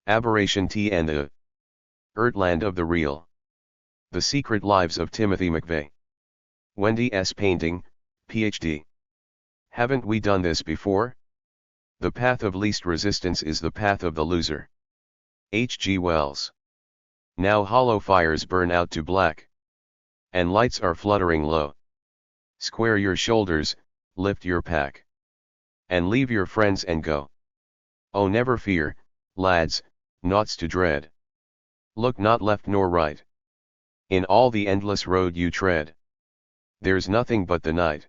Aberration T and the Heartland of the Real. The Secret Lives of Timothy McVeigh. Wendy S. Painting, Ph.D. Haven't we done this before? The path of least resistance is the path of the loser. H. G. Wells. Now hollow fires burn out to black. And lights are fluttering low. Square your shoulders, lift your pack. And leave your friends and go. Oh, never fear, lads, naughts to dread. Look not left nor right. In all the endless road you tread, there's nothing but the night.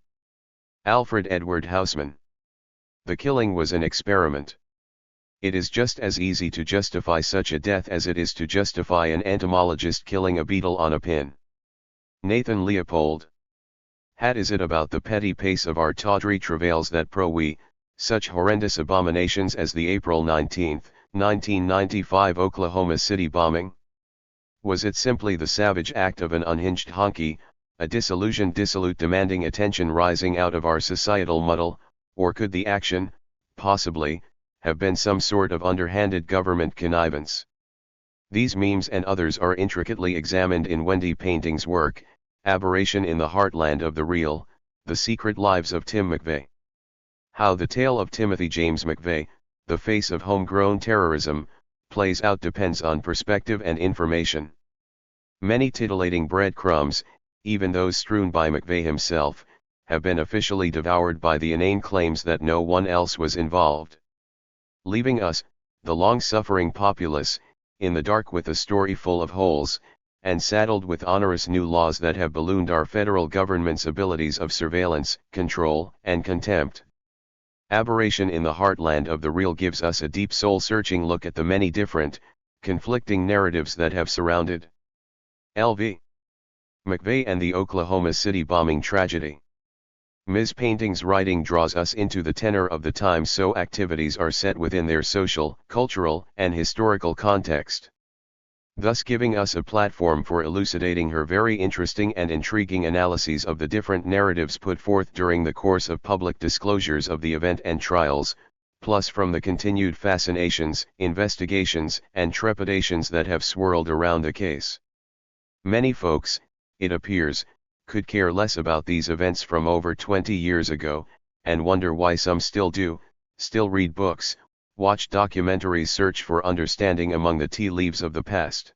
Alfred Edward Houseman. The killing was an experiment. It is just as easy to justify such a death as it is to justify an entomologist killing a beetle on a pin. Nathan Leopold. Had is it about the petty pace of our tawdry travails that we, such horrendous abominations as the April 19, 1995 Oklahoma City bombing? Was it simply the savage act of an unhinged honky, a disillusioned dissolute demanding attention rising out of our societal muddle, or could the action, possibly, have been some sort of underhanded government connivance? These memes and others are intricately examined in Wendy Painting's work, Aberration in the Heartland of the Real, The Secret Lives of Tim McVeigh. How the tale of Timothy James McVeigh, the face of homegrown terrorism, plays out depends on perspective and information. Many titillating breadcrumbs, even those strewn by McVeigh himself, have been officially devoured by the inane claims that no one else was involved. Leaving us, the long-suffering populace, in the dark with a story full of holes, and saddled with onerous new laws that have ballooned our federal government's abilities of surveillance, control, and contempt. Aberration in the Heartland of the Real gives us a deep soul-searching look at the many different, conflicting narratives that have surrounded L.V. McVeigh and the Oklahoma City bombing tragedy. Ms. Painting's writing draws us into the tenor of the time, so activities are set within their social, cultural, and historical context, thus giving us a platform for elucidating her very interesting and intriguing analyses of the different narratives put forth during the course of public disclosures of the event and trials, plus from the continued fascinations, investigations, and trepidations that have swirled around the case. Many folks, it appears, could care less about these events from over 20 years ago, and wonder why some still do, still read books, watch documentaries, search for understanding among the tea leaves of the past.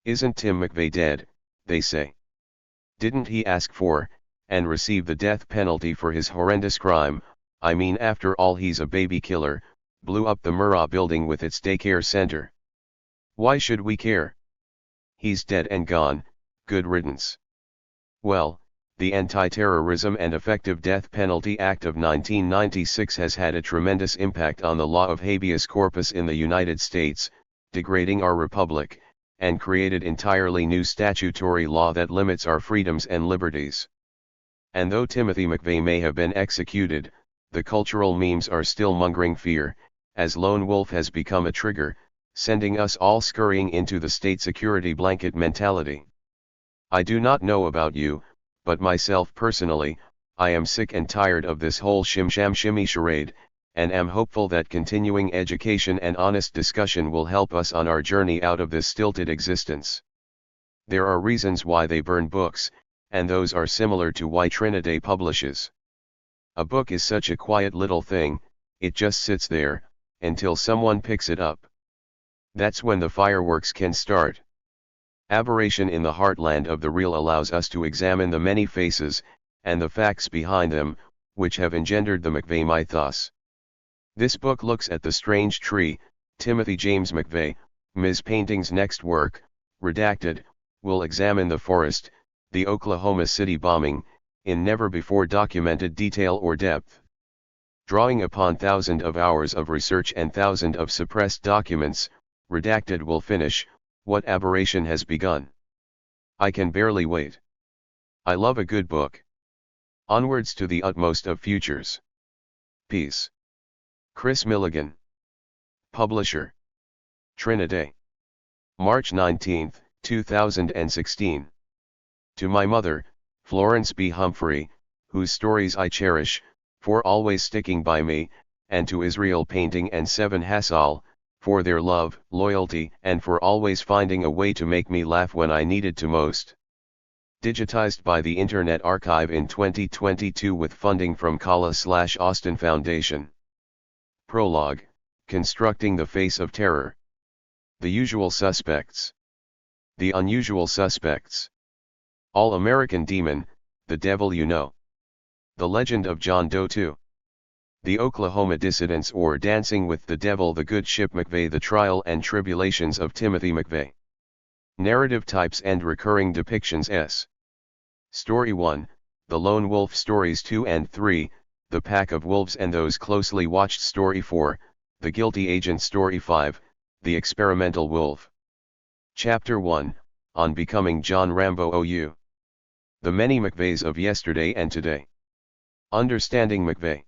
Isn't Tim McVeigh dead, they say? Didn't he ask for, and receive the death penalty for his horrendous crime? I mean, after all, he's a baby killer, blew up the Murrah building with its daycare center. Why should we care? He's dead and gone, good riddance. Well, the Anti-Terrorism and Effective Death Penalty Act of 1996 has had a tremendous impact on the law of habeas corpus in the United States, degrading our republic, and created entirely new statutory law that limits our freedoms and liberties. And though Timothy McVeigh may have been executed, the cultural memes are still mongering fear, as Lone Wolf has become a trigger, sending us all scurrying into the state security blanket mentality. I do not know about you, but myself personally, I am sick and tired of this whole shim-sham-shimmy charade, and am hopeful that continuing education and honest discussion will help us on our journey out of this stilted existence. There are reasons why they burn books, and those are similar to why Trinity publishes. A book is such a quiet little thing, it just sits there, until someone picks it up. That's when the fireworks can start. Aberration in the Heartland of the Real allows us to examine the many faces, and the facts behind them, which have engendered the McVeigh mythos. This book looks at the strange tree. Timothy James McVeigh, Ms. Painting's next work, Redacted, will examine the forest, the Oklahoma City bombing, in never-before documented detail or depth. Drawing upon thousands of hours of research and thousands of suppressed documents, Redacted will finish what Aberration has begun. I can barely wait. I love a good book. Onwards to the utmost of futures. Peace. Chris Milligan. Publisher. Trinity. March 19, 2016. To my mother, Florence B. Humphrey, whose stories I cherish, for always sticking by me, and to Israel Painting and Seven Hassall, for their love, loyalty, and for always finding a way to make me laugh when I needed to most. Digitized by the Internet Archive in 2022 with funding from Kala/Austin Foundation. Prologue, Constructing the Face of Terror. The Usual Suspects. The Unusual Suspects. All-American Demon, The Devil You Know. The Legend of John Doe 2. The Oklahoma Dissidents or Dancing with the Devil, The Good Ship McVeigh, The Trial and Tribulations of Timothy McVeigh. Narrative Types and Recurring Depictions S. Story 1, The Lone Wolf. Stories 2 and 3, The Pack of Wolves and Those Closely Watched. Story 4, The Guilty Agent. Story 5, The Experimental Wolf. Chapter 1, On Becoming John Rambo OU. The Many McVeighs of Yesterday and Today. Understanding McVeigh.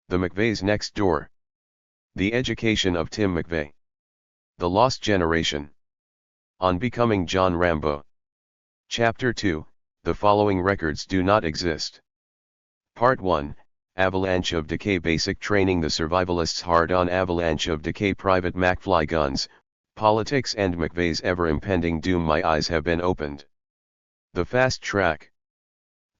The McVeighs Next Door. The Education of Tim McVeigh. The Lost Generation. On Becoming John Rambo. Chapter 2, The Following Records Do Not Exist. Part 1, Avalanche of Decay. Basic Training. The Survivalists' Hard-On Avalanche of Decay. Private McFly. Guns, Politics and McVeigh's Ever-Impending Doom. My eyes have been opened. The Fast Track.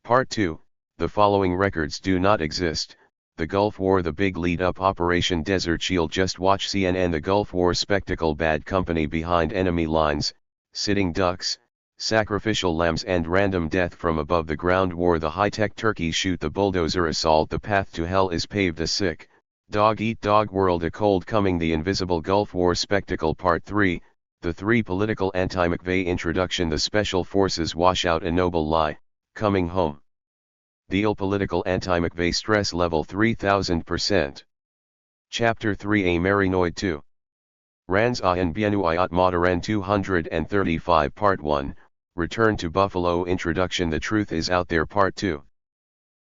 Part 2, The Following Records Do Not Exist. The Gulf War. The Big Lead-Up. Operation Desert Shield. Just watch CNN. The Gulf War spectacle. Bad company behind enemy lines, sitting ducks, sacrificial lambs and random death from above. The Ground War. The high-tech turkey shoot. The bulldozer assault. The path to hell is paved. A sick, dog-eat-dog world. A cold coming. The Invisible Gulf War spectacle. Part 3, The Three Political Anti-McVeigh. Introduction. The Special Forces wash out a noble lie, coming home. The Ill Political Anti-McVeigh. Stress level 3000%. Chapter 3, A Marinoid 2. Ranz en Bienuayat Modern 235. Part 1, Return to Buffalo. Introduction. The Truth Is Out There. Part 2.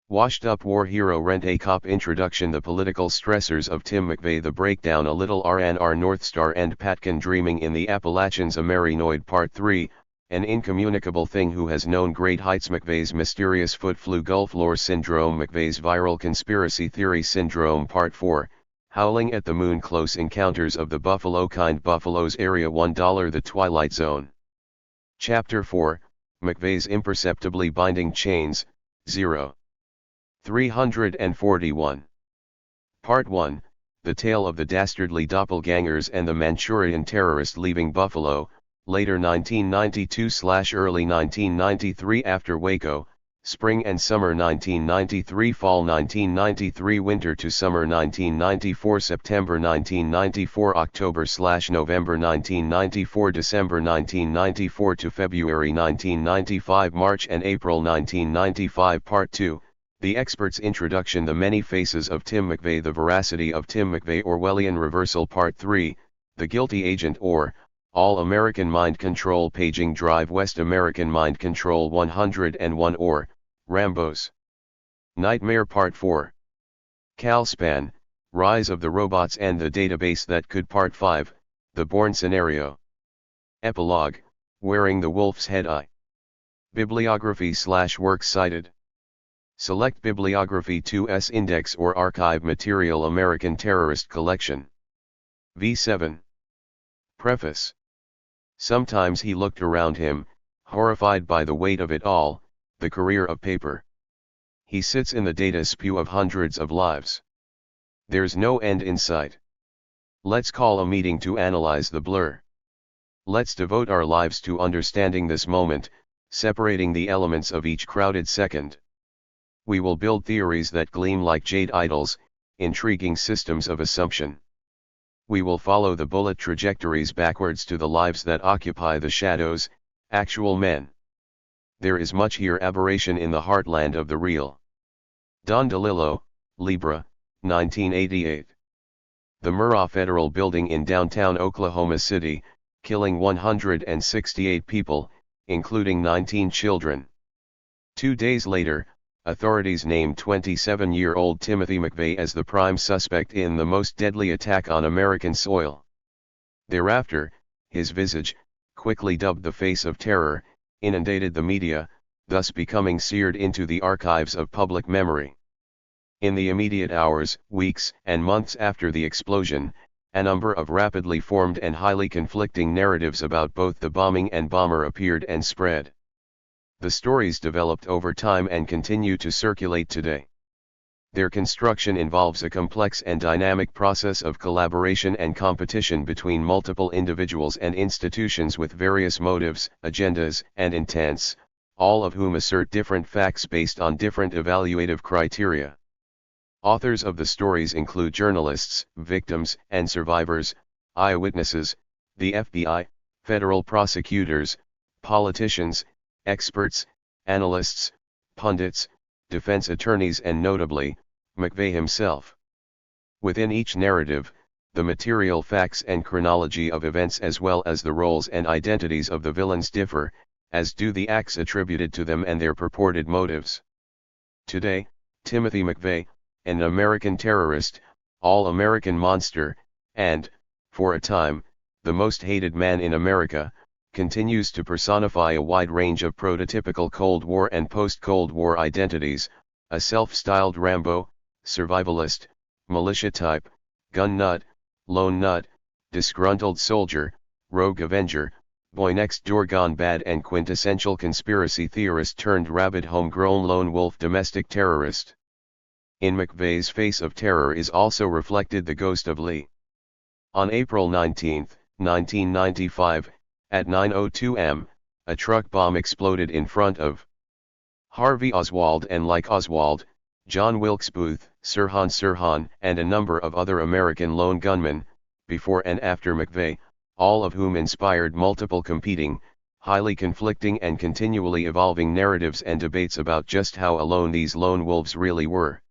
Washed Up War Hero. Rent-A-Cop. Introduction. The Political Stressors of Tim McVeigh. The Breakdown. A Little RNR. North Star and Patkin. Dreaming in the Appalachians. A Marinoid. Part 3, An Incommunicable Thing Who Has Known Great Heights. McVeigh's Mysterious Foot Flu. Gulf Lore Syndrome. McVeigh's Viral Conspiracy Theory Syndrome. Part 4, Howling at the Moon. Close Encounters of the Buffalo Kind. Buffalo's Area $1. The Twilight Zone. Chapter 4, McVeigh's Imperceptibly Binding Chains, 0. 341. Part 1, The Tale of the Dastardly Doppelgangers and the Manchurian Terrorist Leaving Buffalo, later 1992/early 1993. After Waco, Spring and Summer 1993, Fall 1993, Winter to Summer 1994, September 1994, October/November 1994, December 1994 to February 1995, March and April 1995. Part 2, The Expert's Introduction. The Many Faces of Tim McVeigh. The Veracity of Tim McVeigh. Orwellian Reversal. Part 3, The Guilty Agent or All-American Mind Control. Paging Drive. West American Mind Control 101 or Rambo's Nightmare. Part 4, Calspan, Rise of the Robots and the Database That Could. Part 5, The Bourne Scenario. Epilogue, Wearing the Wolf's Head. Bibliography/works cited. Select Bibliography 2S Index or Archive Material. American Terrorist Collection. V7. Preface. Sometimes he looked around him, horrified by the weight of it all, the career of paper. He sits in the data spew of hundreds of lives. There's no end in sight. Let's call a meeting to analyze the blur. Let's devote our lives to understanding this moment, separating the elements of each crowded second. We will build theories that gleam like jade idols, intriguing systems of assumption. We will follow the bullet trajectories backwards to the lives that occupy the shadows, actual men. There is much here aberration in the heartland of the real. Don DeLillo, Libra, 1988. The Murrah Federal Building in downtown Oklahoma City, killing 168 people, including 19 children. 2 days later, authorities named 27-year-old Timothy McVeigh as the prime suspect in the most deadly attack on American soil. Thereafter, his visage, quickly dubbed the Face of Terror, inundated the media, thus becoming seared into the archives of public memory. In the immediate hours, weeks, and months after the explosion, a number of rapidly formed and highly conflicting narratives about both the bombing and bomber appeared and spread. The stories developed over time and continue to circulate today. Their construction involves a complex and dynamic process of collaboration and competition between multiple individuals and institutions with various motives, agendas, and intents, all of whom assert different facts based on different evaluative criteria. Authors of the stories include journalists, victims and survivors, eyewitnesses, the FBI, federal prosecutors, politicians, experts, analysts, pundits, defense attorneys and notably, McVeigh himself. Within each narrative, the material facts and chronology of events as well as the roles and identities of the villains differ, as do the acts attributed to them and their purported motives. Today, Timothy McVeigh, an American terrorist, all-American monster, and, for a time, the most hated man in America, continues to personify a wide range of prototypical Cold War and post-Cold War identities, a self-styled Rambo, survivalist, militia type, gun nut, lone nut, disgruntled soldier, rogue avenger, boy next door gone bad and quintessential conspiracy theorist turned rabid homegrown lone wolf domestic terrorist. In McVeigh's face of terror is also reflected the ghost of Lee. On April 19, 1995, at 9:02 am, a truck bomb exploded in front of Harvey Oswald and like Oswald, John Wilkes Booth, Sirhan, and a number of other American lone gunmen, before and after McVeigh, all of whom inspired multiple competing, highly conflicting and continually evolving narratives and debates about just how alone these lone wolves really were.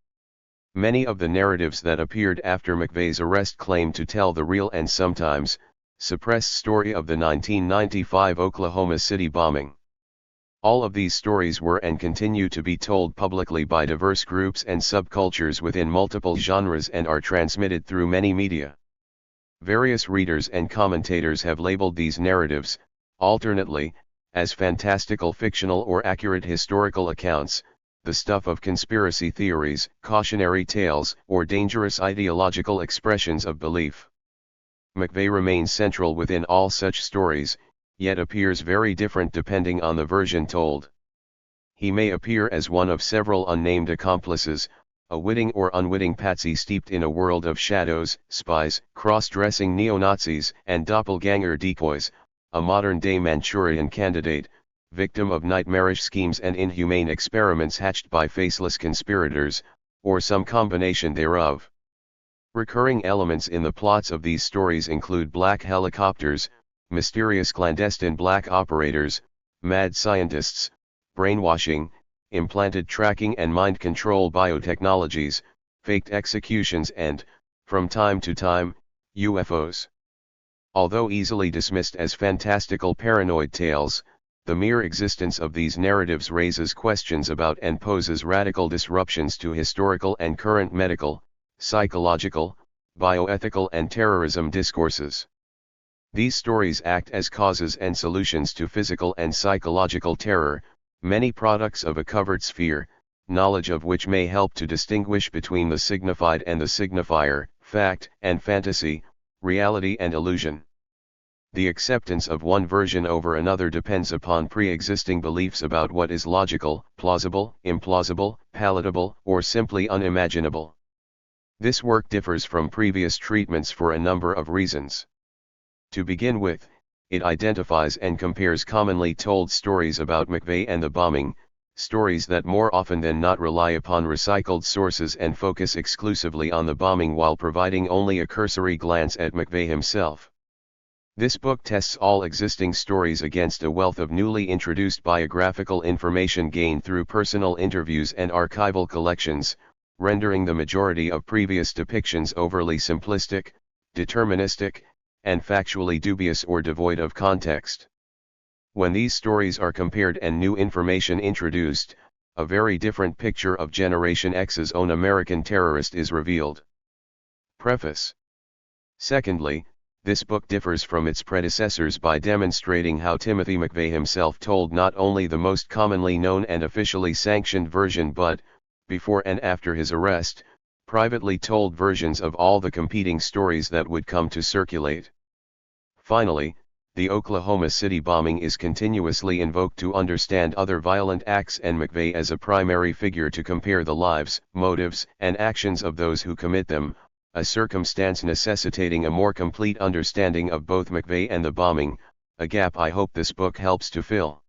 Many of the narratives that appeared after McVeigh's arrest claimed to tell the real and sometimes suppressed story of the 1995 Oklahoma City bombing. All of these stories were and continue to be told publicly by diverse groups and subcultures within multiple genres and are transmitted through many media. Various readers and commentators have labeled these narratives, alternately, as fantastical fictional or accurate historical accounts, the stuff of conspiracy theories, cautionary tales, or dangerous ideological expressions of belief. McVeigh remains central within all such stories, yet appears very different depending on the version told. He may appear as one of several unnamed accomplices, a witting or unwitting patsy steeped in a world of shadows, spies, cross-dressing neo-Nazis, and doppelganger decoys, a modern-day Manchurian candidate, victim of nightmarish schemes and inhumane experiments hatched by faceless conspirators, or some combination thereof. Recurring elements in the plots of these stories include black helicopters, mysterious clandestine black operators, mad scientists, brainwashing, implanted tracking and mind control biotechnologies, faked executions and, from time to time, UFOs. Although easily dismissed as fantastical paranoid tales, the mere existence of these narratives raises questions about and poses radical disruptions to historical and current medical, psychological, bioethical and terrorism discourses. These stories act as causes and solutions to physical and psychological terror, many products of a covered sphere, knowledge of which may help to distinguish between the signified and the signifier, fact and fantasy, reality and illusion. The acceptance of one version over another depends upon pre-existing beliefs about what is logical, plausible, implausible, palatable, or simply unimaginable. This work differs from previous treatments for a number of reasons. To begin with, it identifies and compares commonly told stories about McVeigh and the bombing, stories that more often than not rely upon recycled sources and focus exclusively on the bombing while providing only a cursory glance at McVeigh himself. This book tests all existing stories against a wealth of newly introduced biographical information gained through personal interviews and archival collections, rendering the majority of previous depictions overly simplistic, deterministic, and factually dubious or devoid of context. When these stories are compared and new information introduced, a very different picture of Generation X's own American terrorist is revealed. Preface. Secondly, this book differs from its predecessors by demonstrating how Timothy McVeigh himself told not only the most commonly known and officially sanctioned version but, before and after his arrest, privately told versions of all the competing stories that would come to circulate. Finally, the Oklahoma City bombing is continuously invoked to understand other violent acts and McVeigh as a primary figure to compare the lives, motives, and actions of those who commit them, a circumstance necessitating a more complete understanding of both McVeigh and the bombing, a gap I hope this book helps to fill.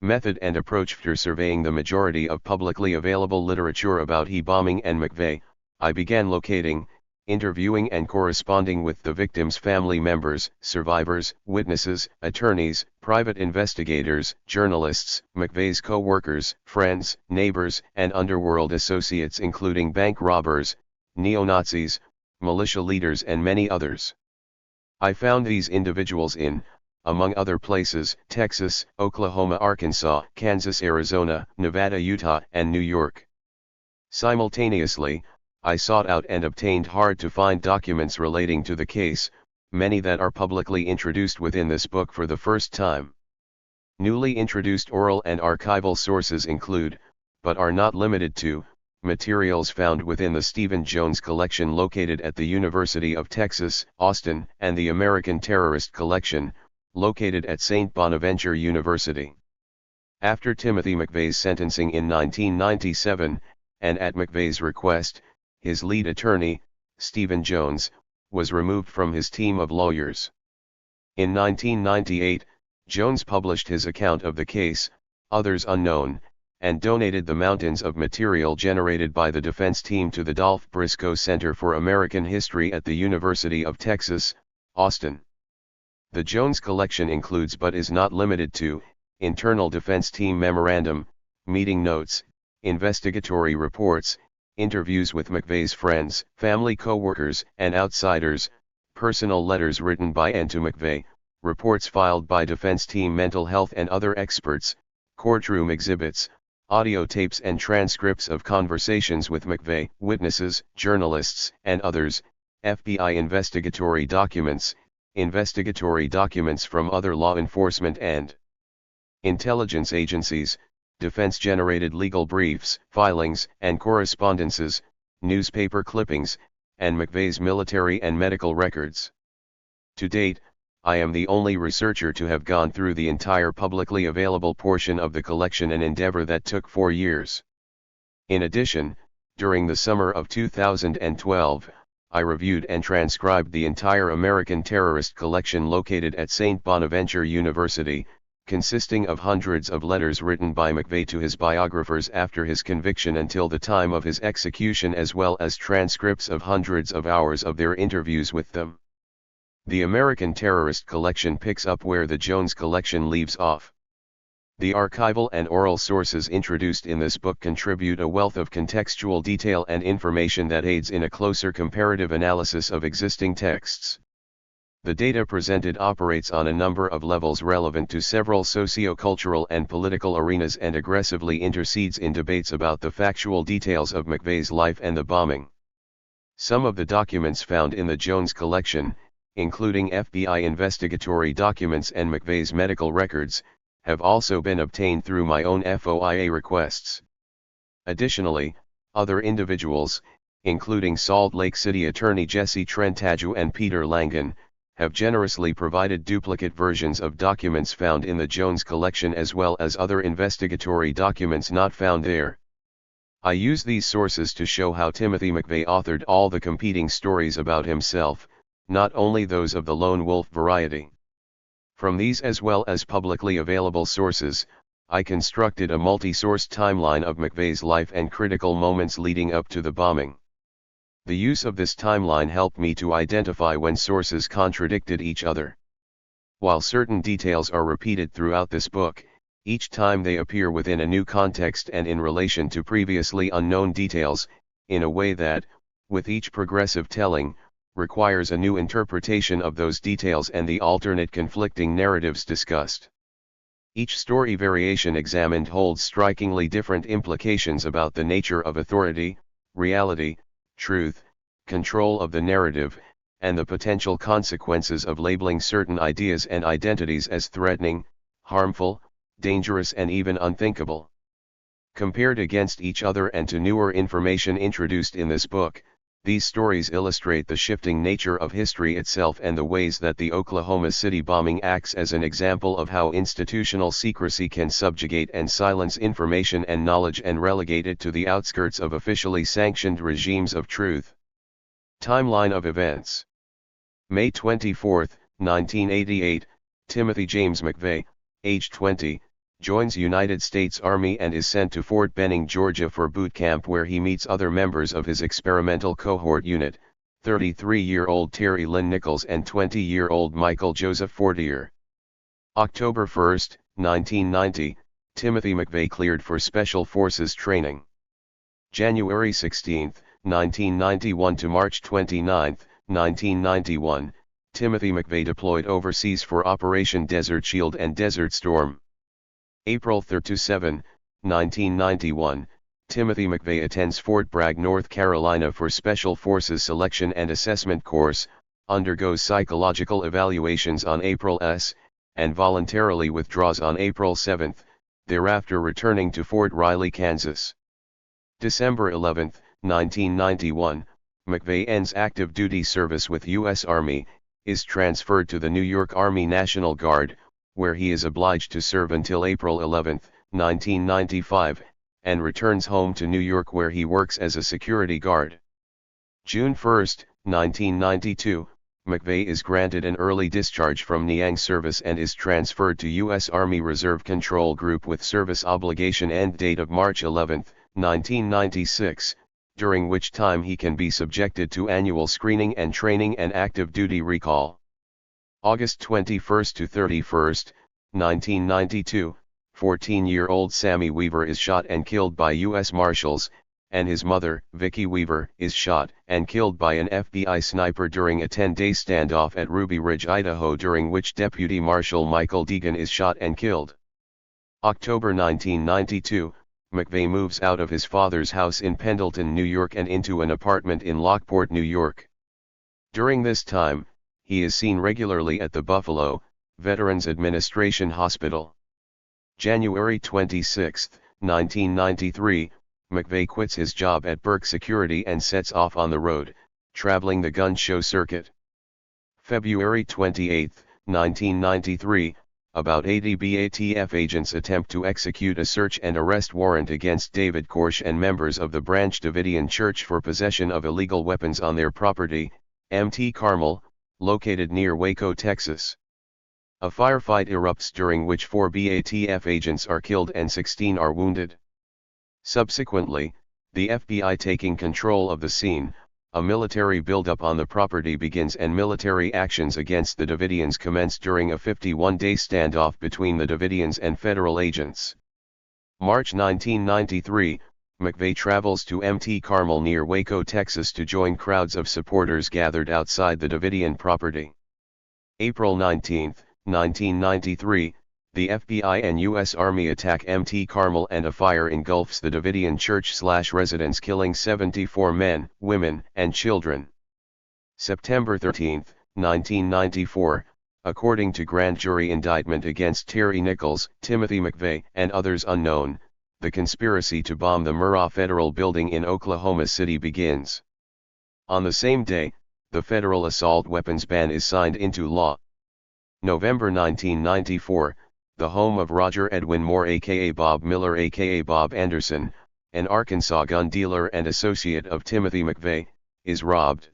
Method and approach. After surveying the majority of publicly available literature about he bombing and McVeigh, I began locating, interviewing and corresponding with the victims' family members, survivors, witnesses, attorneys, private investigators, journalists, McVeigh's co-workers, friends, neighbors, and underworld associates including bank robbers, neo-Nazis, militia leaders and many others. I found these individuals in, among other places, Texas, Oklahoma, Arkansas, Kansas, Arizona, Nevada, Utah, and New York. Simultaneously, I sought out and obtained hard-to-find documents relating to the case, many that are publicly introduced within this book for the first time. Newly introduced oral and archival sources include, but are not limited to, materials found within the Stephen Jones collection located at the University of Texas, Austin, and the American Terrorist Collection, located at St. Bonaventure University. After Timothy McVeigh's sentencing in 1997, and at McVeigh's request, his lead attorney, Stephen Jones, was removed from his team of lawyers. In 1998, Jones published his account of the case, Others Unknown, and donated the mountains of material generated by the defense team to the Dolph Briscoe Center for American History at the University of Texas, Austin. The Jones collection includes but is not limited to, internal defense team memorandum, meeting notes, investigatory reports, interviews with McVeigh's friends, family co-workers, and outsiders, personal letters written by and to McVeigh, reports filed by defense team mental health and other experts, courtroom exhibits, audio tapes and transcripts of conversations with McVeigh, witnesses, journalists, and others, FBI investigatory documents from other law enforcement and intelligence agencies, defense-generated legal briefs, filings and correspondences, newspaper clippings, and McVeigh's military and medical records. To date, I am the only researcher to have gone through the entire publicly available portion of the collection, an endeavor that took 4 years. In addition, during the summer of 2012, I reviewed and transcribed the entire American Terrorist Collection located at St. Bonaventure University, consisting of hundreds of letters written by McVeigh to his biographers after his conviction until the time of his execution, as well as transcripts of hundreds of hours of their interviews with them. The American Terrorist Collection picks up where the Jones collection leaves off. The archival and oral sources introduced in this book contribute a wealth of contextual detail and information that aids in a closer comparative analysis of existing texts. The data presented operates on a number of levels relevant to several socio-cultural and political arenas and aggressively intercedes in debates about the factual details of McVeigh's life and the bombing. Some of the documents found in the Jones collection, including FBI investigatory documents and McVeigh's medical records, have also been obtained through my own FOIA requests. Additionally, other individuals, including Salt Lake City Attorney Jesse Trentadue and Peter Langan, have generously provided duplicate versions of documents found in the Jones collection as well as other investigatory documents not found there. I use these sources to show how Timothy McVeigh authored all the competing stories about himself, not only those of the lone wolf variety. From these as well as publicly available sources, I constructed a multi-source timeline of McVeigh's life and critical moments leading up to the bombing. The use of this timeline helped me to identify when sources contradicted each other. While certain details are repeated throughout this book, each time they appear within a new context and in relation to previously unknown details, in a way that, with each progressive telling, requires a new interpretation of those details and the alternate conflicting narratives discussed. Each story variation examined holds strikingly different implications about the nature of authority, reality, truth, control of the narrative, and the potential consequences of labeling certain ideas and identities as threatening, harmful, dangerous and even unthinkable. Compared against each other and to newer information introduced in this book, these stories illustrate the shifting nature of history itself and the ways that the Oklahoma City bombing acts as an example of how institutional secrecy can subjugate and silence information and knowledge and relegate it to the outskirts of officially sanctioned regimes of truth. Timeline of events. May 24, 1988, Timothy James McVeigh, age 20, joins United States Army and is sent to Fort Benning, Georgia for boot camp, where he meets other members of his experimental cohort unit, 33-year-old Terry Lynn Nichols and 20-year-old Michael Joseph Fortier. October 1, 1990, Timothy McVeigh cleared for Special Forces training. January 16, 1991 to March 29, 1991, Timothy McVeigh deployed overseas for Operation Desert Shield and Desert Storm. April 3 to 7, 1991, Timothy McVeigh attends Fort Bragg, North Carolina for Special Forces Selection and Assessment Course, undergoes psychological evaluations on April s, and voluntarily withdraws on April 7, thereafter returning to Fort Riley, Kansas. December 11, 1991, McVeigh ends active duty service with U.S. Army, is transferred to the New York Army National Guard, where he is obliged to serve until April 11, 1995, and returns home to New York, where he works as a security guard. June 1, 1992, McVeigh is granted an early discharge from Niang service and is transferred to U.S. Army Reserve Control Group with service obligation end date of March 11, 1996, during which time he can be subjected to annual screening and training and active duty recall. August 21 to 31, 1992, 14-year-old Sammy Weaver is shot and killed by U.S. Marshals, and his mother, Vicki Weaver, is shot and killed by an FBI sniper during a 10-day standoff at Ruby Ridge, Idaho, during which Deputy Marshal Michael Deegan is shot and killed. October 1992, McVeigh moves out of his father's house in Pendleton, New York and into an apartment in Lockport, New York. During this time, he is seen regularly at the Buffalo Veterans Administration Hospital. January 26, 1993, McVeigh quits his job at Burke Security and sets off on the road, traveling the gun show circuit. February 28, 1993, about 80 BATF agents attempt to execute a search and arrest warrant against David Korsh and members of the Branch Davidian Church for possession of illegal weapons on their property, Mt. Carmel, located near Waco, Texas. A firefight erupts during which 4 BATF agents are killed and 16 are wounded. Subsequently, the FBI taking control of the scene, a military buildup on the property begins and military actions against the Davidians commence during a 51-day standoff between the Davidians and federal agents. March 1993, McVeigh travels to Mt. Carmel near Waco, Texas to join crowds of supporters gathered outside the Davidian property. April 19, 1993, the FBI and U.S. Army attack Mt. Carmel and a fire engulfs the Davidian church/residence, killing 74 men, women, and children. September 13, 1994, according to grand jury indictment against Terry Nichols, Timothy McVeigh, and others unknown, the conspiracy to bomb the Murrah Federal Building in Oklahoma City begins. On the same day, the federal assault weapons ban is signed into law. November 1994, the home of Roger Edwin Moore aka Bob Miller aka Bob Anderson, an Arkansas gun dealer and associate of Timothy McVeigh, is robbed.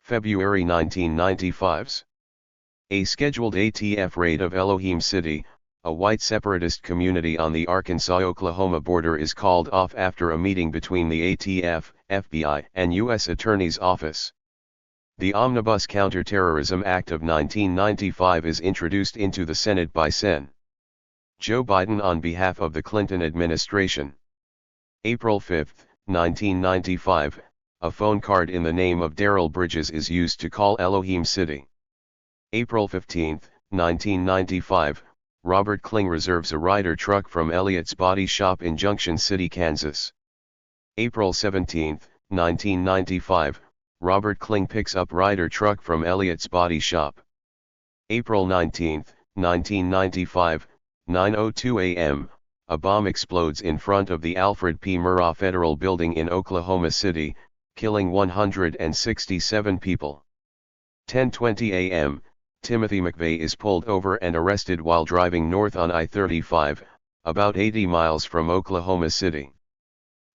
February 1995's. A scheduled ATF raid of Elohim City, a white separatist community on the Arkansas-Oklahoma border, is called off after a meeting between the ATF, FBI, and U.S. Attorney's Office. The Omnibus Counterterrorism Act of 1995 is introduced into the Senate by Sen. Joe Biden on behalf of the Clinton administration. April 5, 1995, a phone card in the name of Darrell Bridges is used to call Elohim City. April 15, 1995, Robert Kling reserves a Ryder truck from Elliott's Body Shop in Junction City, Kansas. April 17, 1995, Robert Kling picks up Ryder truck from Elliott's Body Shop. April 19, 1995, 9:02 a.m., a bomb explodes in front of the Alfred P. Murrah Federal Building in Oklahoma City, killing 167 people. 10:20 a.m., Timothy McVeigh is pulled over and arrested while driving north on I-35, about 80 miles from Oklahoma City.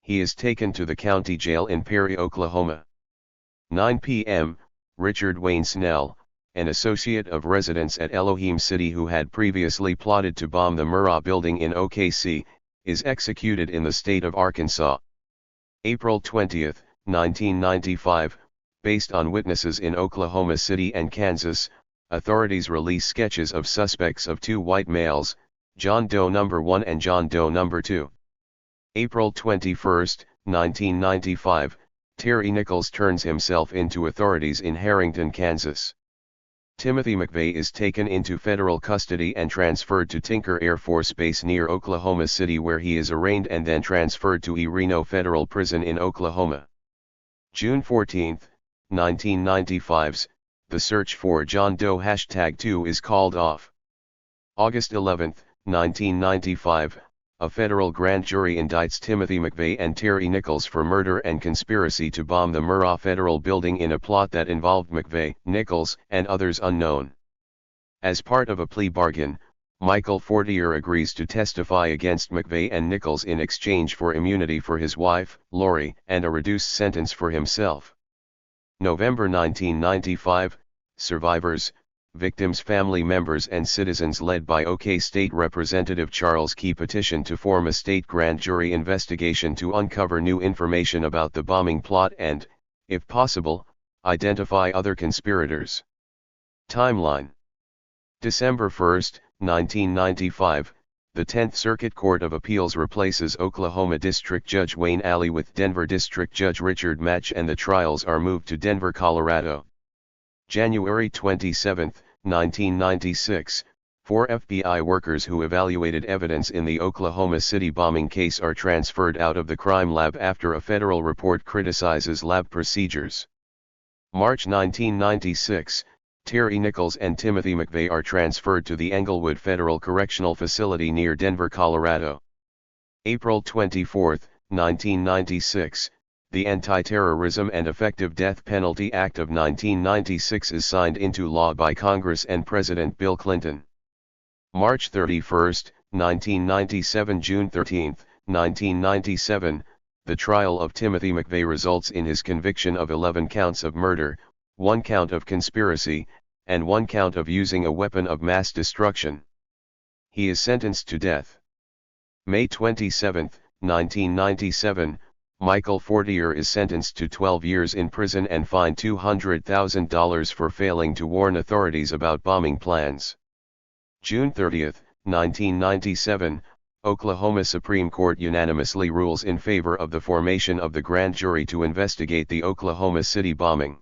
He is taken to the county jail in Perry, Oklahoma. 9 p.m., Richard Wayne Snell, an associate of residents at Elohim City who had previously plotted to bomb the Murrah Building in OKC, is executed in the state of Arkansas. April 20, 1995, based on witnesses in Oklahoma City and Kansas, authorities release sketches of suspects of two white males, John Doe No. 1 and John Doe No. 2. April 21, 1995, Terry Nichols turns himself into authorities in Harrington, Kansas. Timothy McVeigh is taken into federal custody and transferred to Tinker Air Force Base near Oklahoma City, where he is arraigned and then transferred to Reno Federal Prison in Oklahoma. June 14, 1995, the search for John Doe #2 is called off. August 11, 1995, a federal grand jury indicts Timothy McVeigh and Terry Nichols for murder and conspiracy to bomb the Murrah Federal Building in a plot that involved McVeigh, Nichols, and others unknown. As part of a plea bargain, Michael Fortier agrees to testify against McVeigh and Nichols in exchange for immunity for his wife, Lori, and a reduced sentence for himself. November 1995, survivors, victims' family members and citizens led by OK State Representative Charles Key petitioned to form a state grand jury investigation to uncover new information about the bombing plot and, if possible, identify other conspirators. Timeline: December 1, 1995, the 10th Circuit Court of Appeals replaces Oklahoma District Judge Wayne Alley with Denver District Judge Richard Match and the trials are moved to Denver, Colorado. January 27, 1996, 4 FBI workers who evaluated evidence in the Oklahoma City bombing case are transferred out of the crime lab after a federal report criticizes lab procedures. March 1996, Terry Nichols and Timothy McVeigh are transferred to the Englewood Federal Correctional Facility near Denver, Colorado. April 24, 1996, the Anti-Terrorism and Effective Death Penalty Act of 1996 is signed into law by Congress and President Bill Clinton. March 31, 1997 – June 13, 1997, the trial of Timothy McVeigh results in his conviction of 11 counts of murder, 1 count of conspiracy, and 1 count of using a weapon of mass destruction. He is sentenced to death. May 27, 1997, Michael Fortier is sentenced to 12 years in prison and fined $200,000 for failing to warn authorities about bombing plans. June 30, 1997, Oklahoma Supreme Court unanimously rules in favor of the formation of the grand jury to investigate the Oklahoma City bombing.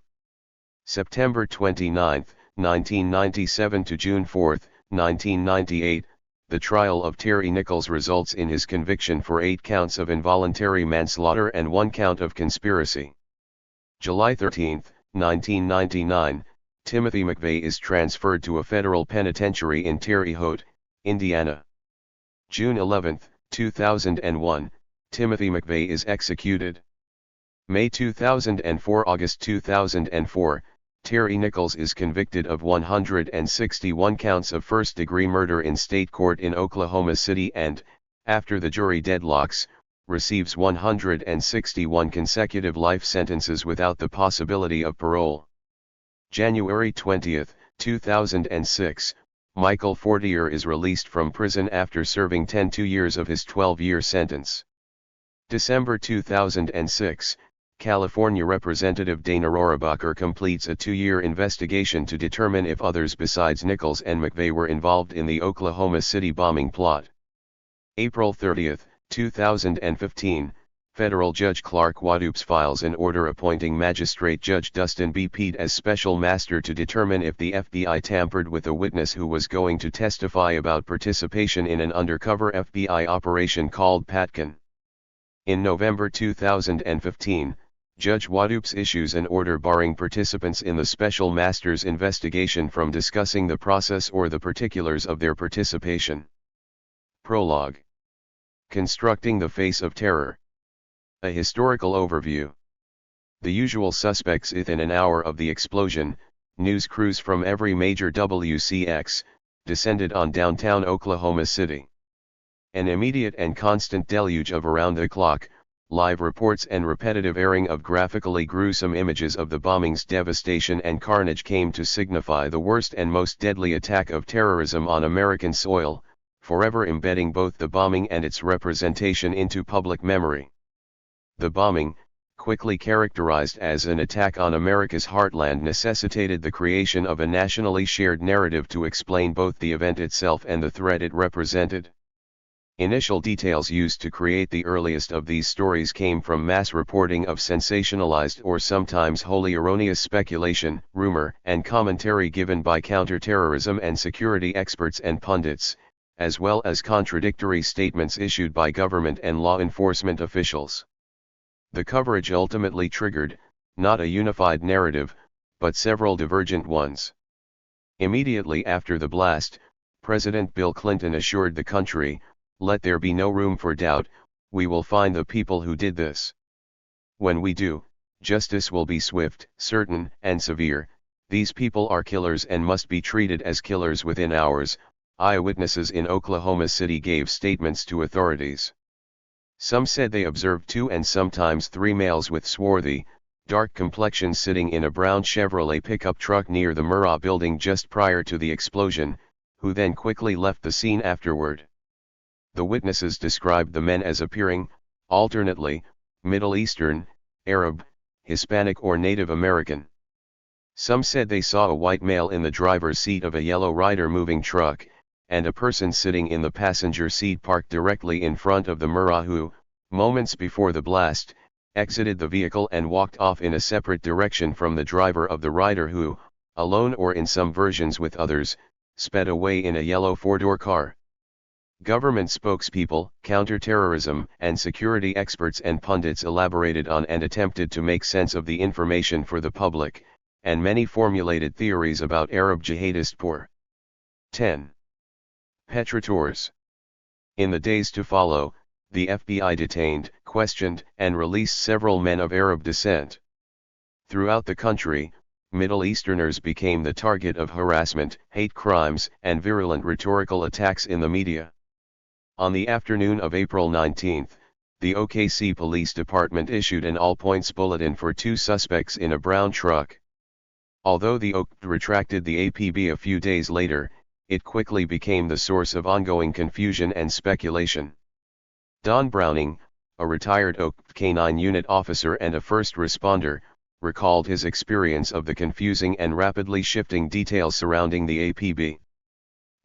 September 29, 1997 to June 4, 1998, the trial of Terry Nichols results in his conviction for 8 counts of involuntary manslaughter and 1 count of conspiracy. July 13, 1999, Timothy McVeigh is transferred to a federal penitentiary in Terre Haute, Indiana. June 11, 2001, Timothy McVeigh is executed. May 2004 – August 2004, Terry Nichols is convicted of 161 counts of first-degree murder in state court in Oklahoma City and, after the jury deadlocks, receives 161 consecutive life sentences without the possibility of parole. January 20, 2006, Michael Fortier is released from prison after serving 2 years of his 12-year sentence. December 2006, California Representative Dana Rohrabacher completes a 2-year investigation to determine if others besides Nichols and McVeigh were involved in the Oklahoma City bombing plot. April 30, 2015, Federal Judge Clark Waddups files an order appointing Magistrate Judge Dustin B. Peete as special master to determine if the FBI tampered with a witness who was going to testify about participation in an undercover FBI operation called Patkin. In November 2015, Judge Waddups issues an order barring participants in the special master's investigation from discussing the process or the particulars of their participation. Prologue. Constructing the Face of Terror. A historical overview. The usual suspects. Within an hour of the explosion, news crews from every major WCX descended on downtown Oklahoma City. An immediate and constant deluge of around-the-clock, live reports and repetitive airing of graphically gruesome images of the bombing's devastation and carnage came to signify the worst and most deadly attack of terrorism on American soil, forever embedding both the bombing and its representation into public memory. The bombing, quickly characterized as an attack on America's heartland, necessitated the creation of a nationally shared narrative to explain both the event itself and the threat it represented. Initial details used to create the earliest of these stories came from mass reporting of sensationalized or sometimes wholly erroneous speculation, rumor, and commentary given by counterterrorism and security experts and pundits, as well as contradictory statements issued by government and law enforcement officials. The coverage ultimately triggered, not a unified narrative, but several divergent ones. Immediately after the blast, President Bill Clinton assured the country, "Let there be no room for doubt, we will find the people who did this. When we do, justice will be swift, certain, and severe. These people are killers and must be treated as killers within hours." Eyewitnesses in Oklahoma City gave statements to authorities. Some said they observed 2 and sometimes 3 males with swarthy, dark complexions sitting in a brown Chevrolet pickup truck near the Murrah building just prior to the explosion, who then quickly left the scene afterward. The witnesses described the men as appearing, alternately, Middle Eastern, Arab, Hispanic or Native American. Some said they saw a white male in the driver's seat of a yellow rider-moving truck, and a person sitting in the passenger seat parked directly in front of the Murrah who, moments before the blast, exited the vehicle and walked off in a separate direction from the driver of the rider who, alone or in some versions with others, sped away in a yellow 4-door car. Government spokespeople, counterterrorism, and security experts and pundits elaborated on and attempted to make sense of the information for the public, and many formulated theories about Arab jihadist pour. 10. Petrators. In the days to follow, the FBI detained, questioned, and released several men of Arab descent. Throughout the country, Middle Easterners became the target of harassment, hate crimes, and virulent rhetorical attacks in the media. On the afternoon of April 19, the OKC Police Department issued an all-points bulletin for 2 suspects in a brown truck. Although the OKC retracted the APB a few days later, it quickly became the source of ongoing confusion and speculation. Don Browning, a retired OKC K-9 unit officer and a first responder, recalled his experience of the confusing and rapidly shifting details surrounding the APB.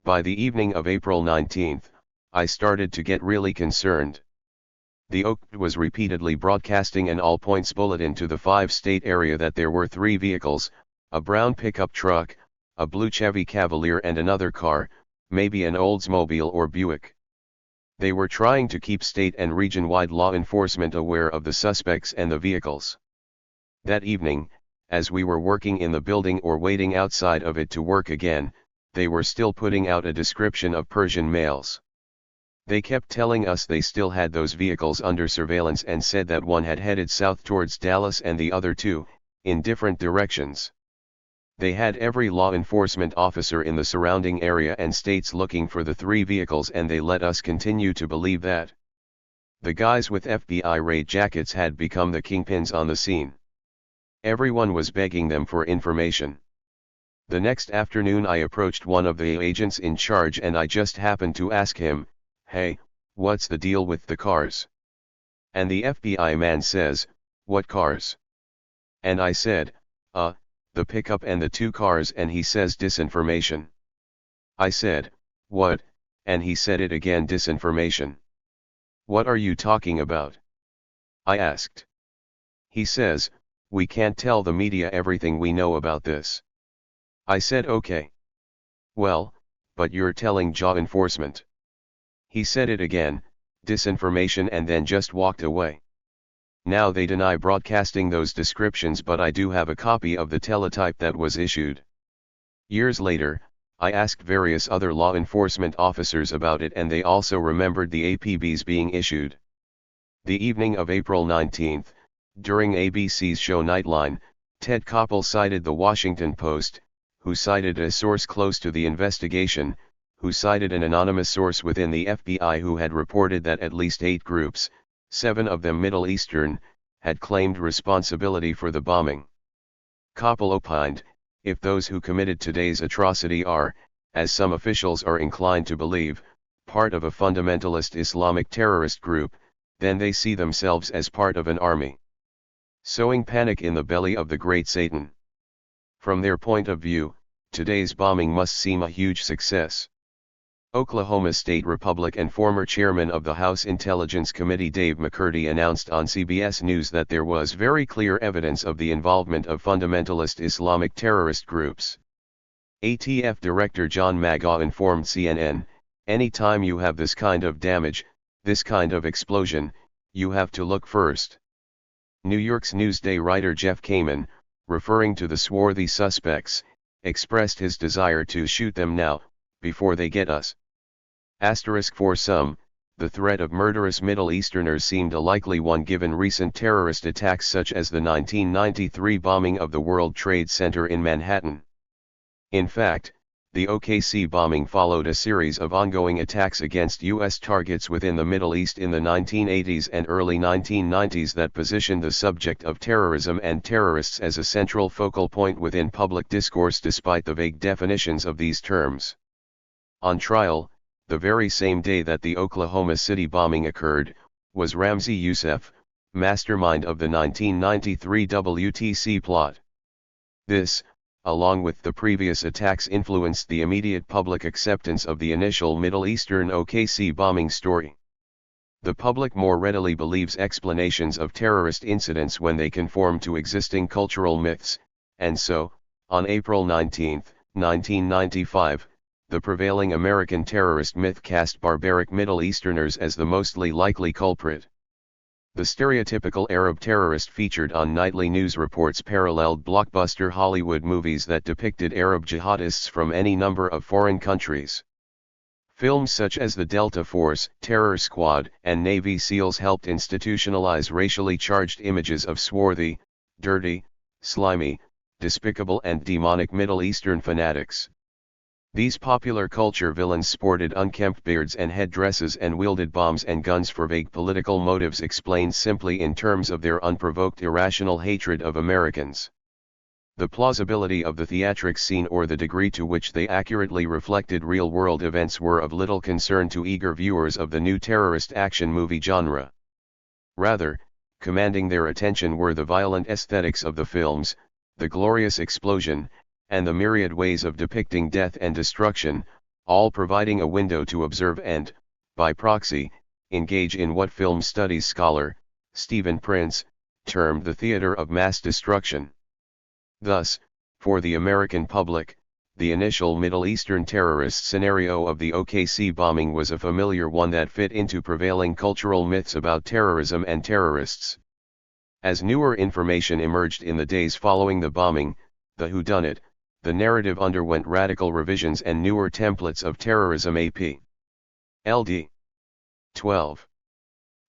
"By the evening of April 19, I started to get really concerned. The OKC was repeatedly broadcasting an all-points bulletin to the 5-state area that there were 3 vehicles, a brown pickup truck, a blue Chevy Cavalier and another car, maybe an Oldsmobile or Buick. They were trying to keep state and region-wide law enforcement aware of the suspects and the vehicles. That evening, as we were working in the building or waiting outside of it to work again, they were still putting out a description of Persian males. They kept telling us they still had those vehicles under surveillance and said that one had headed south towards Dallas and the other 2, in different directions. They had every law enforcement officer in the surrounding area and states looking for the 3 vehicles, and they let us continue to believe that the guys with FBI raid jackets had become the kingpins on the scene. Everyone was begging them for information. The next afternoon I approached one of the agents in charge and I just happened to ask him, 'Hey, what's the deal with the cars?' And the FBI man says, 'What cars?' And I said, the pickup and the 2 cars, and he says disinformation. I said, 'What?' And he said it again, disinformation. 'What are you talking about?' I asked. He says, 'We can't tell the media everything we know about this.' I said, 'Okay. Well, but you're telling law enforcement.' He said it again, disinformation, and then just walked away. Now they deny broadcasting those descriptions, but I do have a copy of the teletype that was issued. Years later, I asked various other law enforcement officers about it and they also remembered the APBs being issued. The evening of April 19, during ABC's show Nightline, Ted Koppel cited the Washington Post, who cited a source close to the investigation, who cited an anonymous source within the FBI who had reported that at least 8 groups, 7 of them Middle Eastern, had claimed responsibility for the bombing. Koppel opined, if those who committed today's atrocity are, as some officials are inclined to believe, part of a fundamentalist Islamic terrorist group, then they see themselves as part of an army, sowing panic in the belly of the great Satan. From their point of view, today's bombing must seem a huge success. Oklahoma State Republican former chairman of the House Intelligence Committee Dave McCurdy announced on CBS News that there was very clear evidence of the involvement of fundamentalist Islamic terrorist groups. ATF Director John Magaw informed CNN, "Anytime you have this kind of damage, this kind of explosion, you have to look first." New York's Newsday writer Jeff Kamen, referring to the swarthy suspects, expressed his desire to shoot them now, before they get us. For some, the threat of murderous Middle Easterners seemed a likely one given recent terrorist attacks such as the 1993 bombing of the World Trade Center in Manhattan. In fact, the OKC bombing followed a series of ongoing attacks against U.S. targets within the Middle East in the 1980s and early 1990s that positioned the subject of terrorism and terrorists as a central focal point within public discourse despite the vague definitions of these terms. On trial, the very same day that the Oklahoma City bombing occurred, was Ramzi Youssef, mastermind of the 1993 WTC plot. This, along with the previous attacks, influenced the immediate public acceptance of the initial Middle Eastern OKC bombing story. The public more readily believes explanations of terrorist incidents when they conform to existing cultural myths, and so, on April 19, 1995, the prevailing American terrorist myth cast barbaric Middle Easterners as the mostly likely culprit. The stereotypical Arab terrorist featured on nightly news reports paralleled blockbuster Hollywood movies that depicted Arab jihadists from any number of foreign countries. Films such as The Delta Force, Terror Squad, and Navy SEALs helped institutionalize racially charged images of swarthy, dirty, slimy, despicable and demonic Middle Eastern fanatics. These popular culture villains sported unkempt beards and headdresses and wielded bombs and guns for vague political motives explained simply in terms of their unprovoked irrational hatred of Americans. The plausibility of the theatrics scene or the degree to which they accurately reflected real-world events were of little concern to eager viewers of the new terrorist action movie genre. Rather, commanding their attention were the violent aesthetics of the films, the glorious explosion, and the myriad ways of depicting death and destruction, all providing a window to observe and, by proxy, engage in what film studies scholar, Stephen Prince, termed the theater of mass destruction. Thus, for the American public, the initial Middle Eastern terrorist scenario of the OKC bombing was a familiar one that fit into prevailing cultural myths about terrorism and terrorists. As newer information emerged in the days following the bombing, the whodunit, the narrative underwent radical revisions and newer templates of terrorism AP. LD. 12.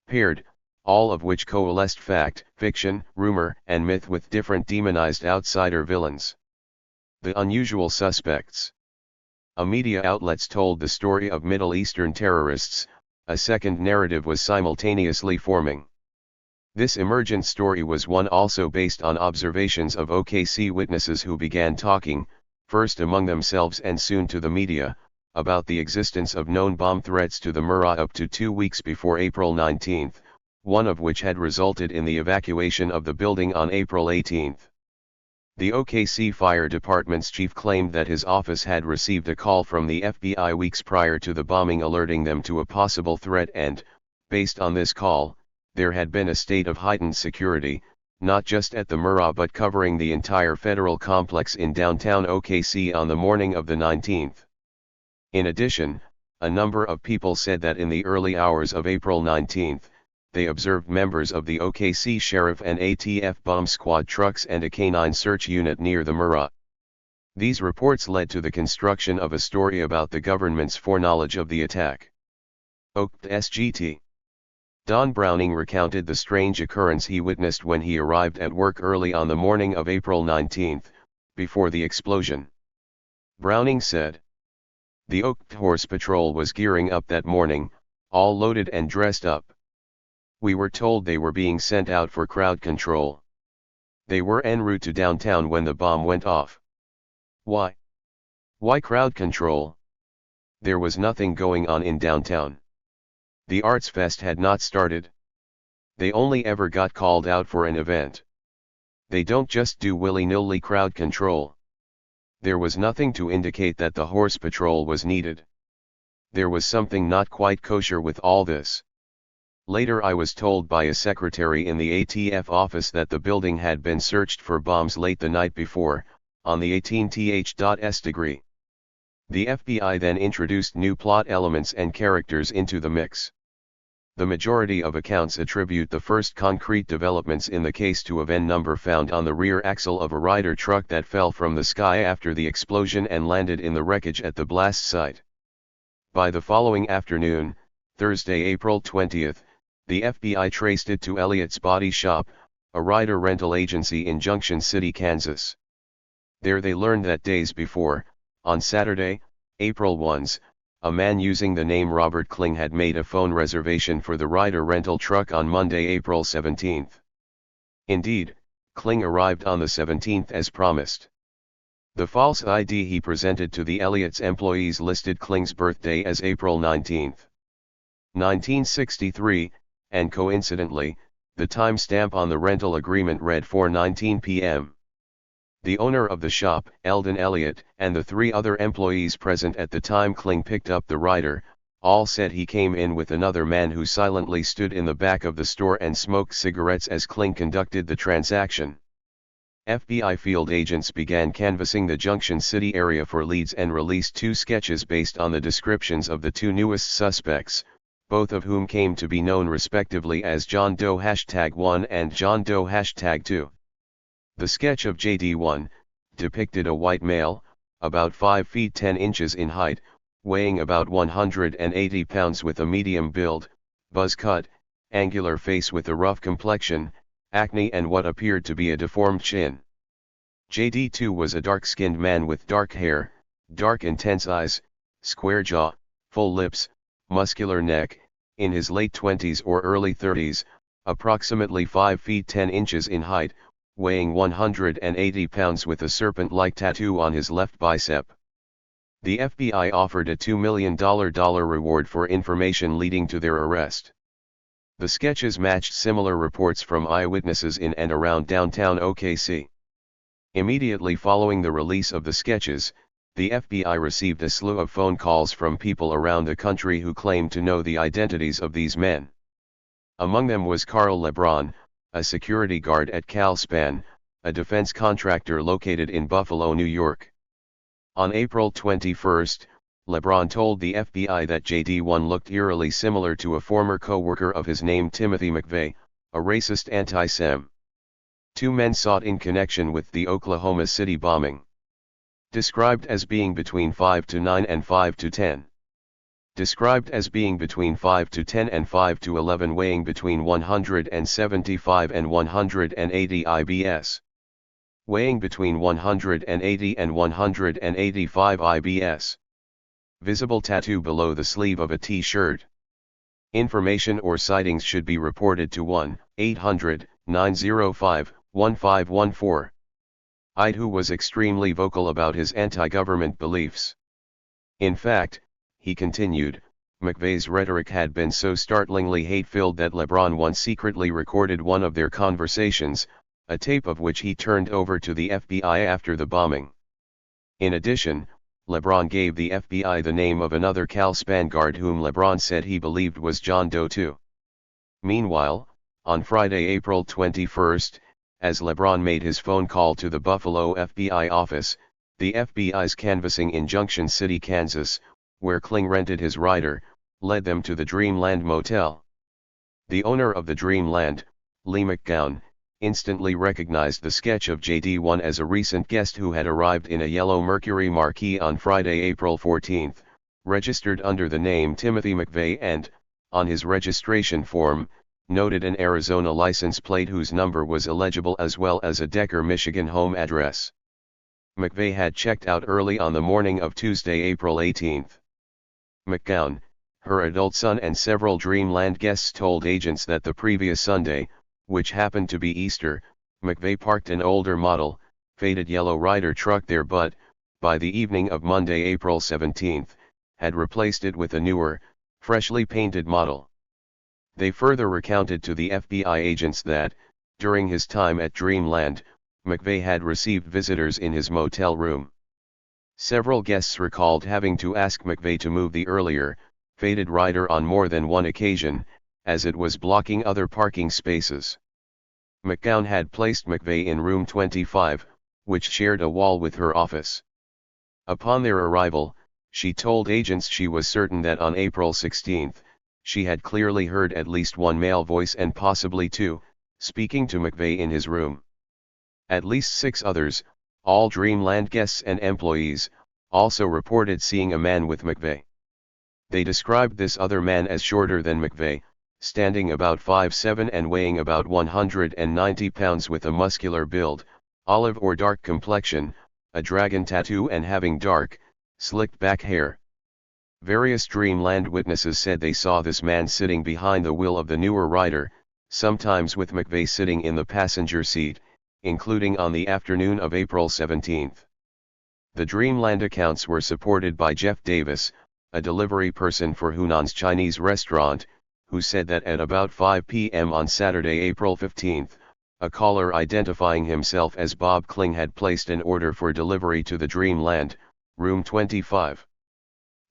Paired, all of which coalesced fact, fiction, rumor, and myth with different demonized outsider villains. The unusual suspects. A media outlets told the story of Middle Eastern terrorists, a second narrative was simultaneously forming. This emergent story was one also based on observations of OKC witnesses who began talking, first among themselves and soon to the media, about the existence of known bomb threats to the Murrah up to 2 weeks before April 19, one of which had resulted in the evacuation of the building on April 18. The OKC Fire Department's chief claimed that his office had received a call from the FBI weeks prior to the bombing alerting them to a possible threat and, based on this call, there had been a state of heightened security, not just at the Murrah but covering the entire federal complex in downtown OKC on the morning of the 19th. In addition, a number of people said that in the early hours of April 19, they observed members of the OKC Sheriff and ATF bomb squad trucks and a canine search unit near the Murrah. These reports led to the construction of a story about the government's foreknowledge of the attack. Oaked SGT. Don Browning recounted the strange occurrence he witnessed when he arrived at work early on the morning of April 19, before the explosion. Browning said, "The Oaked Horse Patrol was gearing up that morning, all loaded and dressed up. We were told they were being sent out for crowd control. They were en route to downtown when the bomb went off. Why? Why crowd control? There was nothing going on in downtown. The Arts Fest had not started. They only ever got called out for an event. They don't just do willy-nilly crowd control. There was nothing to indicate that the horse patrol was needed. There was something not quite kosher with all this. Later I was told by a secretary in the ATF office that the building had been searched for bombs late the night before, on the 18th degree. The FBI then introduced new plot elements and characters into the mix. The majority of accounts attribute the first concrete developments in the case to a VIN number found on the rear axle of a Ryder truck that fell from the sky after the explosion and landed in the wreckage at the blast site. By the following afternoon, Thursday, April 20, the FBI traced it to Elliott's Body Shop, a Ryder rental agency in Junction City, Kansas. There they learned that days before, on Saturday, April 1, a man using the name Robert Kling had made a phone reservation for the Ryder rental truck on Monday, April 17. Indeed, Kling arrived on the 17th as promised. The false ID he presented to the Elliott's employees listed Kling's birthday as April 19, 1963, and coincidentally, the timestamp on the rental agreement read 4:19 p.m. The owner of the shop, Eldon Elliott, and the three other employees present at the time Kling picked up the Ryder, all said he came in with another man who silently stood in the back of the store and smoked cigarettes as Kling conducted the transaction. FBI field agents began canvassing the Junction City area for leads and released 2 sketches based on the descriptions of the 2 newest suspects, both of whom came to be known respectively as John Doe #1 and John Doe #2. The sketch of JD1 depicted a white male, about 5 feet 10 inches in height, weighing about 180 pounds with a medium build, buzz cut, angular face with a rough complexion, acne and what appeared to be a deformed chin. JD2 was a dark-skinned man with dark hair, dark intense eyes, square jaw, full lips, muscular neck, in his late 20s or early 30s, approximately 5 feet 10 inches in height, weighing 180 pounds with a serpent-like tattoo on his left bicep. The FBI offered a $2 million reward for information leading to their arrest. The sketches matched similar reports from eyewitnesses in and around downtown OKC. Immediately following the release of the sketches, the FBI received a slew of phone calls from people around the country who claimed to know the identities of these men. Among them was Carl LeBron, a security guard at CalSpan, a defense contractor located in Buffalo, New York. On April 21, LeBron told the FBI that JD1 looked eerily similar to a former co-worker of his named Timothy McVeigh, a racist anti-Sem. 2 men sought in connection with the Oklahoma City bombing. Described as being between 5 to 9 and 5 to 10. Described as being between 5 to 10 and 5 to 11, weighing between 175 and 180 IBS. Weighing between 180 and 185 IBS. Visible tattoo below the sleeve of a t-shirt. Information or sightings should be reported to 1-800-905-1514. Ide, who was extremely vocal about his anti-government beliefs. In fact, he continued, McVeigh's rhetoric had been so startlingly hate-filled that LeBron once secretly recorded one of their conversations, a tape of which he turned over to the FBI after the bombing. In addition, LeBron gave the FBI the name of another CalSpan guard whom LeBron said he believed was John Doe too. Meanwhile, on Friday, April 21, as LeBron made his phone call to the Buffalo FBI office, the FBI's canvassing in Junction City, Kansas, where Kling rented his Ryder, led them to the Dreamland Motel. The owner of the Dreamland, Lee McGowan, instantly recognized the sketch of JD1 as a recent guest who had arrived in a yellow Mercury Marquis on Friday, April 14, registered under the name Timothy McVeigh and, on his registration form, noted an Arizona license plate whose number was illegible as well as a Decker, Michigan home address. McVeigh had checked out early on the morning of Tuesday, April 18. McGowan, her adult son and several Dreamland guests told agents that the previous Sunday, which happened to be Easter, McVeigh parked an older model, faded yellow Ryder truck there but, by the evening of Monday, April 17, had replaced it with a newer, freshly painted model. They further recounted to the FBI agents that, during his time at Dreamland, McVeigh had received visitors in his motel room. Several guests recalled having to ask McVeigh to move the earlier, faded Ryder on more than one occasion, as it was blocking other parking spaces. McGowan had placed McVeigh in room 25, which shared a wall with her office. Upon their arrival, she told agents she was certain that on April 16, she had clearly heard at least one male voice and possibly two, speaking to McVeigh in his room. At least 6 others, all Dreamland guests and employees, also reported seeing a man with McVeigh. They described this other man as shorter than McVeigh, standing about 5'7" and weighing about 190 pounds with a muscular build, olive or dark complexion, a dragon tattoo and having dark, slicked back hair. Various Dreamland witnesses said they saw this man sitting behind the wheel of the newer Ryder, sometimes with McVeigh sitting in the passenger seat, including on the afternoon of April 17. The Dreamland accounts were supported by Jeff Davis, a delivery person for Hunan's Chinese restaurant, who said that at about 5 p.m. on Saturday, April 15, a caller identifying himself as Bob Kling had placed an order for delivery to the Dreamland, room 25.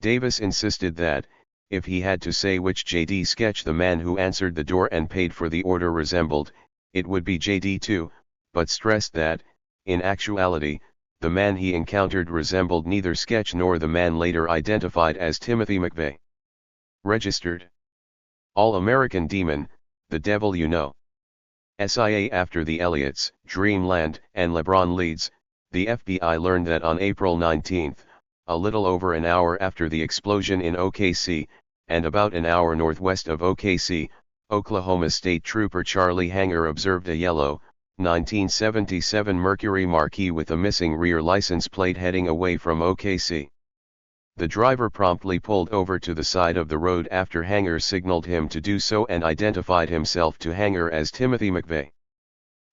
Davis insisted that, if he had to say which JD sketch the man who answered the door and paid for the order resembled, it would be JD2, but stressed that, in actuality, the man he encountered resembled neither sketch nor the man later identified as Timothy McVeigh. Registered All-American Demon, The Devil You Know. SIA. After the Elliots, Dreamland, and LeBron leads, the FBI learned that on April 19, a little over an hour after the explosion in OKC, and about an hour northwest of OKC, Oklahoma State Trooper Charlie Hanger observed a yellow, 1977 Mercury Marquis with a missing rear license plate heading away from OKC. The driver promptly pulled over to the side of the road after Hanger signaled him to do so and identified himself to Hanger as Timothy McVeigh.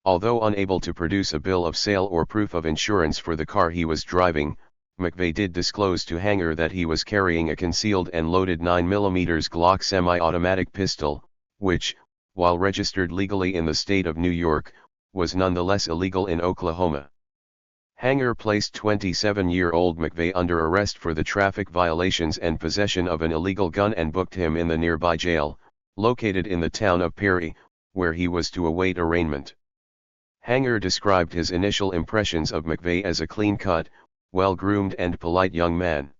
Although unable to produce a bill of sale or proof of insurance for the car he was driving, McVeigh did disclose to Hanger that he was carrying a concealed and loaded 9mm Glock semi-automatic pistol, which, while registered legally in the state of New York, was nonetheless illegal in Oklahoma. Hanger placed 27-year-old McVeigh under arrest for the traffic violations and possession of an illegal gun and booked him in the nearby jail, located in the town of Perry, where he was to await arraignment. Hanger described his initial impressions of McVeigh as a clean-cut, well-groomed and polite young man.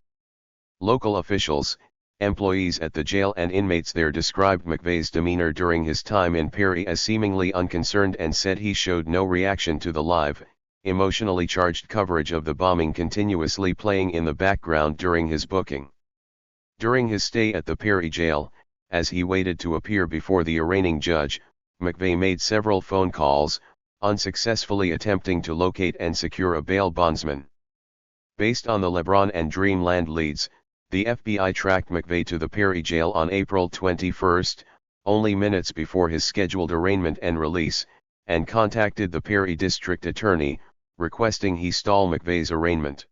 Local officials, employees at the jail and inmates there described McVeigh's demeanor during his time in Perry as seemingly unconcerned and said he showed no reaction to the live, emotionally charged coverage of the bombing continuously playing in the background during his booking. During his stay at the Perry jail, as he waited to appear before the arraigning judge, McVeigh made several phone calls, unsuccessfully attempting to locate and secure a bail bondsman. Based on the LeBron and Dreamland leads, the FBI tracked McVeigh to the Perry jail on April 21, only minutes before his scheduled arraignment and release, and contacted the Perry district attorney, requesting he stall McVeigh's arraignment.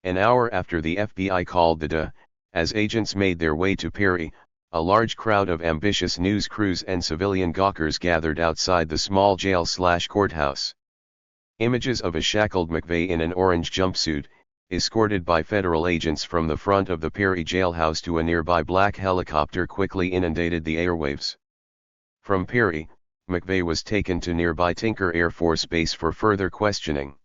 An hour after the FBI called the DA, as agents made their way to Perry, a large crowd of ambitious news crews and civilian gawkers gathered outside the small jail/courthouse. Images of a shackled McVeigh in an orange jumpsuit, escorted by federal agents from the front of the Perry jailhouse to a nearby black helicopter quickly inundated the airwaves. From Perry, McVeigh was taken to nearby Tinker Air Force Base for further questioning.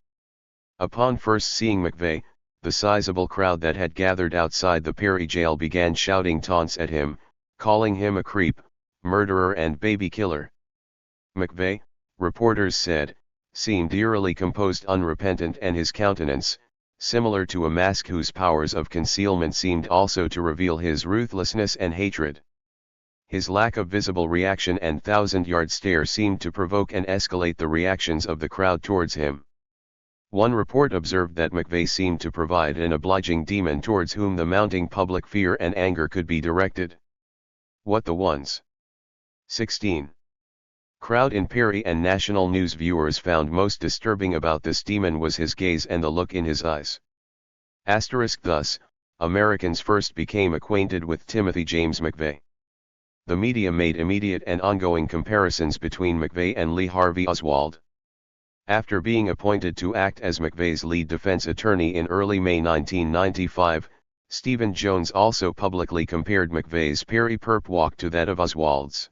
Upon first seeing McVeigh, the sizable crowd that had gathered outside the Perry jail began shouting taunts at him, calling him a creep, murderer and baby killer. McVeigh, reporters said, seemed eerily composed, unrepentant, and his countenance, similar to a mask whose powers of concealment seemed also to reveal his ruthlessness and hatred. His lack of visible reaction and thousand-yard stare seemed to provoke and escalate the reactions of the crowd towards him. One report observed that McVeigh seemed to provide an obliging demon towards whom the mounting public fear and anger could be directed. What the ones? 16. Crowd in Perry and national news viewers found most disturbing about this demon was his gaze and the look in his eyes. Thus, Americans first became acquainted with Timothy James McVeigh. The media made immediate and ongoing comparisons between McVeigh and Lee Harvey Oswald. After being appointed to act as McVeigh's lead defense attorney in early May 1995, Stephen Jones also publicly compared McVeigh's Perry perp walk to that of Oswald's.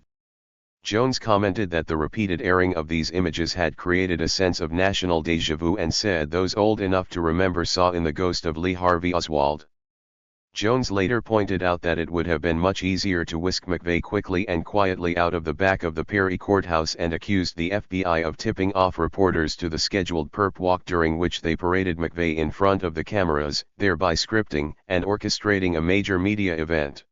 Jones commented that the repeated airing of these images had created a sense of national déjà vu and said those old enough to remember saw in the ghost of Lee Harvey Oswald. Jones later pointed out that it would have been much easier to whisk McVeigh quickly and quietly out of the back of the Perry courthouse, and accused the FBI of tipping off reporters to the scheduled perp walk during which they paraded McVeigh in front of the cameras, thereby scripting and orchestrating a major media event.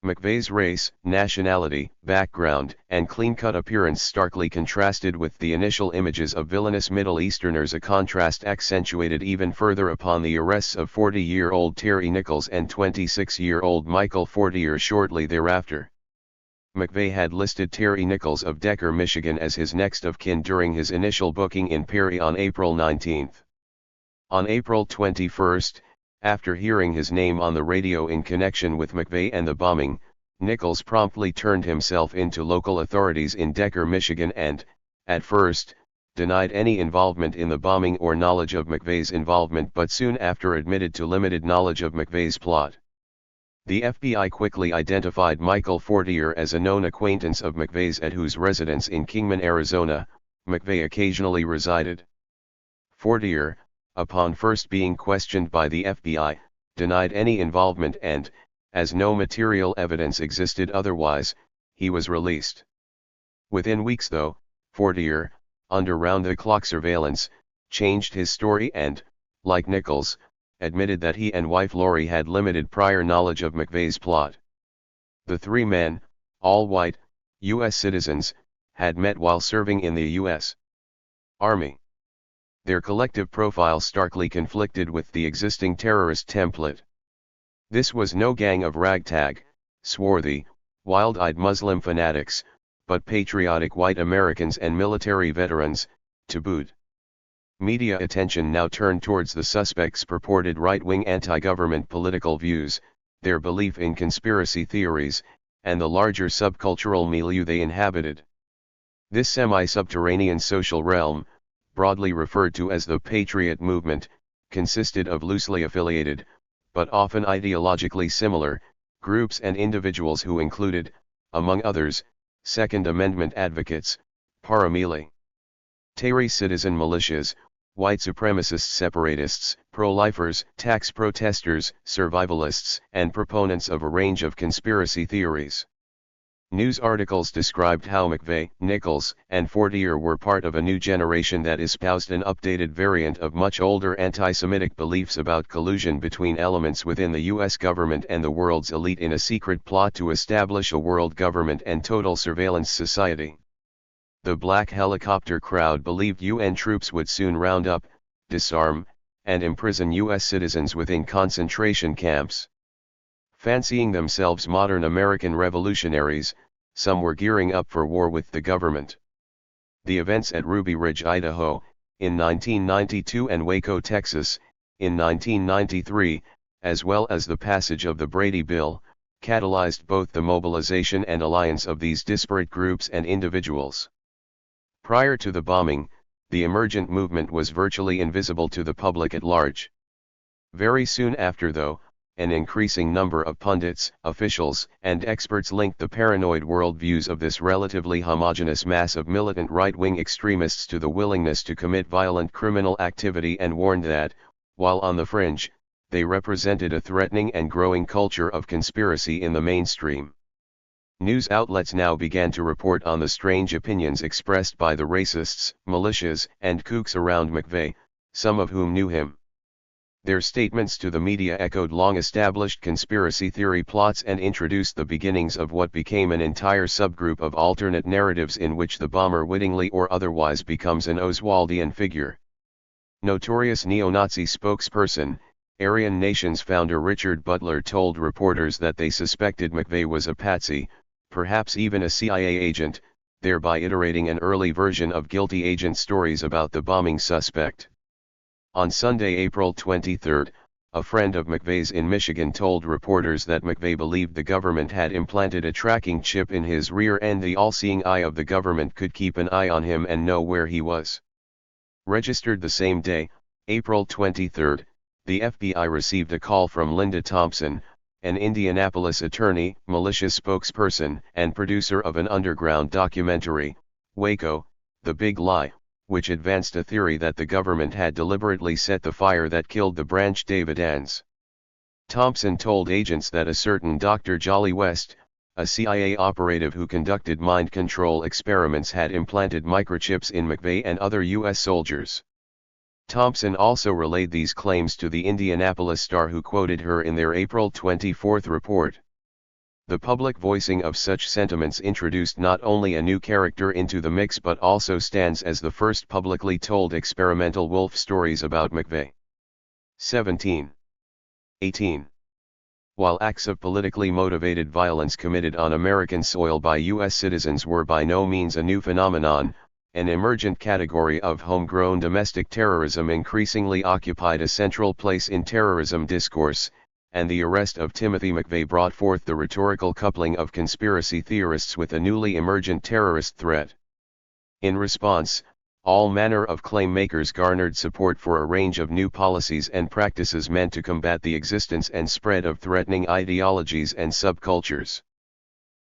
McVeigh's race, nationality, background, and clean-cut appearance starkly contrasted with the initial images of villainous Middle Easterners, a contrast accentuated even further upon the arrests of 40-year-old Terry Nichols and 26-year-old Michael Fortier shortly thereafter. McVeigh had listed Terry Nichols of Decker, Michigan as his next of kin during his initial booking in Perry on April 19. On April 21, after hearing his name on the radio in connection with McVeigh and the bombing, Nichols promptly turned himself in to local authorities in Decker, Michigan and, at first, denied any involvement in the bombing or knowledge of McVeigh's involvement, but soon after admitted to limited knowledge of McVeigh's plot. The FBI quickly identified Michael Fortier as a known acquaintance of McVeigh's at whose residence in Kingman, Arizona, McVeigh occasionally resided. Fortier, upon first being questioned by the FBI, denied any involvement and, as no material evidence existed otherwise, he was released. Within weeks though, Fortier, under round-the-clock surveillance, changed his story and, like Nichols, admitted that he and wife Lori had limited prior knowledge of McVeigh's plot. The three men, all white, U.S. citizens, had met while serving in the U.S. Army. Their collective profile starkly conflicted with the existing terrorist template. This was no gang of ragtag, swarthy, wild-eyed Muslim fanatics, but patriotic white Americans and military veterans, to boot. Media attention now turned towards the suspects' purported right-wing anti-government political views, their belief in conspiracy theories, and the larger subcultural milieu they inhabited. This semi-subterranean social realm, broadly referred to as the Patriot Movement, consisted of loosely affiliated, but often ideologically similar, groups and individuals who included, among others, Second Amendment advocates, paramilitary citizen militias, white supremacists, separatists, pro-lifers, tax protesters, survivalists, and proponents of a range of conspiracy theories. News articles described how McVeigh, Nichols, and Fortier were part of a new generation that espoused an updated variant of much older anti-Semitic beliefs about collusion between elements within the U.S. government and the world's elite in a secret plot to establish a world government and total surveillance society. The black helicopter crowd believed UN troops would soon round up, disarm, and imprison U.S. citizens within concentration camps. Fancying themselves modern American revolutionaries, some were gearing up for war with the government. The events at Ruby Ridge, Idaho, in 1992 and Waco, Texas, in 1993, as well as the passage of the Brady Bill, catalyzed both the mobilization and alliance of these disparate groups and individuals. Prior to the bombing, the emergent movement was virtually invisible to the public at large. Very soon after, though, an increasing number of pundits, officials, and experts linked the paranoid worldviews of this relatively homogeneous mass of militant right-wing extremists to the willingness to commit violent criminal activity and warned that, while on the fringe, they represented a threatening and growing culture of conspiracy in the mainstream. News outlets now began to report on the strange opinions expressed by the racists, militias, and kooks around McVeigh, some of whom knew him. Their statements to the media echoed long-established conspiracy theory plots and introduced the beginnings of what became an entire subgroup of alternate narratives in which the bomber wittingly or otherwise becomes an Oswaldian figure. Notorious neo-Nazi spokesperson, Aryan Nation's founder Richard Butler told reporters that they suspected McVeigh was a patsy, perhaps even a CIA agent, thereby iterating an early version of guilty agent stories about the bombing suspect. On Sunday, April 23, a friend of McVeigh's in Michigan told reporters that McVeigh believed the government had implanted a tracking chip in his rear and the all-seeing eye of the government could keep an eye on him and know where he was. Registered the same day, April 23, the FBI received a call from Linda Thompson, an Indianapolis attorney, militia spokesperson, and producer of an underground documentary, Waco, The Big Lie, which advanced a theory that the government had deliberately set the fire that killed the Branch Davidians. Thompson told agents that a certain Dr. Jolly West, a CIA operative who conducted mind control experiments, had implanted microchips in McVeigh and other U.S. soldiers. Thompson also relayed these claims to the Indianapolis Star, who quoted her in their April 24 report. The public voicing of such sentiments introduced not only a new character into the mix but also stands as the first publicly told experimental wolf stories about McVeigh. 1718. While acts of politically motivated violence committed on American soil by U.S. citizens were by no means a new phenomenon, an emergent category of homegrown domestic terrorism increasingly occupied a central place in terrorism discourse, and the arrest of Timothy McVeigh brought forth the rhetorical coupling of conspiracy theorists with a newly emergent terrorist threat. In response, all manner of claim makers garnered support for a range of new policies and practices meant to combat the existence and spread of threatening ideologies and subcultures.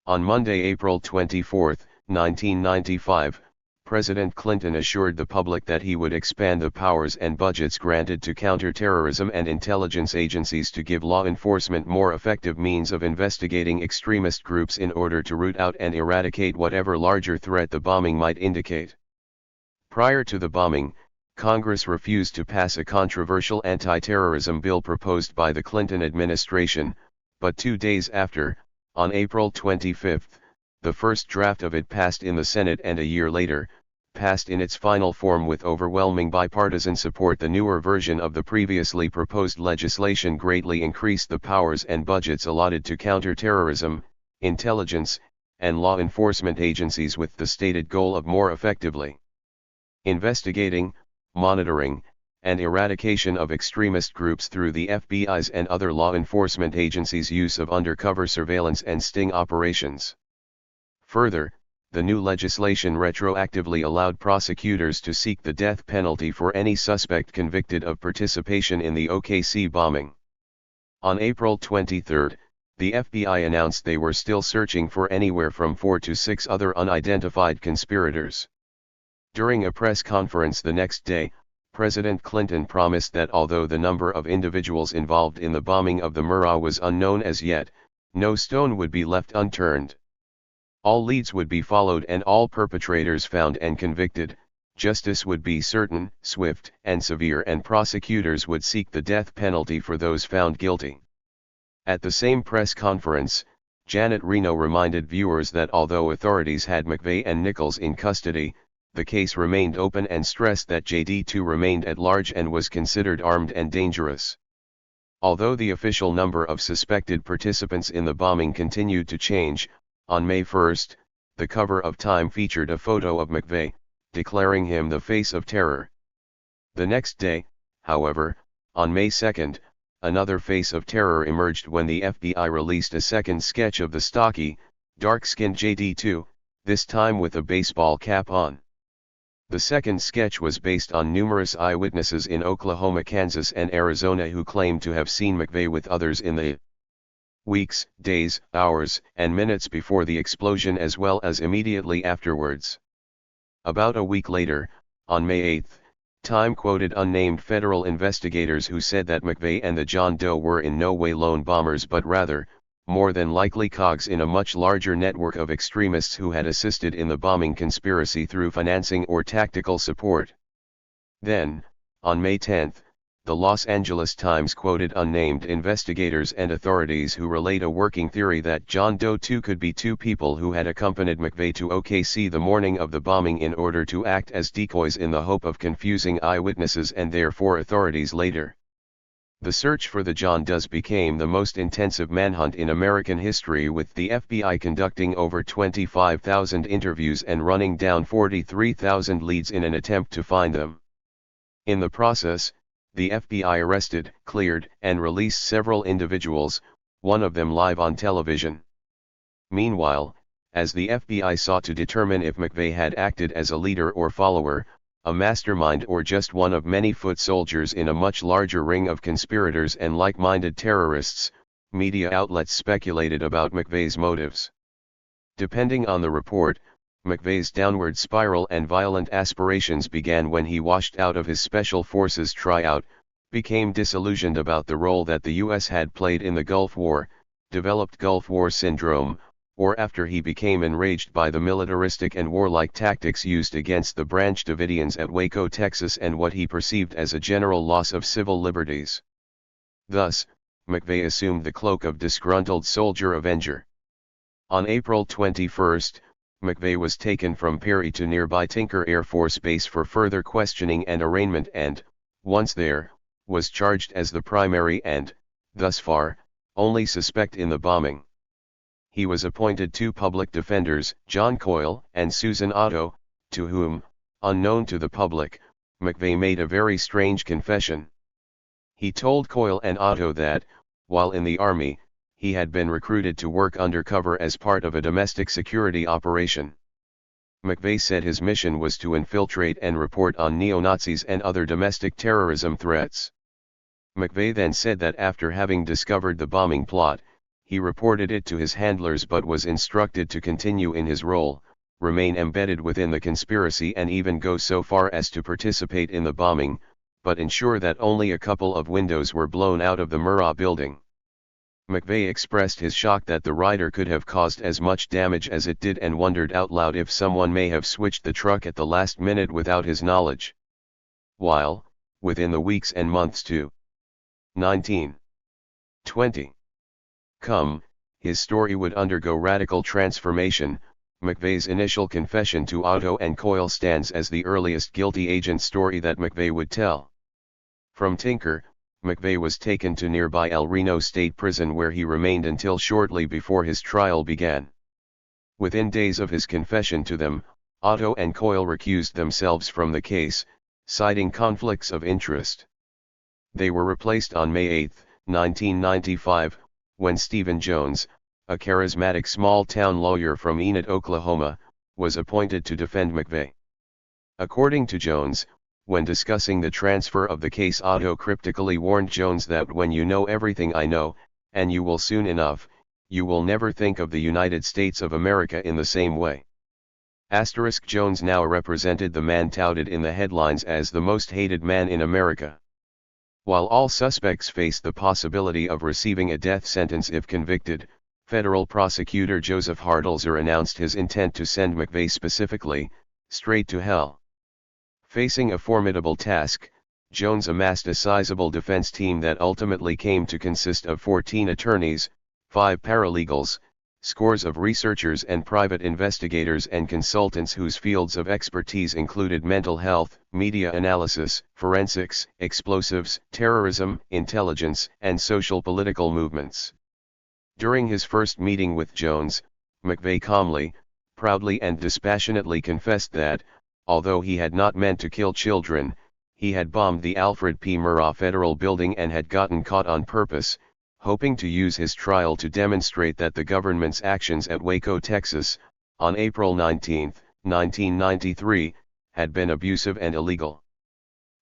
On Monday, April 24, 1995, President Clinton assured the public that he would expand the powers and budgets granted to counterterrorism and intelligence agencies to give law enforcement more effective means of investigating extremist groups in order to root out and eradicate whatever larger threat the bombing might indicate. Prior to the bombing, Congress refused to pass a controversial anti-terrorism bill proposed by the Clinton administration, but 2 days after, on April 25, the first draft of it passed in the Senate, and a year later, passed in its final form with overwhelming bipartisan support. The newer version of the previously proposed legislation greatly increased the powers and budgets allotted to counterterrorism, intelligence, and law enforcement agencies with the stated goal of more effectively investigating, monitoring, and eradication of extremist groups through the FBI's and other law enforcement agencies' use of undercover surveillance and sting operations. Further, the new legislation retroactively allowed prosecutors to seek the death penalty for any suspect convicted of participation in the OKC bombing. On April 23, the FBI announced they were still searching for anywhere from 4 to 6 other unidentified conspirators. During a press conference the next day, President Clinton promised that although the number of individuals involved in the bombing of the Murrah was unknown as yet, no stone would be left unturned. All leads would be followed and all perpetrators found and convicted. Justice would be certain, swift, and severe, and prosecutors would seek the death penalty for those found guilty. At the same press conference, Janet Reno reminded viewers that although authorities had McVeigh and Nichols in custody, the case remained open and stressed that JD2 remained at large and was considered armed and dangerous. Although the official number of suspected participants in the bombing continued to change, on May 1, the cover of Time featured a photo of McVeigh, declaring him the face of terror. The next day, however, on May 2, another face of terror emerged when the FBI released a second sketch of the stocky, dark-skinned JD2, this time with a baseball cap on. The second sketch was based on numerous eyewitnesses in Oklahoma, Kansas, and Arizona who claimed to have seen McVeigh with others in the weeks, days, hours, and minutes before the explosion as well as immediately afterwards. About a week later, on May 8, Time quoted unnamed federal investigators who said that McVeigh and the John Doe were in no way lone bombers but rather, more than likely cogs in a much larger network of extremists who had assisted in the bombing conspiracy through financing or tactical support. Then, on May 10, the Los Angeles Times quoted unnamed investigators and authorities who relate a working theory that John Doe 2 could be two people who had accompanied McVeigh to OKC the morning of the bombing in order to act as decoys in the hope of confusing eyewitnesses and therefore authorities later. The search for the John Does became the most intensive manhunt in American history, with the FBI conducting over 25,000 interviews and running down 43,000 leads in an attempt to find them. In the process, the FBI arrested, cleared, and released several individuals, one of them live on television. Meanwhile, as the FBI sought to determine if McVeigh had acted as a leader or follower, a mastermind, or just one of many foot soldiers in a much larger ring of conspirators and like-minded terrorists, media outlets speculated about McVeigh's motives. Depending on the report, McVeigh's downward spiral and violent aspirations began when he washed out of his Special Forces tryout, became disillusioned about the role that the U.S. had played in the Gulf War, developed Gulf War syndrome, or after he became enraged by the militaristic and warlike tactics used against the Branch Davidians at Waco, Texas, and what he perceived as a general loss of civil liberties. Thus, McVeigh assumed the cloak of disgruntled soldier avenger. On April 21, McVeigh was taken from Perry to nearby Tinker Air Force Base for further questioning and arraignment and, once there, was charged as the primary and, thus far, only suspect in the bombing. He was appointed two public defenders, John Coyle and Susan Otto, to whom, unknown to the public, McVeigh made a very strange confession. He told Coyle and Otto that, while in the Army, he had been recruited to work undercover as part of a domestic security operation. McVeigh said his mission was to infiltrate and report on neo-Nazis and other domestic terrorism threats. McVeigh then said that after having discovered the bombing plot, he reported it to his handlers but was instructed to continue in his role, remain embedded within the conspiracy and even go so far as to participate in the bombing, but ensure that only a couple of windows were blown out of the Murrah building. McVeigh expressed his shock that the rider could have caused as much damage as it did and wondered out loud if someone may have switched the truck at the last minute without his knowledge. While, within the weeks and months to 1920 come, his story would undergo radical transformation. McVeigh's initial confession to Otto and Coyle stands as the earliest guilty agent story that McVeigh would tell. From Tinker, McVeigh was taken to nearby El Reno State Prison where he remained until shortly before his trial began. Within days of his confession to them, Otto and Coyle recused themselves from the case, citing conflicts of interest. They were replaced on May 8, 1995, when Stephen Jones, a charismatic small-town lawyer from Enid, Oklahoma, was appointed to defend McVeigh. According to Jones, when discussing the transfer of the case, Otto cryptically warned Jones that when you know everything I know, and you will soon enough, you will never think of the United States of America in the same way. Jones now represented the man touted in the headlines as the most hated man in America. While all suspects faced the possibility of receiving a death sentence if convicted, federal prosecutor Joseph Hartelzer announced his intent to send McVeigh specifically, straight to hell. Facing a formidable task, Jones amassed a sizable defense team that ultimately came to consist of 14 attorneys, 5 paralegals, scores of researchers and private investigators and consultants whose fields of expertise included mental health, media analysis, forensics, explosives, terrorism, intelligence, and social political movements. During his first meeting with Jones, McVeigh calmly, proudly and dispassionately confessed that, although he had not meant to kill children, he had bombed the Alfred P. Murrah Federal Building and had gotten caught on purpose, hoping to use his trial to demonstrate that the government's actions at Waco, Texas, on April 19, 1993, had been abusive and illegal.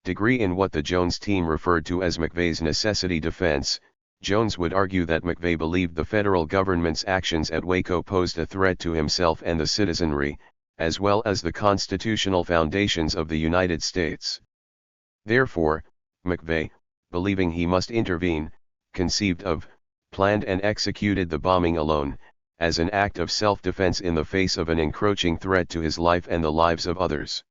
Degree in what the Jones team referred to as McVeigh's necessity defense, Jones would argue that McVeigh believed the federal government's actions at Waco posed a threat to himself and the citizenry, as well as the constitutional foundations of the United States. Therefore, McVeigh, believing he must intervene, conceived of planned and executed the bombing alone, as an act of self-defense in the face of an encroaching threat to his life and the lives of others.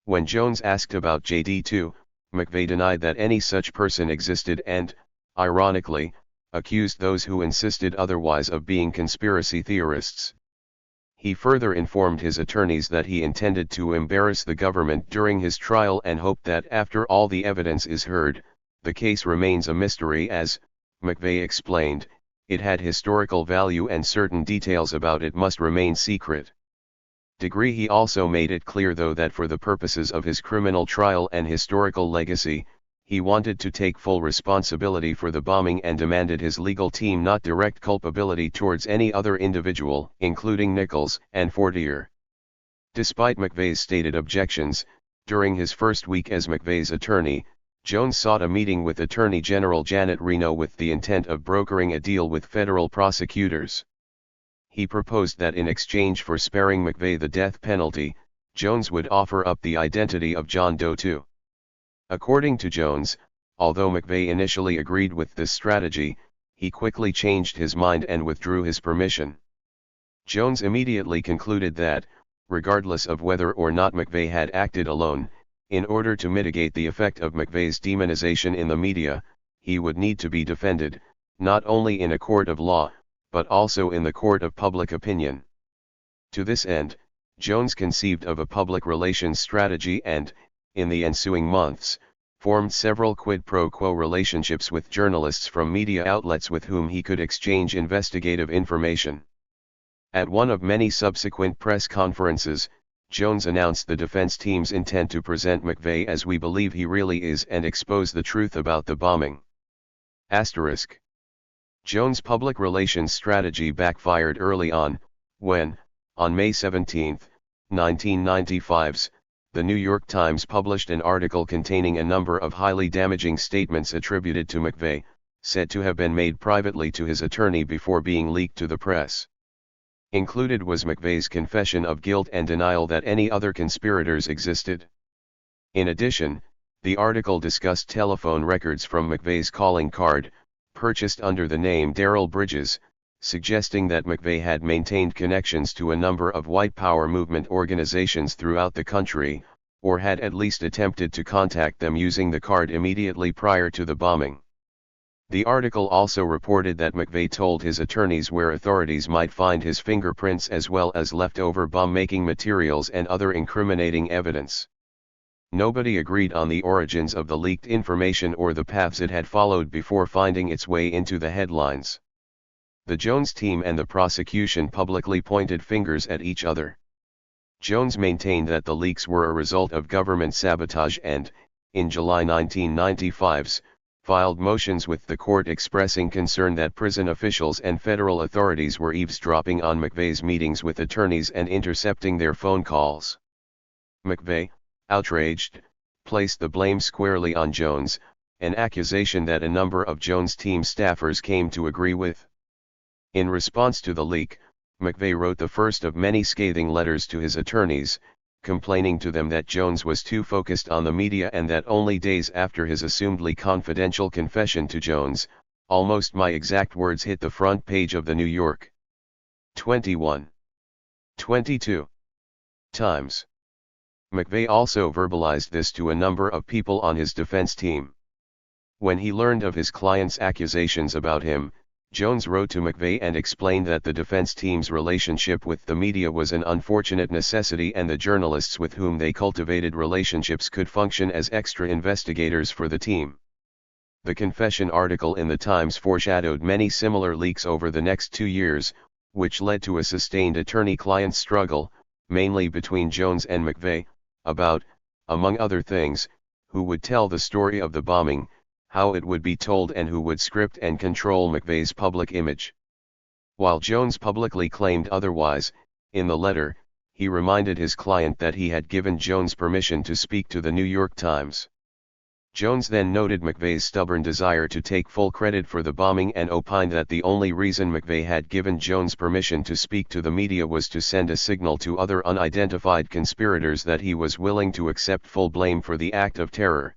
When Jones asked about JD2, McVeigh denied that any such person existed and, ironically, accused those who insisted otherwise of being conspiracy theorists. He further informed his attorneys that he intended to embarrass the government during his trial and hoped that after all the evidence is heard, the case remains a mystery as, McVeigh explained, it had historical value and certain details about it must remain secret. He also made it clear though that for the purposes of his criminal trial and historical legacy, he wanted to take full responsibility for the bombing and demanded his legal team not direct culpability towards any other individual, including Nichols and Fortier. Despite McVeigh's stated objections, during his first week as McVeigh's attorney, Jones sought a meeting with Attorney General Janet Reno with the intent of brokering a deal with federal prosecutors. He proposed that in exchange for sparing McVeigh the death penalty, Jones would offer up the identity of John Doe too. According to Jones, although McVeigh initially agreed with this strategy, he quickly changed his mind and withdrew his permission. Jones immediately concluded that, regardless of whether or not McVeigh had acted alone, in order to mitigate the effect of McVeigh's demonization in the media, he would need to be defended, not only in a court of law, but also in the court of public opinion. To this end, Jones conceived of a public relations strategy and, in the ensuing months, formed several quid pro quo relationships with journalists from media outlets with whom he could exchange investigative information. At one of many subsequent press conferences, Jones announced the defense team's intent to present McVeigh as we believe he really is and expose the truth about the bombing. Asterisk. Jones' public relations strategy backfired early on, when, on May 17, 1995, the New York Times published an article containing a number of highly damaging statements attributed to McVeigh, said to have been made privately to his attorney before being leaked to the press. Included was McVeigh's confession of guilt and denial that any other conspirators existed. In addition, the article discussed telephone records from McVeigh's calling card, purchased under the name Darrell Bridges, suggesting that McVeigh had maintained connections to a number of white power movement organizations throughout the country, or had at least attempted to contact them using the card immediately prior to the bombing. The article also reported that McVeigh told his attorneys where authorities might find his fingerprints as well as leftover bomb-making materials and other incriminating evidence. Nobody agreed on the origins of the leaked information or the paths it had followed before finding its way into the headlines. The Jones team and the prosecution publicly pointed fingers at each other. Jones maintained that the leaks were a result of government sabotage and, in July 1995, filed motions with the court expressing concern that prison officials and federal authorities were eavesdropping on McVeigh's meetings with attorneys and intercepting their phone calls. McVeigh, outraged, placed the blame squarely on Jones, an accusation that a number of Jones' team staffers came to agree with. In response to the leak, McVeigh wrote the first of many scathing letters to his attorneys, complaining to them that Jones was too focused on the media and that only days after his assumedly confidential confession to Jones, almost my exact words hit the front page of the New York 22 Times. McVeigh also verbalized this to a number of people on his defense team. When he learned of his client's accusations about him, Jones wrote to McVeigh and explained that the defense team's relationship with the media was an unfortunate necessity and the journalists with whom they cultivated relationships could function as extra investigators for the team. The confession article in the Times foreshadowed many similar leaks over the next 2 years, which led to a sustained attorney-client struggle, mainly between Jones and McVeigh, about, among other things, who would tell the story of the bombing, how it would be told and who would script and control McVeigh's public image. While Jones publicly claimed otherwise, in the letter, he reminded his client that he had given Jones permission to speak to the New York Times. Jones then noted McVeigh's stubborn desire to take full credit for the bombing and opined that the only reason McVeigh had given Jones permission to speak to the media was to send a signal to other unidentified conspirators that he was willing to accept full blame for the act of terror.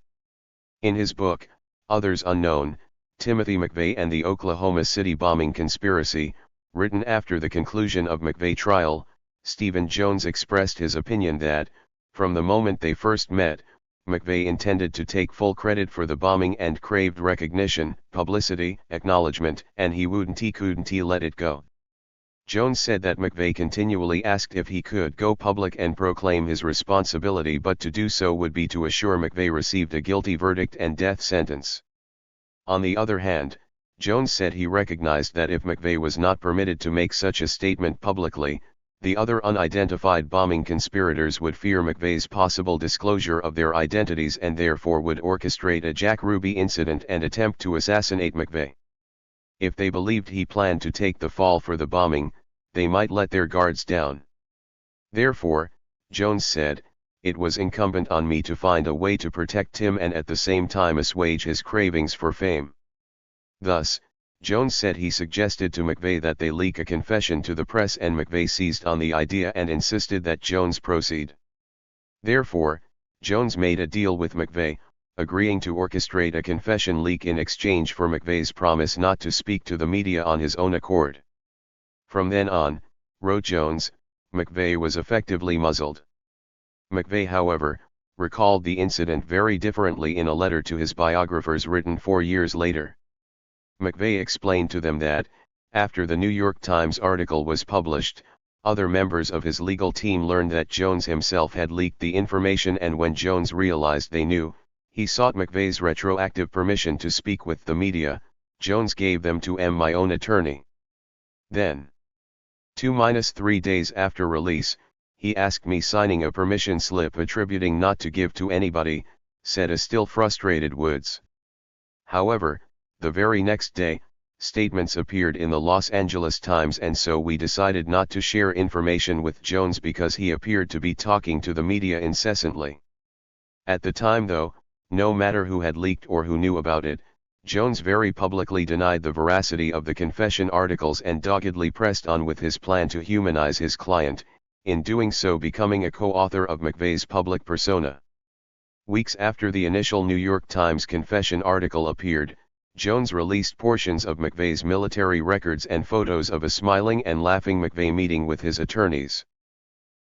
In his book, Others Unknown, Timothy McVeigh and the Oklahoma City bombing conspiracy, written after the conclusion of McVeigh trial, Stephen Jones expressed his opinion that, from the moment they first met, McVeigh intended to take full credit for the bombing and craved recognition, publicity, acknowledgement, and he couldn't let it go. Jones said that McVeigh continually asked if he could go public and proclaim his responsibility, but to do so would be to assure McVeigh received a guilty verdict and death sentence. On the other hand, Jones said he recognized that if McVeigh was not permitted to make such a statement publicly, the other unidentified bombing conspirators would fear McVeigh's possible disclosure of their identities and therefore would orchestrate a Jack Ruby incident and attempt to assassinate McVeigh. If they believed he planned to take the fall for the bombing, they might let their guards down. Therefore, Jones said, it was incumbent on me to find a way to protect him and at the same time assuage his cravings for fame. Thus, Jones said he suggested to McVeigh that they leak a confession to the press, and McVeigh seized on the idea and insisted that Jones proceed. Therefore, Jones made a deal with McVeigh, agreeing to orchestrate a confession leak in exchange for McVeigh's promise not to speak to the media on his own accord. From then on, wrote Jones, McVeigh was effectively muzzled. McVeigh, however, recalled the incident very differently in a letter to his biographers written 4 years later. McVeigh explained to them that, after the New York Times article was published, other members of his legal team learned that Jones himself had leaked the information, and when Jones realized they knew, he sought McVeigh's retroactive permission to speak with the media. Jones gave them to my own attorney. Then, 2-3 days after release, he asked me signing a permission slip attributing not to give to anybody, said a still frustrated Woods. However, the very next day, statements appeared in the Los Angeles Times, and so we decided not to share information with Jones because he appeared to be talking to the media incessantly. At the time though, no matter who had leaked or who knew about it, Jones very publicly denied the veracity of the confession articles and doggedly pressed on with his plan to humanize his client, in doing so becoming a co-author of McVeigh's public persona. Weeks after the initial New York Times confession article appeared, Jones released portions of McVeigh's military records and photos of a smiling and laughing McVeigh meeting with his attorneys.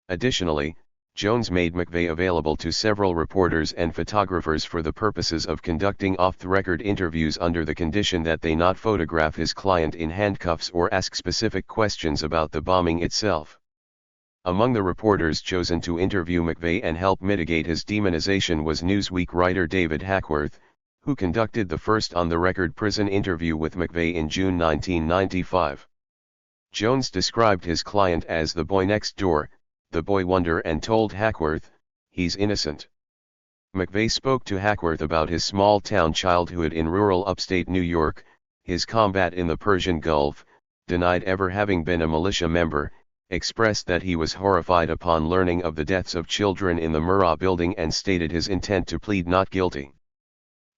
Additionally, Jones made McVeigh available to several reporters and photographers for the purposes of conducting off-the-record interviews under the condition that they not photograph his client in handcuffs or ask specific questions about the bombing itself. Among the reporters chosen to interview McVeigh and help mitigate his demonization was Newsweek writer David Hackworth, who conducted the first on-the-record prison interview with McVeigh in June 1995. Jones described his client as the boy next door, the boy wonder, and told Hackworth, he's innocent. McVeigh spoke to Hackworth about his small-town childhood in rural upstate New York, his combat in the Persian Gulf, denied ever having been a militia member, expressed that he was horrified upon learning of the deaths of children in the Murrah building, and stated his intent to plead not guilty.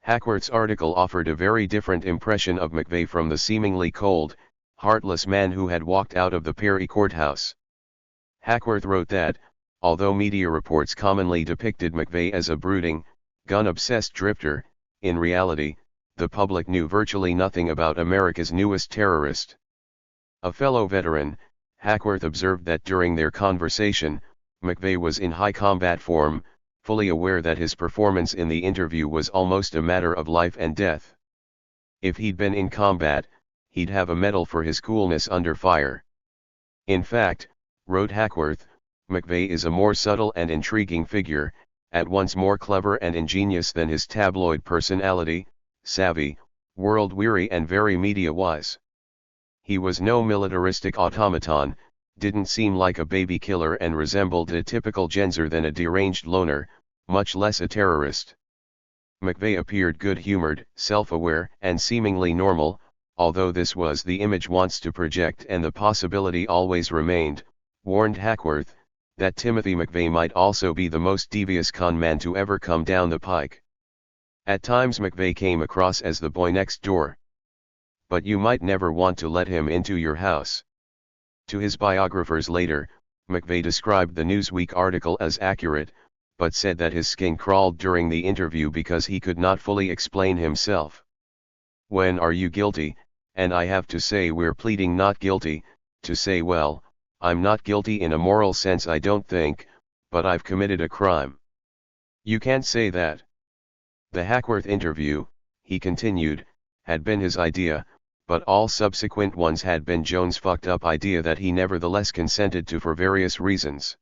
Hackworth's article offered a very different impression of McVeigh from the seemingly cold, heartless man who had walked out of the Perry courthouse. Hackworth wrote that, although media reports commonly depicted McVeigh as a brooding, gun-obsessed drifter, in reality, the public knew virtually nothing about America's newest terrorist. A fellow veteran, Hackworth observed that during their conversation, McVeigh was in high combat form, fully aware that his performance in the interview was almost a matter of life and death. If he'd been in combat, he'd have a medal for his coolness under fire. In fact, wrote Hackworth, McVeigh is a more subtle and intriguing figure, at once more clever and ingenious than his tabloid personality, savvy, world-weary and very media-wise. He was no militaristic automaton, didn't seem like a baby killer, and resembled a typical Genzer than a deranged loner, much less a terrorist. McVeigh appeared good-humored, self-aware, and seemingly normal, although this was the image wants to project, and the possibility always remained, warned Hackworth, that Timothy McVeigh might also be the most devious con man to ever come down the pike. At times McVeigh came across as the boy next door. But you might never want to let him into your house. To his biographers later, McVeigh described the Newsweek article as accurate, but said that his skin crawled during the interview because he could not fully explain himself. When are you guilty? And I have to say we're pleading not guilty, to say well, I'm not guilty in a moral sense I don't think, but I've committed a crime. You can't say that. The Hackworth interview, he continued, had been his idea, but all subsequent ones had been Jones' fucked up idea that he nevertheless consented to for various reasons.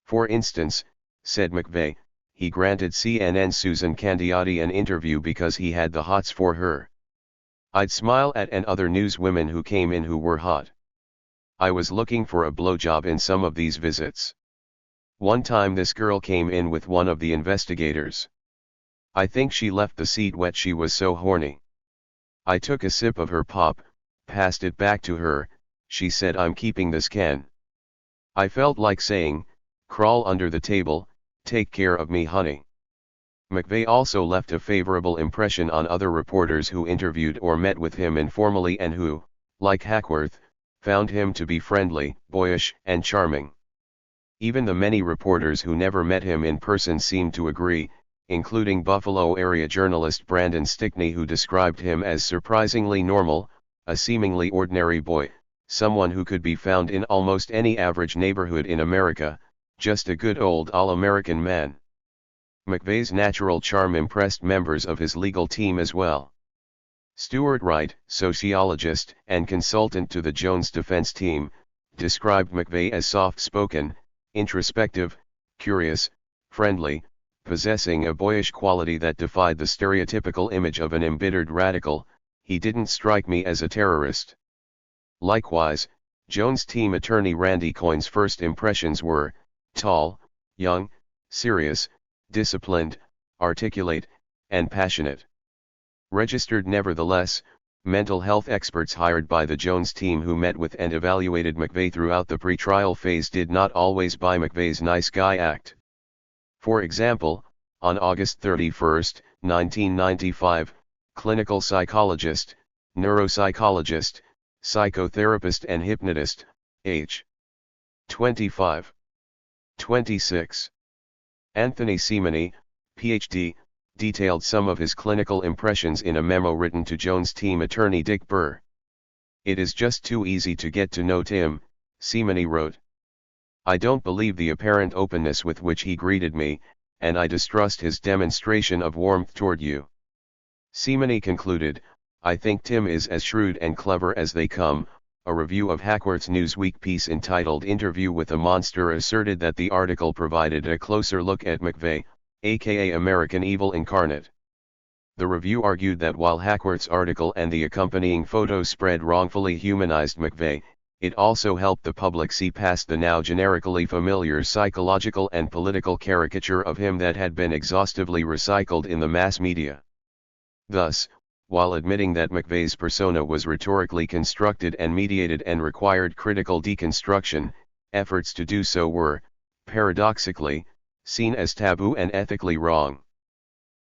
For instance, said McVeigh, he granted CNN Susan Candiotti an interview because he had the hots for her. I'd smile at and other newswomen who came in who were hot. I was looking for a blowjob in some of these visits. One time this girl came in with one of the investigators. I think she left the seat wet, she was so horny. I took a sip of her pop, passed it back to her, she said I'm keeping this can. I felt like saying, crawl under the table, take care of me honey. McVeigh also left a favorable impression on other reporters who interviewed or met with him informally and who, like Hackworth, found him to be friendly, boyish, and charming. Even the many reporters who never met him in person seemed to agree, including Buffalo area journalist Brandon Stickney, who described him as surprisingly normal, a seemingly ordinary boy, someone who could be found in almost any average neighborhood in America, just a good old all-American man. McVeigh's natural charm impressed members of his legal team as well. Stuart Wright, sociologist and consultant to the Jones defense team, described McVeigh as soft-spoken, introspective, curious, friendly, possessing a boyish quality that defied the stereotypical image of an embittered radical. He didn't strike me as a terrorist. Likewise, Jones team attorney Randy Coyne's first impressions were tall, young, serious, disciplined, articulate, and passionate. Registered nevertheless, mental health experts hired by the Jones team who met with and evaluated McVeigh throughout the pre-trial phase did not always buy McVeigh's nice guy act. For example, on August 31, 1995, clinical psychologist, neuropsychologist, psychotherapist and hypnotist, age 25. 26. Anthony Seamany, Ph.D., detailed some of his clinical impressions in a memo written to Jones team attorney Dick Burr. It is just too easy to get to know Tim, Seamany wrote. I don't believe the apparent openness with which he greeted me, and I distrust his demonstration of warmth toward you. Seamany concluded, I think Tim is as shrewd and clever as they come. A review of Hackworth's Newsweek piece entitled Interview with a Monster asserted that the article provided a closer look at McVeigh, aka American Evil Incarnate. The review argued that while Hackworth's article and the accompanying photo spread wrongfully humanized McVeigh, it also helped the public see past the now generically familiar psychological and political caricature of him that had been exhaustively recycled in the mass media. Thus, while admitting that McVeigh's persona was rhetorically constructed and mediated and required critical deconstruction, efforts to do so were, paradoxically, seen as taboo and ethically wrong.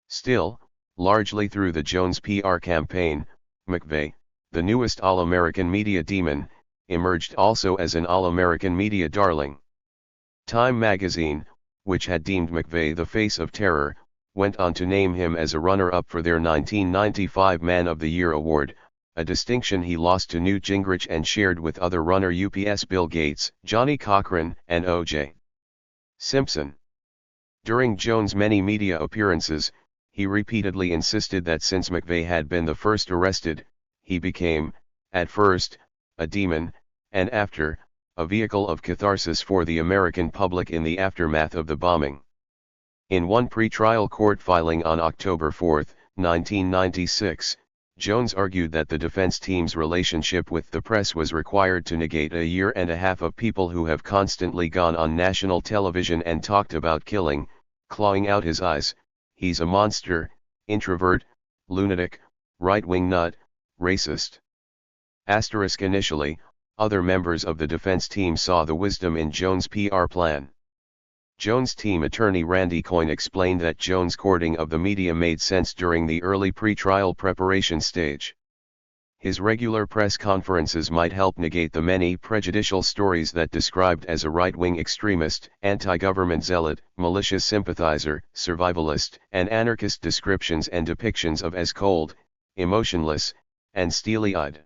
Still, largely through the Jones PR campaign, McVeigh, the newest all-American media demon, emerged also as an all-American media darling. Time magazine, which had deemed McVeigh the face of terror, went on to name him as a runner-up for their 1995 Man of the Year award, a distinction he lost to Newt Gingrich and shared with other runner UPS Bill Gates, Johnny Cochran, and O.J. Simpson. During Jones' many media appearances, he repeatedly insisted that since McVeigh had been the first arrested, he became, at first, a demon, and after, a vehicle of catharsis for the American public in the aftermath of the bombing. In one pre-trial court filing on October 4, 1996, Jones argued that the defense team's relationship with the press was required to negate a year and a half of people who have constantly gone on national television and talked about killing, clawing out his eyes, he's a monster, introvert, lunatic, right-wing nut, racist. Initially, other members of the defense team saw the wisdom in Jones' PR plan. Jones' team attorney Randy Coyne explained that Jones' courting of the media made sense during the early pre-trial preparation stage. His regular press conferences might help negate the many prejudicial stories that described as a right-wing extremist, anti-government zealot, malicious sympathizer, survivalist, and anarchist descriptions and depictions of as cold, emotionless, and steely-eyed.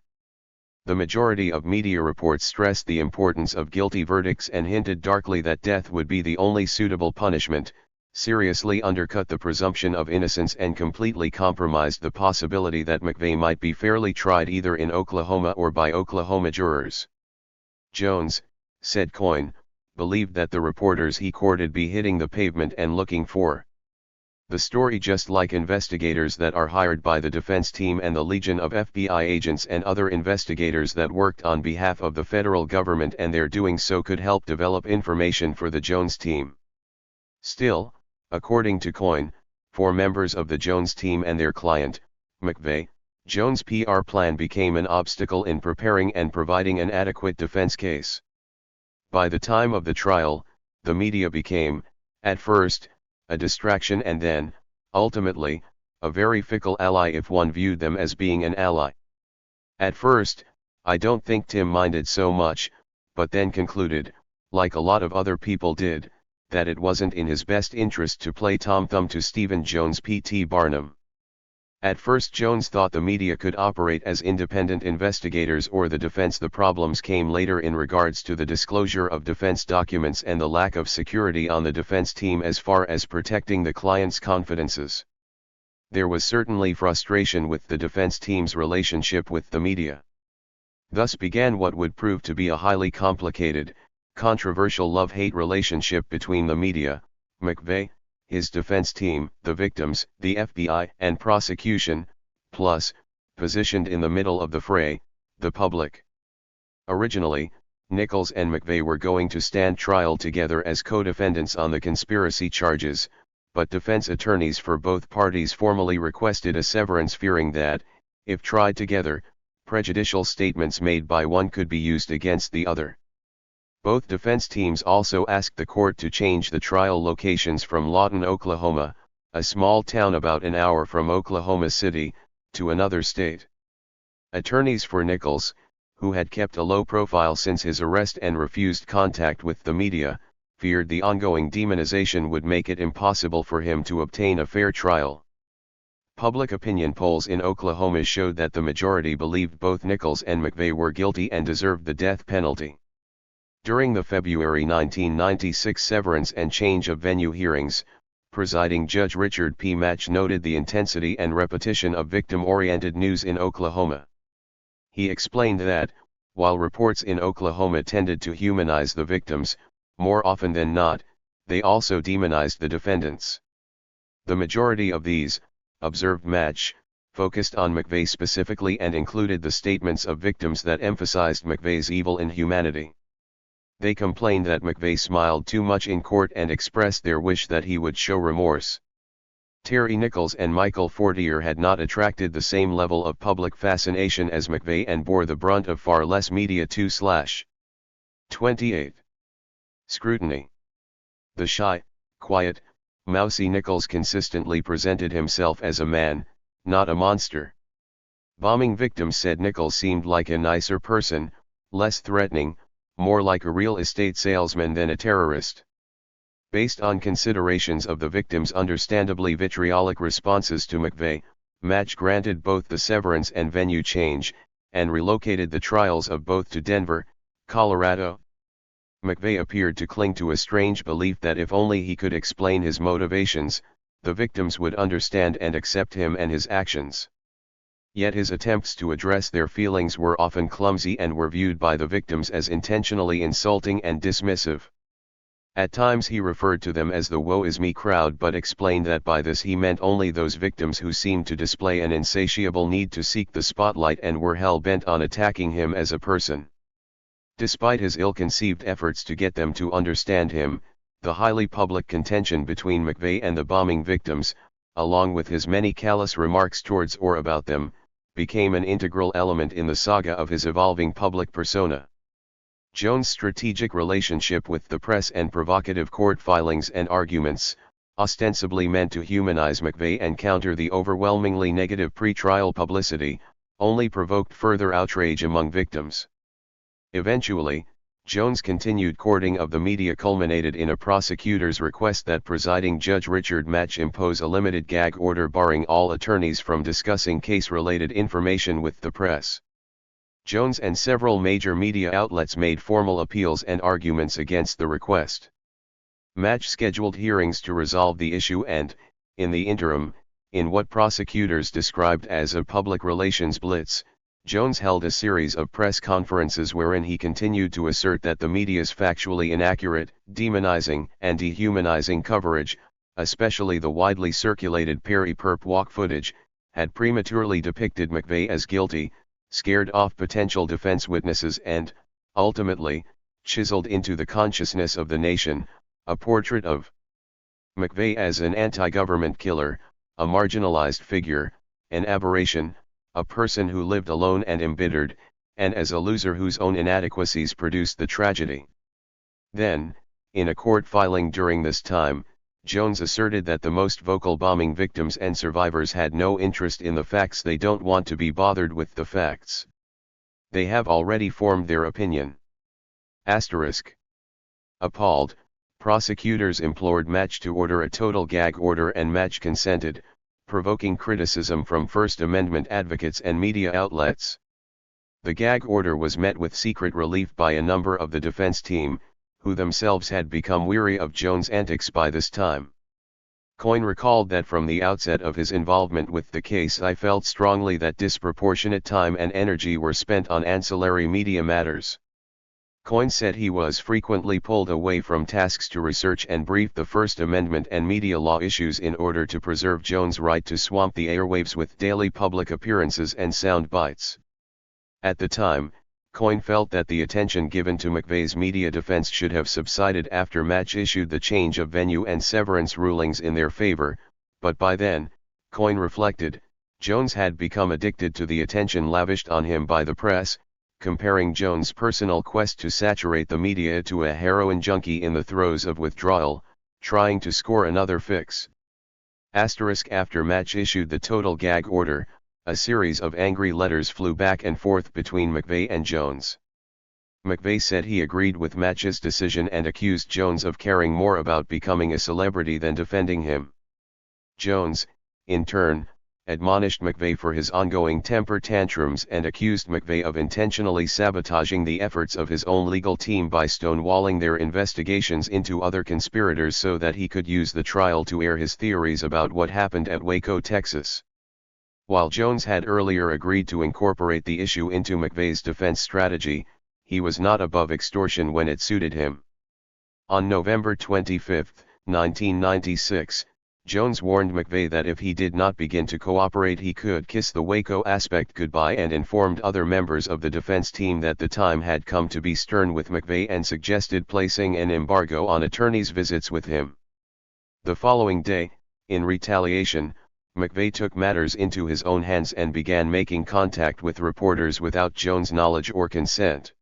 The majority of media reports stressed the importance of guilty verdicts and hinted darkly that death would be the only suitable punishment, seriously undercut the presumption of innocence and completely compromised the possibility that McVeigh might be fairly tried either in Oklahoma or by Oklahoma jurors. Jones, said Coyne, believed that the reporters he courted be hitting the pavement and looking for the story, just like investigators that are hired by the defense team and the legion of FBI agents and other investigators that worked on behalf of the federal government, and their doing so could help develop information for the Jones team. Still, according to Coyne, for members of the Jones team and their client, McVeigh, Jones' PR plan became an obstacle in preparing and providing an adequate defense case. By the time of the trial, the media became, at first, a distraction and then, ultimately, a very fickle ally if one viewed them as being an ally. At first, I don't think Tim minded so much, but then concluded, like a lot of other people did, that it wasn't in his best interest to play Tom Thumb to Stephen Jones P.T. Barnum. At first Jones thought the media could operate as independent investigators or the defense. The problems came later in regards to the disclosure of defense documents and the lack of security on the defense team as far as protecting the client's confidences. There was certainly frustration with the defense team's relationship with the media. Thus began what would prove to be a highly complicated, controversial love-hate relationship between the media, McVeigh, his defense team, the victims, the FBI and prosecution, plus, positioned in the middle of the fray, the public. Originally, Nichols and McVeigh were going to stand trial together as co-defendants on the conspiracy charges, but defense attorneys for both parties formally requested a severance, fearing that, if tried together, prejudicial statements made by one could be used against the other. Both defense teams also asked the court to change the trial locations from Lawton, Oklahoma, a small town about an hour from Oklahoma City, to another state. Attorneys for Nichols, who had kept a low profile since his arrest and refused contact with the media, feared the ongoing demonization would make it impossible for him to obtain a fair trial. Public opinion polls in Oklahoma showed that the majority believed both Nichols and McVeigh were guilty and deserved the death penalty. During the February 1996 severance and change of venue hearings, presiding Judge Richard P. Match noted the intensity and repetition of victim-oriented news in Oklahoma. He explained that, while reports in Oklahoma tended to humanize the victims, more often than not, they also demonized the defendants. The majority of these, observed Match, focused on McVeigh specifically and included the statements of victims that emphasized McVeigh's evil inhumanity. They complained that McVeigh smiled too much in court and expressed their wish that he would show remorse. Terry Nichols and Michael Fortier had not attracted the same level of public fascination as McVeigh and bore the brunt of far less media 2/28 scrutiny. The shy, quiet, mousy Nichols consistently presented himself as a man, not a monster. Bombing victims said Nichols seemed like a nicer person, less threatening, more like a real estate salesman than a terrorist. Based on considerations of the victims' understandably vitriolic responses to McVeigh, Match granted both the severance and venue change, and relocated the trials of both to Denver, Colorado. McVeigh appeared to cling to a strange belief that if only he could explain his motivations, the victims would understand and accept him and his actions. Yet his attempts to address their feelings were often clumsy and were viewed by the victims as intentionally insulting and dismissive. At times he referred to them as the woe is me crowd, but explained that by this he meant only those victims who seemed to display an insatiable need to seek the spotlight and were hell-bent on attacking him as a person. Despite his ill-conceived efforts to get them to understand him, the highly public contention between McVeigh and the bombing victims, along with his many callous remarks towards or about them, became an integral element in the saga of his evolving public persona. Jones' strategic relationship with the press and provocative court filings and arguments, ostensibly meant to humanize McVeigh and counter the overwhelmingly negative pre-trial publicity, only provoked further outrage among victims. Eventually, Jones' continued courting of the media culminated in a prosecutor's request that presiding Judge Richard Match impose a limited gag order barring all attorneys from discussing case-related information with the press. Jones and several major media outlets made formal appeals and arguments against the request. Match scheduled hearings to resolve the issue and, in the interim, in what prosecutors described as a public relations blitz, Jones held a series of press conferences wherein he continued to assert that the media's factually inaccurate, demonizing, and dehumanizing coverage, especially the widely circulated Perry Perp walk footage, had prematurely depicted McVeigh as guilty, scared off potential defense witnesses and, ultimately, chiseled into the consciousness of the nation, a portrait of McVeigh as an anti-government killer, a marginalized figure, an aberration, a person who lived alone and embittered, and as a loser whose own inadequacies produced the tragedy. Then, in a court filing during this time, Jones asserted that the most vocal bombing victims and survivors had no interest in the facts. They don't want to be bothered with the facts. They have already formed their opinion. Asterisk. Appalled, prosecutors implored Match to order a total gag order and Match consented, provoking criticism from First Amendment advocates and media outlets. The gag order was met with secret relief by a number of the defense team, who themselves had become weary of Jones' antics by this time. Coyne recalled that from the outset of his involvement with the case, I felt strongly that disproportionate time and energy were spent on ancillary media matters. Coyne said he was frequently pulled away from tasks to research and brief the First Amendment and media law issues in order to preserve Jones' right to swamp the airwaves with daily public appearances and sound bites. At the time, Coyne felt that the attention given to McVeigh's media defense should have subsided after Match issued the change of venue and severance rulings in their favor, but by then, Coyne reflected, Jones had become addicted to the attention lavished on him by the press, comparing Jones' personal quest to saturate the media to a heroin junkie in the throes of withdrawal, trying to score another fix. Asterisk. After Match issued the total gag order, a series of angry letters flew back and forth between McVeigh and Jones. McVeigh said he agreed with Match's decision and accused Jones of caring more about becoming a celebrity than defending him. Jones, in turn, admonished McVeigh for his ongoing temper tantrums and accused McVeigh of intentionally sabotaging the efforts of his own legal team by stonewalling their investigations into other conspirators so that he could use the trial to air his theories about what happened at Waco, Texas. While Jones had earlier agreed to incorporate the issue into McVeigh's defense strategy, he was not above extortion when it suited him. On November 25, 1996, Jones warned McVeigh that if he did not begin to cooperate he could kiss the Waco aspect goodbye and informed other members of the defense team that the time had come to be stern with McVeigh and suggested placing an embargo on attorneys' visits with him. The following day, in retaliation, McVeigh took matters into his own hands and began making contact with reporters without Jones' knowledge or consent.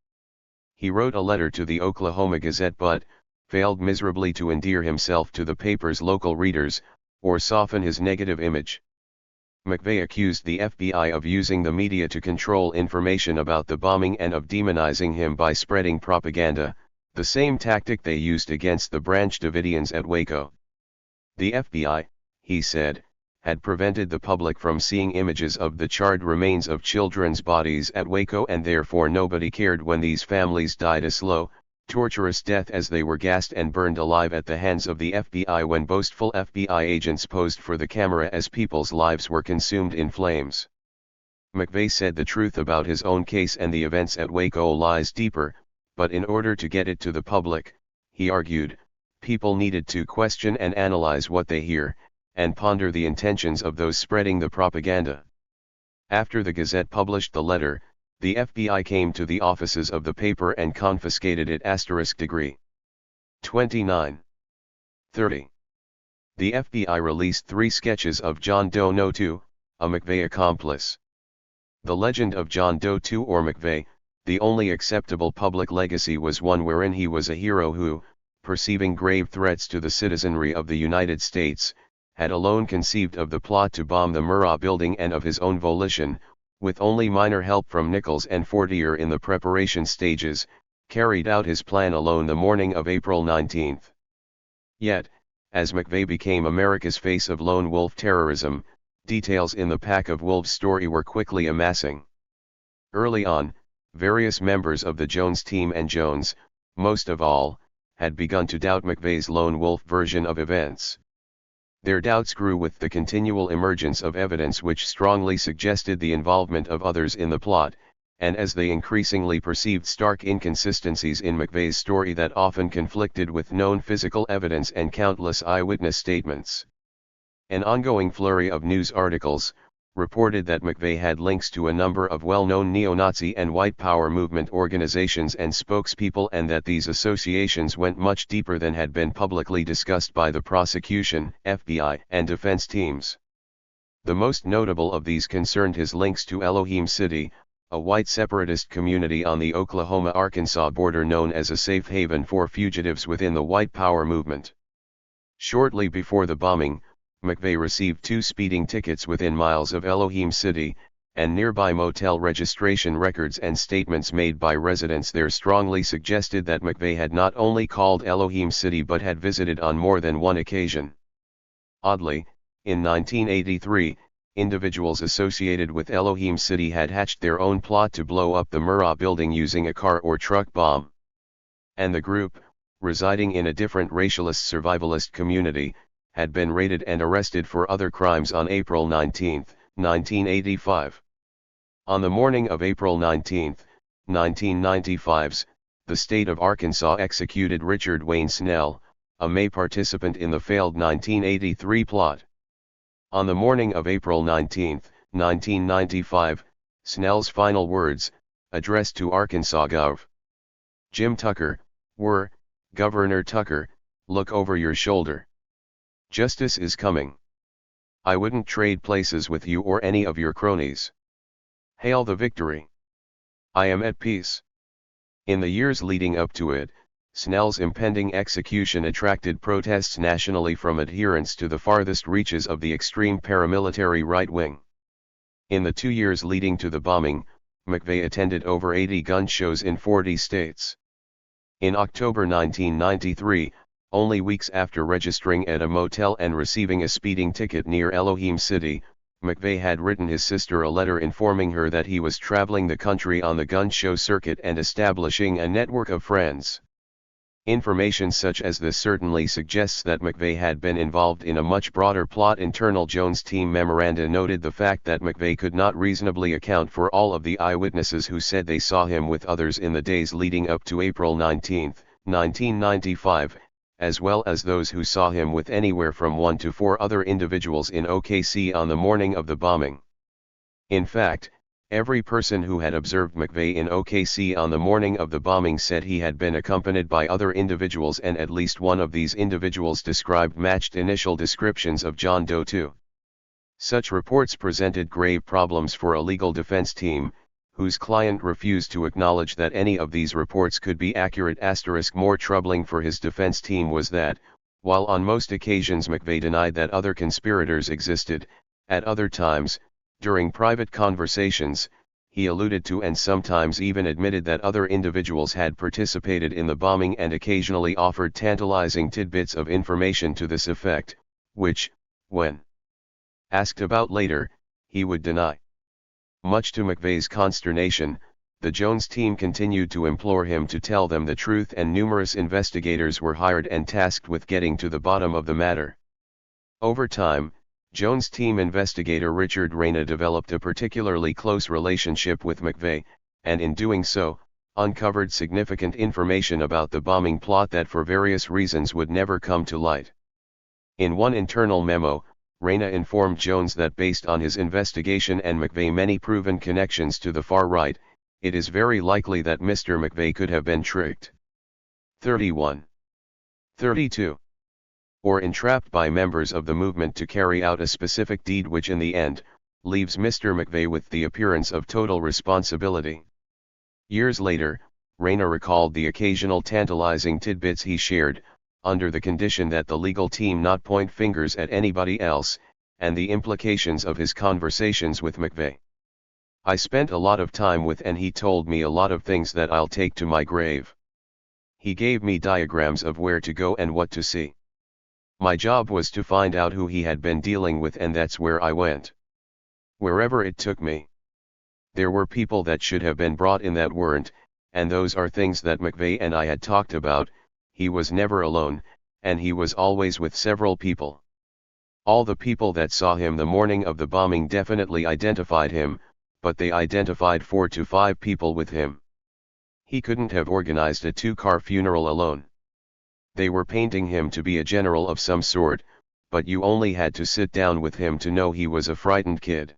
He wrote a letter to the Oklahoma Gazette but failed miserably to endear himself to the paper's local readers, or soften his negative image. McVeigh accused the FBI of using the media to control information about the bombing and of demonizing him by spreading propaganda, the same tactic they used against the Branch Davidians at Waco. The FBI, he said, had prevented the public from seeing images of the charred remains of children's bodies at Waco and therefore nobody cared when these families died a slow, torturous death as they were gassed and burned alive at the hands of the FBI when boastful FBI agents posed for the camera as people's lives were consumed in flames. McVeigh said the truth about his own case and the events at Waco lies deeper, but in order to get it to the public, he argued, people needed to question and analyze what they hear, and ponder the intentions of those spreading the propaganda. After the Gazette published the letter, the FBI came to the offices of the paper and confiscated it. *degree 29. 30. The FBI released 3 sketches of John Doe No. 2, a McVeigh accomplice. The legend of John Doe 2 or McVeigh, the only acceptable public legacy was one wherein he was a hero who, perceiving grave threats to the citizenry of the United States, had alone conceived of the plot to bomb the Murrah building and of his own volition, with only minor help from Nichols and Fortier in the preparation stages, carried out his plan alone the morning of April 19. Yet, as McVeigh became America's face of lone wolf terrorism, details in the Pack of Wolves story were quickly amassing. Early on, various members of the Jones team and Jones, most of all, had begun to doubt McVeigh's lone wolf version of events. Their doubts grew with the continual emergence of evidence which strongly suggested the involvement of others in the plot, and as they increasingly perceived stark inconsistencies in McVeigh's story that often conflicted with known physical evidence and countless eyewitness statements. An ongoing flurry of news articles reported that McVeigh had links to a number of well-known neo-Nazi and white power movement organizations and spokespeople, and that these associations went much deeper than had been publicly discussed by the prosecution, FBI, and defense teams. The most notable of these concerned his links to Elohim City, a white separatist community on the Oklahoma-Arkansas border known as a safe haven for fugitives within the white power movement. Shortly before the bombing, McVeigh received 2 speeding tickets within miles of Elohim City, and nearby motel registration records and statements made by residents there strongly suggested that McVeigh had not only called Elohim City but had visited on more than one occasion. Oddly, in 1983, individuals associated with Elohim City had hatched their own plot to blow up the Murrah building using a car or truck bomb. And the group, residing in a different racialist survivalist community, had been raided and arrested for other crimes on April 19, 1985. On the morning of April 19, 1995, the state of Arkansas executed Richard Wayne Snell, a May participant in the failed 1983 plot. On the morning of April 19, 1995, Snell's final words, addressed to Arkansas Gov. Jim Tucker, were, "Governor Tucker, look over your shoulder. Justice is coming. I wouldn't trade places with you or any of your cronies. Hail the victory. I am at peace." In the years leading up to it, Snell's impending execution attracted protests nationally from adherents to the farthest reaches of the extreme paramilitary right wing. In the 2 years leading to the bombing, McVeigh attended over 80 gun shows in 40 states. In October 1993, only weeks after registering at a motel and receiving a speeding ticket near Elohim City, McVeigh had written his sister a letter informing her that he was traveling the country on the gun show circuit and establishing a network of friends. Information such as this certainly suggests that McVeigh had been involved in a much broader plot. Internal Jones team memoranda noted the fact that McVeigh could not reasonably account for all of the eyewitnesses who said they saw him with others in the days leading up to April 19, 1995, as well as those who saw him with anywhere from 1 to 4 other individuals in OKC on the morning of the bombing. In fact, every person who had observed McVeigh in OKC on the morning of the bombing said he had been accompanied by other individuals, and at least one of these individuals described matched initial descriptions of John Doe 2. Such reports presented grave problems for a legal defense team, whose client refused to acknowledge that any of these reports could be accurate. More troubling for his defense team was that, while on most occasions McVeigh denied that other conspirators existed, at other times, during private conversations, he alluded to and sometimes even admitted that other individuals had participated in the bombing and occasionally offered tantalizing tidbits of information to this effect, which, when asked about later, he would deny. Much to McVeigh's consternation, the Jones team continued to implore him to tell them the truth, and numerous investigators were hired and tasked with getting to the bottom of the matter. Over time, Jones team investigator Richard Reyna developed a particularly close relationship with McVeigh, and in doing so, uncovered significant information about the bombing plot that for various reasons would never come to light. In one internal memo, Reyna informed Jones that based on his investigation and McVeigh's many proven connections to the far right, it is very likely that Mr. McVeigh could have been tricked, 31, 32, or entrapped by members of the movement to carry out a specific deed which in the end, leaves Mr. McVeigh with the appearance of total responsibility. Years later, Reyna recalled the occasional tantalizing tidbits he shared, under the condition that the legal team not point fingers at anybody else, and the implications of his conversations with McVeigh. I spent a lot of time with, and he told me a lot of things that I'll take to my grave. He gave me diagrams of where to go and what to see. My job was to find out who he had been dealing with, and that's where I went. Wherever it took me. There were people that should have been brought in that weren't, and those are things that McVeigh and I had talked about. He was never alone, and he was always with several people. All the people that saw him the morning of the bombing definitely identified him, but they identified 4 to 5 people with him. He couldn't have organized a 2-car funeral alone. They were painting him to be a general of some sort, but you only had to sit down with him to know he was a frightened kid.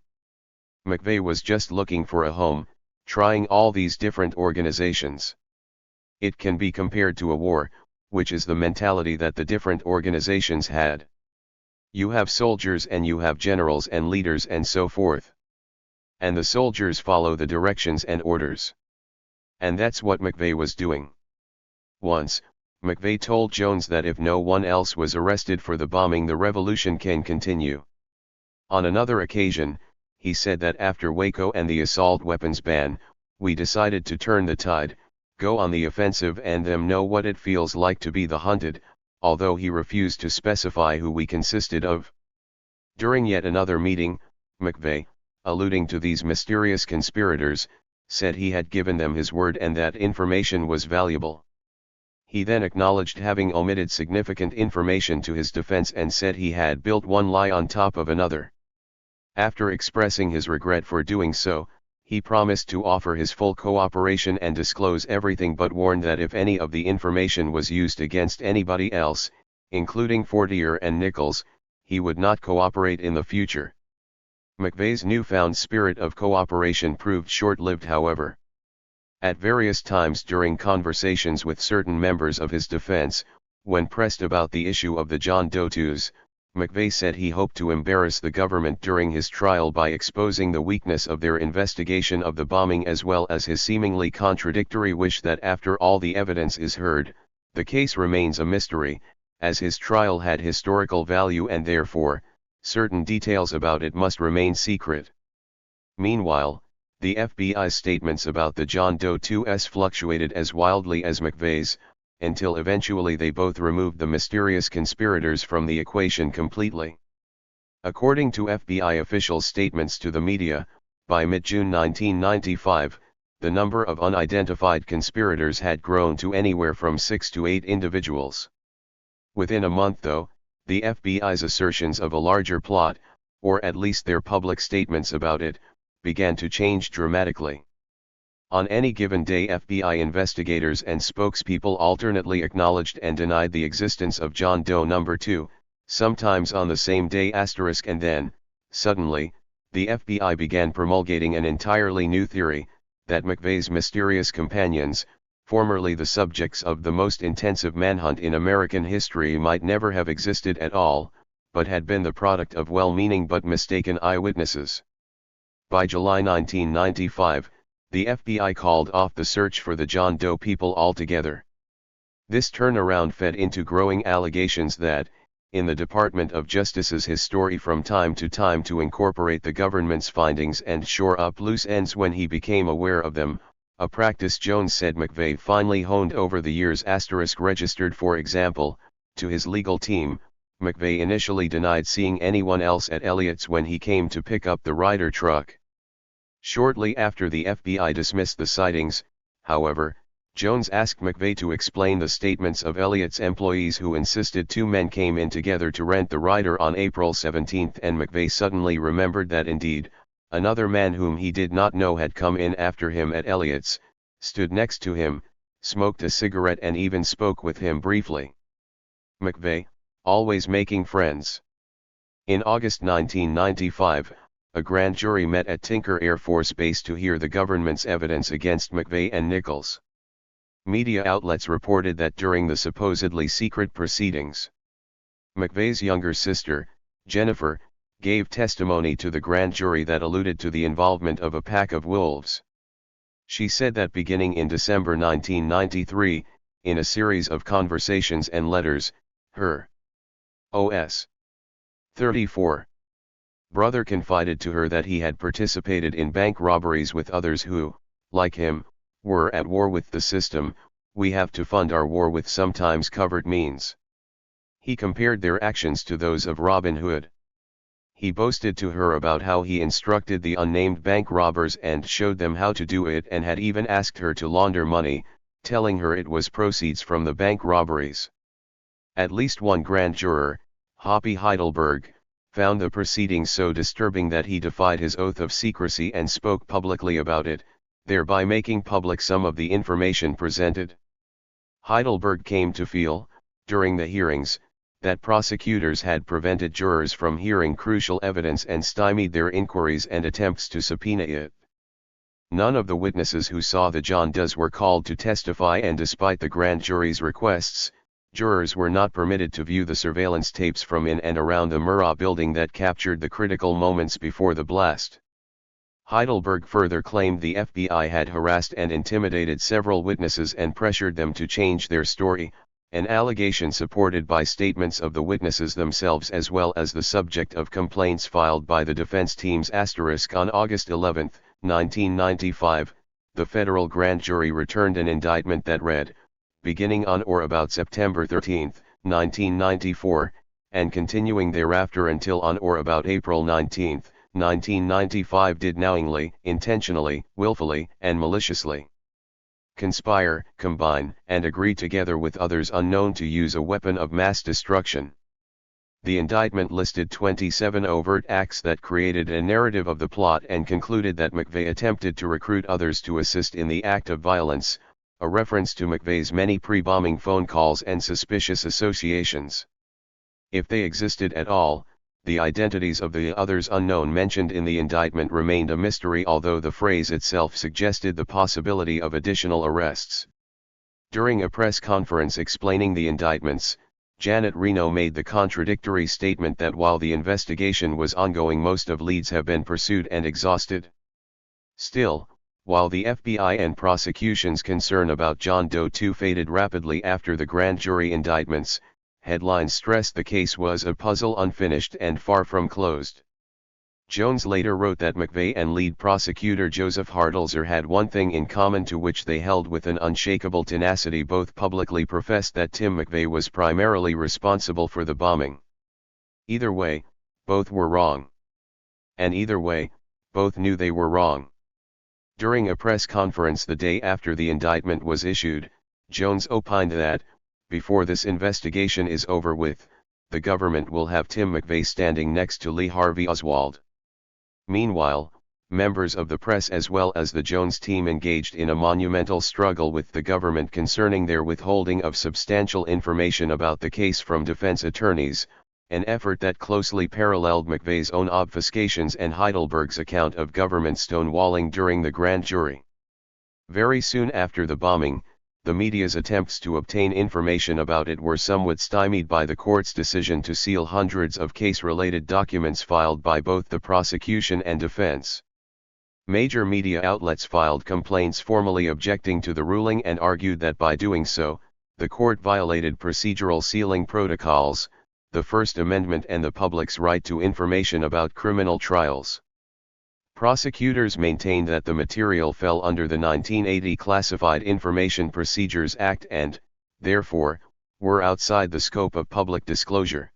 McVeigh was just looking for a home, trying all these different organizations. It can be compared to a war, which is the mentality that the different organizations had. You have soldiers and you have generals and leaders and so forth. And the soldiers follow the directions and orders. And that's what McVeigh was doing. Once, McVeigh told Jones that if no one else was arrested for the bombing, the revolution can continue. On another occasion, he said that after Waco and the assault weapons ban, we decided to turn the tide, go on the offensive and them know what it feels like to be the hunted, although he refused to specify who we consisted of. During yet another meeting, McVeigh, alluding to these mysterious conspirators, said he had given them his word and that information was valuable. He then acknowledged having omitted significant information to his defense and said he had built one lie on top of another. After expressing his regret for doing so, he promised to offer his full cooperation and disclose everything, but warned that if any of the information was used against anybody else, including Fortier and Nichols, he would not cooperate in the future. McVeigh's newfound spirit of cooperation proved short-lived, however. At various times during conversations with certain members of his defense, when pressed about the issue of the John Doe 2s, McVeigh said he hoped to embarrass the government during his trial by exposing the weakness of their investigation of the bombing, as well as his seemingly contradictory wish that after all the evidence is heard, the case remains a mystery, as his trial had historical value and therefore, certain details about it must remain secret. Meanwhile, the FBI's statements about the John Doe 2s fluctuated as wildly as McVeigh's, until eventually they both removed the mysterious conspirators from the equation completely. According to FBI officials' statements to the media, by mid-June 1995, the number of unidentified conspirators had grown to anywhere from 6 to 8 individuals. Within a month, though, the FBI's assertions of a larger plot, or at least their public statements about it, began to change dramatically. On any given day, FBI investigators and spokespeople alternately acknowledged and denied the existence of John Doe No. 2, sometimes on the same day *, and then, suddenly, the FBI began promulgating an entirely new theory, that McVeigh's mysterious companions, formerly the subjects of the most intensive manhunt in American history, might never have existed at all, but had been the product of well-meaning but mistaken eyewitnesses. By July 1995, the FBI called off the search for the John Doe people altogether. This turnaround fed into growing allegations that, in the Department of Justice's history from time to time to incorporate the government's findings and shore up loose ends when he became aware of them, a practice Jones said McVeigh finally honed over the years. Registered, for example, to his legal team, McVeigh initially denied seeing anyone else at Elliott's when he came to pick up the Ryder truck. Shortly after the FBI dismissed the sightings, however, Jones asked McVeigh to explain the statements of Elliott's employees who insisted 2 men came in together to rent the Ryder on April 17, and McVeigh suddenly remembered that indeed, another man whom he did not know had come in after him at Elliott's, stood next to him, smoked a cigarette and even spoke with him briefly. McVeigh, always making friends. In August 1995, a grand jury met at Tinker Air Force Base to hear the government's evidence against McVeigh and Nichols. Media outlets reported that during the supposedly secret proceedings, McVeigh's younger sister, Jennifer, gave testimony to the grand jury that alluded to the involvement of a pack of wolves. She said that beginning in December 1993, in a series of conversations and letters, her OS. 34 Brother confided to her that he had participated in bank robberies with others who, like him, were at war with the system. We have to fund our war with sometimes covert means. He compared their actions to those of Robin Hood. He boasted to her about how he instructed the unnamed bank robbers and showed them how to do it, and had even asked her to launder money, telling her it was proceeds from the bank robberies. At least one grand juror, Hoppy Heidelberg, found the proceedings so disturbing that he defied his oath of secrecy and spoke publicly about it, thereby making public some of the information presented. Heidelberg came to feel, during the hearings, that prosecutors had prevented jurors from hearing crucial evidence and stymied their inquiries and attempts to subpoena it. None of the witnesses who saw the John Does were called to testify, and despite the grand jury's requests, jurors were not permitted to view the surveillance tapes from in and around the Murrah building that captured the critical moments before the blast. Heidelberg further claimed the FBI had harassed and intimidated several witnesses and pressured them to change their story, an allegation supported by statements of the witnesses themselves as well as the subject of complaints filed by the defense teams. On August 11, 1995, the federal grand jury returned an indictment that read, beginning on or about September 13, 1994, and continuing thereafter until on or about April 19, 1995, did knowingly, intentionally, willfully, and maliciously conspire, combine, and agree together with others unknown to use a weapon of mass destruction. The indictment listed 27 overt acts that created a narrative of the plot and concluded that McVeigh attempted to recruit others to assist in the act of violence, a reference to McVeigh's many pre-bombing phone calls and suspicious associations. If they existed at all, the identities of the others unknown mentioned in the indictment remained a mystery, although the phrase itself suggested the possibility of additional arrests. During a press conference explaining the indictments, Janet Reno made the contradictory statement that while the investigation was ongoing, most of leads have been pursued and exhausted. Still, while the FBI and prosecution's concern about John Doe 2 faded rapidly after the grand jury indictments, headlines stressed the case was a puzzle unfinished and far from closed. Jones later wrote that McVeigh and lead prosecutor Joseph Hartelzer had one thing in common, to which they held with an unshakable tenacity. Both publicly professed that Tim McVeigh was primarily responsible for the bombing. Either way, both were wrong. And either way, both knew they were wrong. During a press conference the day after the indictment was issued, Jones opined that, before this investigation is over with, the government will have Tim McVeigh standing next to Lee Harvey Oswald. Meanwhile, members of the press as well as the Jones team engaged in a monumental struggle with the government concerning their withholding of substantial information about the case from defense attorneys, an effort that closely paralleled McVeigh's own obfuscations and Heidelberg's account of government stonewalling during the grand jury. Very soon after the bombing, the media's attempts to obtain information about it were somewhat stymied by the court's decision to seal hundreds of case-related documents filed by both the prosecution and defense. Major media outlets filed complaints formally objecting to the ruling and argued that by doing so, the court violated procedural sealing protocols, the First Amendment, and the public's right to information about criminal trials. Prosecutors maintained that the material fell under the 1980 Classified Information Procedures Act and, therefore, were outside the scope of public disclosure.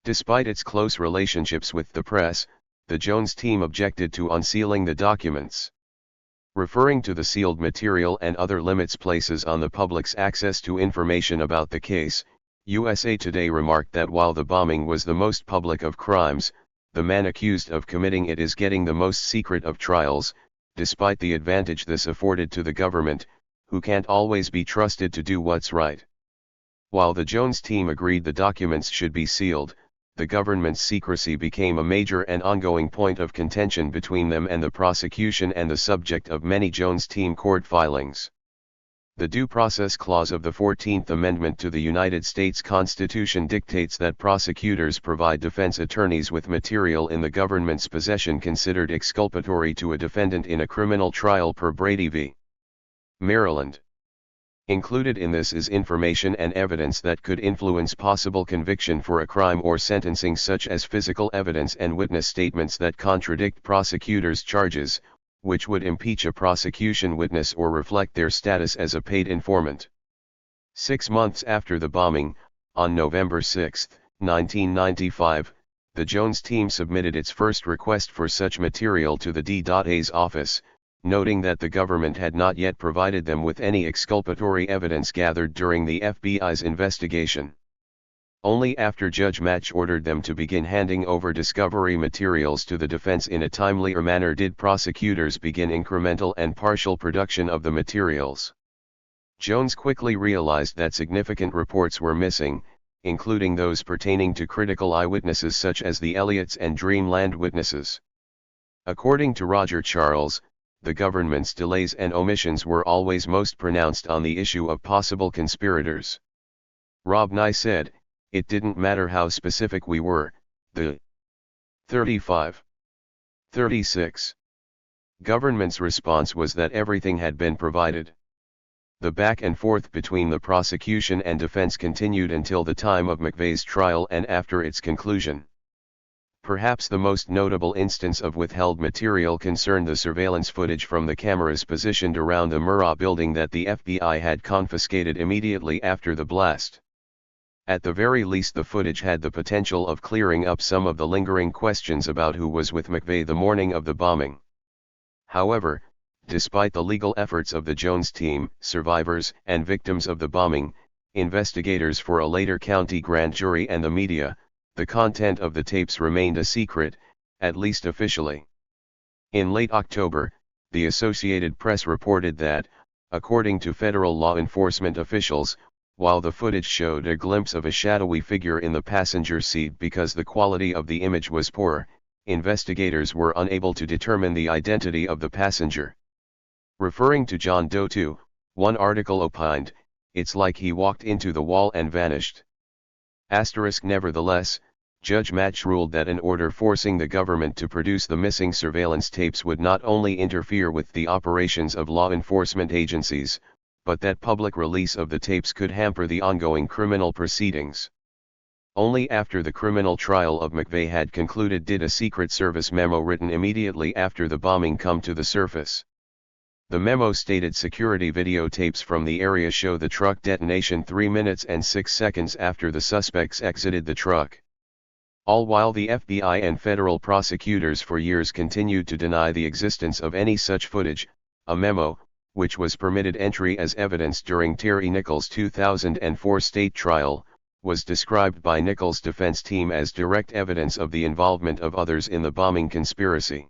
Despite its close relationships with the press, the Jones team objected to unsealing the documents. Referring to the sealed material and other limits places on the public's access to information about the case, USA Today remarked that while the bombing was the most public of crimes, the man accused of committing it is getting the most secret of trials, despite the advantage this afforded to the government, who can't always be trusted to do what's right. While the Jones team agreed the documents should be sealed, the government's secrecy became a major and ongoing point of contention between them and the prosecution, and the subject of many Jones team court filings. The Due Process Clause of the 14th Amendment to the United States Constitution dictates that prosecutors provide defense attorneys with material in the government's possession considered exculpatory to a defendant in a criminal trial per Brady v. Maryland. Included in this is information and evidence that could influence possible conviction for a crime or sentencing, such as physical evidence and witness statements that contradict prosecutors' charges, which would impeach a prosecution witness or reflect their status as a paid informant. 6 months after the bombing, on November 6, 1995, the Jones team submitted its first request for such material to the DA's office, noting that the government had not yet provided them with any exculpatory evidence gathered during the FBI's investigation. Only after Judge Match ordered them to begin handing over discovery materials to the defense in a timelier manner did prosecutors begin incremental and partial production of the materials. Jones quickly realized that significant reports were missing, including those pertaining to critical eyewitnesses such as the Elliots and Dreamland witnesses. According to Roger Charles, the government's delays and omissions were always most pronounced on the issue of possible conspirators. Rob Nye said, "It didn't matter how specific we were, the 35, 36. Government's response was that everything had been provided." The back and forth between the prosecution and defense continued until the time of McVeigh's trial and after its conclusion. Perhaps the most notable instance of withheld material concerned the surveillance footage from the cameras positioned around the Murrah building that the FBI had confiscated immediately after the blast. At the very least, the footage had the potential of clearing up some of the lingering questions about who was with McVeigh the morning of the bombing. However, despite the legal efforts of the Jones team, survivors and victims of the bombing, investigators for a later county grand jury and the media, the content of the tapes remained a secret, at least officially. In late October, the Associated Press reported that, according to federal law enforcement officials, while the footage showed a glimpse of a shadowy figure in the passenger seat because the quality of the image was poor, investigators were unable to determine the identity of the passenger. Referring to John Doe 2, one article opined, "It's like he walked into the wall and vanished." Nevertheless, Judge Match ruled that an order forcing the government to produce the missing surveillance tapes would not only interfere with the operations of law enforcement agencies, but that public release of the tapes could hamper the ongoing criminal proceedings. Only after the criminal trial of McVeigh had concluded did a Secret Service memo written immediately after the bombing come to the surface. The memo stated security videotapes from the area show the truck detonation 3 minutes and 6 seconds after the suspects exited the truck. All while the FBI and federal prosecutors for years continued to deny the existence of any such footage, a memo, which was permitted entry as evidence during Terry Nichols' 2004 state trial, was described by Nichols' defense team as direct evidence of the involvement of others in the bombing conspiracy.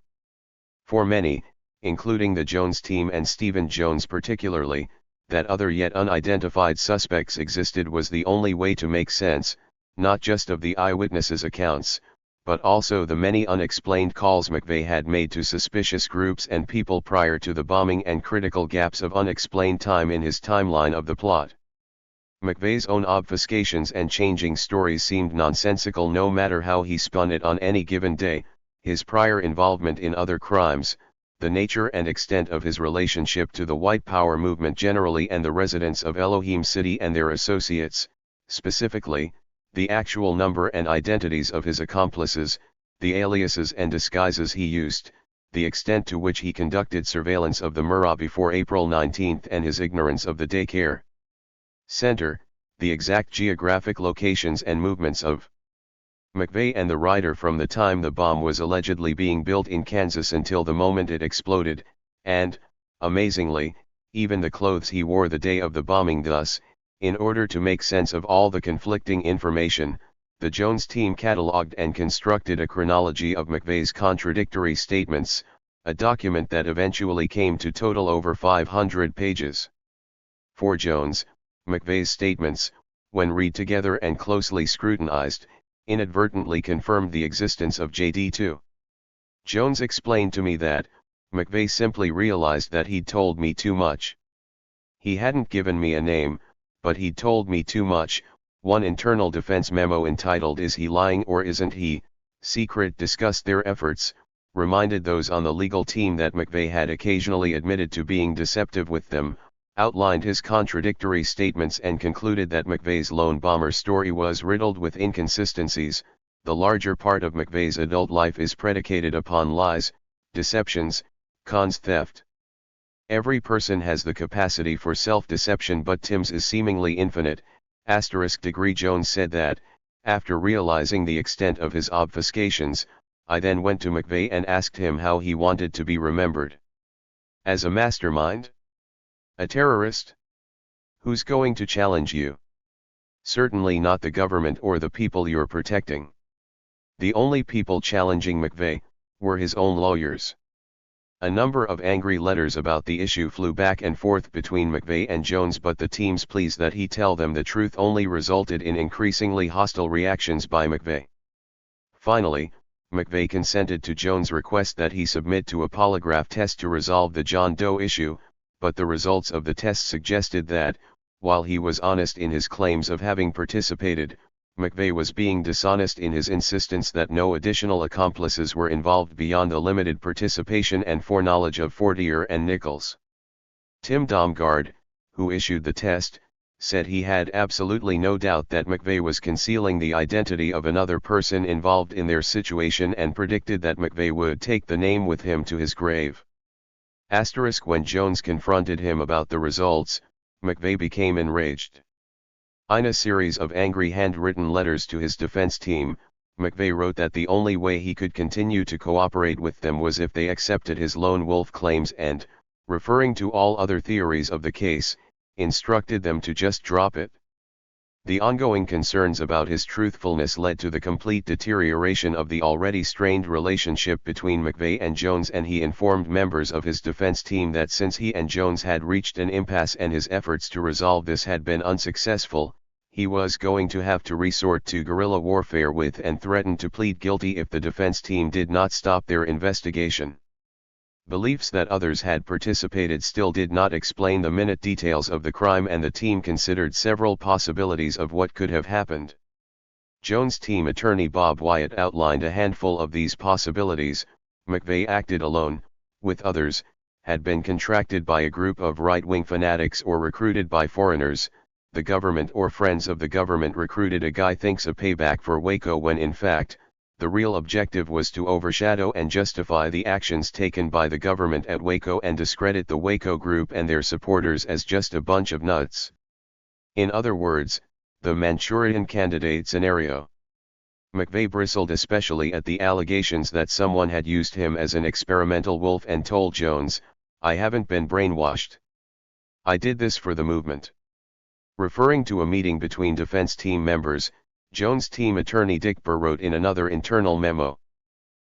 For many, including the Jones team and Stephen Jones particularly, that other yet unidentified suspects existed was the only way to make sense, not just of the eyewitnesses' accounts, but also the many unexplained calls McVeigh had made to suspicious groups and people prior to the bombing and critical gaps of unexplained time in his timeline of the plot. McVeigh's own obfuscations and changing stories seemed nonsensical no matter how he spun it on any given day, his prior involvement in other crimes, the nature and extent of his relationship to the white power movement generally and the residents of Elohim City and their associates, specifically, the actual number and identities of his accomplices, the aliases and disguises he used, the extent to which he conducted surveillance of the Murrah before April 19 and his ignorance of the daycare center, the exact geographic locations and movements of McVeigh and the rider from the time the bomb was allegedly being built in Kansas until the moment it exploded, and, amazingly, even the clothes he wore the day of the bombing. Thus, in order to make sense of all the conflicting information, the Jones team cataloged and constructed a chronology of McVeigh's contradictory statements, a document that eventually came to total over 500 pages. For Jones, McVeigh's statements, when read together and closely scrutinized, inadvertently confirmed the existence of JD2. Jones explained to me that, McVeigh simply realized that he'd told me too much. He hadn't given me a name, but he'd told me too much. One internal defense memo entitled "Is He Lying or Isn't He?" Secret discussed their efforts, reminded those on the legal team that McVeigh had occasionally admitted to being deceptive with them, outlined his contradictory statements and concluded that McVeigh's lone bomber story was riddled with inconsistencies. The larger part of McVeigh's adult life is predicated upon lies, deceptions, cons, theft. Every person has the capacity for self-deception, but Tim's is seemingly infinite. Degree Jones said that, after realizing the extent of his obfuscations, I then went to McVeigh and asked him how he wanted to be remembered. As a mastermind? A terrorist? Who's going to challenge you? Certainly not the government or the people you're protecting. The only people challenging McVeigh were his own lawyers. A number of angry letters about the issue flew back and forth between McVeigh and Jones, but the team's pleas that he tell them the truth only resulted in increasingly hostile reactions by McVeigh. Finally, McVeigh consented to Jones' request that he submit to a polygraph test to resolve the John Doe issue, but the results of the test suggested that, while he was honest in his claims of having participated, McVeigh was being dishonest in his insistence that no additional accomplices were involved beyond the limited participation and foreknowledge of Fortier and Nichols. Tim Domgaard, who issued the test, said he had absolutely no doubt that McVeigh was concealing the identity of another person involved in their situation and predicted that McVeigh would take the name with him to his grave. When Jones confronted him about the results, McVeigh became enraged. In a series of angry handwritten letters to his defense team, McVeigh wrote that the only way he could continue to cooperate with them was if they accepted his lone wolf claims and, referring to all other theories of the case, instructed them to just drop it. The ongoing concerns about his truthfulness led to the complete deterioration of the already strained relationship between McVeigh and Jones, and he informed members of his defense team that since he and Jones had reached an impasse and his efforts to resolve this had been unsuccessful, he was going to have to resort to guerrilla warfare with and threatened to plead guilty if the defense team did not stop their investigation. Beliefs that others had participated still did not explain the minute details of the crime, and the team considered several possibilities of what could have happened. Jones' team attorney Bob Wyatt outlined a handful of these possibilities. McVeigh acted alone, with others, had been contracted by a group of right-wing fanatics or recruited by foreigners. The government or friends of the government recruited a guy thinks a payback for Waco, when in fact, the real objective was to overshadow and justify the actions taken by the government at Waco and discredit the Waco group and their supporters as just a bunch of nuts. In other words, the Manchurian Candidate scenario. McVeigh bristled especially at the allegations that someone had used him as an experimental wolf and told Jones, "I haven't been brainwashed. I did this for the movement." Referring to a meeting between defense team members, Jones' team attorney Dick Burr wrote in another internal memo,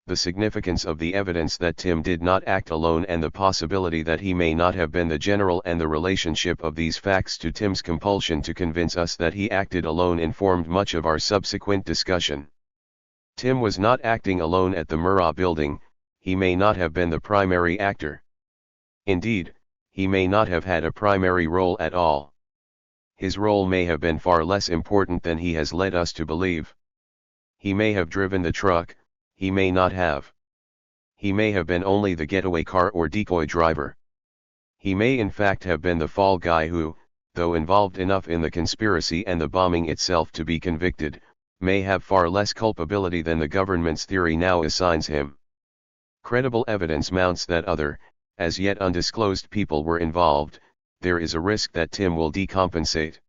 "The significance of the evidence that Tim did not act alone and the possibility that he may not have been the general and the relationship of these facts to Tim's compulsion to convince us that he acted alone informed much of our subsequent discussion. Tim was not acting alone at the Murrah building. He may not have been the primary actor. Indeed, he may not have had a primary role at all. His role may have been far less important than he has led us to believe. He may have driven the truck, he may not have. He may have been only the getaway car or decoy driver. He may in fact have been the fall guy who, though involved enough in the conspiracy and the bombing itself to be convicted, may have far less culpability than the government's theory now assigns him. Credible evidence mounts that other, as yet undisclosed people were involved. There is a risk that Tim will decompensate.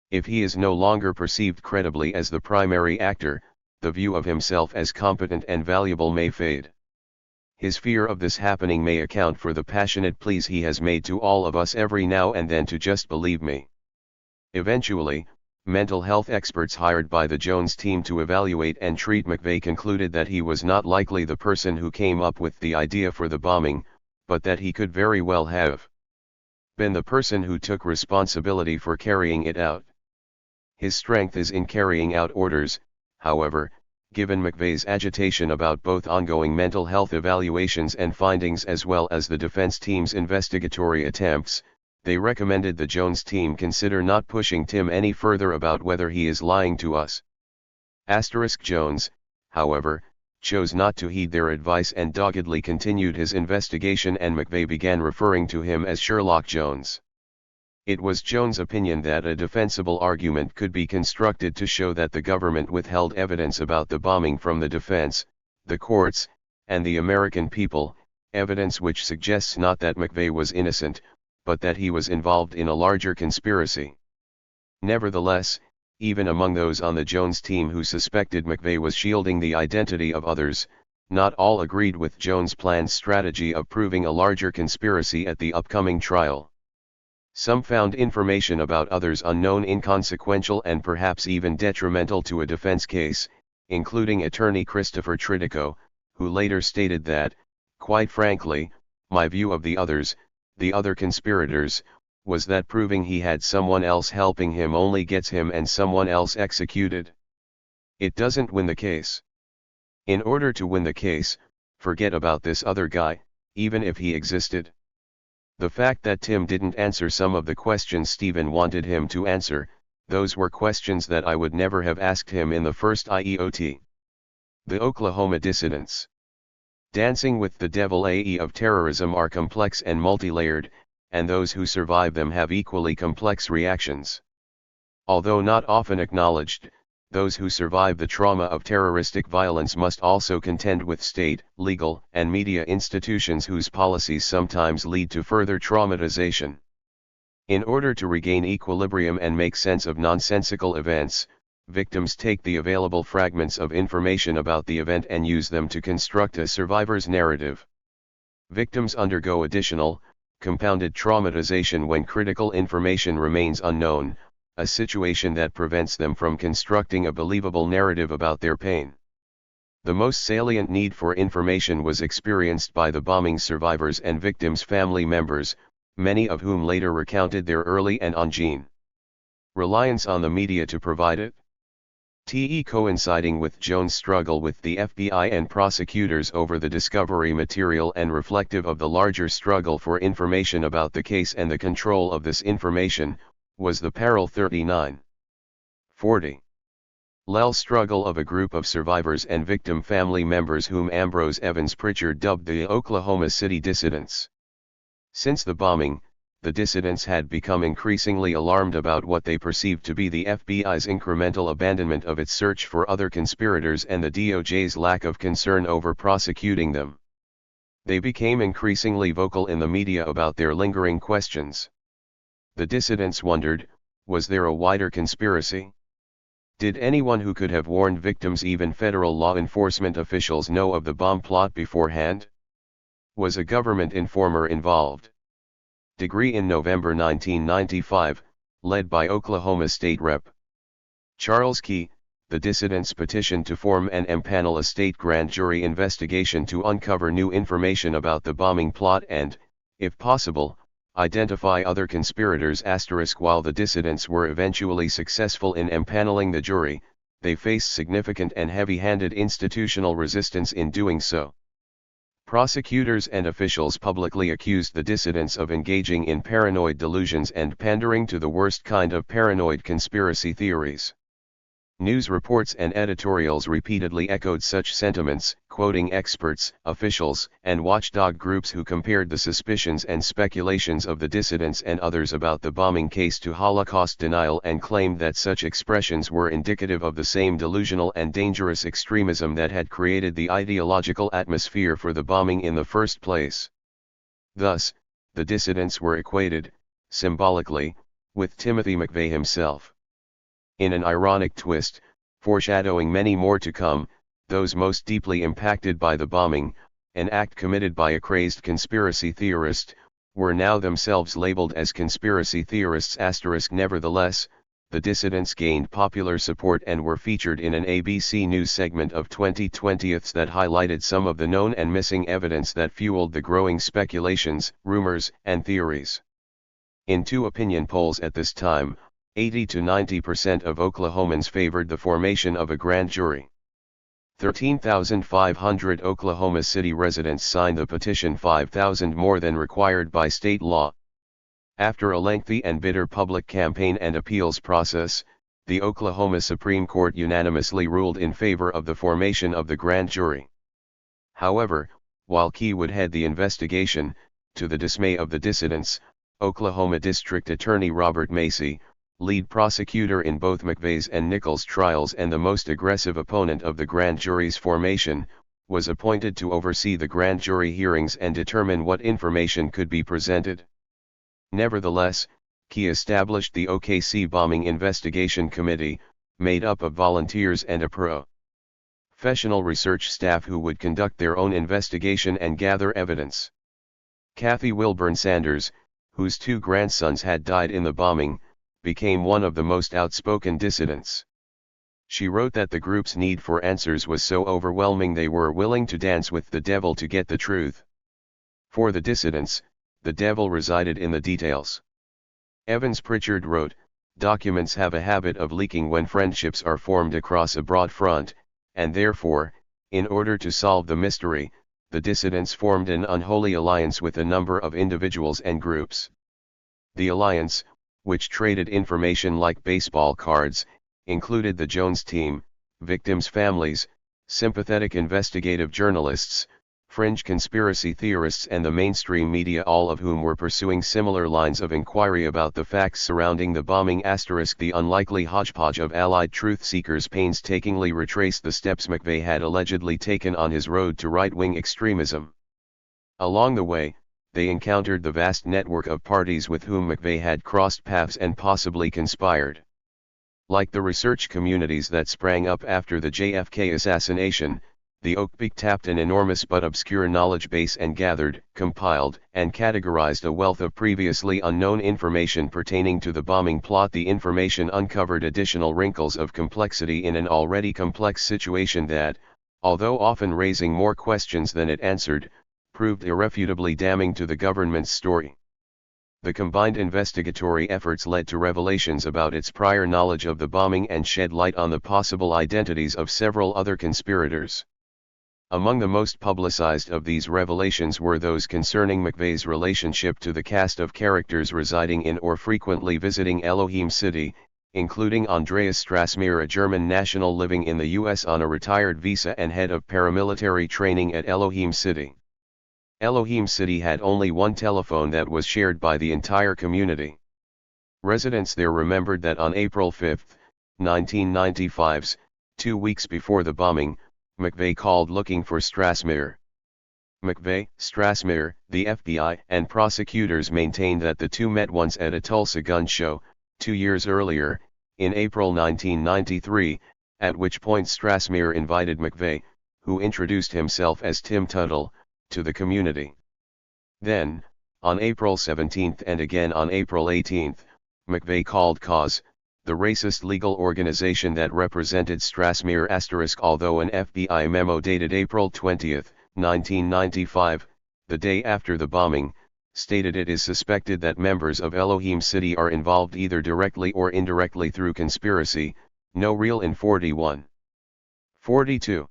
If he is no longer perceived credibly as the primary actor, the view of himself as competent and valuable may fade. His fear of this happening may account for the passionate pleas he has made to all of us every now and then to just believe me." Eventually, mental health experts hired by the Jones team to evaluate and treat McVeigh concluded that he was not likely the person who came up with the idea for the bombing, but that he could very well have been the person who took responsibility for carrying it out. His strength is in carrying out orders. However, given McVeigh's agitation about both ongoing mental health evaluations and findings as well as the defense team's investigatory attempts, they recommended the Jones team consider not pushing Tim any further about whether he is lying to us. Jones, however, chose not to heed their advice and doggedly continued his investigation, and McVeigh began referring to him as Sherlock Jones. It was Jones' opinion that a defensible argument could be constructed to show that the government withheld evidence about the bombing from the defense, the courts, and the American people, evidence which suggests not that McVeigh was innocent, but that he was involved in a larger conspiracy. Nevertheless, even among those on the Jones team who suspected McVeigh was shielding the identity of others, not all agreed with Jones' planned strategy of proving a larger conspiracy at the upcoming trial. Some found information about others unknown inconsequential and perhaps even detrimental to a defense case, including attorney Christopher Tridico, who later stated that, quite frankly, my view of the others, the other conspirators, was that proving he had someone else helping him only gets him and someone else executed. It doesn't win the case. In order to win the case, forget about this other guy, even if he existed. The fact that Tim didn't answer some of the questions Stephen wanted him to answer, those were questions that I would never have asked him in the first IEOT. The Oklahoma dissidents. Dancing with the devil AE of terrorism are complex and multi-layered, and those who survive them have equally complex reactions. Although not often acknowledged, those who survive the trauma of terroristic violence must also contend with state, legal, and media institutions whose policies sometimes lead to further traumatization. In order to regain equilibrium and make sense of nonsensical events, victims take the available fragments of information about the event and use them to construct a survivor's narrative. Victims undergo additional, compounded traumatization when critical information remains unknown, a situation that prevents them from constructing a believable narrative about their pain. The most salient need for information was experienced by the bombing survivors and victims' family members, many of whom later recounted their early and on-gene reliance on the media to provide it. Coinciding with Jones' struggle with the FBI and prosecutors over the discovery material and reflective of the larger struggle for information about the case and the control of this information, was the Parallel 3940 Lel struggle of a group of survivors and victim family members whom Ambrose Evans Pritchard dubbed the Oklahoma City dissidents. Since the bombing, the dissidents had become increasingly alarmed about what they perceived to be the FBI's incremental abandonment of its search for other conspirators and the DOJ's lack of concern over prosecuting them. They became increasingly vocal in the media about their lingering questions. The dissidents wondered, was there a wider conspiracy? Did anyone who could have warned victims, even federal law enforcement officials, know of the bomb plot beforehand? Was a government informer involved? Degree in November 1995, led by Oklahoma State Rep. Charles Key, the dissidents petitioned to form and empanel a state grand jury investigation to uncover new information about the bombing plot and, if possible, identify other conspirators. While the dissidents were eventually successful in empaneling the jury, they faced significant and heavy-handed institutional resistance in doing so. Prosecutors and officials publicly accused the dissidents of engaging in paranoid delusions and pandering to the worst kind of paranoid conspiracy theories. News reports and editorials repeatedly echoed such sentiments, quoting experts, officials, and watchdog groups who compared the suspicions and speculations of the dissidents and others about the bombing case to Holocaust denial and claimed that such expressions were indicative of the same delusional and dangerous extremism that had created the ideological atmosphere for the bombing in the first place. Thus, the dissidents were equated, symbolically, with Timothy McVeigh himself. In an ironic twist, foreshadowing many more to come, those most deeply impacted by the bombing, an act committed by a crazed conspiracy theorist, were now themselves labeled as conspiracy theorists. Nevertheless, the dissidents gained popular support and were featured in an ABC News segment of 2020 that highlighted some of the known and missing evidence that fueled the growing speculations, rumors, and theories. In two opinion polls at this time, 80 to 90% of Oklahomans favored the formation of a grand jury. 13,500 Oklahoma City residents signed the petition, 5,000 more than required by state law. After a lengthy and bitter public campaign and appeals process, the Oklahoma Supreme Court unanimously ruled in favor of the formation of the grand jury. However, while Key would head the investigation, to the dismay of the dissidents, Oklahoma District Attorney Robert Macy, lead prosecutor in both McVeigh's and Nichols' trials and the most aggressive opponent of the grand jury's formation, was appointed to oversee the grand jury hearings and determine what information could be presented. Nevertheless, he established the OKC Bombing Investigation Committee, made up of volunteers and a professional research staff who would conduct their own investigation and gather evidence. Kathy Wilburn Sanders, whose two grandsons had died in the bombing, became one of the most outspoken dissidents. She wrote that the group's need for answers was so overwhelming they were willing to dance with the devil to get the truth. For the dissidents, the devil resided in the details. Evans Pritchard wrote, "Documents have a habit of leaking when friendships are formed across a broad front, and therefore, in order to solve the mystery, the dissidents formed an unholy alliance with a number of individuals and groups. The alliance, which traded information like baseball cards, included the Jones team, victims' families, sympathetic investigative journalists, fringe conspiracy theorists and the mainstream media, all of whom were pursuing similar lines of inquiry about the facts surrounding the bombing. The unlikely hodgepodge of allied truth-seekers painstakingly retraced the steps McVeigh had allegedly taken on his road to right-wing extremism. Along the way, they encountered the vast network of parties with whom McVeigh had crossed paths and possibly conspired. Like the research communities that sprang up after the JFK assassination, the OKBEAK tapped an enormous but obscure knowledge base and gathered, compiled, and categorized a wealth of previously unknown information pertaining to the bombing plot. The information uncovered additional wrinkles of complexity in an already complex situation that, although often raising more questions than it answered, proved irrefutably damning to the government's story. The combined investigatory efforts led to revelations about its prior knowledge of the bombing and shed light on the possible identities of several other conspirators. Among the most publicized of these revelations were those concerning McVeigh's relationship to the cast of characters residing in or frequently visiting Elohim City, including Andreas Strassmeer, a German national living in the U.S. on a retired visa and head of paramilitary training at Elohim City. Elohim City had only one telephone that was shared by the entire community. Residents there remembered that on April 5, 1995, 2 weeks before the bombing, McVeigh called looking for Strassmeer. McVeigh, Strassmeer, the FBI, and prosecutors maintained that the two met once at a Tulsa gun show, 2 years earlier, in April 1993, at which point Strassmeer invited McVeigh, who introduced himself as Tim Tuttle, to the community. Then, on April 17 and again on April 18, McVeigh called CAUSE, the racist legal organization that represented Strassmeer *, although an FBI memo dated April 20, 1995, the day after the bombing, stated it is suspected that members of Elohim City are involved either directly or indirectly through conspiracy, no real in 41. 42.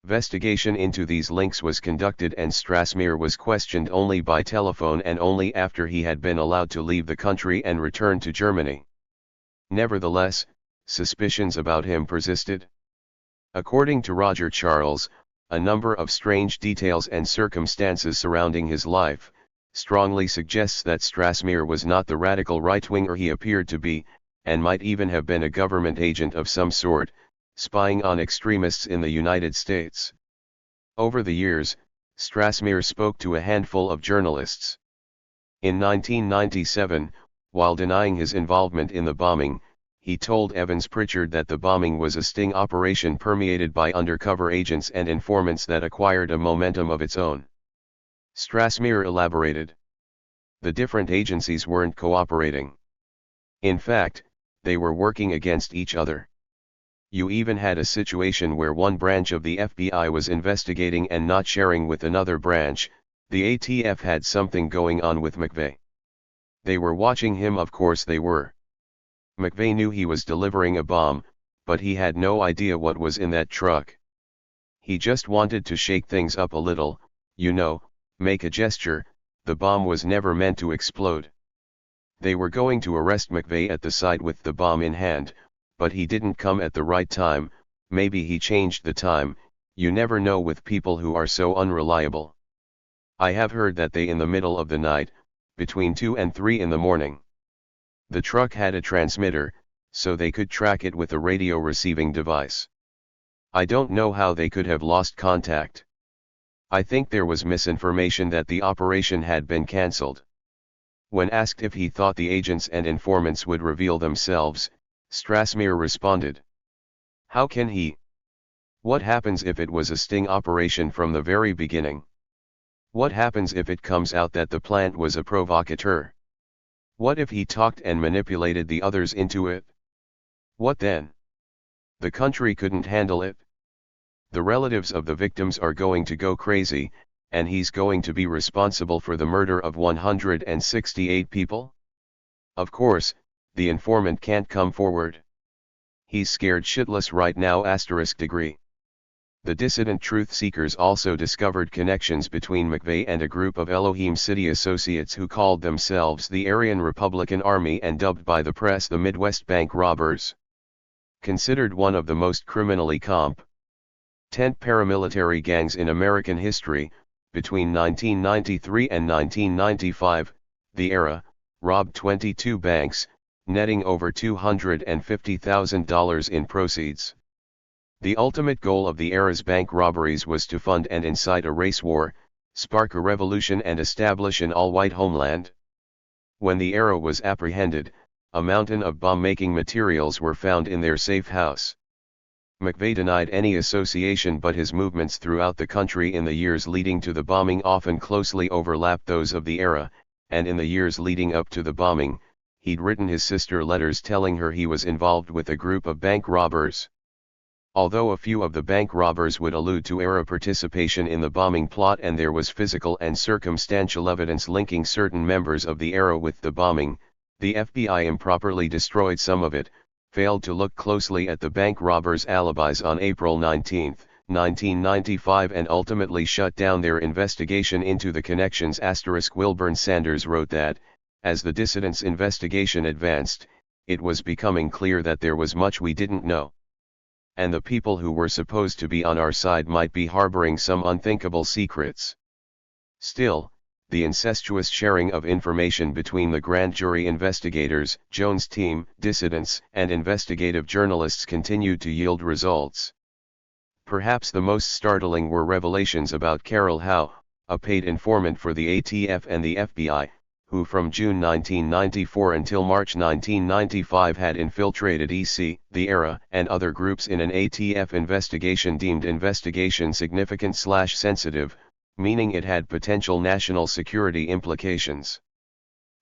Investigation into these links was conducted and Strassmeer was questioned only by telephone and only after he had been allowed to leave the country and return to Germany. Nevertheless, suspicions about him persisted. According to Roger Charles, a number of strange details and circumstances surrounding his life strongly suggests that Strassmeer was not the radical right-winger he appeared to be, and might even have been a government agent of some sort, spying on extremists in the United States. Over the years, Strassmeer spoke to a handful of journalists. In 1997, while denying his involvement in the bombing, he told Evans Pritchard that the bombing was a sting operation permeated by undercover agents and informants that acquired a momentum of its own. Strassmeer elaborated. The different agencies weren't cooperating. In fact, they were working against each other. You even had a situation where one branch of the FBI was investigating and not sharing with another branch. The ATF had something going on with McVeigh. They were watching him, of course they were. McVeigh knew he was delivering a bomb, but he had no idea what was in that truck. He just wanted to shake things up a little, make a gesture. The bomb was never meant to explode. They were going to arrest McVeigh at the site with the bomb in hand, but he didn't come at the right time. Maybe he changed the time. You never know with people who are so unreliable. I have heard that they in the middle of the night, between 2 and 3 in the morning. The truck had a transmitter, so they could track it with a radio receiving device. I don't know how they could have lost contact. I think there was misinformation that the operation had been cancelled. When asked if he thought the agents and informants would reveal themselves, Strassmeir responded, "How can he? What happens if it was a sting operation from the very beginning? What happens if it comes out that the plant was a provocateur? What if he talked and manipulated the others into it? What then? The country couldn't handle it. The relatives of the victims are going to go crazy, and he's going to be responsible for the murder of 168 people? Of course, the informant can't come forward. He's scared shitless right now *. The dissident truth seekers also discovered connections between McVeigh and a group of Elohim City associates who called themselves the Aryan Republican Army and dubbed by the press the Midwest Bank Robbers. Considered one of the most criminally competent paramilitary gangs in American history, between 1993 and 1995, the ERA robbed 22 banks, netting over $250,000 in proceeds. The ultimate goal of the ERA's bank robberies was to fund and incite a race war, spark a revolution and establish an all-white homeland. When the ERA was apprehended, a mountain of bomb-making materials were found in their safe house. McVeigh denied any association, but his movements throughout the country in the years leading to the bombing often closely overlapped those of the ERA, and in the years leading up to the bombing, he'd written his sister letters telling her he was involved with a group of bank robbers. Although a few of the bank robbers would allude to ERA participation in the bombing plot and there was physical and circumstantial evidence linking certain members of the ERA with the bombing, the FBI improperly destroyed some of it, failed to look closely at the bank robbers' alibis on April 19, 1995 and ultimately shut down their investigation into the connections. Wilburn Sanders wrote that, as the dissidents' investigation advanced, it was becoming clear that there was much we didn't know. And the people who were supposed to be on our side might be harboring some unthinkable secrets. Still, the incestuous sharing of information between the grand jury investigators, Jones' team, dissidents, and investigative journalists continued to yield results. Perhaps the most startling were revelations about Carol Howe, a paid informant for the ATF and the FBI, who from June 1994 until March 1995 had infiltrated EC, the ERA, and other groups in an ATF investigation deemed investigation significant/sensitive, meaning it had potential national security implications.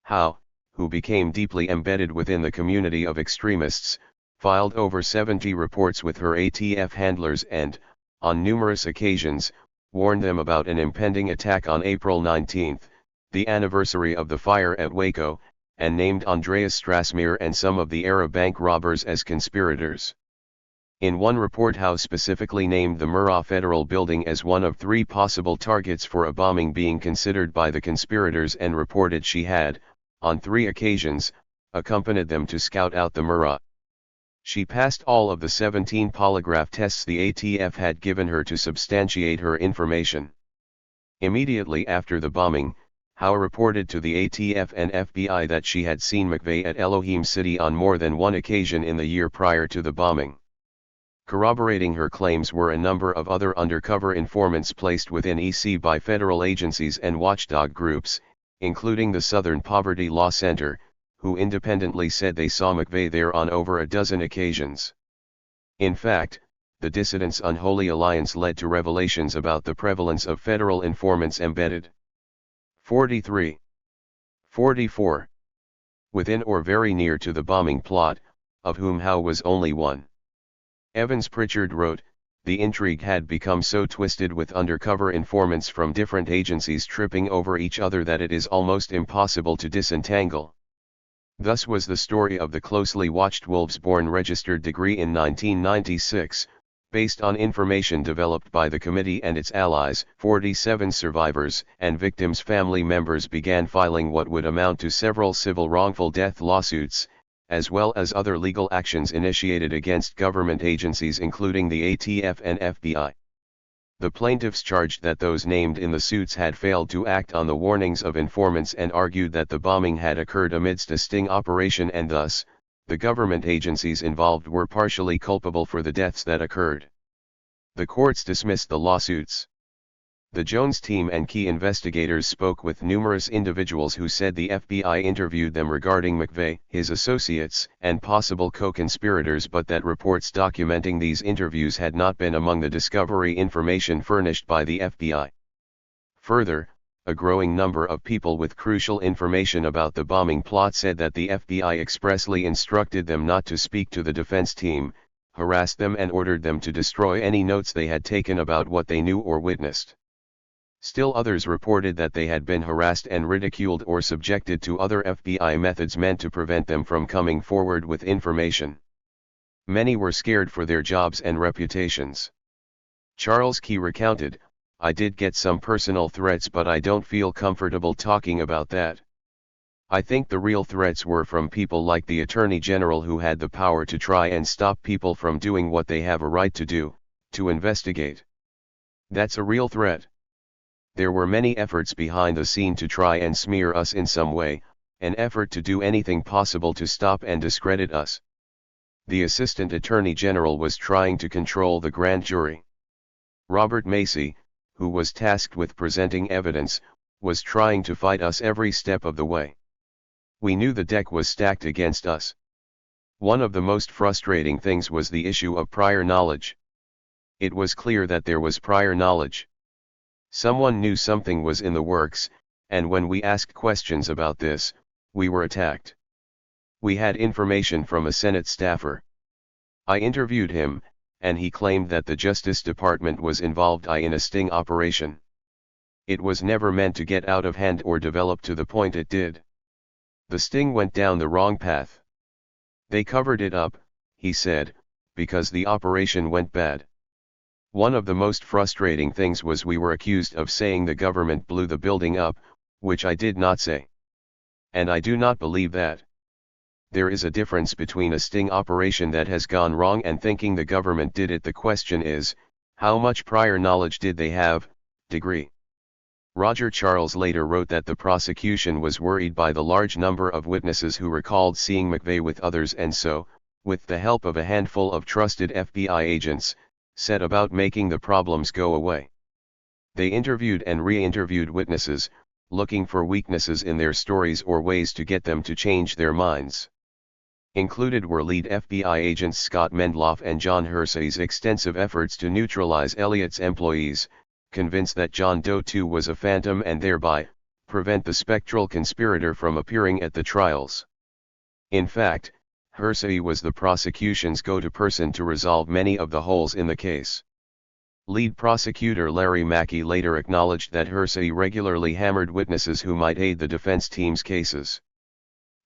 Howe, who became deeply embedded within the community of extremists, filed over 70 reports with her ATF handlers and, on numerous occasions, warned them about an impending attack on April 19, the anniversary of the fire at Waco, and named Andreas Strassmeir and some of the ERA bank robbers as conspirators. In one report, Howe specifically named the Murrah Federal Building as one of 3 possible targets for a bombing being considered by the conspirators and reported she had, on 3 occasions, accompanied them to scout out the Murrah. She passed all of the 17 polygraph tests the ATF had given her to substantiate her information. Immediately after the bombing, Howe reported to the ATF and FBI that she had seen McVeigh at Elohim City on more than one occasion in the year prior to the bombing. Corroborating her claims were a number of other undercover informants placed within EC by federal agencies and watchdog groups, including the Southern Poverty Law Center, who independently said they saw McVeigh there on over a dozen occasions. In fact, the dissidents' unholy alliance led to revelations about the prevalence of federal informants embedded 43. 44. Within or very near to the bombing plot, of whom Howe was only one. Evans Pritchard wrote, the intrigue had become so twisted with undercover informants from different agencies tripping over each other that it is almost impossible to disentangle. Thus was the story of the closely watched Wolfsborn registered degree in 1996, based on information developed by the committee and its allies. 47 survivors and victims' family members began filing what would amount to several civil wrongful death lawsuits, as well as other legal actions initiated against government agencies including the ATF and FBI. The plaintiffs charged that those named in the suits had failed to act on the warnings of informants and argued that the bombing had occurred amidst a sting operation and thus, the government agencies involved were partially culpable for the deaths that occurred. The courts dismissed the lawsuits. The Jones team and key investigators spoke with numerous individuals who said the FBI interviewed them regarding McVeigh, his associates, and possible co-conspirators, but that reports documenting these interviews had not been among the discovery information furnished by the FBI. Further, a growing number of people with crucial information about the bombing plot said that the FBI expressly instructed them not to speak to the defense team, harassed them and ordered them to destroy any notes they had taken about what they knew or witnessed. Still others reported that they had been harassed and ridiculed or subjected to other FBI methods meant to prevent them from coming forward with information. Many were scared for their jobs and reputations. Charles Key recounted, "I did get some personal threats, but I don't feel comfortable talking about that. I think the real threats were from people like the Attorney General, who had the power to try and stop people from doing what they have a right to do, to investigate. That's a real threat. There were many efforts behind the scene to try and smear us in some way, an effort to do anything possible to stop and discredit us. The Assistant Attorney General was trying to control the grand jury. Robert Macy, who was tasked with presenting evidence, was trying to fight us every step of the way. We knew the deck was stacked against us. One of the most frustrating things was the issue of prior knowledge. It was clear that there was prior knowledge. Someone knew something was in the works, and when we asked questions about this, we were attacked. We had information from a Senate staffer. I interviewed him, and he claimed that the Justice Department was involved in a sting operation. It was never meant to get out of hand or develop to the point it did. The sting went down the wrong path. They covered it up," he said, "because the operation went bad. One of the most frustrating things was we were accused of saying the government blew the building up, which I did not say. And I do not believe that. There is a difference between a sting operation that has gone wrong and thinking the government did it. The question is, how much prior knowledge did they have, degree?" Roger Charles later wrote that the prosecution was worried by the large number of witnesses who recalled seeing McVeigh with others and so, with the help of a handful of trusted FBI agents, set about making the problems go away. They interviewed and re-interviewed witnesses, looking for weaknesses in their stories or ways to get them to change their minds. Included were lead FBI agents Scott Mendloff and John Hersey's extensive efforts to neutralize Elliott's employees, convinced that John Doe 2 was a phantom and thereby, prevent the spectral conspirator from appearing at the trials. In fact, Hersey was the prosecution's go-to person to resolve many of the holes in the case. Lead prosecutor Larry Mackey later acknowledged that Hersey regularly hammered witnesses who might aid the defense team's cases.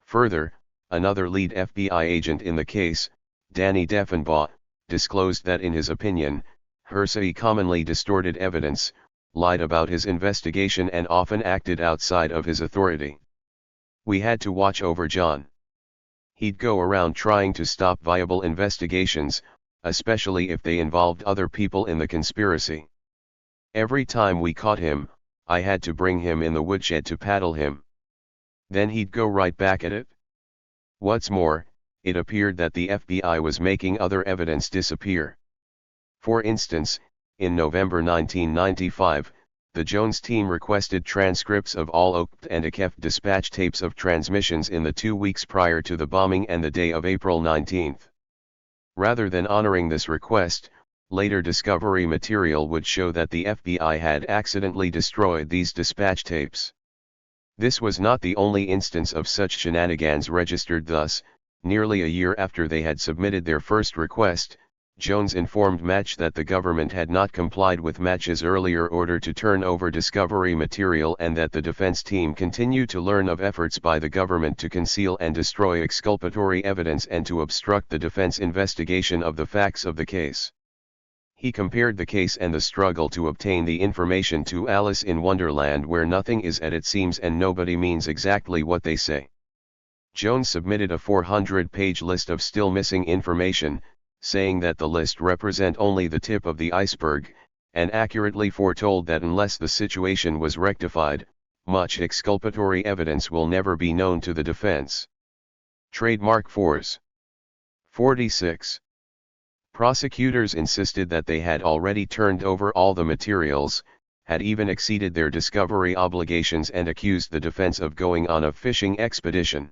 Further, another lead FBI agent in the case, Danny Deffenbaugh, disclosed that in his opinion, Hersey commonly distorted evidence, lied about his investigation and often acted outside of his authority. "We had to watch over John. He'd go around trying to stop viable investigations, especially if they involved other people in the conspiracy. Every time we caught him, I had to bring him in the woodshed to paddle him. Then he'd go right back at it. What's more, it appeared that the FBI was making other evidence disappear. For instance, in November 1995, the Jones team requested transcripts of all OCT and AKEF dispatch tapes of transmissions in the 2 weeks prior to the bombing and the day of April 19. Rather than honoring this request, later discovery material would show that the FBI had accidentally destroyed these dispatch tapes. This was not the only instance of such shenanigans registered. Thus, nearly a year after they had submitted their first request, Jones informed Match that the government had not complied with Match's earlier order to turn over discovery material and that the defense team continued to learn of efforts by the government to conceal and destroy exculpatory evidence and to obstruct the defense investigation of the facts of the case. He compared the case and the struggle to obtain the information to Alice in Wonderland, where nothing is as it seems and nobody means exactly what they say. Jones submitted a 400-page list of still missing information, saying that the list represent only the tip of the iceberg, and accurately foretold that unless the situation was rectified, much exculpatory evidence will never be known to the defense. Trademark 4s. 46. Prosecutors insisted that they had already turned over all the materials, had even exceeded their discovery obligations, and accused the defense of going on a fishing expedition.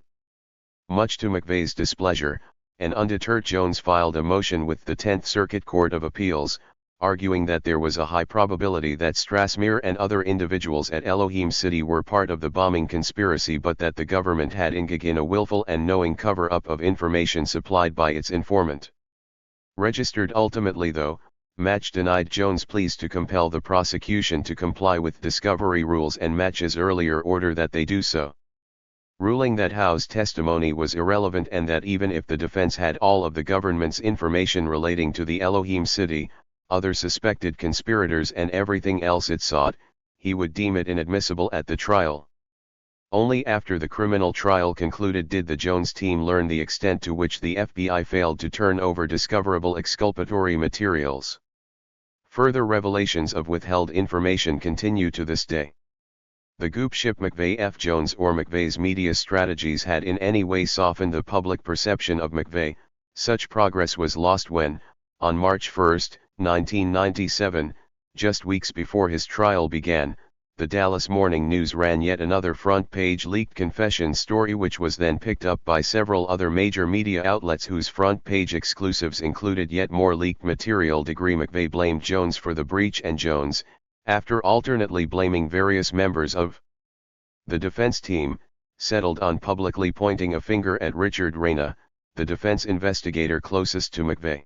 Much to McVeigh's displeasure, and undeterred, Jones filed a motion with the 10th Circuit Court of Appeals, arguing that there was a high probability that Strassmere and other individuals at Elohim City were part of the bombing conspiracy, but that the government had engaged in a willful and knowing cover-up of information supplied by its informant. Registered ultimately though, Match denied Jones' pleas to compel the prosecution to comply with discovery rules and Match's earlier order that they do so, ruling that Howe's testimony was irrelevant and that even if the defense had all of the government's information relating to the Elohim City, other suspected conspirators and everything else it sought, he would deem it inadmissible at the trial. Only after the criminal trial concluded did the Jones team learn the extent to which the FBI failed to turn over discoverable exculpatory materials. Further revelations of withheld information continue to this day. The goopship McVeigh F. Jones or McVeigh's media strategies had in any way softened the public perception of McVeigh. Such progress was lost when, on March 1, 1997, just weeks before his trial began, the Dallas Morning News ran yet another front-page leaked confession story, which was then picked up by several other major media outlets whose front-page exclusives included yet more leaked material. McVeigh blamed Jones for the breach, and Jones, after alternately blaming various members of the defense team, settled on publicly pointing a finger at Richard Reyna, the defense investigator closest to McVeigh.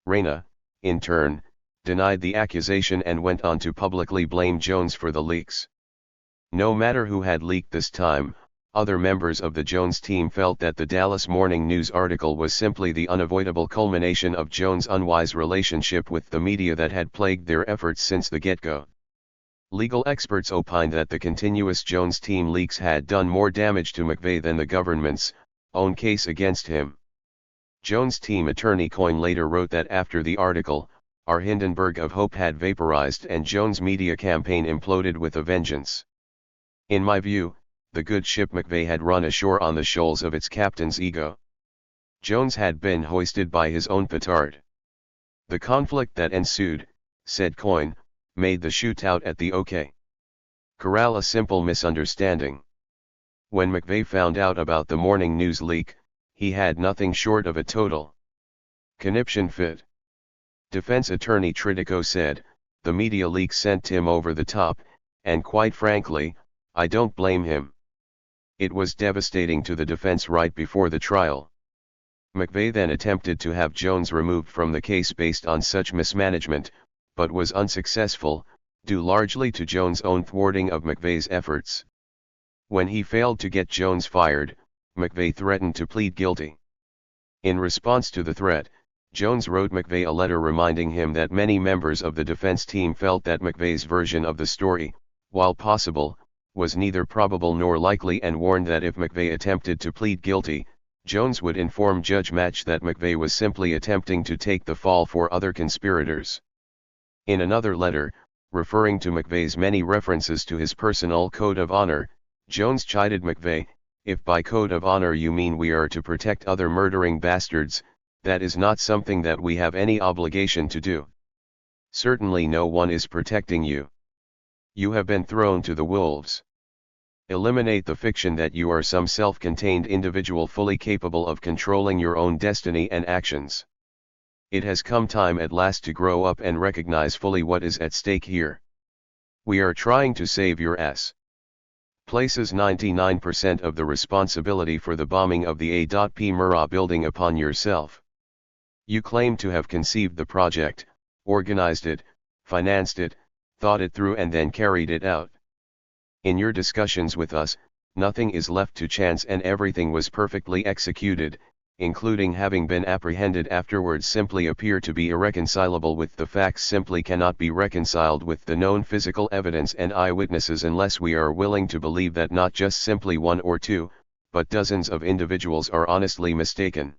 Reyna, in turn, denied the accusation and went on to publicly blame Jones for the leaks. No matter who had leaked this time, other members of the Jones team felt that the Dallas Morning News article was simply the unavoidable culmination of Jones' unwise relationship with the media that had plagued their efforts since the get-go. Legal experts opined that the continuous Jones team leaks had done more damage to McVeigh than the government's own case against him. Jones' team attorney Coyne later wrote that after the article, our Hindenburg of hope had vaporized and Jones' media campaign imploded with a vengeance. In my view, the good ship McVeigh had run ashore on the shoals of its captain's ego. Jones had been hoisted by his own petard. The conflict that ensued, said Coyne, made the shootout at the OK Corral a simple misunderstanding. When McVeigh found out about the Morning News leak, he had nothing short of a total conniption fit. Defense attorney Tridico said, the media leak sent him over the top, and quite frankly, I don't blame him. It was devastating to the defense right before the trial. McVeigh then attempted to have Jones removed from the case based on such mismanagement, but was unsuccessful, due largely to Jones' own thwarting of McVeigh's efforts. When he failed to get Jones fired, McVeigh threatened to plead guilty. In response to the threat, Jones wrote McVeigh a letter reminding him that many members of the defense team felt that McVeigh's version of the story, while possible, was neither probable nor likely, and warned that if McVeigh attempted to plead guilty, Jones would inform Judge Match that McVeigh was simply attempting to take the fall for other conspirators. In another letter, referring to McVeigh's many references to his personal code of honor, Jones chided McVeigh, if by code of honor you mean we are to protect other murdering bastards, that is not something that we have any obligation to do. Certainly no one is protecting you. You have been thrown to the wolves. Eliminate the fiction that you are some self-contained individual fully capable of controlling your own destiny and actions. It has come time at last to grow up and recognize fully what is at stake here. We are trying to save your ass. Places 99% of the responsibility for the bombing of the A.P. Murrah building upon yourself. You claim to have conceived the project, organized it, financed it, thought it through and then carried it out. In your discussions with us, nothing is left to chance and everything was perfectly executed, including having been apprehended afterwards simply appear to be irreconcilable with the facts, simply cannot be reconciled with the known physical evidence and eyewitnesses unless we are willing to believe that not just simply one or two, but dozens of individuals are honestly mistaken.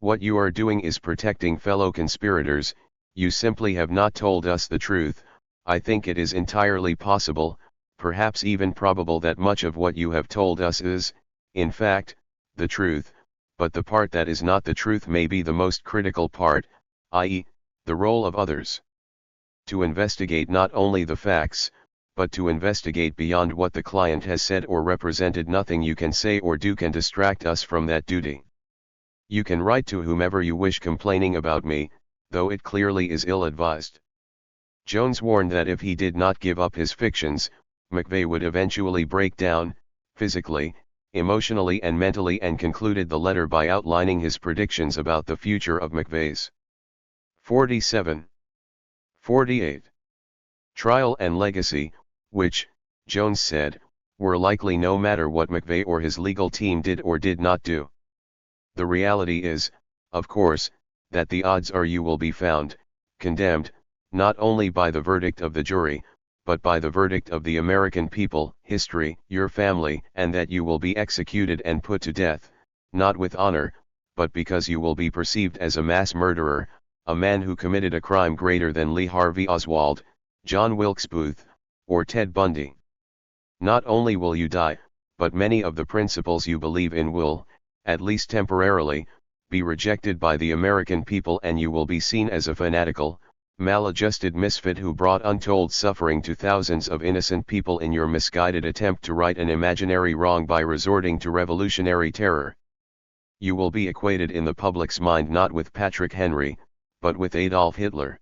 What you are doing is protecting fellow conspirators, You simply have not told us the truth. I think it is entirely possible, perhaps even probable, that much of what you have told us is, in fact, the truth, but the part that is not the truth may be the most critical part, i.e., the role of others. To investigate not only the facts, but to investigate beyond what the client has said or represented. Nothing you can say or do can distract us from that duty. You can write to whomever you wish complaining about me, though it clearly is ill-advised. Jones warned that if he did not give up his fictions, McVeigh would eventually break down, physically, emotionally and mentally, and concluded the letter by outlining his predictions about the future of McVeigh's 47. 48. Trial and legacy, which, Jones said, were likely no matter what McVeigh or his legal team did or did not do. The reality is, of course, that the odds are you will be found condemned, not only by the verdict of the jury, but by the verdict of the American people, history, your family, and that you will be executed and put to death, not with honor, but because you will be perceived as a mass murderer, a man who committed a crime greater than Lee Harvey Oswald, John Wilkes Booth, or Ted Bundy. Not only will you die, but many of the principles you believe in will, at least temporarily, be rejected by the American people, and you will be seen as a fanatical, maladjusted misfit who brought untold suffering to thousands of innocent people in your misguided attempt to right an imaginary wrong by resorting to revolutionary terror. You will be equated in the public's mind not with Patrick Henry, but with Adolf Hitler.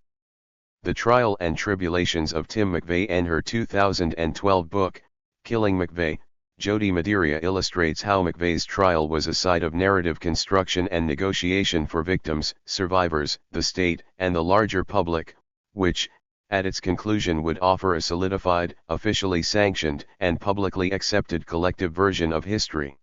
The Trial and Tribulations of Tim McVeigh and her 2012 book, Killing McVeigh, Jody Maderia, illustrates how McVeigh's trial was a site of narrative construction and negotiation for victims, survivors, the state, and the larger public, which, at its conclusion, would offer a solidified, officially sanctioned, and publicly accepted collective version of history.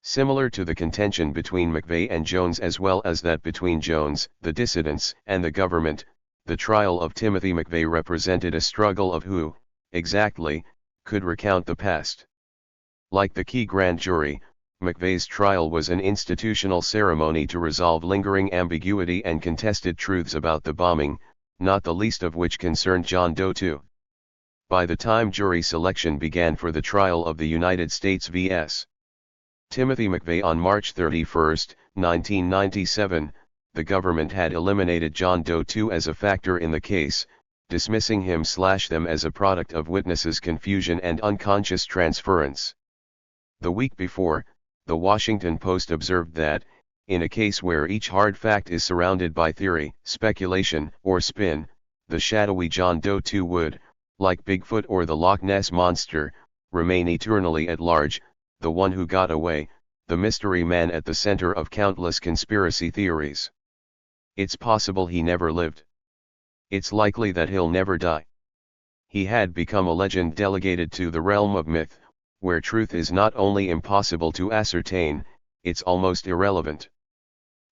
Similar to the contention between McVeigh and Jones, as well as that between Jones, the dissidents, and the government, the trial of Timothy McVeigh represented a struggle of who, exactly, could recount the past. Like the Key grand jury, McVeigh's trial was an institutional ceremony to resolve lingering ambiguity and contested truths about the bombing, not the least of which concerned John Doe 2. By the time jury selection began for the trial of the United States vs. Timothy McVeigh on March 31, 1997, the government had eliminated John Doe 2 as a factor in the case, dismissing him/them as a product of witnesses' confusion and unconscious transference. The week before, the Washington Post observed that, in a case where each hard fact is surrounded by theory, speculation, or spin, the shadowy John Doe 2 would, like Bigfoot or the Loch Ness Monster, remain eternally at large, the one who got away, the mystery man at the center of countless conspiracy theories. It's possible he never lived. It's likely that he'll never die. He had become a legend delegated to the realm of myth, where truth is not only impossible to ascertain, it's almost irrelevant.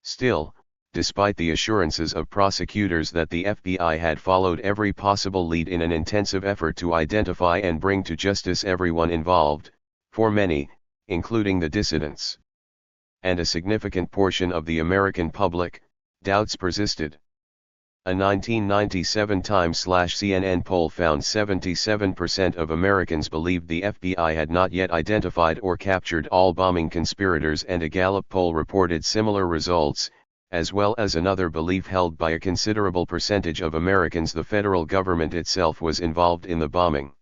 Still, despite the assurances of prosecutors that the FBI had followed every possible lead in an intensive effort to identify and bring to justice everyone involved, for many, including the dissidents, and a significant portion of the American public, doubts persisted. A 1997 Times/CNN poll found 77% of Americans believed the FBI had not yet identified or captured all bombing conspirators, and a Gallup poll reported similar results, as well as another belief held by a considerable percentage of Americans: the federal government itself was involved in the bombing.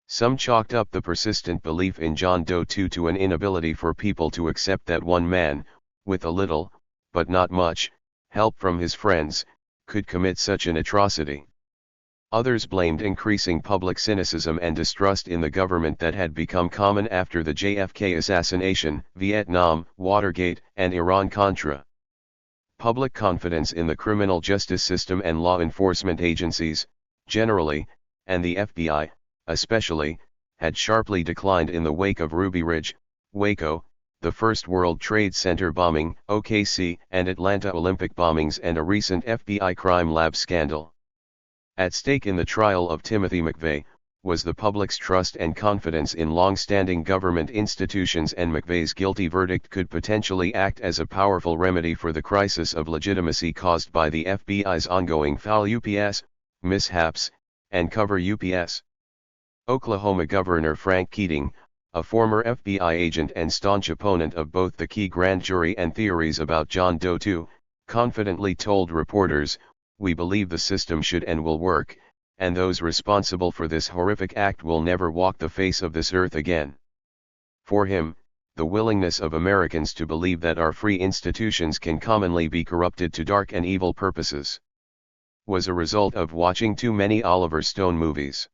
Some chalked up the persistent belief in John Doe 2 to an inability for people to accept that one man, with a little, but not much, help from his friends, could commit such an atrocity. Others blamed increasing public cynicism and distrust in the government that had become common after the JFK assassination, Vietnam, Watergate, and Iran-Contra. Public confidence in the criminal justice system and law enforcement agencies, generally, and the FBI, especially, had sharply declined in the wake of Ruby Ridge, Waco, the first World Trade Center bombing, OKC, and Atlanta Olympic bombings, and a recent FBI crime lab scandal. At stake in the trial of Timothy McVeigh, was the public's trust and confidence in long-standing government institutions, and McVeigh's guilty verdict could potentially act as a powerful remedy for the crisis of legitimacy caused by the FBI's ongoing foul UPS mishaps and cover UPS. Oklahoma Governor Frank Keating, a former FBI agent and staunch opponent of both the Key grand jury and theories about John Doe II, confidently told reporters, "We believe the system should and will work, and those responsible for this horrific act will never walk the face of this earth again." For him, the willingness of Americans to believe that our free institutions can commonly be corrupted to dark and evil purposes was a result of watching too many Oliver Stone movies.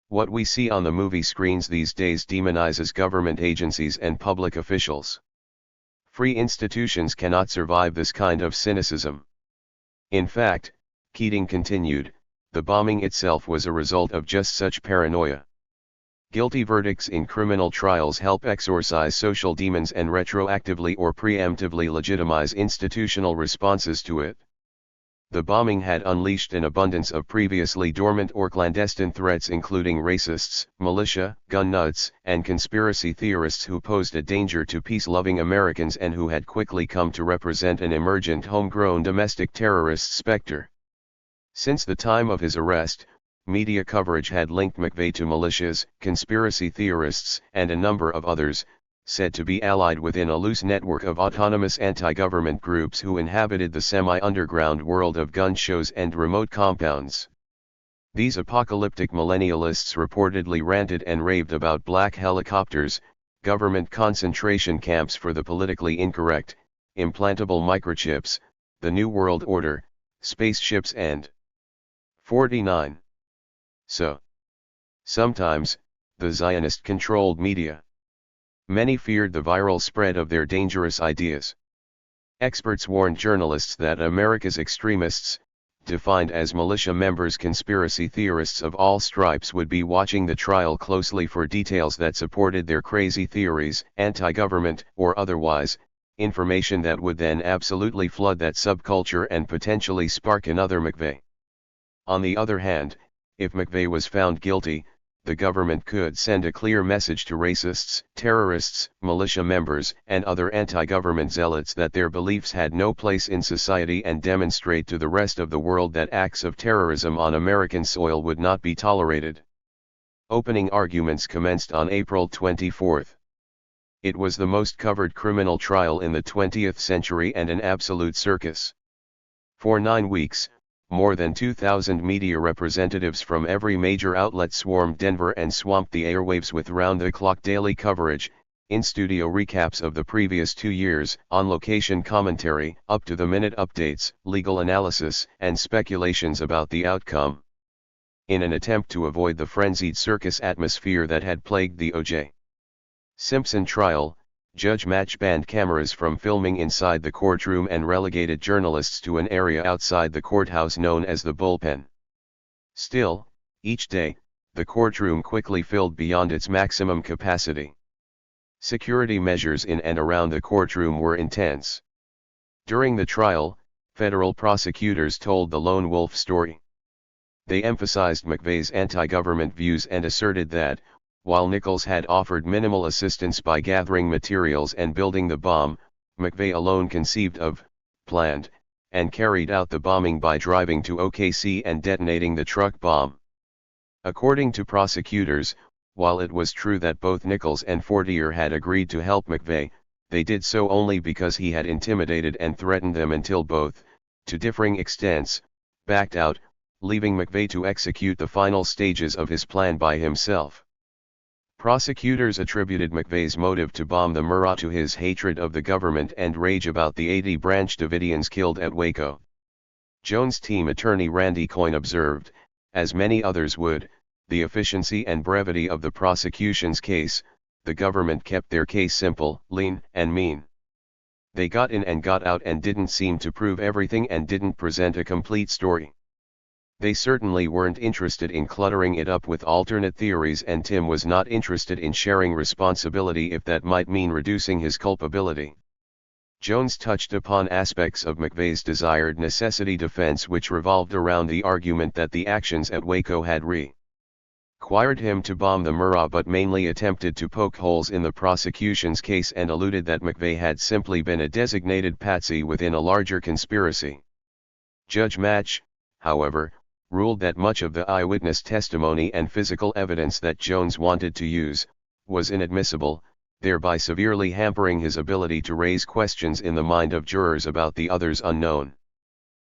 What we see on the movie screens these days demonizes government agencies and public officials. Free institutions cannot survive this kind of cynicism. In fact, Keating continued, the bombing itself was a result of just such paranoia. Guilty verdicts in criminal trials help exorcise social demons and retroactively or preemptively legitimize institutional responses to it. The bombing had unleashed an abundance of previously dormant or clandestine threats, including racists, militia, gun nuts, and conspiracy theorists who posed a danger to peace-loving Americans and who had quickly come to represent an emergent homegrown domestic terrorist specter. Since the time of his arrest, media coverage had linked McVeigh to militias, conspiracy theorists, and a number of others, said to be allied within a loose network of autonomous anti-government groups who inhabited the semi-underground world of gun shows and remote compounds. These apocalyptic millennialists reportedly ranted and raved about black helicopters, government concentration camps for the politically incorrect, implantable microchips, the New World Order, spaceships and 49. So, sometimes, the Zionist-controlled media. Many feared the viral spread of their dangerous ideas. Experts warned journalists that America's extremists, defined as militia members, conspiracy theorists of all stripes, would be watching the trial closely for details that supported their crazy theories, anti-government or otherwise, information that would then absolutely flood that subculture and potentially spark another McVeigh. On the other hand, if McVeigh was found guilty, the government could send a clear message to racists, terrorists, militia members, and other anti-government zealots that their beliefs had no place in society, and demonstrate to the rest of the world that acts of terrorism on American soil would not be tolerated. Opening arguments commenced on April 24. It was the most covered criminal trial in the 20th century and an absolute circus. For 9 weeks, more than 2,000 media representatives from every major outlet swarmed Denver and swamped the airwaves with round-the-clock daily coverage, in-studio recaps of the previous 2 years, on-location commentary, up-to-the-minute updates, legal analysis, and speculations about the outcome. In an attempt to avoid the frenzied circus atmosphere that had plagued the O.J. Simpson trial, Judge Match banned cameras from filming inside the courtroom and relegated journalists to an area outside the courthouse known as the bullpen. Still, each day, the courtroom quickly filled beyond its maximum capacity. Security measures in and around the courtroom were intense. During the trial, federal prosecutors told the lone wolf story. They emphasized McVeigh's anti-government views and asserted that, while Nichols had offered minimal assistance by gathering materials and building the bomb, McVeigh alone conceived of, planned, and carried out the bombing by driving to OKC and detonating the truck bomb. According to prosecutors, while it was true that both Nichols and Fortier had agreed to help McVeigh, they did so only because he had intimidated and threatened them until both, to differing extents, backed out, leaving McVeigh to execute the final stages of his plan by himself. Prosecutors attributed McVeigh's motive to bomb the Murrah to his hatred of the government and rage about the 80 Branch Davidians killed at Waco. Jones' team attorney Randy Coyne observed, as many others would, the efficiency and brevity of the prosecution's case. The government kept their case simple, lean, and mean. They got in and got out and didn't seem to prove everything and didn't present a complete story. They certainly weren't interested in cluttering it up with alternate theories, and Tim was not interested in sharing responsibility if that might mean reducing his culpability. Jones touched upon aspects of McVeigh's desired necessity defense which revolved around the argument that the actions at Waco had required him to bomb the Murrah but mainly attempted to poke holes in the prosecution's case and alluded that McVeigh had simply been a designated patsy within a larger conspiracy. Judge Match, however, ruled that much of the eyewitness testimony and physical evidence that Jones wanted to use was inadmissible, thereby severely hampering his ability to raise questions in the mind of jurors about the others unknown.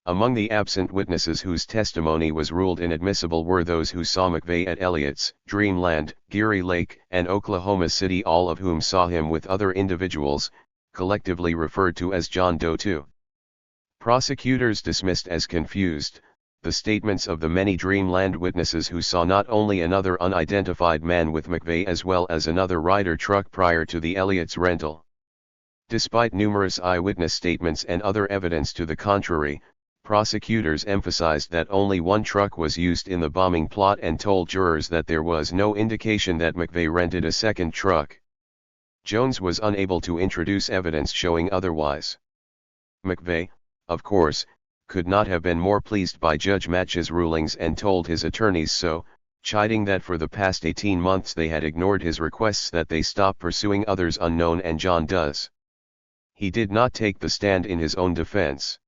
Among the absent witnesses whose testimony was ruled inadmissible were those who saw McVeigh at Elliott's, Dreamland, Geary Lake, and Oklahoma City, all of whom saw him with other individuals, collectively referred to as John Doe 2. Prosecutors dismissed as confused the statements of the many Dreamland witnesses who saw not only another unidentified man with McVeigh as well as another Ryder truck prior to the Elliott's rental. Despite numerous eyewitness statements and other evidence to the contrary, prosecutors emphasized that only one truck was used in the bombing plot and told jurors that there was no indication that McVeigh rented a second truck. Jones was unable to introduce evidence showing otherwise. McVeigh, of course, could not have been more pleased by Judge Match's rulings and told his attorneys so, chiding that for the past 18 months they had ignored his requests that they stop pursuing others unknown and John does. He did not take the stand in his own defense.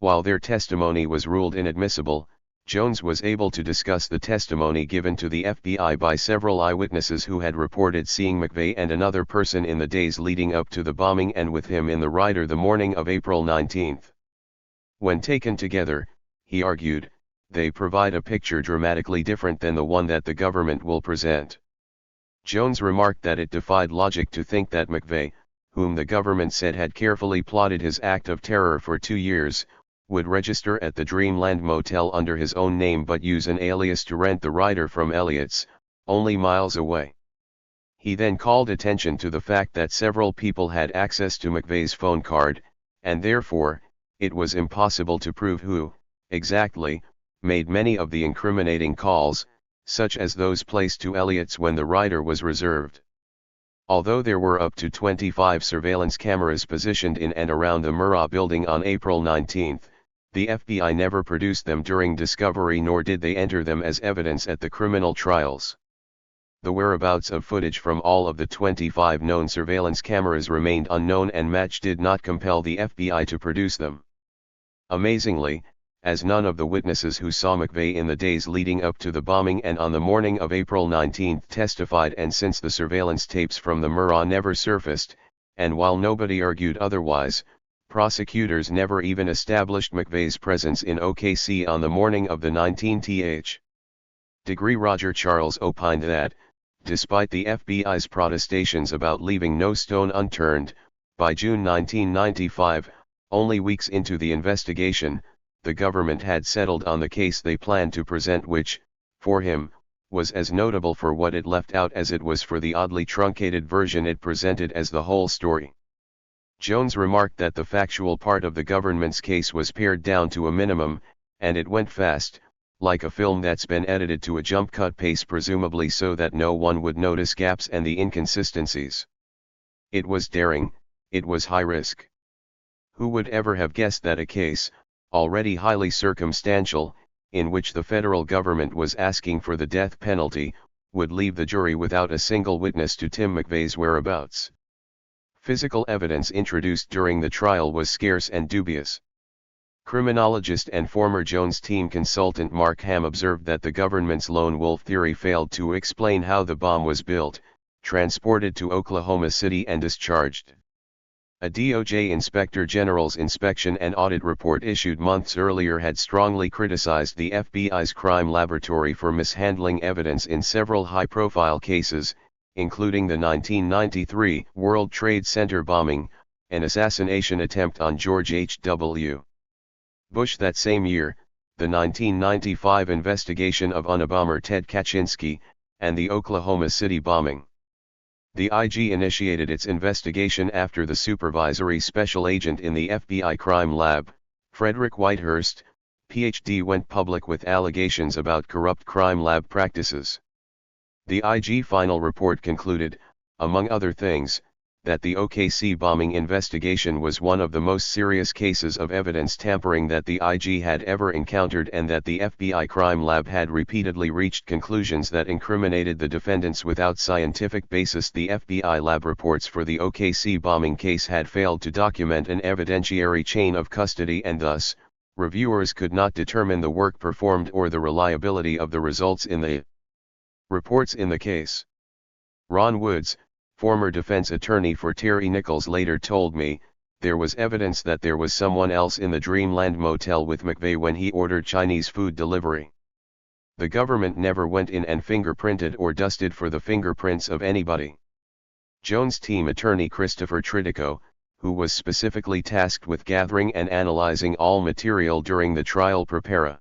While their testimony was ruled inadmissible, Jones was able to discuss the testimony given to the FBI by several eyewitnesses who had reported seeing McVeigh and another person in the days leading up to the bombing and with him in the Ryder the morning of April 19. When taken together, he argued, they provide a picture dramatically different than the one that the government will present. Jones remarked that it defied logic to think that McVeigh, whom the government said had carefully plotted his act of terror for 2 years, would register at the Dreamland Motel under his own name but use an alias to rent the Ryder from Elliott's, only miles away. He then called attention to the fact that several people had access to McVeigh's phone card, and therefore, it was impossible to prove who, exactly, made many of the incriminating calls, such as those placed to Elliott's when the Ryder was reserved. Although there were up to 25 surveillance cameras positioned in and around the Murrah building on April 19, the FBI never produced them during discovery nor did they enter them as evidence at the criminal trials. The whereabouts of footage from all of the 25 known surveillance cameras remained unknown and Match did not compel the FBI to produce them. Amazingly, as none of the witnesses who saw McVeigh in the days leading up to the bombing and on the morning of April 19 testified, and since the surveillance tapes from the Murrah never surfaced, and while nobody argued otherwise, prosecutors never even established McVeigh's presence in OKC on the morning of the 19th. Degree Roger Charles opined that, despite the FBI's protestations about leaving no stone unturned, by June 1995, only weeks into the investigation, the government had settled on the case they planned to present, which, for him, was as notable for what it left out as it was for the oddly truncated version it presented as the whole story. Jones remarked that the factual part of the government's case was pared down to a minimum, and it went fast, like a film that's been edited to a jump cut pace presumably so that no one would notice gaps and the inconsistencies. It was daring, it was high risk. Who would ever have guessed that a case, already highly circumstantial, in which the federal government was asking for the death penalty, would leave the jury without a single witness to Tim McVeigh's whereabouts? Physical evidence introduced during the trial was scarce and dubious. Criminologist and former Jones team consultant Mark Ham observed that the government's lone wolf theory failed to explain how the bomb was built, transported to Oklahoma City and discharged. A DOJ Inspector General's inspection and audit report issued months earlier had strongly criticized the FBI's crime laboratory for mishandling evidence in several high-profile cases, including the 1993 World Trade Center bombing, an assassination attempt on George H.W. Bush that same year, the 1995 investigation of Unabomber Ted Kaczynski, and the Oklahoma City bombing. The IG initiated its investigation after the supervisory special agent in the FBI crime lab, Frederick Whitehurst, Ph.D. went public with allegations about corrupt crime lab practices. The IG final report concluded, among other things, that the OKC bombing investigation was one of the most serious cases of evidence tampering that the IG had ever encountered, and that the FBI crime lab had repeatedly reached conclusions that incriminated the defendants without scientific basis. The FBI lab reports for the OKC bombing case had failed to document an evidentiary chain of custody, and thus, reviewers could not determine the work performed or the reliability of the results in the reports in the case. Ron Woods, former defense attorney for Terry Nichols, later told me, there was evidence that there was someone else in the Dreamland motel with McVeigh when he ordered Chinese food delivery. The government never went in and fingerprinted or dusted for the fingerprints of anybody. Jones' team attorney Christopher Tridico, who was specifically tasked with gathering and analyzing all material during the trial preparation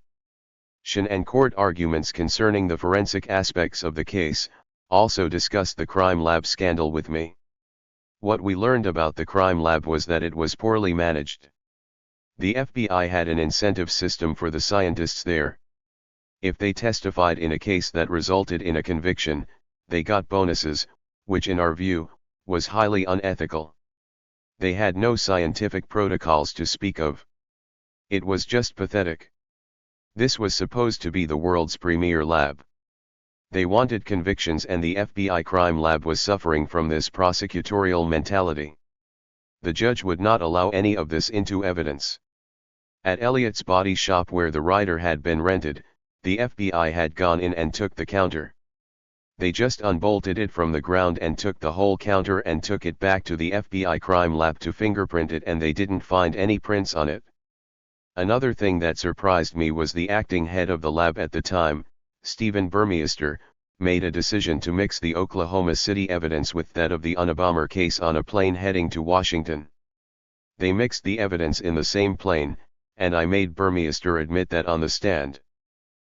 and court arguments concerning the forensic aspects of the case, also discussed the crime lab scandal with me. What we learned about the crime lab was that it was poorly managed. The FBI had an incentive system for the scientists there. If they testified in a case that resulted in a conviction, they got bonuses, which in our view, was highly unethical. They had no scientific protocols to speak of. It was just pathetic. This was supposed to be the world's premier lab. They wanted convictions, and the FBI crime lab was suffering from this prosecutorial mentality. The judge would not allow any of this into evidence. At Elliott's body shop, where the writer had been rented, the FBI had gone in and took the counter. They just unbolted it from the ground and took the whole counter and took it back to the FBI crime lab to fingerprint it, and they didn't find any prints on it. Another thing that surprised me was the acting head of the lab at the time, Stephen Burmeister, made a decision to mix the Oklahoma City evidence with that of the Unabomber case on a plane heading to Washington. They mixed the evidence in the same plane, and I made Burmeister admit that on the stand.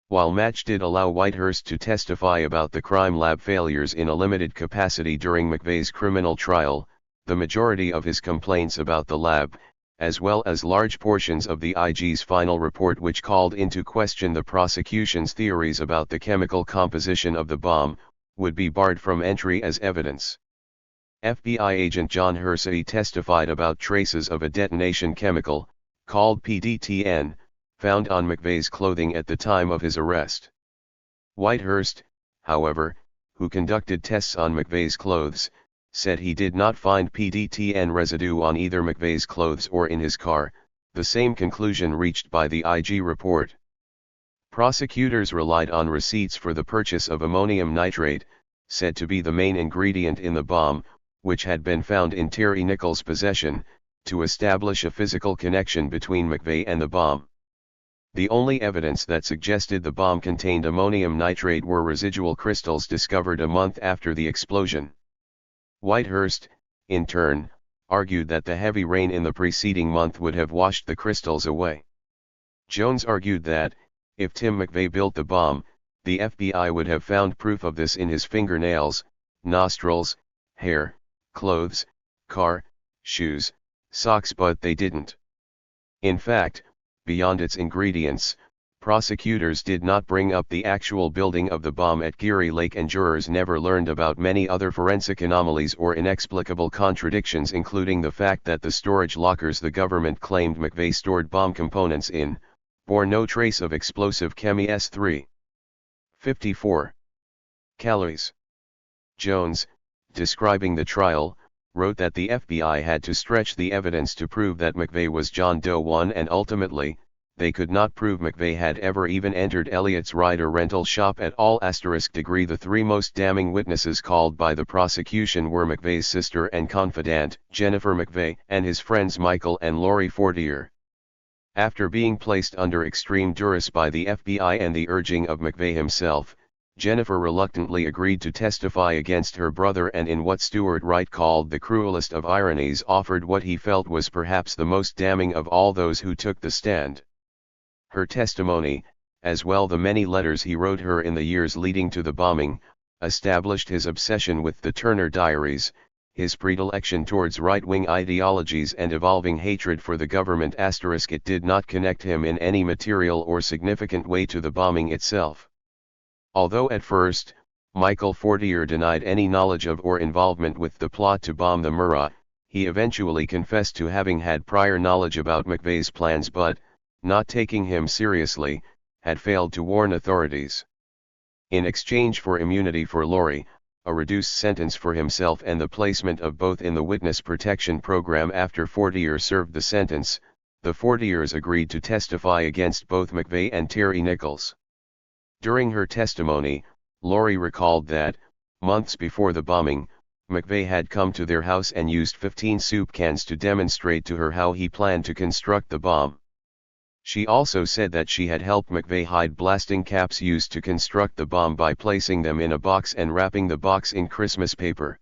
While Match did allow Whitehurst to testify about the crime lab failures in a limited capacity during McVeigh's criminal trial, the majority of his complaints about the lab, as well as large portions of the IG's final report, which called into question the prosecution's theories about the chemical composition of the bomb, would be barred from entry as evidence. FBI agent John Hersey testified about traces of a detonation chemical, called PDTN, found on McVeigh's clothing at the time of his arrest. Whitehurst, however, who conducted tests on McVeigh's clothes, said he did not find PDTN residue on either McVeigh's clothes or in his car, the same conclusion reached by the IG report. Prosecutors relied on receipts for the purchase of ammonium nitrate, said to be the main ingredient in the bomb, which had been found in Terry Nichols' possession, to establish a physical connection between McVeigh and the bomb. The only evidence that suggested the bomb contained ammonium nitrate were residual crystals discovered a month after the explosion. Whitehurst, in turn, argued that the heavy rain in the preceding month would have washed the crystals away. Jones argued that, if Tim McVeigh built the bomb, the FBI would have found proof of this in his fingernails, nostrils, hair, clothes, car, shoes, socks, but they didn't. In fact, beyond its ingredients, prosecutors did not bring up the actual building of the bomb at Geary Lake, and jurors never learned about many other forensic anomalies or inexplicable contradictions, including the fact that the storage lockers the government claimed McVeigh stored bomb components in, bore no trace of explosive Chemi S3. 54 calories. Jones, describing the trial, wrote that the FBI had to stretch the evidence to prove that McVeigh was John Doe 1, and ultimately, they could not prove McVeigh had ever even entered Elliott's rider rental shop at all. Degree. The three most damning witnesses called by the prosecution were McVeigh's sister and confidant, Jennifer McVeigh, and his friends Michael and Lori Fortier. After being placed under extreme duress by the FBI and the urging of McVeigh himself, Jennifer reluctantly agreed to testify against her brother, and in what Stuart Wright called the cruelest of ironies offered what he felt was perhaps the most damning of all those who took the stand. Her testimony, as well the many letters he wrote her in the years leading to the bombing, established his obsession with the Turner Diaries, his predilection towards right-wing ideologies and evolving hatred for the government. It did not connect him in any material or significant way to the bombing itself. Although at first, Michael Fortier denied any knowledge of or involvement with the plot to bomb the Murrah. He eventually confessed to having had prior knowledge about McVeigh's plans but, not taking him seriously, had failed to warn authorities. In exchange for immunity for Lori, a reduced sentence for himself and the placement of both in the witness protection program after Fortier served the sentence, the Fortiers agreed to testify against both McVeigh and Terry Nichols. During her testimony, Lori recalled that, months before the bombing, McVeigh had come to their house and used 15 soup cans to demonstrate to her how he planned to construct the bomb. She also said that she had helped McVeigh hide blasting caps used to construct the bomb by placing them in a box and wrapping the box in Christmas paper.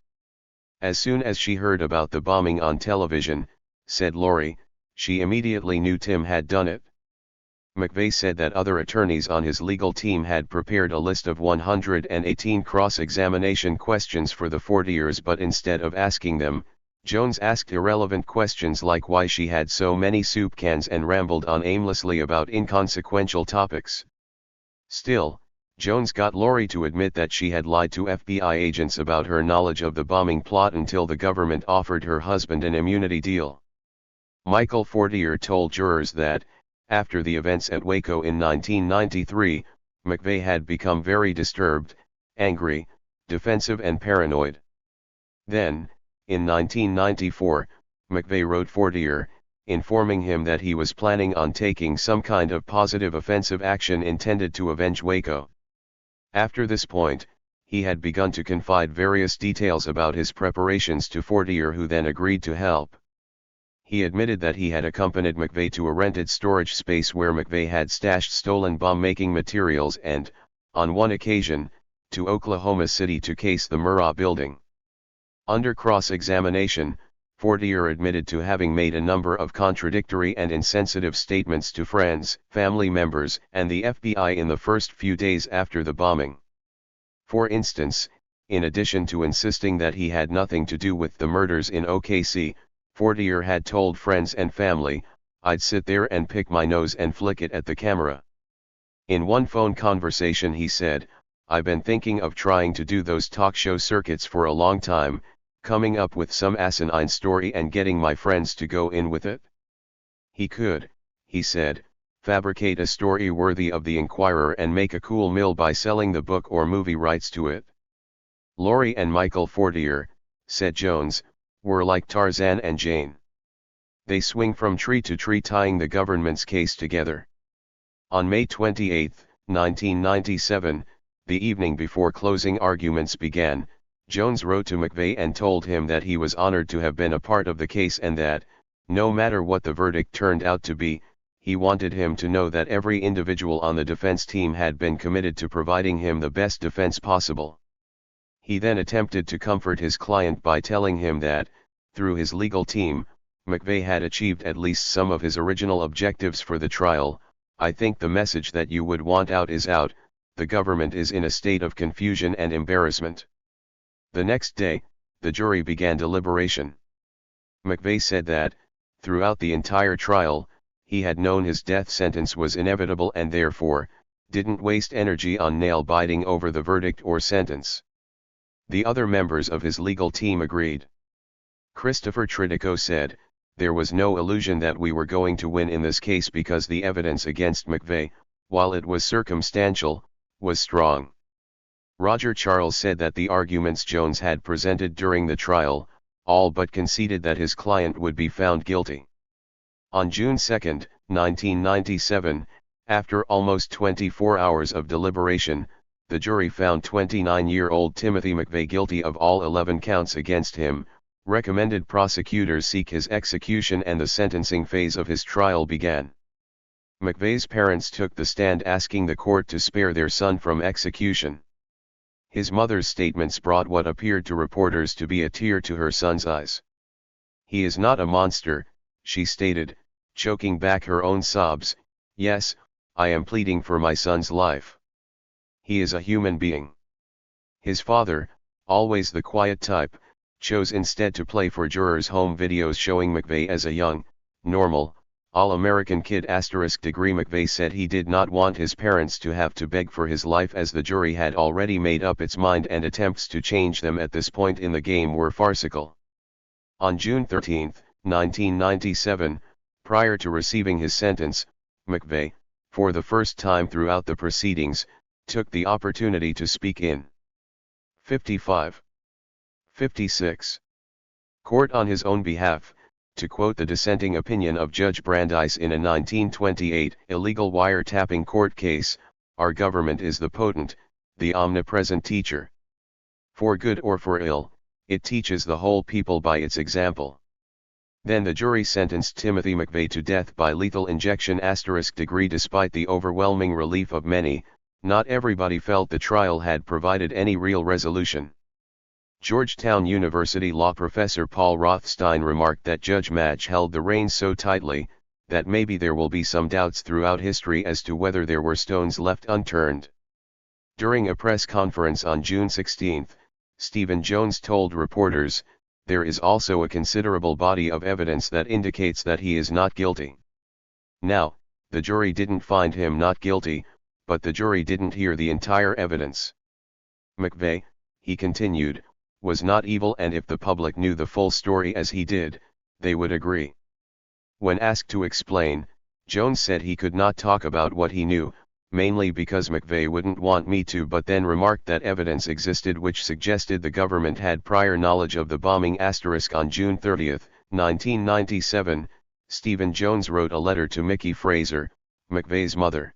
As soon as she heard about the bombing on television, said Lori, she immediately knew Tim had done it. McVeigh said that other attorneys on his legal team had prepared a list of 118 cross-examination questions for the Fortiers, but instead of asking them, Jones asked irrelevant questions like why she had so many soup cans and rambled on aimlessly about inconsequential topics. Still, Jones got Lori to admit that she had lied to FBI agents about her knowledge of the bombing plot until the government offered her husband an immunity deal. Michael Fortier told jurors that, after the events at Waco in 1993, McVeigh had become very disturbed, angry, defensive and paranoid. Then, in 1994, McVeigh wrote Fortier, informing him that he was planning on taking some kind of positive offensive action intended to avenge Waco. After this point, he had begun to confide various details about his preparations to Fortier, who then agreed to help. He admitted that he had accompanied McVeigh to a rented storage space where McVeigh had stashed stolen bomb-making materials and, on one occasion, to Oklahoma City to case the Murrah building. Under cross-examination, Fortier admitted to having made a number of contradictory and insensitive statements to friends, family members, and the FBI in the first few days after the bombing. For instance, in addition to insisting that he had nothing to do with the murders in OKC, Fortier had told friends and family, "I'd sit there and pick my nose and flick it at the camera." In one phone conversation he said, "I've been thinking of trying to do those talk show circuits for a long time, coming up with some asinine story and getting my friends to go in with it." He could, he said, fabricate a story worthy of the Inquirer and make a cool mill by selling the book or movie rights to it. Lori and Michael Fortier, said Jones, were like Tarzan and Jane. They swing from tree to tree, tying the government's case together. On May 28, 1997, the evening before closing arguments began, Jones wrote to McVeigh and told him that he was honored to have been a part of the case and that, no matter what the verdict turned out to be, he wanted him to know that every individual on the defense team had been committed to providing him the best defense possible. He then attempted to comfort his client by telling him that, through his legal team, McVeigh had achieved at least some of his original objectives for the trial. "I think the message that you would want out is out. The government is in a state of confusion and embarrassment." The next day, the jury began deliberation. McVeigh said that, throughout the entire trial, he had known his death sentence was inevitable and therefore, didn't waste energy on nail-biting over the verdict or sentence. The other members of his legal team agreed. Christopher Tridico said, "There was no illusion that we were going to win in this case because the evidence against McVeigh, while it was circumstantial, was strong." Roger Charles said that the arguments Jones had presented during the trial, all but conceded that his client would be found guilty. On June 2, 1997, after almost 24 hours of deliberation, the jury found 29-year-old Timothy McVeigh guilty of all 11 counts against him, recommended prosecutors seek his execution, and the sentencing phase of his trial began. McVeigh's parents took the stand asking the court to spare their son from execution. His mother's statements brought what appeared to reporters to be a tear to her son's eyes. "He is not a monster," she stated, choking back her own sobs. "Yes, I am pleading for my son's life. He is a human being." His father, always the quiet type, chose instead to play for jurors home videos showing McVeigh as a young, normal, All-American kid *degree McVeigh said he did not want his parents to have to beg for his life, as the jury had already made up its mind and attempts to change them at this point in the game were farcical. On June 13, 1997, prior to receiving his sentence, McVeigh, for the first time throughout the proceedings, took the opportunity to speak in 56 court on his own behalf, to quote the dissenting opinion of Judge Brandeis in a 1928 illegal wiretapping court case, "Our government is the potent, the omnipresent teacher. For good or for ill, it teaches the whole people by its example." Then the jury sentenced Timothy McVeigh to death by lethal injection *degree. Despite the overwhelming relief of many, not everybody felt the trial had provided any real resolution. Georgetown University law professor Paul Rothstein remarked that Judge Match held the reins so tightly, that maybe there will be some doubts throughout history as to whether there were stones left unturned. During a press conference on June 16, Stephen Jones told reporters, "There is also a considerable body of evidence that indicates that he is not guilty." Now, the jury didn't find him not guilty, but the jury didn't hear the entire evidence. McVeigh, he continued, was not evil, and if the public knew the full story as he did, they would agree. When asked to explain, Jones said he could not talk about what he knew, mainly because McVeigh wouldn't want me to, but then remarked that evidence existed which suggested the government had prior knowledge of the bombing. On June 30, 1997, Stephen Jones wrote a letter to Mickey Fraser, McVeigh's mother.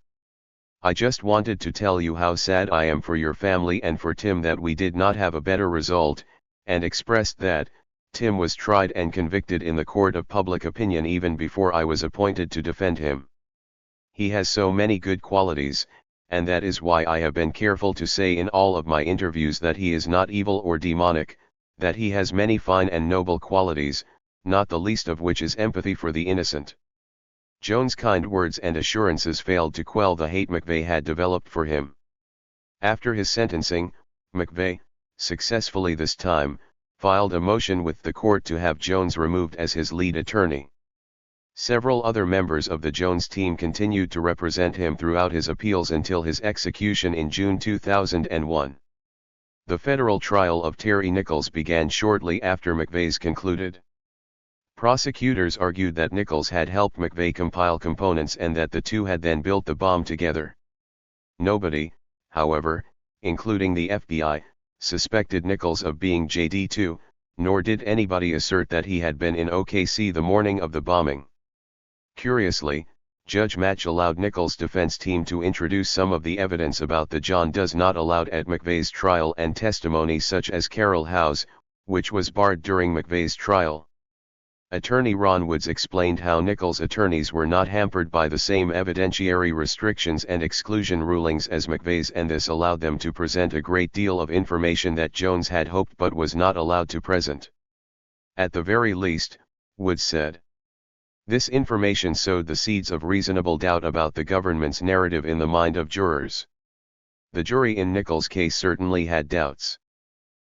"I just wanted to tell you how sad I am for your family and for Tim that we did not have a better result, and expressed that, Tim was tried and convicted in the court of public opinion even before I was appointed to defend him. He has so many good qualities, and that is why I have been careful to say in all of my interviews that he is not evil or demonic, that he has many fine and noble qualities, not the least of which is empathy for the innocent." Jones' kind words and assurances failed to quell the hate McVeigh had developed for him. After his sentencing, McVeigh, successfully this time, filed a motion with the court to have Jones removed as his lead attorney. Several other members of the Jones team continued to represent him throughout his appeals until his execution in June 2001. The federal trial of Terry Nichols began shortly after McVeigh's concluded. Prosecutors argued that Nichols had helped McVeigh compile components and that the two had then built the bomb together. Nobody, however, including the FBI, suspected Nichols of being JD2, nor did anybody assert that he had been in OKC the morning of the bombing. Curiously, Judge Match allowed Nichols' defense team to introduce some of the evidence about the John Does not allowed at McVeigh's trial and testimony such as Carol Howe's, which was barred during McVeigh's trial. Attorney Ron Woods explained how Nichols' attorneys were not hampered by the same evidentiary restrictions and exclusion rulings as McVeigh's, and this allowed them to present a great deal of information that Jones had hoped but was not allowed to present. At the very least, Woods said, this information sowed the seeds of reasonable doubt about the government's narrative in the mind of jurors. The jury in Nichols' case certainly had doubts.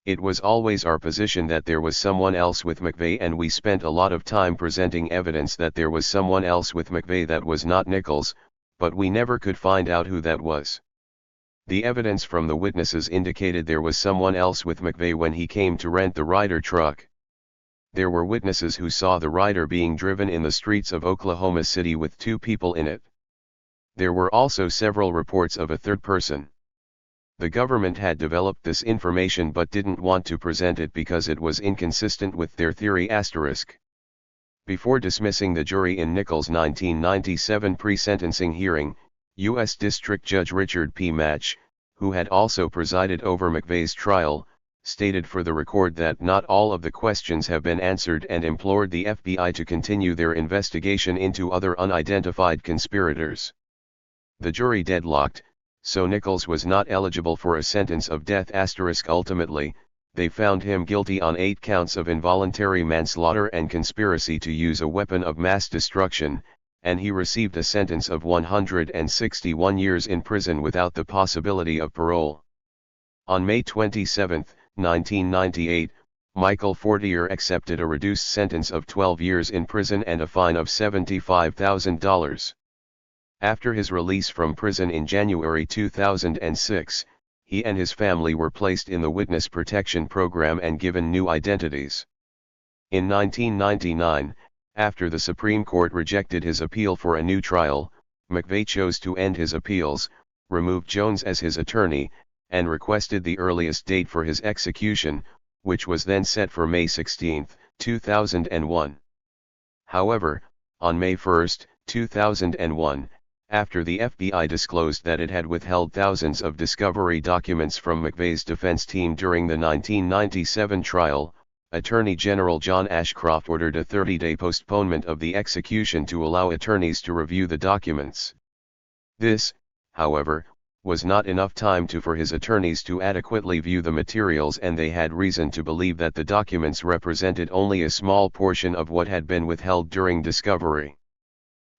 It was always our position that there was someone else with McVeigh, and we spent a lot of time presenting evidence that there was someone else with McVeigh that was not Nichols, but we never could find out who that was. The evidence from the witnesses indicated there was someone else with McVeigh when he came to rent the Ryder truck. There were witnesses who saw the Ryder being driven in the streets of Oklahoma City with two people in it. There were also several reports of a third person. The government had developed this information but didn't want to present it because it was inconsistent with their theory *. Before dismissing the jury in Nichols' 1997 pre-sentencing hearing, U.S. District Judge Richard P. Match, who had also presided over McVeigh's trial, stated for the record that not all of the questions have been answered and implored the FBI to continue their investigation into other unidentified conspirators. The jury deadlocked, so Nichols was not eligible for a sentence of death *. Ultimately, they found him guilty on 8 counts of involuntary manslaughter and conspiracy to use a weapon of mass destruction, and he received a sentence of 161 years in prison without the possibility of parole. On May 27, 1998, Michael Fortier accepted a reduced sentence of 12 years in prison and a fine of $75,000. After his release from prison in January 2006, he and his family were placed in the Witness Protection Program and given new identities. In 1999, after the Supreme Court rejected his appeal for a new trial, McVeigh chose to end his appeals, removed Jones as his attorney, and requested the earliest date for his execution, which was then set for May 16, 2001. However, on May 1, 2001, after the FBI disclosed that it had withheld thousands of discovery documents from McVeigh's defense team during the 1997 trial, Attorney General John Ashcroft ordered a 30-day postponement of the execution to allow attorneys to review the documents. This, however, was not enough time for his attorneys to adequately view the materials, and they had reason to believe that the documents represented only a small portion of what had been withheld during discovery.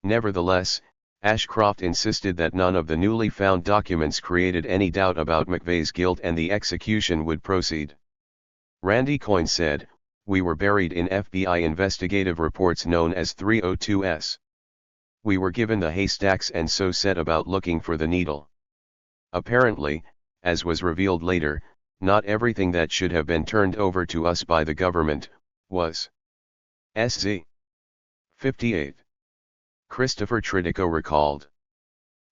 Nevertheless, Ashcroft insisted that none of the newly found documents created any doubt about McVeigh's guilt and the execution would proceed. Randy Coyne said, "We were buried in FBI investigative reports known as 302s. We were given the haystacks and so set about looking for the needle. Apparently, as was revealed later, not everything that should have been turned over to us by the government was." SZ 58. Christopher Tridico recalled.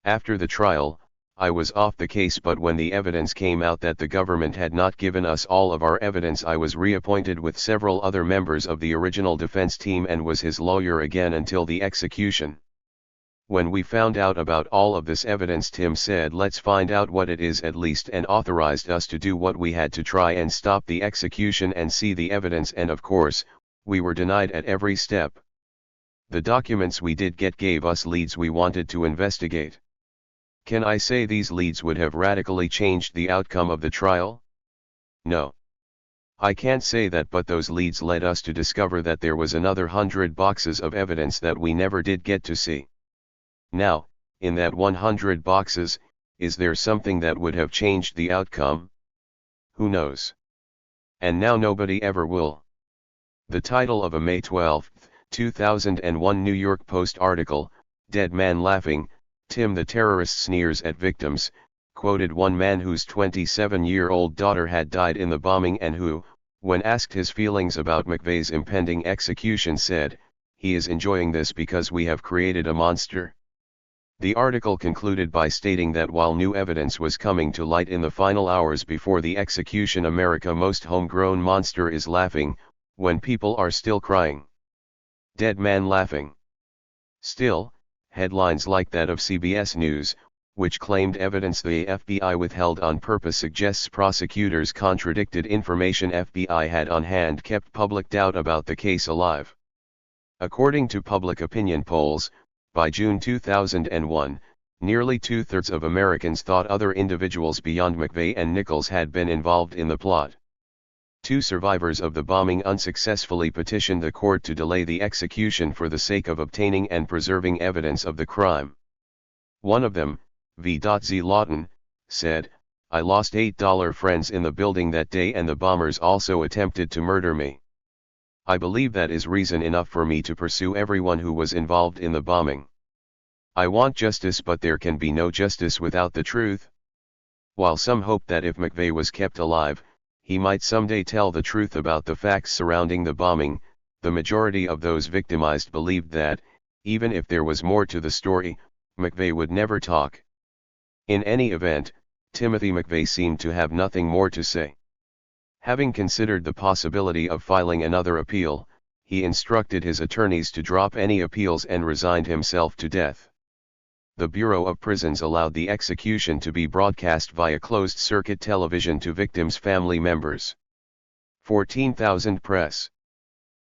"After the trial, I was off the case, but when the evidence came out that the government had not given us all of our evidence, I was reappointed with several other members of the original defense team and was his lawyer again until the execution. When we found out about all of this evidence, Tim said, 'Let's find out what it is at least,' and authorized us to do what we had to try and stop the execution and see the evidence, and of course, we were denied at every step. The documents we did get gave us leads we wanted to investigate. Can I say these leads would have radically changed the outcome of the trial? No. I can't say that, but those leads led us to discover that there was another 100 boxes of evidence that we never did get to see. Now, in that 100 boxes, is there something that would have changed the outcome? Who knows? And now nobody ever will." The title of a May 12, 2001 New York Post article, "Dead Man Laughing, Tim the Terrorist Sneers at Victims," quoted one man whose 27-year-old daughter had died in the bombing and who, when asked his feelings about McVeigh's impending execution, said, "He is enjoying this because we have created a monster." The article concluded by stating that while new evidence was coming to light in the final hours before the execution, America's most homegrown monster is laughing, when people are still crying. Dead man laughing. Still, headlines like that of CBS News, which claimed evidence the FBI withheld on purpose, suggests prosecutors contradicted information FBI had on hand, kept public doubt about the case alive. According to public opinion polls, by June 2001, nearly two-thirds of Americans thought other individuals beyond McVeigh and Nichols had been involved in the plot. Two survivors of the bombing unsuccessfully petitioned the court to delay the execution for the sake of obtaining and preserving evidence of the crime. One of them, V.Z. Lawton, said, "I lost $8 friends in the building that day, and the bombers also attempted to murder me. I believe that is reason enough for me to pursue everyone who was involved in the bombing. I want justice, but there can be no justice without the truth." While some hope that if McVeigh was kept alive, he might someday tell the truth about the facts surrounding the bombing, the majority of those victimized believed that, even if there was more to the story, McVeigh would never talk. In any event, Timothy McVeigh seemed to have nothing more to say. Having considered the possibility of filing another appeal, he instructed his attorneys to drop any appeals and resigned himself to death. The Bureau of Prisons allowed the execution to be broadcast via closed-circuit television to victims' family members. 14,000 press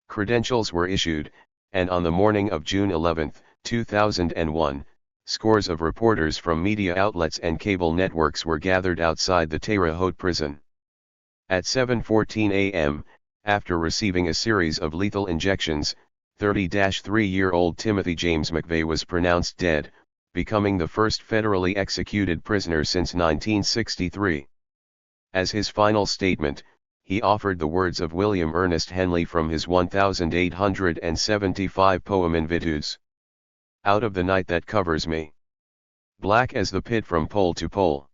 credentials were issued, and on the morning of June 11, 2001, scores of reporters from media outlets and cable networks were gathered outside the Terre Haute prison. At 7:14 a.m., after receiving a series of lethal injections, 30-3-year-old Timothy James McVeigh was pronounced dead, becoming the first federally executed prisoner since 1963. As his final statement, he offered the words of William Ernest Henley from his 1875 poem Invictus. Out of the night that covers me, black as the pit from pole to pole,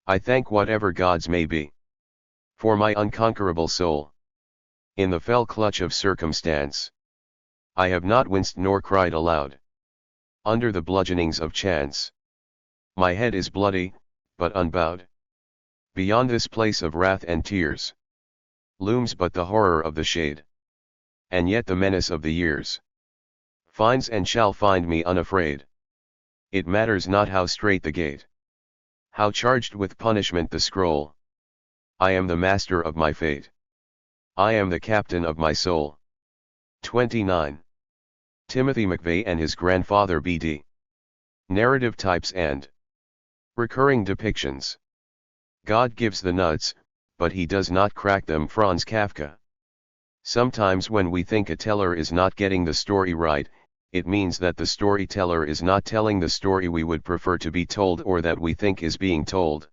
I thank whatever gods may be, for my unconquerable soul. In the fell clutch of circumstance, I have not winced nor cried aloud. Under the bludgeonings of chance, my head is bloody, but unbowed. Beyond this place of wrath and tears, looms but the horror of the shade, and yet the menace of the years finds and shall find me unafraid. It matters not how strait the gate, how charged with punishment the scroll, I am the master of my fate, I am the captain of my soul. 29. Timothy McVeigh and his grandfather B.D. Narrative types and recurring depictions. God gives the nuts, but he does not crack them. Franz Kafka. Sometimes when we think a teller is not getting the story right, it means that the storyteller is not telling the story we would prefer to be told or that we think is being told.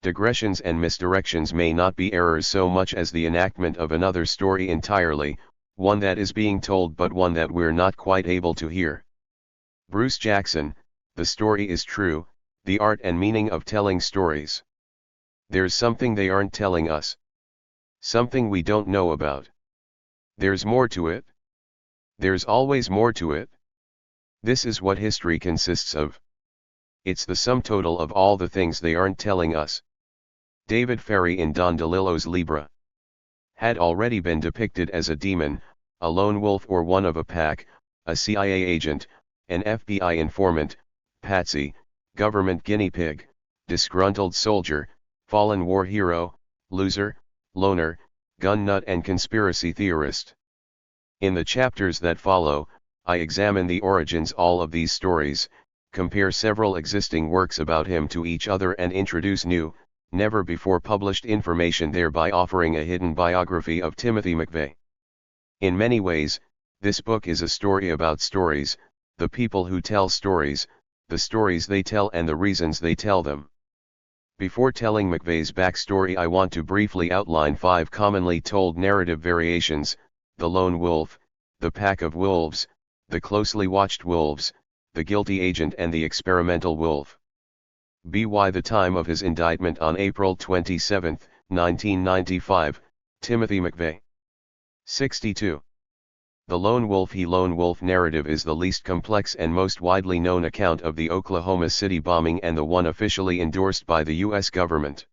Digressions and misdirections may not be errors so much as the enactment of another story entirely, one that is being told but one that we're not quite able to hear. Bruce Jackson, The story is true, the art and meaning of telling stories. There's something they aren't telling us. Something we don't know about. There's more to it. There's always more to it. This is what history consists of. It's the sum total of all the things they aren't telling us. David Ferry in Don DeLillo's Libra had already been depicted as a demon, a lone wolf or one of a pack, a CIA agent, an FBI informant, patsy, government guinea pig, disgruntled soldier, fallen war hero, loser, loner, gun nut and conspiracy theorist. In the chapters that follow, I examine the origins all of these stories, compare several existing works about him to each other and introduce new, never before published information, thereby offering a hidden biography of Timothy McVeigh. In many ways, this book is a story about stories, the people who tell stories, the stories they tell and the reasons they tell them. Before telling McVeigh's backstory, I want to briefly outline 5 commonly told narrative variations: the lone wolf, the pack of wolves, the closely watched wolves, the guilty agent and the experimental wolf. By the time of his indictment on April 27, 1995, Timothy McVeigh, 62. The lone wolf narrative is the least complex and most widely known account of the Oklahoma City bombing and the one officially endorsed by the U.S. government.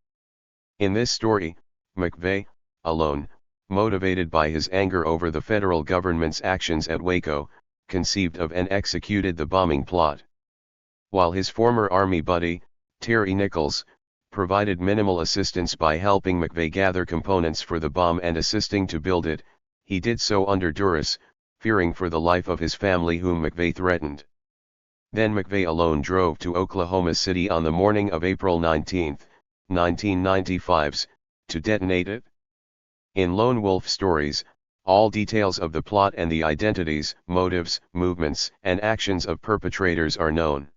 In this story, McVeigh, alone, motivated by his anger over the federal government's actions at Waco, conceived of and executed the bombing plot. While his former Army buddy, Terry Nichols, provided minimal assistance by helping McVeigh gather components for the bomb and assisting to build it, he did so under duress, fearing for the life of his family whom McVeigh threatened. Then McVeigh alone drove to Oklahoma City on the morning of April 19, 1995, to detonate it. In Lone Wolf stories, all details of the plot and the identities, motives, movements, and actions of perpetrators are known.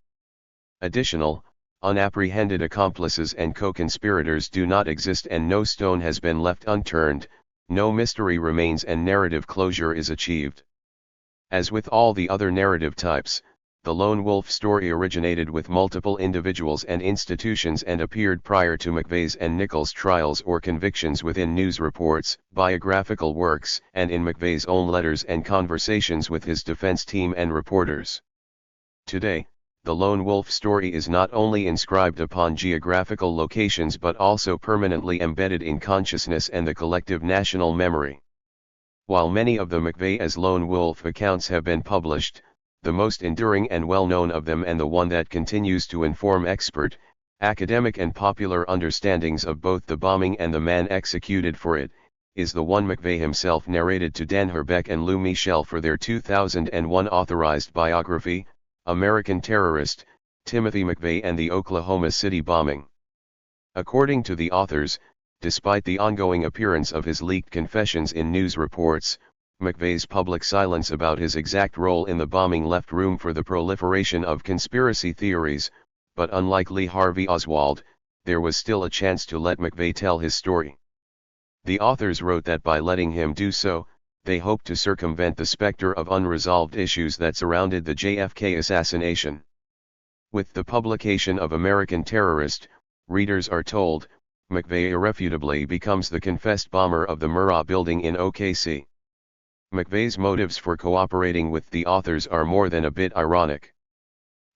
Additional, unapprehended accomplices and co-conspirators do not exist and no stone has been left unturned, no mystery remains and narrative closure is achieved. As with all the other narrative types, the Lone Wolf story originated with multiple individuals and institutions and appeared prior to McVeigh's and Nichols' trials or convictions within news reports, biographical works, and in McVeigh's own letters and conversations with his defense team and reporters. Today, the Lone Wolf story is not only inscribed upon geographical locations but also permanently embedded in consciousness and the collective national memory. While many of the McVeigh as Lone Wolf accounts have been published, the most enduring and well-known of them, and the one that continues to inform expert, academic and popular understandings of both the bombing and the man executed for it, is the one McVeigh himself narrated to Dan Herbeck and Lou Michel for their 2001 authorized biography, American Terrorist, Timothy McVeigh and the Oklahoma City Bombing. According to the authors, despite the ongoing appearance of his leaked confessions in news reports, McVeigh's public silence about his exact role in the bombing left room for the proliferation of conspiracy theories, but unlike Lee Harvey Oswald, there was still a chance to let McVeigh tell his story. The authors wrote that by letting him do so, they hoped to circumvent the specter of unresolved issues that surrounded the JFK assassination. With the publication of American Terrorist, readers are told, McVeigh irrefutably becomes the confessed bomber of the Murrah building in OKC. McVeigh's motives for cooperating with the authors are more than a bit ironic.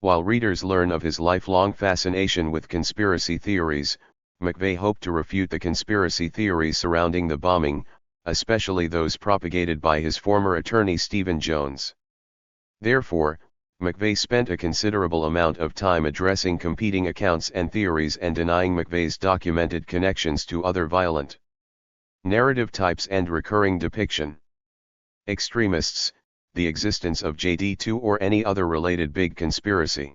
While readers learn of his lifelong fascination with conspiracy theories, McVeigh hoped to refute the conspiracy theories surrounding the bombing, especially those propagated by his former attorney Stephen Jones. Therefore, McVeigh spent a considerable amount of time addressing competing accounts and theories and denying McVeigh's documented connections to other violent narrative types and recurring depiction extremists, the existence of JD2 or any other related big conspiracy.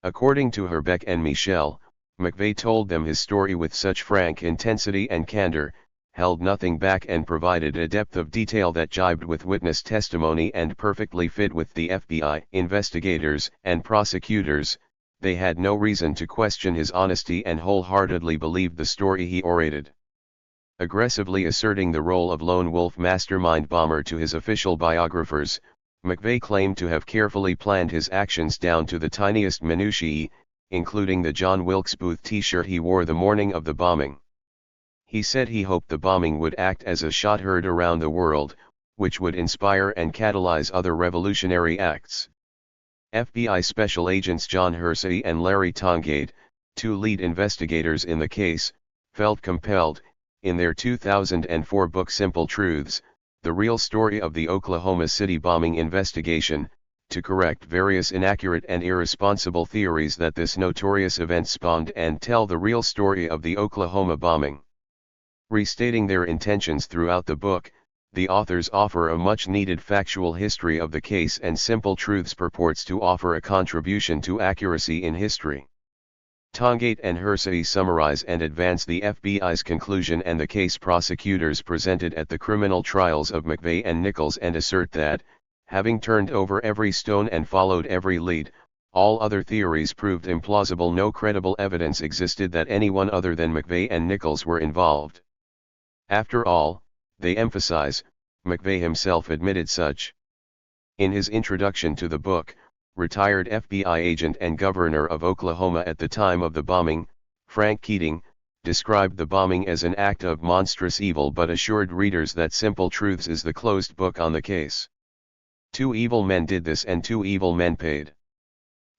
According to Herbeck and Michel, McVeigh told them his story with such frank intensity and candor, held nothing back and provided a depth of detail that jibed with witness testimony and perfectly fit with the FBI investigators and prosecutors. They had no reason to question his honesty and wholeheartedly believed the story he orated. Aggressively asserting the role of lone wolf mastermind bomber to his official biographers, McVeigh claimed to have carefully planned his actions down to the tiniest minutiae, including the John Wilkes Booth t-shirt he wore the morning of the bombing. He said he hoped the bombing would act as a shot heard around the world, which would inspire and catalyze other revolutionary acts. FBI Special Agents John Hersey and Larry Tongate, two lead investigators in the case, felt compelled, in their 2004 book Simple Truths, The Real Story of the Oklahoma City Bombing Investigation, to correct various inaccurate and irresponsible theories that this notorious event spawned and tell the real story of the Oklahoma bombing. Restating their intentions throughout the book, the authors offer a much-needed factual history of the case, and Simple Truths purports to offer a contribution to accuracy in history. Tongate and Hersey summarize and advance the FBI's conclusion and the case prosecutors presented at the criminal trials of McVeigh and Nichols, and assert that, having turned over every stone and followed every lead, all other theories proved implausible. No credible evidence existed that anyone other than McVeigh and Nichols were involved. After all, they emphasize, McVeigh himself admitted such. In his introduction to the book, retired FBI agent and governor of Oklahoma at the time of the bombing, Frank Keating, described the bombing as an act of monstrous evil but assured readers that Simple Truths is the closed book on the case. Two evil men did this and two evil men paid.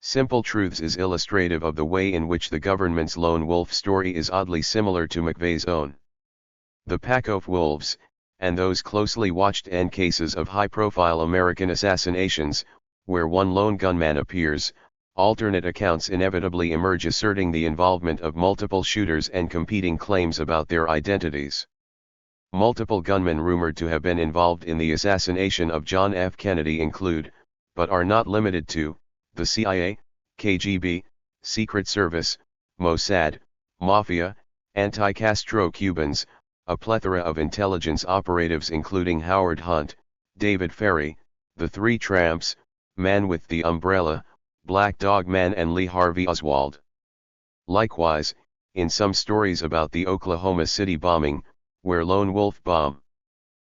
Simple Truths is illustrative of the way in which the government's lone wolf story is oddly similar to McVeigh's own. The pack of wolves, and those closely watched end cases of high-profile American assassinations, where one lone gunman appears, alternate accounts inevitably emerge asserting the involvement of multiple shooters and competing claims about their identities. Multiple gunmen rumored to have been involved in the assassination of John F. Kennedy include, but are not limited to, the CIA, KGB, Secret Service, Mossad, Mafia, anti-Castro Cubans, a plethora of intelligence operatives including Howard Hunt, David Ferry, the Three Tramps, Man with the Umbrella, Black Dog Man and Lee Harvey Oswald. Likewise, in some stories about the Oklahoma City bombing, where lone wolf bomb.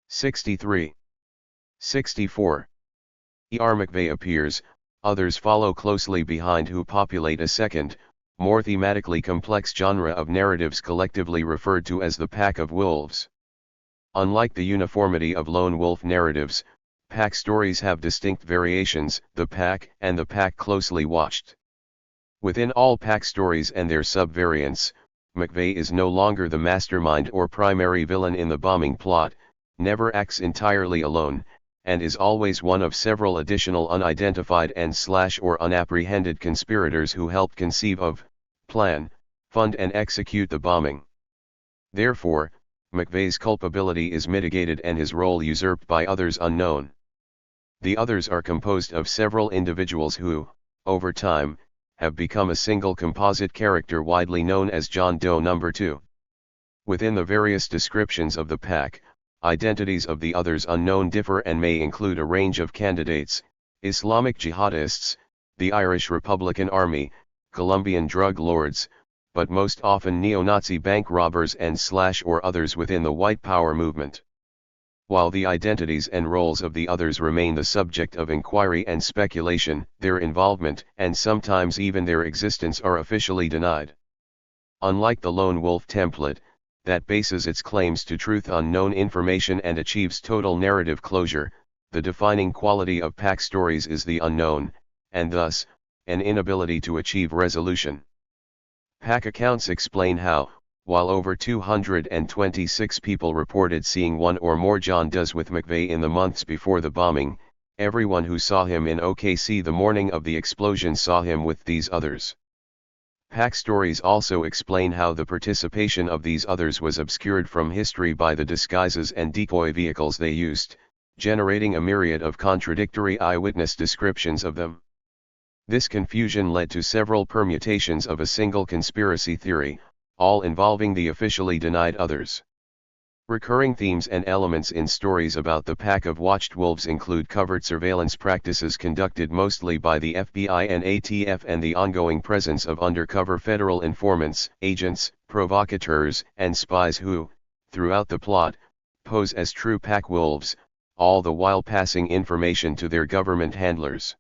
63. 64. E.R. McVeigh appears, others follow closely behind who populate a second, more thematically complex genre of narratives collectively referred to as the Pack of Wolves. Unlike the uniformity of lone wolf narratives, pack stories have distinct variations, the pack and the pack closely watched. Within all pack stories and their subvariants, McVeigh is no longer the mastermind or primary villain in the bombing plot, never acts entirely alone, and is always one of several additional unidentified and/or unapprehended conspirators who helped conceive of, plan, fund and execute the bombing. Therefore, McVeigh's culpability is mitigated and his role usurped by others unknown. The others are composed of several individuals who, over time, have become a single composite character widely known as John Doe No. 2. Within the various descriptions of the pack, identities of the others unknown differ and may include a range of candidates: Islamic jihadists, the Irish Republican Army, Colombian drug lords, but most often neo-Nazi bank robbers and or others within the white power movement. While the identities and roles of the others remain the subject of inquiry and speculation, their involvement and sometimes even their existence are officially denied. Unlike the lone wolf template, that bases its claims to truth on known information and achieves total narrative closure, the defining quality of pack stories is the unknown, and thus, an inability to achieve resolution. Pack accounts explain how, while over 226 people reported seeing one or more John Does with McVeigh in the months before the bombing, everyone who saw him in OKC the morning of the explosion saw him with these others. Pack stories also explain how the participation of these others was obscured from history by the disguises and decoy vehicles they used, generating a myriad of contradictory eyewitness descriptions of them. This confusion led to several permutations of a single conspiracy theory, all involving the officially denied others. Recurring themes and elements in stories about the pack of watched wolves include covert surveillance practices conducted mostly by the FBI and ATF and the ongoing presence of undercover federal informants, agents, provocateurs, and spies who, throughout the plot, pose as true pack wolves, all the while passing information to their government handlers.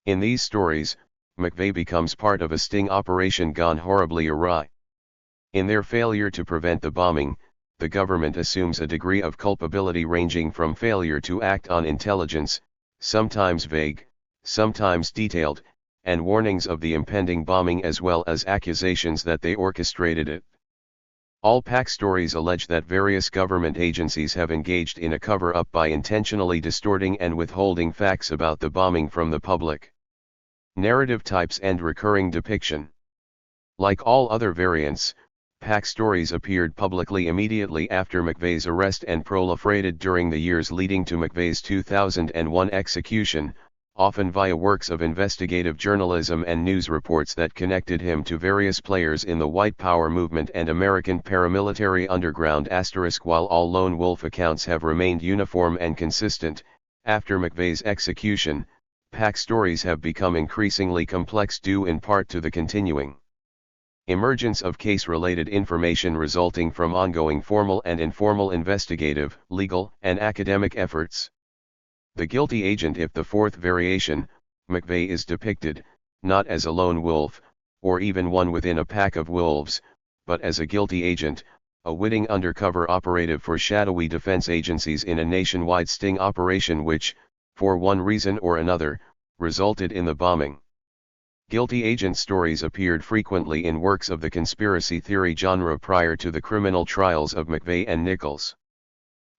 In these stories, McVeigh becomes part of a sting operation gone horribly awry. In their failure to prevent the bombing, the government assumes a degree of culpability ranging from failure to act on intelligence, sometimes vague, sometimes detailed, and warnings of the impending bombing as well as accusations that they orchestrated it. All pack stories allege that various government agencies have engaged in a cover-up by intentionally distorting and withholding facts about the bombing from the public. Narrative types and recurring depiction. Like all other variants, pack stories appeared publicly immediately after McVeigh's arrest and proliferated during the years leading to McVeigh's 2001 execution, often via works of investigative journalism and news reports that connected him to various players in the white power movement and American paramilitary underground. While all lone wolf accounts have remained uniform and consistent, after McVeigh's execution, pack stories have become increasingly complex due in part to the continuing emergence of case-related information resulting from ongoing formal and informal investigative, legal, and academic efforts. The guilty agent. If the fourth variation, McVeigh is depicted, not as a lone wolf, or even one within a pack of wolves, but as a guilty agent, a witting undercover operative for shadowy defense agencies in a nationwide sting operation which, for one reason or another, resulted in the bombing. Guilty agent stories appeared frequently in works of the conspiracy theory genre prior to the criminal trials of McVeigh and Nichols.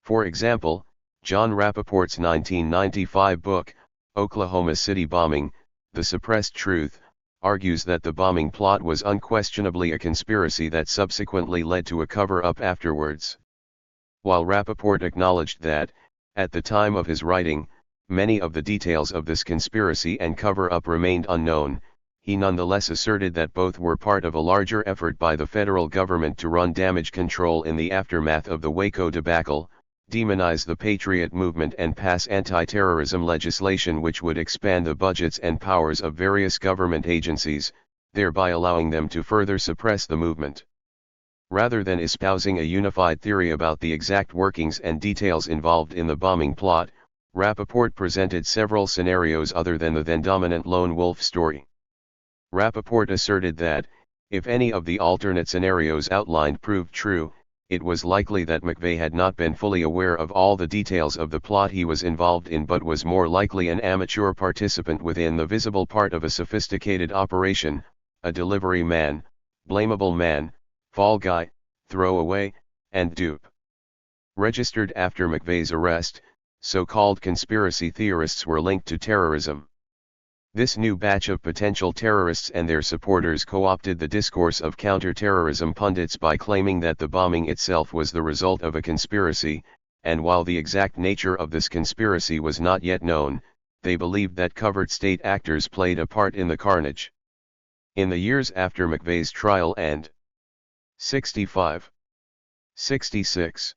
For example, John Rappaport's 1995 book, Oklahoma City Bombing, The Suppressed Truth, argues that the bombing plot was unquestionably a conspiracy that subsequently led to a cover-up afterwards. While Rappaport acknowledged that, at the time of his writing, many of the details of this conspiracy and cover-up remained unknown, he nonetheless asserted that both were part of a larger effort by the federal government to run damage control in the aftermath of the Waco debacle, demonize the Patriot movement and pass anti-terrorism legislation which would expand the budgets and powers of various government agencies, thereby allowing them to further suppress the movement. Rather than espousing a unified theory about the exact workings and details involved in the bombing plot, Rappaport presented several scenarios other than the then-dominant lone wolf story. Rappaport asserted that, if any of the alternate scenarios outlined proved true, it was likely that McVeigh had not been fully aware of all the details of the plot he was involved in but was more likely an amateur participant within the visible part of a sophisticated operation, a delivery man, blamable man, fall guy, throwaway, and dupe. Registered after McVeigh's arrest, so-called conspiracy theorists were linked to terrorism. This new batch of potential terrorists and their supporters co-opted the discourse of counter-terrorism pundits by claiming that the bombing itself was the result of a conspiracy, and while the exact nature of this conspiracy was not yet known, they believed that covert state actors played a part in the carnage. In the years after McVeigh's trial and 65. 66.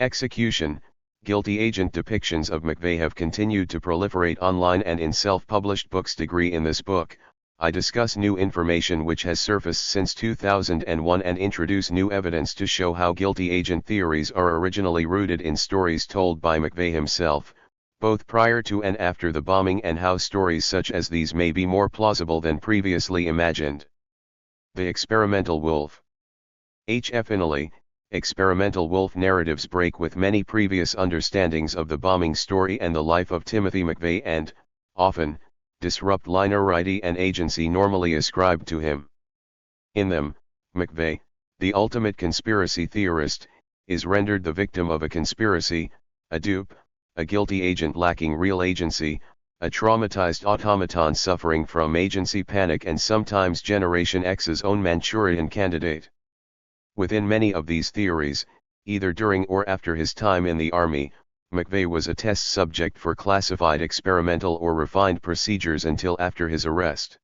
Execution, guilty agent depictions of McVeigh have continued to proliferate online and in self-published books. In this book, I discuss new information which has surfaced since 2001 and introduce new evidence to show how guilty agent theories are originally rooted in stories told by McVeigh himself, both prior to and after the bombing, and how stories such as these may be more plausible than previously imagined. The experimental wolf. Finally, experimental wolf narratives break with many previous understandings of the bombing story and the life of Timothy McVeigh and, often, disrupt linearity and agency normally ascribed to him. In them, McVeigh, the ultimate conspiracy theorist, is rendered the victim of a conspiracy, a dupe, a guilty agent lacking real agency, a traumatized automaton suffering from agency panic, and sometimes Generation X's own Manchurian candidate. Within many of these theories, either during or after his time in the army, McVeigh was a test subject for classified experimental or refined procedures until after his arrest.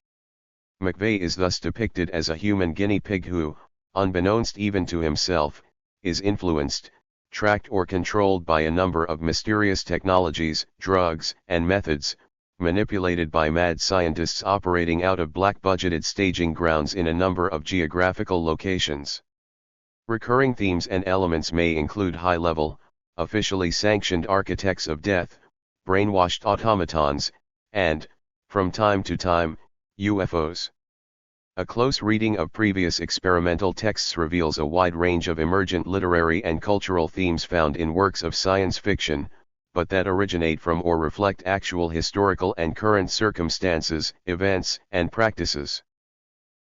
McVeigh is thus depicted as a human guinea pig who, unbeknownst even to himself, is influenced, tracked or controlled by a number of mysterious technologies, drugs, and methods, manipulated by mad scientists operating out of black-budgeted staging grounds in a number of geographical locations. Recurring themes and elements may include high-level, officially sanctioned architects of death, brainwashed automatons, and, from time to time, UFOs. A close reading of previous experimental texts reveals a wide range of emergent literary and cultural themes found in works of science fiction, but that originate from or reflect actual historical and current circumstances, events, and practices.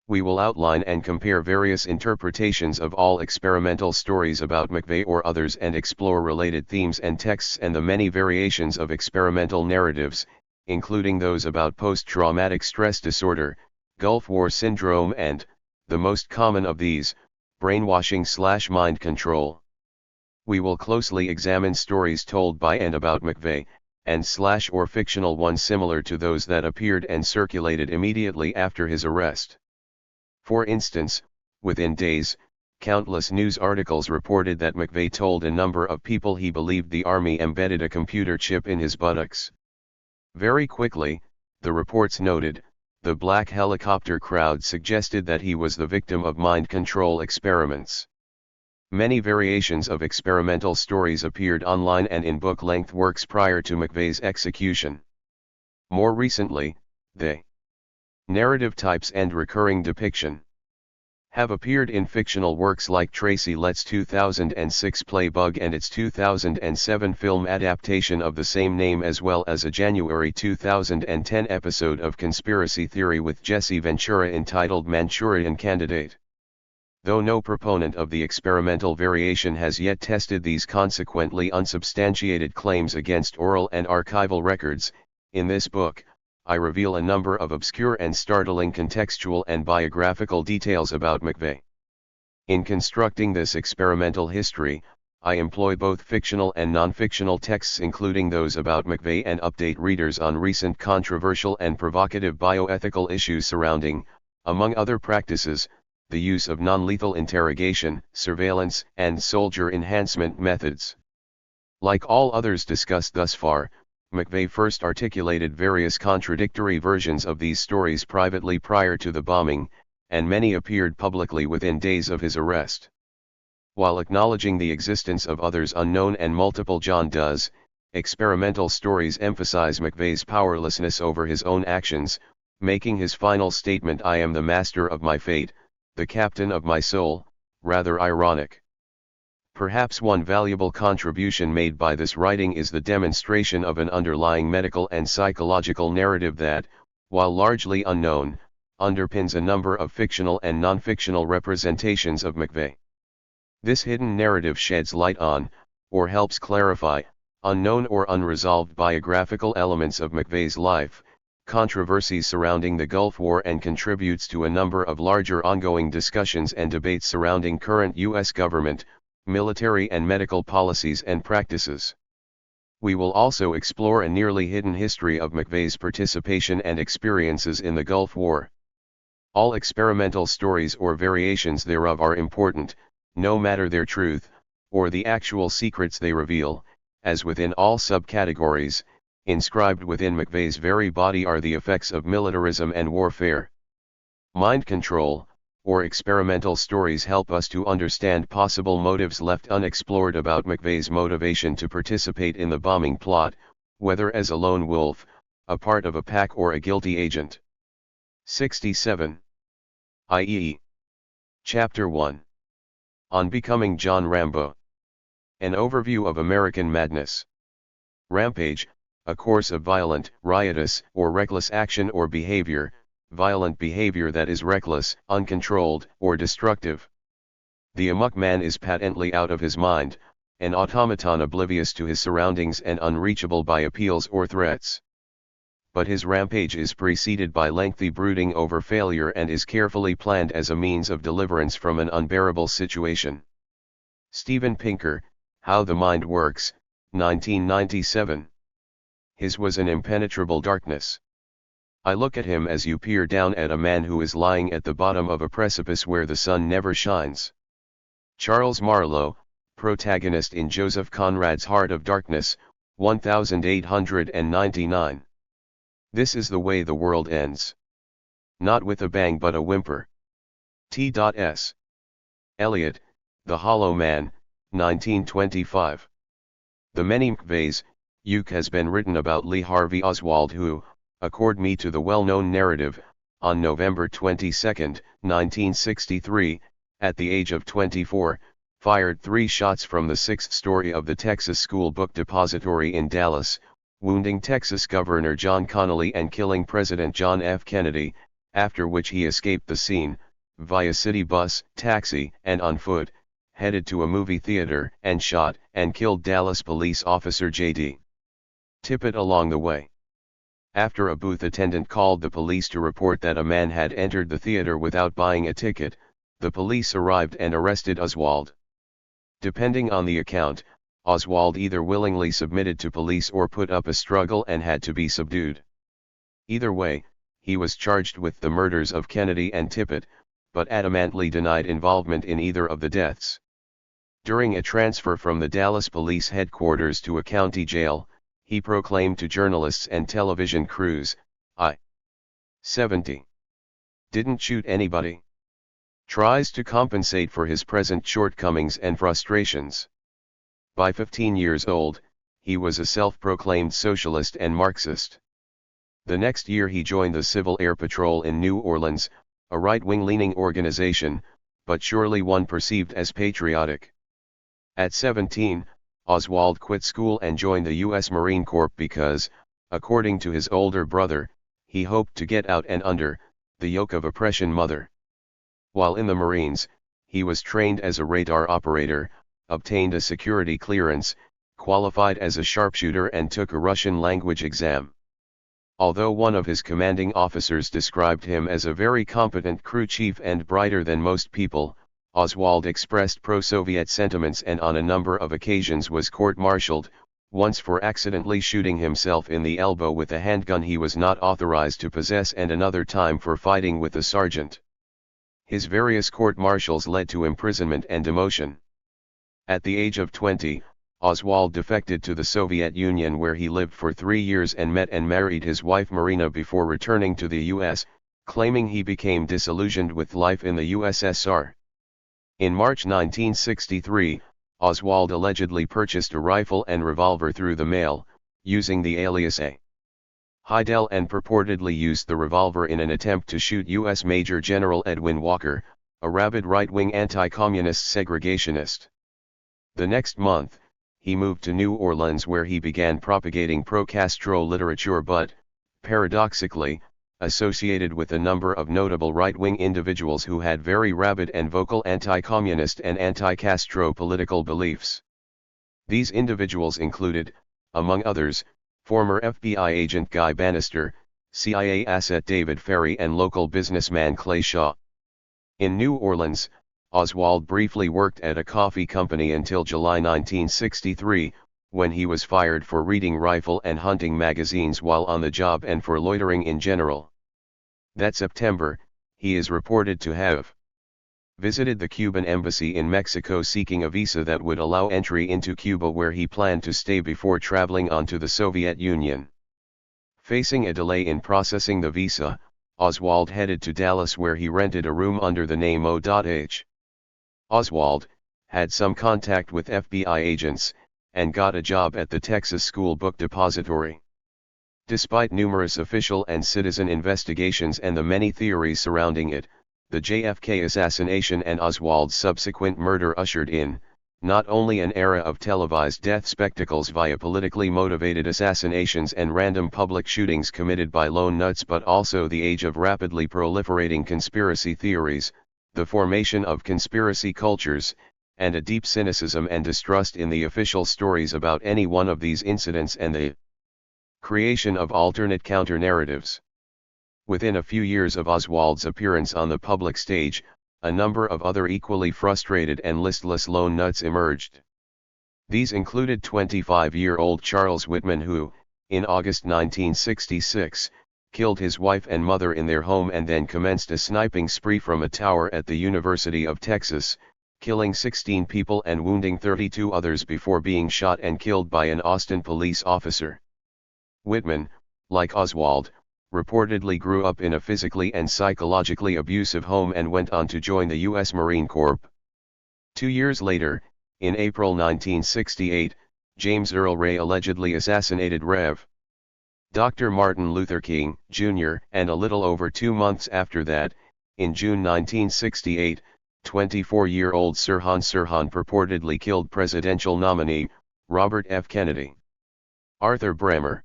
We will outline and compare various interpretations of all experimental stories about McVeigh or others and explore related themes and texts and the many variations of experimental narratives, including those about post-traumatic stress disorder, Gulf War syndrome, and, the most common of these, brainwashing/mind control. We will closely examine stories told by and about McVeigh, and/or fictional ones similar to those that appeared and circulated immediately after his arrest. For instance, within days, countless news articles reported that McVeigh told a number of people he believed the army embedded a computer chip in his buttocks. Very quickly, the reports noted, the black helicopter crowd suggested that he was the victim of mind control experiments. Many variations of experimental stories appeared online and in book-length works prior to McVeigh's execution. More recently, they narrative types and recurring depiction have appeared in fictional works like Tracy Letts' 2006 play Bug and its 2007 film adaptation of the same name, as well as a January 2010 episode of Conspiracy Theory with Jesse Ventura entitled Manchurian Candidate. Though no proponent of the experimental variation has yet tested these consequently unsubstantiated claims against oral and archival records, in this book, I reveal a number of obscure and startling contextual and biographical details about McVeigh. In constructing this experimental history, I employ both fictional and non-fictional texts, including those about McVeigh, and update readers on recent controversial and provocative bioethical issues surrounding, among other practices, the use of non-lethal interrogation, surveillance, and soldier enhancement methods. Like all others discussed thus far, McVeigh first articulated various contradictory versions of these stories privately prior to the bombing, and many appeared publicly within days of his arrest. While acknowledging the existence of others unknown and multiple John does, experimental stories emphasize McVeigh's powerlessness over his own actions, making his final statement, "I am the master of my fate, the captain of my soul," rather ironic. Perhaps one valuable contribution made by this writing is the demonstration of an underlying medical and psychological narrative that, while largely unknown, underpins a number of fictional and non-fictional representations of McVeigh. This hidden narrative sheds light on, or helps clarify, unknown or unresolved biographical elements of McVeigh's life, controversies surrounding the Gulf War, and contributes to a number of larger ongoing discussions and debates surrounding current U.S. government, military and medical policies and practices. We will also explore a nearly hidden history of McVeigh's participation and experiences in the Gulf War. All experimental stories or variations thereof are important, no matter their truth, or the actual secrets they reveal, as within all subcategories, inscribed within McVeigh's very body are the effects of militarism and warfare. Mind control, or experimental stories help us to understand possible motives left unexplored about McVeigh's motivation to participate in the bombing plot, whether as a lone wolf, a part of a pack or a guilty agent. 67. IEE. Chapter 1. On Becoming John Rambo. An overview of American madness. Rampage, a course of violent, riotous, or reckless action or behavior, violent behavior that is reckless, uncontrolled, or destructive. The amok man is patently out of his mind, an automaton oblivious to his surroundings and unreachable by appeals or threats. But his rampage is preceded by lengthy brooding over failure and is carefully planned as a means of deliverance from an unbearable situation. Steven Pinker, How the Mind Works, 1997. His was an impenetrable darkness. I look at him as you peer down at a man who is lying at the bottom of a precipice where the sun never shines. Charles Marlowe, protagonist in Joseph Conrad's Heart of Darkness, 1899. This is the way the world ends. Not with a bang but a whimper. T.S. Eliot, The Hollow Man, 1925. The many McVeighs, has been written about Lee Harvey Oswald who, accord me to the well-known narrative, on November 22, 1963, at the age of 24, fired 3 shots from the 6th story of the Texas School Book Depository in Dallas, wounding Texas Governor John Connally and killing President John F. Kennedy, after which he escaped the scene, via city bus, taxi, and on foot, headed to a movie theater and shot and killed Dallas police officer J.D. Tippit along the way. After a booth attendant called the police to report that a man had entered the theater without buying a ticket, the police arrived and arrested Oswald. Depending on the account, Oswald either willingly submitted to police or put up a struggle and had to be subdued. Either way, he was charged with the murders of Kennedy and Tippit, but adamantly denied involvement in either of the deaths. During a transfer from the Dallas police headquarters to a county jail, he proclaimed to journalists and television crews, I 70. Didn't shoot anybody. Tries to compensate for his present shortcomings and frustrations. By 15 years old, he was a self-proclaimed socialist and Marxist. The next year he joined the Civil Air Patrol in New Orleans, a right-wing leaning organization, but surely one perceived as patriotic. At 17, Oswald quit school and joined the U.S. Marine Corps because, according to his older brother, he hoped to get out and under the yoke of oppression mother. While in the Marines, he was trained as a radar operator, obtained a security clearance, qualified as a sharpshooter and took a Russian language exam. Although one of his commanding officers described him as a very competent crew chief and brighter than most people, Oswald expressed pro-Soviet sentiments and on a number of occasions was court-martialed, once for accidentally shooting himself in the elbow with a handgun he was not authorized to possess and another time for fighting with a sergeant. His various court-martials led to imprisonment and demotion. At the age of 20, Oswald defected to the Soviet Union where he lived for 3 years and met and married his wife Marina before returning to the U.S., claiming he became disillusioned with life in the USSR. In March 1963, Oswald allegedly purchased a rifle and revolver through the mail, using the alias A. Heidel and purportedly used the revolver in an attempt to shoot U.S. Major General Edwin Walker, a rabid right-wing anti-communist segregationist. The next month, he moved to New Orleans where he began propagating pro-Castro literature but, paradoxically, associated with a number of notable right-wing individuals who had very rabid and vocal anti-communist and anti-Castro political beliefs. These individuals included, among others, former FBI agent Guy Bannister, CIA asset David Ferry and local businessman Clay Shaw. In New Orleans, Oswald briefly worked at a coffee company until July 1963, when he was fired for reading rifle and hunting magazines while on the job and for loitering in general. That September, he is reported to have visited the Cuban embassy in Mexico seeking a visa that would allow entry into Cuba where he planned to stay before traveling on to the Soviet Union. Facing a delay in processing the visa, Oswald headed to Dallas where he rented a room under the name O.H. Oswald had some contact with FBI agents, and got a job at the Texas School Book Depository. Despite numerous official and citizen investigations and the many theories surrounding it, the JFK assassination and Oswald's subsequent murder ushered in, not only an era of televised death spectacles via politically motivated assassinations and random public shootings committed by lone nuts, but also the age of rapidly proliferating conspiracy theories, the formation of conspiracy cultures, and a deep cynicism and distrust in the official stories about any one of these incidents, and the creation of alternate counter-narratives. Within a few years of Oswald's appearance on the public stage, a number of other equally frustrated and listless lone nuts emerged. These included 25-year-old Charles Whitman, who, in August 1966, killed his wife and mother in their home and then commenced a sniping spree from a tower at the University of Texas, killing 16 people and wounding 32 others before being shot and killed by an Austin police officer. Whitman, like Oswald, reportedly grew up in a physically and psychologically abusive home and went on to join the U.S. Marine Corps. 2 years later, in April 1968, James Earl Ray allegedly assassinated Rev. Dr. Martin Luther King, Jr., and a little over 2 months after that, in June 1968, 24-year-old Sirhan Sirhan purportedly killed presidential nominee, Robert F. Kennedy. Arthur Bremer.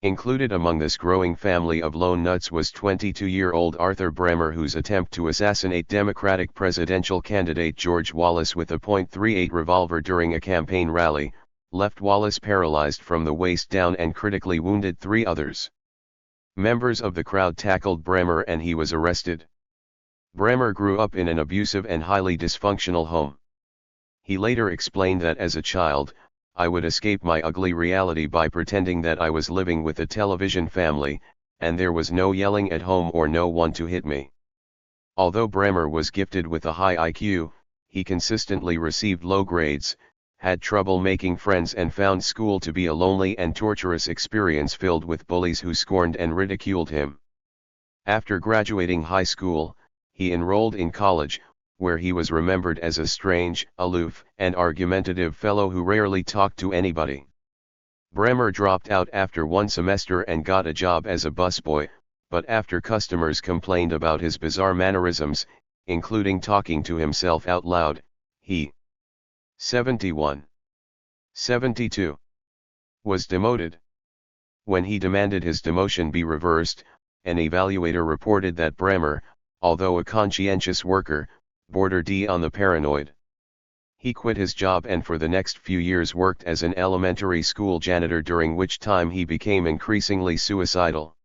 Included among this growing family of lone nuts was 22-year-old Arthur Bremer, whose attempt to assassinate Democratic presidential candidate George Wallace with a .38 revolver during a campaign rally, left Wallace paralyzed from the waist down and critically wounded 3 others. Members of the crowd tackled Bremer and he was arrested. Bremer grew up in an abusive and highly dysfunctional home. He later explained that as a child, I would escape my ugly reality by pretending that I was living with a television family, and there was no yelling at home or no one to hit me. Although Bremer was gifted with a high IQ, he consistently received low grades, had trouble making friends, and found school to be a lonely and torturous experience filled with bullies who scorned and ridiculed him. After graduating high school, he enrolled in college, where he was remembered as a strange, aloof, and argumentative fellow who rarely talked to anybody. Bremer dropped out after 1 semester and got a job as a busboy, but after customers complained about his bizarre mannerisms, including talking to himself out loud, he 72 was demoted. When he demanded his demotion be reversed, an evaluator reported that Bremer, although a conscientious worker, bordered on the paranoid. He quit his job and for the next few years worked as an elementary school janitor, during which time he became increasingly suicidal.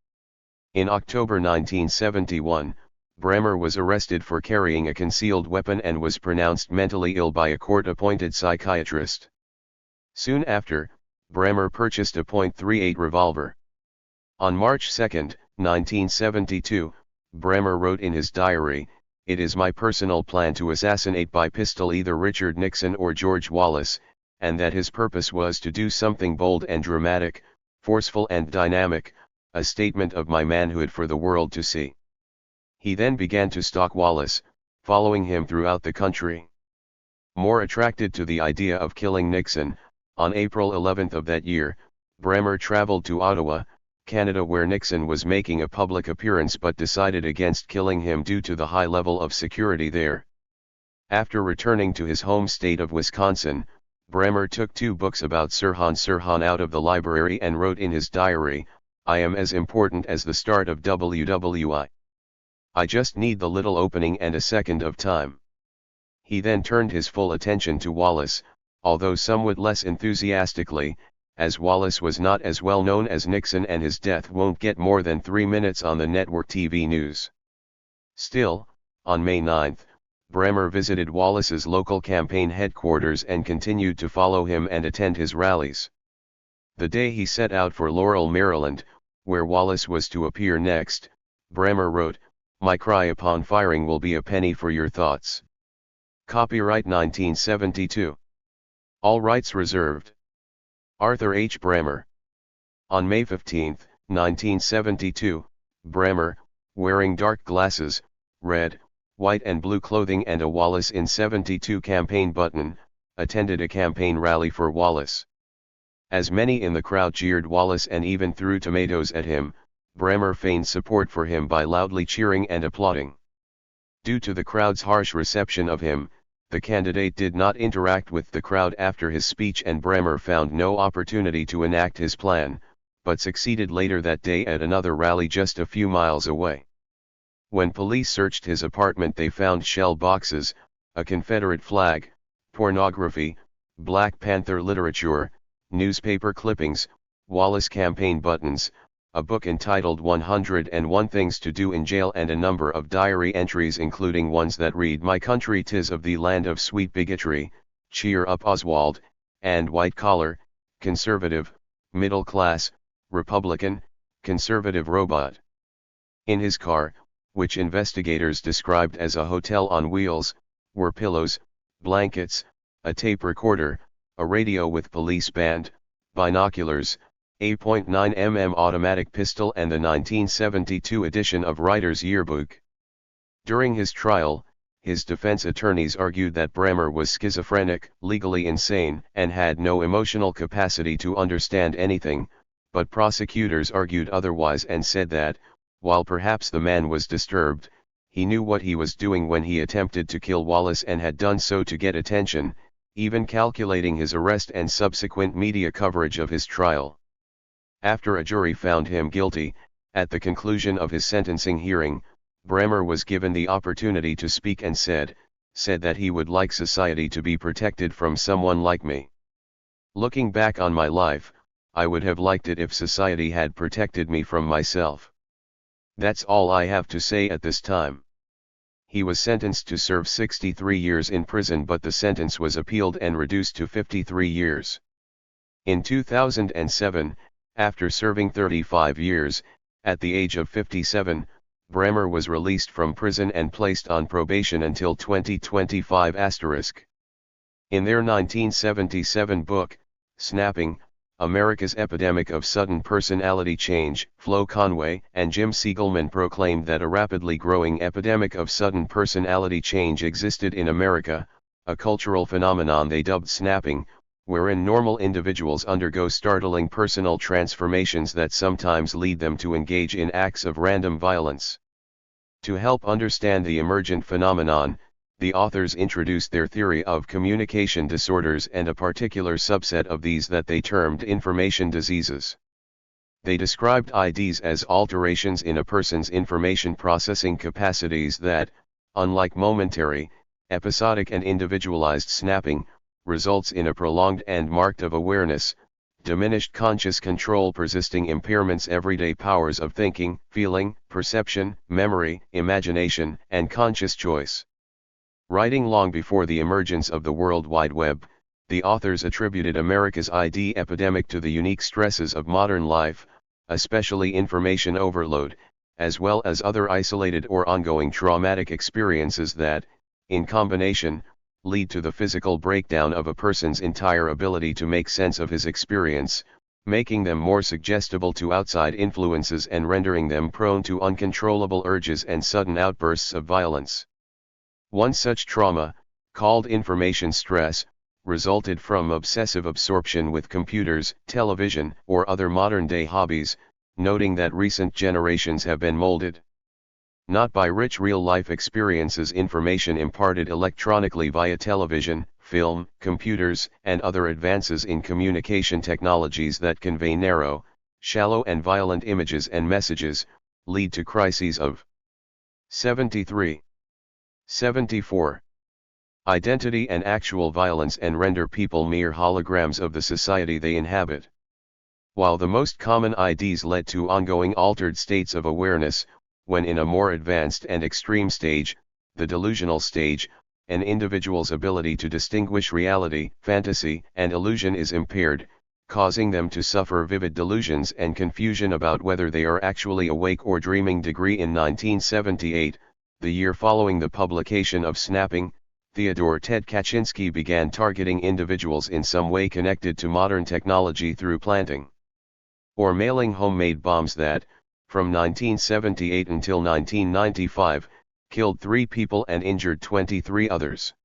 In October 1971, Bremer was arrested for carrying a concealed weapon and was pronounced mentally ill by a court-appointed psychiatrist. Soon after, Bremer purchased a .38 revolver. On March 2, 1972, Bremer wrote in his diary, "It is my personal plan to assassinate by pistol either Richard Nixon or George Wallace, and that his purpose was to do something bold and dramatic, forceful and dynamic, a statement of my manhood for the world to see." He then began to stalk Wallace, following him throughout the country. More attracted to the idea of killing Nixon, on April 11 of that year, Bremer traveled to Ottawa, Canada, where Nixon was making a public appearance, but decided against killing him due to the high level of security there. After returning to his home state of Wisconsin, Bremer took 2 books about Sirhan Sirhan out of the library and wrote in his diary, "I am as important as the start of WWI. I just need the little opening and a second of time." He then turned his full attention to Wallace, although somewhat less enthusiastically, as Wallace was not as well known as Nixon and his death won't get more than 3 minutes on the network TV news. Still, on May 9, Bremer visited Wallace's local campaign headquarters and continued to follow him and attend his rallies. The day he set out for Laurel, Maryland, where Wallace was to appear next, Bremer wrote, "My cry upon firing will be a penny for your thoughts." Copyright 1972. All rights reserved. Arthur H. Bremer. On May 15, 1972, Bremer, wearing dark glasses, red, white and blue clothing and a Wallace in 72 campaign button, attended a campaign rally for Wallace. As many in the crowd cheered Wallace and even threw tomatoes at him, Bremer feigned support for him by loudly cheering and applauding. Due to the crowd's harsh reception of him, the candidate did not interact with the crowd after his speech and Bremer found no opportunity to enact his plan, but succeeded later that day at another rally just a few miles away. When police searched his apartment they found shell boxes, a Confederate flag, pornography, Black Panther literature, newspaper clippings, Wallace campaign buttons, a book entitled 101 Things to Do in Jail and a number of diary entries including ones that read "My country 'tis of the land of sweet bigotry, cheer up Oswald," and "White collar, conservative, middle class, Republican, conservative robot." In his car, which investigators described as a hotel on wheels, were pillows, blankets, a tape recorder, a radio with police band, binoculars, a .9 mm automatic pistol and the 1972 edition of Writer's Yearbook. During his trial, his defense attorneys argued that Bremer was schizophrenic, legally insane, and had no emotional capacity to understand anything, but prosecutors argued otherwise and said that, while perhaps the man was disturbed, he knew what he was doing when he attempted to kill Wallace and had done so to get attention, even calculating his arrest and subsequent media coverage of his trial. After a jury found him guilty, at the conclusion of his sentencing hearing, Bremer was given the opportunity to speak and said that he would like society to be protected from someone like me. "Looking back on my life, I would have liked it if society had protected me from myself. That's all I have to say at this time." He was sentenced to serve 63 years in prison, but the sentence was appealed and reduced to 53 years. In 2007, after serving 35 years, at the age of 57, Bremer was released from prison and placed on probation until 2025 *. In their 1977 book, Snapping, America's Epidemic of Sudden Personality Change, Flo Conway and Jim Siegelman proclaimed that a rapidly growing epidemic of sudden personality change existed in America, a cultural phenomenon they dubbed snapping, wherein normal individuals undergo startling personal transformations that sometimes lead them to engage in acts of random violence. To help understand the emergent phenomenon, the authors introduced their theory of communication disorders and a particular subset of these that they termed information diseases. They described IDs as alterations in a person's information processing capacities that, unlike momentary, episodic and individualized snapping, results in a prolonged and marked of awareness, diminished conscious control, persisting impairments, everyday powers of thinking, feeling, perception, memory, imagination, and conscious choice. Writing long before the emergence of the World Wide Web, the authors attributed America's ID epidemic to the unique stresses of modern life, especially information overload, as well as other isolated or ongoing traumatic experiences that, in combination, lead to the physical breakdown of a person's entire ability to make sense of his experience, making them more suggestible to outside influences and rendering them prone to uncontrollable urges and sudden outbursts of violence. One such trauma, called information stress, resulted from obsessive absorption with computers, television, or other modern-day hobbies, noting that recent generations have been molded not by rich real-life experiences, information imparted electronically via television, film, computers, and other advances in communication technologies that convey narrow, shallow and violent images and messages, lead to crises of 73. 74. Identity and actual violence and render people mere holograms of the society they inhabit. While the most common IDs led to ongoing altered states of awareness, when in a more advanced and extreme stage, the delusional stage, an individual's ability to distinguish reality, fantasy, and illusion is impaired, causing them to suffer vivid delusions and confusion about whether they are actually awake or dreaming. In 1978, the year following the publication of Snapping, Theodore Ted Kaczynski began targeting individuals in some way connected to modern technology through planting or mailing homemade bombs that, From 1978 until 1995, killed 3 people and injured 23 others.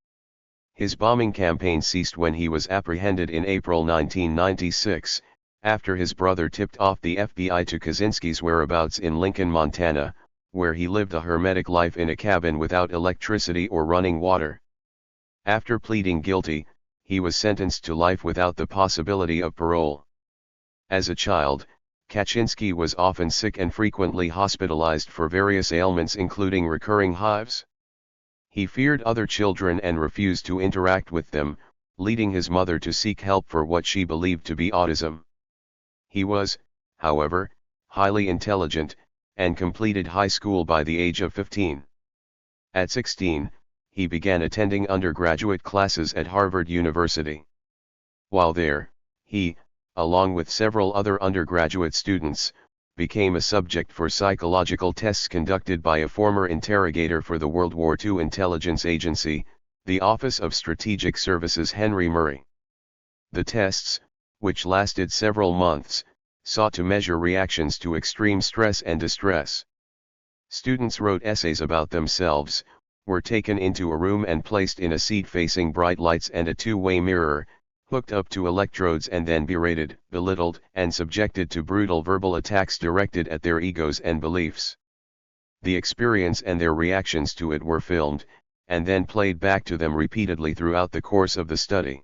His bombing campaign ceased when he was apprehended in April 1996, after his brother tipped off the FBI to Kaczynski's whereabouts in Lincoln, Montana, where he lived a hermetic life in a cabin without electricity or running water. After pleading guilty, he was sentenced to life without the possibility of parole. As a child, Kaczynski was often sick and frequently hospitalized for various ailments including recurring hives. He feared other children and refused to interact with them, leading his mother to seek help for what she believed to be autism. He was, however, highly intelligent, and completed high school by the age of 15. At 16, he began attending undergraduate classes at Harvard University. While there, he, along with several other undergraduate students, became a subject for psychological tests conducted by a former interrogator for the World War II intelligence agency, the Office of Strategic Services Henry Murray. The tests, which lasted several months, sought to measure reactions to extreme stress and distress. Students wrote essays about themselves, were taken into a room and placed in a seat facing bright lights and a two-way mirror, hooked up to electrodes and then berated, belittled, and subjected to brutal verbal attacks directed at their egos and beliefs. The experience and their reactions to it were filmed, and then played back to them repeatedly throughout the course of the study.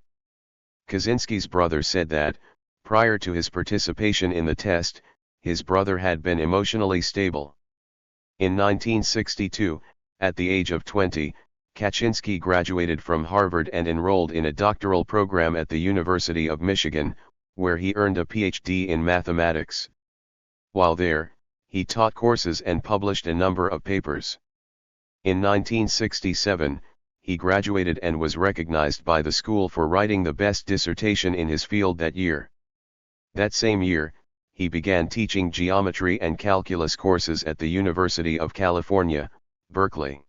Kaczynski's brother said that, prior to his participation in the test, his brother had been emotionally stable. In 1962, at the age of 20, Kaczynski graduated from Harvard and enrolled in a doctoral program at the University of Michigan, where he earned a PhD in mathematics. While there, he taught courses and published a number of papers. In 1967, he graduated and was recognized by the school for writing the best dissertation in his field that year. That same year, he began teaching geometry and calculus courses at the University of California, Berkeley.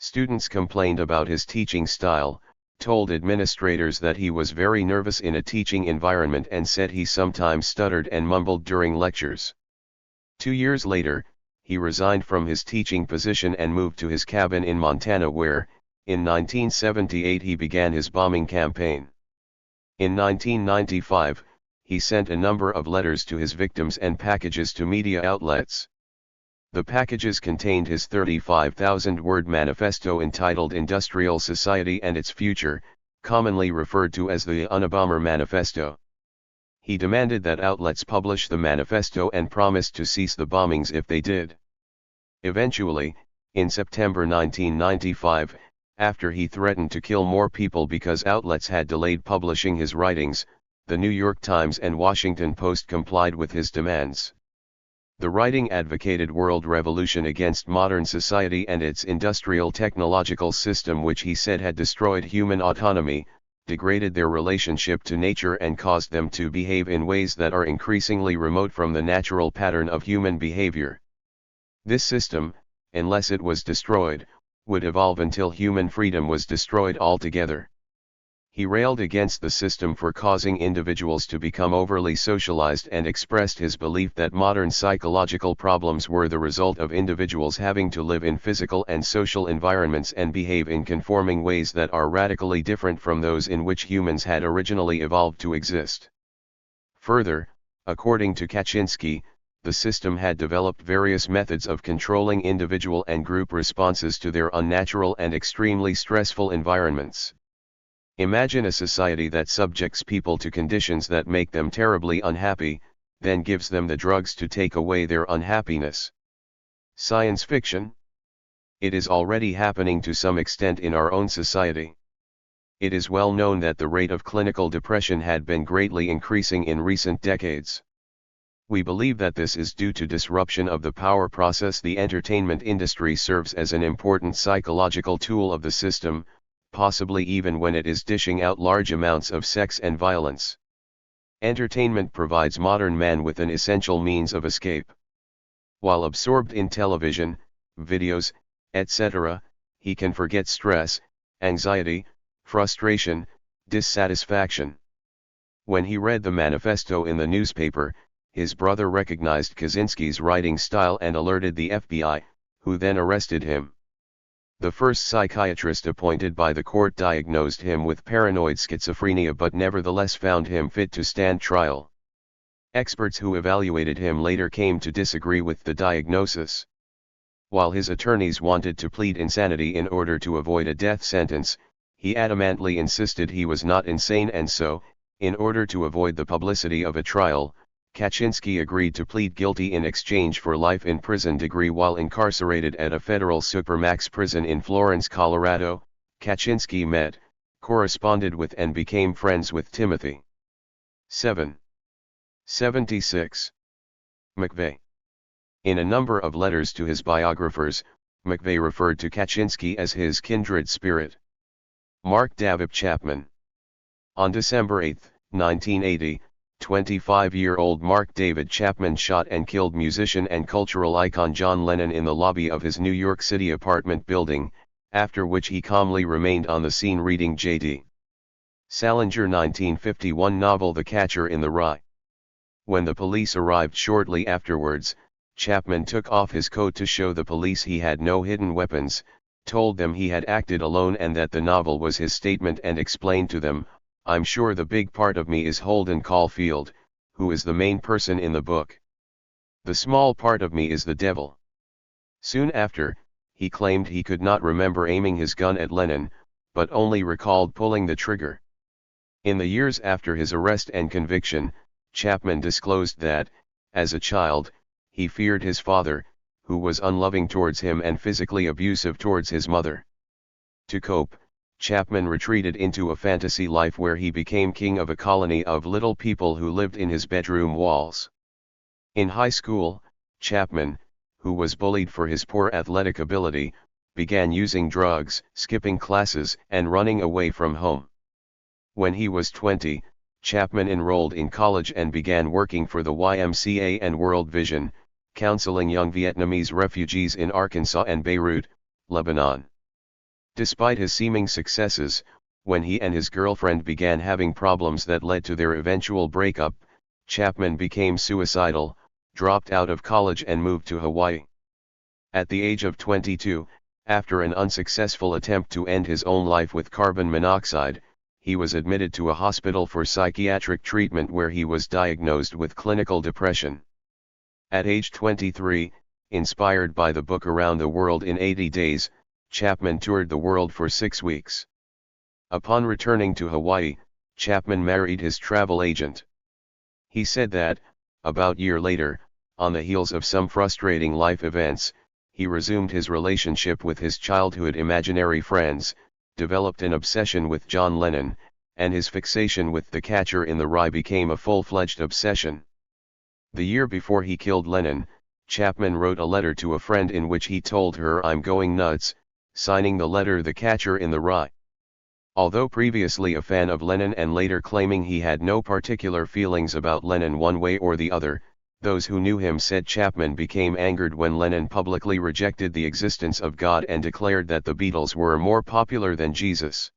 Students complained about his teaching style, told administrators that he was very nervous in a teaching environment and said he sometimes stuttered and mumbled during lectures. 2 years later, he resigned from his teaching position and moved to his cabin in Montana where, in 1978 he began his bombing campaign. In 1995, he sent a number of letters to his victims and packages to media outlets. The packages contained his 35,000-word manifesto entitled Industrial Society and Its Future, commonly referred to as the Unabomber Manifesto. He demanded that outlets publish the manifesto and promised to cease the bombings if they did. Eventually, in September 1995, after he threatened to kill more people because outlets had delayed publishing his writings, the New York Times and Washington Post complied with his demands. The writing advocated world revolution against modern society and its industrial technological system, which he said had destroyed human autonomy, degraded their relationship to nature and caused them to behave in ways that are increasingly remote from the natural pattern of human behavior. This system, unless it was destroyed, would evolve until human freedom was destroyed altogether. He railed against the system for causing individuals to become overly socialized and expressed his belief that modern psychological problems were the result of individuals having to live in physical and social environments and behave in conforming ways that are radically different from those in which humans had originally evolved to exist. Further, according to Kaczynski, the system had developed various methods of controlling individual and group responses to their unnatural and extremely stressful environments. Imagine a society that subjects people to conditions that make them terribly unhappy, then gives them the drugs to take away their unhappiness. Science fiction? It is already happening to some extent in our own society. It is well known that the rate of clinical depression had been greatly increasing in recent decades. We believe that this is due to disruption of the power process. The entertainment industry serves as an important psychological tool of the system, possibly even when it is dishing out large amounts of sex and violence. Entertainment provides modern man with an essential means of escape. While absorbed in television, videos, etc., he can forget stress, anxiety, frustration, dissatisfaction. When he read the manifesto in the newspaper, his brother recognized Kaczynski's writing style and alerted the FBI, who then arrested him. The first psychiatrist appointed by the court diagnosed him with paranoid schizophrenia but nevertheless found him fit to stand trial. Experts who evaluated him later came to disagree with the diagnosis. While his attorneys wanted to plead insanity in order to avoid a death sentence, he adamantly insisted he was not insane, and so, in order to avoid the publicity of a trial, Kaczynski agreed to plead guilty in exchange for life in prison degree while incarcerated at a federal supermax prison in Florence, Colorado. Kaczynski met, corresponded with and became friends with Timothy. 76. McVeigh. In a number of letters to his biographers, McVeigh referred to Kaczynski as his kindred spirit. Mark David Chapman. On December 8, 1980, 25-year-old Mark David Chapman shot and killed musician and cultural icon John Lennon in the lobby of his New York City apartment building, after which he calmly remained on the scene reading J.D. Salinger 1951 novel The Catcher in the Rye. When the police arrived shortly afterwards, Chapman took off his coat to show the police he had no hidden weapons, told them he had acted alone and that the novel was his statement, and explained to them, "I'm sure the big part of me is Holden Caulfield, who is the main person in the book. The small part of me is the devil." Soon after, he claimed he could not remember aiming his gun at Lennon, but only recalled pulling the trigger. In the years after his arrest and conviction, Chapman disclosed that, as a child, he feared his father, who was unloving towards him and physically abusive towards his mother. To cope, Chapman retreated into a fantasy life where he became king of a colony of little people who lived in his bedroom walls. In high school, Chapman, who was bullied for his poor athletic ability, began using drugs, skipping classes, and running away from home. When he was 20, Chapman enrolled in college and began working for the YMCA and World Vision, counseling young Vietnamese refugees in Arkansas and Beirut, Lebanon. Despite his seeming successes, when he and his girlfriend began having problems that led to their eventual breakup, Chapman became suicidal, dropped out of college and moved to Hawaii. At the age of 22, after an unsuccessful attempt to end his own life with carbon monoxide, he was admitted to a hospital for psychiatric treatment where he was diagnosed with clinical depression. At age 23, inspired by the book Around the World in 80 Days, Chapman toured the world for 6 weeks. Upon returning to Hawaii, Chapman married his travel agent. He said that, about a year later, on the heels of some frustrating life events, he resumed his relationship with his childhood imaginary friends, developed an obsession with John Lennon, and his fixation with The Catcher in the Rye became a full-fledged obsession. The year before he killed Lennon, Chapman wrote a letter to a friend in which he told her, "I'm going nuts," signing the letter The Catcher in the Rye. Although previously a fan of Lennon and later claiming he had no particular feelings about Lennon one way or the other, those who knew him said Chapman became angered when Lennon publicly rejected the existence of God and declared that the Beatles were more popular than Jesus.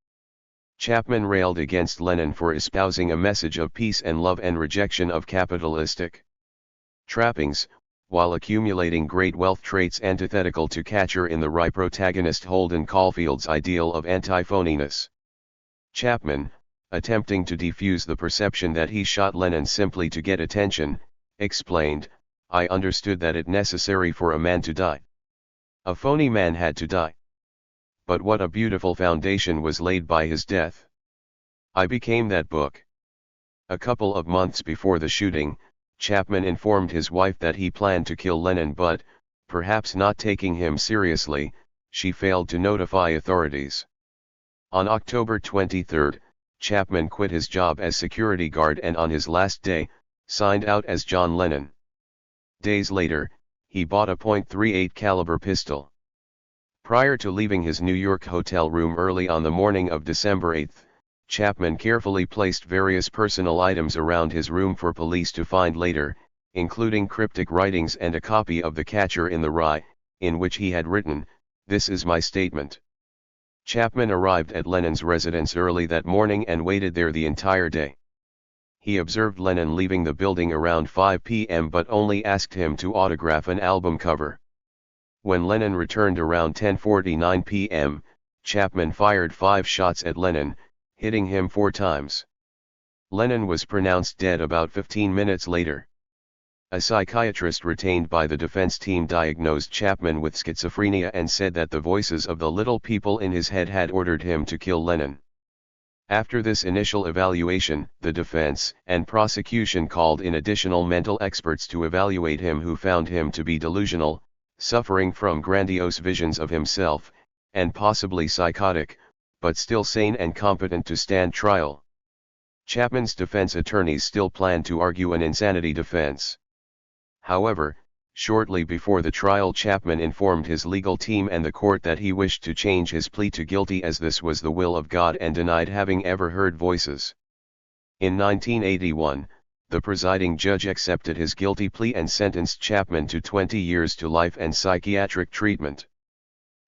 Chapman railed against Lennon for espousing a message of peace and love and rejection of capitalistic trappings, while accumulating great wealth, traits antithetical to Catcher in the Rye protagonist Holden Caulfield's ideal of anti-phoniness. Chapman, attempting to defuse the perception that he shot Lennon simply to get attention, explained, "I understood that it necessary for a man to die. A phony man had to die. But what a beautiful foundation was laid by his death. I became that book." A couple of months before the shooting, Chapman informed his wife that he planned to kill Lennon, but, perhaps not taking him seriously, she failed to notify authorities. On October 23, Chapman quit his job as security guard and on his last day, signed out as John Lennon. Days later, he bought a .38 caliber pistol. Prior to leaving his New York hotel room early on the morning of December 8, Chapman carefully placed various personal items around his room for police to find later, including cryptic writings and a copy of The Catcher in the Rye, in which he had written, "This is my statement." Chapman arrived at Lennon's residence early that morning and waited there the entire day. He observed Lennon leaving the building around 5 p.m. but only asked him to autograph an album cover. When Lennon returned around 10:49 p.m., Chapman fired 5 shots at Lennon, hitting him 4 times. Lennon was pronounced dead about 15 minutes later. A psychiatrist retained by the defense team diagnosed Chapman with schizophrenia and said that the voices of the little people in his head had ordered him to kill Lennon. After this initial evaluation, the defense and prosecution called in additional mental experts to evaluate him, who found him to be delusional, suffering from grandiose visions of himself, and possibly psychotic, but still sane and competent to stand trial. Chapman's defense attorneys still planned to argue an insanity defense. However, shortly before the trial, Chapman informed his legal team and the court that he wished to change his plea to guilty as this was the will of God, and denied having ever heard voices. In 1981, the presiding judge accepted his guilty plea and sentenced Chapman to 20 years to life and psychiatric treatment.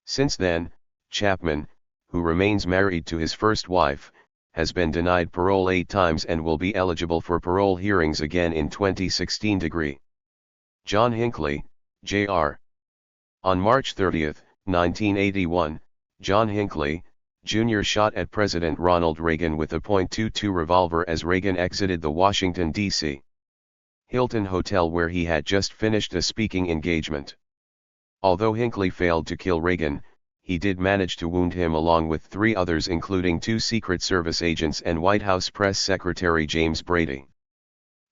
Since then, Chapman, who remains married to his first wife, has been denied parole 8 times and will be eligible for parole hearings again in 2016. John Hinckley, Jr. On March 30, 1981, John Hinckley, Jr. shot at President Ronald Reagan with a .22 revolver as Reagan exited the Washington, D.C. Hilton Hotel, where he had just finished a speaking engagement. Although Hinckley failed to kill Reagan, he did manage to wound him along with 3 others, including 2 Secret Service agents and White House Press Secretary James Brady.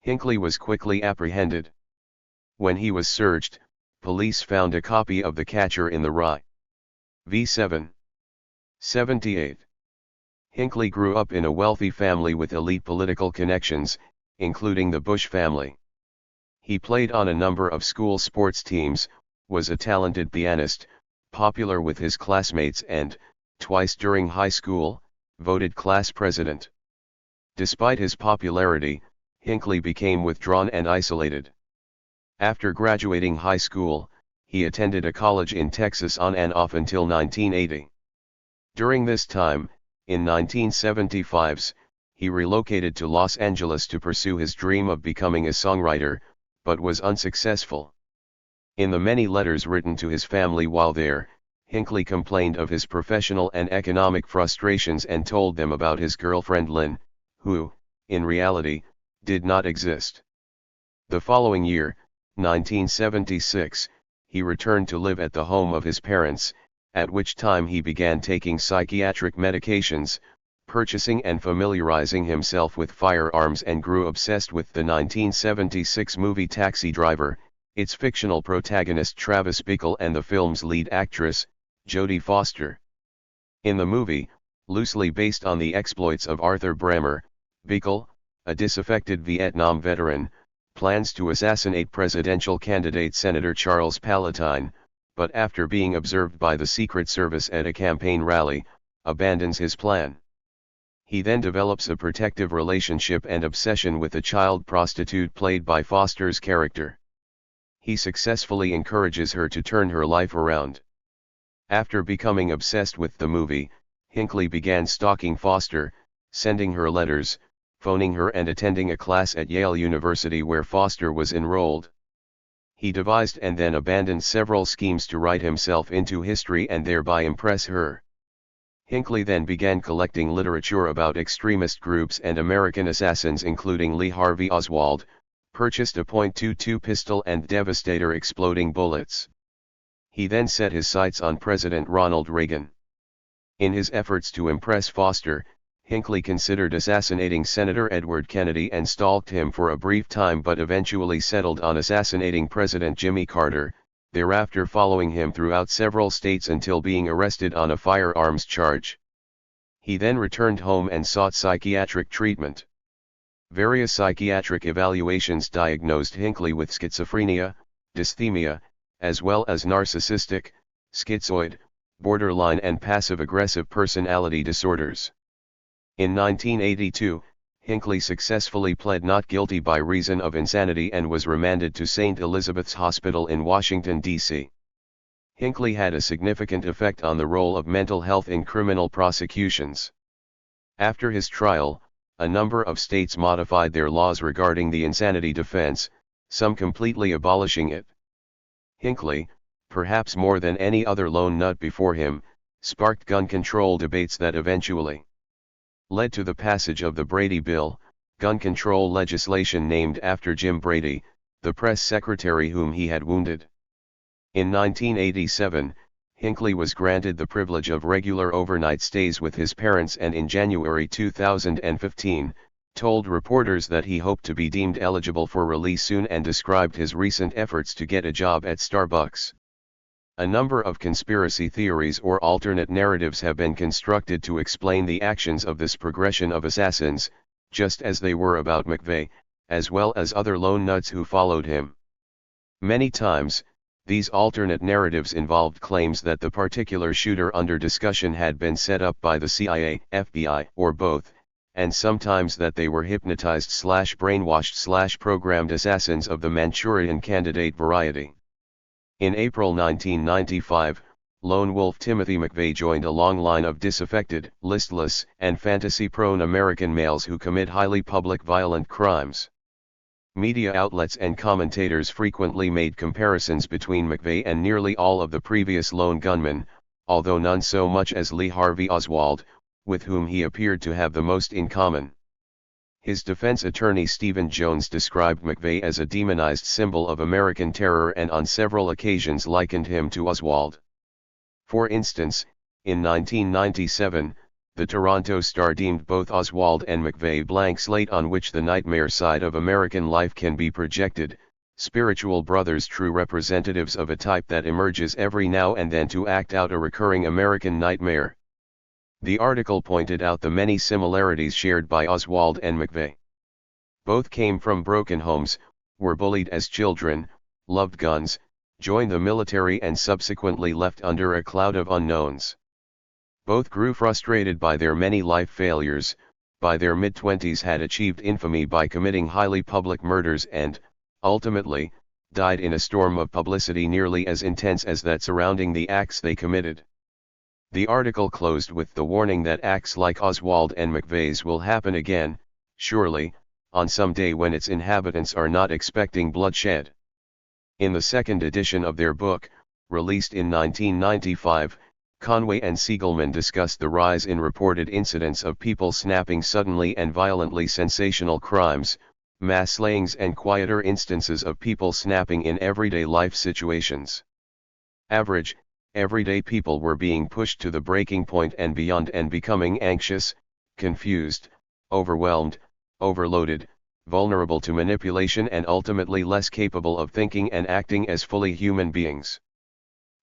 Hinckley was quickly apprehended. When he was searched, police found a copy of The Catcher in the Rye. V7. 78. Hinckley grew up in a wealthy family with elite political connections, including the Bush family. He played on a number of school sports teams, was a talented pianist, popular with his classmates, and, twice during high school, voted class president. Despite his popularity, Hinckley became withdrawn and isolated. After graduating high school, he attended a college in Texas on and off until 1980. During this time, in 1975, he relocated to Los Angeles to pursue his dream of becoming a songwriter, but was unsuccessful. In the many letters written to his family while there, Hinckley complained of his professional and economic frustrations and told them about his girlfriend Lynn, who, in reality, did not exist. The following year, 1976, he returned to live at the home of his parents, at which time he began taking psychiatric medications, purchasing and familiarizing himself with firearms, and grew obsessed with the 1976 movie Taxi Driver, its fictional protagonist Travis Bickle and the film's lead actress, Jodie Foster. In the movie, loosely based on the exploits of Arthur Bremer, Bickle, a disaffected Vietnam veteran, plans to assassinate presidential candidate Senator Charles Palatine, but after being observed by the Secret Service at a campaign rally, abandons his plan. He then develops a protective relationship and obsession with a child prostitute played by Foster's character. He successfully encourages her to turn her life around. After becoming obsessed with the movie, Hinckley began stalking Foster, sending her letters, phoning her, and attending a class at Yale University where Foster was enrolled. He devised and then abandoned several schemes to write himself into history and thereby impress her. Hinckley then began collecting literature about extremist groups and American assassins, including Lee Harvey Oswald, purchased a .22 pistol and Devastator exploding bullets. He then set his sights on President Ronald Reagan. In his efforts to impress Foster, Hinckley considered assassinating Senator Edward Kennedy and stalked him for a brief time, but eventually settled on assassinating President Jimmy Carter, thereafter following him throughout several states until being arrested on a firearms charge. He then returned home and sought psychiatric treatment. Various psychiatric evaluations diagnosed Hinckley with schizophrenia, dysthymia, as well as narcissistic, schizoid, borderline and passive-aggressive personality disorders. In 1982, Hinckley successfully pled not guilty by reason of insanity and was remanded to St. Elizabeth's Hospital in Washington, D.C. Hinckley had a significant effect on the role of mental health in criminal prosecutions. After his trial, a number of states modified their laws regarding the insanity defense, some completely abolishing it. Hinckley, perhaps more than any other lone nut before him, sparked gun control debates that eventually led to the passage of the Brady Bill, gun control legislation named after Jim Brady, the press secretary whom he had wounded. In 1987, Hinckley was granted the privilege of regular overnight stays with his parents, and in January 2015, told reporters that he hoped to be deemed eligible for release soon and described his recent efforts to get a job at Starbucks. A number of conspiracy theories or alternate narratives have been constructed to explain the actions of this progression of assassins, just as they were about McVeigh, as well as other lone nuts who followed him. Many times, these alternate narratives involved claims that the particular shooter under discussion had been set up by the CIA, FBI, or both, and sometimes that they were hypnotized/brainwashed/programmed assassins of the Manchurian Candidate variety. In April 1995, lone wolf Timothy McVeigh joined a long line of disaffected, listless, and fantasy-prone American males who commit highly public violent crimes. Media outlets and commentators frequently made comparisons between McVeigh and nearly all of the previous lone gunmen, although none so much as Lee Harvey Oswald, with whom he appeared to have the most in common. His defense attorney Stephen Jones described McVeigh as a demonized symbol of American terror and on several occasions likened him to Oswald. For instance, in 1997, the Toronto Star deemed both Oswald and McVeigh blank slate on which the nightmare side of American life can be projected, spiritual brothers, true representatives of a type that emerges every now and then to act out a recurring American nightmare. The article pointed out the many similarities shared by Oswald and McVeigh. Both came from broken homes, were bullied as children, loved guns, joined the military and subsequently left under a cloud of unknowns. Both grew frustrated by their many life failures, by their mid-20s had achieved infamy by committing highly public murders and, ultimately, died in a storm of publicity nearly as intense as that surrounding the acts they committed. The article closed with the warning that acts like Oswald and McVeigh's will happen again, surely, on some day when its inhabitants are not expecting bloodshed. In the second edition of their book, released in 1995, Conway and Siegelman discussed the rise in reported incidents of people snapping suddenly and violently, sensational crimes, mass slayings, and quieter instances of people snapping in everyday life situations. Average, everyday people were being pushed to the breaking point and beyond and becoming anxious, confused, overwhelmed, overloaded, vulnerable to manipulation, and ultimately less capable of thinking and acting as fully human beings.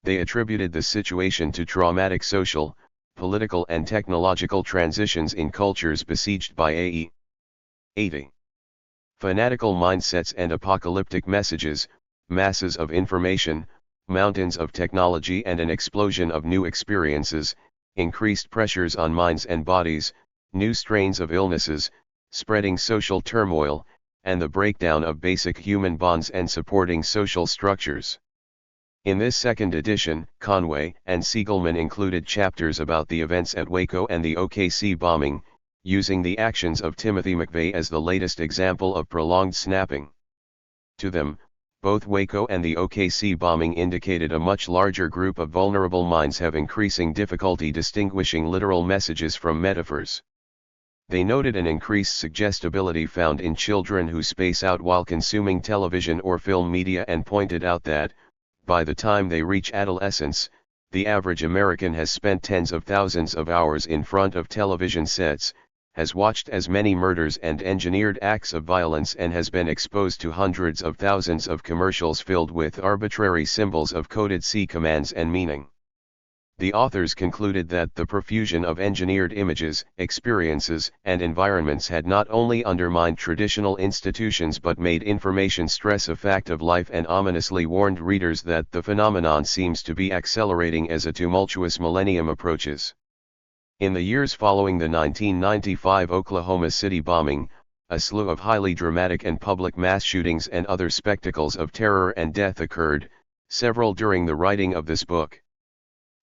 They attributed the situation to traumatic social, political, and technological transitions in cultures besieged by a.e. 80. Fanatical mindsets and apocalyptic messages, masses of information, mountains of technology, and an explosion of new experiences, increased pressures on minds and bodies, new strains of illnesses, spreading social turmoil, and the breakdown of basic human bonds and supporting social structures. In this second edition, Conway and Siegelman included chapters about the events at Waco and the OKC bombing, using the actions of Timothy McVeigh as the latest example of prolonged snapping. To them, both Waco and the OKC bombing indicated a much larger group of vulnerable minds have increasing difficulty distinguishing literal messages from metaphors. They noted an increased suggestibility found in children who space out while consuming television or film media and pointed out that, by the time they reach adolescence, the average American has spent tens of thousands of hours in front of television sets, has watched as many murders and engineered acts of violence, and has been exposed to hundreds of thousands of commercials filled with arbitrary symbols of coded C commands and meaning. The authors concluded that the profusion of engineered images, experiences, and environments had not only undermined traditional institutions but made information stress a fact of life, and ominously warned readers that the phenomenon seems to be accelerating as a tumultuous millennium approaches. In the years following the 1995 Oklahoma City bombing, a slew of highly dramatic and public mass shootings and other spectacles of terror and death occurred, several during the writing of this book.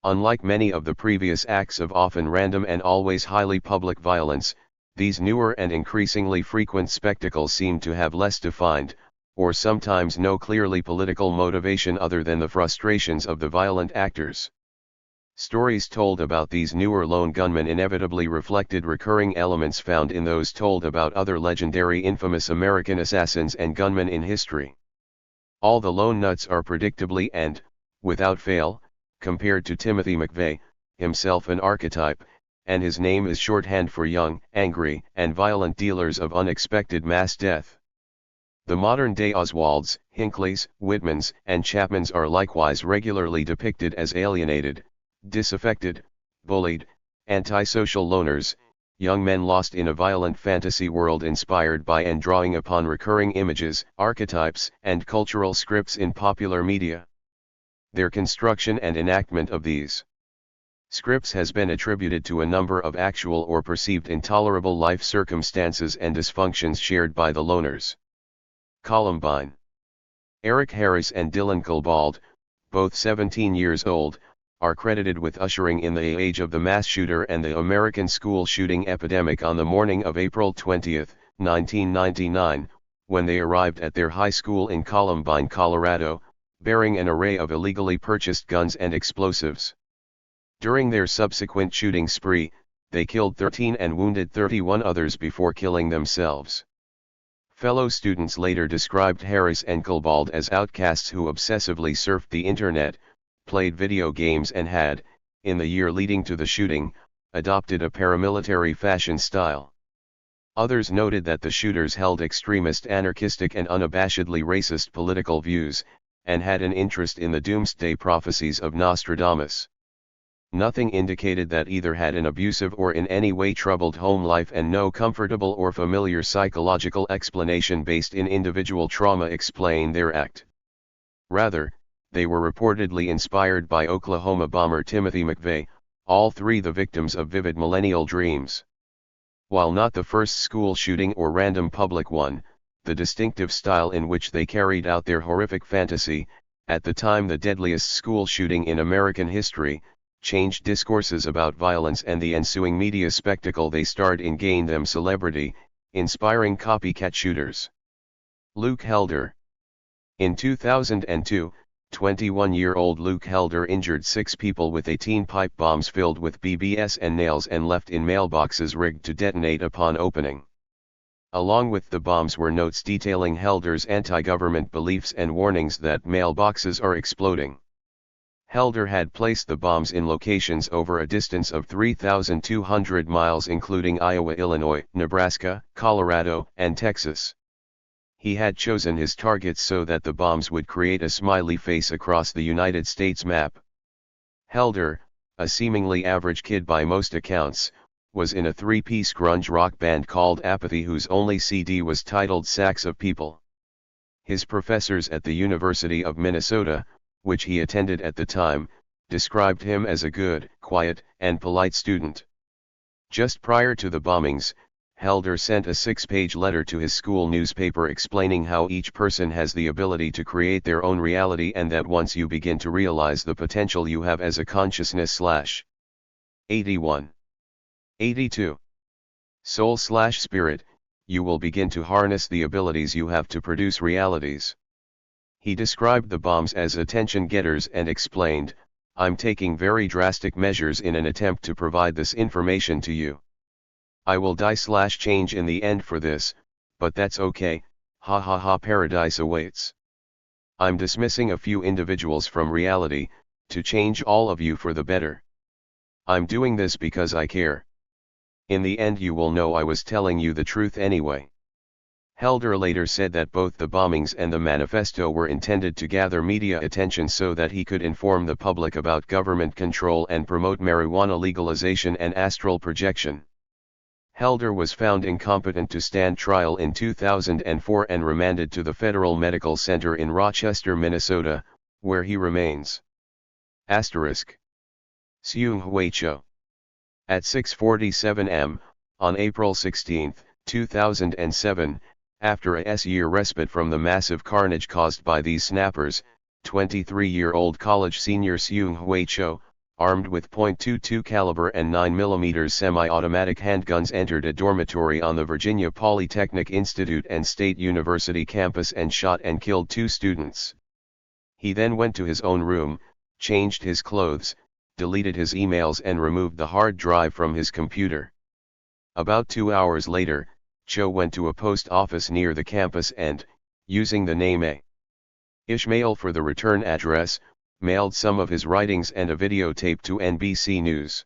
Unlike many of the previous acts of often random and always highly public violence, These newer and increasingly frequent spectacles seem to have less defined, or sometimes no clearly political motivation other than the frustrations of the violent actors. Stories told about these newer lone gunmen inevitably reflected recurring elements found in those told about other legendary infamous American assassins and gunmen in history. All the lone nuts are predictably and, without fail, compared to Timothy McVeigh, himself an archetype, and his name is shorthand for young, angry, and violent dealers of unexpected mass death. The modern-day Oswalds, Hinckleys, Whitmans, and Chapmans are likewise regularly depicted as alienated, disaffected, bullied, antisocial loners, young men lost in a violent fantasy world inspired by and drawing upon recurring images, archetypes, and cultural scripts in popular media. Their construction and enactment of these scripts has been attributed to a number of actual or perceived intolerable life circumstances and dysfunctions shared by the loners. Columbine. Eric Harris and Dylan Klebold, both 17 years old, are credited with ushering in the age of the mass shooter and the American school shooting epidemic on the morning of April 20, 1999, when they arrived at their high school in Columbine, Colorado, bearing an array of illegally purchased guns and explosives. During their subsequent shooting spree, they killed 13 and wounded 31 others before killing themselves. Fellow students later described Harris and Klebold as outcasts who obsessively surfed the internet, played video games and had, in the year leading to the shooting, adopted a paramilitary fashion style. Others noted that the shooters held extremist anarchistic and unabashedly racist political views, and had an interest in the doomsday prophecies of Nostradamus. Nothing indicated that either had an abusive or in any way troubled home life, and no comfortable or familiar psychological explanation based in individual trauma explained their act. Rather, they were reportedly inspired by Oklahoma bomber Timothy McVeigh, all three the victims of vivid millennial dreams. While not the first school shooting or random public one, the distinctive style in which they carried out their horrific fantasy, at the time the deadliest school shooting in American history, changed discourses about violence, and the ensuing media spectacle they starred in gained them celebrity, inspiring copycat shooters. Luke Helder. In 2002, 21-year-old Luke Helder injured 6 people with 18 pipe bombs filled with BBS and nails and left in mailboxes rigged to detonate upon opening. Along with the bombs were notes detailing Helder's anti-government beliefs and warnings that mailboxes are exploding. Helder had placed the bombs in locations over a distance of 3,200 miles, including Iowa, Illinois, Nebraska, Colorado, and Texas. He had chosen his targets so that the bombs would create a smiley face across the United States map. Helder, a seemingly average kid by most accounts, was in a 3-piece grunge rock band called Apathy, whose only CD was titled Sacks of People. His professors at the University of Minnesota, which he attended at the time, described him as a good, quiet, and polite student. Just prior to the bombings, Helder sent a 6-page letter to his school newspaper explaining how each person has the ability to create their own reality, and that once you begin to realize the potential you have as a consciousness / 81. 82. Soul / spirit, you will begin to harness the abilities you have to produce realities. He described the bombs as attention getters and explained, "I'm taking very drastic measures in an attempt to provide this information to you. I will die / change in the end for this, but that's okay, ha ha ha, paradise awaits. I'm dismissing a few individuals from reality, to change all of you for the better. I'm doing this because I care. In the end you will know I was telling you the truth anyway." Helder later said that both the bombings and the manifesto were intended to gather media attention so that he could inform the public about government control and promote marijuana legalization and astral projection. Helder was found incompetent to stand trial in 2004 and remanded to the Federal Medical Center in Rochester, Minnesota, where he remains. Asterisk. Seung-Hwa Cho. At 6:47 am, on April 16, 2007, after a year respite from the massive carnage caused by these snappers, 23-year-old college senior Seung-Hwa Cho, armed with .22 caliber and 9mm semi-automatic handguns, entered a dormitory on the Virginia Polytechnic Institute and State University campus and shot and killed 2 students. He then went to his own room, changed his clothes, deleted his emails and removed the hard drive from his computer. About 2 hours later, Cho went to a post office near the campus and, using the name A. Ishmael for the return address, mailed some of his writings and a videotape to NBC News.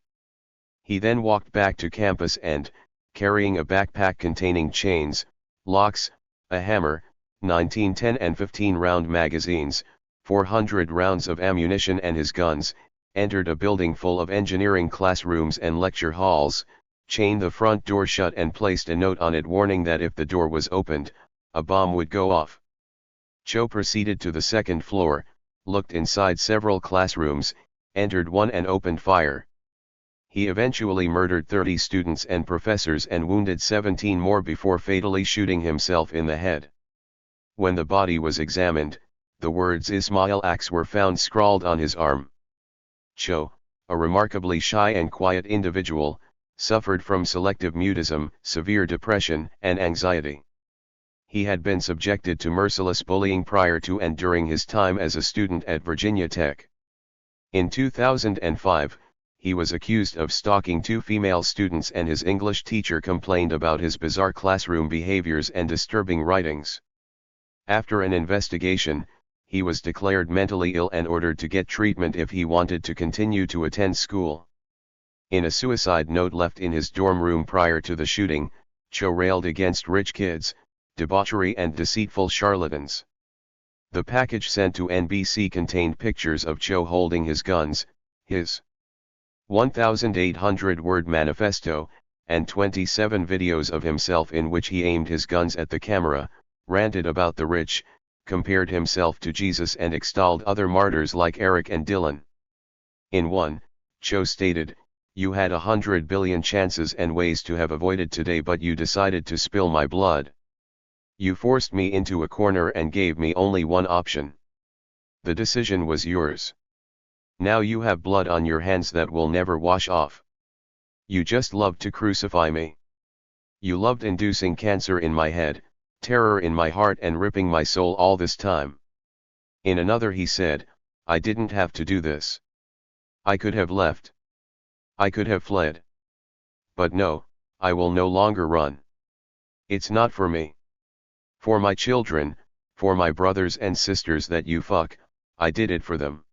He then walked back to campus and, carrying a backpack containing chains, locks, a hammer, 1910 and 15-round magazines, 400 rounds of ammunition and his guns, entered a building full of engineering classrooms and lecture halls, chained the front door shut and placed a note on it warning that if the door was opened, a bomb would go off. Cho proceeded to the second floor, looked inside several classrooms, entered one and opened fire. He eventually murdered 30 students and professors and wounded 17 more before fatally shooting himself in the head. When the body was examined, the words Ismail Axe were found scrawled on his arm. Cho, a remarkably shy and quiet individual, suffered from selective mutism, severe depression, and anxiety. He had been subjected to merciless bullying prior to and during his time as a student at Virginia Tech. In 2005, he was accused of stalking 2 female students and his English teacher complained about his bizarre classroom behaviors and disturbing writings. After an investigation, he was declared mentally ill and ordered to get treatment if he wanted to continue to attend school. In a suicide note left in his dorm room prior to the shooting, Cho railed against rich kids, debauchery and deceitful charlatans. The package sent to NBC contained pictures of Cho holding his guns, his 1,800-word manifesto, and 27 videos of himself in which he aimed his guns at the camera, ranted about the rich, compared himself to Jesus and extolled other martyrs like Eric and Dylan. In one, Cho stated, "You had 100 billion chances and ways to have avoided today, but you decided to spill my blood. You forced me into a corner and gave me only one option. The decision was yours. Now you have blood on your hands that will never wash off. You just loved to crucify me. You loved inducing cancer in my head, terror in my heart and ripping my soul all this time." In another he said, "I didn't have to do this. I could have left. I could have fled. But no, I will no longer run. It's not for me. For my children, for my brothers and sisters that you fuck, I did it for them."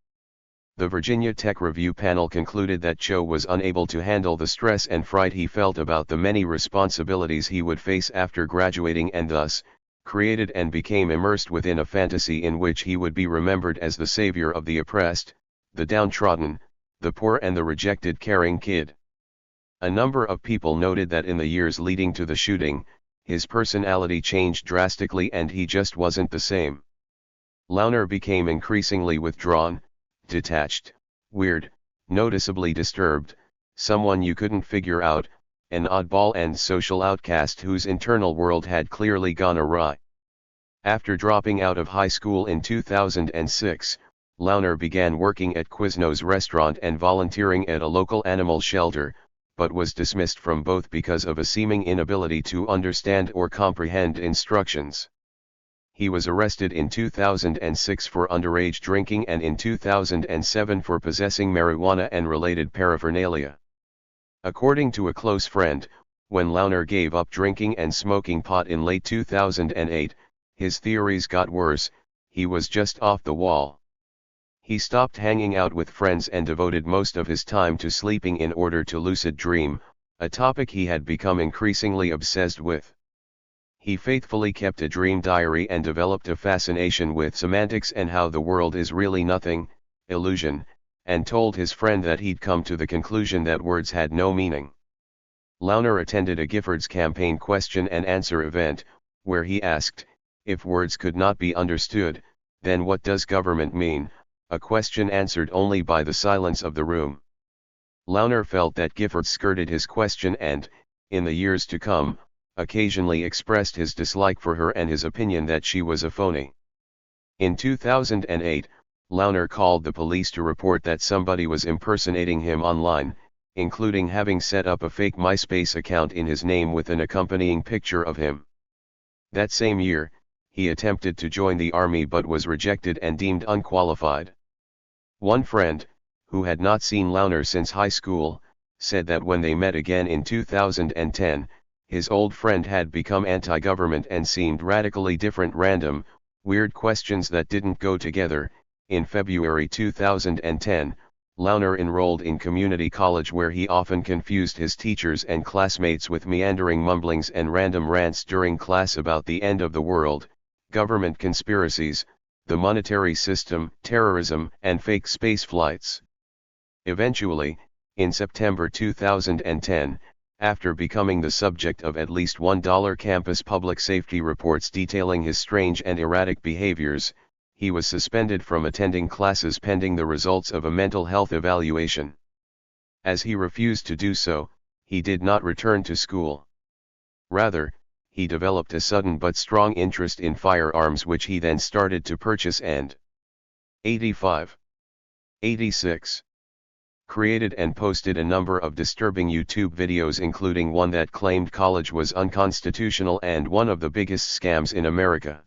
The Virginia Tech Review panel concluded that Cho was unable to handle the stress and fright he felt about the many responsibilities he would face after graduating and thus, created and became immersed within a fantasy in which he would be remembered as the savior of the oppressed, the downtrodden, the poor and the rejected caring kid. A number of people noted that in the years leading to the shooting, his personality changed drastically and he just wasn't the same. Launer became increasingly withdrawn, detached, weird, noticeably disturbed, someone you couldn't figure out, an oddball and social outcast whose internal world had clearly gone awry. After dropping out of high school in 2006, Launer began working at Quiznos restaurant and volunteering at a local animal shelter, but was dismissed from both because of a seeming inability to understand or comprehend instructions. He was arrested in 2006 for underage drinking and in 2007 for possessing marijuana and related paraphernalia. According to a close friend, when Launer gave up drinking and smoking pot in late 2008, his theories got worse, he was just off the wall. He stopped hanging out with friends and devoted most of his time to sleeping in order to lucid dream, a topic he had become increasingly obsessed with. He faithfully kept a dream diary and developed a fascination with semantics and how the world is really nothing, illusion, and told his friend that he'd come to the conclusion that words had no meaning. Launer attended a Giffords campaign question and answer event, where he asked, "If words could not be understood, then what does government mean?" A question answered only by the silence of the room. Launer felt that Giffords skirted his question and, in the years to come, occasionally expressed his dislike for her and his opinion that she was a phony. In 2008, Launer called the police to report that somebody was impersonating him online, including having set up a fake MySpace account in his name with an accompanying picture of him. That same year, he attempted to join the army but was rejected and deemed unqualified. One friend, who had not seen Launer since high school, said that when they met again in 2010, his old friend had become anti-government and seemed radically different. Random, weird questions that didn't go together. In February 2010, Launer enrolled in community college where he often confused his teachers and classmates with meandering mumblings and random rants during class about the end of the world, government conspiracies, the monetary system, terrorism, and fake space flights. Eventually, in September 2010, after becoming the subject of at least $1 campus public safety reports detailing his strange and erratic behaviors, he was suspended from attending classes pending the results of a mental health evaluation. As he refused to do so, he did not return to school. Rather, he developed a sudden but strong interest in firearms which he then started to purchase and 85. 86. Created and posted a number of disturbing YouTube videos, including one that claimed college was unconstitutional and one of the biggest scams in America.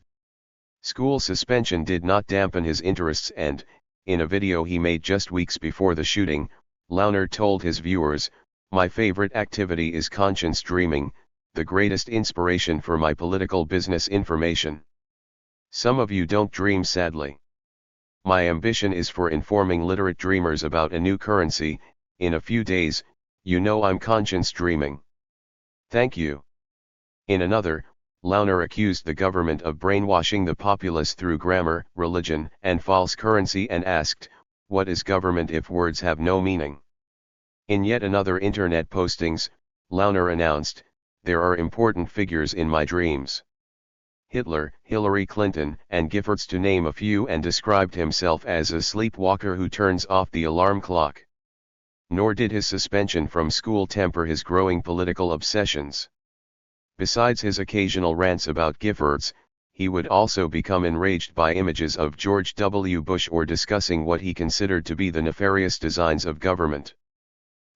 School suspension did not dampen his interests and, in a video he made just weeks before the shooting, Launer told his viewers, "My favorite activity is conscience dreaming, the greatest inspiration for my political business information. Some of you don't dream, sadly. My ambition is for informing literate dreamers about a new currency. In a few days, you know I'm conscience dreaming. Thank you." In another, Launer accused the government of brainwashing the populace through grammar, religion, and false currency and asked, "What is government if words have no meaning?" In yet another internet postings, Launer announced, "There are important figures in my dreams. Hitler, Hillary Clinton, and Giffords, to name a few," and described himself as a sleepwalker who turns off the alarm clock. Nor did his suspension from school temper his growing political obsessions. Besides his occasional rants about Giffords, he would also become enraged by images of George W. Bush or discussing what he considered to be the nefarious designs of government.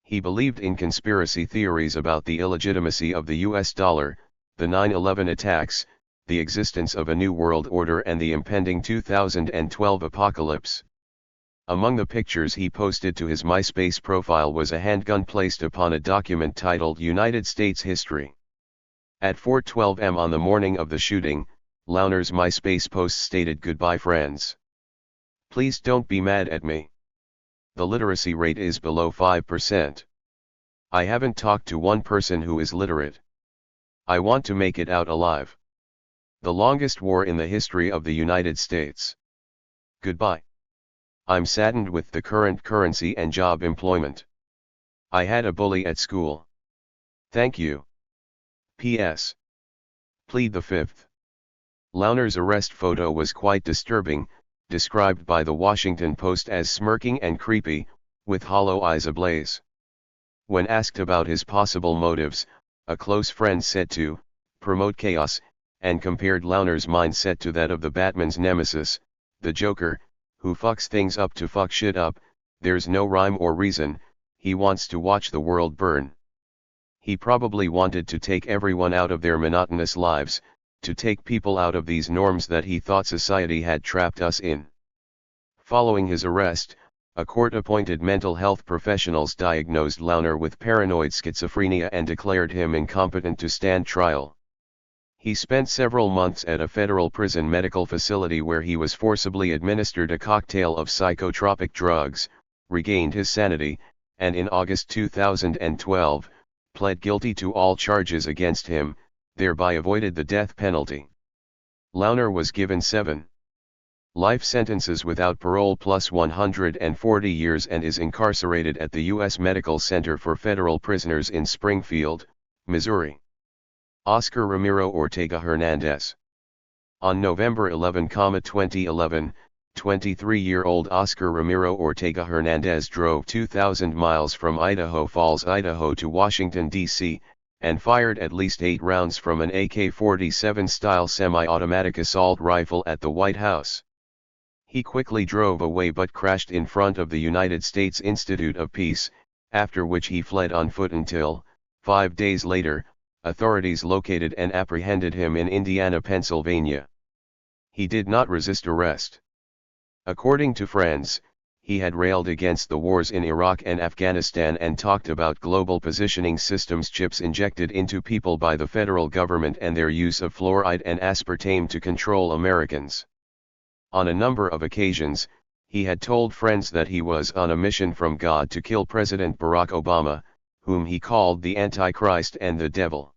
He believed in conspiracy theories about the illegitimacy of the US dollar, the 9/11 attacks, the existence of a new world order, and the impending 2012 apocalypse. Among the pictures he posted to his MySpace profile was a handgun placed upon a document titled United States History. At 4:12 am on the morning of the shooting, Launer's MySpace post stated, "Goodbye friends. Please don't be mad at me. The literacy rate is below 5%. I haven't talked to one person who is literate. I want to make it out alive. The longest war in the history of the United States. Goodbye. I'm saddened with the current currency and job employment. I had a bully at school. Thank you. P.S. Plead the Fifth." Launer's arrest photo was quite disturbing, described by the Washington Post as smirking and creepy, with hollow eyes ablaze. When asked about his possible motives, a close friend said to promote chaos, and compared Launer's mindset to that of the Batman's nemesis, the Joker, who fucks things up to fuck shit up. There's no rhyme or reason, he wants to watch the world burn. He probably wanted to take everyone out of their monotonous lives, to take people out of these norms that he thought society had trapped us in. Following his arrest, a court-appointed mental health professionals diagnosed Launer with paranoid schizophrenia and declared him incompetent to stand trial. He spent several months at a federal prison medical facility where he was forcibly administered a cocktail of psychotropic drugs, regained his sanity, and in August 2012, pled guilty to all charges against him, thereby avoided the death penalty. Launer was given 7 life sentences without parole plus 140 years and is incarcerated at the U.S. Medical Center for Federal Prisoners in Springfield, Missouri. Oscar Ramiro Ortega Hernandez. On November 11, 2011, 23-year-old Oscar Ramiro Ortega Hernandez drove 2,000 miles from Idaho Falls, Idaho to Washington, D.C., and fired at least 8 rounds from an AK-47 style semi-automatic assault rifle at the White House. He quickly drove away but crashed in front of the United States Institute of Peace, after which he fled on foot until, 5 days later, authorities located and apprehended him in Indiana, Pennsylvania. He did not resist arrest. According to friends, he had railed against the wars in Iraq and Afghanistan and talked about global positioning systems, chips injected into people by the federal government, and their use of fluoride and aspartame to control Americans. On a number of occasions, he had told friends that he was on a mission from God to kill President Barack Obama, whom he called the Antichrist and the Devil.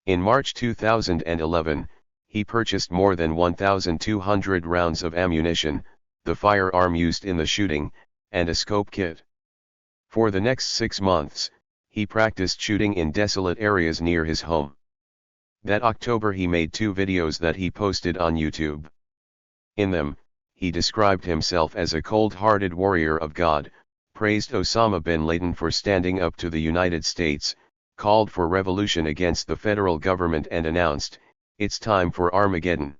In March 2011, he purchased more than 1,200 rounds of ammunition, the firearm used in the shooting, and a scope kit. For the next 6 months, he practiced shooting in desolate areas near his home. That October he made 2 videos that he posted on YouTube. In them, he described himself as a cold-hearted warrior of God, praised Osama bin Laden for standing up to the United States, called for revolution against the federal government, and announced, "It's time for Armageddon."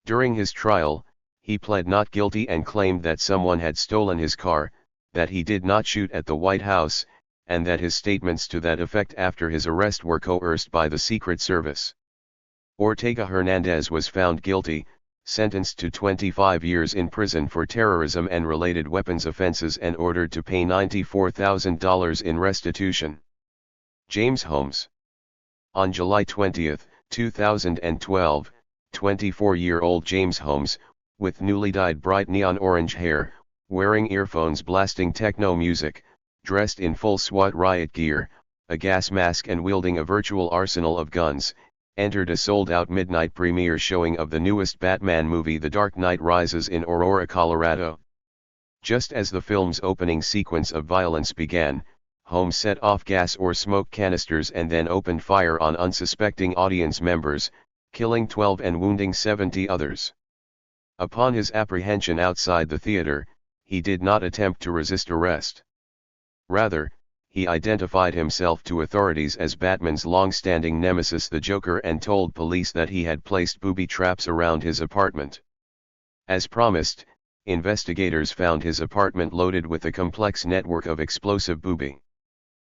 During his trial, he pled not guilty and claimed that someone had stolen his car, that he did not shoot at the White House, and that his statements to that effect after his arrest were coerced by the Secret Service. Ortega Hernandez was found guilty, sentenced to 25 years in prison for terrorism and related weapons offenses, and ordered to pay $94,000 in restitution. James Holmes. On July 20, 2012, 24-year-old James Holmes, with newly dyed bright neon orange hair, wearing earphones blasting techno music, dressed in full SWAT riot gear, a gas mask and wielding a virtual arsenal of guns, entered a sold-out midnight premiere showing of the newest Batman movie The Dark Knight Rises in Aurora, Colorado. Just as the film's opening sequence of violence began, Holmes set off gas or smoke canisters and then opened fire on unsuspecting audience members, killing 12 and wounding 70 others. Upon his apprehension outside the theater, he did not attempt to resist arrest. Rather, he identified himself to authorities as Batman's long-standing nemesis the Joker and told police that he had placed booby traps around his apartment. As promised, investigators found his apartment loaded with a complex network of explosive booby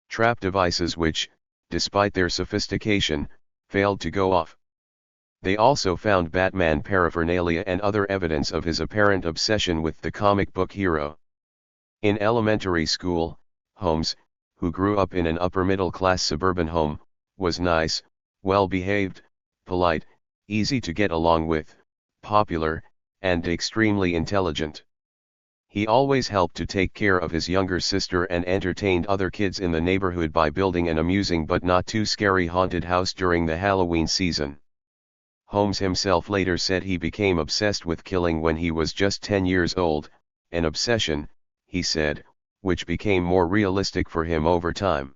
trap devices which, despite their sophistication, failed to go off. They also found Batman paraphernalia and other evidence of his apparent obsession with the comic book hero. In elementary school, Holmes, who grew up in an upper-middle-class suburban home, was nice, well-behaved, polite, easy to get along with, popular, and extremely intelligent. He always helped to take care of his younger sister and entertained other kids in the neighborhood by building an amusing but not too scary haunted house during the Halloween season. Holmes himself later said he became obsessed with killing when he was just 10 years old, an obsession, he said, which became more realistic for him over time.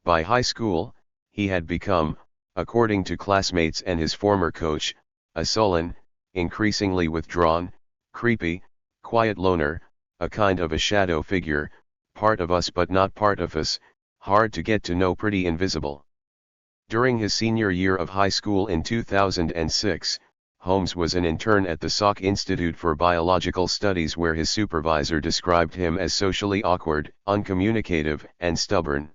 By high school, he had become, according to classmates and his former coach, a sullen, increasingly withdrawn, creepy, quiet loner, a kind of a shadow figure, part of us but not part of us, hard to get to know, pretty invisible. During his senior year of high school in 2006, Holmes was an intern at the Salk Institute for Biological Studies, where his supervisor described him as socially awkward, uncommunicative, and stubborn.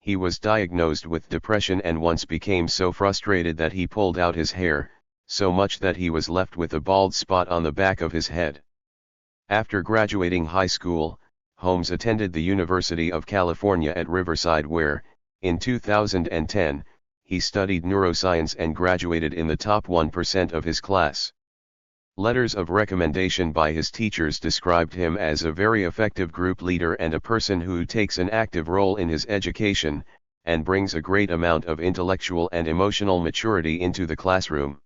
He was diagnosed with depression and once became so frustrated that he pulled out his hair, so much that he was left with a bald spot on the back of his head. After graduating high school, Holmes attended the University of California at Riverside, where, in 2010, he studied neuroscience and graduated in the top 1% of his class. Letters of recommendation by his teachers described him as a very effective group leader and a person who takes an active role in his education, and brings a great amount of intellectual and emotional maturity into the classroom.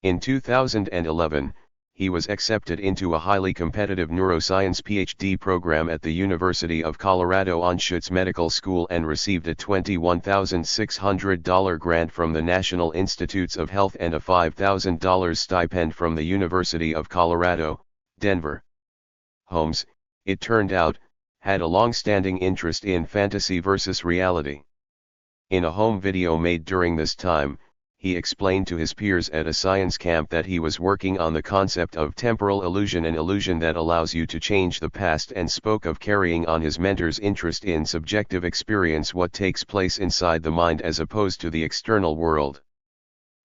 In 2011, he was accepted into a highly competitive neuroscience PhD program at the University of Colorado Anschutz Medical School and received a $21,600 grant from the National Institutes of Health and a $5,000 stipend from the University of Colorado, Denver. Holmes, it turned out, had a long-standing interest in fantasy versus reality. In a home video made during this time, he explained to his peers at a science camp that he was working on the concept of temporal illusion, an illusion that allows you to change the past, and spoke of carrying on his mentor's interest in subjective experience, what takes place inside the mind as opposed to the external world.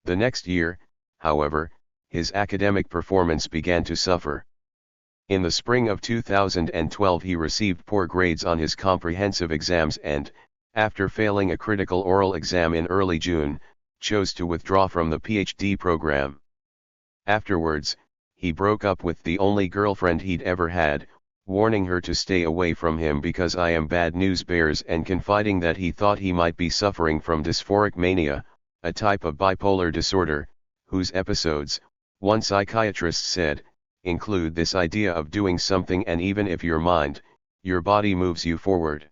The next year, however, his academic performance began to suffer. In the spring of 2012 he received poor grades on his comprehensive exams and, after failing a critical oral exam in early June, chose to withdraw from the PhD program. Afterwards, he broke up with the only girlfriend he'd ever had, warning her to stay away from him because I am bad news bears, and confiding that he thought he might be suffering from dysphoric mania, a type of bipolar disorder, whose episodes, one psychiatrist said, include this idea of doing something and even if your body moves you forward.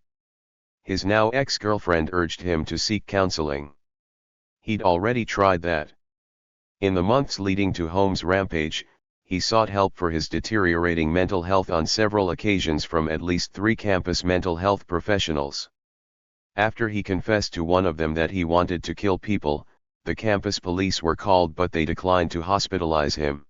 His now ex-girlfriend urged him to seek counseling. He'd already tried that. In the months leading to Holmes' rampage, he sought help for his deteriorating mental health on several occasions from at least 3 campus mental health professionals. After he confessed to one of them that he wanted to kill people, the campus police were called but they declined to hospitalize him.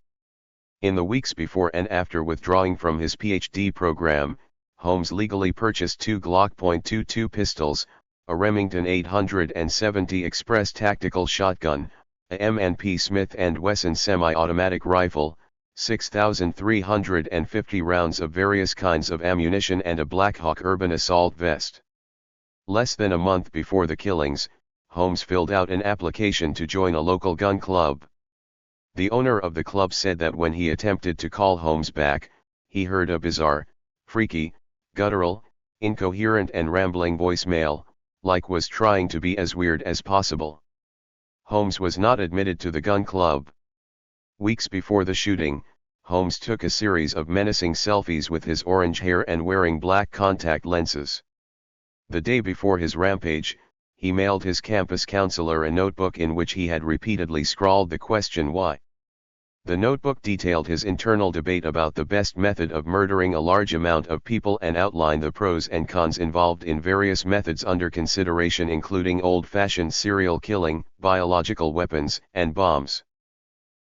In the weeks before and after withdrawing from his PhD program, Holmes legally purchased 2 Glock .22 pistols, a Remington 870 Express tactical shotgun, a M&P Smith & Wesson semi-automatic rifle, 6,350 rounds of various kinds of ammunition and a Blackhawk urban assault vest. Less than a month before the killings, Holmes filled out an application to join a local gun club. The owner of the club said that when he attempted to call Holmes back, he heard a bizarre, freaky, guttural, incoherent and rambling voicemail, like was trying to be as weird as possible. Holmes was not admitted to the gun club. Weeks before the shooting, Holmes took a series of menacing selfies with his orange hair and wearing black contact lenses. The day before his rampage, he mailed his campus counselor a notebook in which he had repeatedly scrawled the question why. The notebook detailed his internal debate about the best method of murdering a large amount of people and outlined the pros and cons involved in various methods under consideration, including old-fashioned serial killing, biological weapons, and bombs.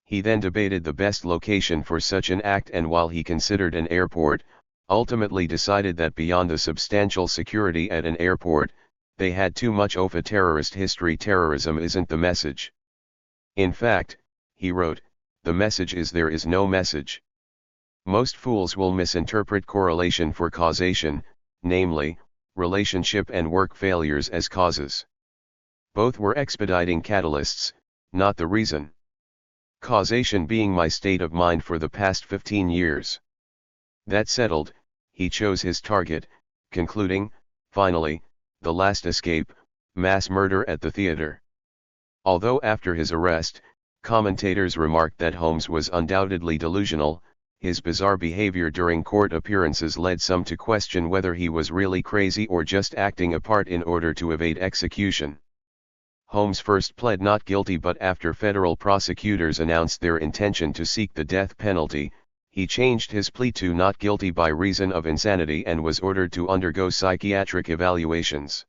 He then debated the best location for such an act, and while he considered an airport, ultimately decided that beyond the substantial security at an airport, they had too much of a terrorist history. Terrorism isn't the message. In fact, he wrote, the message is there is no message. Most fools will misinterpret correlation for causation, namely, relationship and work failures as causes. Both were expediting catalysts, not the reason. Causation being my state of mind for the past 15 years. That settled, he chose his target, concluding, finally, the last escape, mass murder at the theater. Although after his arrest, commentators remarked that Holmes was undoubtedly delusional, his bizarre behavior during court appearances led some to question whether he was really crazy or just acting a part in order to evade execution. Holmes first pled not guilty, but after federal prosecutors announced their intention to seek the death penalty, he changed his plea to not guilty by reason of insanity and was ordered to undergo psychiatric evaluations.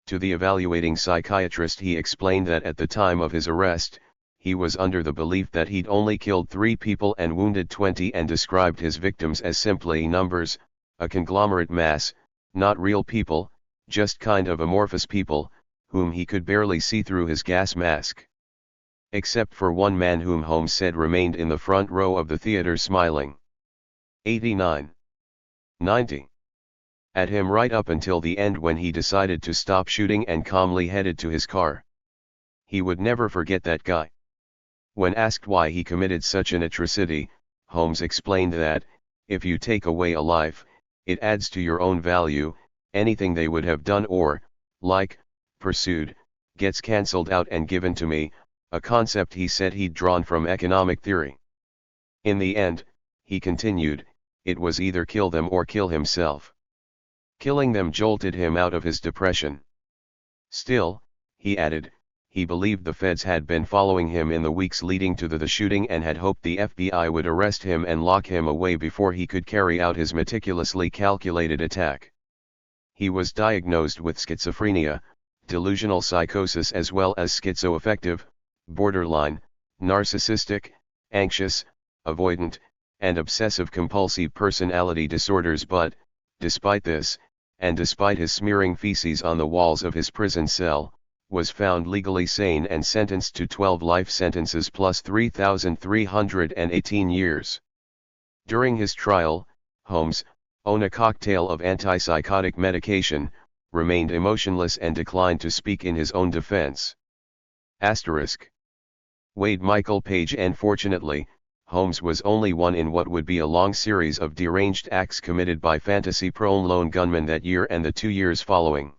To the evaluating psychiatrist he explained that at the time of his arrest, he was under the belief that he'd only killed 3 people and wounded 20, and described his victims as simply numbers, a conglomerate mass, not real people, just kind of amorphous people, whom he could barely see through his gas mask. Except for one man whom Holmes said remained in the front row of the theater smiling. 89. 90. At him right up until the end when he decided to stop shooting and calmly headed to his car. He would never forget that guy. When asked why he committed such an atrocity, Holmes explained that, if you take away a life, it adds to your own value, anything they would have done or, pursued, gets cancelled out and given to me, a concept he said he'd drawn from economic theory. In the end, he continued, it was either kill them or kill himself. Killing them jolted him out of his depression. Still, he added, he believed the feds had been following him in the weeks leading to the shooting and had hoped the FBI would arrest him and lock him away before he could carry out his meticulously calculated attack. He was diagnosed with schizophrenia, delusional psychosis as well as schizoaffective, borderline, narcissistic, anxious, avoidant, and obsessive-compulsive personality disorders. But, despite this, and despite his smearing feces on the walls of his prison cell, was found legally sane and sentenced to 12 life sentences plus 3,318 years. During his trial, Holmes, on a cocktail of antipsychotic medication, remained emotionless and declined to speak in his own defense. Asterisk. Wade Michael Page. Unfortunately, Holmes was only one in what would be a long series of deranged acts committed by fantasy-prone lone gunmen that year and the 2 years following.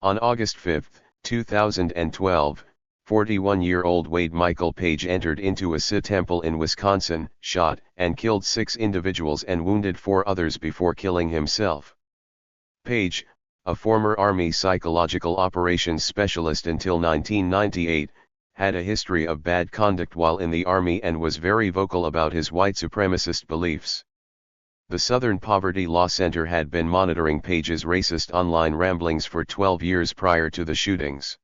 On August 5, 2012, 41-year-old Wade Michael Page entered into a Sikh temple in Wisconsin, shot and killed 6 individuals and wounded 4 others before killing himself. Page, a former Army psychological operations specialist until 1998, had a history of bad conduct while in the Army and was very vocal about his white supremacist beliefs. The Southern Poverty Law Center had been monitoring Page's racist online ramblings for 12 years prior to the shootings.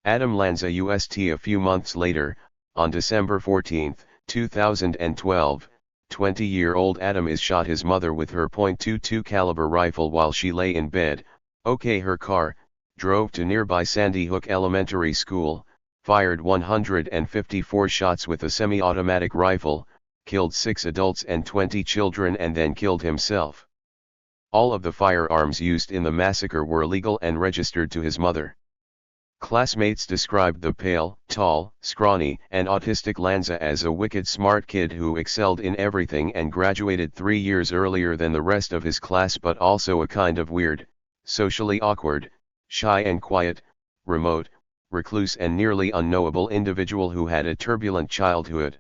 Adam Lanza UST. A few months later, on December 14, 2012, 20-year-old Adam is shot his mother with her .22 caliber rifle while she lay in bed. Her car, drove to nearby Sandy Hook Elementary School, fired 154 shots with a semi-automatic rifle, killed 6 adults and 20 children and then killed himself. All of the firearms used in the massacre were legal and registered to his mother. Classmates described the pale, tall, scrawny, and autistic Lanza as a wicked smart kid who excelled in everything and graduated 3 years earlier than the rest of his class, but also a kind of weird, socially awkward, shy and quiet, remote, recluse and nearly unknowable individual who had a turbulent childhood.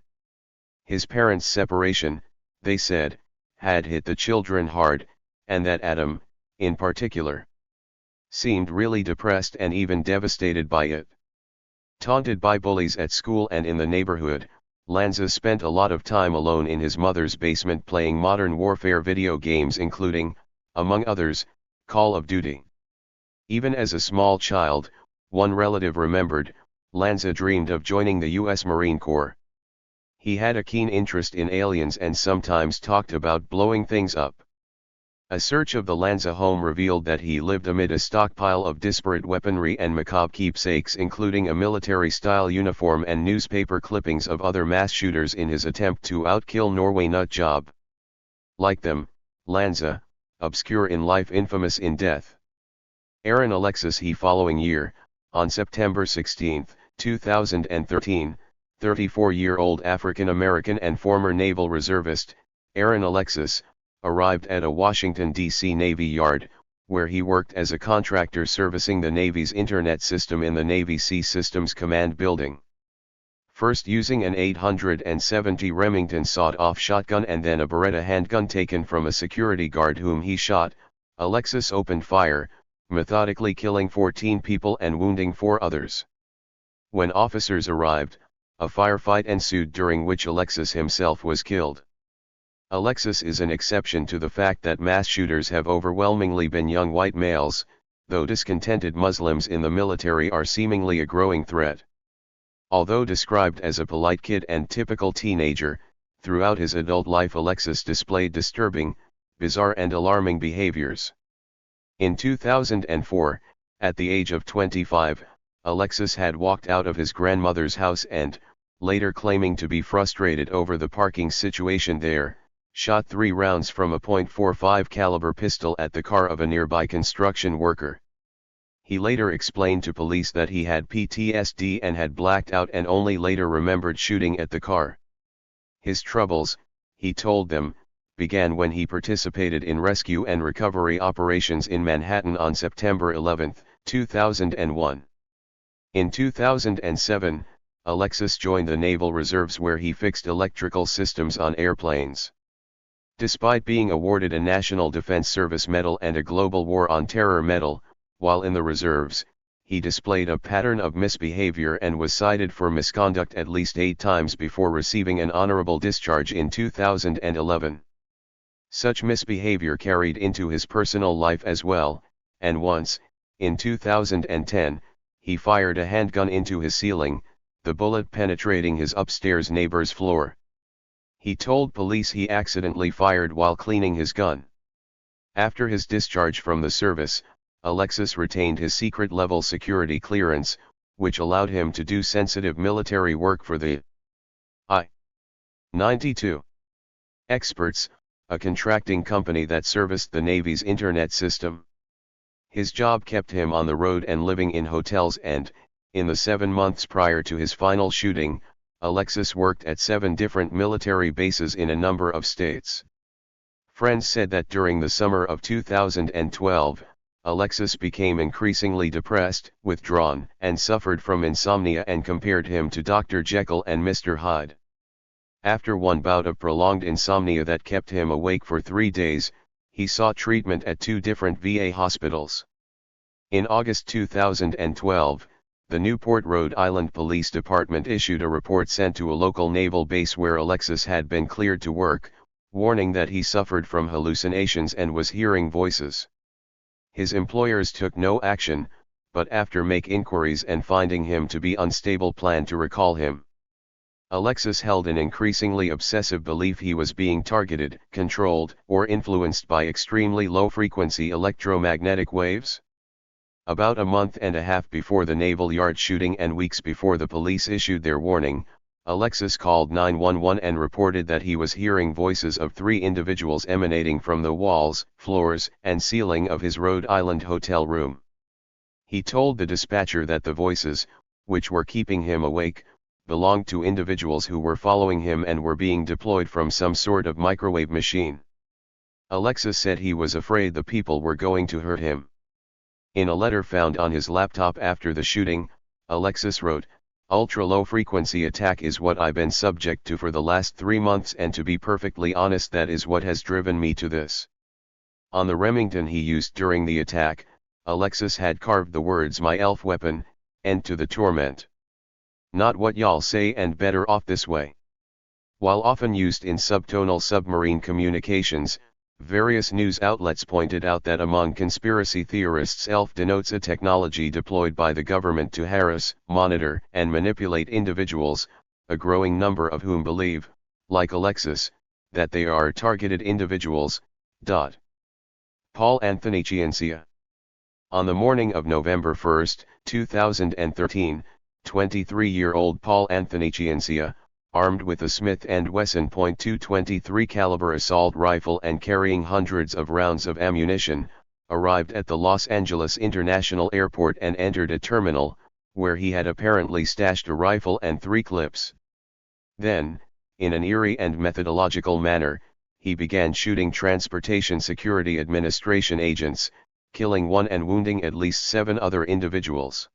His parents' separation, they said, had hit the children hard, and that Adam, in particular, seemed really depressed and even devastated by it. Taunted by bullies at school and in the neighborhood, Lanza spent a lot of time alone in his mother's basement playing modern warfare video games including, among others, Call of Duty. Even as a small child, one relative remembered, Lanza dreamed of joining the U.S. Marine Corps. He had a keen interest in aliens and sometimes talked about blowing things up. A search of the Lanza home revealed that he lived amid a stockpile of disparate weaponry and macabre keepsakes, including a military-style uniform and newspaper clippings of other mass shooters in his attempt to outkill Norway nutjob. Like them, Lanza, obscure in life, infamous in death. Aaron Alexis. He following year, on September 16, 2013, 34-year-old African-American and former naval reservist, Aaron Alexis, arrived at a Washington, D.C. Navy yard, where he worked as a contractor servicing the Navy's internet system in the Navy Sea Systems Command building. First using an 870 Remington sawed-off shotgun and then a Beretta handgun taken from a security guard whom he shot, Alexis opened fire, methodically killing 14 people and wounding 4 others. When officers arrived, a firefight ensued during which Alexis himself was killed. Alexis is an exception to the fact that mass shooters have overwhelmingly been young white males, though discontented Muslims in the military are seemingly a growing threat. Although described as a polite kid and typical teenager, throughout his adult life Alexis displayed disturbing, bizarre and alarming behaviors. In 2004, at the age of 25, Alexis had walked out of his grandmother's house and, later claiming to be frustrated over the parking situation there, shot 3 rounds from a .45 caliber pistol at the car of a nearby construction worker. He later explained to police that he had PTSD and had blacked out and only later remembered shooting at the car. His troubles, he told them, began when he participated in rescue and recovery operations in Manhattan on September 11, 2001. In 2007, Alexis joined the Naval Reserves where he fixed electrical systems on airplanes. Despite being awarded a National Defense Service Medal and a Global War on Terror Medal, while in the reserves, he displayed a pattern of misbehavior and was cited for misconduct at least 8 times before receiving an honorable discharge in 2011. Such misbehavior carried into his personal life as well, and once, in 2010, he fired a handgun into his ceiling, the bullet penetrating his upstairs neighbor's floor. He told police he accidentally fired while cleaning his gun. After his discharge from the service, Alexis retained his secret-level security clearance, which allowed him to do sensitive military work for the I-92 Experts, a contracting company that serviced the Navy's internet system. His job kept him on the road and living in hotels, and, in the 7 months prior to his final shooting, Alexis worked at 7 different military bases in a number of states. Friends said that during the summer of 2012, Alexis became increasingly depressed, withdrawn, and suffered from insomnia, and compared him to Dr. Jekyll and Mr. Hyde. After one bout of prolonged insomnia that kept him awake for 3 days, he sought treatment at 2 different VA hospitals. In August 2012, the Newport, Rhode Island Police Department issued a report sent to a local naval base where Alexis had been cleared to work, warning that he suffered from hallucinations and was hearing voices. His employers took no action, but after making inquiries and finding him to be unstable, planned to recall him. Alexis held an increasingly obsessive belief he was being targeted, controlled, or influenced by extremely low-frequency electromagnetic waves. About a month and a half before the Naval Yard shooting and weeks before the police issued their warning, Alexis called 911 and reported that he was hearing voices of 3 individuals emanating from the walls, floors, and ceiling of his Rhode Island hotel room. He told the dispatcher that the voices, which were keeping him awake, belonged to individuals who were following him and were being deployed from some sort of microwave machine. Alexis said he was afraid the people were going to hurt him. In a letter found on his laptop after the shooting, Alexis wrote, "Ultra-low frequency attack is what I've been subject to for the last 3 months, and to be perfectly honest, that is what has driven me to this." On the Remington he used during the attack, Alexis had carved the words "My elf weapon, end to the torment. Not what y'all say, and better off this way." While often used in subtonal submarine communications, various news outlets pointed out that among conspiracy theorists, ELF denotes a technology deployed by the government to harass, monitor, and manipulate individuals, a growing number of whom believe, like Alexis, that they are targeted individuals. Paul Anthony Ciancia. On the morning of November 1, 2013, 23-year-old Paul Anthony Ciancia, armed with a Smith & Wesson .223 caliber assault rifle and carrying hundreds of rounds of ammunition, arrived at the Los Angeles International Airport and entered a terminal, where he had apparently stashed a rifle and 3 clips. Then, in an eerie and methodological manner, he began shooting Transportation Security Administration agents, killing 1 and wounding at least 7 other individuals.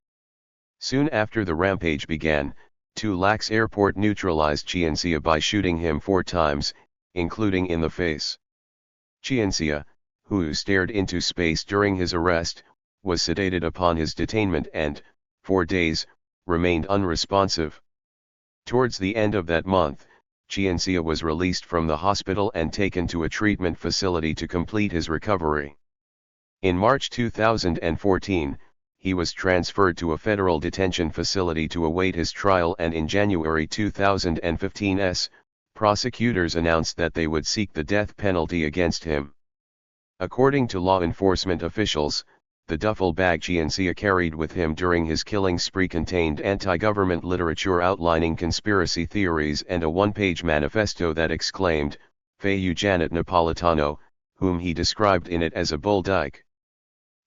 Soon after the rampage began, Tullax Airport neutralized Ciancia by shooting him 4 times, including in the face. Ciancia, who stared into space during his arrest, was sedated upon his detainment and, for days, remained unresponsive. Towards the end of that month, Ciancia was released from the hospital and taken to a treatment facility to complete his recovery. In March 2014, he was transferred to a federal detention facility to await his trial, and in January 2015, prosecutors announced that they would seek the death penalty against him. According to law enforcement officials, the duffel bag Ciancia carried with him during his killing spree contained anti-government literature outlining conspiracy theories and a 1-page manifesto that exclaimed, "Veigh Janet Napolitano," whom he described in it as a bull dyke.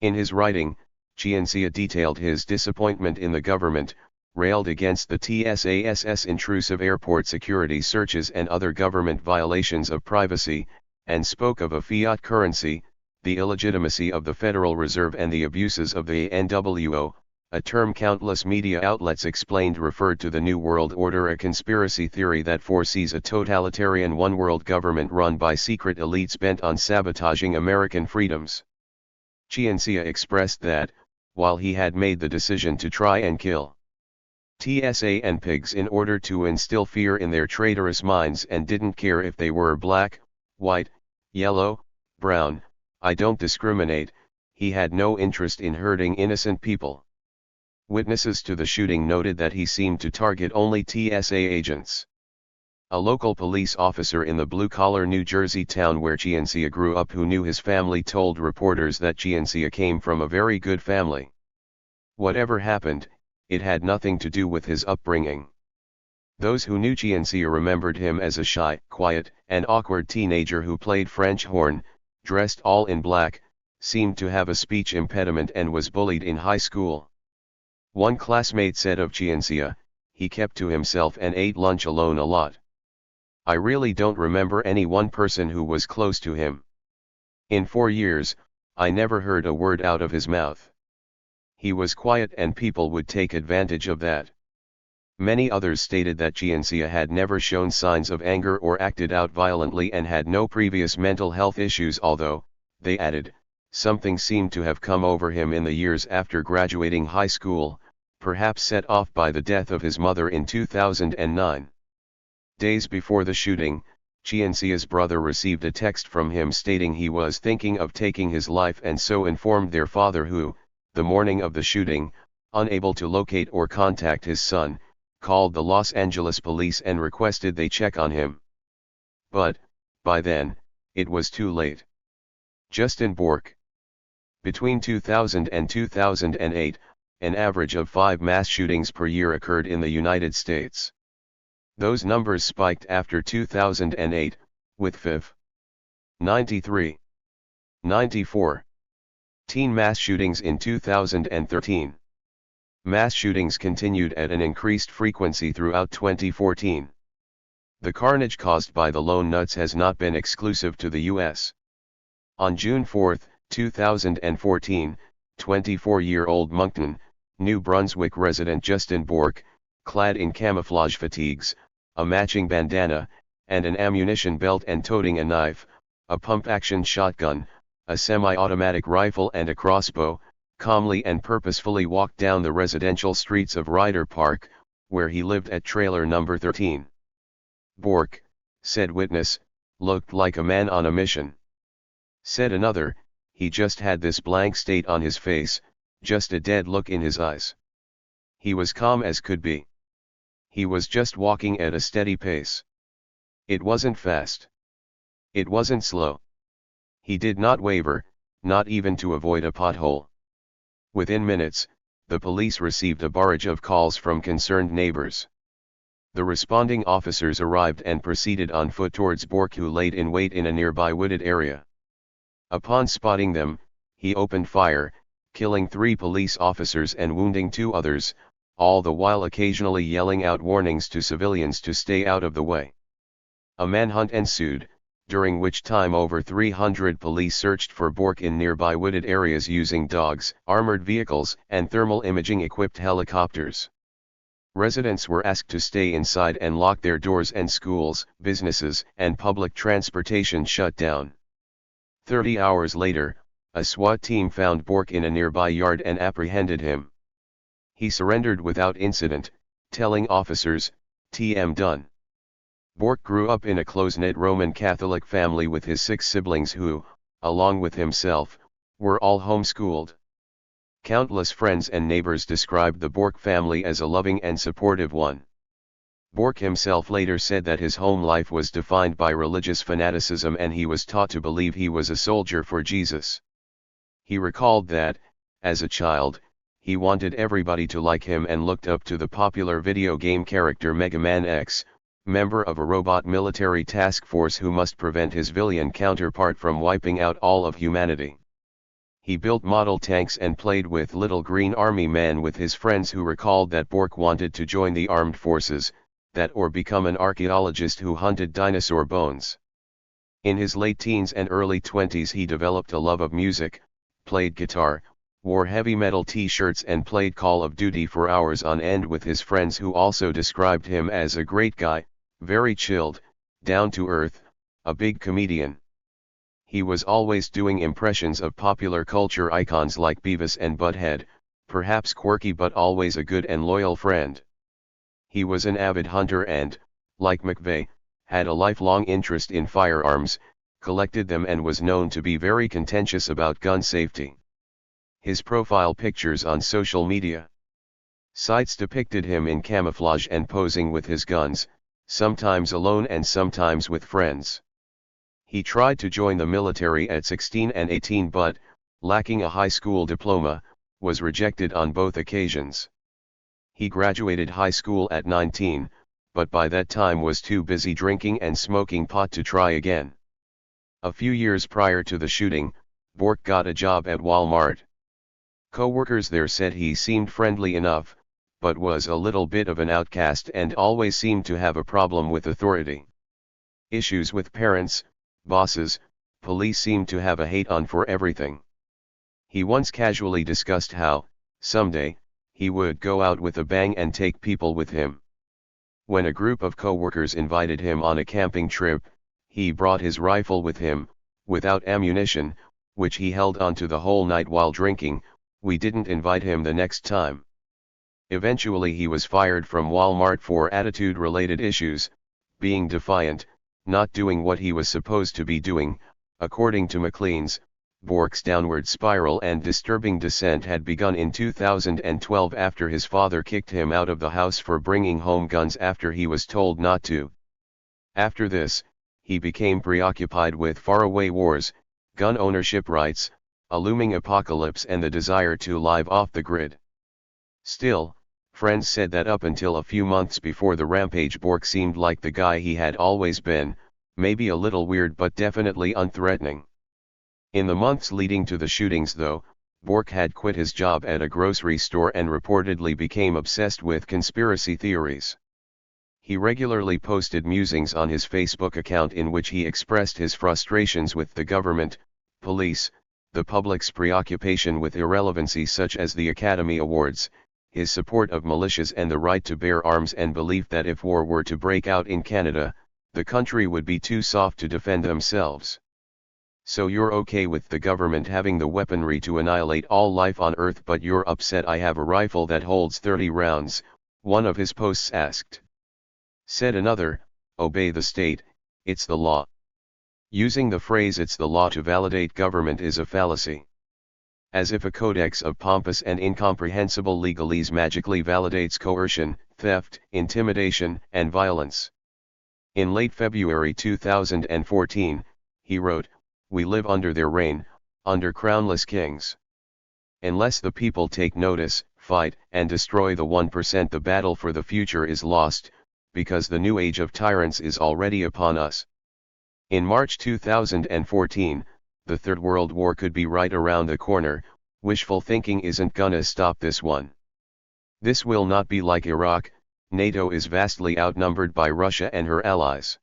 In his writing, Ciancia detailed his disappointment in the government, railed against the TSAS's intrusive airport security searches and other government violations of privacy, and spoke of a fiat currency, the illegitimacy of the Federal Reserve, and the abuses of the NWO, a term countless media outlets explained referred to the New World Order, a conspiracy theory that foresees a totalitarian one-world government run by secret elites bent on sabotaging American freedoms. Ciancia expressed that, while he had made the decision to try and kill TSA and pigs in order to instill fear in their traitorous minds and didn't care if they were black, white, yellow, brown, "I don't discriminate," he had no interest in hurting innocent people. Witnesses to the shooting noted that he seemed to target only TSA agents. A local police officer in the blue-collar New Jersey town where Giancia grew up, who knew his family, told reporters that Giancia came from a very good family. Whatever happened, it had nothing to do with his upbringing. Those who knew Giancia remembered him as a shy, quiet, and awkward teenager who played French horn, dressed all in black, seemed to have a speech impediment, and was bullied in high school. One classmate said of Giancia, he kept to himself and ate lunch alone a lot. I really don't remember any one person who was close to him. In 4 years, I never heard a word out of his mouth. He was quiet and people would take advantage of that. Many others stated that Giancia had never shown signs of anger or acted out violently and had no previous mental health issues, although, they added, something seemed to have come over him in the years after graduating high school, perhaps set off by the death of his mother in 2009. Days before the shooting, Giancia's brother received a text from him stating he was thinking of taking his life, and so informed their father, who, the morning of the shooting, unable to locate or contact his son, called the Los Angeles police and requested they check on him. But, by then, it was too late. Justin Bork. Between 2000 and 2008, an average of 5 mass shootings per year occurred in the United States. Those numbers spiked after 2008, with 93, 94 teen mass shootings in 2013. Mass shootings continued at an increased frequency throughout 2014. The carnage caused by the lone nuts has not been exclusive to the U.S. On June 4, 2014, 24-year-old Moncton, New Brunswick resident Justin Bork, clad in camouflage fatigues, a matching bandana, and an ammunition belt and toting a knife, a pump-action shotgun, a semi-automatic rifle and a crossbow, calmly and purposefully walked down the residential streets of Ryder Park, where he lived at trailer number 13. Bork, said witness, looked like a man on a mission. Said another, he just had this blank state on his face, just a dead look in his eyes. He was calm as could be. He was just walking at a steady pace. It wasn't fast. It wasn't slow. He did not waver, not even to avoid a pothole. Within minutes, the police received a barrage of calls from concerned neighbors. The responding officers arrived and proceeded on foot towards Bork, who laid in wait in a nearby wooded area. Upon spotting them, he opened fire, killing 3 police officers and wounding 2 others, all the while occasionally yelling out warnings to civilians to stay out of the way. A manhunt ensued, during which time over 300 police searched for Bork in nearby wooded areas using dogs, armored vehicles, and thermal imaging-equipped helicopters. Residents were asked to stay inside and lock their doors, and schools, businesses, and public transportation shut down. 30 hours later, a SWAT team found Bork in a nearby yard and apprehended him. He surrendered without incident, telling officers, "TM done." Bork grew up in a close-knit Roman Catholic family with his 6 siblings who, along with himself, were all homeschooled. Countless friends and neighbors described the Bork family as a loving and supportive one. Bork himself later said that his home life was defined by religious fanaticism and he was taught to believe he was a soldier for Jesus. He recalled that, as a child, he wanted everybody to like him and looked up to the popular video game character Mega Man X, member of a robot military task force who must prevent his villain counterpart from wiping out all of humanity. He built model tanks and played with Little Green Army Man with his friends, who recalled that Bork wanted to join the armed forces, that or become an archaeologist who hunted dinosaur bones. In his late teens and early 20s he developed a love of music, played guitar, wore heavy metal t-shirts and played Call of Duty for hours on end with his friends, who also described him as a great guy, very chilled, down to earth, a big comedian. He was always doing impressions of popular culture icons like Beavis and Butthead, perhaps quirky but always a good and loyal friend. He was an avid hunter and, like McVeigh, had a lifelong interest in firearms, collected them and was known to be very contentious about gun safety. His profile pictures on social media. Sites depicted him in camouflage and posing with his guns, sometimes alone and sometimes with friends. He tried to join the military at 16 and 18 but, lacking a high school diploma, was rejected on both occasions. He graduated high school at 19, but by that time was too busy drinking and smoking pot to try again. A few years prior to the shooting, Bork got a job at Walmart. Co-workers there said he seemed friendly enough, but was a little bit of an outcast and always seemed to have a problem with authority. Issues with parents, bosses, police seemed to have a hate-on for everything. He once casually discussed how, someday, he would go out with a bang and take people with him. When a group of co-workers invited him on a camping trip, he brought his rifle with him, without ammunition, which he held onto the whole night while drinking. We didn't invite him the next time. Eventually he was fired from Walmart for attitude-related issues, being defiant, not doing what he was supposed to be doing. According to McLean's, Bork's downward spiral and disturbing descent had begun in 2012 after his father kicked him out of the house for bringing home guns after he was told not to. After this, he became preoccupied with faraway wars, gun ownership rights, a looming apocalypse and the desire to live off the grid. Still, friends said that up until a few months before the rampage Bork seemed like the guy he had always been, maybe a little weird but definitely unthreatening. In the months leading to the shootings though, Bork had quit his job at a grocery store and reportedly became obsessed with conspiracy theories. He regularly posted musings on his Facebook account in which he expressed his frustrations with the government, police, the public's preoccupation with irrelevancy such as the Academy Awards, his support of militias and the right to bear arms and belief that if war were to break out in Canada, the country would be too soft to defend themselves. So you're okay with the government having the weaponry to annihilate all life on Earth but you're upset I have a rifle that holds 30 rounds, one of his posts asked. Said another, obey the state, it's the law. Using the phrase it's the law to validate government is a fallacy. As if a codex of pompous and incomprehensible legalese magically validates coercion, theft, intimidation, and violence. In late February 2014, he wrote, "We live under their reign, under crownless kings. Unless the people take notice, fight, and destroy the 1%, the battle for the future is lost, because the new age of tyrants is already upon us." In March 2014, the Third World War could be right around the corner. Wishful thinking isn't gonna stop this one. This will not be like Iraq. NATO is vastly outnumbered by Russia and her allies.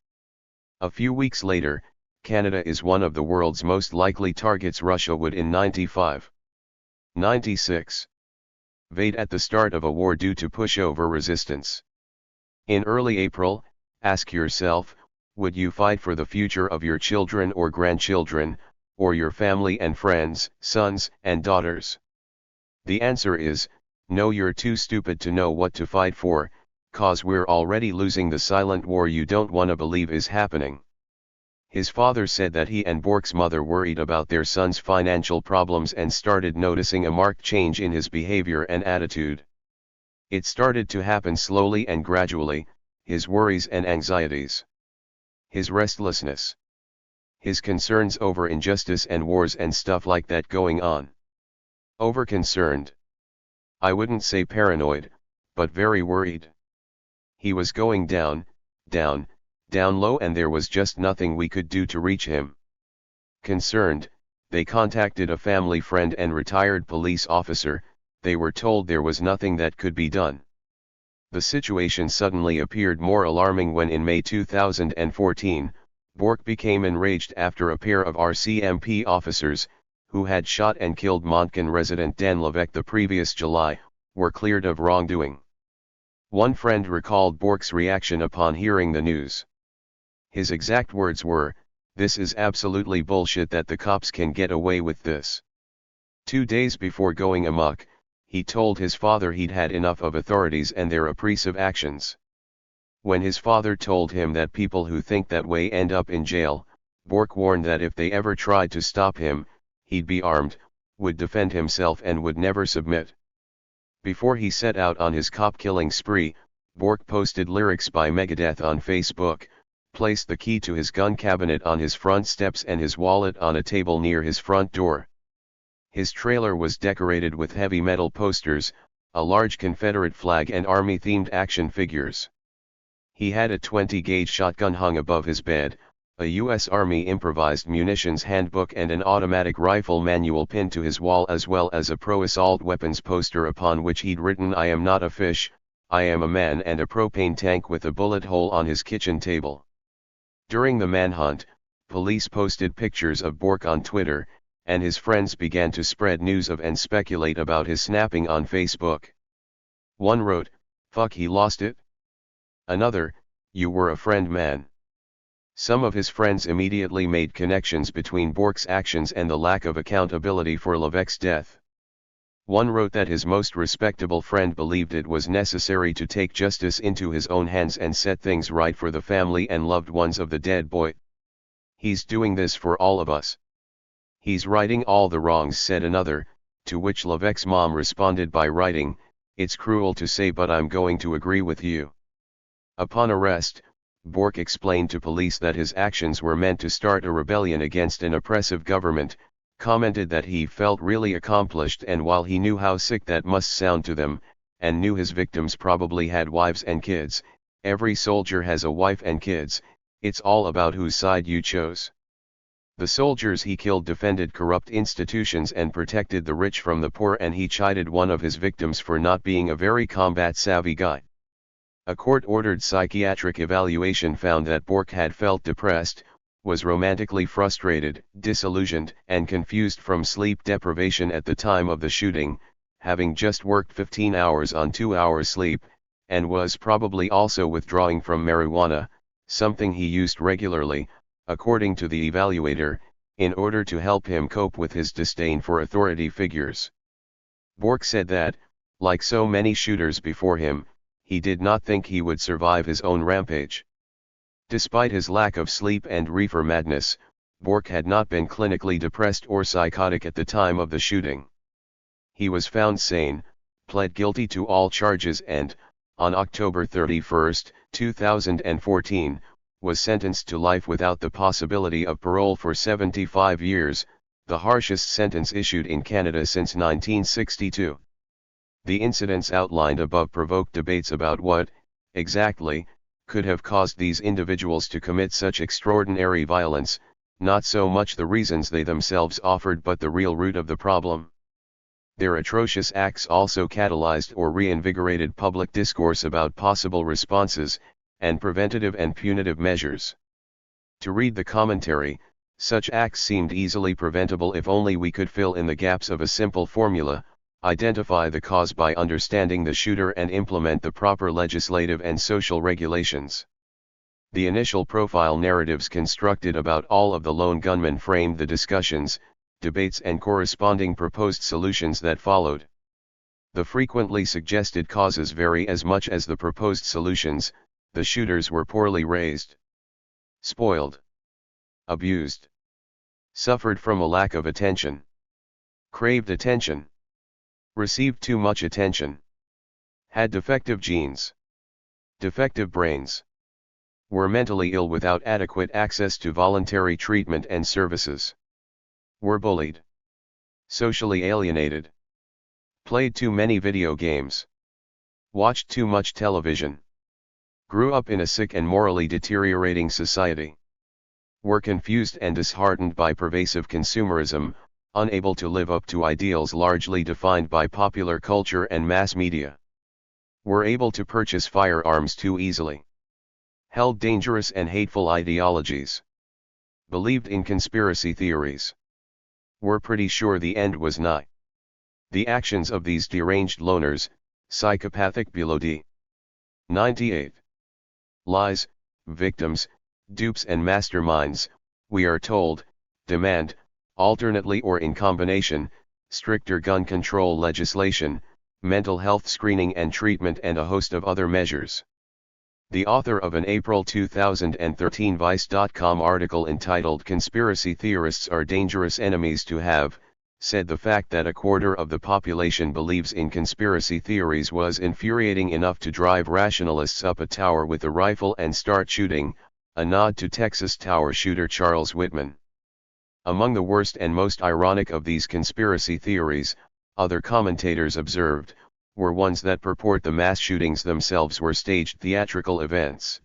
A few weeks later, Canada is one of the world's most likely targets. Russia would in 95-96 invade at the start of a war due to pushover resistance. In early April, ask yourself, would you fight for the future of your children or grandchildren, or your family and friends, sons and daughters? The answer is, no, you're too stupid to know what to fight for, 'cause we're already losing the silent war you don't wanna believe is happening. His father said that he and Bork's mother worried about their son's financial problems and started noticing a marked change in his behavior and attitude. It started to happen slowly and gradually, his worries and anxieties. His restlessness. His concerns over injustice and wars and stuff like that going on. Over-concerned. I wouldn't say paranoid, but very worried. He was going down, down, down low and there was just nothing we could do to reach him. Concerned, they contacted a family friend and retired police officer. They were told there was nothing that could be done. The situation suddenly appeared more alarming when in May 2014, Bork became enraged after a pair of RCMP officers, who had shot and killed Montcalm resident Dan Levesque the previous July, were cleared of wrongdoing. One friend recalled Bork's reaction upon hearing the news. His exact words were, "This is absolutely bullshit that the cops can get away with this." 2 days before going amok, he told his father he'd had enough of authorities and their oppressive actions. When his father told him that people who think that way end up in jail, Bork warned that if they ever tried to stop him, he'd be armed, would defend himself and would never submit. Before he set out on his cop-killing spree, Bork posted lyrics by Megadeth on Facebook, placed the key to his gun cabinet on his front steps and his wallet on a table near his front door. His trailer was decorated with heavy metal posters, a large Confederate flag and Army-themed action figures. He had a 20-gauge shotgun hung above his bed, a U.S. Army improvised munitions handbook and an automatic rifle manual pinned to his wall, as well as a pro-assault weapons poster upon which he'd written "I am not a fish, I am a man," and a propane tank with a bullet hole on his kitchen table. During the manhunt, police posted pictures of Bork on Twitter, and his friends began to spread news of and speculate about his snapping on Facebook. One wrote, "Fuck, he lost it." Another, "You were a friend, man." Some of his friends immediately made connections between Bork's actions and the lack of accountability for Levesque's death. One wrote that his most respectable friend believed it was necessary to take justice into his own hands and set things right for the family and loved ones of the dead boy. "He's doing this for all of us. He's righting all the wrongs," said another, to which Levesque's mom responded by writing, "It's cruel to say, but I'm going to agree with you." Upon arrest, Bork explained to police that his actions were meant to start a rebellion against an oppressive government, commented that he felt really accomplished, and while he knew how sick that must sound to them, and knew his victims probably had wives and kids, every soldier has a wife and kids, it's all about whose side you chose. The soldiers he killed defended corrupt institutions and protected the rich from the poor, and he chided one of his victims for not being a very combat-savvy guy. A court-ordered psychiatric evaluation found that Bork had felt depressed, was romantically frustrated, disillusioned, and confused from sleep deprivation at the time of the shooting, having just worked 15 hours on 2 hours sleep, and was probably also withdrawing from marijuana, something he used regularly, according to the evaluator, in order to help him cope with his disdain for authority figures. Bork said that, like so many shooters before him, he did not think he would survive his own rampage. Despite his lack of sleep and reefer madness, Bork had not been clinically depressed or psychotic at the time of the shooting. He was found sane, pled guilty to all charges, and, on October 31, 2014, was sentenced to life without the possibility of parole for 75 years, the harshest sentence issued in Canada since 1962. The incidents outlined above provoked debates about what, exactly, could have caused these individuals to commit such extraordinary violence, not so much the reasons they themselves offered but the real root of the problem. Their atrocious acts also catalyzed or reinvigorated public discourse about possible responses, and preventative and punitive measures. To read the commentary, such acts seemed easily preventable if only we could fill in the gaps of a simple formula, identify the cause by understanding the shooter and implement the proper legislative and social regulations. The initial profile narratives constructed about all of the lone gunmen framed the discussions, debates and corresponding proposed solutions that followed. The frequently suggested causes vary as much as the proposed solutions. The shooters were poorly raised, spoiled, abused, suffered from a lack of attention, craved attention, received too much attention, had defective genes, defective brains, were mentally ill without adequate access to voluntary treatment and services, were bullied, socially alienated, played too many video games, watched too much television, grew up in a sick and morally deteriorating society, were confused and disheartened by pervasive consumerism, unable to live up to ideals largely defined by popular culture and mass media, were able to purchase firearms too easily, held dangerous and hateful ideologies, believed in conspiracy theories, were pretty sure the end was nigh. The actions of these deranged loners, psychopathic below D. 98. Lies, victims, dupes and masterminds, we are told, demand, alternately or in combination, stricter gun control legislation, mental health screening and treatment and a host of other measures. The author of an April 2013 Vice.com article entitled "Conspiracy Theorists Are Dangerous Enemies to Have," said the fact that a quarter of the population believes in conspiracy theories was infuriating enough to drive rationalists up a tower with a rifle and start shooting, a nod to Texas tower shooter Charles Whitman. Among the worst and most ironic of these conspiracy theories, other commentators observed, were ones that purport the mass shootings themselves were staged theatrical events.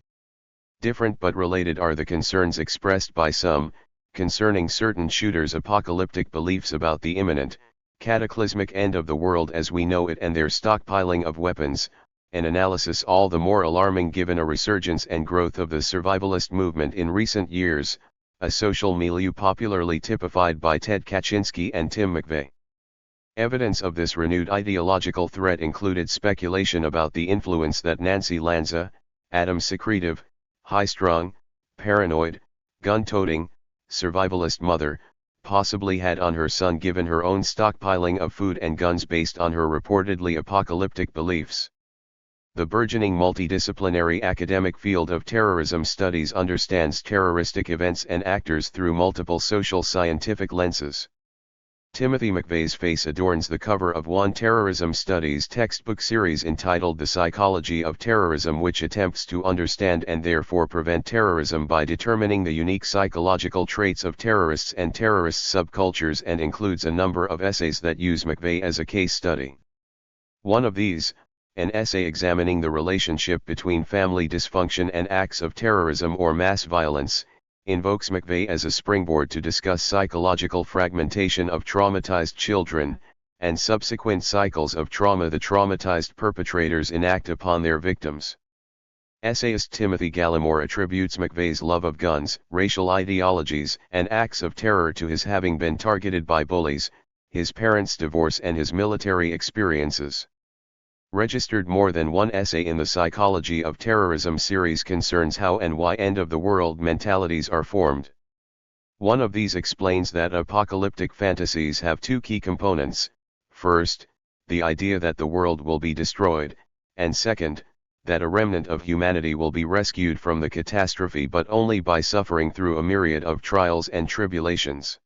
Different but related are the concerns expressed by some, concerning certain shooters' apocalyptic beliefs about the imminent, cataclysmic end of the world as we know it and their stockpiling of weapons, an analysis all the more alarming given a resurgence and growth of the survivalist movement in recent years, a social milieu popularly typified by Ted Kaczynski and Tim McVeigh. Evidence of this renewed ideological threat included speculation about the influence that Nancy Lanza, Adam secretive, high-strung, paranoid, gun-toting, survivalist mother, possibly had on her son given her own stockpiling of food and guns based on her reportedly apocalyptic beliefs. The burgeoning multidisciplinary academic field of terrorism studies understands terroristic events and actors through multiple social scientific lenses. Timothy McVeigh's face adorns the cover of one terrorism studies textbook series entitled The Psychology of Terrorism, which attempts to understand and therefore prevent terrorism by determining the unique psychological traits of terrorists and terrorist subcultures, and includes a number of essays that use McVeigh as a case study. One of these, an essay examining the relationship between family dysfunction and acts of terrorism or mass violence, invokes McVeigh as a springboard to discuss psychological fragmentation of traumatized children, and subsequent cycles of trauma the traumatized perpetrators enact upon their victims. Essayist Timothy Gallimore attributes McVeigh's love of guns, racial ideologies, and acts of terror to his having been targeted by bullies, his parents' divorce, and his military experiences. Registered more than one essay in the Psychology of Terrorism series concerns how and why end-of-the-world mentalities are formed. One of these explains that apocalyptic fantasies have two key components: first, the idea that the world will be destroyed, and second, that a remnant of humanity will be rescued from the catastrophe but only by suffering through a myriad of trials and tribulations.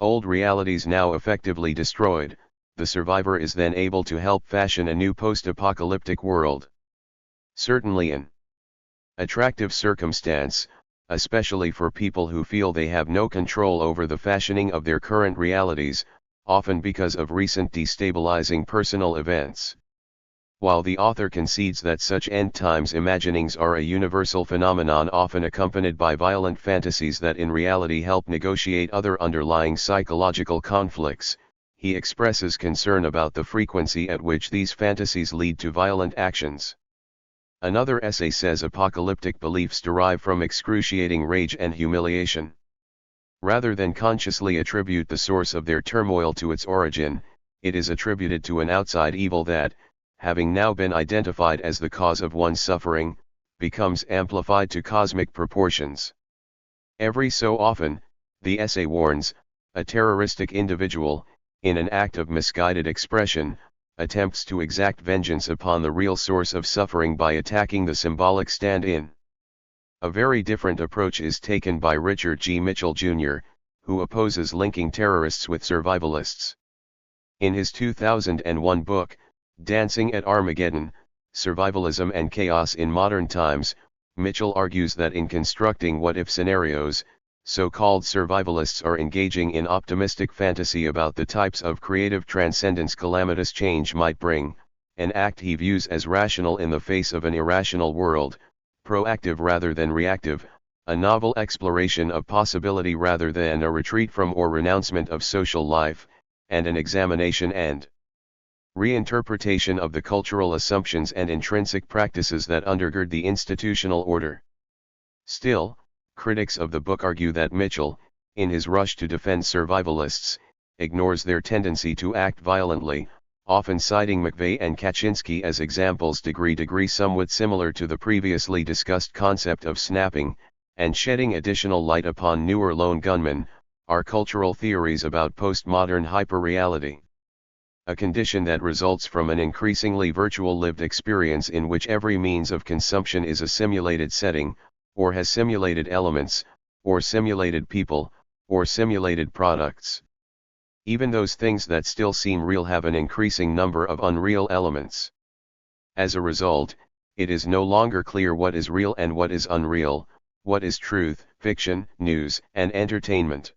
Old realities now effectively destroyed, the survivor is then able to help fashion a new post-apocalyptic world. Certainly an attractive circumstance, especially for people who feel they have no control over the fashioning of their current realities, often because of recent destabilizing personal events. While the author concedes that such end-times imaginings are a universal phenomenon often accompanied by violent fantasies that in reality help negotiate other underlying psychological conflicts, he expresses concern about the frequency at which these fantasies lead to violent actions. Another essay says apocalyptic beliefs derive from excruciating rage and humiliation. Rather than consciously attribute the source of their turmoil to its origin, it is attributed to an outside evil that, having now been identified as the cause of one's suffering, becomes amplified to cosmic proportions. Every so often, the essay warns, a terroristic individual, in an act of misguided expression, attempts to exact vengeance upon the real source of suffering by attacking the symbolic stand-in. A very different approach is taken by Richard G. Mitchell, Jr., who opposes linking terrorists with survivalists. In his 2001 book, Dancing at Armageddon, Survivalism and Chaos in Modern Times, Mitchell argues that in constructing what-if scenarios, so-called survivalists are engaging in optimistic fantasy about the types of creative transcendence calamitous change might bring, an act he views as rational in the face of an irrational world, proactive rather than reactive, a novel exploration of possibility rather than a retreat from or renouncement of social life, and an examination and reinterpretation of the cultural assumptions and intrinsic practices that undergird the institutional order. Still, critics of the book argue that Mitchell, in his rush to defend survivalists, ignores their tendency to act violently, often citing McVeigh and Kaczynski as examples degree somewhat similar to the previously discussed concept of snapping, and shedding additional light upon newer lone gunmen, are cultural theories about postmodern hyperreality. A condition that results from an increasingly virtual lived experience in which every means of consumption is a simulated setting, or has simulated elements, or simulated people, or simulated products. Even those things that still seem real have an increasing number of unreal elements. As a result, it is no longer clear what is real and what is unreal, what is truth, fiction, news, and entertainment.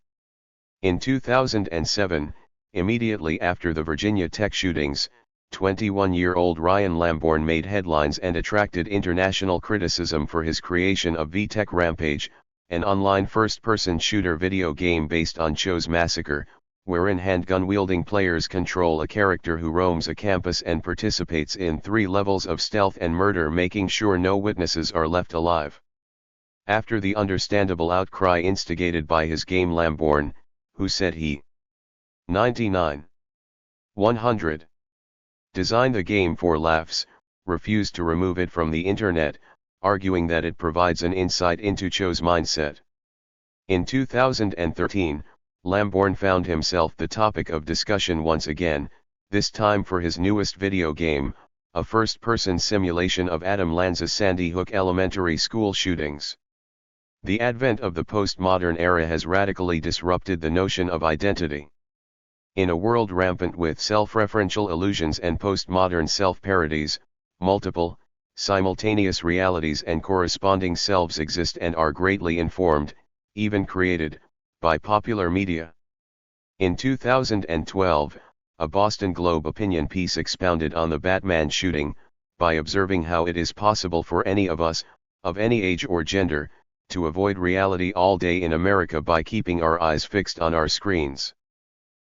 In 2007, immediately after the Virginia Tech shootings, 21-year-old Ryan Lambourne made headlines and attracted international criticism for his creation of veigh Rampage, an online first-person shooter video game based on Cho's Massacre, wherein handgun-wielding players control a character who roams a campus and participates in 3 levels of stealth and murder, making sure no witnesses are left alive. After the understandable outcry instigated by his game, Lambourne, who said he 100 designed the game for laughs, refused to remove it from the internet, arguing that it provides an insight into Cho's mindset. In 2013, Lambourne found himself the topic of discussion once again, this time for his newest video game, a first-person simulation of Adam Lanza's Sandy Hook Elementary School shootings. The advent of the postmodern era has radically disrupted the notion of identity. In a world rampant with self-referential illusions and postmodern self-parodies, multiple, simultaneous realities and corresponding selves exist and are greatly informed, even created, by popular media. In 2012, a Boston Globe opinion piece expounded on the Batman shooting, by observing how it is possible for any of us, of any age or gender, to avoid reality all day in America by keeping our eyes fixed on our screens.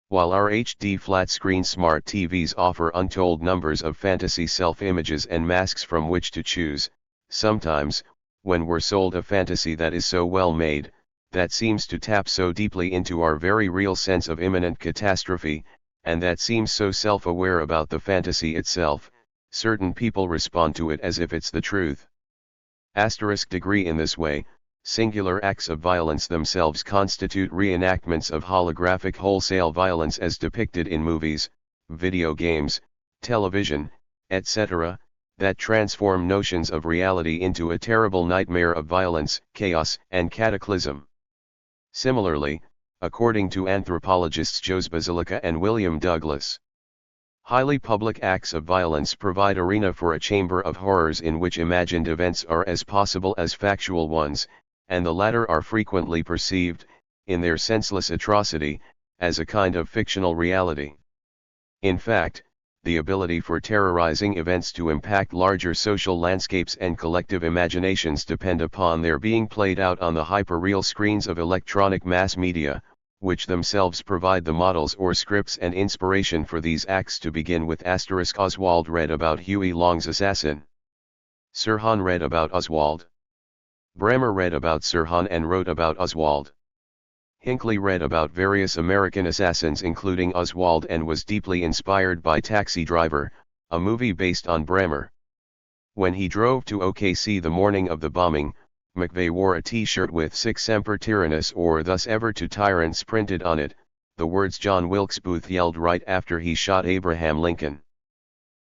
While our HD flat-screen smart TVs offer untold numbers of fantasy self-images and masks from which to choose, sometimes, when we're sold a fantasy that is so well made, that seems to tap so deeply into our very real sense of imminent catastrophe, and that seems so self-aware about the fantasy itself, certain people respond to it as if it's the truth. Degree in this way, singular acts of violence themselves constitute reenactments of holographic wholesale violence as depicted in movies, video games, television, etc., that transform notions of reality into a terrible nightmare of violence, chaos, and cataclysm. Similarly, according to anthropologists Jose Basilica and William Douglas, highly public acts of violence provide arena for a chamber of horrors in which imagined events are as possible as factual ones, and the latter are frequently perceived, in their senseless atrocity, as a kind of fictional reality. In fact, the ability for terrorizing events to impact larger social landscapes and collective imaginations depend upon their being played out on the hyper-real screens of electronic mass media, which themselves provide the models or scripts and inspiration for these acts. To begin with, Oswald read about Huey Long's assassin. Sirhan read about Oswald. Bremer read about Sirhan and wrote about Oswald. Hinckley read about various American assassins including Oswald and was deeply inspired by Taxi Driver, a movie based on Bremer. When he drove to OKC the morning of the bombing, McVeigh wore a t-shirt with Sic Semper Tyrannis or Thus Ever to Tyrants printed on it, the words John Wilkes Booth yelled right after he shot Abraham Lincoln.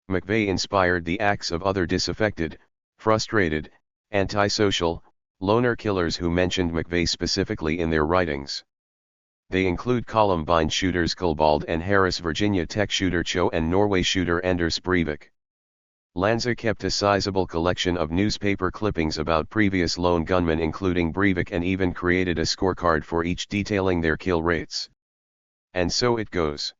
McVeigh inspired the acts of other disaffected, frustrated, antisocial, loner killers who mentioned McVeigh specifically in their writings. They include Columbine shooters Klebold and Harris, Virginia Tech shooter Cho, and Norway shooter Anders Breivik. Lanza kept a sizable collection of newspaper clippings about previous lone gunmen including Breivik and even created a scorecard for each detailing their kill rates. And so it goes.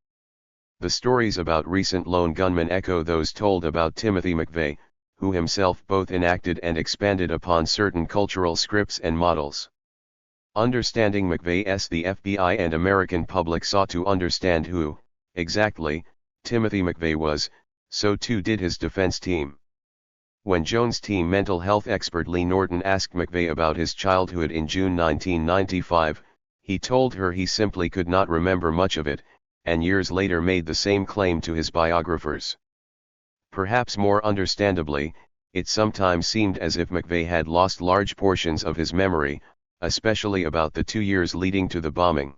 The stories about recent lone gunmen echo those told about Timothy McVeigh, who himself both enacted and expanded upon certain cultural scripts and models. Understanding McVeigh's, the FBI and American public sought to understand who, exactly, Timothy McVeigh was, so too did his defense team. When Jones' team mental health expert Lee Norton asked McVeigh about his childhood in June 1995, he told her he simply could not remember much of it, and years later made the same claim to his biographers. Perhaps more understandably, it sometimes seemed as if McVeigh had lost large portions of his memory, especially about the 2 years leading to the bombing.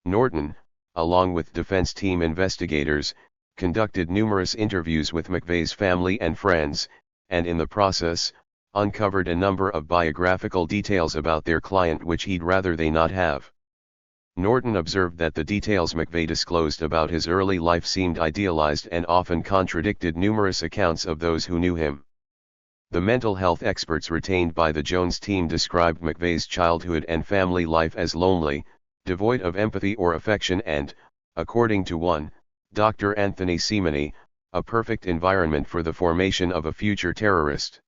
Norton, along with defense team investigators, conducted numerous interviews with McVeigh's family and friends, and in the process, uncovered a number of biographical details about their client which he'd rather they not have. Norton observed that the details McVeigh disclosed about his early life seemed idealized and often contradicted numerous accounts of those who knew him. The mental health experts retained by the Jones team described McVeigh's childhood and family life as lonely, devoid of empathy or affection and, according to one, Dr. Anthony Seamany, a perfect environment for the formation of a future terrorist.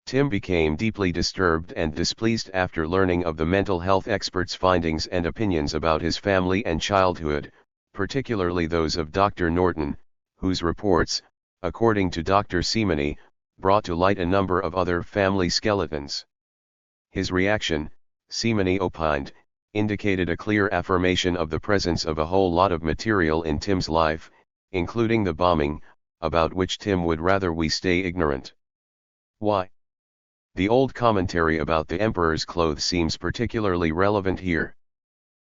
Tim became deeply disturbed and displeased after learning of the mental health experts' findings and opinions about his family and childhood, particularly those of Dr. Norton, whose reports, according to Dr. Seamany, brought to light a number of other family skeletons. His reaction, Seamany opined, indicated a clear affirmation of the presence of a whole lot of material in Tim's life, including the bombing, about which Tim would rather we stay ignorant. Why? The old commentary about the emperor's clothes seems particularly relevant here.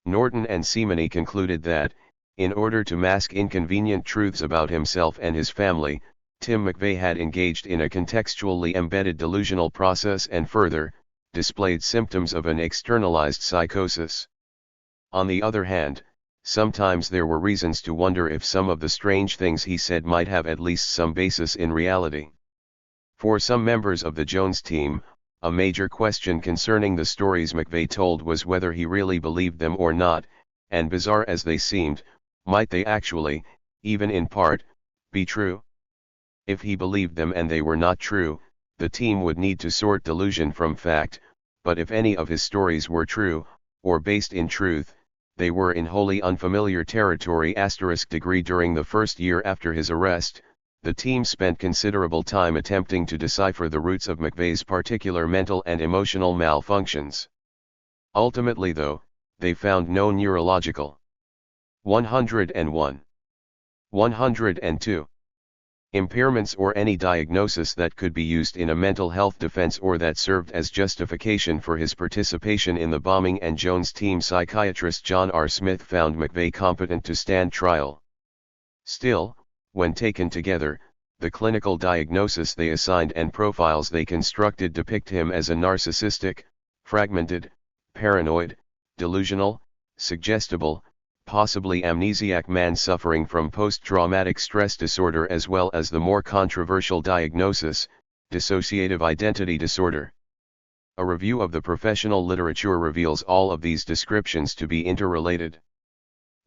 Norton and Seamany concluded that, in order to mask inconvenient truths about himself and his family, Tim McVeigh had engaged in a contextually embedded delusional process and further, displayed symptoms of an externalized psychosis. On the other hand, sometimes there were reasons to wonder if some of the strange things he said might have at least some basis in reality. For some members of the Jones team, a major question concerning the stories McVeigh told was whether he really believed them or not, and bizarre as they seemed, might they actually, even in part, be true? If he believed them and they were not true, the team would need to sort delusion from fact, but if any of his stories were true, or based in truth, they were in wholly unfamiliar territory. During the first year after his arrest, the team spent considerable time attempting to decipher the roots of McVeigh's particular mental and emotional malfunctions. Ultimately though, they found no neurological 101, 102 impairments or any diagnosis that could be used in a mental health defense or that served as justification for his participation in the bombing, and Jones team psychiatrist John R. Smith found McVeigh competent to stand trial. Still, when taken together, the clinical diagnosis they assigned and profiles they constructed depict him as a narcissistic, fragmented, paranoid, delusional, suggestible, possibly amnesiac man suffering from post-traumatic stress disorder, as well as the more controversial diagnosis, dissociative identity disorder. A review of the professional literature reveals all of these descriptions to be interrelated.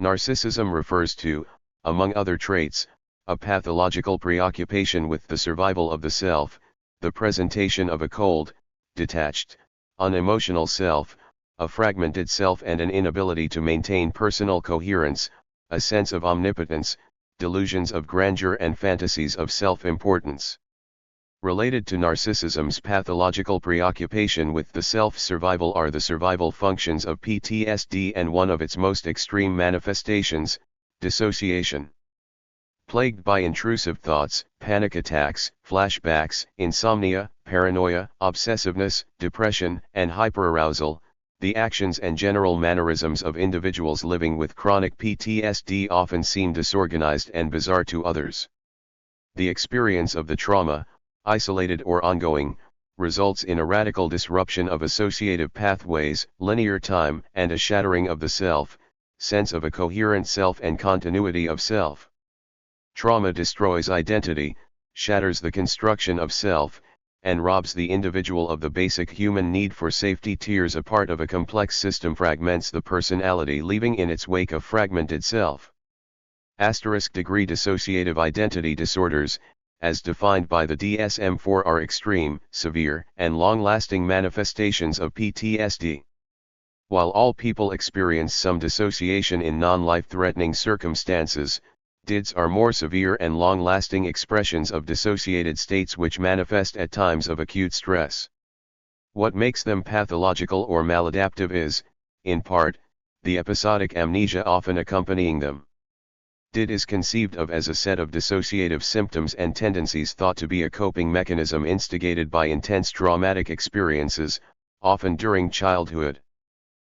Narcissism refers to, among other traits, a pathological preoccupation with the survival of the self, the presentation of a cold, detached, unemotional self, a fragmented self, and an inability to maintain personal coherence, a sense of omnipotence, delusions of grandeur and fantasies of self-importance. Related to narcissism's pathological preoccupation with the self-survival are the survival functions of PTSD and one of its most extreme manifestations, dissociation. Plagued by intrusive thoughts, panic attacks, flashbacks, insomnia, paranoia, obsessiveness, depression, and hyperarousal, the actions and general mannerisms of individuals living with chronic PTSD often seem disorganized and bizarre to others. The experience of the trauma, isolated or ongoing, results in a radical disruption of associative pathways, linear time, and a shattering of the self, sense of a coherent self and continuity of self. Trauma destroys identity, shatters the construction of self, and robs the individual of the basic human need for safety. Tears a part of a complex system fragments the personality, leaving in its wake a fragmented self. Degree dissociative identity disorders, as defined by the DSM-4, are extreme, severe, and long-lasting manifestations of PTSD. While all people experience some dissociation in non-life-threatening circumstances, DIDs are more severe and long-lasting expressions of dissociated states which manifest at times of acute stress. What makes them pathological or maladaptive is, in part, the episodic amnesia often accompanying them. DID is conceived of as a set of dissociative symptoms and tendencies thought to be a coping mechanism instigated by intense traumatic experiences, often during childhood.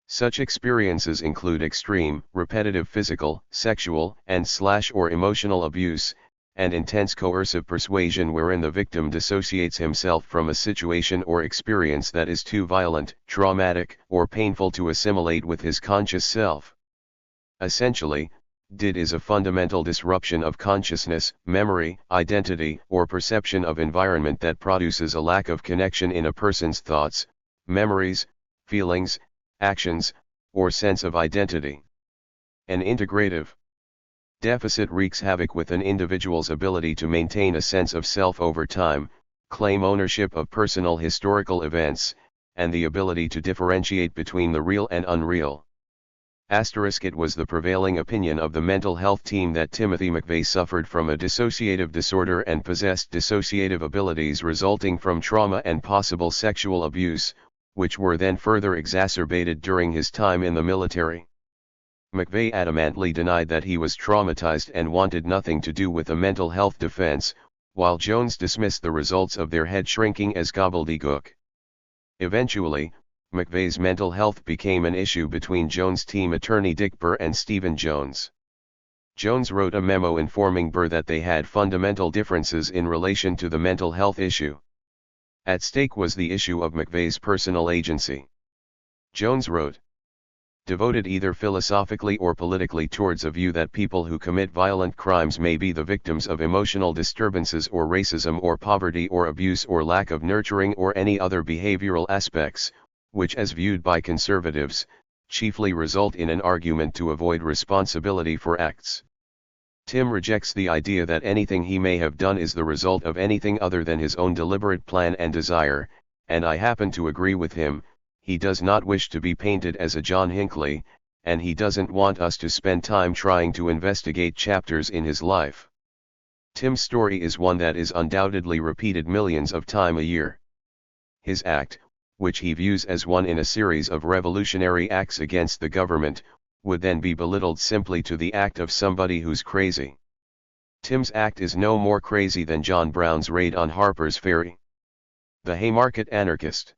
Such experiences include extreme, repetitive physical, sexual, and/or emotional abuse, and intense coercive persuasion wherein the victim dissociates himself from a situation or experience that is too violent, traumatic, or painful to assimilate with his conscious self. Essentially, DID is a fundamental disruption of consciousness, memory, identity, or perception of environment that produces a lack of connection in a person's thoughts, memories, feelings, actions, or sense of identity. An integrative deficit wreaks havoc with an individual's ability to maintain a sense of self over time, claim ownership of personal historical events, and the ability to differentiate between the real and unreal. It was the prevailing opinion of the mental health team that Timothy McVeigh suffered from a dissociative disorder and possessed dissociative abilities resulting from trauma and possible sexual abuse, which were then further exacerbated during his time in the military. McVeigh adamantly denied that he was traumatized and wanted nothing to do with a mental health defense, while Jones dismissed the results of their head shrinking as gobbledygook. Eventually, McVeigh's mental health became an issue between Jones' team attorney Dick Burr and Stephen Jones. Jones wrote a memo informing Burr that they had fundamental differences in relation to the mental health issue. At stake was the issue of McVeigh's personal agency. Jones wrote, "Devoted either philosophically or politically towards a view that people who commit violent crimes may be the victims of emotional disturbances or racism or poverty or abuse or lack of nurturing or any other behavioral aspects, which as viewed by conservatives, chiefly result in an argument to avoid responsibility for acts. Tim rejects the idea that anything he may have done is the result of anything other than his own deliberate plan and desire, and I happen to agree with him. He does not wish to be painted as a John Hinckley, and he doesn't want us to spend time trying to investigate chapters in his life. Tim's story is one that is undoubtedly repeated millions of times a year. His act, which he views as one in a series of revolutionary acts against the government, would then be belittled simply to the act of somebody who's crazy. Tim's act is no more crazy than John Brown's raid on Harper's Ferry. The Haymarket Anarchist.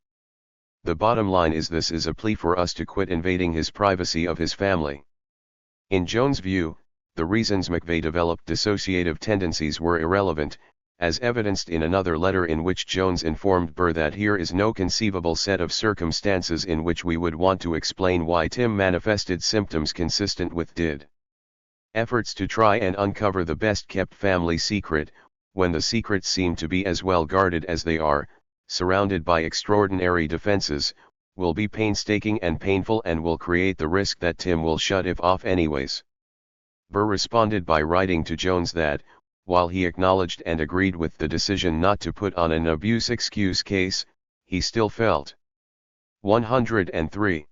The bottom line is this is a plea for us to quit invading his privacy of his family. In Jones' view, the reasons McVeigh developed dissociative tendencies were irrelevant, as evidenced in another letter in which Jones informed Burr that here is no conceivable set of circumstances in which we would want to explain why Tim manifested symptoms consistent with DID. Efforts to try and uncover the best-kept family secret, when the secrets seem to be as well guarded as they are, surrounded by extraordinary defenses, will be painstaking and painful and will create the risk that Tim will shut it off anyways. Burr responded by writing to Jones that, while he acknowledged and agreed with the decision not to put on an abuse excuse case, he still felt 103.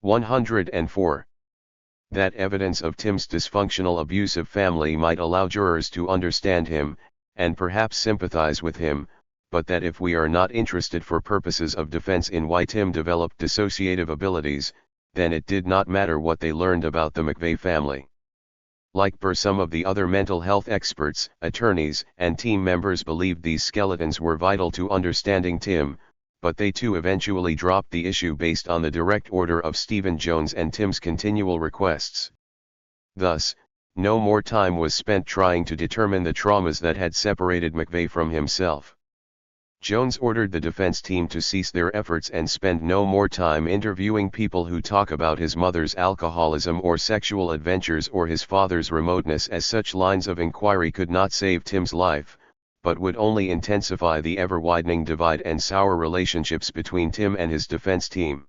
104. That evidence of Tim's dysfunctional abusive family might allow jurors to understand him, and perhaps sympathize with him, but that if we are not interested for purposes of defense in why Tim developed dissociative abilities, then it did not matter what they learned about the McVeigh family. Like Burr, some of the other mental health experts, attorneys, and team members believed these skeletons were vital to understanding Tim, but they too eventually dropped the issue based on the direct order of Stephen Jones and Tim's continual requests. Thus, no more time was spent trying to determine the traumas that had separated McVeigh from himself. Jones ordered the defense team to cease their efforts and spend no more time interviewing people who talk about his mother's alcoholism or sexual adventures or his father's remoteness, as such lines of inquiry could not save Tim's life, but would only intensify the ever-widening divide and sour relationships between Tim and his defense team.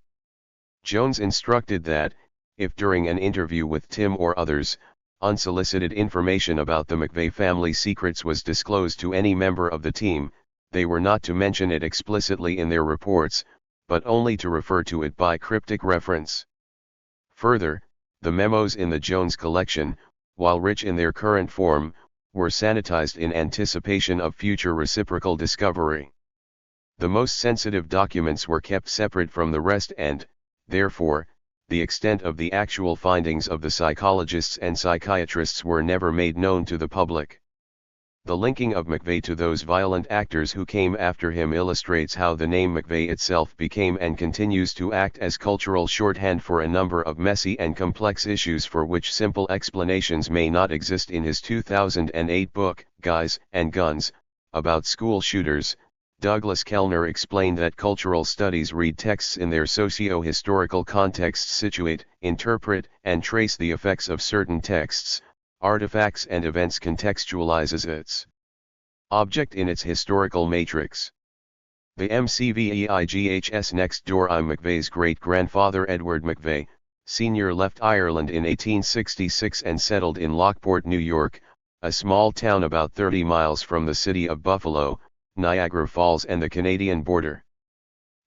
Jones instructed that, if during an interview with Tim or others, unsolicited information about the McVeigh family secrets was disclosed to any member of the team, they were not to mention it explicitly in their reports, but only to refer to it by cryptic reference. Further, the memos in the Jones collection, while rich in their current form, were sanitized in anticipation of future reciprocal discovery. The most sensitive documents were kept separate from the rest and, therefore, the extent of the actual findings of the psychologists and psychiatrists were never made known to the public. The linking of McVeigh to those violent actors who came after him illustrates how the name McVeigh itself became and continues to act as cultural shorthand for a number of messy and complex issues for which simple explanations may not exist. In his 2008 book, Guys and Guns, about school shooters, Douglas Kellner explained that cultural studies read texts in their socio-historical contexts, situate, interpret, and trace the effects of certain texts, artifacts and events, contextualizes its object in its historical matrix. The McVeighs next door. McVeigh's great-grandfather Edward McVeigh, Sr. left Ireland in 1866 and settled in Lockport, New York, a small town about 30 miles from the city of Buffalo, Niagara Falls and the Canadian border.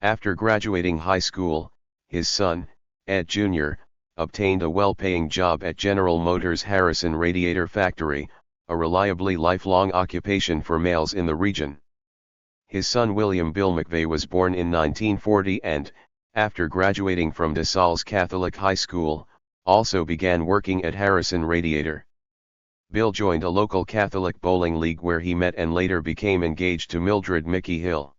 After graduating high school, his son, Ed Jr., obtained a well-paying job at General Motors' Harrison Radiator Factory, a reliably lifelong occupation for males in the region. His son William Bill McVeigh was born in 1940 and, after graduating from DeSalles Catholic High School, also began working at Harrison Radiator. Bill joined a local Catholic bowling league where he met and later became engaged to Mildred Mickey Hill.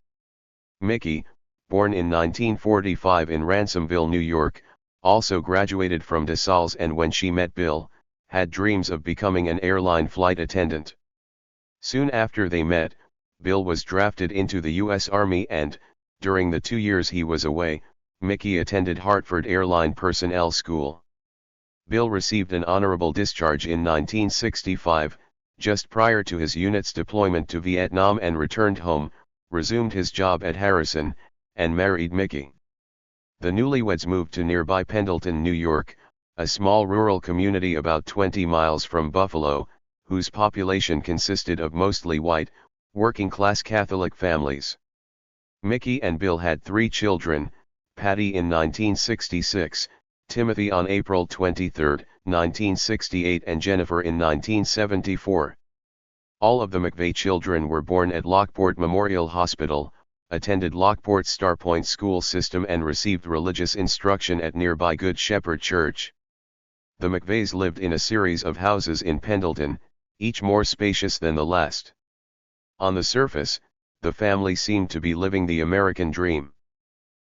Mickey, born in 1945 in Ransomville, New York, also graduated from DeSalles and when she met Bill, had dreams of becoming an airline flight attendant. Soon after they met, Bill was drafted into the U.S. Army and, during the 2 years he was away, Mickey attended Hartford Airline Personnel School. Bill received an honorable discharge in 1965, just prior to his unit's deployment to Vietnam, and returned home, resumed his job at Harrison, and married Mickey. The newlyweds moved to nearby Pendleton, New York, a small rural community about 20 miles from Buffalo, whose population consisted of mostly white, working-class Catholic families. Mickey and Bill had 3 children, Patty in 1966, Timothy on April 23, 1968 and Jennifer in 1974. All of the McVeigh children were born at Lockport Memorial Hospital, attended Lockport Starpoint School System and received religious instruction at nearby Good Shepherd Church. The McVeighs lived in a series of houses in Pendleton, each more spacious than the last. On the surface, the family seemed to be living the American dream.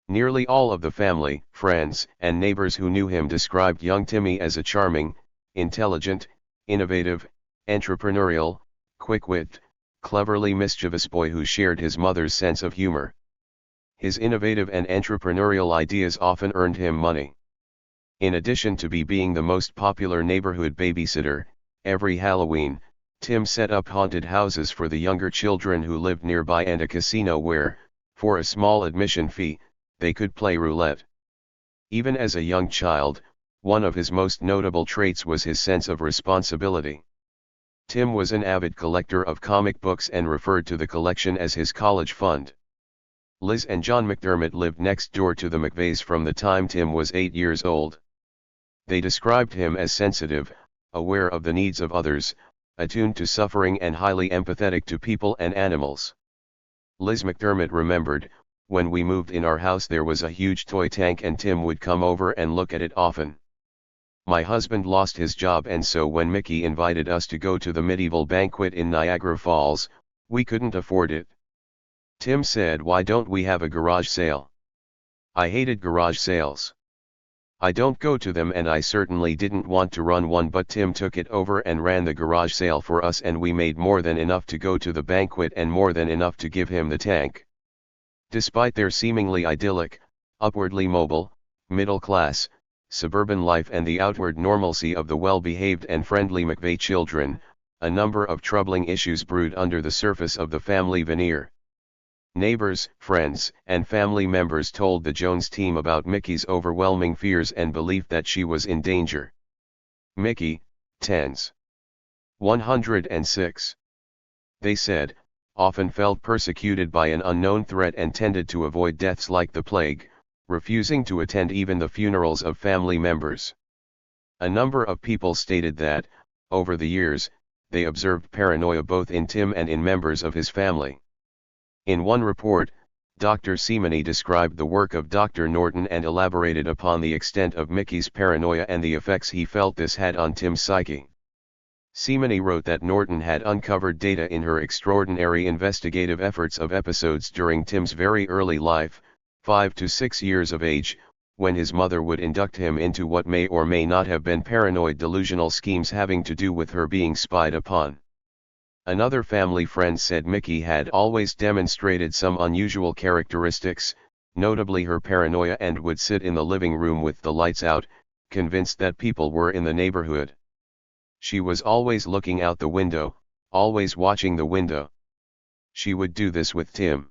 Nearly all of the family, friends, and neighbors who knew him described young Timmy as a charming, intelligent, innovative, entrepreneurial, quick-witted, cleverly mischievous boy who shared his mother's sense of humor. His innovative and entrepreneurial ideas often earned him money. In addition to being the most popular neighborhood babysitter, every Halloween, Tim set up haunted houses for the younger children who lived nearby and a casino where, for a small admission fee, they could play roulette. Even as a young child, one of his most notable traits was his sense of responsibility. Tim was an avid collector of comic books and referred to the collection as his college fund. Liz and John McDermott lived next door to the McVeighs from the time Tim was 8 years old. They described him as sensitive, aware of the needs of others, attuned to suffering and highly empathetic to people and animals. Liz McDermott remembered, "When we moved in our house there was a huge toy tank and Tim would come over and look at it often. My husband lost his job and so when Mickey invited us to go to the medieval banquet in Niagara Falls, we couldn't afford it. Tim said, 'Why don't we have a garage sale?' I hated garage sales. I don't go to them and I certainly didn't want to run one, but Tim took it over and ran the garage sale for us and we made more than enough to go to the banquet and more than enough to give him the tank." Despite their seemingly idyllic, upwardly mobile, middle-class, suburban life and the outward normalcy of the well-behaved and friendly McVeigh children, a number of troubling issues brewed under the surface of the family veneer. Neighbors, friends, and family members told the Jones team about Mickey's overwhelming fears and belief that she was in danger. Mickey, tens. 106. They said, often felt persecuted by an unknown threat and tended to avoid deaths like the plague, refusing to attend even the funerals of family members. A number of people stated that, over the years, they observed paranoia both in Tim and in members of his family. In one report, Dr. Seamany described the work of Dr. Norton and elaborated upon the extent of Mickey's paranoia and the effects he felt this had on Tim's psyche. Seamany wrote that Norton had uncovered data in her extraordinary investigative efforts of episodes during Tim's very early life, 5 to 6 years of age, when his mother would induct him into what may or may not have been paranoid delusional schemes having to do with her being spied upon. Another family friend said Mickey had always demonstrated some unusual characteristics, notably her paranoia, and would sit in the living room with the lights out, convinced that people were in the neighborhood. She was always looking out the window, always watching the window. She would do this with Tim.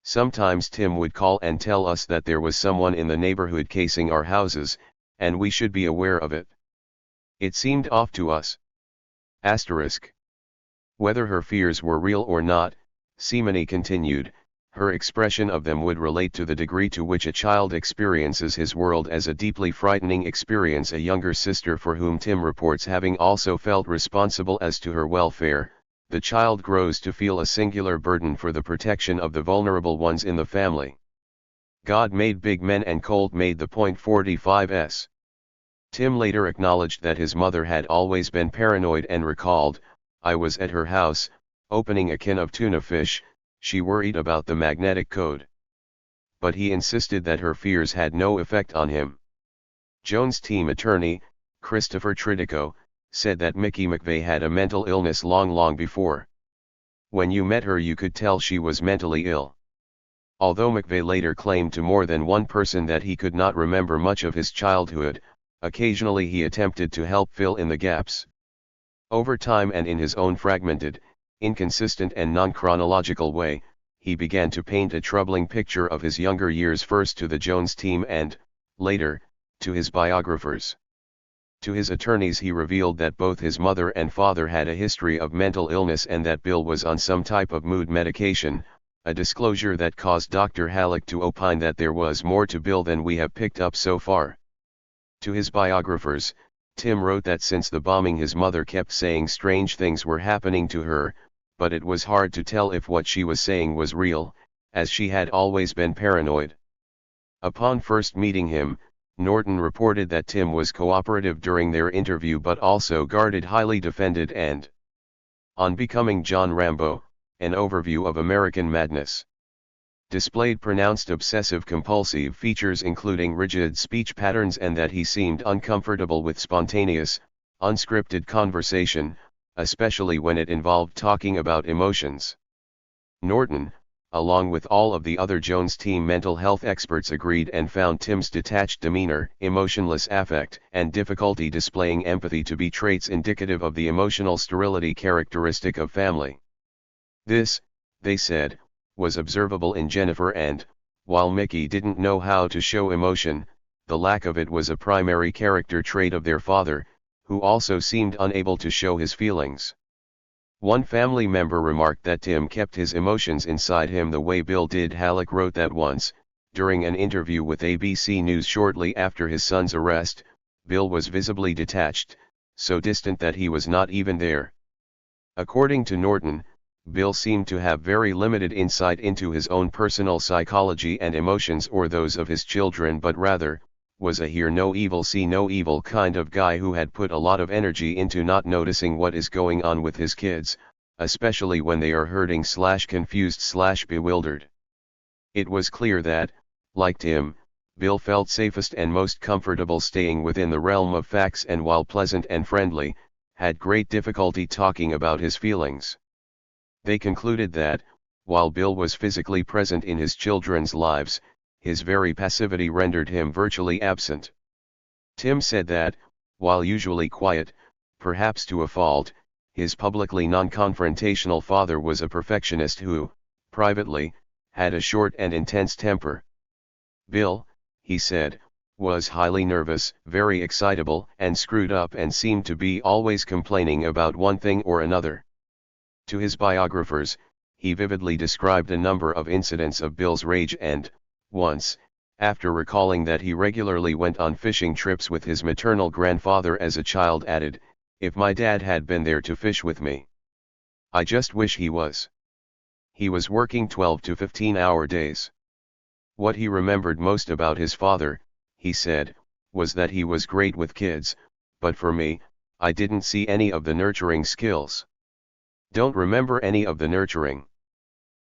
Sometimes Tim would call and tell us that there was someone in the neighborhood casing our houses, and we should be aware of it. It seemed off to us. Asterisk. Whether her fears were real or not, Seamany continued, her expression of them would relate to the degree to which a child experiences his world as a deeply frightening experience. A younger sister for whom Tim reports having also felt responsible as to her welfare, the child grows to feel a singular burden for the protection of the vulnerable ones in the family. God made big men and Colt made the .45s. Tim later acknowledged that his mother had always been paranoid and recalled, I was at her house, opening a can of tuna fish, she worried about the magnetic code. But he insisted that her fears had no effect on him. Jones' team attorney, Christopher Tridico, said that Mickey McVeigh had a mental illness long before. When you met her you could tell she was mentally ill. Although McVeigh later claimed to more than one person that he could not remember much of his childhood, occasionally he attempted to help fill in the gaps. Over time and in his own fragmented, inconsistent and non-chronological way, he began to paint a troubling picture of his younger years, first to the Jones team and, later, to his biographers. To his attorneys he revealed that both his mother and father had a history of mental illness and that Bill was on some type of mood medication, a disclosure that caused Dr. Halleck to opine that there was more to Bill than we have picked up so far. To his biographers, Tim wrote that since the bombing his mother kept saying strange things were happening to her, but it was hard to tell if what she was saying was real, as she had always been paranoid. Upon first meeting him, Norton reported that Tim was cooperative during their interview but also guarded, highly defended, and, on becoming John Rambo, an overview of American Madness, displayed pronounced obsessive-compulsive features including rigid speech patterns, and that he seemed uncomfortable with spontaneous, unscripted conversation, especially when it involved talking about emotions. Norton, along with all of the other Jones team mental health experts, agreed and found Tim's detached demeanor, emotionless affect, and difficulty displaying empathy to be traits indicative of the emotional sterility characteristic of family. This, they said, was observable in Jennifer, and, while Mickey didn't know how to show emotion, the lack of it was a primary character trait of their father, who also seemed unable to show his feelings. One family member remarked that Tim kept his emotions inside him the way Bill did. Halleck wrote that once, during an interview with ABC News shortly after his son's arrest, Bill was visibly detached, so distant that he was not even there. According to Norton, Bill seemed to have very limited insight into his own personal psychology and emotions or those of his children, but rather, was a hear no evil see no evil kind of guy who had put a lot of energy into not noticing what is going on with his kids, especially when they are hurting / confused / bewildered. It was clear that, like Tim, Bill felt safest and most comfortable staying within the realm of facts, and while pleasant and friendly, had great difficulty talking about his feelings. They concluded that, while Bill was physically present in his children's lives, his very passivity rendered him virtually absent. Tim said that, while usually quiet, perhaps to a fault, his publicly non-confrontational father was a perfectionist who, privately, had a short and intense temper. Bill, he said, was highly nervous, very excitable, and screwed up, and seemed to be always complaining about one thing or another. To his biographers, he vividly described a number of incidents of Bill's rage and, once, after recalling that he regularly went on fishing trips with his maternal grandfather as a child, added, "If my dad had been there to fish with me. I just wish he was." He was working 12 to 15-hour days. What he remembered most about his father, he said, was that he was great with kids, but for me, I didn't see any of the nurturing skills. Don't remember any of the nurturing.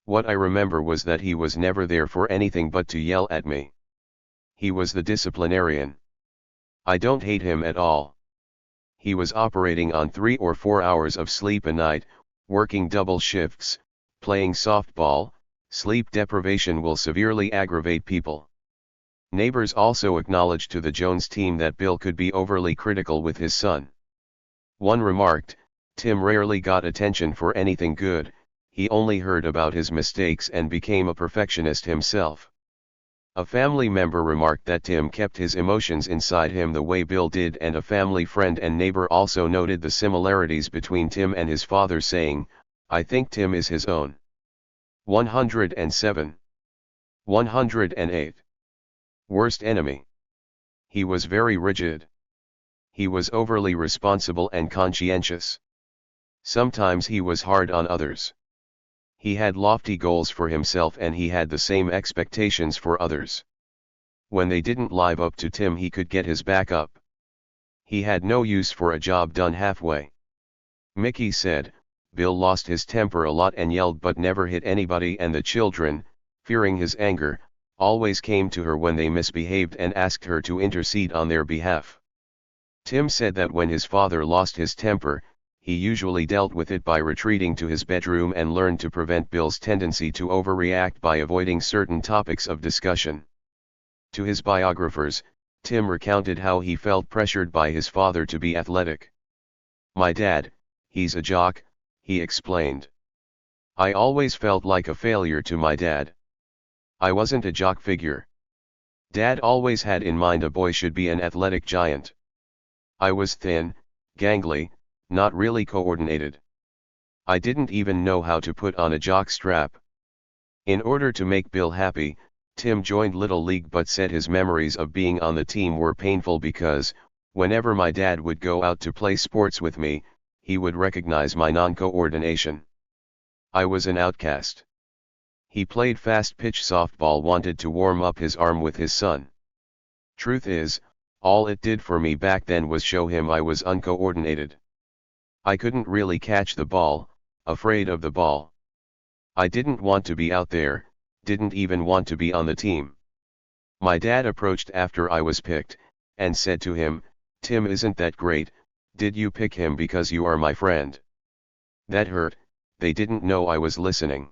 What I remember was that he was never there for anything but to yell at me. He was the disciplinarian. I don't hate him at all. He was operating on 3 or 4 hours of sleep a night, working double shifts, playing softball. Sleep deprivation will severely aggravate people. Neighbors also acknowledged to the Jones team that Bill could be overly critical with his son. One remarked, "Tim rarely got attention for anything good, he only heard about his mistakes and became a perfectionist himself." A family member remarked that Tim kept his emotions inside him the way Bill did, and a family friend and neighbor also noted the similarities between Tim and his father, saying, "I think Tim is his own." 107. 108. Worst enemy. He was very rigid. He was overly responsible and conscientious. Sometimes he was hard on others. He had lofty goals for himself and he had the same expectations for others. When they didn't live up to Tim, he could get his back up. He had no use for a job done halfway. Mickey said, Bill lost his temper a lot and yelled but never hit anybody, and the children, fearing his anger, always came to her when they misbehaved and asked her to intercede on their behalf. Tim said that when his father lost his temper, he usually dealt with it by retreating to his bedroom and learned to prevent Bill's tendency to overreact by avoiding certain topics of discussion. To his biographers, Tim recounted how he felt pressured by his father to be athletic. "My dad, he's a jock," he explained. "I always felt like a failure to my dad. I wasn't a jock figure. Dad always had in mind a boy should be an athletic giant. I was thin, gangly, not really coordinated. I didn't even know how to put on a jock strap." In order to make Bill happy, Tim joined Little League, but said his memories of being on the team were painful because, whenever my dad would go out to play sports with me, he would recognize my non-coordination. I was an outcast. He played fast-pitch softball, wanted to warm up his arm with his son. Truth is, all it did for me back then was show him I was uncoordinated. I couldn't really catch the ball, afraid of the ball. I didn't want to be out there, didn't even want to be on the team. My dad approached after I was picked, and said to him, "Tim isn't that great, did you pick him because you are my friend?" That hurt. They didn't know I was listening.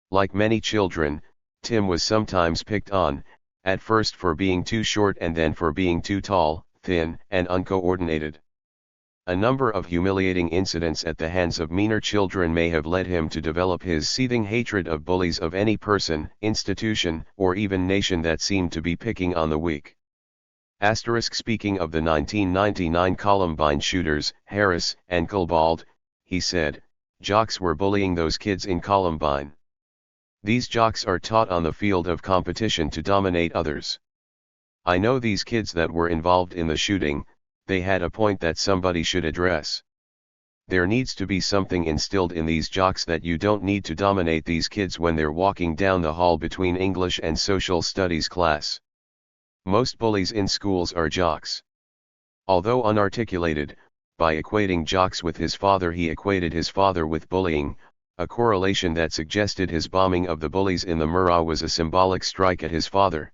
Like many children, Tim was sometimes picked on, at first for being too short and then for being too tall, thin, and uncoordinated. A number of humiliating incidents at the hands of meaner children may have led him to develop his seething hatred of bullies of any person, institution, or even nation that seemed to be picking on the weak. Speaking of the 1999 Columbine shooters, Harris and Klebold, he said, "Jocks were bullying those kids in Columbine. These jocks are taught on the field of competition to dominate others. I know these kids that were involved in the shooting, they had a point that somebody should address. There needs to be something instilled in these jocks that you don't need to dominate these kids when they're walking down the hall between English and social studies class. Most bullies in schools are jocks." Although unarticulated, by equating jocks with his father, he equated his father with bullying, a correlation that suggested his bombing of the bullies in the Murrah was a symbolic strike at his father.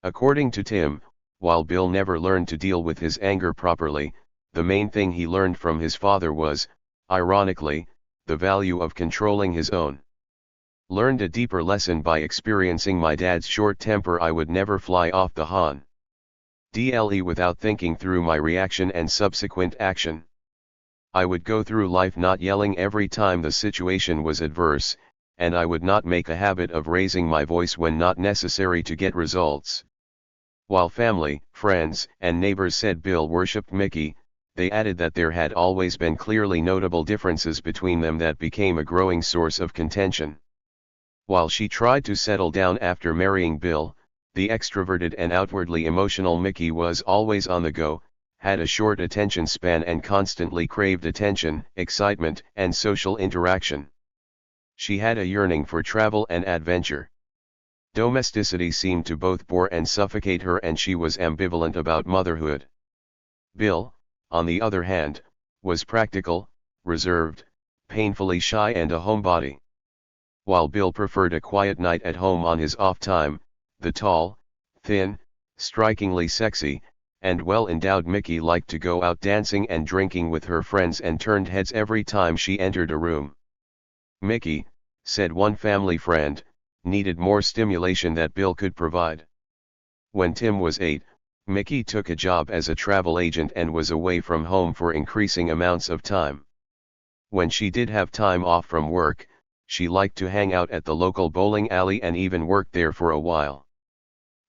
According to Tim, while Bill never learned to deal with his anger properly, the main thing he learned from his father was, ironically, the value of controlling his own. "Learned a deeper lesson by experiencing my dad's short temper. I would never fly off the handle without thinking through my reaction and subsequent action. I would go through life not yelling every time the situation was adverse, and I would not make a habit of raising my voice when not necessary to get results." While family, friends, and neighbors said Bill worshipped Mickey, they added that there had always been clearly notable differences between them that became a growing source of contention. While she tried to settle down after marrying Bill, the extroverted and outwardly emotional Mickey was always on the go, had a short attention span and constantly craved attention, excitement, and social interaction. She had a yearning for travel and adventure. Domesticity seemed to both bore and suffocate her, and she was ambivalent about motherhood. Bill, on the other hand, was practical, reserved, painfully shy and a homebody. While Bill preferred a quiet night at home on his off time, the tall, thin, strikingly sexy, and well-endowed Mickey liked to go out dancing and drinking with her friends and turned heads every time she entered a room. Mickey, said one family friend, needed more stimulation that Bill could provide. When Tim was 8, Mickey took a job as a travel agent and was away from home for increasing amounts of time. When she did have time off from work, she liked to hang out at the local bowling alley and even worked there for a while.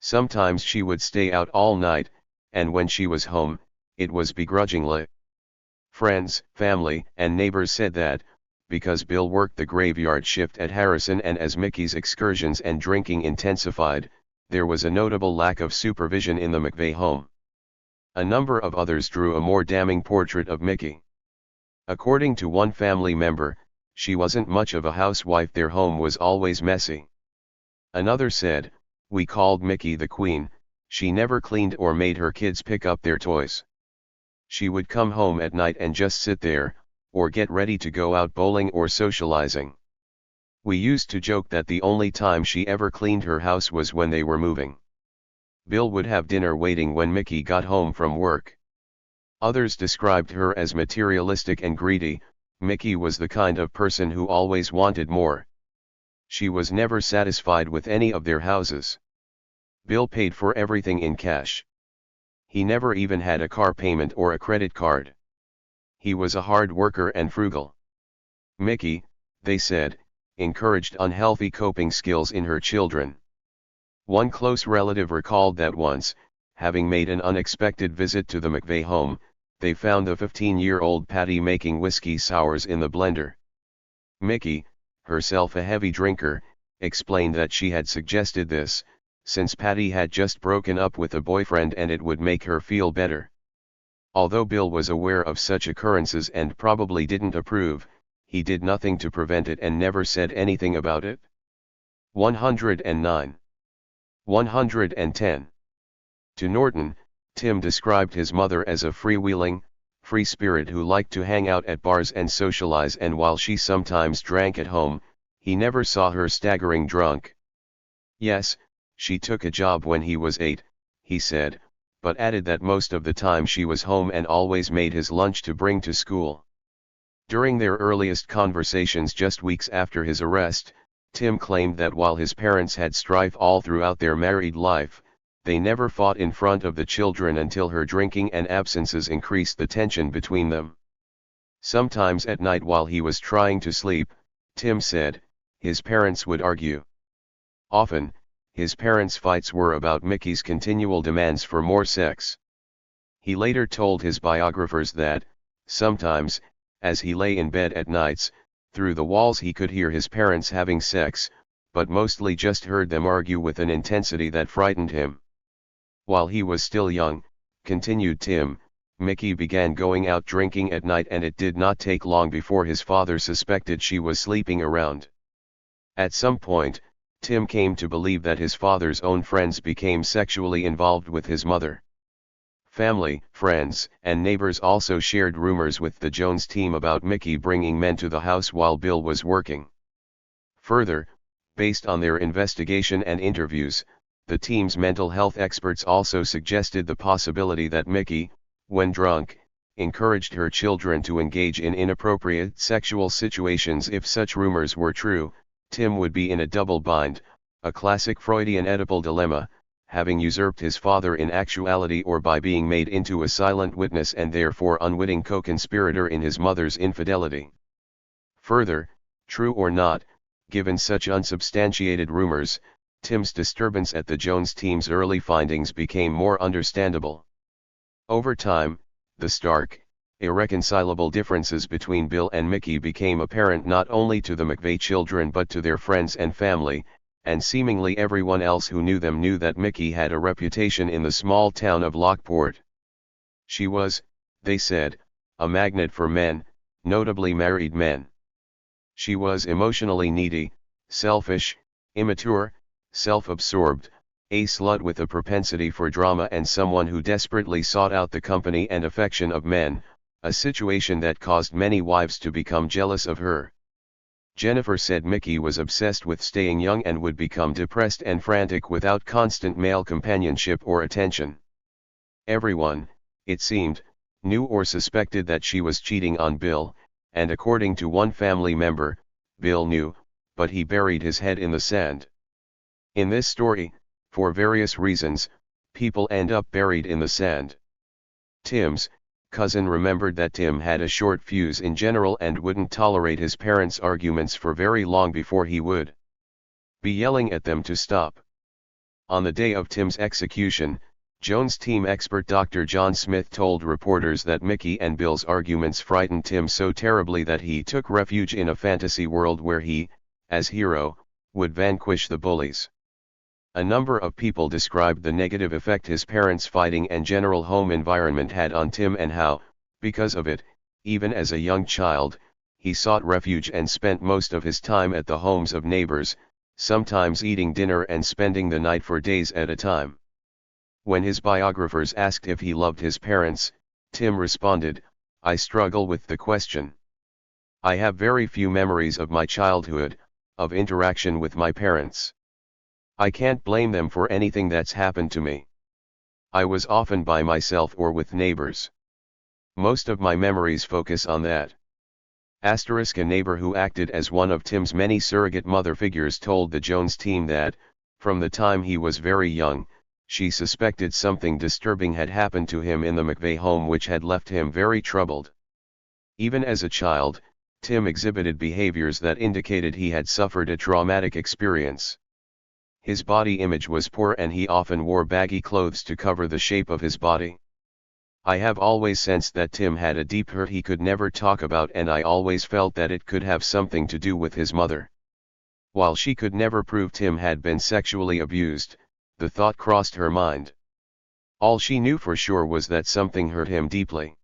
Sometimes she would stay out all night, and when she was home, it was begrudgingly. Friends, family, and neighbors said that, because Bill worked the graveyard shift at Harrison and as Mickey's excursions and drinking intensified, there was a notable lack of supervision in the McVeigh home. A number of others drew a more damning portrait of Mickey. According to one family member, she wasn't much of a housewife, their home was always messy. Another said, "We called Mickey the Queen, she never cleaned or made her kids pick up their toys. She would come home at night and just sit there, or get ready to go out bowling or socializing. We used to joke that the only time she ever cleaned her house was when they were moving. Bill would have dinner waiting when Mickey got home from work." Others described her as materialistic and greedy. Mickey was the kind of person who always wanted more. She was never satisfied with any of their houses. Bill paid for everything in cash. He never even had a car payment or a credit card. He was a hard worker and frugal. Mickey, they said, encouraged unhealthy coping skills in her children. One close relative recalled that once, having made an unexpected visit to the McVeigh home, they found the 15-year-old Patty making whiskey sours in the blender. Mickey, herself a heavy drinker, explained that she had suggested this, since Patty had just broken up with a boyfriend and it would make her feel better. Although Bill was aware of such occurrences and probably didn't approve, he did nothing to prevent it and never said anything about it. 109. 110. To Norton, Tim described his mother as a freewheeling, free spirit who liked to hang out at bars and socialize, and while she sometimes drank at home, he never saw her staggering drunk. Yes, she took a job when he was 8, he said, but added that most of the time she was home and always made his lunch to bring to school. During their earliest conversations just weeks after his arrest, Tim claimed that while his parents had strife all throughout their married life, they never fought in front of the children until her drinking and absences increased the tension between them. Sometimes at night while he was trying to sleep, Tim said, his parents would argue. Often, his parents' fights were about Mickey's continual demands for more sex. He later told his biographers that, sometimes, as he lay in bed at nights, through the walls he could hear his parents having sex, but mostly just heard them argue with an intensity that frightened him. While he was still young, continued Tim, Mickey began going out drinking at night, and it did not take long before his father suspected she was sleeping around. At some point, Tim came to believe that his father's own friends became sexually involved with his mother. Family, friends, and neighbors also shared rumors with the Jones team about Mickey bringing men to the house while Bill was working. Further, based on their investigation and interviews, the team's mental health experts also suggested the possibility that Mickey, when drunk, encouraged her children to engage in inappropriate sexual situations. If such rumors were true, Tim would be in a double bind, a classic Freudian Oedipal dilemma, having usurped his father in actuality or by being made into a silent witness and therefore unwitting co-conspirator in his mother's infidelity. Further, true or not, given such unsubstantiated rumors, Tim's disturbance at the Jones team's early findings became more understandable. Over time, the stark, irreconcilable differences between Bill and Mickey became apparent not only to the McVeigh children but to their friends and family, and seemingly everyone else who knew them knew that Mickey had a reputation in the small town of Lockport. She was, they said, a magnet for men, notably married men. She was emotionally needy, selfish, immature, self-absorbed, A slut with a propensity for drama and someone who desperately sought out the company and affection of men, a situation that caused many wives to become jealous of her. Jennifer said Mickey was obsessed with staying young and would become depressed and frantic without constant male companionship or attention. Everyone, it seemed, knew or suspected that she was cheating on Bill, and according to one family member, Bill knew, but he buried his head in the sand. In this story, for various reasons, people end up buried in the sand. Tim's cousin remembered that Tim had a short fuse in general and wouldn't tolerate his parents' arguments for very long before he would be yelling at them to stop. On the day of Tim's execution, Jones team expert Dr. John Smith told reporters that Mickey and Bill's arguments frightened Tim so terribly that he took refuge in a fantasy world where he, as hero, would vanquish the bullies. A number of people described the negative effect his parents' fighting and general home environment had on Tim and how, because of it, even as a young child, he sought refuge and spent most of his time at the homes of neighbors, sometimes eating dinner and spending the night for days at a time. When his biographers asked if he loved his parents, Tim responded, "I struggle with the question. I have very few memories of my childhood, of interaction with my parents. I can't blame them for anything that's happened to me. I was often by myself or with neighbors. Most of my memories focus on that." A neighbor who acted as one of Tim's many surrogate mother figures told the Jones team that, from the time he was very young, she suspected something disturbing had happened to him in the McVeigh home which had left him very troubled. Even as a child, Tim exhibited behaviors that indicated he had suffered a traumatic experience. His body image was poor and he often wore baggy clothes to cover the shape of his body. "I have always sensed that Tim had a deep hurt he could never talk about, and I always felt that it could have something to do with his mother." While she could never prove Tim had been sexually abused, the thought crossed her mind. All she knew for sure was that something hurt him deeply.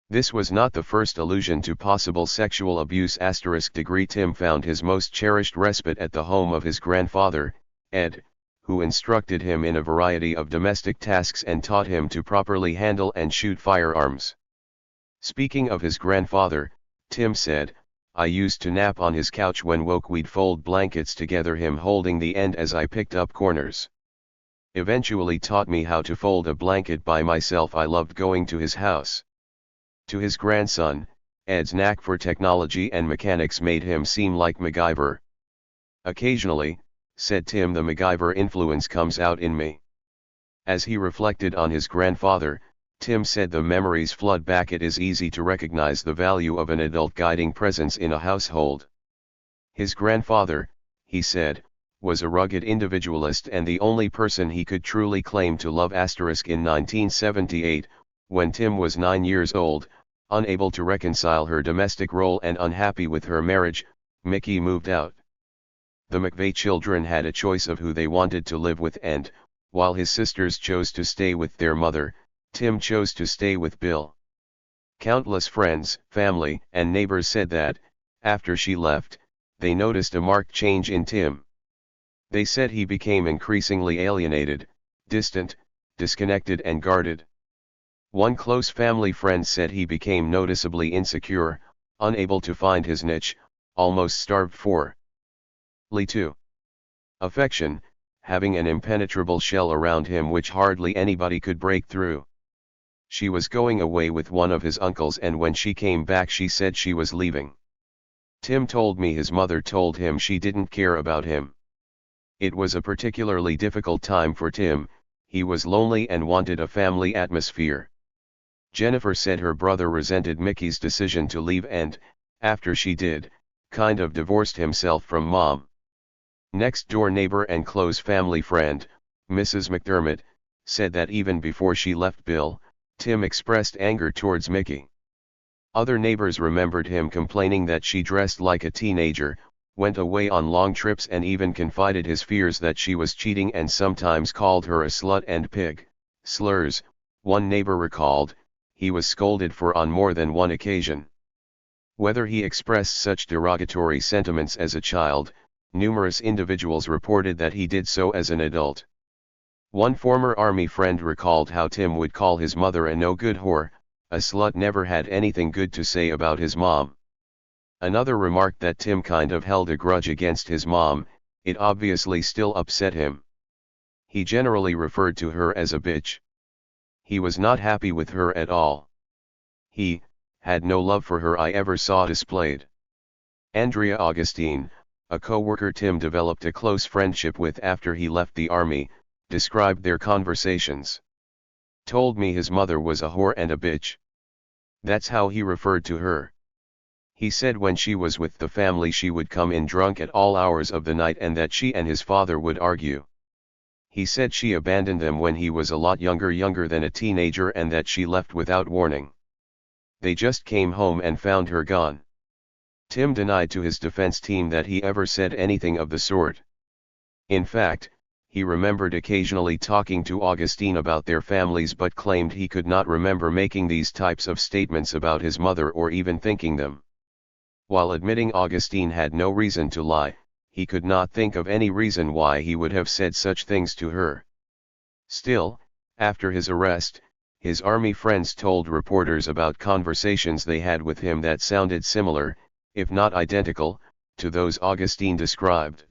This was not the first allusion to possible sexual abuse. Tim found his most cherished respite at the home of his grandfather, Ed, who instructed him in a variety of domestic tasks and taught him to properly handle and shoot firearms. Speaking of his grandfather, Tim said, "I used to nap on his couch when woke. We'd fold blankets together, him holding the end as I picked up corners. Eventually taught me how to fold a blanket by myself. I loved going to his house." To his grandson, Ed's knack for technology and mechanics made him seem like MacGyver. "Occasionally," said Tim, "the MacGyver influence comes out in me." As he reflected on his grandfather, Tim said the memories flood back. It is easy to recognize the value of an adult guiding presence in a household. His grandfather, he said, was a rugged individualist and the only person he could truly claim to love. In 1978, when Tim was 9 years old, unable to reconcile her domestic role and unhappy with her marriage, Mickey moved out. The McVeigh children had a choice of who they wanted to live with, and, while his sisters chose to stay with their mother, Tim chose to stay with Bill. Countless friends, family, and neighbors said that, after she left, they noticed a marked change in Tim. They said he became increasingly alienated, distant, disconnected and guarded. One close family friend said he became noticeably insecure, unable to find his niche, almost starved for affection, having an impenetrable shell around him which hardly anybody could break through. She was going away with one of his uncles, and when she came back she said she was leaving. Tim told me his mother told him she didn't care about him. It was a particularly difficult time for Tim. He was lonely and wanted a family atmosphere. Jennifer said her brother resented Mickey's decision to leave and, after she did, kind of divorced himself from Mom. Next-door neighbor and close family friend, Mrs. McDermott, said that even before she left Bill, Tim expressed anger towards Mickey. Other neighbors remembered him complaining that she dressed like a teenager, went away on long trips, and even confided his fears that she was cheating and sometimes called her a slut and pig, slurs, one neighbor recalled, he was scolded for on more than one occasion. Whether he expressed such derogatory sentiments as a child, numerous individuals reported that he did so as an adult. One former army friend recalled how Tim would call his mother a no-good whore, a slut, never had anything good to say about his mom. Another remarked that Tim kind of held a grudge against his mom, it obviously still upset him. He generally referred to her as a bitch. He was not happy with her at all. He had no love for her I ever saw displayed. Andrea Augustine, a co-worker Tim developed a close friendship with after he left the army, described their conversations. Told me his mother was a whore and a bitch. That's how he referred to her. He said when she was with the family she would come in drunk at all hours of the night and that she and his father would argue. He said she abandoned them when he was a lot younger than a teenager, and that she left without warning. They just came home and found her gone. Tim denied to his defense team that he ever said anything of the sort. In fact, he remembered occasionally talking to Augustine about their families but claimed he could not remember making these types of statements about his mother or even thinking them. While admitting Augustine had no reason to lie, he could not think of any reason why he would have said such things to her. Still, after his arrest, his army friends told reporters about conversations they had with him that sounded similar, if not identical, to those Augustine described.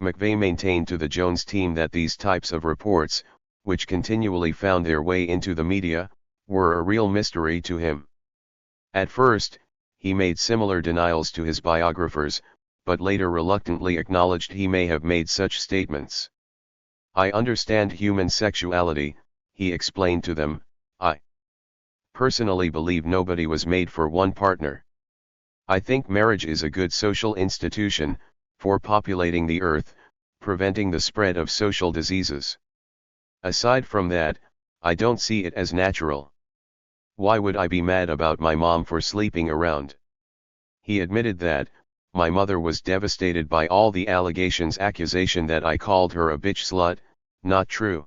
McVeigh maintained to the Jones team that these types of reports, which continually found their way into the media, were a real mystery to him. At first, he made similar denials to his biographers, but later reluctantly acknowledged he may have made such statements. I understand human sexuality, he explained to them. I personally believe nobody was made for one partner. I think marriage is a good social institution, for populating the earth, preventing the spread of social diseases. Aside from that, I don't see it as natural. Why would I be mad about my mom for sleeping around? He admitted that, my mother was devastated by all the accusation that I called her a bitch slut, not true.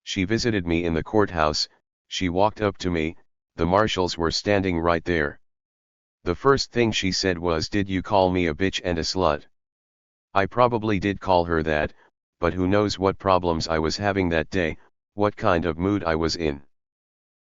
She visited me in the courthouse, she walked up to me, the marshals were standing right there. The first thing she said was, "Did you call me a bitch and a slut?" I probably did call her that, but who knows what problems I was having that day, what kind of mood I was in.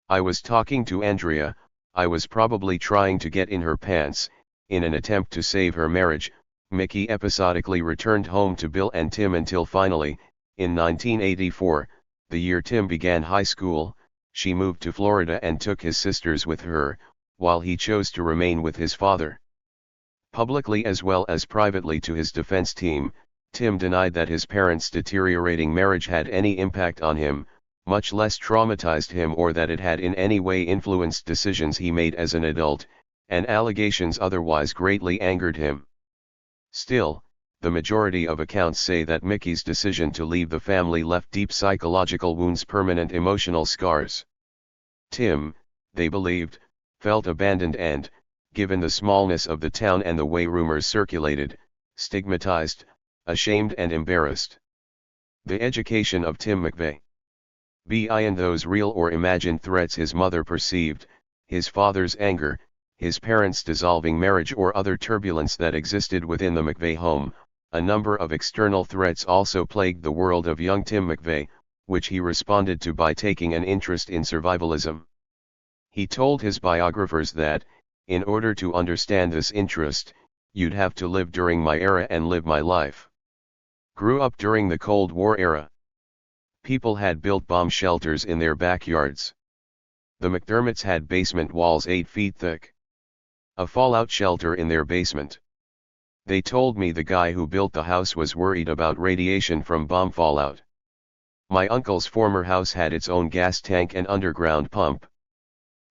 I was talking to Andrea, I was probably trying to get in her pants, in an attempt to save her marriage. Mickey episodically returned home to Bill and Tim until finally, in 1984, the year Tim began high school, she moved to Florida and took his sisters with her, while he chose to remain with his father. Publicly as well as privately to his defense team, Tim denied that his parents' deteriorating marriage had any impact on him, much less traumatized him, or that it had in any way influenced decisions he made as an adult, and allegations otherwise greatly angered him. Still, the majority of accounts say that Mickey's decision to leave the family left deep psychological wounds, permanent emotional scars. Tim, they believed, felt abandoned and, given the smallness of the town and the way rumors circulated, stigmatized, ashamed and embarrassed. The education of Tim McVeigh. Beyond those real or imagined threats his mother perceived, his father's anger, his parents' dissolving marriage, or other turbulence that existed within the McVeigh home, a number of external threats also plagued the world of young Tim McVeigh, which he responded to by taking an interest in survivalism. He told his biographers that, in order to understand this interest, you'd have to live during my era and live my life. Grew up during the Cold War era. People had built bomb shelters in their backyards. The McDermotts had basement walls 8 feet thick. A fallout shelter in their basement. They told me the guy who built the house was worried about radiation from bomb fallout. My uncle's former house had its own gas tank and underground pump.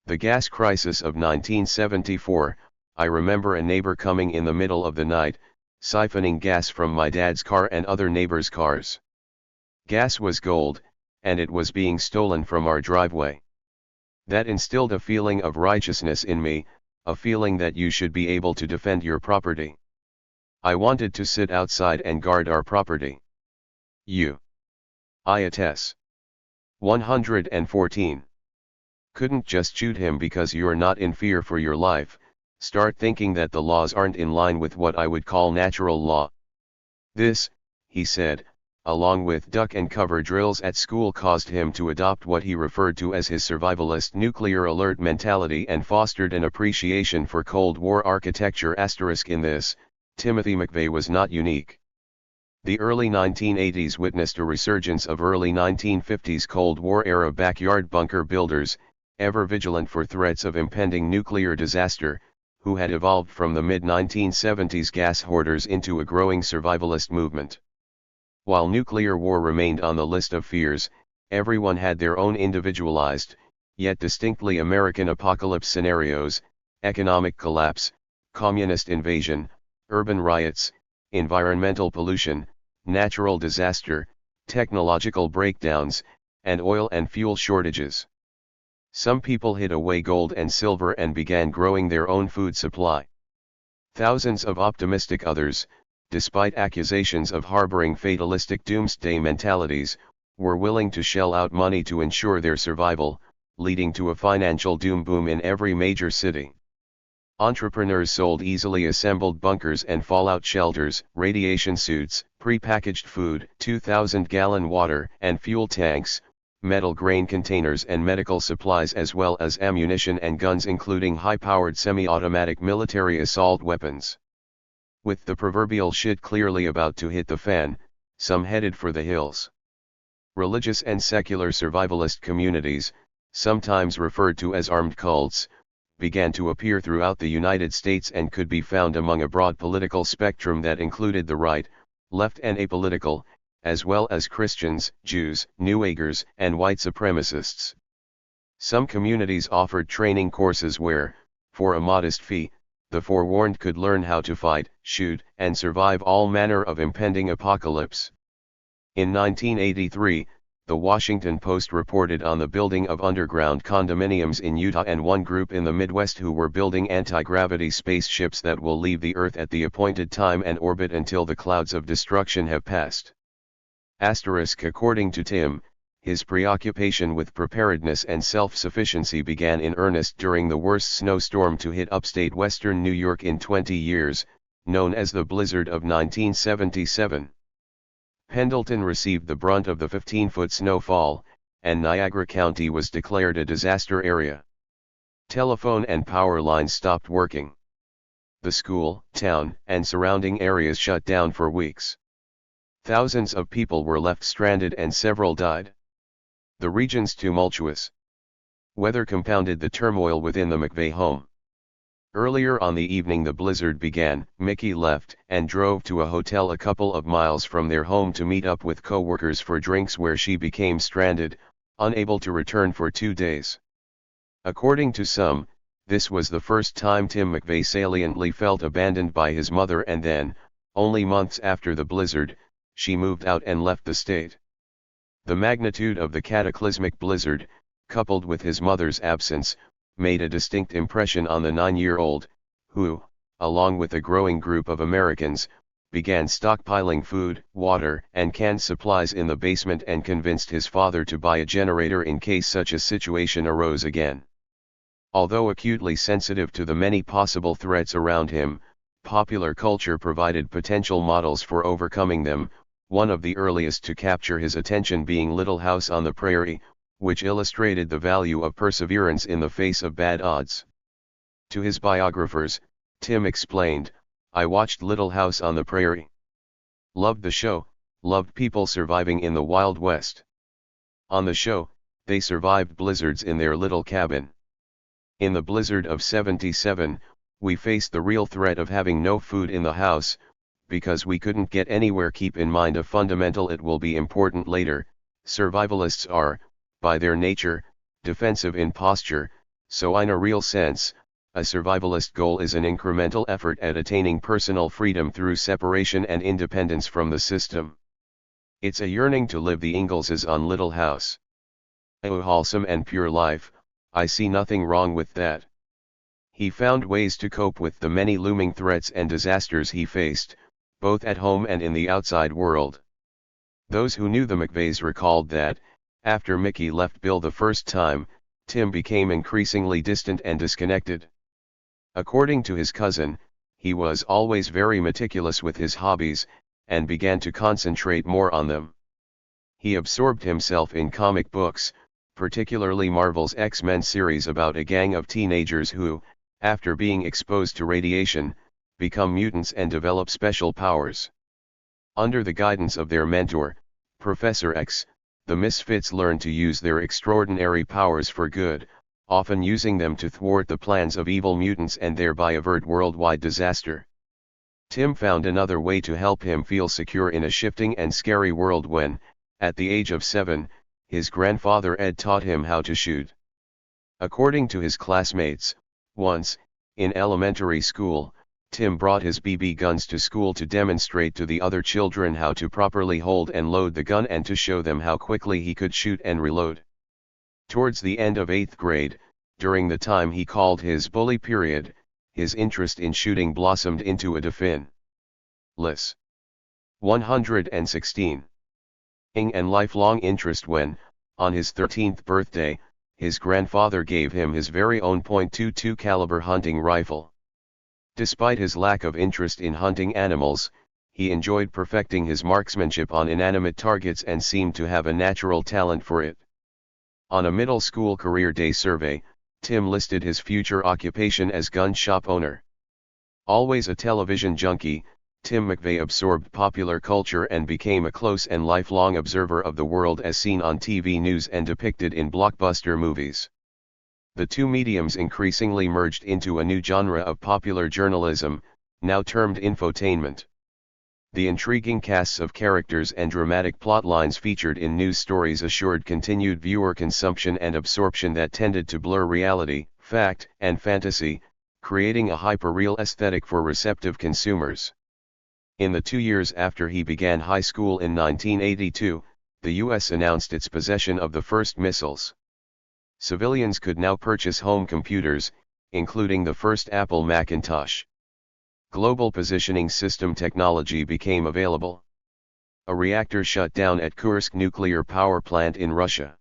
The gas crisis of 1974, I remember a neighbor coming in the middle of the night, siphoning gas from my dad's car and other neighbors' cars. Gas was gold, and it was being stolen from our driveway. That instilled a feeling of righteousness in me, a feeling that you should be able to defend your property. I wanted to sit outside and guard our property. I attest. 114. Couldn't just shoot him because you're not in fear for your life, start thinking that the laws aren't in line with what I would call natural law. This, he said, along with duck and cover drills at school, caused him to adopt what he referred to as his survivalist nuclear alert mentality and fostered an appreciation for Cold War architecture. In this, Timothy McVeigh was not unique. The early 1980s witnessed a resurgence of early 1950s Cold War-era backyard bunker builders, ever vigilant for threats of impending nuclear disaster, who had evolved from the mid-1970s gas hoarders into a growing survivalist movement. While nuclear war remained on the list of fears, everyone had their own individualized, yet distinctly American apocalypse scenarios: economic collapse, communist invasion, urban riots, environmental pollution, natural disaster, technological breakdowns, and oil and fuel shortages. Some people hid away gold and silver and began growing their own food supply. Thousands of optimistic others, despite accusations of harboring fatalistic doomsday mentalities, were willing to shell out money to ensure their survival, leading to a financial doom boom in every major city. Entrepreneurs sold easily assembled bunkers and fallout shelters, radiation suits, pre-packaged food, 2,000-gallon water and fuel tanks, metal grain containers and medical supplies, as well as ammunition and guns, including high-powered semi-automatic military assault weapons. With the proverbial shit clearly about to hit the fan, some headed for the hills. Religious and secular survivalist communities, sometimes referred to as armed cults, began to appear throughout the United States and could be found among a broad political spectrum that included the right, left and apolitical, as well as Christians, Jews, New Agers, and white supremacists. Some communities offered training courses where, for a modest fee, the forewarned could learn how to fight, shoot, and survive all manner of impending apocalypse. In 1983, the Washington Post reported on the building of underground condominiums in Utah and one group in the Midwest who were building anti-gravity spaceships that will leave the Earth at the appointed time and orbit until the clouds of destruction have passed. According to Tim, his preoccupation with preparedness and self-sufficiency began in earnest during the worst snowstorm to hit upstate western New York in 20 years, known as the Blizzard of 1977. Pendleton received the brunt of the 15-foot snowfall, and Niagara County was declared a disaster area. Telephone and power lines stopped working. The school, town, and surrounding areas shut down for weeks. Thousands of people were left stranded and several died. The region's tumultuous weather compounded the turmoil within the McVeigh home. Earlier on the evening the blizzard began, Mickey left and drove to a hotel a couple of miles from their home to meet up with co-workers for drinks, where she became stranded, unable to return for 2 days. According to some, this was the first time Tim McVeigh saliently felt abandoned by his mother, and then, only months after the blizzard, she moved out and left the state. The magnitude of the cataclysmic blizzard, coupled with his mother's absence, made a distinct impression on the 9-year-old, who, along with a growing group of Americans, began stockpiling food, water, and canned supplies in the basement and convinced his father to buy a generator in case such a situation arose again. Although acutely sensitive to the many possible threats around him, popular culture provided potential models for overcoming them, one of the earliest to capture his attention being Little House on the Prairie, which illustrated the value of perseverance in the face of bad odds. To his biographers, Tim explained, "I watched Little House on the Prairie. Loved the show, loved people surviving in the Wild West. On the show, they survived blizzards in their little cabin. In the blizzard of '77, we faced the real threat of having no food in the house, because we couldn't get anywhere." Keep in mind a fundamental, it will be important later: survivalists are, by their nature, defensive in posture, so in a real sense, a survivalist goal is an incremental effort at attaining personal freedom through separation and independence from the system. It's a yearning to live the Ingalls' on Little House. A wholesome and pure life, I see nothing wrong with that. He found ways to cope with the many looming threats and disasters he faced, both at home and in the outside world. Those who knew the McVeighs recalled that, after Mickey left Bill the first time, Tim became increasingly distant and disconnected. According to his cousin, he was always very meticulous with his hobbies, and began to concentrate more on them. He absorbed himself in comic books, particularly Marvel's X-Men series about a gang of teenagers who, after being exposed to radiation, become mutants and develop special powers. Under the guidance of their mentor, Professor X, the misfits learn to use their extraordinary powers for good, often using them to thwart the plans of evil mutants and thereby avert worldwide disaster. Tim found another way to help him feel secure in a shifting and scary world when, at the age of 7, his grandfather Ed taught him how to shoot. According to his classmates, once, in elementary school, Tim brought his BB guns to school to demonstrate to the other children how to properly hold and load the gun and to show them how quickly he could shoot and reload. Towards the end of 8th grade, during the time he called his bully period, his interest in shooting blossomed into a definite 116 and lifelong interest when, on his 13th birthday, his grandfather gave him his very own .22 caliber hunting rifle. Despite his lack of interest in hunting animals, he enjoyed perfecting his marksmanship on inanimate targets and seemed to have a natural talent for it. On a middle school career day survey, Tim listed his future occupation as gun shop owner. Always a television junkie, Tim McVeigh absorbed popular culture and became a close and lifelong observer of the world as seen on TV news and depicted in blockbuster movies. The two mediums increasingly merged into a new genre of popular journalism, now termed infotainment. The intriguing casts of characters and dramatic plot lines featured in news stories assured continued viewer consumption and absorption that tended to blur reality, fact, and fantasy, creating a hyper-real aesthetic for receptive consumers. In the 2 years after he began high school in 1982, the U.S. announced its possession of the first missiles. Civilians could now purchase home computers, including the first Apple Macintosh. Global positioning system technology became available. A reactor shut down at Kursk nuclear power plant in Russia.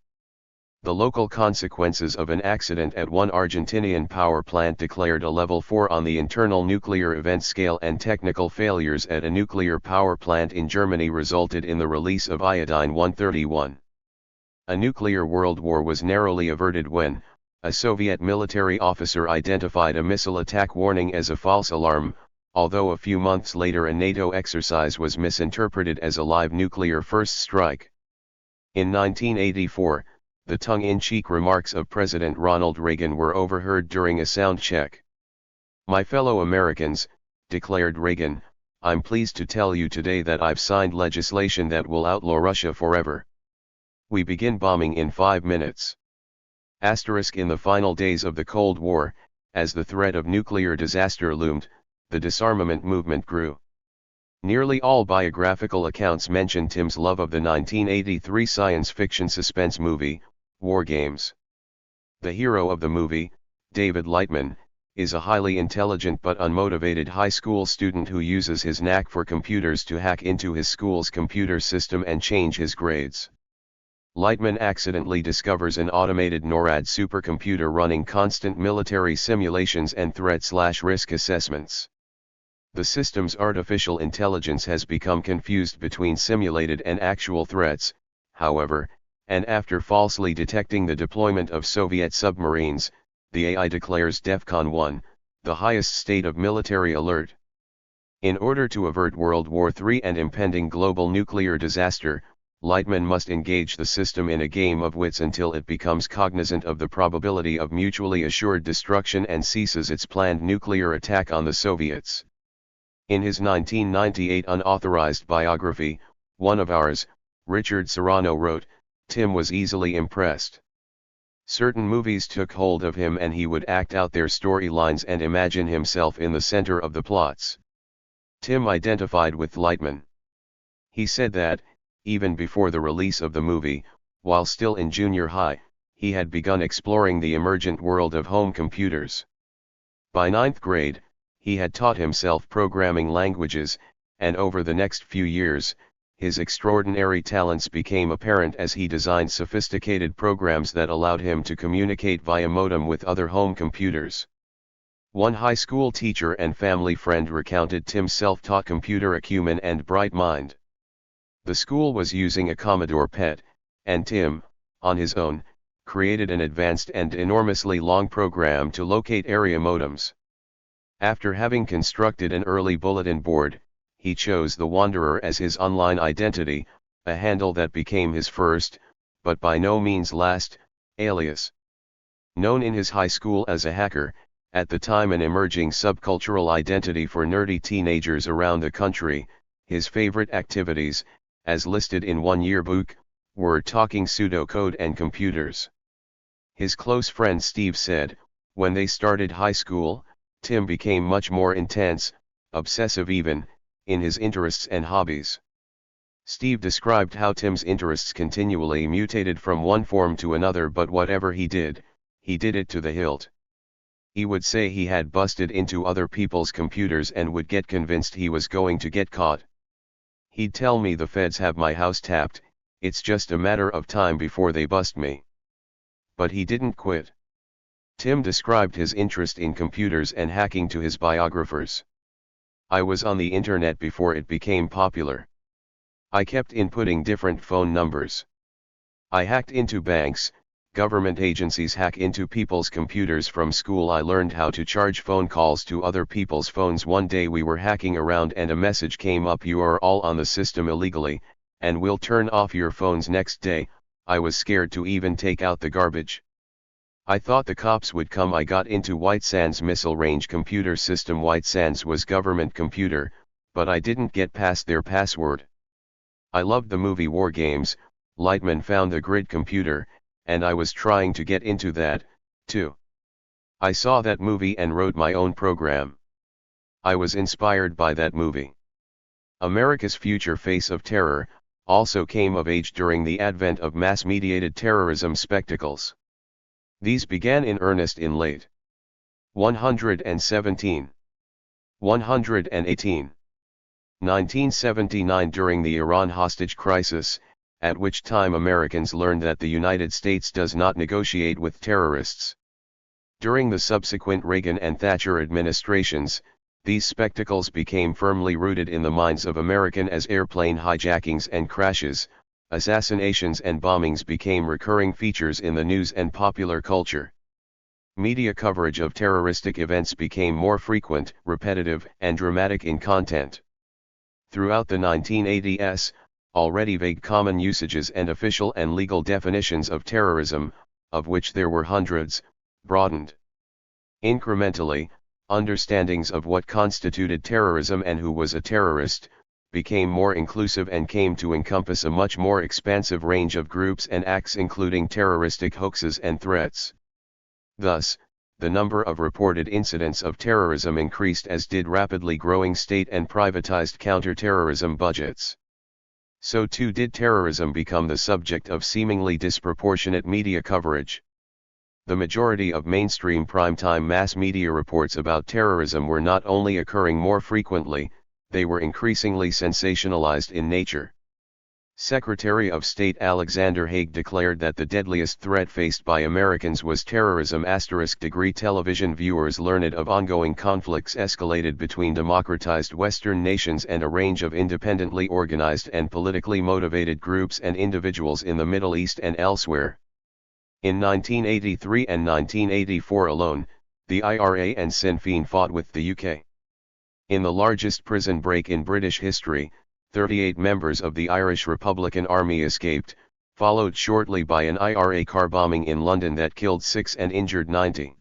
The local consequences of an accident at one Argentinian power plant declared a level 4 on the internal nuclear event scale, and technical failures at a nuclear power plant in Germany resulted in the release of iodine-131. A nuclear world war was narrowly averted when a Soviet military officer identified a missile attack warning as a false alarm, although a few months later a NATO exercise was misinterpreted as a live nuclear first strike. In 1984, the tongue-in-cheek remarks of President Ronald Reagan were overheard during a sound check. "My fellow Americans," declared Reagan, "I'm pleased to tell you today that I've signed legislation that will outlaw Russia forever. We begin bombing in 5 minutes." In the final days of the Cold War, as the threat of nuclear disaster loomed, the disarmament movement grew. Nearly all biographical accounts mention Tim's love of the 1983 science fiction suspense movie, War Games. The hero of the movie, David Lightman, is a highly intelligent but unmotivated high school student who uses his knack for computers to hack into his school's computer system and change his grades. Lightman accidentally discovers an automated NORAD supercomputer running constant military simulations and threat/risk assessments. The system's artificial intelligence has become confused between simulated and actual threats, however, and after falsely detecting the deployment of Soviet submarines, the AI declares DEFCON 1, the highest state of military alert. In order to avert World War III and impending global nuclear disaster, Lightman must engage the system in a game of wits until it becomes cognizant of the probability of mutually assured destruction and ceases its planned nuclear attack on the Soviets. In his 1998 unauthorized biography, One of Ours, Richard Serrano wrote, "Tim was easily impressed. Certain movies took hold of him and he would act out their storylines and imagine himself in the center of the plots." Tim identified with Lightman. He said that, even before the release of the movie, while still in junior high, he had begun exploring the emergent world of home computers. By 9th grade, he had taught himself programming languages, and over the next few years, his extraordinary talents became apparent as he designed sophisticated programs that allowed him to communicate via modem with other home computers. One high school teacher and family friend recounted Tim's self-taught computer acumen and bright mind. The school was using a Commodore PET, and Tim, on his own, created an advanced and enormously long program to locate area modems. After having constructed an early bulletin board, he chose the Wanderer as his online identity, a handle that became his first, but by no means last, alias. Known in his high school as a hacker, at the time an emerging subcultural identity for nerdy teenagers around the country, his favorite activities, as listed in one yearbook, were talking pseudocode and computers. His close friend Steve said, when they started high school, Tim became much more intense, obsessive even, in his interests and hobbies. Steve described how Tim's interests continually mutated from one form to another, but whatever he did it to the hilt. He would say he had busted into other people's computers and would get convinced he was going to get caught. He'd tell me, the feds have my house tapped, it's just a matter of time before they bust me. But he didn't quit. Tim described his interest in computers and hacking to his biographers. I was on the internet before it became popular. I kept inputting different phone numbers. I hacked into banks, government agencies hack into people's computers. From school I learned how to charge phone calls to other people's phones. One day we were hacking around and a message came up, you are all on the system illegally, and we'll turn off your phones next day. I was scared to even take out the garbage. I thought the cops would come. I got into White Sands Missile Range Computer System. White Sands was government computer, but I didn't get past their password. I loved the movie War Games. Lightman found the grid computer, and I was trying to get into that, too. I saw that movie and wrote my own program. I was inspired by that movie. America's future face of terror also came of age during the advent of mass-mediated terrorism spectacles. These began in earnest in late 117, 118, 1979 during the Iran hostage crisis, at which time Americans learned that the United States does not negotiate with terrorists. During the subsequent Reagan and Thatcher administrations, these spectacles became firmly rooted in the minds of Americans as airplane hijackings and crashes, assassinations and bombings became recurring features in the news and popular culture. Media coverage of terroristic events became more frequent, repetitive, and dramatic in content. Throughout the 1980s, already vague common usages and official and legal definitions of terrorism, of which there were hundreds, broadened. Incrementally, understandings of what constituted terrorism and who was a terrorist became more inclusive and came to encompass a much more expansive range of groups and acts, including terroristic hoaxes and threats. Thus, the number of reported incidents of terrorism increased, as did rapidly growing state and privatized counter-terrorism budgets. So too did terrorism become the subject of seemingly disproportionate media coverage. The majority of mainstream primetime mass media reports about terrorism were not only occurring more frequently, they were increasingly sensationalized in nature. Secretary of State Alexander Haig declared that the deadliest threat faced by Americans was terrorism. *degree television viewers learned of ongoing conflicts escalated between democratized Western nations and a range of independently organized and politically motivated groups and individuals in the Middle East and elsewhere. In 1983 and 1984 alone, the IRA and Sinn Féin fought with the UK. In the largest prison break in British history, 38 members of the Irish Republican Army escaped, followed shortly by an IRA car bombing in London that killed 6 and injured 90.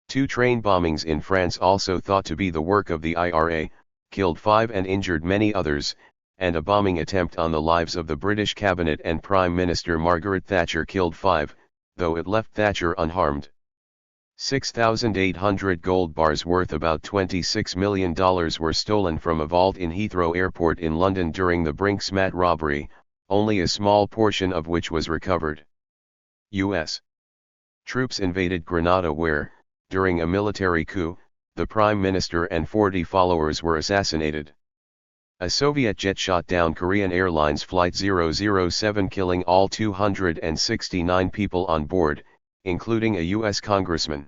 2 train bombings in France, also thought to be the work of the IRA, killed 5 and injured many others, and a bombing attempt on the lives of the British cabinet and Prime Minister Margaret Thatcher killed 5, though it left Thatcher unharmed. 6,800 gold bars worth about $26 million were stolen from a vault in Heathrow Airport in London during the Brinks-Mat robbery, only a small portion of which was recovered. U.S. troops invaded Grenada where, during a military coup, the Prime Minister and 40 followers were assassinated. A Soviet jet shot down Korean Airlines Flight 007, killing all 269 people on board, including a U.S. congressman.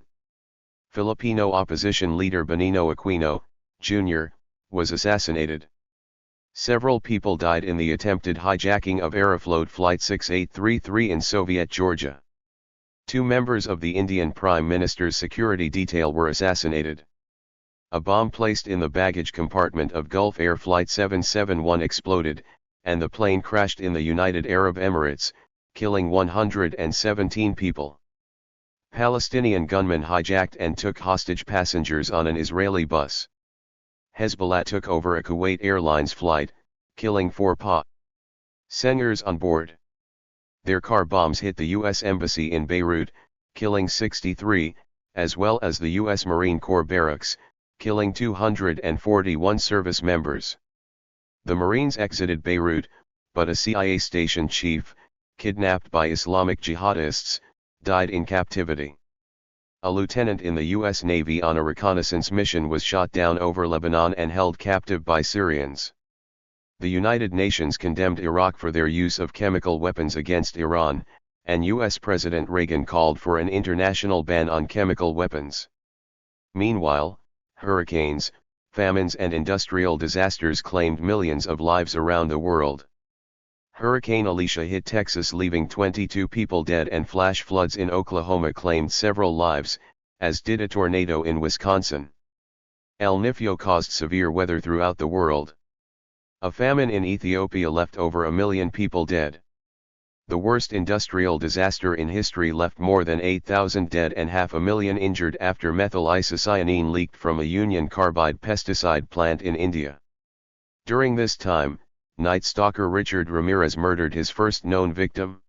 Filipino opposition leader Benigno Aquino, Jr., was assassinated. Several people died in the attempted hijacking of Aeroflot Flight 6833 in Soviet Georgia. 2 members of the Indian Prime Minister's security detail were assassinated. A bomb placed in the baggage compartment of Gulf Air Flight 771 exploded, and the plane crashed in the United Arab Emirates, killing 117 people. Palestinian gunmen hijacked and took hostage passengers on an Israeli bus. Hezbollah took over a Kuwait Airlines flight, killing 4 passengers on board. Their car bombs hit the U.S. Embassy in Beirut, killing 63, as well as the U.S. Marine Corps barracks, killing 241 service members. The Marines exited Beirut, but a CIA station chief, kidnapped by Islamic jihadists, died in captivity. A lieutenant in the U.S. Navy on a reconnaissance mission was shot down over Lebanon and held captive by Syrians. The United Nations condemned Iraq for their use of chemical weapons against Iran, and U.S. President Reagan called for an international ban on chemical weapons. Meanwhile, hurricanes, famines and industrial disasters claimed millions of lives around the world. Hurricane Alicia hit Texas, leaving 22 people dead, and flash floods in Oklahoma claimed several lives, as did a tornado in Wisconsin. El Niño caused severe weather throughout the world. A famine in Ethiopia left over 1 million people dead. The worst industrial disaster in history left more than 8,000 dead and 500,000 injured after methyl isocyanine leaked from a Union Carbide pesticide plant in India. During this time, Night Stalker Richard Ramirez murdered his first known victim.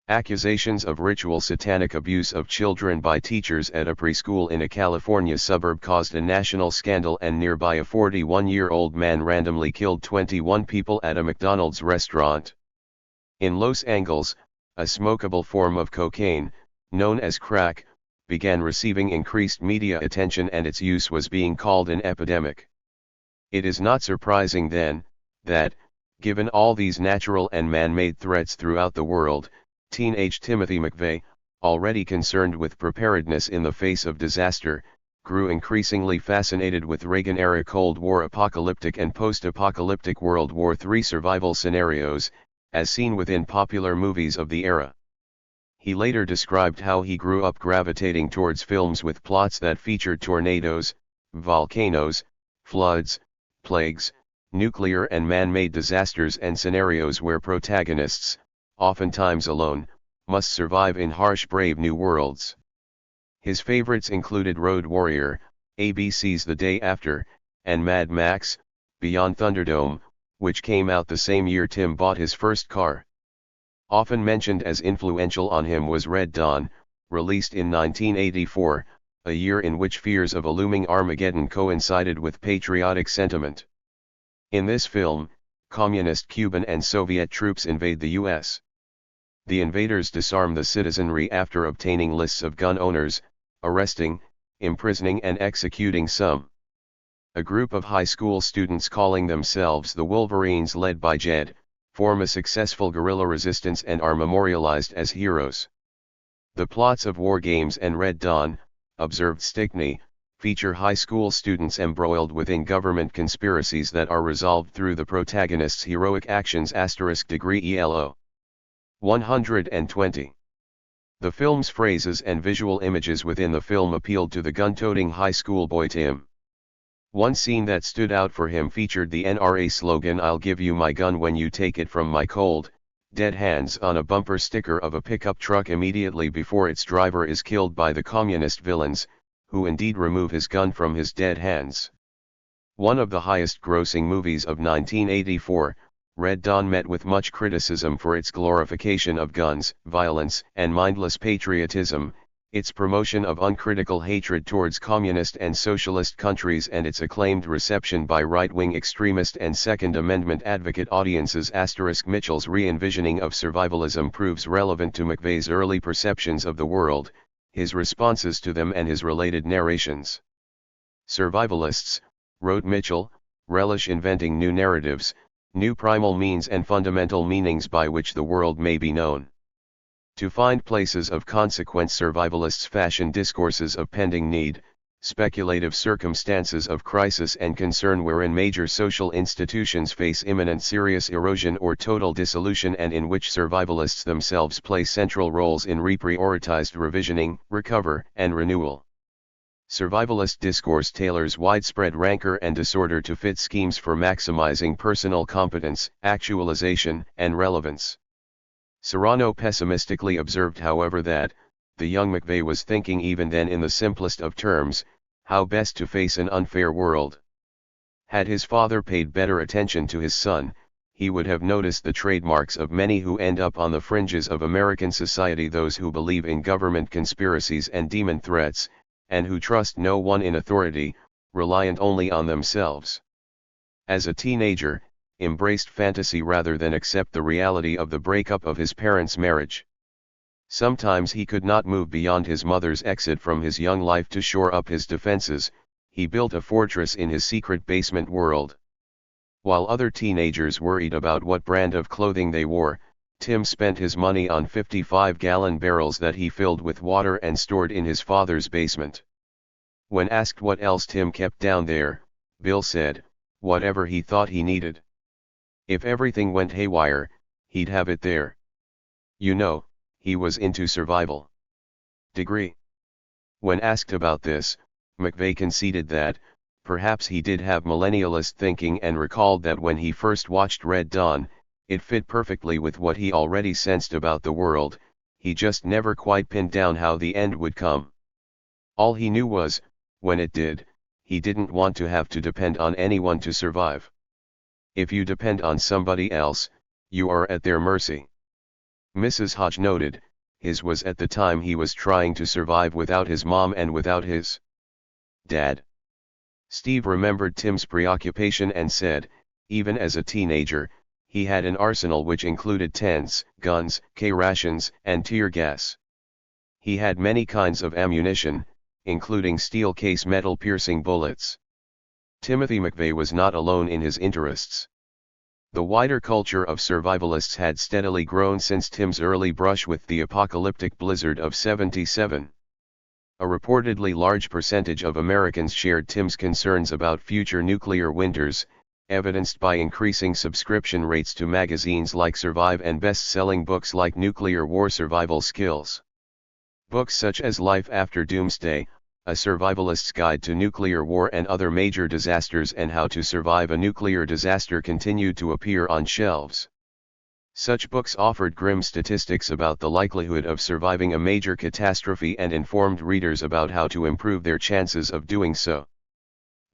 Accusations of ritual satanic abuse of children by teachers at a preschool in a California suburb caused a national scandal, and nearby a 41-year-old man randomly killed 21 people at a McDonald's restaurant. In Los Angeles, a smokable form of cocaine, known as crack, began receiving increased media attention, and its use was being called an epidemic. It is not surprising then, that, given all these natural and man-made threats throughout the world, teenage Timothy McVeigh, already concerned with preparedness in the face of disaster, grew increasingly fascinated with Reagan-era Cold War apocalyptic and post-apocalyptic World War III survival scenarios, as seen within popular movies of the era. He later described how he grew up gravitating towards films with plots that featured tornadoes, volcanoes, floods, plagues, nuclear and man-made disasters, and scenarios where protagonists, oftentimes alone, must survive in harsh brave new worlds. His favorites included Road Warrior, ABC's The Day After, and Mad Max, Beyond Thunderdome, which came out the same year Tim bought his first car. Often mentioned as influential on him was Red Dawn, released in 1984, a year in which fears of a looming Armageddon coincided with patriotic sentiment. In this film, communist Cuban and Soviet troops invade the U.S. The invaders disarm the citizenry after obtaining lists of gun owners, arresting, imprisoning and executing some. A group of high school students calling themselves the Wolverines, led by Jed, form a successful guerrilla resistance and are memorialized as heroes. The plots of War Games and Red Dawn, observed Stickney, feature high school students embroiled within government conspiracies that are resolved through the protagonist's heroic actions. *degree ELO 120. The film's phrases and visual images within the film appealed to the gun-toting high school boy Tim. One scene that stood out for him featured the NRA slogan, "I'll give you my gun when you take it from my cold, dead hands," on a bumper sticker of a pickup truck immediately before its driver is killed by the communist villains, who indeed remove his gun from his dead hands. One of the highest-grossing movies of 1984, Red Dawn met with much criticism for its glorification of guns, violence, and mindless patriotism, its promotion of uncritical hatred towards communist and socialist countries, and its acclaimed reception by right-wing extremist and Second Amendment advocate audiences. Mitchell's re-envisioning of survivalism proves relevant to McVeigh's early perceptions of the world, his responses to them and his related narrations. Survivalists, wrote Mitchell, relish inventing new narratives, new primal means and fundamental meanings by which the world may be known. To find places of consequence, survivalists fashion discourses of pending need, speculative circumstances of crisis and concern wherein major social institutions face imminent serious erosion or total dissolution, and in which survivalists themselves play central roles in reprioritized revisioning, recover, and renewal. Survivalist discourse tailors widespread rancor and disorder to fit schemes for maximizing personal competence, actualization, and relevance. Serrano pessimistically observed, however, that the young McVeigh was thinking even then in the simplest of terms, how best to face an unfair world. Had his father paid better attention to his son, he would have noticed the trademarks of many who end up on the fringes of American society: those who believe in government conspiracies and demon threats, and who trust no one in authority, reliant only on themselves. As a teenager, embraced fantasy rather than accept the reality of the breakup of his parents' marriage. Sometimes he could not move beyond his mother's exit from his young life to shore up his defenses. He built a fortress in his secret basement world. While other teenagers worried about what brand of clothing they wore, Tim spent his money on 55-gallon barrels that he filled with water and stored in his father's basement. When asked what else Tim kept down there, Bill said, whatever he thought he needed. If everything went haywire, he'd have it there. You know, he was into survival. Degree. When asked about this, McVeigh conceded that, perhaps he did have millennialist thinking, and recalled that when he first watched Red Dawn, it fit perfectly with what he already sensed about the world. He just never quite pinned down how the end would come. All he knew was, when it did, he didn't want to have to depend on anyone to survive. If you depend on somebody else, you are at their mercy. Mrs. Hodge noted, his was at the time he was trying to survive without his mom and without his dad. Steve remembered Tim's preoccupation and said, even as a teenager, he had an arsenal which included tents, guns, K-rations, and tear gas. He had many kinds of ammunition, including steel case metal-piercing bullets. Timothy McVeigh was not alone in his interests. The wider culture of survivalists had steadily grown since Tim's early brush with the apocalyptic blizzard of '77. A reportedly large percentage of Americans shared Tim's concerns about future nuclear winters, evidenced by increasing subscription rates to magazines like Survive and best-selling books like Nuclear War Survival Skills. Books such as Life After Doomsday, A Survivalist's Guide to Nuclear War and Other Major Disasters, and How to Survive a Nuclear Disaster continued to appear on shelves. Such books offered grim statistics about the likelihood of surviving a major catastrophe and informed readers about how to improve their chances of doing so.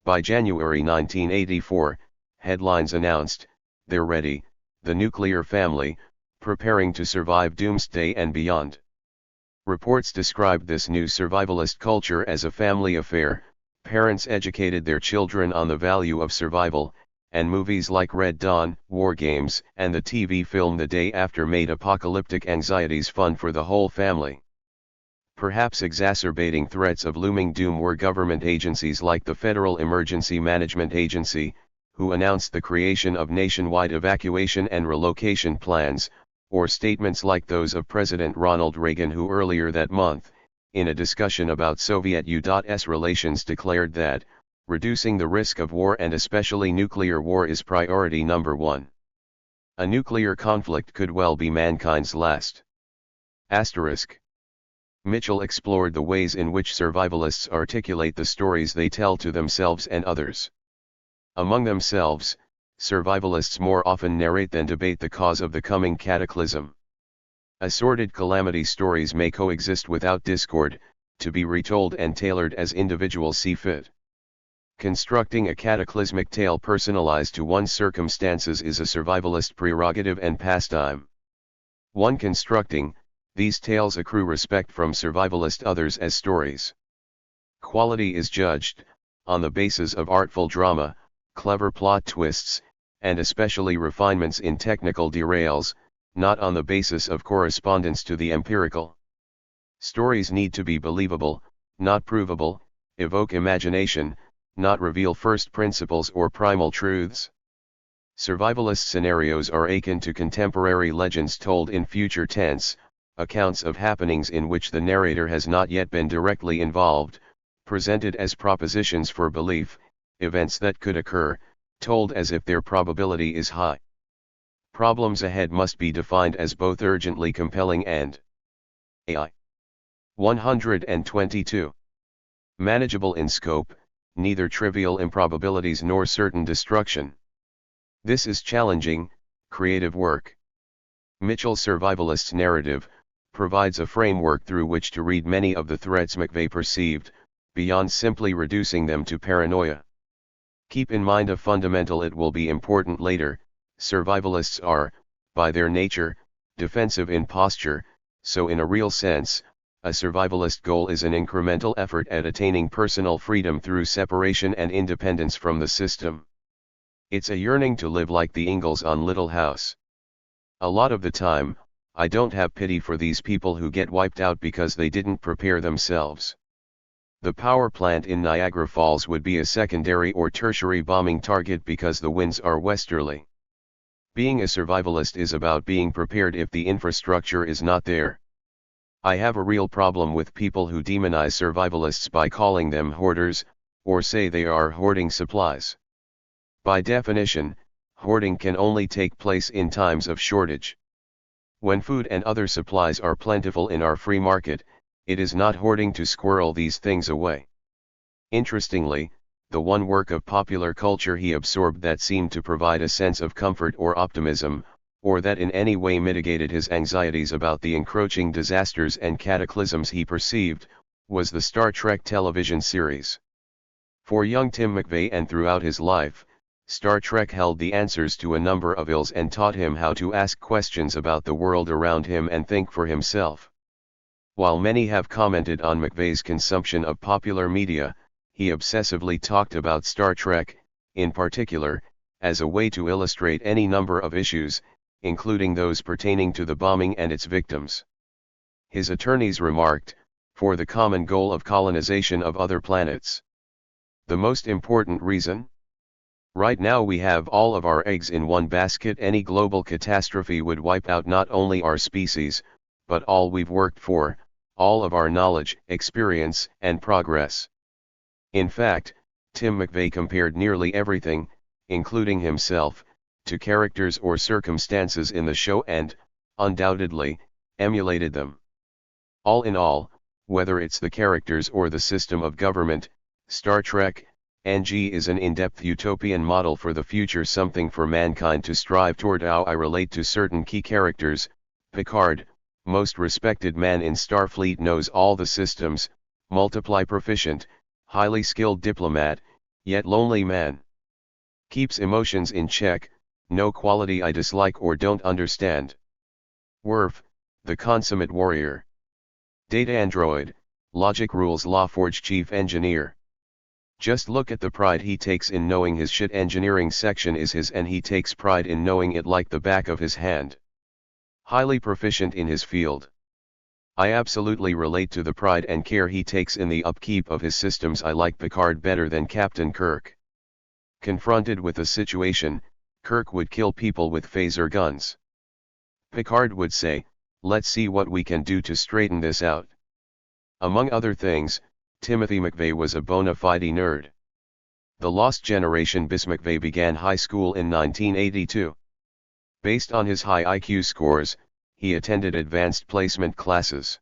By January 1984, headlines announced, "They're ready, the nuclear family, preparing to survive doomsday and beyond." Reports described this new survivalist culture as a family affair. Parents educated their children on the value of survival, and movies like Red Dawn, War Games, and the TV film The Day After made apocalyptic anxieties fun for the whole family. Perhaps exacerbating threats of looming doom were government agencies like the Federal Emergency Management Agency, who announced the creation of nationwide evacuation and relocation plans, or statements like those of President Ronald Reagan, who earlier that month, in a discussion about Soviet-US relations, declared that, reducing the risk of war and especially nuclear war is priority number one. A nuclear conflict could well be mankind's last. Asterisk. Mitchell explored the ways in which survivalists articulate the stories they tell to themselves and others. Among themselves, survivalists more often narrate than debate the cause of the coming cataclysm. Assorted calamity stories may coexist without discord, to be retold and tailored as individuals see fit. Constructing a cataclysmic tale personalized to one's circumstances is a survivalist prerogative and pastime. One constructing these tales accrue respect from survivalist others as stories. Quality is judged on the basis of artful drama, clever plot twists, and especially refinements in technical derails, not on the basis of correspondence to the empirical. Stories need to be believable, not provable, evoke imagination, not reveal first principles or primal truths. Survivalist scenarios are akin to contemporary legends told in future tense, accounts of happenings in which the narrator has not yet been directly involved, presented as propositions for belief, events that could occur, told as if their probability is high. Problems ahead must be defined as both urgently compelling and AI. 122. Manageable in scope, neither trivial improbabilities nor certain destruction. This is challenging, creative work. Mitchell's survivalist narrative provides a framework through which to read many of the threats McVeigh perceived, beyond simply reducing them to paranoia. Keep in mind a fundamental, it will be important later: survivalists are, by their nature, defensive in posture, so in a real sense, a survivalist goal is an incremental effort at attaining personal freedom through separation and independence from the system. It's a yearning to live like the Ingalls on Little House. A lot of the time, I don't have pity for these people who get wiped out because they didn't prepare themselves. The power plant in Niagara Falls would be a secondary or tertiary bombing target because the winds are westerly. Being a survivalist is about being prepared if the infrastructure is not there. I have a real problem with people who demonize survivalists by calling them hoarders, or say they are hoarding supplies. By definition, hoarding can only take place in times of shortage. When food and other supplies are plentiful in our free market, it is not hoarding to squirrel these things away. Interestingly, the one work of popular culture he absorbed that seemed to provide a sense of comfort or optimism, or that in any way mitigated his anxieties about the encroaching disasters and cataclysms he perceived, was the Star Trek television series. For young Tim McVeigh and throughout his life, Star Trek held the answers to a number of ills and taught him how to ask questions about the world around him and think for himself. While many have commented on McVeigh's consumption of popular media, he obsessively talked about Star Trek, in particular, as a way to illustrate any number of issues, including those pertaining to the bombing and its victims. His attorneys remarked, for the common goal of colonization of other planets. The most important reason? Right now we have all of our eggs in one basket. Any global catastrophe would wipe out not only our species, but all we've worked for, all of our knowledge, experience, and progress. In fact, Tim McVeigh compared nearly everything, including himself, to characters or circumstances in the show and, undoubtedly, emulated them. All in all, whether it's the characters or the system of government, Star Trek, NG is an in-depth utopian model for the future, something for mankind to strive toward. How I relate to certain key characters: Picard, most respected man in Starfleet, knows all the systems, multiply proficient, highly skilled diplomat, yet lonely man. Keeps emotions in check, no quality I dislike or don't understand. Worf, the consummate warrior. Data android, logic rules law, forge chief engineer. Just look at the pride he takes in knowing his shit engineering section is his, and he takes pride in knowing it like the back of his hand. Highly proficient in his field. I absolutely relate to the pride and care he takes in the upkeep of his systems. I like Picard better than Captain Kirk. Confronted with a situation, Kirk would kill people with phaser guns. Picard would say, "Let's see what we can do to straighten this out." Among other things, Timothy McVeigh was a bona fide nerd. The Lost Generation Bis McVeigh began high school in 1982. Based on his high IQ scores, he attended advanced placement classes.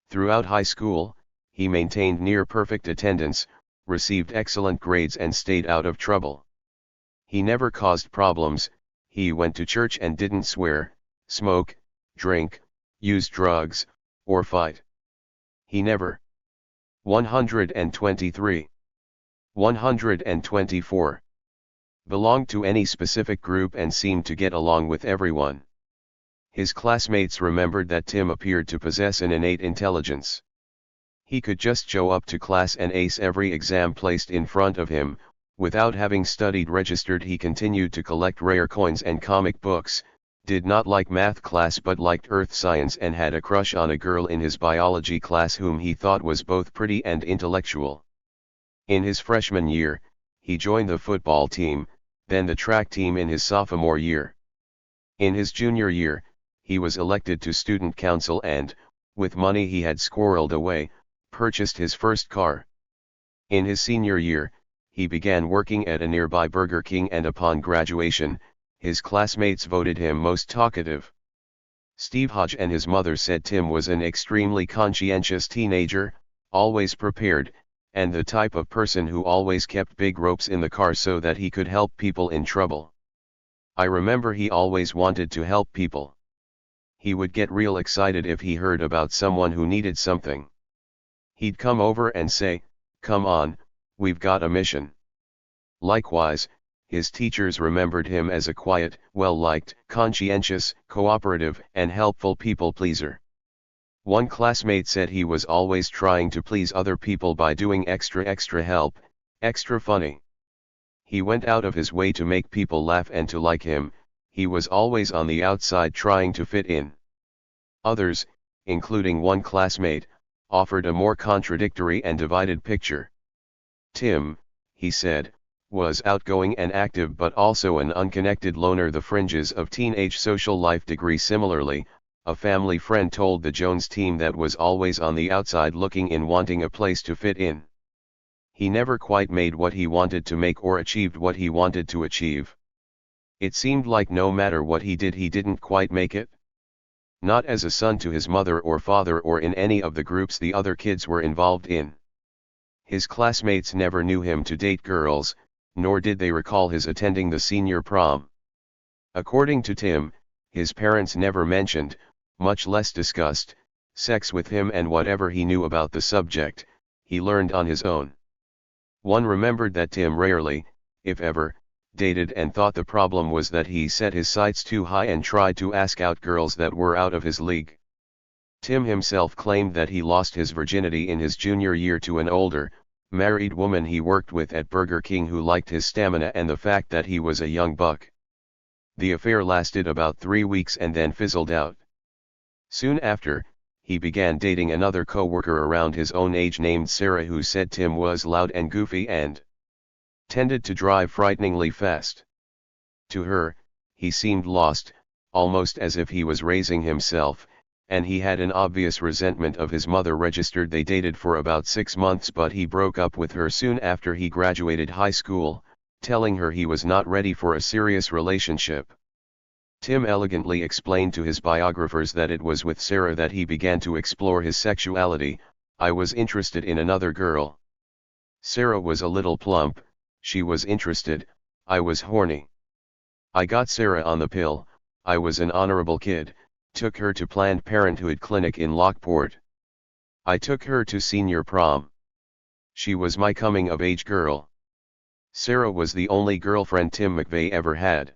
Throughout high school, he maintained near-perfect attendance, received excellent grades and stayed out of trouble. He never caused problems, he went to church and didn't swear, smoke, drink, use drugs, or fight. He never. 123. 124. Belonged to any specific group and seemed to get along with everyone. His classmates remembered that Tim appeared to possess an innate intelligence. He could just show up to class and ace every exam placed in front of him. Without having studied registered, he continued to collect rare coins and comic books, did not like math class but liked earth science, and had a crush on a girl in his biology class whom he thought was both pretty and intellectual. In his freshman year, he joined the football team, then the track team in his sophomore year. In his junior year, he was elected to student council and, with money he had squirreled away, purchased his first car. In his senior year, he began working at a nearby Burger King, and upon graduation, his classmates voted him most talkative. Steve Hodge and his mother said Tim was an extremely conscientious teenager, always prepared, and the type of person who always kept big ropes in the car so that he could help people in trouble. I remember he always wanted to help people. He would get real excited if he heard about someone who needed something. He'd come over and say, "Come on, we've got a mission." Likewise, his teachers remembered him as a quiet, well-liked, conscientious, cooperative, and helpful people-pleaser. One classmate said he was always trying to please other people by doing extra help, extra funny. He went out of his way to make people laugh and to like him. He was always on the outside trying to fit in. Others, including one classmate, offered a more contradictory and divided picture. Tim, he said, was outgoing and active but also an unconnected loner, the fringes of teenage social life. Similarly, a family friend told the Jones team that was always on the outside looking in, wanting a place to fit in. He never quite made what he wanted to make or achieved what he wanted to achieve. It seemed like no matter what he did, he didn't quite make it. Not as a son to his mother or father or in any of the groups the other kids were involved in. His classmates never knew him to date girls, nor did they recall his attending the senior prom. According to Tim, his parents never mentioned, much less discussed, sex with him, and whatever he knew about the subject, he learned on his own. One remembered that Tim rarely, if ever, dated, and thought the problem was that he set his sights too high and tried to ask out girls that were out of his league. Tim himself claimed that he lost his virginity in his junior year to an older, married woman he worked with at Burger King who liked his stamina and the fact that he was a young buck. The affair lasted about 3 weeks and then fizzled out. Soon after, he began dating another co-worker around his own age named Sarah, who said Tim was loud and goofy and tended to drive frighteningly fast. To her, he seemed lost, almost as if he was raising himself, and he had an obvious resentment of his mother. Registered. They dated for about 6 months, but he broke up with her soon after he graduated high school, telling her he was not ready for a serious relationship. Tim elegantly explained to his biographers that it was with Sarah that he began to explore his sexuality. "I was interested in another girl. Sarah was a little plump, she was interested, I was horny. I got Sarah on the pill, I was an honorable kid, took her to Planned Parenthood clinic in Lockport. I took her to senior prom. She was my coming-of-age girl." Sarah was the only girlfriend Tim McVeigh ever had.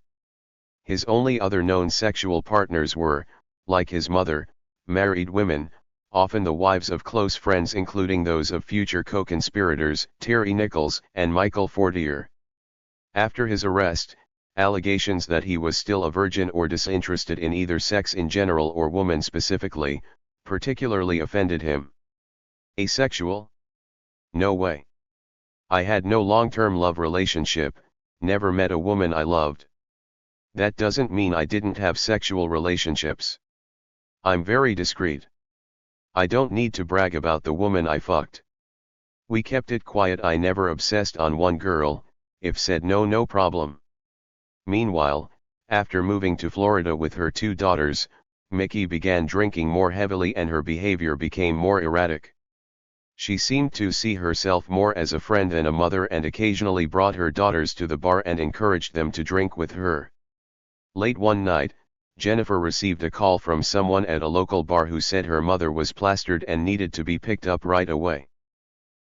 His only other known sexual partners were, like his mother, married women, often the wives of close friends, including those of future co-conspirators Terry Nichols and Michael Fortier. After his arrest, allegations that he was still a virgin or disinterested in either sex in general or woman specifically, particularly offended him. Asexual? No way. I had no long-term love relationship, never met a woman I loved. That doesn't mean I didn't have sexual relationships. I'm very discreet. I don't need to brag about the woman I fucked. We kept it quiet. I never obsessed on one girl, if said no problem. Meanwhile, after moving to Florida with her 2 daughters, Mickey began drinking more heavily and her behavior became more erratic. She seemed to see herself more as a friend than a mother and occasionally brought her daughters to the bar and encouraged them to drink with her. Late one night, Jennifer received a call from someone at a local bar who said her mother was plastered and needed to be picked up right away.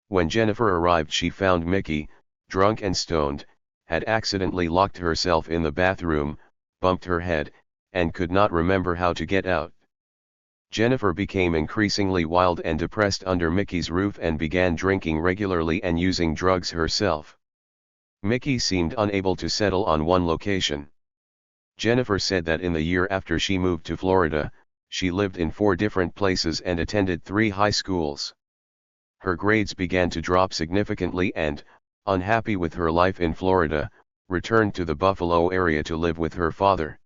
When Jennifer arrived, she found Mickey, drunk and stoned, had accidentally locked herself in the bathroom, bumped her head, and could not remember how to get out. Jennifer became increasingly wild and depressed under Mickey's roof and began drinking regularly and using drugs herself. Mickey seemed unable to settle on one location. Jennifer said that in the year after she moved to Florida, she lived in 4 different places and attended 3 high schools. Her grades began to drop significantly and, unhappy with her life in Florida, returned to the Buffalo area to live with her father.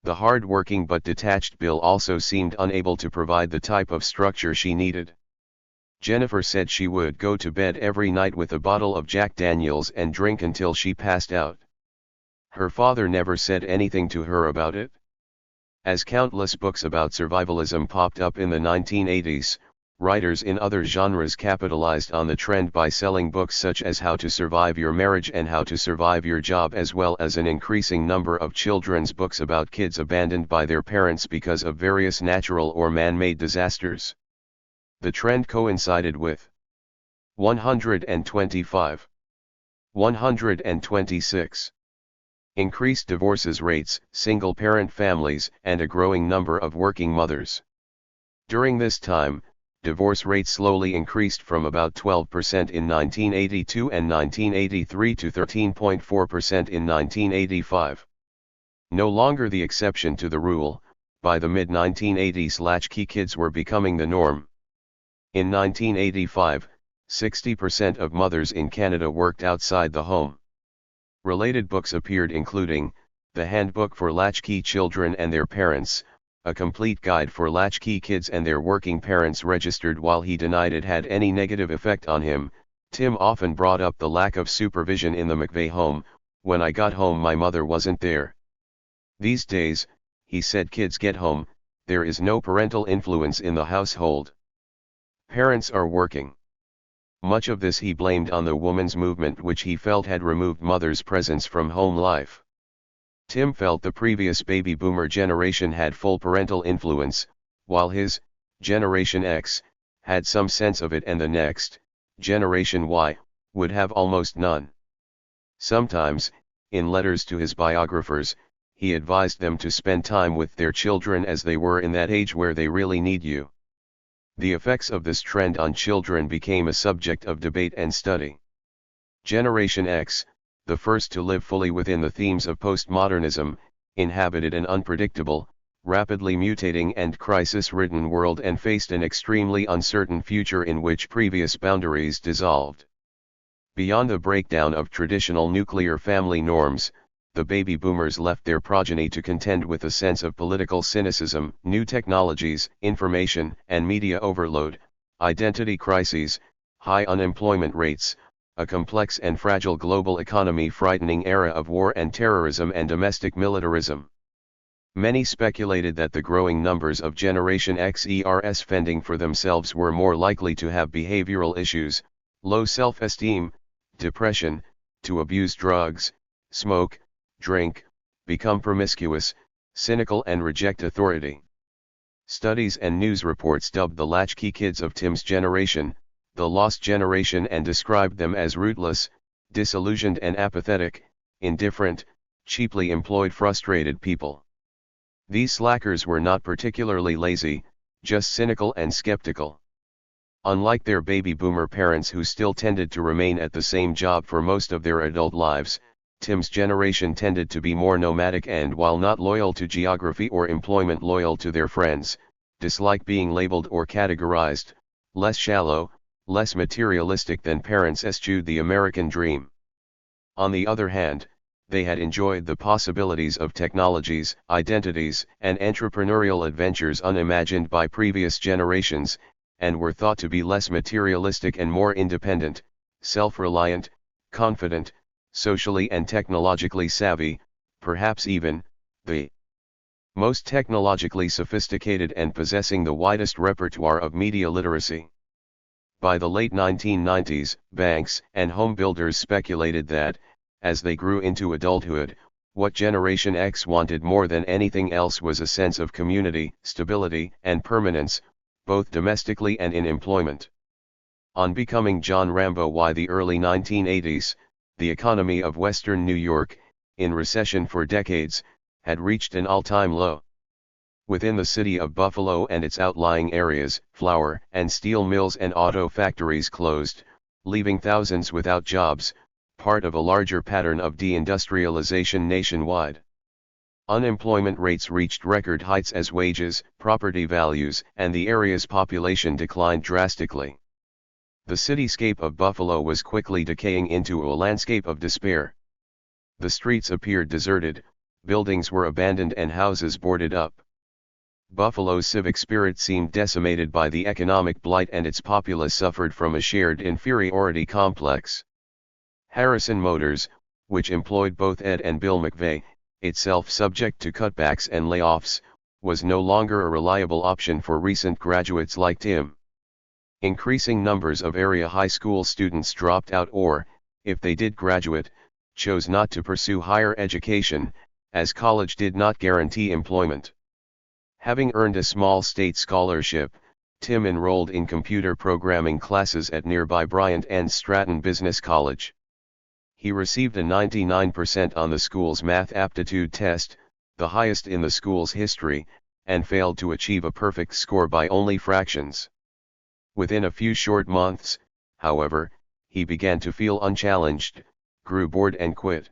The hard-working but detached Bill also seemed unable to provide the type of structure she needed. Jennifer said she would go to bed every night with a bottle of Jack Daniels and drink until she passed out. Her father never said anything to her about it. As countless books about survivalism popped up in the 1980s, writers in other genres capitalized on the trend by selling books such as How to Survive Your Marriage and How to Survive Your Job, as well as an increasing number of children's books about kids abandoned by their parents because of various natural or man-made disasters. The trend coincided with 125. 126. Increased divorces rates, single-parent families, and a growing number of working mothers. During this time, divorce rates slowly increased from about 12% in 1982 and 1983 to 13.4% in 1985. No longer the exception to the rule, by the mid-1980s latchkey kids were becoming the norm. In 1985, 60% of mothers in Canada worked outside the home. Related books appeared including, The Handbook for Latchkey Children and Their Parents, a complete guide for latchkey kids and their working parents. Registered. While he denied it had any negative effect on him, Tim often brought up the lack of supervision in the McVeigh home. When I got home my mother wasn't there. These days, he said, kids get home, there is no parental influence in the household. Parents are working. Much of this he blamed on the women's movement, which he felt had removed mothers' presence from home life. Tim felt the previous baby boomer generation had full parental influence, while his, Generation X, had some sense of it, and the next, Generation Y, would have almost none. Sometimes, in letters to his biographers, he advised them to spend time with their children as they were in that age where they really need you. The effects of this trend on children became a subject of debate and study. Generation X, the first to live fully within the themes of postmodernism, inhabited an unpredictable, rapidly mutating and crisis-ridden world and faced an extremely uncertain future in which previous boundaries dissolved. Beyond the breakdown of traditional nuclear family norms, the baby boomers left their progeny to contend with a sense of political cynicism, new technologies, information and media overload, identity crises, high unemployment rates, a complex and fragile global economy, frightening era of war and terrorism and domestic militarism. Many speculated that the growing numbers of Generation Xers fending for themselves were more likely to have behavioral issues, low self-esteem, depression, to abuse drugs, smoke, drink, become promiscuous, cynical and reject authority. Studies and news reports dubbed the latchkey kids of Tim's generation, the lost generation, and described them as rootless, disillusioned and apathetic, indifferent, cheaply employed, frustrated people. These slackers were not particularly lazy, just cynical and skeptical. Unlike their baby boomer parents who still tended to remain at the same job for most of their adult lives, Tim's generation tended to be more nomadic and, while not loyal to geography or employment, loyal to their friends, dislike being labeled or categorized, less shallow, less materialistic than parents eschewed the American dream. On the other hand, they had enjoyed the possibilities of technologies, identities, and entrepreneurial adventures unimagined by previous generations, and were thought to be less materialistic and more independent, self-reliant, confident, socially and technologically savvy, perhaps even, the most technologically sophisticated and possessing the widest repertoire of media literacy. By the late 1990s, banks and home builders speculated that, as they grew into adulthood, what Generation X wanted more than anything else was a sense of community, stability, and permanence, both domestically and in employment. On becoming John Rambo Y the early 1980s, the economy of Western New York, in recession for decades, had reached an all-time low. Within the city of Buffalo and its outlying areas, flour and steel mills and auto factories closed, leaving thousands without jobs, part of a larger pattern of deindustrialization nationwide. Unemployment rates reached record heights as wages, property values, and the area's population declined drastically. The cityscape of Buffalo was quickly decaying into a landscape of despair. The streets appeared deserted, buildings were abandoned and houses boarded up. Buffalo's civic spirit seemed decimated by the economic blight, and its populace suffered from a shared inferiority complex. Harrison Motors, which employed both Ed and Bill McVeigh, itself subject to cutbacks and layoffs, was no longer a reliable option for recent graduates like Tim. Increasing numbers of area high school students dropped out or, if they did graduate, chose not to pursue higher education, as college did not guarantee employment. Having earned a small state scholarship, Tim enrolled in computer programming classes at nearby Bryant and Stratton Business College. He received a 99% on the school's math aptitude test, the highest in the school's history, and failed to achieve a perfect score by only fractions. Within a few short months, however, he began to feel unchallenged, grew bored and quit.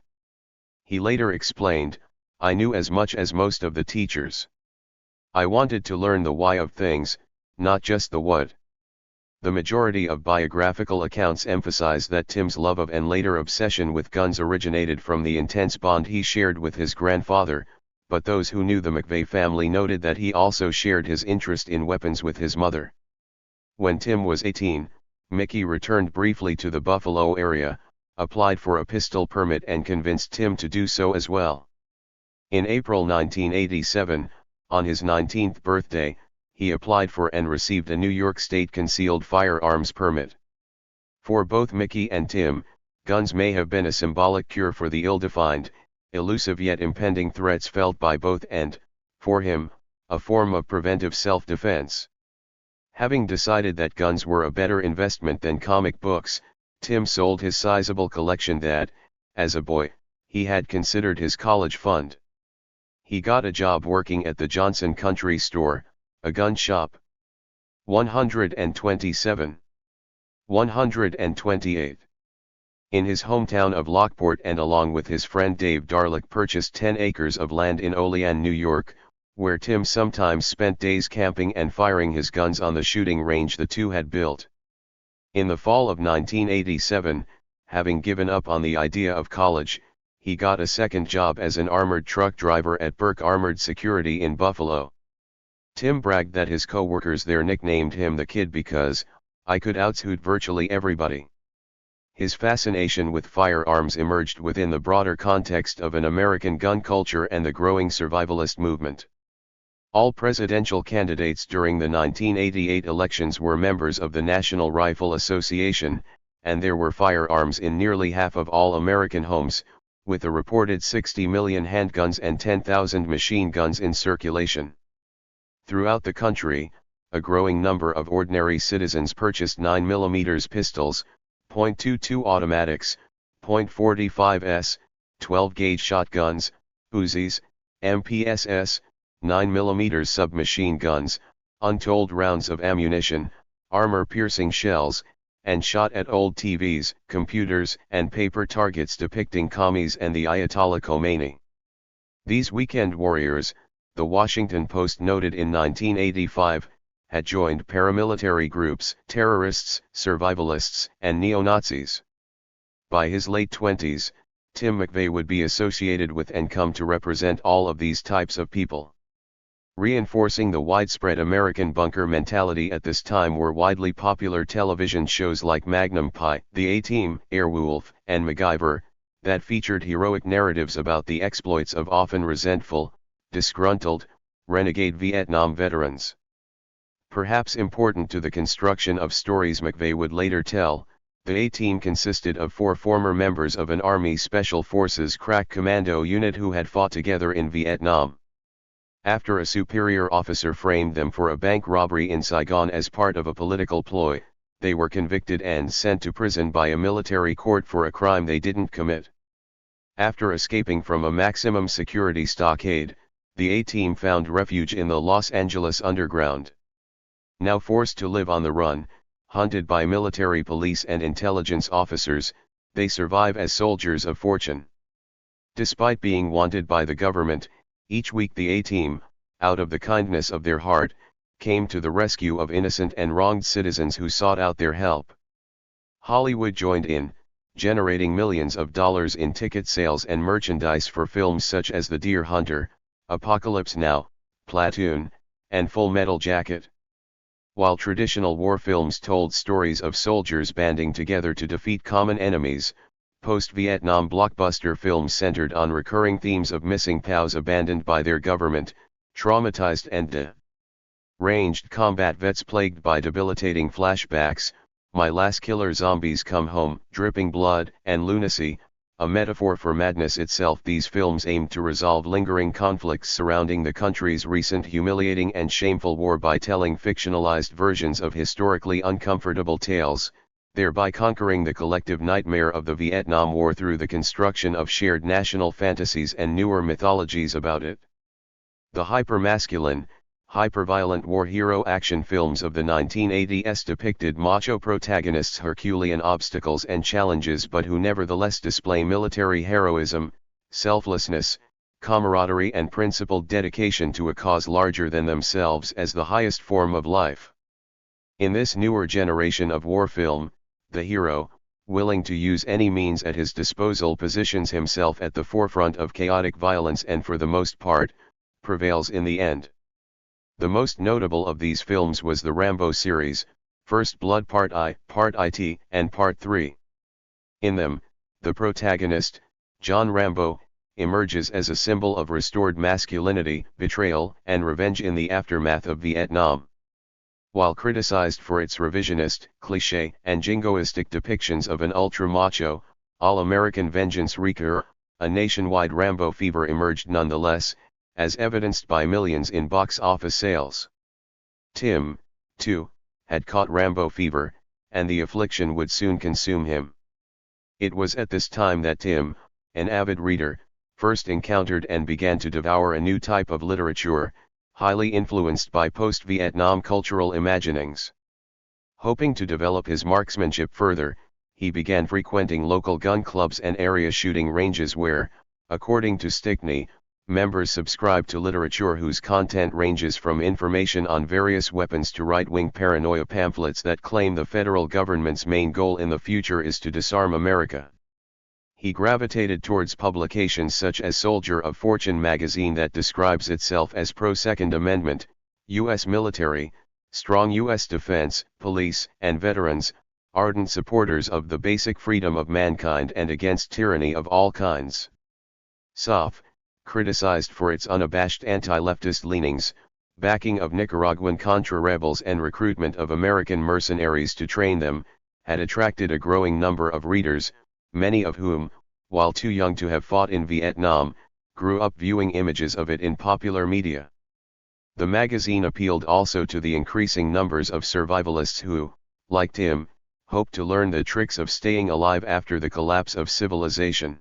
He later explained, "I knew as much as most of the teachers. I wanted to learn the why of things, not just the what." The majority of biographical accounts emphasize that Tim's love of and later obsession with guns originated from the intense bond he shared with his grandfather, but those who knew the McVeigh family noted that he also shared his interest in weapons with his mother. When Tim was 18, Mickey returned briefly to the Buffalo area, applied for a pistol permit and convinced Tim to do so as well. In April 1987, on his 19th birthday, he applied for and received a New York State concealed firearms permit. For both Mickey and Tim, guns may have been a symbolic cure for the ill-defined, elusive yet impending threats felt by both and, for him, a form of preventive self-defense. Having decided that guns were a better investment than comic books, Tim sold his sizable collection that, as a boy, he had considered his college fund. He got a job working at the Johnson Country Store, a gun shop. 127. 128. In his hometown of Lockport, and along with his friend Dave Darlick purchased 10 acres of land in Olean, New York, where Tim sometimes spent days camping and firing his guns on the shooting range the two had built. In the fall of 1987, having given up on the idea of college, he got a second job as an armored truck driver at Burke Armored Security in Buffalo. Tim bragged that his co-workers there nicknamed him the Kid because, "I could outshoot virtually everybody." His fascination with firearms emerged within the broader context of an American gun culture and the growing survivalist movement. All presidential candidates during the 1988 elections were members of the National Rifle Association, and there were firearms in nearly half of all American homes, with a reported 60 million handguns and 10,000 machine guns in circulation. Throughout the country, a growing number of ordinary citizens purchased 9mm pistols, .22 automatics, .45s, 12-gauge shotguns, Uzis, MPSs, 9mm submachine guns, untold rounds of ammunition, armor-piercing shells, and shot at old TVs, computers, and paper targets depicting commies and the Ayatollah Khomeini. These weekend warriors, the Washington Post noted in 1985, had joined paramilitary groups, terrorists, survivalists, and neo-Nazis. By his late 20s, Tim McVeigh would be associated with and come to represent all of these types of people. Reinforcing the widespread American bunker mentality at this time were widely popular television shows like Magnum Pi, The A-Team, Airwolf, and MacGyver, that featured heroic narratives about the exploits of often resentful, disgruntled, renegade Vietnam veterans. Perhaps important to the construction of stories McVeigh would later tell, the A-Team consisted of 4 former members of an Army Special Forces crack commando unit who had fought together in Vietnam. After a superior officer framed them for a bank robbery in Saigon as part of a political ploy, they were convicted and sent to prison by a military court for a crime they didn't commit. After escaping from a maximum security stockade, the A-Team found refuge in the Los Angeles underground. Now forced to live on the run, hunted by military police and intelligence officers, they survive as soldiers of fortune. Despite being wanted by the government, each week the A-Team, out of the kindness of their heart, came to the rescue of innocent and wronged citizens who sought out their help. Hollywood joined in, generating millions of dollars in ticket sales and merchandise for films such as The Deer Hunter, Apocalypse Now, Platoon, and Full Metal Jacket. While traditional war films told stories of soldiers banding together to defeat common enemies, post-Vietnam blockbuster films centered on recurring themes of missing POWs abandoned by their government, traumatized and deranged combat vets plagued by debilitating flashbacks, My Last Killer, Zombies Come Home, dripping blood, and lunacy, a metaphor for madness itself. These films aimed to resolve lingering conflicts surrounding the country's recent humiliating and shameful war by telling fictionalized versions of historically uncomfortable tales, thereby conquering the collective nightmare of the Vietnam War through the construction of shared national fantasies and newer mythologies about it. The hyper-masculine, hyper-violent war hero action films of the 1980s depicted macho protagonists' Herculean obstacles and challenges, but who nevertheless display military heroism, selflessness, camaraderie and principled dedication to a cause larger than themselves as the highest form of life. In this newer generation of war film, the hero, willing to use any means at his disposal, positions himself at the forefront of chaotic violence and for the most part, prevails in the end. The most notable of these films was the Rambo series, First Blood Part I, Part IT, and Part 3. In them, the protagonist, John Rambo, emerges as a symbol of restored masculinity, betrayal, and revenge in the aftermath of Vietnam. While criticized for its revisionist, cliché, and jingoistic depictions of an ultra-macho, all-American vengeance wreaker, a nationwide Rambo fever emerged nonetheless, as evidenced by millions in box office sales. Tim, too, had caught Rambo fever, and the affliction would soon consume him. It was at this time that Tim, an avid reader, first encountered and began to devour a new type of literature, highly influenced by post-Vietnam cultural imaginings. Hoping to develop his marksmanship further, he began frequenting local gun clubs and area shooting ranges where, according to Stickney, members subscribe to literature whose content ranges from information on various weapons to right-wing paranoia pamphlets that claim the federal government's main goal in the future is to disarm America. He gravitated towards publications such as Soldier of Fortune magazine that describes itself as pro-Second Amendment, U.S. military, strong U.S. defense, police, and veterans, ardent supporters of the basic freedom of mankind and against tyranny of all kinds. SOF, criticized for its unabashed anti-leftist leanings, backing of Nicaraguan Contra rebels and recruitment of American mercenaries to train them, had attracted a growing number of readers, many of whom, while too young to have fought in Vietnam, grew up viewing images of it in popular media. The magazine appealed also to the increasing numbers of survivalists who, like Tim, hoped to learn the tricks of staying alive after the collapse of civilization.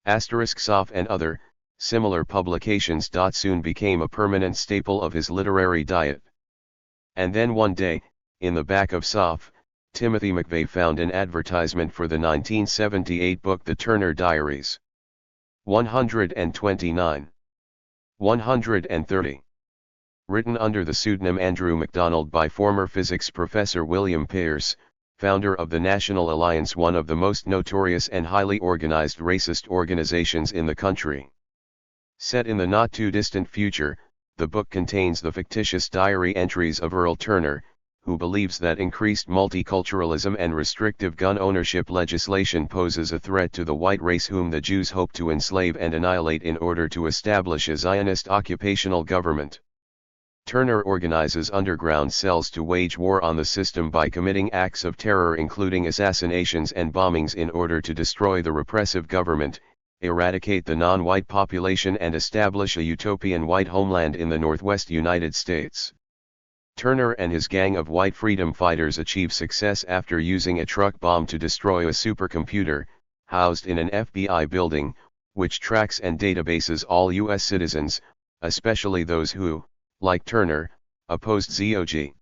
*SOF and other, similar publications. Soon became a permanent staple of his literary diet. And then one day, in the back of SOF, Timothy McVeigh found an advertisement for the 1978 book The Turner Diaries. 129. 130. Written under the pseudonym Andrew MacDonald by former physics professor William Pierce, founder of the National Alliance, one of the most notorious and highly organized racist organizations in the country. Set in the not-too-distant future, the book contains the fictitious diary entries of Earl Turner, who believes that increased multiculturalism and restrictive gun ownership legislation poses a threat to the white race whom the Jews hope to enslave and annihilate in order to establish a Zionist occupational government. Turner organizes underground cells to wage war on the system by committing acts of terror including assassinations and bombings in order to destroy the repressive government, eradicate the non-white population and establish a utopian white homeland in the Northwest United States. Turner and his gang of white freedom fighters achieve success after using a truck bomb to destroy a supercomputer, housed in an FBI building, which tracks and databases all U.S. citizens, especially those who, like Turner, opposed ZOG.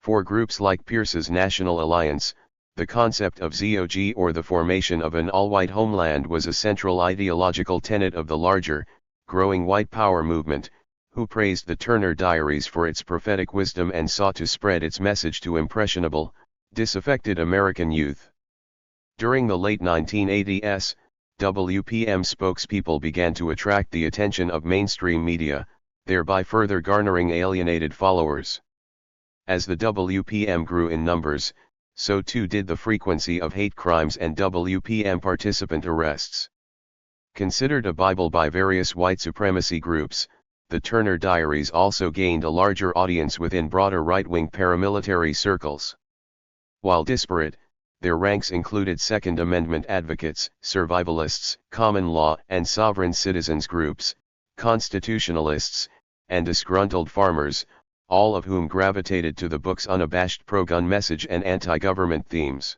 For groups like Pierce's National Alliance, the concept of ZOG or the formation of an all-white homeland was a central ideological tenet of the larger, growing white power movement, who praised the Turner Diaries for its prophetic wisdom and sought to spread its message to impressionable, disaffected American youth. During the late 1980s, WPM spokespeople began to attract the attention of mainstream media, thereby further garnering alienated followers. As the WPM grew in numbers, so too did the frequency of hate crimes and WPM participant arrests. Considered a Bible by various white supremacy groups, the Turner Diaries also gained a larger audience within broader right-wing paramilitary circles. While disparate, their ranks included Second Amendment advocates, survivalists, common law and sovereign citizens groups, constitutionalists, and disgruntled farmers, all of whom gravitated to the book's unabashed pro-gun message and anti-government themes.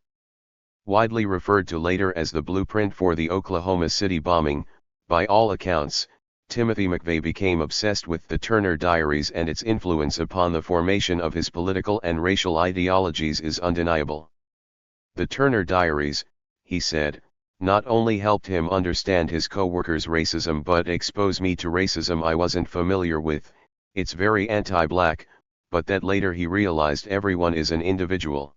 Widely referred to later as the blueprint for the Oklahoma City bombing, by all accounts, Timothy McVeigh became obsessed with the Turner Diaries, and its influence upon the formation of his political and racial ideologies is undeniable. The Turner Diaries, he said, not only helped him understand his co-workers' racism but expose me to racism I wasn't familiar with. It's very anti-black, but that later he realized everyone is an individual.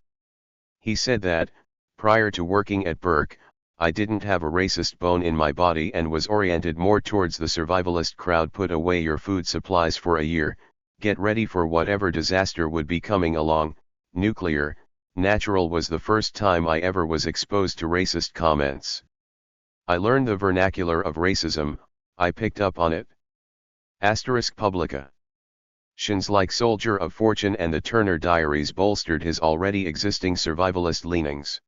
He said that, prior to working at Burke, I didn't have a racist bone in my body and was oriented more towards the survivalist crowd. Put away your food supplies for a year, get ready for whatever disaster would be coming along. Nuclear, natural was the first time I ever was exposed to racist comments. I learned the vernacular of racism, I picked up on it. Publica. Shins like Soldier of Fortune and the Turner Diaries bolstered his already existing survivalist leanings.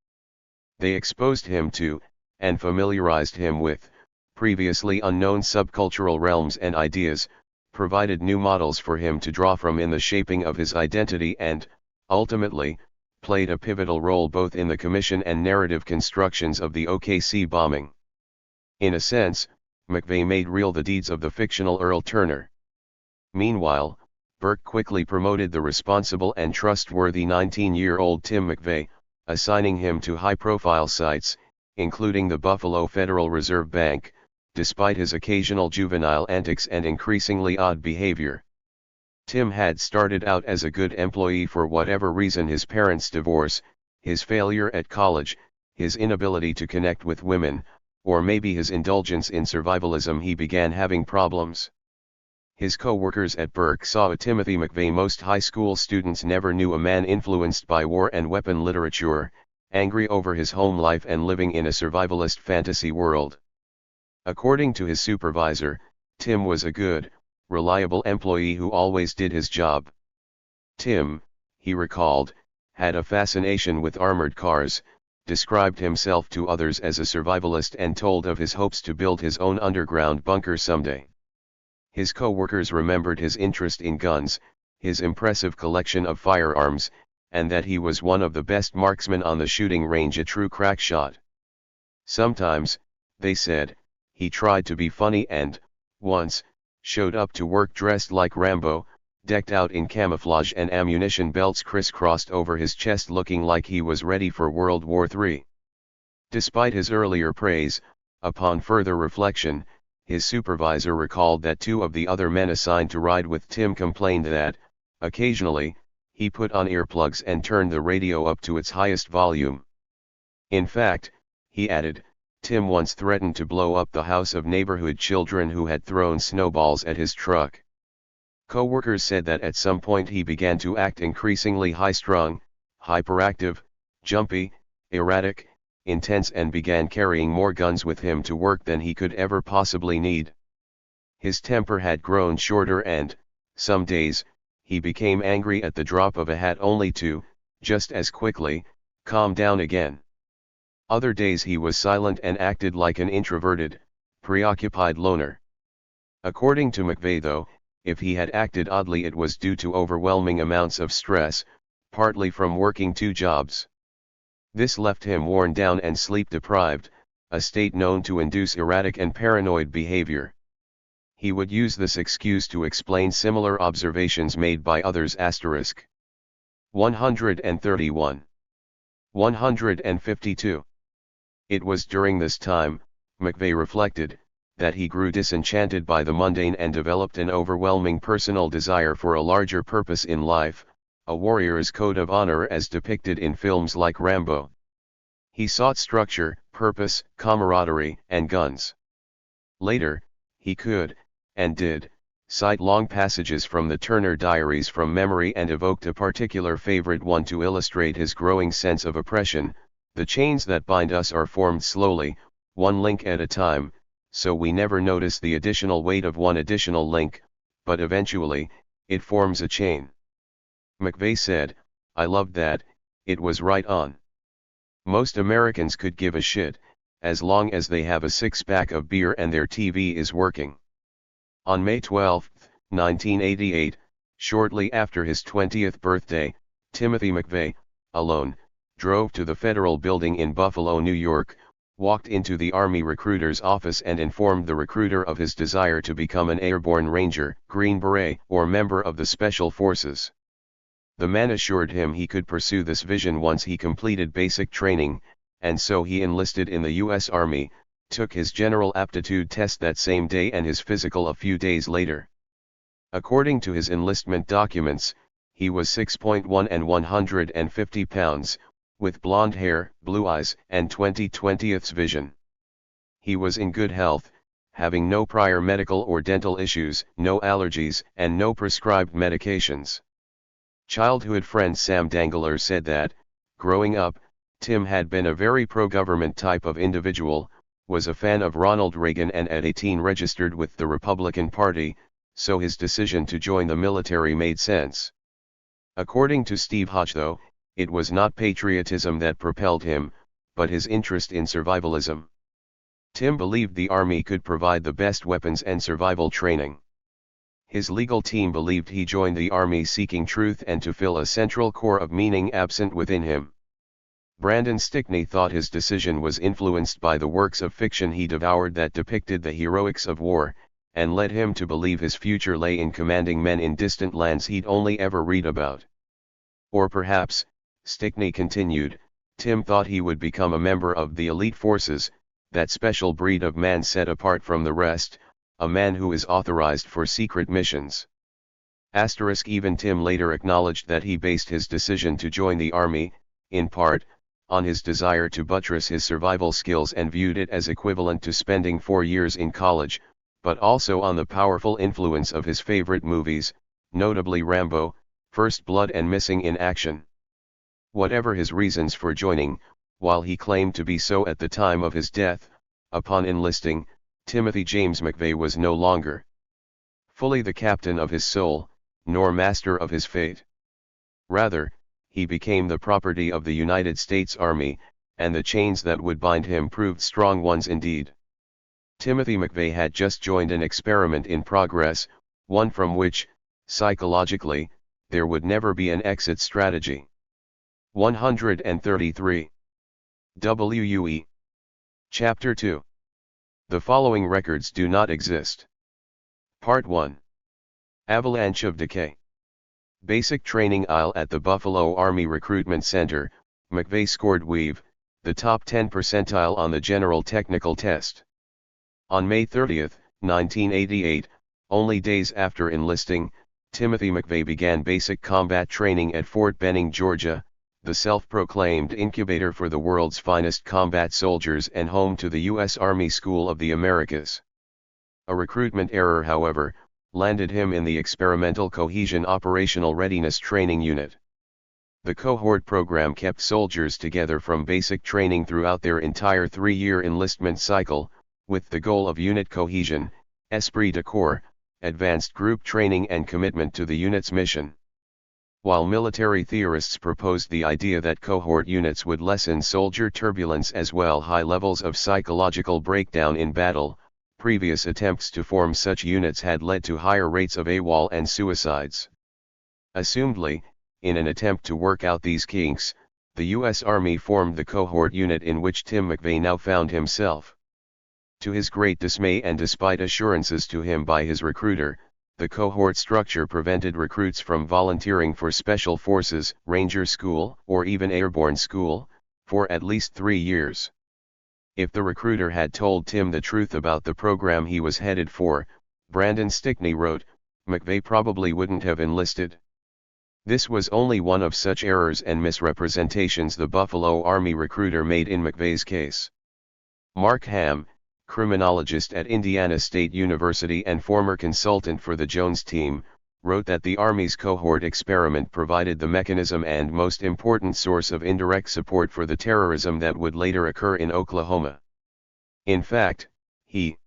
They exposed him to, and familiarized him with, previously unknown subcultural realms and ideas, provided new models for him to draw from in the shaping of his identity and, ultimately, played a pivotal role both in the commission and narrative constructions of the OKC bombing. In a sense, McVeigh made real the deeds of the fictional Earl Turner. Meanwhile, Burke quickly promoted the responsible and trustworthy 19-year-old Tim McVeigh, assigning him to high-profile sites, including the Buffalo Federal Reserve Bank, despite his occasional juvenile antics and increasingly odd behavior. Tim had started out as a good employee. For whatever reason, his parents' divorce, his failure at college, his inability to connect with women, or maybe his indulgence in survivalism, he began having problems. His co-workers at Burke saw a Timothy McVeigh most high school students never knew, a man influenced by war and weapon literature, angry over his home life and living in a survivalist fantasy world. According to his supervisor, Tim was a good, reliable employee who always did his job. Tim, he recalled, had a fascination with armored cars, described himself to others as a survivalist and told of his hopes to build his own underground bunker someday. His co-workers remembered his interest in guns, his impressive collection of firearms, and that he was one of the best marksmen on the shooting range, a true crack shot. Sometimes, they said, he tried to be funny and, once, showed up to work dressed like Rambo, decked out in camouflage and ammunition belts crisscrossed over his chest, looking like he was ready for World War III. Despite his earlier praise, upon further reflection, his supervisor recalled that two of the other men assigned to ride with Tim complained that, occasionally, he put on earplugs and turned the radio up to its highest volume. In fact, he added, Tim once threatened to blow up the house of neighborhood children who had thrown snowballs at his truck. Co-workers said that at some point he began to act increasingly high-strung, hyperactive, jumpy, erratic, intense, and began carrying more guns with him to work than he could ever possibly need. His temper had grown shorter and, some days, he became angry at the drop of a hat, only to, just as quickly, calm down again. Other days he was silent and acted like an introverted, preoccupied loner. According to McVeigh, though, if he had acted oddly, it was due to overwhelming amounts of stress, partly from working two jobs. This left him worn down and sleep-deprived, a state known to induce erratic and paranoid behavior. He would use this excuse to explain similar observations made by others. 131. 152. It was during this time, McVeigh reflected, that he grew disenchanted by the mundane and developed an overwhelming personal desire for a larger purpose in life, a warrior's code of honor as depicted in films like Rambo. He sought structure, purpose, camaraderie, and guns. Later, he could, and did, cite long passages from the Turner Diaries from memory and evoked a particular favorite one to illustrate his growing sense of oppression. The chains that bind us are formed slowly, one link at a time, so we never notice the additional weight of one additional link, but eventually, it forms a chain. McVeigh said, "I loved that, it was right on. Most Americans could give a shit, as long as they have a six-pack of beer and their TV is working." On May 12, 1988, shortly after his 20th birthday, Timothy McVeigh, alone, drove to the federal building in Buffalo, New York, walked into the Army recruiter's office and informed the recruiter of his desire to become an airborne ranger, Green Beret, or member of the Special Forces. The man assured him he could pursue this vision once he completed basic training, and so he enlisted in the U.S. Army, took his general aptitude test that same day and his physical a few days later. According to his enlistment documents, he was 6'1" and 150 pounds, with blonde hair, blue eyes, and 20/20ths vision. He was in good health, having no prior medical or dental issues, no allergies, and no prescribed medications. Childhood friend Sam Dangler said that, growing up, Tim had been a very pro-government type of individual, was a fan of Ronald Reagan and at 18 registered with the Republican Party, so his decision to join the military made sense. According to Steve Hodge, though, it was not patriotism that propelled him, but his interest in survivalism. Tim believed the Army could provide the best weapons and survival training. His legal team believed he joined the Army seeking truth and to fill a central core of meaning absent within him. Brandon Stickney thought his decision was influenced by the works of fiction he devoured that depicted the heroics of war, and led him to believe his future lay in commanding men in distant lands he'd only ever read about. Or perhaps, Stickney continued, Tim thought he would become a member of the elite forces, that special breed of man set apart from the rest, a man who is authorized for secret missions. Even Tim later acknowledged that he based his decision to join the Army, in part, on his desire to buttress his survival skills and viewed it as equivalent to spending 4 years in college, but also on the powerful influence of his favorite movies, notably Rambo, First Blood and Missing in Action. Whatever his reasons for joining, while he claimed to be so at the time of his death, upon enlisting, Timothy James McVeigh was no longer fully the captain of his soul, nor master of his fate. Rather, he became the property of the United States Army, and the chains that would bind him proved strong ones indeed. Timothy McVeigh had just joined an experiment in progress, one from which, psychologically, there would never be an exit strategy. 133. WUE. Chapter 2. The following records do not exist. Part 1. Avalanche of Decay. Basic training IL at the Buffalo Army Recruitment Center, McVeigh scored WEAV, the top 10 percentile on the General Technical Test. On May 30, 1988, only days after enlisting, Timothy McVeigh began basic combat training at Fort Benning, Georgia, the self-proclaimed incubator for the world's finest combat soldiers and home to the U.S. Army School of the Americas. A recruitment error, however, landed him in the Experimental Cohesion Operational Readiness Training Unit. The cohort program kept soldiers together from basic training throughout their entire 3-year enlistment cycle, with the goal of unit cohesion, esprit de corps, advanced group training and commitment to the unit's mission. While military theorists proposed the idea that cohort units would lessen soldier turbulence as well as high levels of psychological breakdown in battle, previous attempts to form such units had led to higher rates of AWOL and suicides. Assumedly, in an attempt to work out these kinks, the U.S. Army formed the cohort unit in which Tim McVeigh now found himself. To his great dismay and despite assurances to him by his recruiter, the cohort structure prevented recruits from volunteering for Special Forces, Ranger School, or even Airborne School, for at least 3 years. If the recruiter had told Tim the truth about the program he was headed for, Brandon Stickney wrote, McVeigh probably wouldn't have enlisted. This was only one of such errors and misrepresentations the Buffalo Army recruiter made in McVeigh's case. Mark Ham, criminologist at Indiana State University and former consultant for the Jones team, wrote that the Army's cohort experiment provided the mechanism and most important source of indirect support for the terrorism that would later occur in Oklahoma. In fact, he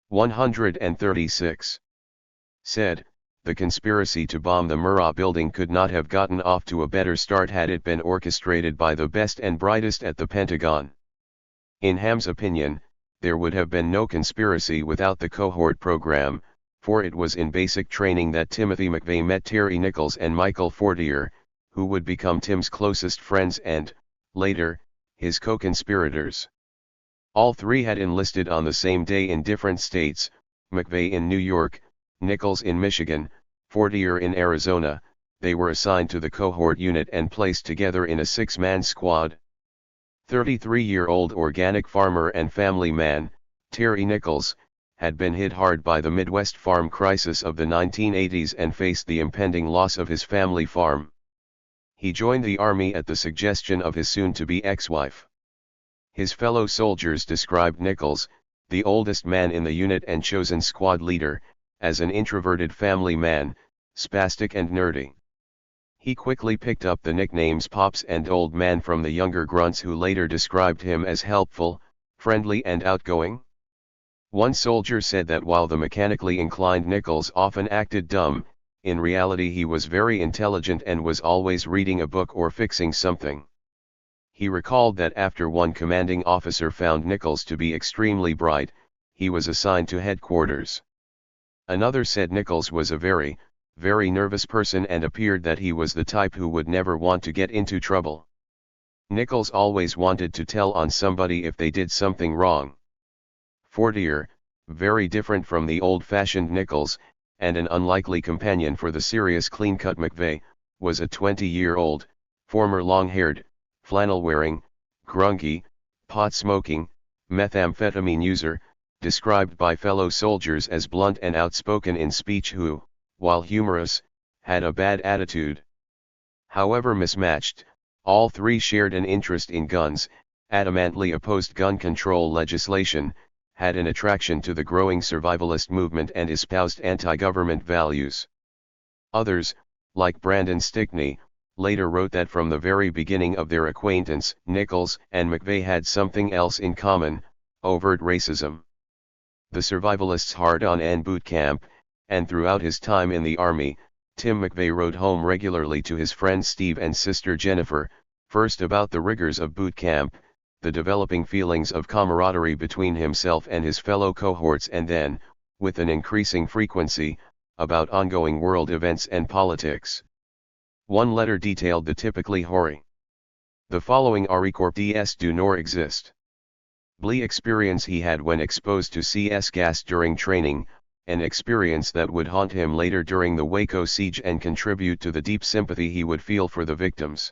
136 said, the conspiracy to bomb the Murrah building could not have gotten off to a better start had it been orchestrated by the best and brightest at the Pentagon. In Ham's opinion, there would have been no conspiracy without the cohort program, for it was in basic training that Timothy McVeigh met Terry Nichols and Michael Fortier, who would become Tim's closest friends and, later, his co-conspirators. All three had enlisted on the same day in different states, McVeigh in New York, Nichols in Michigan, Fortier in Arizona. They were assigned to the cohort unit and placed together in a 6-man squad. 33-year-old organic farmer and family man, Terry Nichols, had been hit hard by the Midwest farm crisis of the 1980s and faced the impending loss of his family farm. He joined the Army at the suggestion of his soon-to-be ex-wife. His fellow soldiers described Nichols, the oldest man in the unit and chosen squad leader, as an introverted family man, spastic and nerdy. He quickly picked up the nicknames Pops and Old Man from the younger grunts who later described him as helpful, friendly and outgoing. One soldier said that while the mechanically inclined Nichols often acted dumb, in reality he was very intelligent and was always reading a book or fixing something. He recalled that after one commanding officer found Nichols to be extremely bright, he was assigned to headquarters. Another said Nichols was a very nervous person and appeared that he was the type who would never want to get into trouble. Nichols always wanted to tell on somebody if they did something wrong. Fortier, very different from the old-fashioned Nichols, and an unlikely companion for the serious clean-cut McVeigh, was a 20-year-old, former long-haired, flannel-wearing, grungy, pot-smoking, methamphetamine user, described by fellow soldiers as blunt and outspoken in speech who, while humorous, had a bad attitude. However mismatched, all three shared an interest in guns, adamantly opposed gun control legislation, had an attraction to the growing survivalist movement and espoused anti-government values. Others, like Brandon Stickney, later wrote that from the very beginning of their acquaintance, Nichols and McVeigh had something else in common: overt racism. The survivalists hard-on and boot camp, and throughout his time in the Army, Tim McVeigh wrote home regularly to his friend Steve and sister Jennifer, first about the rigors of boot camp, the developing feelings of camaraderie between himself and his fellow cohorts, and then, with an increasing frequency, about ongoing world events and politics. One letter detailed the typically hoary. The following records do nor exist. Blee experience he had when exposed to CS gas during training, an experience that would haunt him later during the Waco siege and contribute to the deep sympathy he would feel for the victims.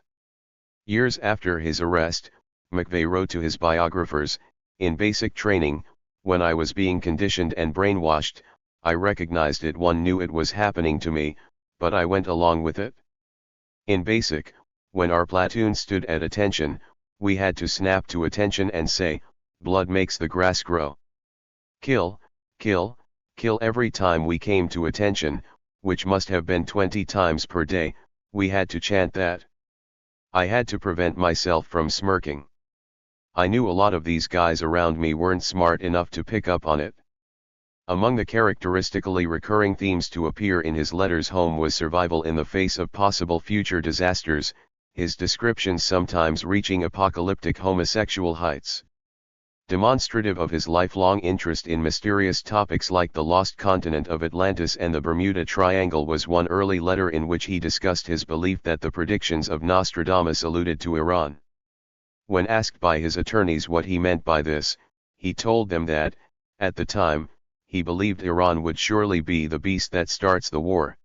Years after his arrest, McVeigh wrote to his biographers, "In basic training, when I was being conditioned and brainwashed, I recognized it. One knew it was happening to me, but I went along with it. In basic, when our platoon stood at attention, we had to snap to attention and say, 'Blood makes the grass grow. Kill, kill, kill.' Every time we came to attention, which must have been 20 times per day, we had to chant that. I had to prevent myself from smirking. I knew a lot of these guys around me weren't smart enough to pick up on it." Among the characteristically recurring themes to appear in his letters home was survival in the face of possible future disasters, his descriptions sometimes reaching apocalyptic homosexual heights. Demonstrative of his lifelong interest in mysterious topics like the lost continent of Atlantis and the Bermuda Triangle was one early letter in which he discussed his belief that the predictions of Nostradamus alluded to Iran. When asked by his attorneys what he meant by this, he told them that, at the time, he believed Iran would surely be the beast that starts the war.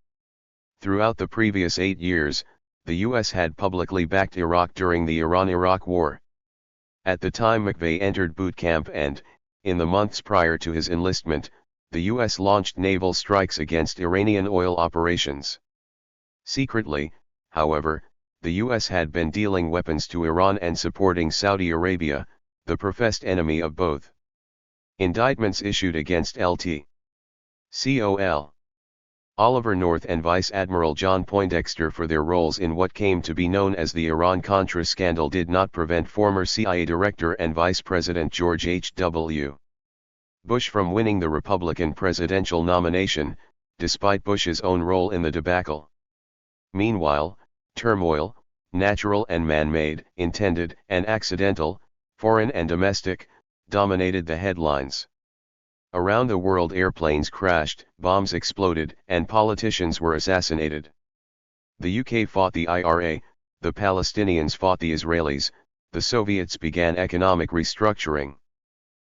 Throughout the previous 8 years, the U.S. had publicly backed Iraq during the Iran-Iraq War. At the time McVeigh entered boot camp and, in the months prior to his enlistment, the U.S. launched naval strikes against Iranian oil operations. Secretly, However, the US had been dealing weapons to Iran and supporting Saudi Arabia, the professed enemy of both. Indictments issued against Lt. Col. Oliver North and Vice Admiral John Poindexter for their roles in what came to be known as the Iran-Contra scandal did not prevent former CIA Director and Vice President George H.W. Bush from winning the Republican presidential nomination, despite Bush's own role in the debacle. Meanwhile, turmoil, natural and man-made, intended and accidental, foreign and domestic, dominated the headlines. Around the world airplanes crashed, bombs exploded, and politicians were assassinated. The UK fought the IRA, the Palestinians fought the Israelis, the Soviets began economic restructuring.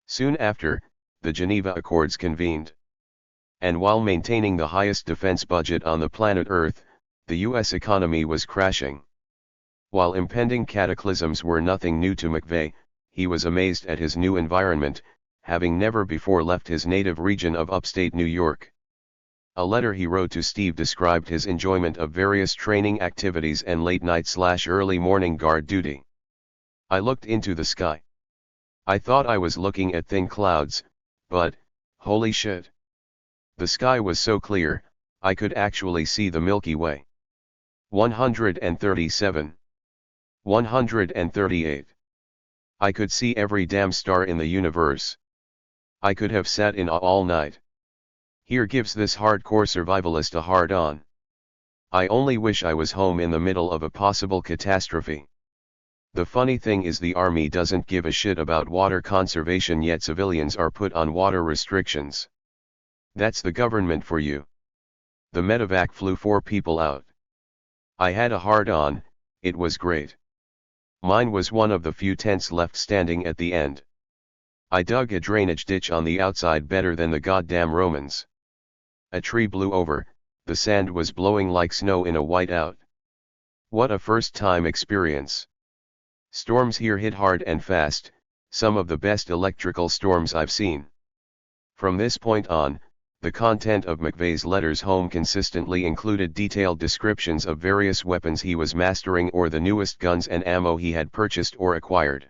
Soon after, the Geneva Accords convened. And while maintaining the highest defense budget on the planet Earth, the US economy was crashing. While impending cataclysms were nothing new to McVeigh, he was amazed at his new environment, having never before left his native region of upstate New York. A letter he wrote to Steve described his enjoyment of various training activities and late-night/early morning guard duty. I looked into the sky. I thought I was looking at thin clouds, but, holy shit. The sky was so clear, I could actually see the Milky Way. 137. 138. I could see every damn star in the universe. I could have sat in awe all night. Here gives this hardcore survivalist a hard-on. I only wish I was home in the middle of a possible catastrophe. The funny thing is the army doesn't give a shit about water conservation, yet civilians are put on water restrictions. That's the government for you. The medevac flew 4 people out. I had a hard-on, it was great. Mine was one of the few tents left standing at the end. I dug a drainage ditch on the outside better than the goddamn Romans. A tree blew over, the sand was blowing like snow in a whiteout. What a first-time experience. Storms here hit hard and fast, some of the best electrical storms I've seen. From this point on, the content of McVeigh's letters home consistently included detailed descriptions of various weapons he was mastering or the newest guns and ammo he had purchased or acquired.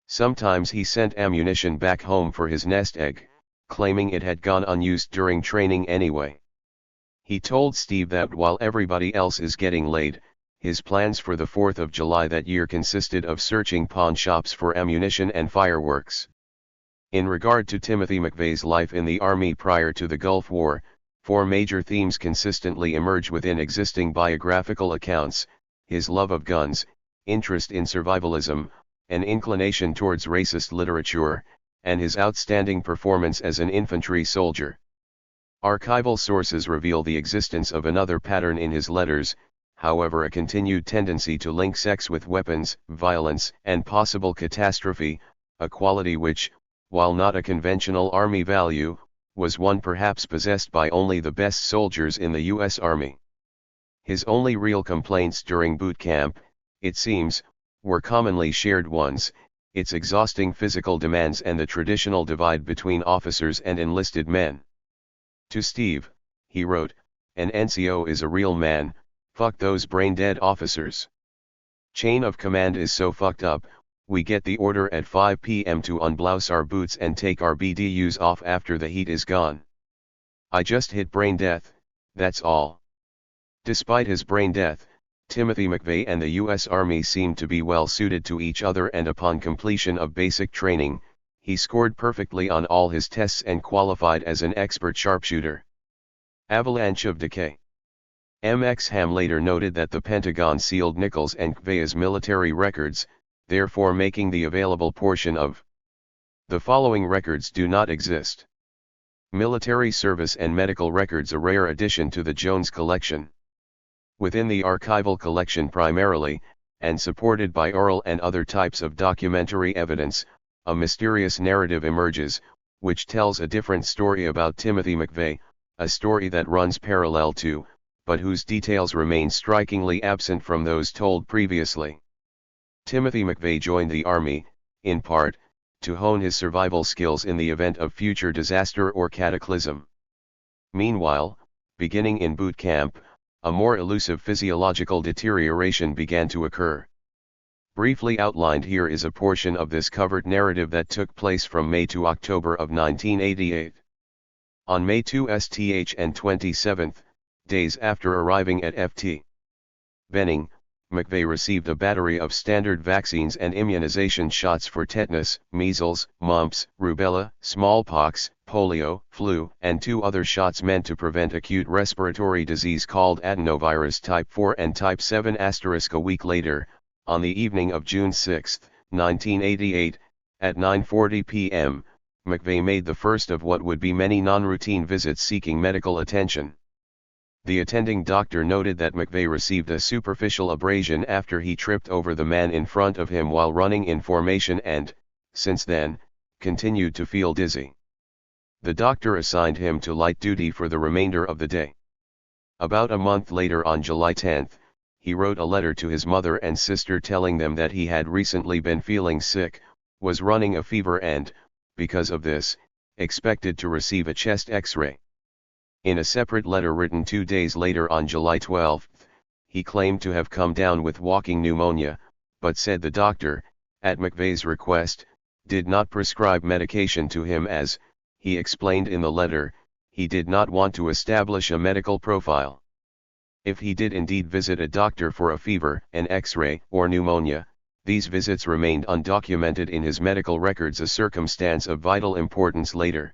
Sometimes he sent ammunition back home for his nest egg, claiming it had gone unused during training anyway. He told Steve that while everybody else is getting laid, his plans for the 4th of July that year consisted of searching pawn shops for ammunition and fireworks. In regard to Timothy McVeigh's life in the Army prior to the Gulf War, 4 major themes consistently emerge within existing biographical accounts: his love of guns, interest in survivalism, an inclination towards racist literature, and his outstanding performance as an infantry soldier. Archival sources reveal the existence of another pattern in his letters, however, a continued tendency to link sex with weapons, violence, and possible catastrophe, a quality which, while not a conventional Army value, was one perhaps possessed by only the best soldiers in the U.S. Army. His only real complaints during boot camp, it seems, were commonly shared ones: its exhausting physical demands and the traditional divide between officers and enlisted men. To Steve, he wrote, "An NCO is a real man, fuck those brain-dead officers. Chain of command is so fucked up, we get the order at 5 p.m. to unblouse our boots and take our BDUs off after the heat is gone. I just hit brain death, that's all." Despite his brain death, Timothy McVeigh and the U.S. Army seemed to be well suited to each other, and upon completion of basic training, he scored perfectly on all his tests and qualified as an expert sharpshooter. Avalanche of decay. M.X. Ham later noted that the Pentagon sealed Nichols and McVeigh's military records, therefore making the available portion of the following records do not exist. Military service and medical records, a rare addition to the Jones collection. Within the archival collection primarily, and supported by oral and other types of documentary evidence, a mysterious narrative emerges, which tells a different story about Timothy McVeigh, a story that runs parallel to, but whose details remain strikingly absent from those told previously. Timothy McVeigh joined the Army, in part, to hone his survival skills in the event of future disaster or cataclysm. Meanwhile, beginning in boot camp, a more elusive physiological deterioration began to occur. Briefly outlined here is a portion of this covert narrative that took place from May to October of 1988. On May 2th and 27th, days after arriving at Ft. Benning, McVeigh received a battery of standard vaccines and immunization shots for tetanus, measles, mumps, rubella, smallpox, polio, flu, and 2 other shots meant to prevent acute respiratory disease called adenovirus type 4 and type 7. A week later, on the evening of June 6, 1988, at 9:40 p.m., McVeigh made the first of what would be many non-routine visits seeking medical attention. The attending doctor noted that McVeigh received a superficial abrasion after he tripped over the man in front of him while running in formation and, since then, continued to feel dizzy. The doctor assigned him to light duty for the remainder of the day. About a month later, on July 10, he wrote a letter to his mother and sister telling them that he had recently been feeling sick, was running a fever and, because of this, expected to receive a chest X-ray. In a separate letter written 2 days later on July 12, he claimed to have come down with walking pneumonia, but said the doctor, at McVeigh's request, did not prescribe medication to him as, he explained in the letter, he did not want to establish a medical profile. If he did indeed visit a doctor for a fever, an X-ray, or pneumonia, these visits remained undocumented in his medical records, a circumstance of vital importance later.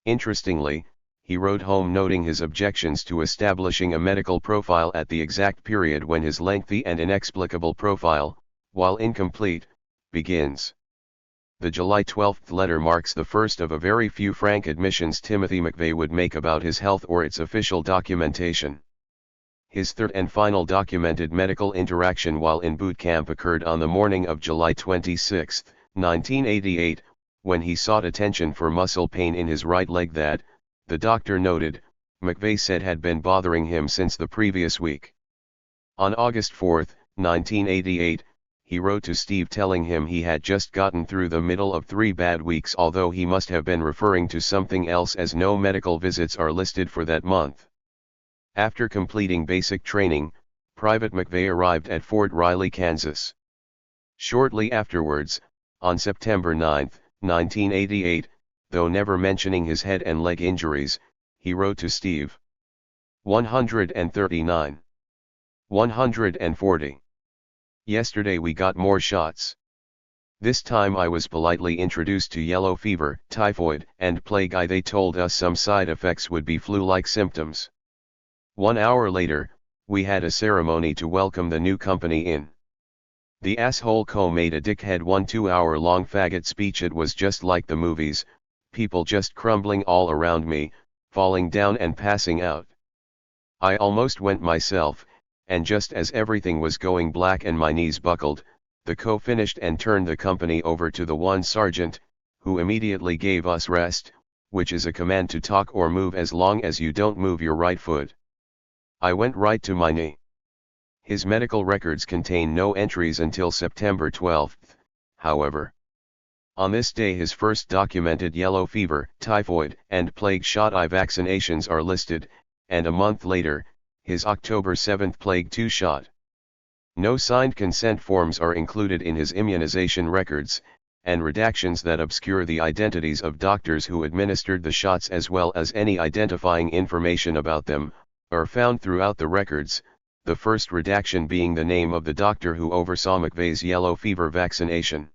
Interestingly, he wrote home noting his objections to establishing a medical profile at the exact period when his lengthy and inexplicable profile, while incomplete, begins. The July 12 letter marks the first of a very few frank admissions Timothy McVeigh would make about his health or its official documentation. His third and final documented medical interaction while in boot camp occurred on the morning of July 26, 1988, when he sought attention for muscle pain in his right leg that, the doctor noted, McVeigh said had been bothering him since the previous week. On August 4, 1988, he wrote to Steve telling him he had just gotten through the middle of 3 bad weeks, although he must have been referring to something else as no medical visits are listed for that month. After completing basic training, Private McVeigh arrived at Fort Riley, Kansas. Shortly afterwards, on September 9, 1988, though never mentioning his head and leg injuries, he wrote to Steve. 139. 140. Yesterday we got more shots. This time I was politely introduced to yellow fever, typhoid, and plague. They told us some side effects would be flu-like symptoms. 1 hour later, we had a ceremony to welcome the new company in. The asshole co made a dickhead 2-hour-long faggot speech. It was just like the movies, people just crumbling all around me, falling down and passing out. I almost went myself, and just as everything was going black and my knees buckled, the co finished and turned the company over to the one sergeant, who immediately gave us rest, which is a command to talk or move as long as you don't move your right foot. I went right to my knee. His medical records contain no entries until September 12, however. On this day his first documented yellow fever, typhoid, and plague shot I vaccinations are listed, and a month later, his October 7 plague 2 shot. No signed consent forms are included in his immunization records, and redactions that obscure the identities of doctors who administered the shots as well as any identifying information about them, are found throughout the records, the first redaction being the name of the doctor who oversaw McVeigh's yellow fever vaccination.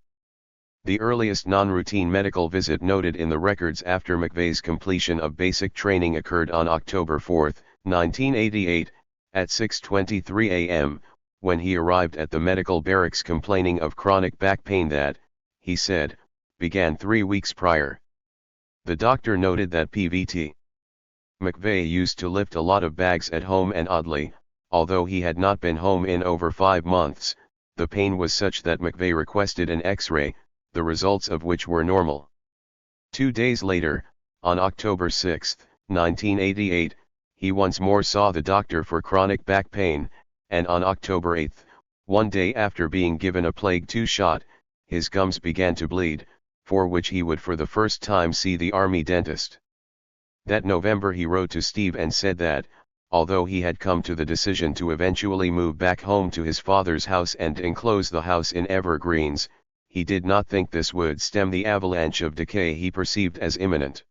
The earliest non-routine medical visit noted in the records after McVeigh's completion of basic training occurred on October 4, 1988, at 6:23 a.m., when he arrived at the medical barracks complaining of chronic back pain that, he said, began 3 weeks prior. The doctor noted that Pvt. McVeigh used to lift a lot of bags at home and oddly, although he had not been home in over 5 months, the pain was such that McVeigh requested an X-ray, the results of which were normal. 2 days later, on October 6, 1988, he once more saw the doctor for chronic back pain, and on October 8, 1 day after being given a plague 2 shot, his gums began to bleed, for which he would for the first time see the army dentist. That November he wrote to Steve and said that, although he had come to the decision to eventually move back home to his father's house and enclose the house in evergreens, he did not think this would stem the avalanche of decay he perceived as imminent.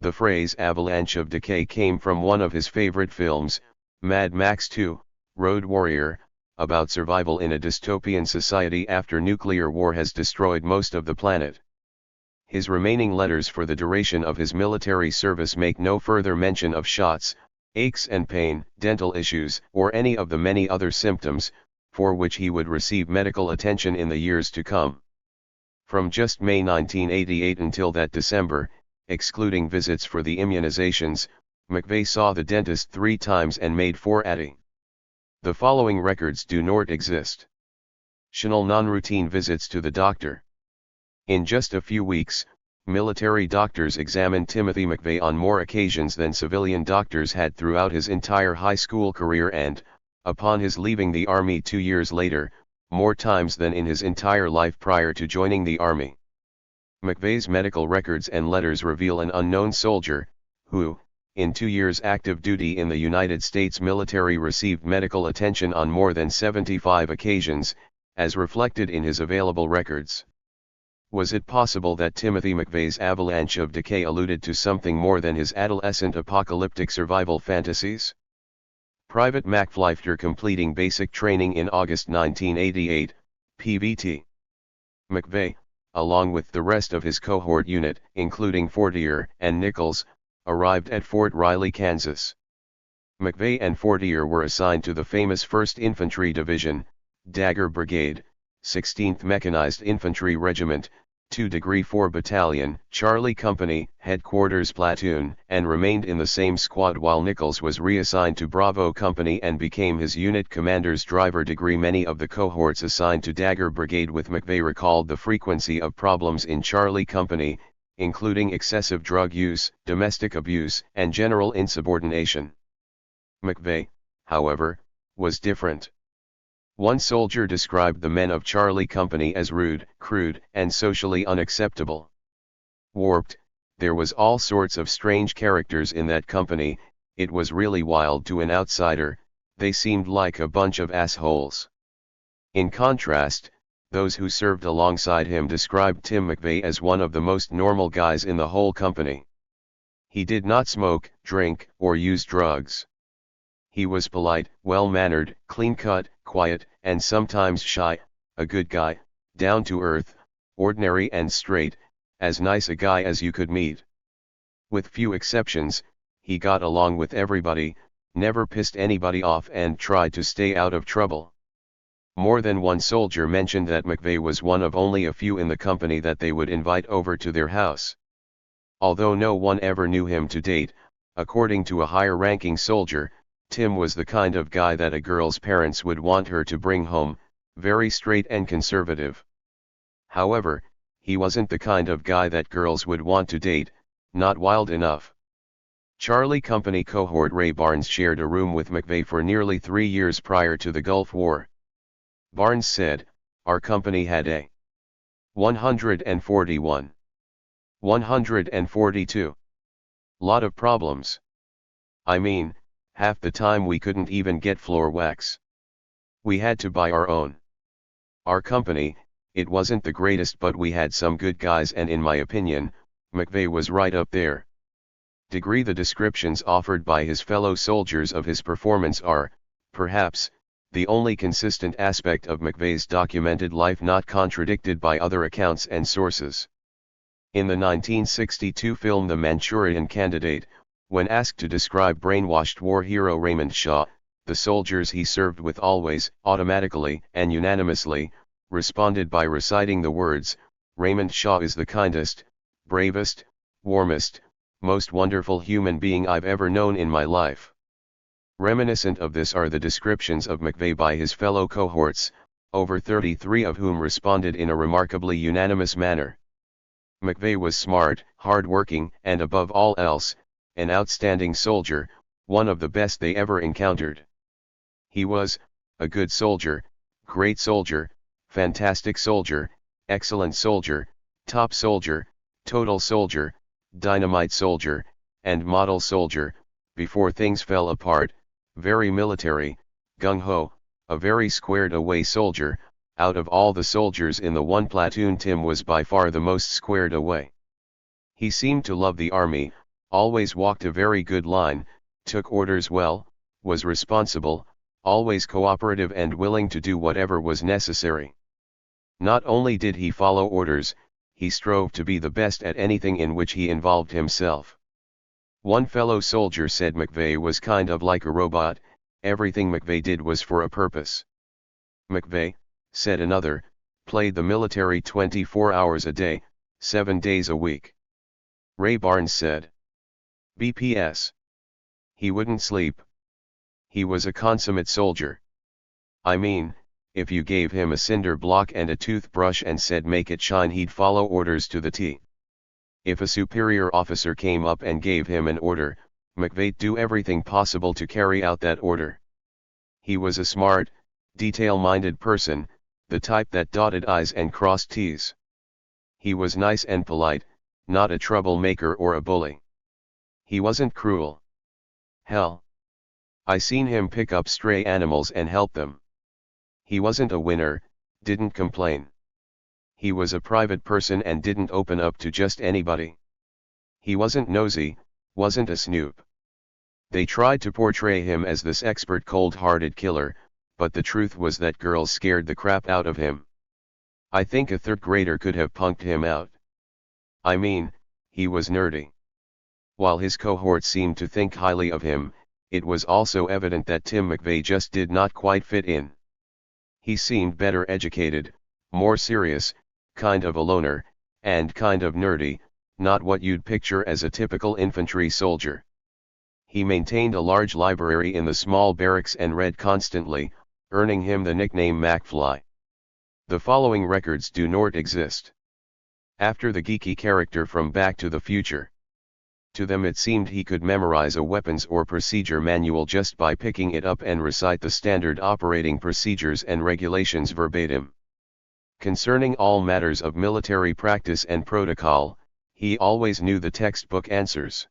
The phrase avalanche of decay came from one of his favorite films, Mad Max 2, Road Warrior, about survival in a dystopian society after nuclear war has destroyed most of the planet. His remaining letters for the duration of his military service make no further mention of shots, aches and pain, dental issues, or any of the many other symptoms, for which he would receive medical attention in the years to come. From just May 1988 until that December, excluding visits for the immunizations, McVeigh saw the dentist 3 times and made 4 ATI. The following records do not exist. Optional non-routine visits to the doctor. In just a few weeks, military doctors examined Timothy McVeigh on more occasions than civilian doctors had throughout his entire high school career and, upon his leaving the Army 2 years later, more times than in his entire life prior to joining the Army. McVeigh's medical records and letters reveal an unknown soldier, who, in 2 years active duty in the United States military, received medical attention on more than 75 occasions, as reflected in his available records. Was it possible that Timothy McVeigh's avalanche of decay alluded to something more than his adolescent apocalyptic survival fantasies? Private McFlyfter completing basic training in August 1988, PVT. McVeigh, along with the rest of his cohort unit, including Fortier and Nichols, arrived at Fort Riley, Kansas. McVeigh and Fortier were assigned to the famous 1st Infantry Division, Dagger Brigade, 16th Mechanized Infantry Regiment, 2-4 Battalion, Charlie Company, Headquarters Platoon, and remained in the same squad while Nichols was reassigned to Bravo Company and became his unit commander's driver. Many of the cohorts assigned to Dagger Brigade with McVeigh recalled the frequency of problems in Charlie Company, including excessive drug use, domestic abuse, and general insubordination. McVeigh, however, was different. One soldier described the men of Charlie Company as rude, crude, and socially unacceptable. Warped, there was all sorts of strange characters in that company, it was really wild to an outsider, they seemed like a bunch of assholes. In contrast, those who served alongside him described Tim McVeigh as one of the most normal guys in the whole company. He did not smoke, drink, or use drugs. He was polite, well-mannered, clean-cut, quiet, and sometimes shy, a good guy, down to earth, ordinary and straight, as nice a guy as you could meet. With few exceptions, he got along with everybody, never pissed anybody off and tried to stay out of trouble. More than one soldier mentioned that McVeigh was one of only a few in the company that they would invite over to their house. Although no one ever knew him to date, according to a higher-ranking soldier, Tim was the kind of guy that a girl's parents would want her to bring home, very straight and conservative. However, he wasn't the kind of guy that girls would want to date, not wild enough. Charlie Company cohort Ray Barnes shared a room with McVeigh for nearly 3 years prior to the Gulf War. Barnes said, "Our company had a 141, 142 lot of problems. I mean, half the time we couldn't even get floor wax. We had to buy our own. Our company, it wasn't the greatest, but we had some good guys, and in my opinion, McVeigh was right up there." The descriptions offered by his fellow soldiers of his performance are, perhaps, the only consistent aspect of McVeigh's documented life not contradicted by other accounts and sources. In the 1962 film The Manchurian Candidate, when asked to describe brainwashed war hero Raymond Shaw, the soldiers he served with always, automatically, and unanimously, responded by reciting the words, "Raymond Shaw is the kindest, bravest, warmest, most wonderful human being I've ever known in my life." Reminiscent of this are the descriptions of McVeigh by his fellow cohorts, over 33 of whom responded in a remarkably unanimous manner. McVeigh was smart, hard-working, and above all else, an outstanding soldier, one of the best they ever encountered. He was a good soldier, great soldier, fantastic soldier, excellent soldier, top soldier, total soldier, dynamite soldier, and model soldier, before things fell apart, very military, gung-ho, a very squared-away soldier. Out of all the soldiers in the one platoon, Tim was by far the most squared away. He seemed to love the army, always walked a very good line, took orders well, was responsible, always cooperative and willing to do whatever was necessary. Not only did he follow orders, he strove to be the best at anything in which he involved himself. One fellow soldier said McVeigh was kind of like a robot, everything McVeigh did was for a purpose. McVeigh, said another, played the military 24 hours a day, 7 days a week. Ray Barnes said. BPS. He wouldn't sleep. He was a consummate soldier. I mean, if you gave him a cinder block and a toothbrush and said make it shine, he'd follow orders to the T. If a superior officer came up and gave him an order, McVeigh'd do everything possible to carry out that order. He was a smart, detail-minded person, the type that dotted I's and crossed T's. He was nice and polite, not a troublemaker or a bully. He wasn't cruel. Hell, I seen him pick up stray animals and help them. He wasn't a winner, didn't complain. He was a private person and didn't open up to just anybody. He wasn't nosy, wasn't a snoop. They tried to portray him as this expert cold-hearted killer, but the truth was that girls scared the crap out of him. I think a third grader could have punked him out. I mean, he was nerdy. While his cohort seemed to think highly of him, it was also evident that Tim McVeigh just did not quite fit in. He seemed better educated, more serious, kind of a loner, and kind of nerdy, not what you'd picture as a typical infantry soldier. He maintained a large library in the small barracks and read constantly, earning him the nickname McFly. The following records do not exist. After the geeky character from Back to the Future. To them it seemed he could memorize a weapons or procedure manual just by picking it up and recite the standard operating procedures and regulations verbatim. Concerning all matters of military practice and protocol, he always knew the textbook answers.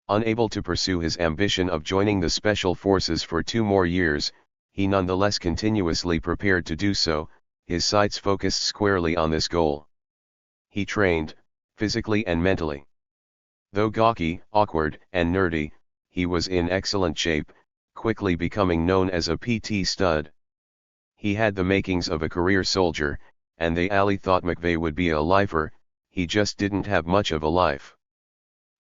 Unable to pursue his ambition of joining the Special Forces for 2 more years, he nonetheless continuously prepared to do so, his sights focused squarely on this goal. He trained, physically and mentally. Though gawky, awkward, and nerdy, he was in excellent shape, quickly becoming known as a PT stud. He had the makings of a career soldier, and they all thought McVeigh would be a lifer, he just didn't have much of a life.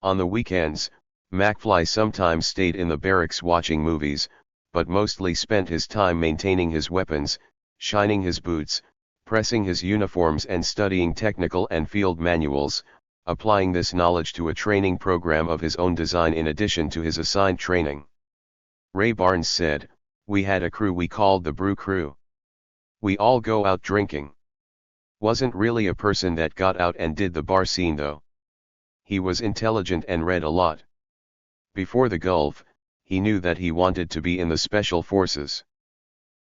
On the weekends, McFly sometimes stayed in the barracks watching movies, but mostly spent his time maintaining his weapons, shining his boots, pressing his uniforms and studying technical and field manuals, applying this knowledge to a training program of his own design in addition to his assigned training. Ray Barnes said, "We had a crew we called the Brew Crew. We all go out drinking. Wasn't really a person that got out and did the bar scene though. He was intelligent and read a lot. Before the Gulf, he knew that he wanted to be in the Special Forces.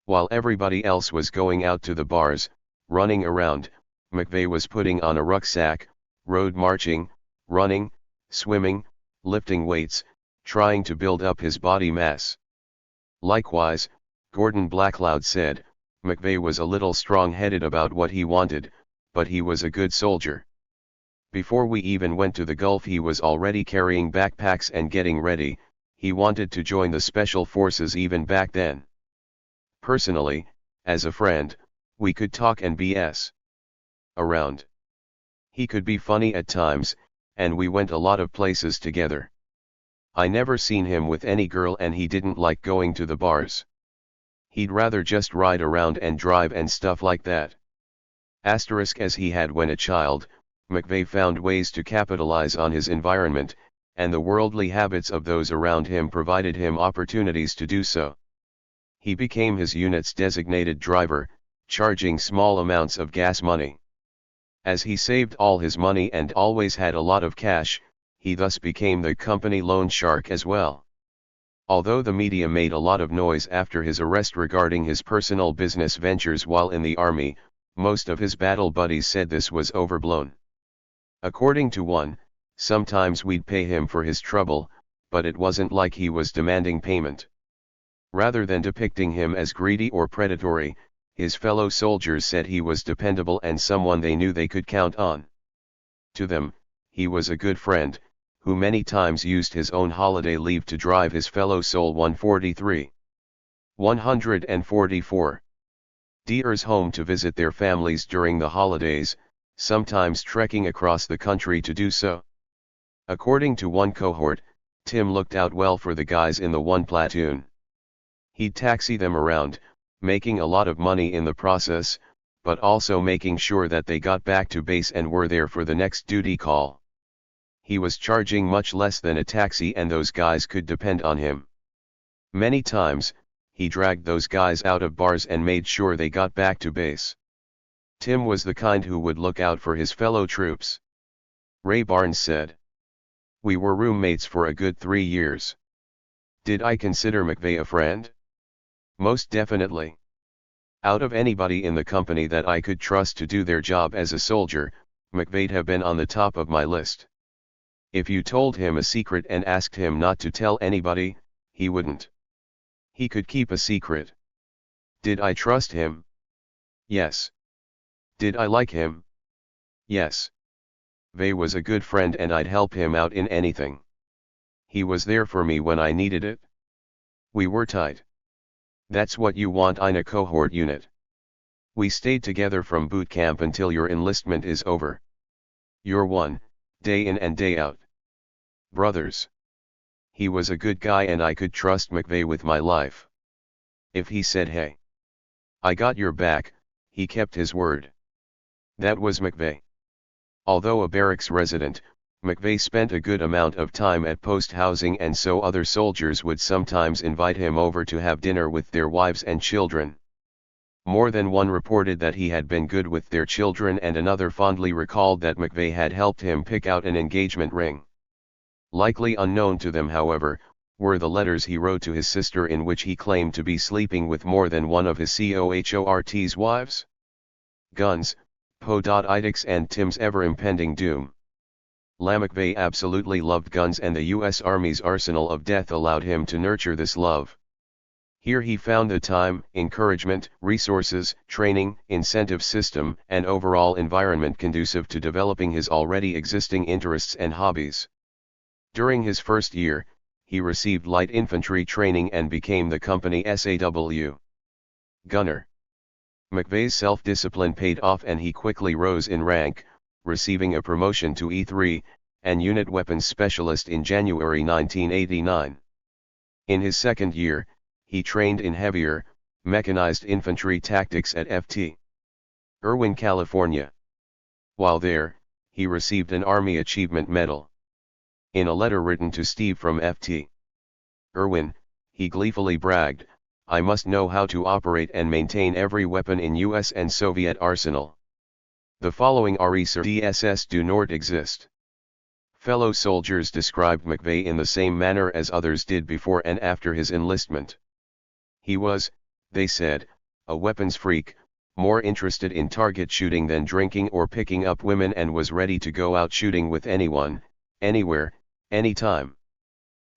While everybody else was going out to the bars, running around, McVeigh was putting on a rucksack, road marching, running, swimming, lifting weights, trying to build up his body mass." Likewise, Gordon Blackloud said, McVeigh was a little strong-headed about what he wanted, but he was a good soldier. Before we even went to the Gulf he was already carrying backpacks and getting ready, he wanted to join the Special Forces even back then. Personally, as a friend, we could talk and BS around. He could be funny at times, and we went a lot of places together. I never seen him with any girl and he didn't like going to the bars. He'd rather just ride around and drive and stuff like that. Asterisk as he had when a child, McVeigh found ways to capitalize on his environment, and the worldly habits of those around him provided him opportunities to do so. He became his unit's designated driver, charging small amounts of gas money. As he saved all his money and always had a lot of cash, he thus became the company loan shark as well. Although the media made a lot of noise after his arrest regarding his personal business ventures while in the army, most of his battle buddies said this was overblown. According to one, sometimes we'd pay him for his trouble, but it wasn't like he was demanding payment. Rather than depicting him as greedy or predatory, his fellow soldiers said he was dependable and someone they knew they could count on. To them, he was a good friend, who many times used his own holiday leave to drive his fellow Sol 144 Ders home to visit their families during the holidays, sometimes trekking across the country to do so. According to one cohort, Tim looked out well for the guys in the one platoon. He'd taxi them around, making a lot of money in the process, but also making sure that they got back to base and were there for the next duty call. He was charging much less than a taxi and those guys could depend on him. Many times, he dragged those guys out of bars and made sure they got back to base. Tim was the kind who would look out for his fellow troops. Ray Barnes said. We were roommates for a good 3 years. Did I consider McVeigh a friend? Most definitely. Out of anybody in the company that I could trust to do their job as a soldier, McVeigh'd have been on the top of my list. If you told him a secret and asked him not to tell anybody, he wouldn't. He could keep a secret. Did I trust him? Yes. Did I like him? Yes. Veigh was a good friend and I'd help him out in anything. He was there for me when I needed it. We were tight. That's what you want in a cohort unit. We stayed together from boot camp until your enlistment is over. You're one, day in and day out. Brothers. He was a good guy and I could trust McVeigh with my life. If he said hey, I got your back, he kept his word. That was McVeigh. Although a barracks resident, McVeigh spent a good amount of time at post housing and so other soldiers would sometimes invite him over to have dinner with their wives and children. More than one reported that he had been good with their children and another fondly recalled that McVeigh had helped him pick out an engagement ring. Likely unknown to them, however, were the letters he wrote to his sister in which he claimed to be sleeping with more than one of his cohort's wives. Guns, Poe.idix and Tim's ever-impending doom. McVeigh absolutely loved guns and the U.S. Army's arsenal of death allowed him to nurture this love. Here he found the time, encouragement, resources, training, incentive system, and overall environment conducive to developing his already existing interests and hobbies. During his first year, he received light infantry training and became the company SAW gunner. McVeigh's self-discipline paid off and he quickly rose in rank, receiving a promotion to E3, and unit weapons specialist in January 1989. In his second year, he trained in heavier, mechanized infantry tactics at Ft. Irwin, California. While there, he received an Army Achievement Medal. In a letter written to Steve from Ft. Irwin, he gleefully bragged, "I must know how to operate and maintain every weapon in US and Soviet arsenal. The following RECDSS do not exist." Fellow soldiers described McVeigh in the same manner as others did before and after his enlistment. He was, they said, a weapons freak, more interested in target shooting than drinking or picking up women, and was ready to go out shooting with anyone, anywhere, anytime.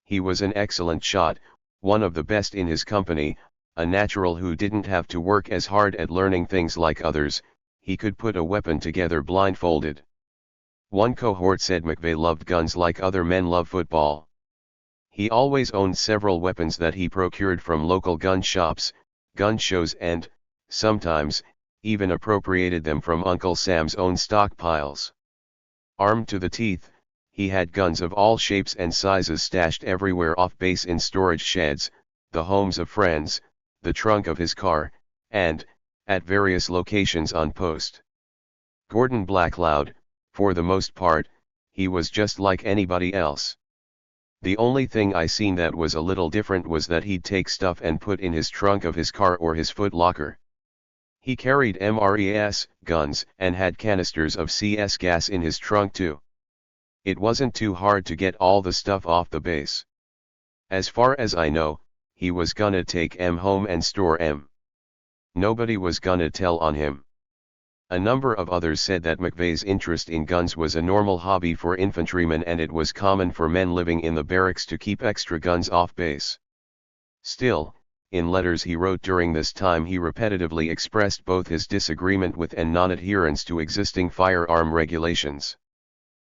He was an excellent shot, one of the best in his company, a natural who didn't have to work as hard at learning things like others. He could put a weapon together blindfolded. One cohort said McVeigh loved guns like other men love football. He always owned several weapons that he procured from local gun shops, gun shows, and, sometimes, even appropriated them from Uncle Sam's own stockpiles. Armed to the teeth, he had guns of all shapes and sizes stashed everywhere off base in storage sheds, the homes of friends, the trunk of his car, and, at various locations on post. Gordon Blackloud, for the most part, he was just like anybody else. The only thing I seen that was a little different was that he'd take stuff and put in his trunk of his car or his foot locker. He carried MRES, guns, and had canisters of CS gas in his trunk too. It wasn't too hard to get all the stuff off the base. As far as I know, he was gonna take M home and store M. Nobody was gonna tell on him. A number of others said that McVeigh's interest in guns was a normal hobby for infantrymen and it was common for men living in the barracks to keep extra guns off base. Still, in letters he wrote during this time he repetitively expressed both his disagreement with and non-adherence to existing firearm regulations.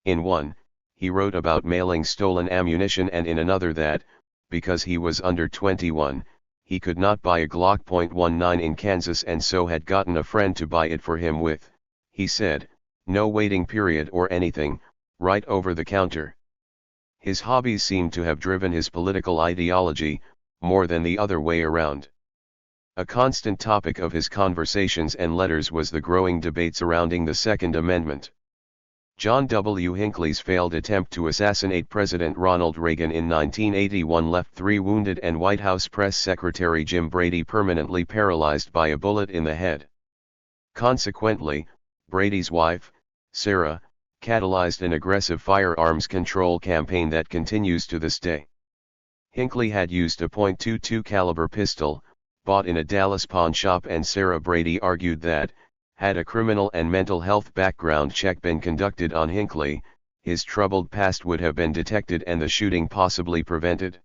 In one, he wrote about mailing stolen ammunition, and in another that, because he was under 21, he could not buy a Glock .19 in Kansas and so had gotten a friend to buy it for him with, he said, no waiting period or anything, right over the counter. His hobbies seemed to have driven his political ideology, more than the other way around. A constant topic of his conversations and letters was the growing debate surrounding the Second Amendment. John W. Hinckley's failed attempt to assassinate President Ronald Reagan in 1981 left 3 wounded and White House Press Secretary Jim Brady permanently paralyzed by a bullet in the head. Consequently, Brady's wife, Sarah, catalyzed an aggressive firearms control campaign that continues to this day. Hinckley had used a .22 caliber pistol, bought in a Dallas pawn shop, and Sarah Brady argued that, had a criminal and mental health background check been conducted on Hinckley, his troubled past would have been detected and the shooting possibly prevented.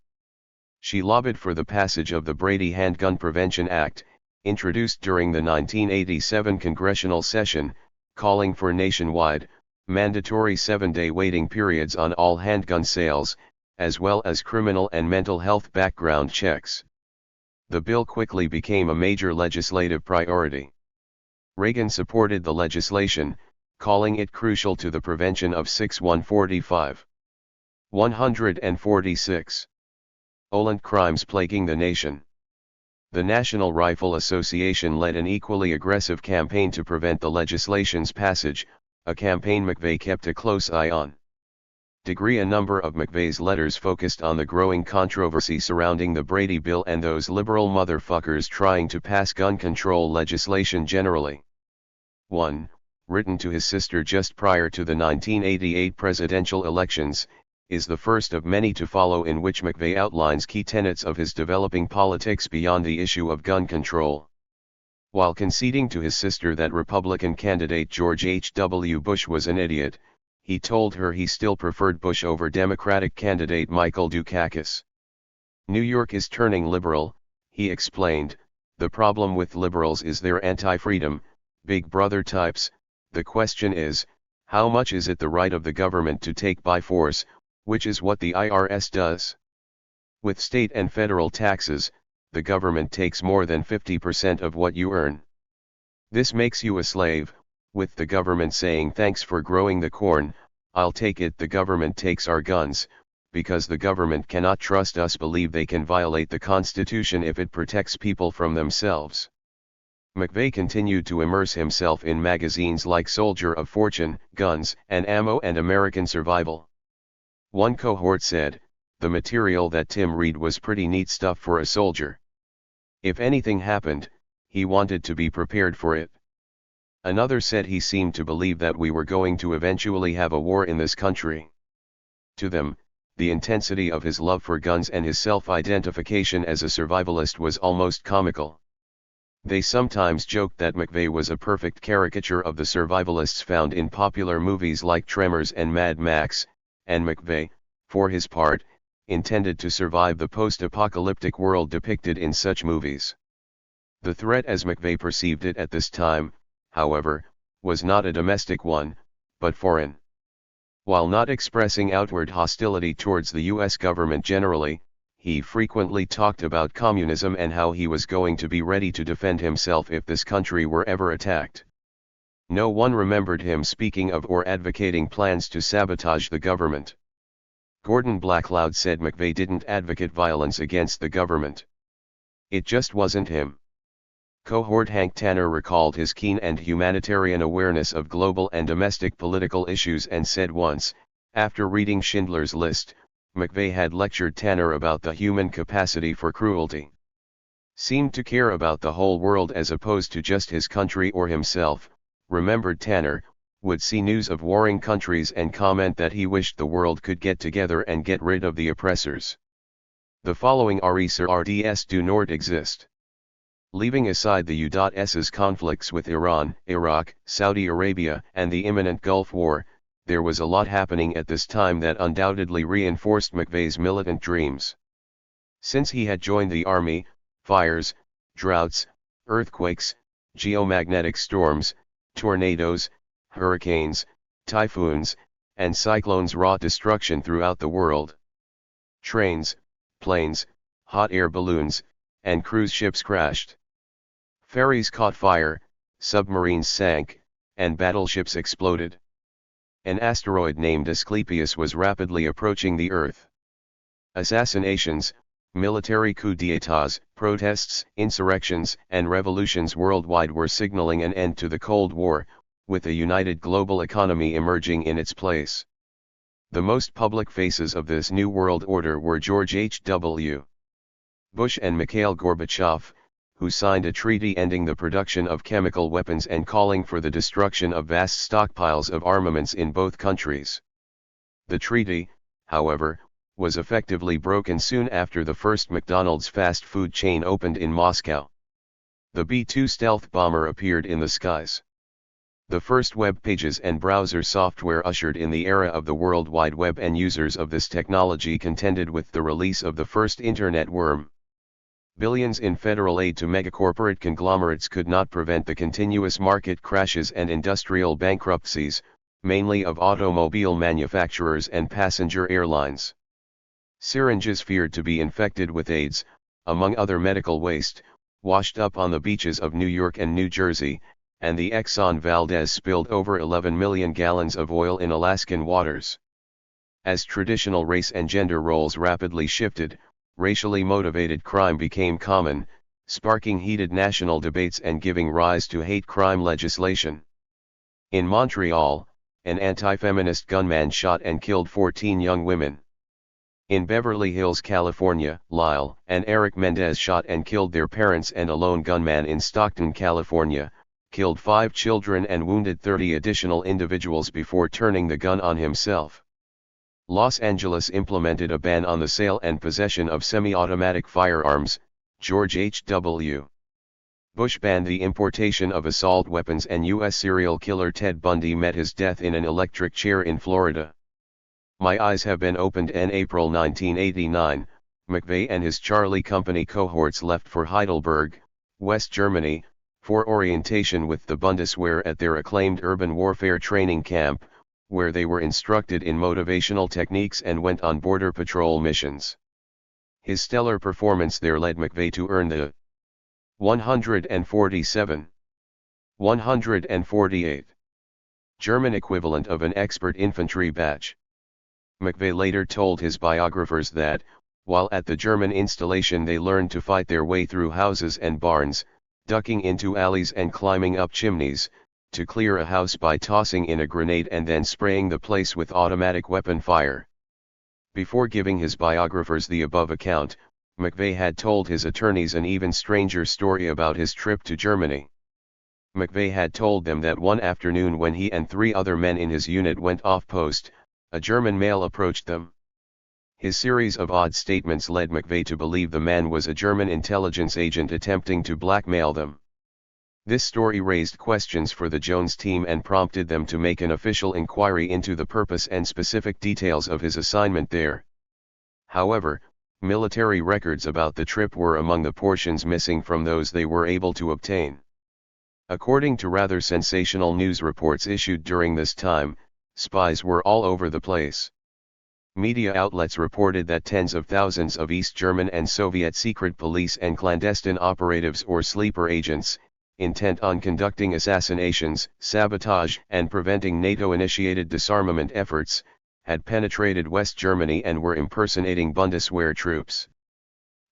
She lobbied for the passage of the Brady Handgun Prevention Act, introduced during the 1987 congressional session, calling for nationwide, mandatory 7-day waiting periods on all handgun sales, as well as criminal and mental health background checks. The bill quickly became a major legislative priority. Reagan supported the legislation, calling it crucial to the prevention of 6-145. 146. Violent crimes plaguing the nation. The National Rifle Association led an equally aggressive campaign to prevent the legislation's passage, a campaign McVeigh kept a close eye on. A number of McVeigh's letters focused on the growing controversy surrounding the Brady Bill and those liberal motherfuckers trying to pass gun control legislation generally. 1, written to his sister just prior to the 1988 presidential elections, is the first of many to follow in which McVeigh outlines key tenets of his developing politics beyond the issue of gun control. While conceding to his sister that Republican candidate George H.W. Bush was an idiot, he told her he still preferred Bush over Democratic candidate Michael Dukakis. New York is turning liberal, he explained. The problem with liberals is they're anti-freedom, Big Brother types. The question is, how much is it the right of the government to take by force, which is what the IRS does? With state and federal taxes, the government takes more than 50% of what you earn. This makes you a slave, with the government saying thanks for growing the corn, I'll take it. The government takes our guns, because the government cannot trust us believe they can violate the Constitution if it protects people from themselves. McVeigh continued to immerse himself in magazines like Soldier of Fortune, Guns and Ammo and American Survival. One cohort said, the material that Tim read was pretty neat stuff for a soldier. If anything happened, he wanted to be prepared for it. Another said he seemed to believe that we were going to eventually have a war in this country. To them, the intensity of his love for guns and his self-identification as a survivalist was almost comical. They sometimes joked that McVeigh was a perfect caricature of the survivalists found in popular movies like Tremors and Mad Max, and McVeigh, for his part, intended to survive the post-apocalyptic world depicted in such movies. The threat as McVeigh perceived it at this time, however, was not a domestic one, but foreign. While not expressing outward hostility towards the U.S. government generally, he frequently talked about communism and how he was going to be ready to defend himself if this country were ever attacked. No one remembered him speaking of or advocating plans to sabotage the government. Gordon Blackloud said McVeigh didn't advocate violence against the government. It just wasn't him. Cohort Hank Tanner recalled his keen and humanitarian awareness of global and domestic political issues and said once, after reading Schindler's List, McVeigh had lectured Tanner about the human capacity for cruelty. Seemed to care about the whole world as opposed to just his country or himself, remembered Tanner, would see news of warring countries and comment that he wished the world could get together and get rid of the oppressors. The following RDS do not exist. Leaving aside the U.S.'s conflicts with Iran, Iraq, Saudi Arabia, and the imminent Gulf War, there was a lot happening at this time that undoubtedly reinforced McVeigh's militant dreams. Since he had joined the army, fires, droughts, earthquakes, geomagnetic storms, tornadoes, hurricanes, typhoons, and cyclones wrought destruction throughout the world. Trains, planes, hot air balloons, and cruise ships crashed. Ferries caught fire, submarines sank, and battleships exploded. An asteroid named Asclepius was rapidly approaching the Earth. Assassinations, military coups d'états, protests, insurrections, and revolutions worldwide were signaling an end to the Cold War, with a united global economy emerging in its place. The most public faces of this new world order were George H.W. Bush and Mikhail Gorbachev, who signed a treaty ending the production of chemical weapons and calling for the destruction of vast stockpiles of armaments in both countries. The treaty, however, was effectively broken soon after the first McDonald's fast food chain opened in Moscow. The B-2 stealth bomber appeared in the skies. The first web pages and browser software ushered in the era of the World Wide Web, and users of this technology contended with the release of the first Internet worm. Billions in federal aid to megacorporate conglomerates could not prevent the continuous market crashes and industrial bankruptcies, mainly of automobile manufacturers and passenger airlines. Syringes feared to be infected with AIDS, among other medical waste, washed up on the beaches of New York and New Jersey, and the Exxon Valdez spilled over 11 million gallons of oil in Alaskan waters. As traditional race and gender roles rapidly shifted, racially motivated crime became common, sparking heated national debates and giving rise to hate crime legislation. In Montreal, an anti-feminist gunman shot and killed 14 young women. In Beverly Hills, California, Lyle and Eric Mendez shot and killed their parents, and a lone gunman in Stockton, California, killed 5 children and wounded 30 additional individuals before turning the gun on himself. Los Angeles implemented a ban on the sale and possession of semi-automatic firearms. George H.W. Bush banned the importation of assault weapons, and U.S. serial killer Ted Bundy met his death in an electric chair in Florida. My eyes have been opened. In April 1989, McVeigh and his Charlie Company cohorts left for Heidelberg, West Germany, for orientation with the Bundeswehr at their acclaimed urban warfare training camp, where they were instructed in motivational techniques and went on border patrol missions. His stellar performance there led McVeigh to earn the 147, 148 German equivalent of an expert infantry badge. McVeigh later told his biographers that, while at the German installation, they learned to fight their way through houses and barns, ducking into alleys and climbing up chimneys, to clear a house by tossing in a grenade and then spraying the place with automatic weapon fire. Before giving his biographers the above account, McVeigh had told his attorneys an even stranger story about his trip to Germany. McVeigh had told them that one afternoon, when he and 3 other men in his unit went off post, a German male approached them. His series of odd statements led McVeigh to believe the man was a German intelligence agent attempting to blackmail them. This story raised questions for the Jones team and prompted them to make an official inquiry into the purpose and specific details of his assignment there. However, military records about the trip were among the portions missing from those they were able to obtain. According to rather sensational news reports issued during this time, spies were all over the place. Media outlets reported that tens of thousands of East German and Soviet secret police and clandestine operatives or sleeper agents, intent on conducting assassinations, sabotage, and preventing NATO-initiated disarmament efforts, had penetrated West Germany and were impersonating Bundeswehr troops.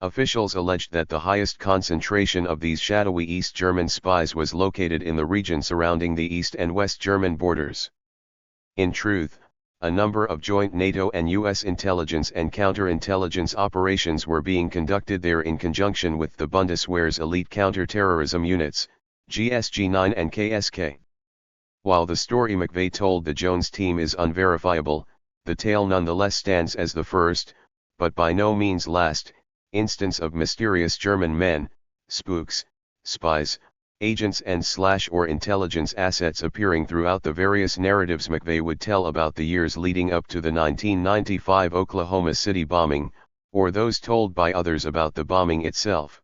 Officials alleged that the highest concentration of these shadowy East German spies was located in the region surrounding the East and West German borders. In truth, a number of joint NATO and U.S. intelligence and counterintelligence operations were being conducted there in conjunction with the Bundeswehr's elite counter-terrorism units, GSG-9 and KSK. While the story McVeigh told the Jones team is unverifiable, the tale nonetheless stands as the first, but by no means last, instance of mysterious German men, spooks, spies, agents and /or intelligence assets appearing throughout the various narratives McVeigh would tell about the years leading up to the 1995 Oklahoma City bombing, or those told by others about the bombing itself.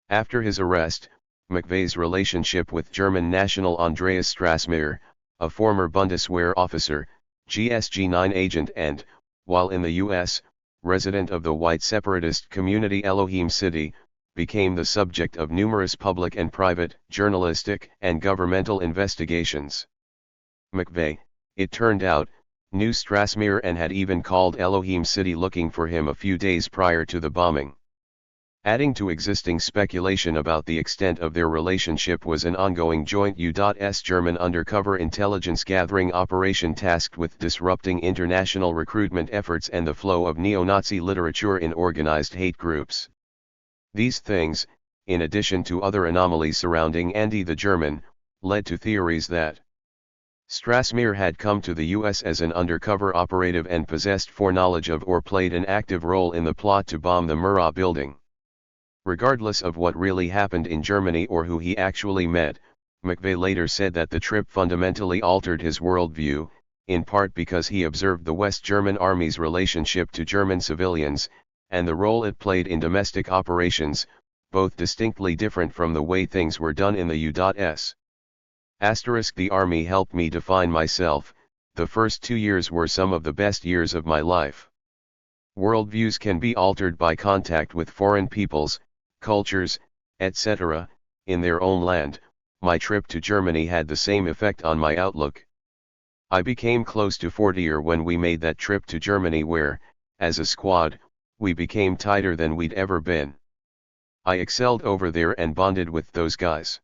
After his arrest, McVeigh's relationship with German national Andreas Strassmayer, a former Bundeswehr officer, GSG-9 agent and, while in the U.S., resident of the white separatist community Elohim City, became the subject of numerous public and private, journalistic and governmental investigations. McVeigh, it turned out, knew Strassmayer and had even called Elohim City looking for him a few days prior to the bombing. Adding to existing speculation about the extent of their relationship was an ongoing joint U.S. German undercover intelligence gathering operation tasked with disrupting international recruitment efforts and the flow of neo-Nazi literature in organized hate groups. These things, in addition to other anomalies surrounding Andy the German, led to theories that Strassmayer had come to the U.S. as an undercover operative and possessed foreknowledge of or played an active role in the plot to bomb the Murrah building. Regardless of what really happened in Germany or who he actually met, McVeigh later said that the trip fundamentally altered his worldview, in part because he observed the West German Army's relationship to German civilians, and the role it played in domestic operations, both distinctly different from the way things were done in the U.S. The Army helped me define myself. The first 2 years were some of the best years of my life. Worldviews can be altered by contact with foreign peoples, cultures, etc., in their own land. My trip to Germany had the same effect on my outlook. I became close to 40er when we made that trip to Germany where, as a squad, we became tighter than we'd ever been. I excelled over there and bonded with those guys.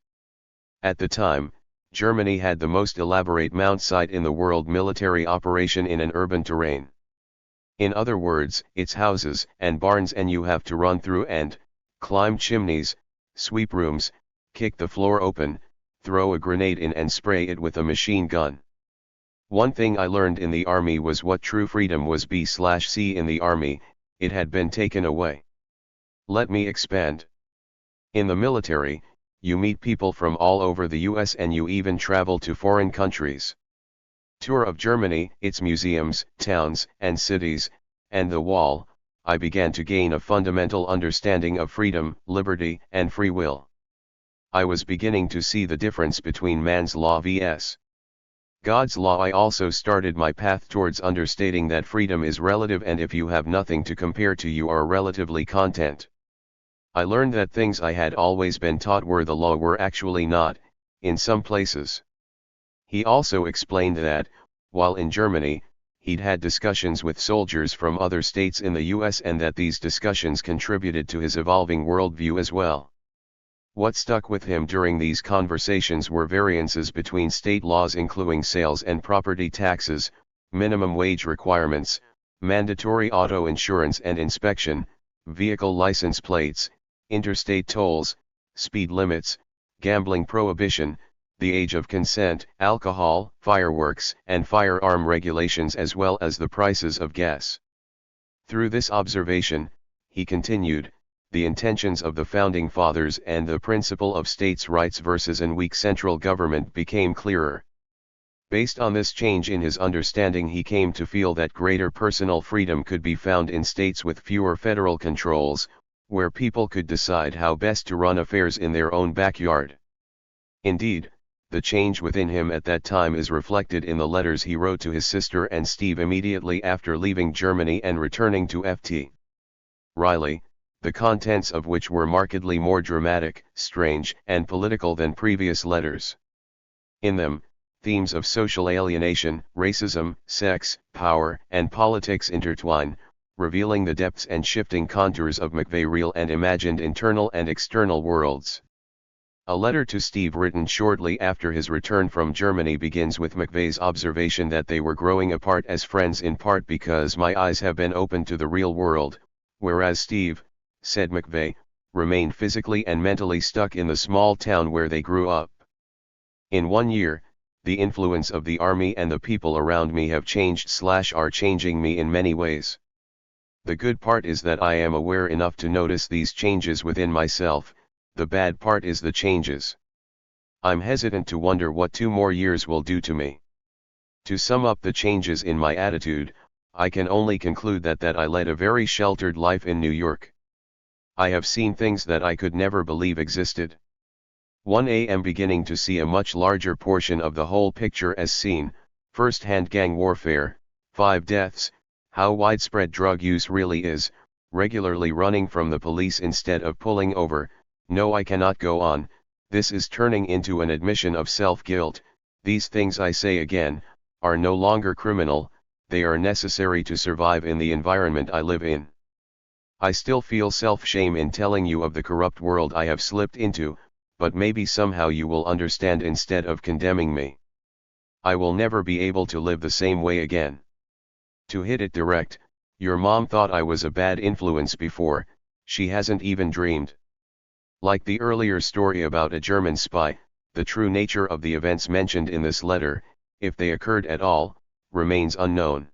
At the time, Germany had the most elaborate mount site in the world military operation in an urban terrain. In other words, it's houses and barns and you have to run through and climb chimneys, sweep rooms, kick the floor open, throw a grenade in and spray it with a machine gun. One thing I learned in the army was what true freedom was. B/C in the army, it had been taken away. Let me expand. In the military, you meet people from all over the US and you even travel to foreign countries. Tour of Germany, its museums, towns, and cities, and the wall, I began to gain a fundamental understanding of freedom, liberty, and free will. I was beginning to see the difference between man's law vs. God's law. I also started my path towards understanding that freedom is relative and if you have nothing to compare to you are relatively content. I learned that things I had always been taught were the law were actually not, in some places. He also explained that, while in Germany, he'd had discussions with soldiers from other states in the US and that these discussions contributed to his evolving worldview as well. What stuck with him during these conversations were variances between state laws including sales and property taxes, minimum wage requirements, mandatory auto insurance and inspection, vehicle license plates, interstate tolls, speed limits, gambling prohibition, the age of consent, alcohol, fireworks, and firearm regulations as well as the prices of gas. Through this observation, he continued, the intentions of the Founding Fathers and the principle of states' rights versus an weak central government became clearer. Based on this change in his understanding, he came to feel that greater personal freedom could be found in states with fewer federal controls, where people could decide how best to run affairs in their own backyard. Indeed, the change within him at that time is reflected in the letters he wrote to his sister and Steve immediately after leaving Germany and returning to Ft. Riley, the contents of which were markedly more dramatic, strange, and political than previous letters. In them, themes of social alienation, racism, sex, power, and politics intertwine, revealing the depths and shifting contours of McVeigh's real and imagined internal and external worlds. A letter to Steve written shortly after his return from Germany begins with McVeigh's observation that they were growing apart as friends in part because my eyes have been opened to the real world, whereas Steve, said McVeigh, remained physically and mentally stuck in the small town where they grew up. In 1 year, the influence of the army and the people around me have changed/are changing me in many ways. The good part is that I am aware enough to notice these changes within myself, the bad part is the changes. I'm hesitant to wonder what 2 more years will do to me. To sum up the changes in my attitude, I can only conclude that I led a very sheltered life in New York. I have seen things that I could never believe existed. 1. am beginning to see a much larger portion of the whole picture as seen, first-hand gang warfare, 5 deaths, how widespread drug use really is, regularly running from the police instead of pulling over. No, I cannot go on, this is turning into an admission of self-guilt. These things, I say again, are no longer criminal, they are necessary to survive in the environment I live in. I still feel self-shame in telling you of the corrupt world I have slipped into, but maybe somehow you will understand instead of condemning me. I will never be able to live the same way again. To hit it direct, your mom thought I was a bad influence before, she hasn't even dreamed. Like the earlier story about a German spy, the true nature of the events mentioned in this letter, if they occurred at all, remains unknown.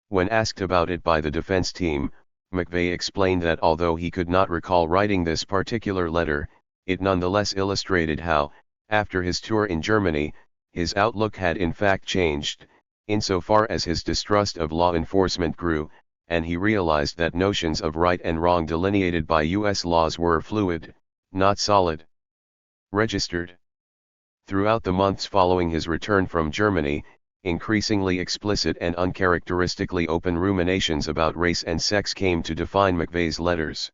When asked about it by the defense team, McVeigh explained that although he could not recall writing this particular letter, it nonetheless illustrated how, after his tour in Germany, his outlook had in fact changed, insofar as his distrust of law enforcement grew, and he realized that notions of right and wrong delineated by U.S. laws were fluid, not solid. Registered. Throughout the months following his return from Germany, increasingly explicit and uncharacteristically open ruminations about race and sex came to define McVeigh's letters.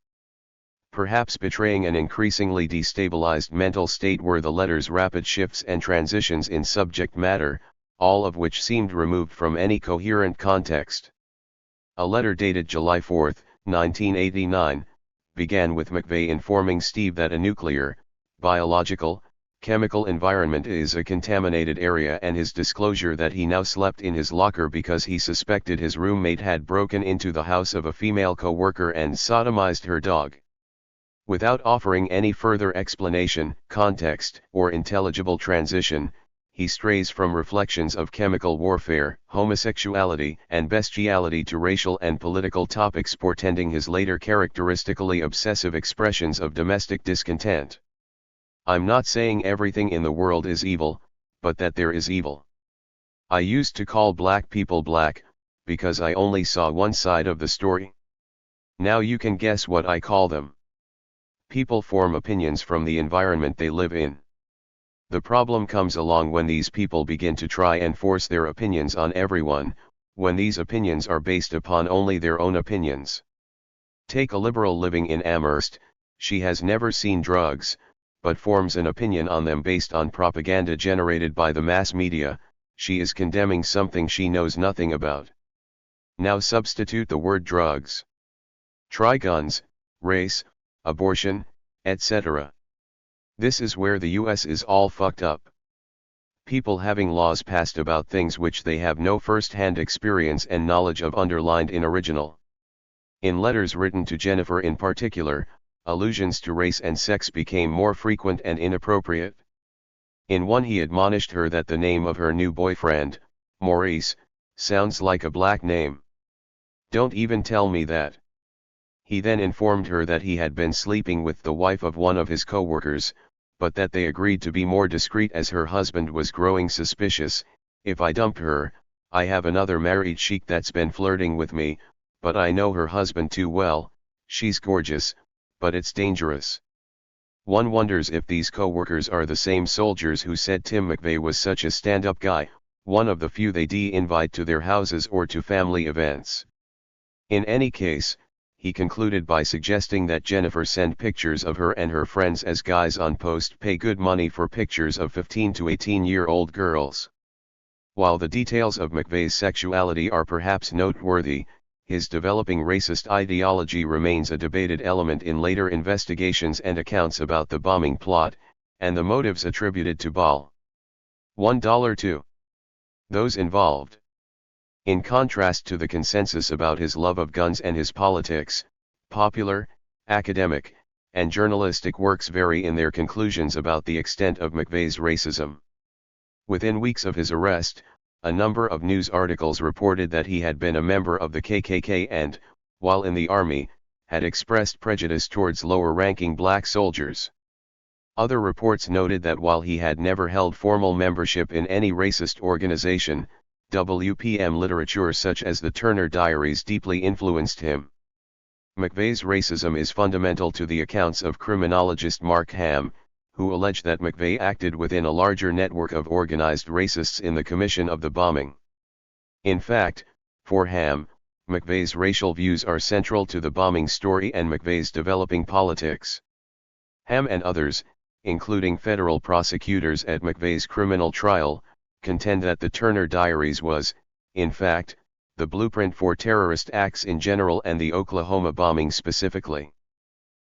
Perhaps betraying an increasingly destabilized mental state were the letter's rapid shifts and transitions in subject matter, all of which seemed removed from any coherent context. A letter dated July 4, 1989, began with McVeigh informing Steve that a nuclear, biological, chemical environment is a contaminated area, and his disclosure that he now slept in his locker because he suspected his roommate had broken into the house of a female co-worker and sodomized her dog. Without offering any further explanation, context, or intelligible transition, he strays from reflections of chemical warfare, homosexuality, and bestiality to racial and political topics, portending his later characteristically obsessive expressions of domestic discontent. I'm not saying everything in the world is evil, but that there is evil. I used to call black people black, because I only saw one side of the story. Now you can guess what I call them. People form opinions from the environment they live in. The problem comes along when these people begin to try and force their opinions on everyone, when these opinions are based upon only their own opinions. Take a liberal living in Amherst, she has never seen drugs, but forms an opinion on them based on propaganda generated by the mass media. She is condemning something she knows nothing about. Now substitute the word drugs. Try guns, race, abortion, etc. This is where the US is all fucked up. People having laws passed about things which they have no first-hand experience and knowledge of, underlined in original. In letters written to Jennifer in particular, allusions to race and sex became more frequent and inappropriate. In one he admonished her that the name of her new boyfriend, Maurice, sounds like a black name. Don't even tell me that. He then informed her that he had been sleeping with the wife of one of his co-workers, but that they agreed to be more discreet as her husband was growing suspicious. If I dump her, I have another married sheik that's been flirting with me, but I know her husband too well. She's gorgeous, but it's dangerous. One wonders if these co-workers are the same soldiers who said Tim McVeigh was such a stand-up guy, one of the few they invite to their houses or to family events. In any case, he concluded by suggesting that Jennifer send pictures of her and her friends, as guys on post pay good money for pictures of 15 to 18-year-old girls. While the details of McVeigh's sexuality are perhaps noteworthy, his developing racist ideology remains a debated element in later investigations and accounts about the bombing plot, and the motives attributed to Ball. $1 those involved. In contrast to the consensus about his love of guns and his politics, popular, academic, and journalistic works vary in their conclusions about the extent of McVeigh's racism. Within weeks of his arrest, a number of news articles reported that he had been a member of the KKK and, while in the army, had expressed prejudice towards lower-ranking black soldiers. Other reports noted that while he had never held formal membership in any racist organization, WPM literature such as the Turner Diaries deeply influenced him. McVeigh's racism is fundamental to the accounts of criminologist Mark Ham, who alleged that McVeigh acted within a larger network of organized racists in the commission of the bombing. In fact, for Ham, McVeigh's racial views are central to the bombing story and McVeigh's developing politics. Ham and others, including federal prosecutors at McVeigh's criminal trial, contend that the Turner Diaries was, in fact, the blueprint for terrorist acts in general and the Oklahoma bombing specifically.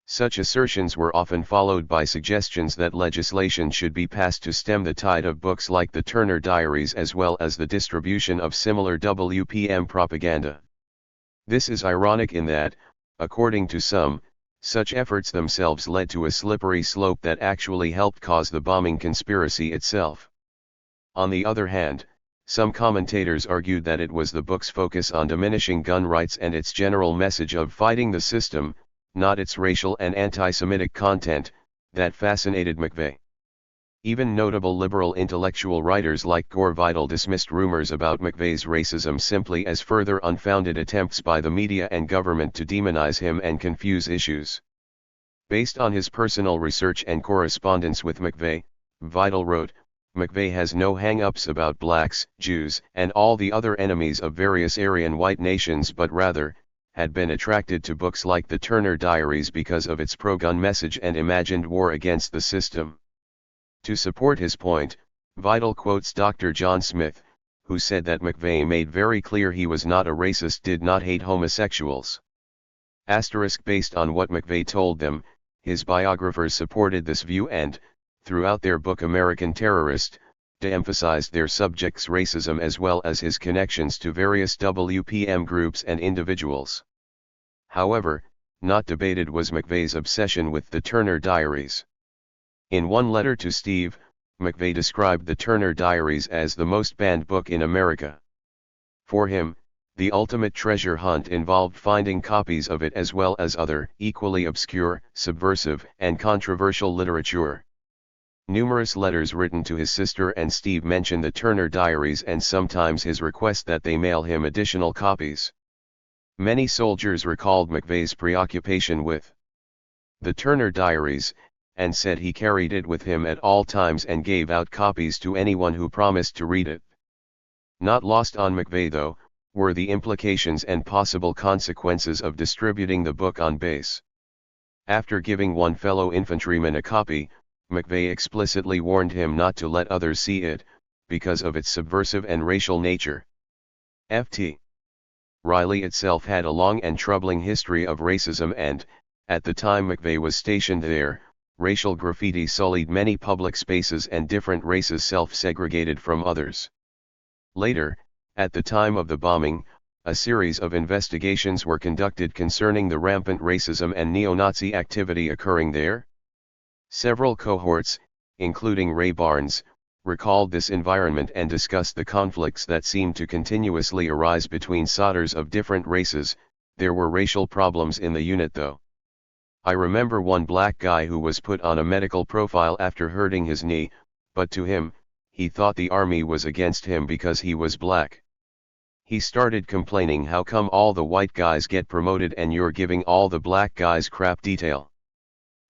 Such assertions were often followed by suggestions that legislation should be passed to stem the tide of books like the Turner Diaries as well as the distribution of similar WPM propaganda. This is ironic in that, according to some, such efforts themselves led to a slippery slope that actually helped cause the bombing conspiracy itself. On the other hand, some commentators argued that it was the book's focus on diminishing gun rights and its general message of fighting the system, not its racial and anti-Semitic content, that fascinated McVeigh. Even notable liberal intellectual writers like Gore Vidal dismissed rumors about McVeigh's racism simply as further unfounded attempts by the media and government to demonize him and confuse issues. Based on his personal research and correspondence with McVeigh, Vidal wrote, "McVeigh has no hang-ups about blacks, Jews, and all the other enemies of various Aryan white nations but rather, had been attracted to books like the Turner Diaries because of its pro-gun message and imagined war against the system." To support his point, Vidal quotes Dr. John Smith, who said that McVeigh made very clear he was not a racist, did not hate homosexuals. Based on what McVeigh told them, his biographers supported this view and, throughout their book American Terrorist, de-emphasized their subject's racism as well as his connections to various WPM groups and individuals. However, not debated was McVeigh's obsession with the Turner Diaries. In one letter to Steve, McVeigh described the Turner Diaries as the most banned book in America. For him, the ultimate treasure hunt involved finding copies of it as well as other, equally obscure, subversive, and controversial literature. Numerous letters written to his sister and Steve mention the Turner Diaries and sometimes his request that they mail him additional copies. Many soldiers recalled McVeigh's preoccupation with the Turner Diaries, and said he carried it with him at all times and gave out copies to anyone who promised to read it. Not lost on McVeigh though, were the implications and possible consequences of distributing the book on base. After giving one fellow infantryman a copy, McVeigh explicitly warned him not to let others see it, because of its subversive and racial nature. Ft. Riley itself had a long and troubling history of racism and, at the time McVeigh was stationed there, racial graffiti sullied many public spaces and different races self-segregated from others. Later, at the time of the bombing, a series of investigations were conducted concerning the rampant racism and neo-Nazi activity occurring there. Several cohorts, including Ray Barnes, recalled this environment and discussed the conflicts that seemed to continuously arise between solders of different races. There were racial problems in the unit though. I remember one black guy who was put on a medical profile after hurting his knee, but to him, he thought the army was against him because he was black. He started complaining, how come all the white guys get promoted and you're giving all the black guys crap detail?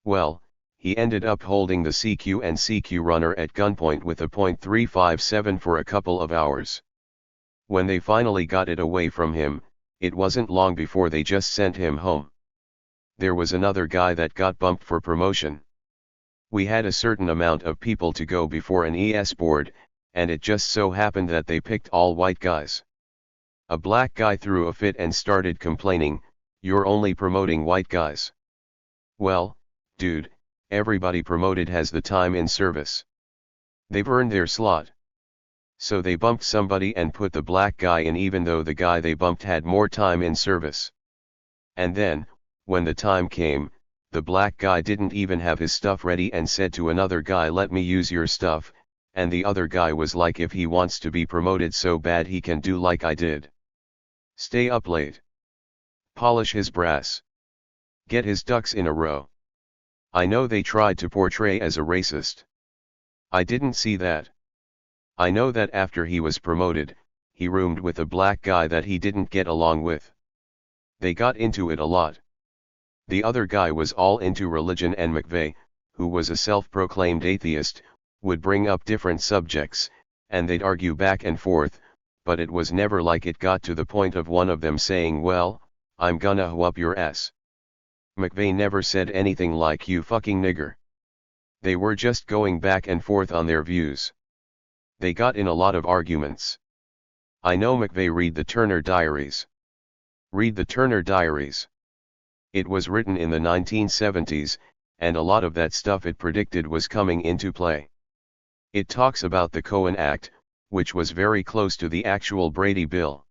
Well, he ended up holding the CQ and CQ runner at gunpoint with a .357 for a couple of hours. When they finally got it away from him, it wasn't long before they just sent him home. There was another guy that got bumped for promotion. We had a certain amount of people to go before an ES board, and it just so happened that they picked all white guys. A black guy threw a fit and started complaining, "You're only promoting white guys." Well, dude, everybody promoted has the time in service. They've earned their slot. So they bumped somebody and put the black guy in even though the guy they bumped had more time in service. And then, when the time came, the black guy didn't even have his stuff ready and said to another guy, "Let me use your stuff," and the other guy was like, if he wants to be promoted so bad he can do like I did. Stay up late. Polish his brass. Get his ducks in a row. I know they tried to portray as a racist. I didn't see that. I know that after he was promoted, he roomed with a black guy that he didn't get along with. They got into it a lot. The other guy was all into religion, and McVeigh, who was a self-proclaimed atheist, would bring up different subjects, and they'd argue back and forth, but it was never like it got to the point of one of them saying, "Well, I'm gonna whoop your ass." McVeigh never said anything like "you fucking nigger." They were just going back and forth on their views. They got in a lot of arguments. I know McVeigh read the Turner Diaries. Read the Turner Diaries. It was written in the 1970s, and a lot of that stuff it predicted was coming into play. It talks about the Cohen Act, which was very close to the actual Brady Bill.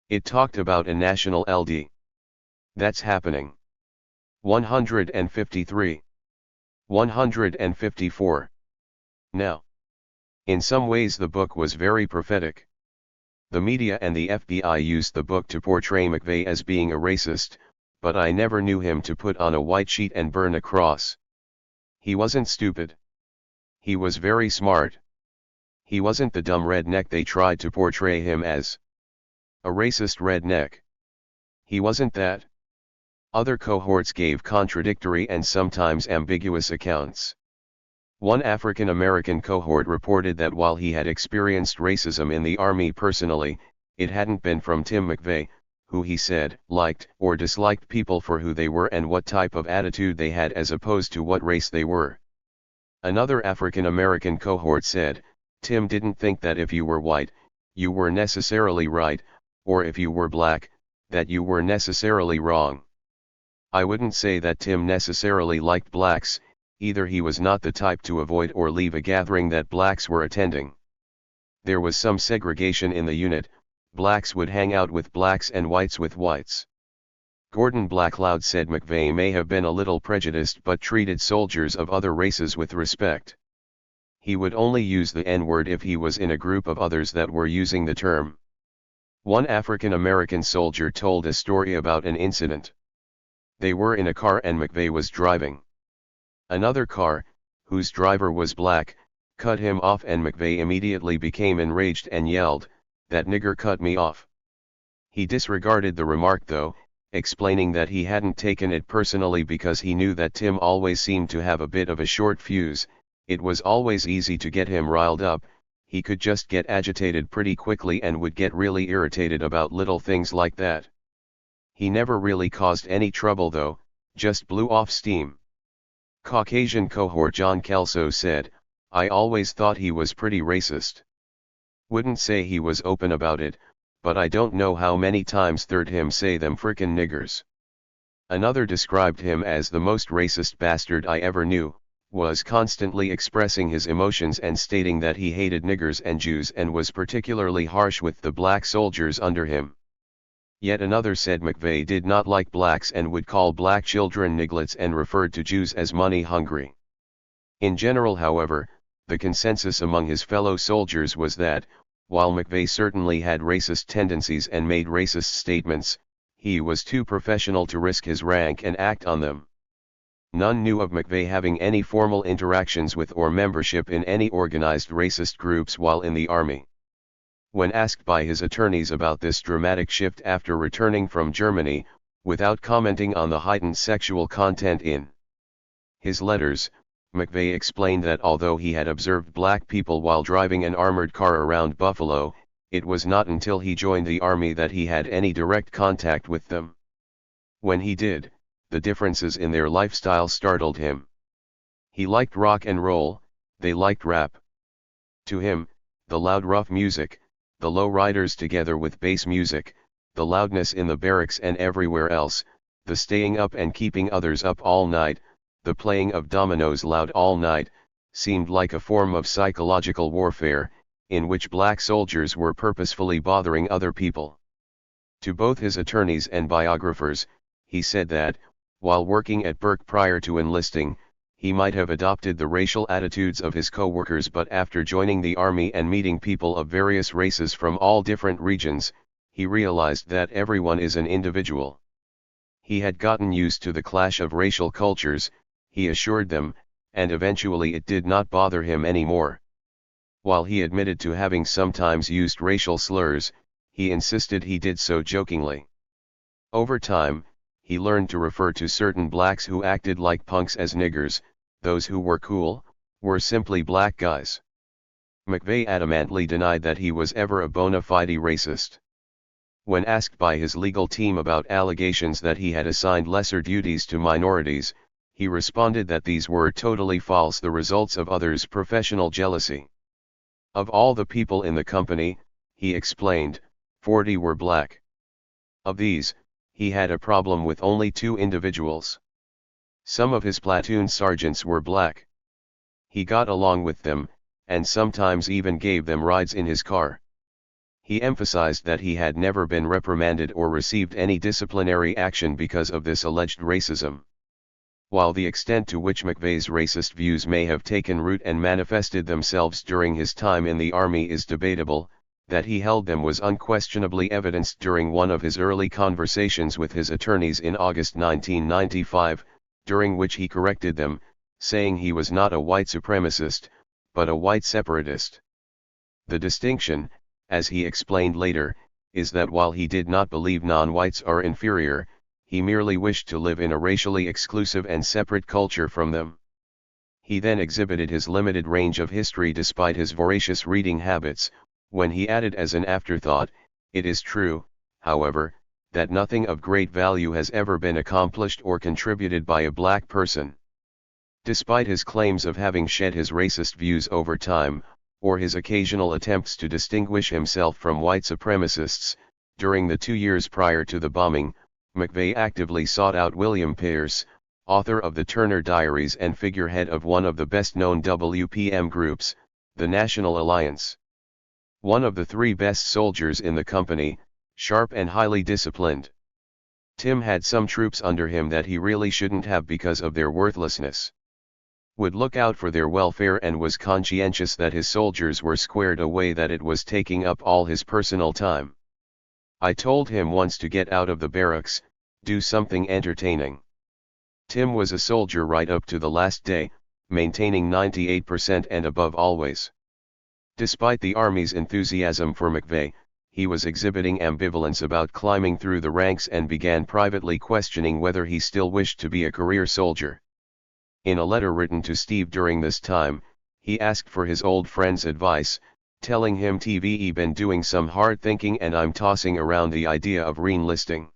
It talked about a national LD. That's happening. 153. 154. Now. In some ways the book was very prophetic. The media and the FBI used the book to portray McVeigh as being a racist, but I never knew him to put on a white sheet and burn a cross. He wasn't stupid. He was very smart. He wasn't the dumb redneck they tried to portray him as. A racist redneck. He wasn't that. Other cohorts gave contradictory and sometimes ambiguous accounts. One African American cohort reported that while he had experienced racism in the Army personally, it hadn't been from Tim McVeigh, who he said liked or disliked people for who they were and what type of attitude they had as opposed to what race they were. Another African American cohort said, Tim didn't think that if you were white, you were necessarily right, or if you were black, that you were necessarily wrong. I wouldn't say that Tim necessarily liked blacks, either. He was not the type to avoid or leave a gathering that blacks were attending. There was some segregation in the unit. Blacks would hang out with blacks and whites with whites. Gordon Blackloud said McVeigh may have been a little prejudiced but treated soldiers of other races with respect. He would only use the N-word if he was in a group of others that were using the term. One African American soldier told a story about an incident. They were in a car and McVeigh was driving. Another car, whose driver was black, cut him off and McVeigh immediately became enraged and yelled, "That nigger cut me off." He disregarded the remark though, explaining that he hadn't taken it personally because he knew that Tim always seemed to have a bit of a short fuse. It was always easy to get him riled up. He could just get agitated pretty quickly and would get really irritated about little things like that. He never really caused any trouble though, just blew off steam. Caucasian cohort John Kelso said, "I always thought he was pretty racist. Wouldn't say he was open about it, but I don't know how many times heard him say them frickin' niggers." Another described him as the most racist bastard I ever knew, was constantly expressing his emotions and stating that he hated niggers and Jews and was particularly harsh with the black soldiers under him. Yet another said McVeigh did not like blacks and would call black children nigglets and referred to Jews as money hungry. In general, however, the consensus among his fellow soldiers was that, while McVeigh certainly had racist tendencies and made racist statements, he was too professional to risk his rank and act on them. None knew of McVeigh having any formal interactions with or membership in any organized racist groups while in the Army. When asked by his attorneys about this dramatic shift after returning from Germany, without commenting on the heightened sexual content in his letters, McVeigh explained that although he had observed black people while driving an armored car around Buffalo, it was not until he joined the Army that he had any direct contact with them. When he did, the differences in their lifestyle startled him. He liked rock and roll, they liked rap. To him, the loud rough music, the low riders together with bass music, the loudness in the barracks and everywhere else, the staying up and keeping others up all night, the playing of dominoes loud all night, seemed like a form of psychological warfare, in which black soldiers were purposefully bothering other people. To both his attorneys and biographers, he said that, while working at Burke prior to enlisting, he might have adopted the racial attitudes of his co-workers, but after joining the Army and meeting people of various races from all different regions, he realized that everyone is an individual. He had gotten used to the clash of racial cultures, he assured them, and eventually it did not bother him anymore. While he admitted to having sometimes used racial slurs, he insisted he did so jokingly. Over time, he learned to refer to certain blacks who acted like punks as niggers. Those who were cool were simply black guys. McVeigh adamantly denied that he was ever a bona fide racist. When asked by his legal team about allegations that he had assigned lesser duties to minorities, he responded that these were totally false, the results of others' professional jealousy. Of all the people in the company, he explained, 40 were black. Of these, he had a problem with only 2 individuals. Some of his platoon sergeants were black. He got along with them, and sometimes even gave them rides in his car. He emphasized that he had never been reprimanded or received any disciplinary action because of this alleged racism. While the extent to which McVeigh's racist views may have taken root and manifested themselves during his time in the Army is debatable, that he held them was unquestionably evidenced during one of his early conversations with his attorneys in August 1995, during which he corrected them, saying he was not a white supremacist, but a white separatist. The distinction, as he explained later, is that while he did not believe non-whites are inferior, he merely wished to live in a racially exclusive and separate culture from them. He then exhibited his limited range of history despite his voracious reading habits, when he added as an afterthought, "It is true, however, that nothing of great value has ever been accomplished or contributed by a black person." Despite his claims of having shed his racist views over time, or his occasional attempts to distinguish himself from white supremacists, during the 2 years prior to the bombing, McVeigh actively sought out William Pierce, author of the Turner Diaries and figurehead of one of the best-known WPM groups, the National Alliance. One of the 3 best soldiers in the company, sharp and highly disciplined. Tim had some troops under him that he really shouldn't have because of their worthlessness. Would look out for their welfare and was conscientious that his soldiers were squared away, that it was taking up all his personal time. I told him once to get out of the barracks, do something entertaining. Tim was a soldier right up to the last day, maintaining 98% and above always. Despite the Army's enthusiasm for McVeigh, he was exhibiting ambivalence about climbing through the ranks and began privately questioning whether he still wished to be a career soldier. In a letter written to Steve during this time, he asked for his old friend's advice, telling him, "TVE been doing some hard thinking and I'm tossing around the idea of re-enlisting.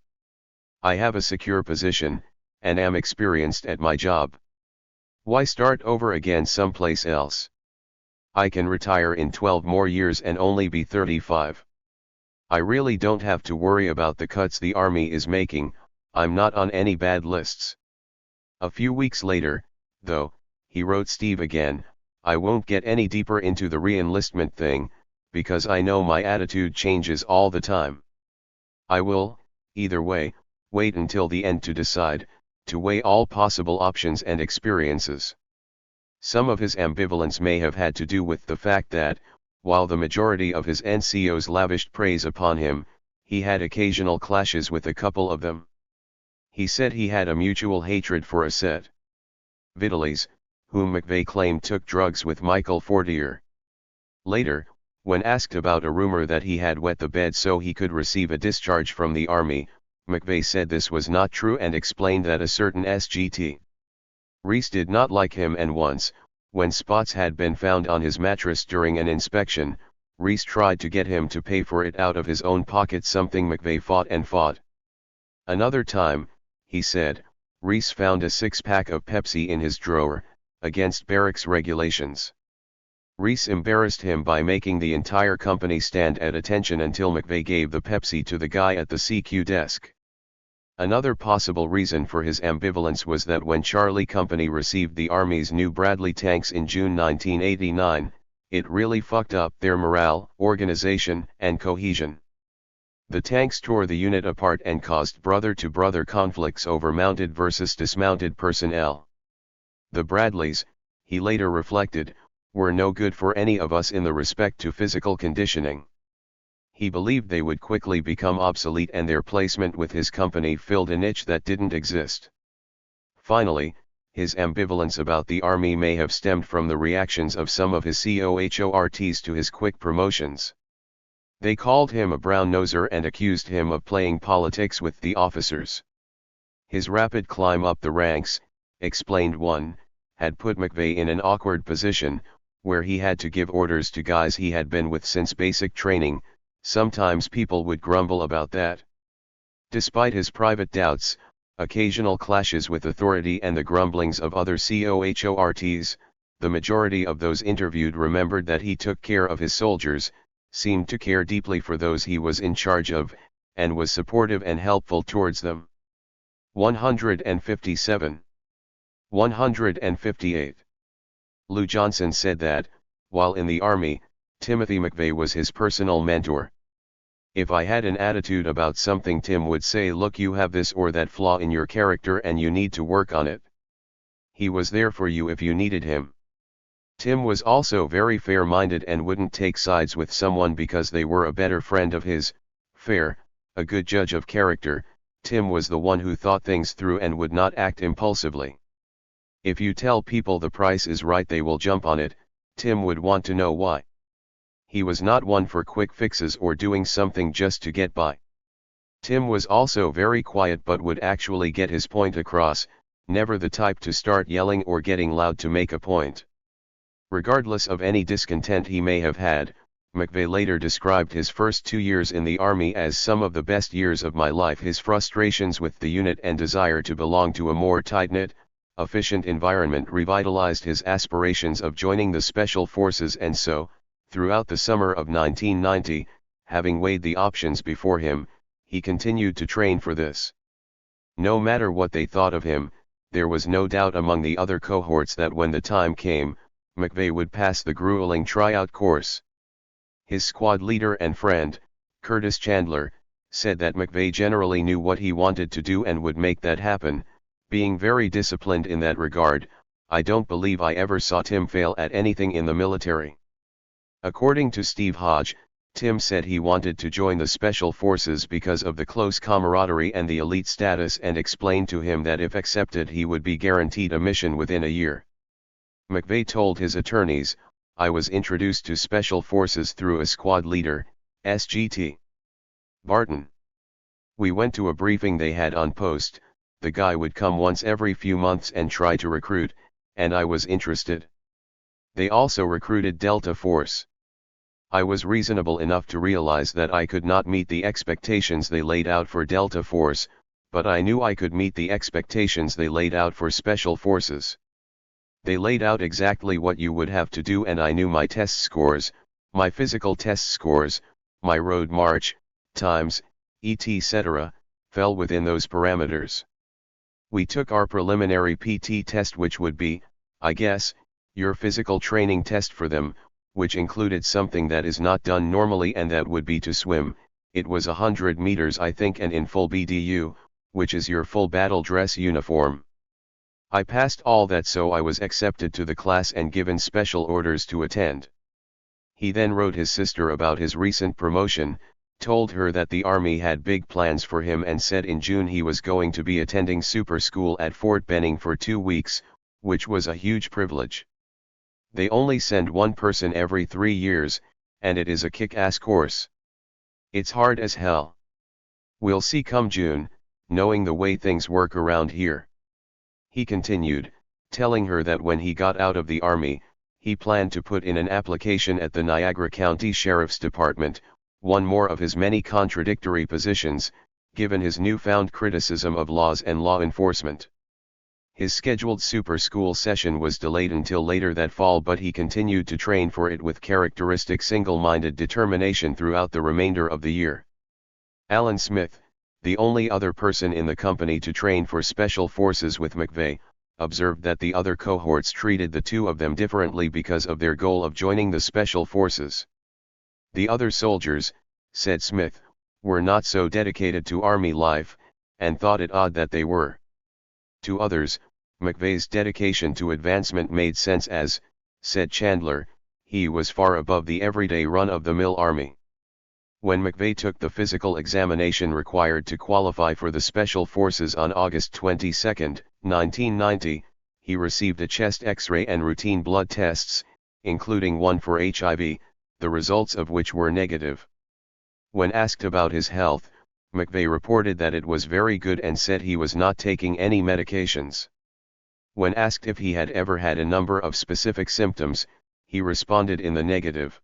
I have a secure position, and am experienced at my job. Why start over again someplace else? I can retire in 12 more years and only be 35. I really don't have to worry about the cuts the Army is making, I'm not on any bad lists." A few weeks later, though, he wrote Steve again, "I won't get any deeper into the re-enlistment thing, because I know my attitude changes all the time. I will, either way, wait until the end to decide, to weigh all possible options and experiences." Some of his ambivalence may have had to do with the fact that, while the majority of his NCOs lavished praise upon him, he had occasional clashes with a couple of them. He said he had a mutual hatred for a set Vitalis, whom McVeigh claimed took drugs with Michael Fortier. Later, when asked about a rumor that he had wet the bed so he could receive a discharge from the Army, McVeigh said this was not true and explained that a certain SGT Reese did not like him, and once, when spots had been found on his mattress during an inspection, Reese tried to get him to pay for it out of his own pocket, something McVeigh fought and fought. Another time, he said, Reese found a 6-pack of Pepsi in his drawer, against barracks regulations. Reese embarrassed him by making the entire company stand at attention until McVeigh gave the Pepsi to the guy at the CQ desk. Another possible reason for his ambivalence was that when Charlie Company received the Army's new Bradley tanks in June 1989, it really fucked up their morale, organization, and cohesion. The tanks tore the unit apart and caused brother-to-brother conflicts over mounted versus dismounted personnel. The Bradleys, he later reflected, were no good for any of us in the respect to physical conditioning. He believed they would quickly become obsolete and their placement with his company filled a niche that didn't exist. Finally, his ambivalence about the army may have stemmed from the reactions of some of his cohorts to his quick promotions. They called him a brown-noser and accused him of playing politics with the officers. His rapid climb up the ranks, explained one, had put McVeigh in an awkward position, where he had to give orders to guys he had been with since basic training. Sometimes people would grumble about that. Despite his private doubts, occasional clashes with authority and the grumblings of other cohorts, the majority of those interviewed remembered that he took care of his soldiers, seemed to care deeply for those he was in charge of, and was supportive and helpful towards them. 157. 158. Lou Johnson said that, while in the Army, Timothy McVeigh was his personal mentor. If I had an attitude about something, Tim would say, "Look, you have this or that flaw in your character and you need to work on it." He was there for you if you needed him. Tim was also very fair-minded and wouldn't take sides with someone because they were a better friend of his. Fair, a good judge of character, Tim was the one who thought things through and would not act impulsively. If you tell people the price is right, they will jump on it. Tim would want to know why. He was not one for quick fixes or doing something just to get by. Tim was also very quiet but would actually get his point across, never the type to start yelling or getting loud to make a point. Regardless of any discontent he may have had, McVeigh later described his first 2 years in the Army as some of the best years of my life. His frustrations with the unit and desire to belong to a more tight-knit, efficient environment revitalized his aspirations of joining the Special Forces, and so, throughout the summer of 1990, having weighed the options before him, he continued to train for this. No matter what they thought of him, there was no doubt among the other cohorts that when the time came, McVeigh would pass the grueling tryout course. His squad leader and friend, Curtis Chandler, said that McVeigh generally knew what he wanted to do and would make that happen, being very disciplined in that regard. "I don't believe I ever saw Tim fail at anything in the military." According to Steve Hodge, Tim said he wanted to join the Special Forces because of the close camaraderie and the elite status, and explained to him that if accepted he would be guaranteed a mission within a year. McVeigh told his attorneys, "I was introduced to Special Forces through a squad leader, SGT Barton. We went to a briefing they had on post. The guy would come once every few months and try to recruit, and I was interested. They also recruited Delta Force. I was reasonable enough to realize that I could not meet the expectations they laid out for Delta Force, but I knew I could meet the expectations they laid out for Special Forces. They laid out exactly what you would have to do, and I knew my test scores, my physical test scores, my road march times, etc., fell within those parameters. We took our preliminary PT test, which would be, I guess, your physical training test for them, which included something that is not done normally, and that would be to swim. It was 100 meters, I think, and in full BDU, which is your full battle dress uniform. I passed all that, so I was accepted to the class and given special orders to attend." He then wrote his sister about his recent promotion, told her that the Army had big plans for him, and said in June he was going to be attending super school at Fort Benning for 2 weeks, which was a huge privilege. "They only send one person every 3 years, and it is a kick-ass course. It's hard as hell. We'll see come June, knowing the way things work around here." He continued, telling her that when he got out of the Army, he planned to put in an application at the Niagara County Sheriff's Department, one more of his many contradictory positions, given his newfound criticism of laws and law enforcement. His scheduled super school session was delayed until later that fall, but he continued to train for it with characteristic single-minded determination throughout the remainder of the year. Alan Smith, the only other person in the company to train for Special Forces with McVeigh, observed that the other cohorts treated the two of them differently because of their goal of joining the Special Forces. "The other soldiers," said Smith, "were not so dedicated to Army life, and thought it odd that they were. To others, McVeigh's dedication to advancement made sense as," said Chandler, "he was far above the everyday run-of-the-mill Army." When McVeigh took the physical examination required to qualify for the Special Forces on August 22, 1990, he received a chest X-ray and routine blood tests, including one for HIV, the results of which were negative. When asked about his health, McVeigh reported that it was very good and said he was not taking any medications. When asked if he had ever had a number of specific symptoms, he responded in the negative.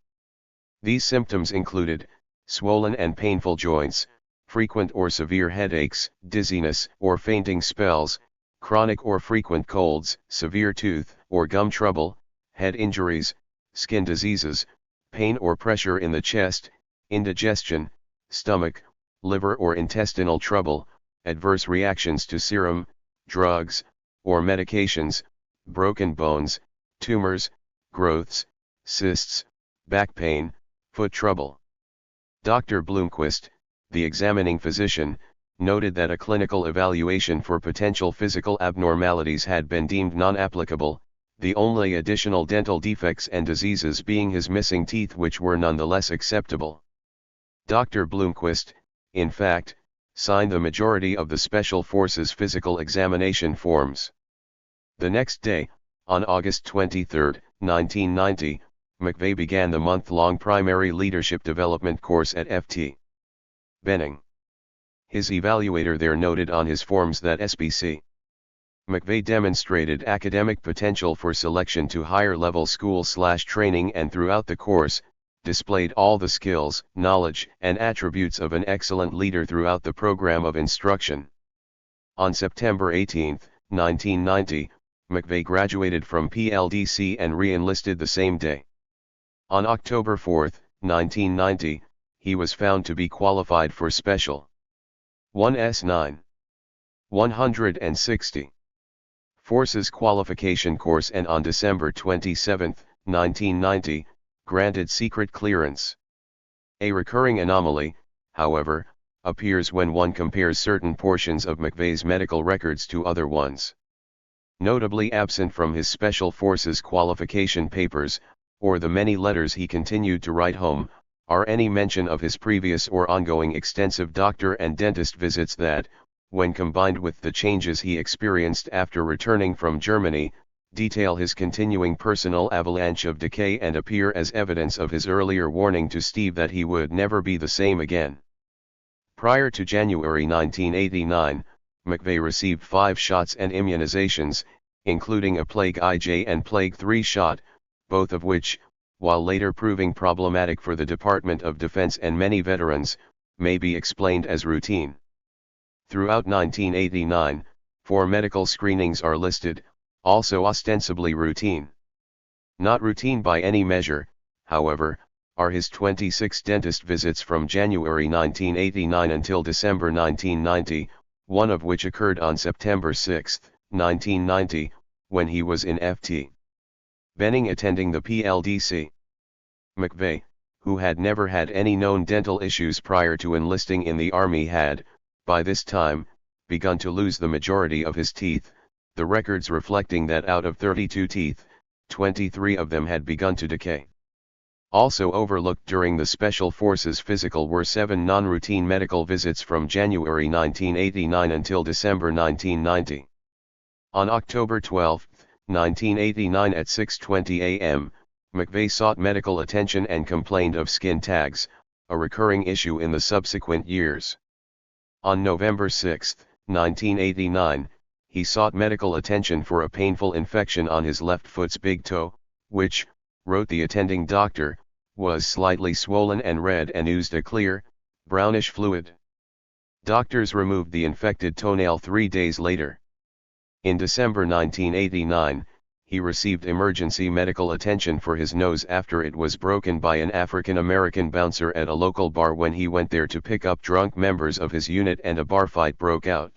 These symptoms included swollen and painful joints, frequent or severe headaches, dizziness or fainting spells, chronic or frequent colds, severe tooth or gum trouble, head injuries, skin diseases, pain or pressure in the chest, indigestion, stomach, liver or intestinal trouble, adverse reactions to serum, drugs, or medications, broken bones, tumors, growths, cysts, back pain, foot trouble. Dr. Bloomquist, the examining physician, noted that a clinical evaluation for potential physical abnormalities had been deemed non-applicable, the only additional dental defects and diseases being his missing teeth, which were nonetheless acceptable. Dr. Bloomquist, in fact, signed the majority of the Special Forces physical examination forms. The next day, on August 23, 1990, McVeigh began the month-long primary leadership development course at Ft. Benning. His evaluator there noted on his forms that SBC. McVeigh demonstrated academic potential for selection to higher-level school/training and throughout the course, displayed all the skills, knowledge, and attributes of an excellent leader throughout the program of instruction. On September 18, 1990, McVeigh graduated from PLDC and re-enlisted the same day. On October 4, 1990, he was found to be qualified for Special 1S9 160 Forces Qualification Course, and on December 27, 1990, granted secret clearance. A recurring anomaly, however, appears when one compares certain portions of McVeigh's medical records to other ones. Notably absent from his Special Forces qualification papers, or the many letters he continued to write home, are any mention of his previous or ongoing extensive doctor and dentist visits that, when combined with the changes he experienced after returning from Germany, detail his continuing personal avalanche of decay and appear as evidence of his earlier warning to Steve that he would never be the same again. Prior to January 1989, McVeigh received 5 shots and immunizations, including a Plague IJ and Plague 3 shot, both of which, while later proving problematic for the Department of Defense and many veterans, may be explained as routine. Throughout 1989, 4 medical screenings are listed, also ostensibly routine. Not routine by any measure, however, are his 26 dentist visits from January 1989 until December 1990, one of which occurred on September 6, 1990, when he was in Ft. Benning attending the PLDC. McVeigh, who had never had any known dental issues prior to enlisting in the Army, had, by this time, begun to lose the majority of his teeth, the records reflecting that out of 32 teeth, 23 of them had begun to decay. Also overlooked during the Special Forces physical were 7 non-routine medical visits from January 1989 until December 1990. On October 12, 1989 at 6:20 a.m., McVeigh sought medical attention and complained of skin tags, a recurring issue in the subsequent years. On November 6, 1989, he sought medical attention for a painful infection on his left foot's big toe, which, wrote the attending doctor, was slightly swollen and red and oozed a clear, brownish fluid. Doctors removed the infected toenail 3 days later. In December 1989, he received emergency medical attention for his nose after it was broken by an African-American bouncer at a local bar when he went there to pick up drunk members of his unit and a bar fight broke out.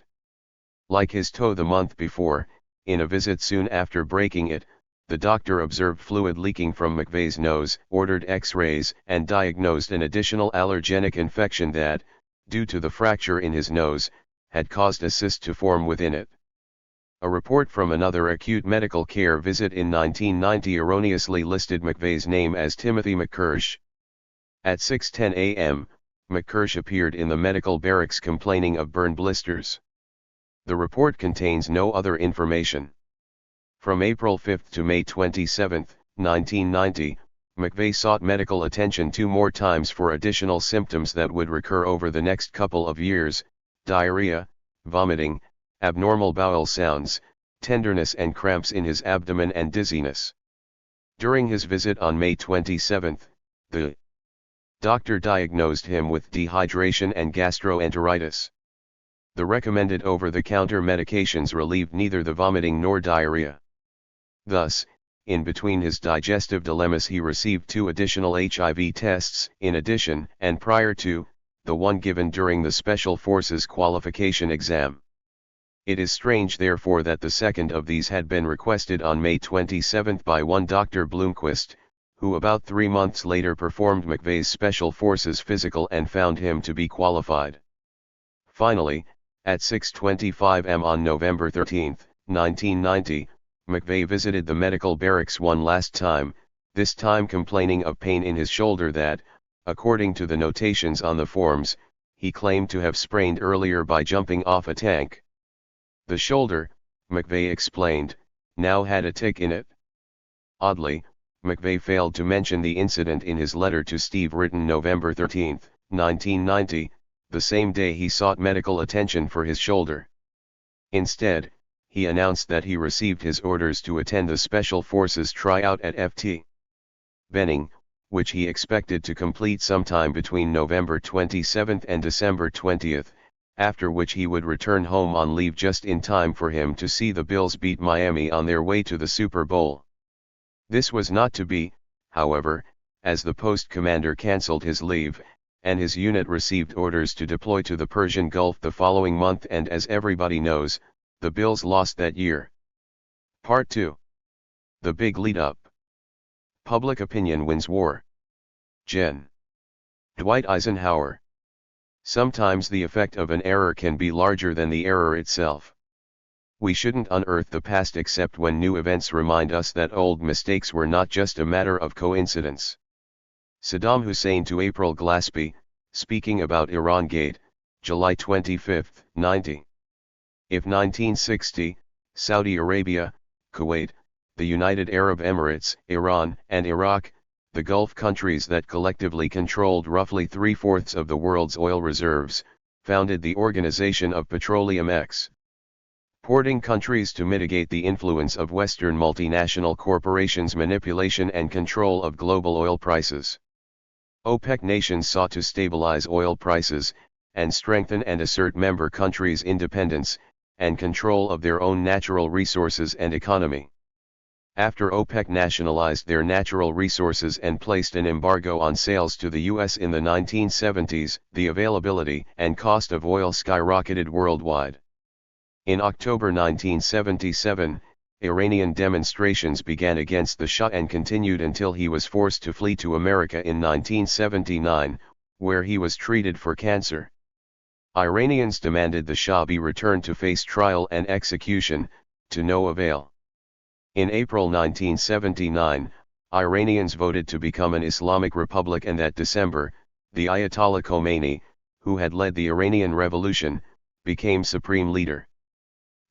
Like his toe the month before, in a visit soon after breaking it, the doctor observed fluid leaking from McVeigh's nose, ordered X-rays, and diagnosed an additional allergenic infection that, due to the fracture in his nose, had caused a cyst to form within it. A report from another acute medical care visit in 1990 erroneously listed McVeigh's name as Timothy McKirsch. At 6:10 a.m., McKirsch appeared in the medical barracks complaining of burn blisters. The report contains no other information. From April 5 to May 27, 1990, McVeigh sought medical attention 2 more times for additional symptoms that would recur over the next couple of years: diarrhea, vomiting, abnormal bowel sounds, tenderness and cramps in his abdomen and dizziness. During his visit on May 27, the doctor diagnosed him with dehydration and gastroenteritis. The recommended over-the-counter medications relieved neither the vomiting nor diarrhea. Thus, in between his digestive dilemmas, he received 2 additional HIV tests in addition and prior to the one given during the Special Forces qualification exam. It is strange therefore that the second of these had been requested on May 27 by one Dr. Bloomquist, who about 3 months later performed McVeigh's Special Forces physical and found him to be qualified. Finally, at 6:25 am on November 13, 1990, McVeigh visited the medical barracks one last time, this time complaining of pain in his shoulder that, according to the notations on the forms, he claimed to have sprained earlier by jumping off a tank. The shoulder, McVeigh explained, now had a tick in it. Oddly, McVeigh failed to mention the incident in his letter to Steve written November 13, 1990, the same day he sought medical attention for his shoulder. Instead, he announced that he received his orders to attend the Special Forces tryout at Ft. Benning, which he expected to complete sometime between November 27 and December 20, after which he would return home on leave just in time for him to see the Bills beat Miami on their way to the Super Bowl. This was not to be, however, as the post commander cancelled his leave, and his unit received orders to deploy to the Persian Gulf the following month, and as everybody knows, the Bills lost that year. Part 2. The Big Lead-Up. Public Opinion Wins War. Gen. Dwight Eisenhower. Sometimes the effect of an error can be larger than the error itself. We shouldn't unearth the past except when new events remind us that old mistakes were not just a matter of coincidence. Saddam Hussein to April Glaspie, speaking about Iran Gate, July 25, 90. If 1960, Saudi Arabia, Kuwait, the United Arab Emirates, Iran, and Iraq, the Gulf countries that collectively controlled roughly 3/4 of the world's oil reserves, founded the Organization of Petroleum Exporting Countries to mitigate the influence of Western multinational corporations' manipulation and control of global oil prices. OPEC nations sought to stabilize oil prices, and strengthen and assert member countries' independence, and control of their own natural resources and economy. After OPEC nationalized their natural resources and placed an embargo on sales to the US in the 1970s, the availability and cost of oil skyrocketed worldwide. In October 1977, Iranian demonstrations began against the Shah and continued until he was forced to flee to America in 1979, where he was treated for cancer. Iranians demanded the Shah be returned to face trial and execution, to no avail. In April 1979, Iranians voted to become an Islamic republic, and that December, the Ayatollah Khomeini, who had led the Iranian Revolution, became supreme leader.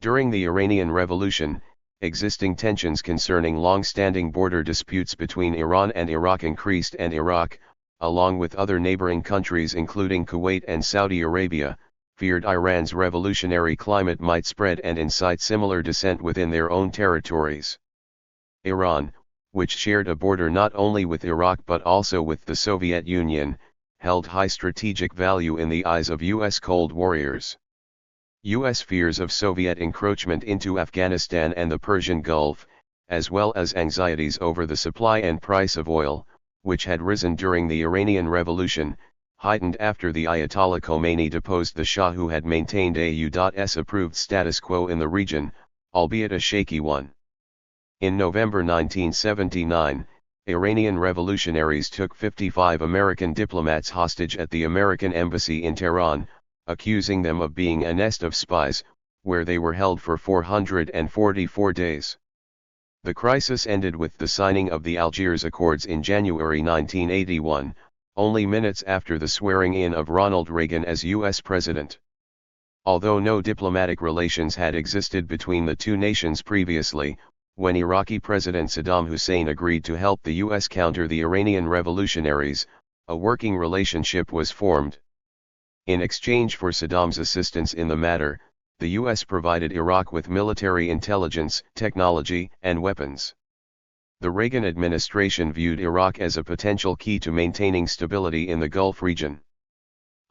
During the Iranian Revolution, existing tensions concerning long-standing border disputes between Iran and Iraq increased, and Iraq, along with other neighboring countries including Kuwait and Saudi Arabia, feared Iran's revolutionary climate might spread and incite similar dissent within their own territories. Iran, which shared a border not only with Iraq but also with the Soviet Union, held high strategic value in the eyes of U.S. Cold Warriors. U.S. fears of Soviet encroachment into Afghanistan and the Persian Gulf, as well as anxieties over the supply and price of oil, which had risen during the Iranian Revolution, heightened after the Ayatollah Khomeini deposed the Shah, who had maintained a U.S. approved status quo in the region, albeit a shaky one. In November 1979, Iranian revolutionaries took 55 American diplomats hostage at the American embassy in Tehran, accusing them of being a nest of spies, where they were held for 444 days. The crisis ended with the signing of the Algiers Accords in January 1981, only minutes after the swearing-in of Ronald Reagan as U.S. President. Although no diplomatic relations had existed between the two nations previously, when Iraqi President Saddam Hussein agreed to help the US counter the Iranian revolutionaries, a working relationship was formed. In exchange for Saddam's assistance in the matter, the US provided Iraq with military intelligence, technology, and weapons. The Reagan administration viewed Iraq as a potential key to maintaining stability in the Gulf region.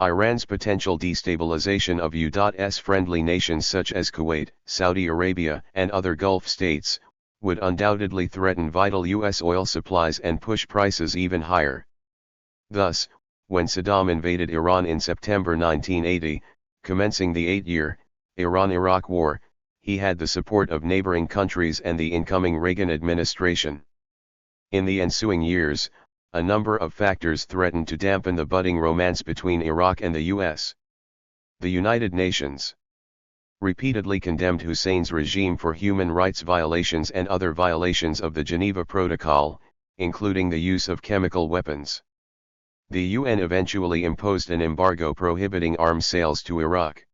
Iran's potential destabilization of U.S. friendly nations such as Kuwait, Saudi Arabia, and other Gulf states, would undoubtedly threaten vital U.S. oil supplies and push prices even higher. Thus, when Saddam invaded Iran in September 1980, commencing the 8-year Iran-Iraq War, he had the support of neighboring countries and the incoming Reagan administration. In the ensuing years, a number of factors threatened to dampen the budding romance between Iraq and the U.S. The United Nations repeatedly condemned Hussein's regime for human rights violations and other violations of the Geneva Protocol, including the use of chemical weapons. The UN eventually imposed an embargo prohibiting arms sales to Iraq.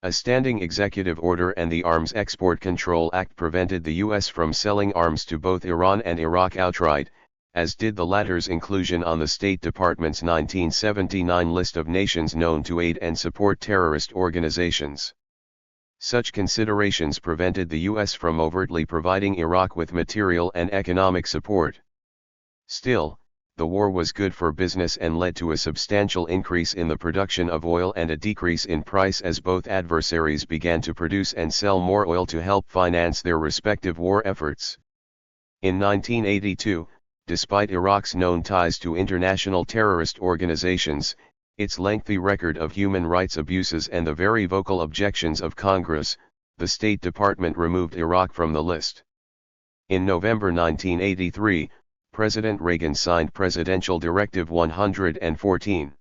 A standing executive order and the Arms Export Control Act prevented the U.S. from selling arms to both Iran and Iraq outright, as did the latter's inclusion on the State Department's 1979 list of nations known to aid and support terrorist organizations. Such considerations prevented the U.S. from overtly providing Iraq with material and economic support. Still, the war was good for business and led to a substantial increase in the production of oil and a decrease in price as both adversaries began to produce and sell more oil to help finance their respective war efforts. In 1982, despite Iraq's known ties to international terrorist organizations, its lengthy record of human rights abuses and the very vocal objections of Congress, the State Department removed Iraq from the list. In November 1983, President Reagan signed Presidential Directive 114.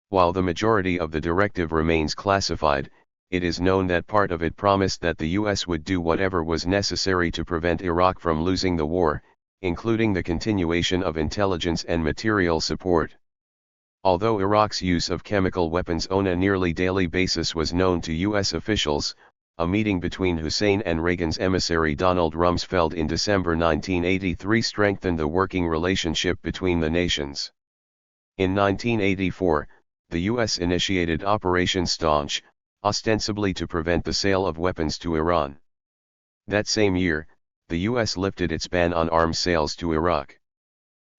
While the majority of the directive remains classified, it is known that part of it promised that the U.S. would do whatever was necessary to prevent Iraq from losing the war, including the continuation of intelligence and material support. Although Iraq's use of chemical weapons on a nearly daily basis was known to U.S. officials, a meeting between Hussein and Reagan's emissary Donald Rumsfeld in December 1983 strengthened the working relationship between the nations. In 1984, the U.S. initiated Operation Staunch, ostensibly to prevent the sale of weapons to Iran. That same year, the U.S. lifted its ban on arms sales to Iraq.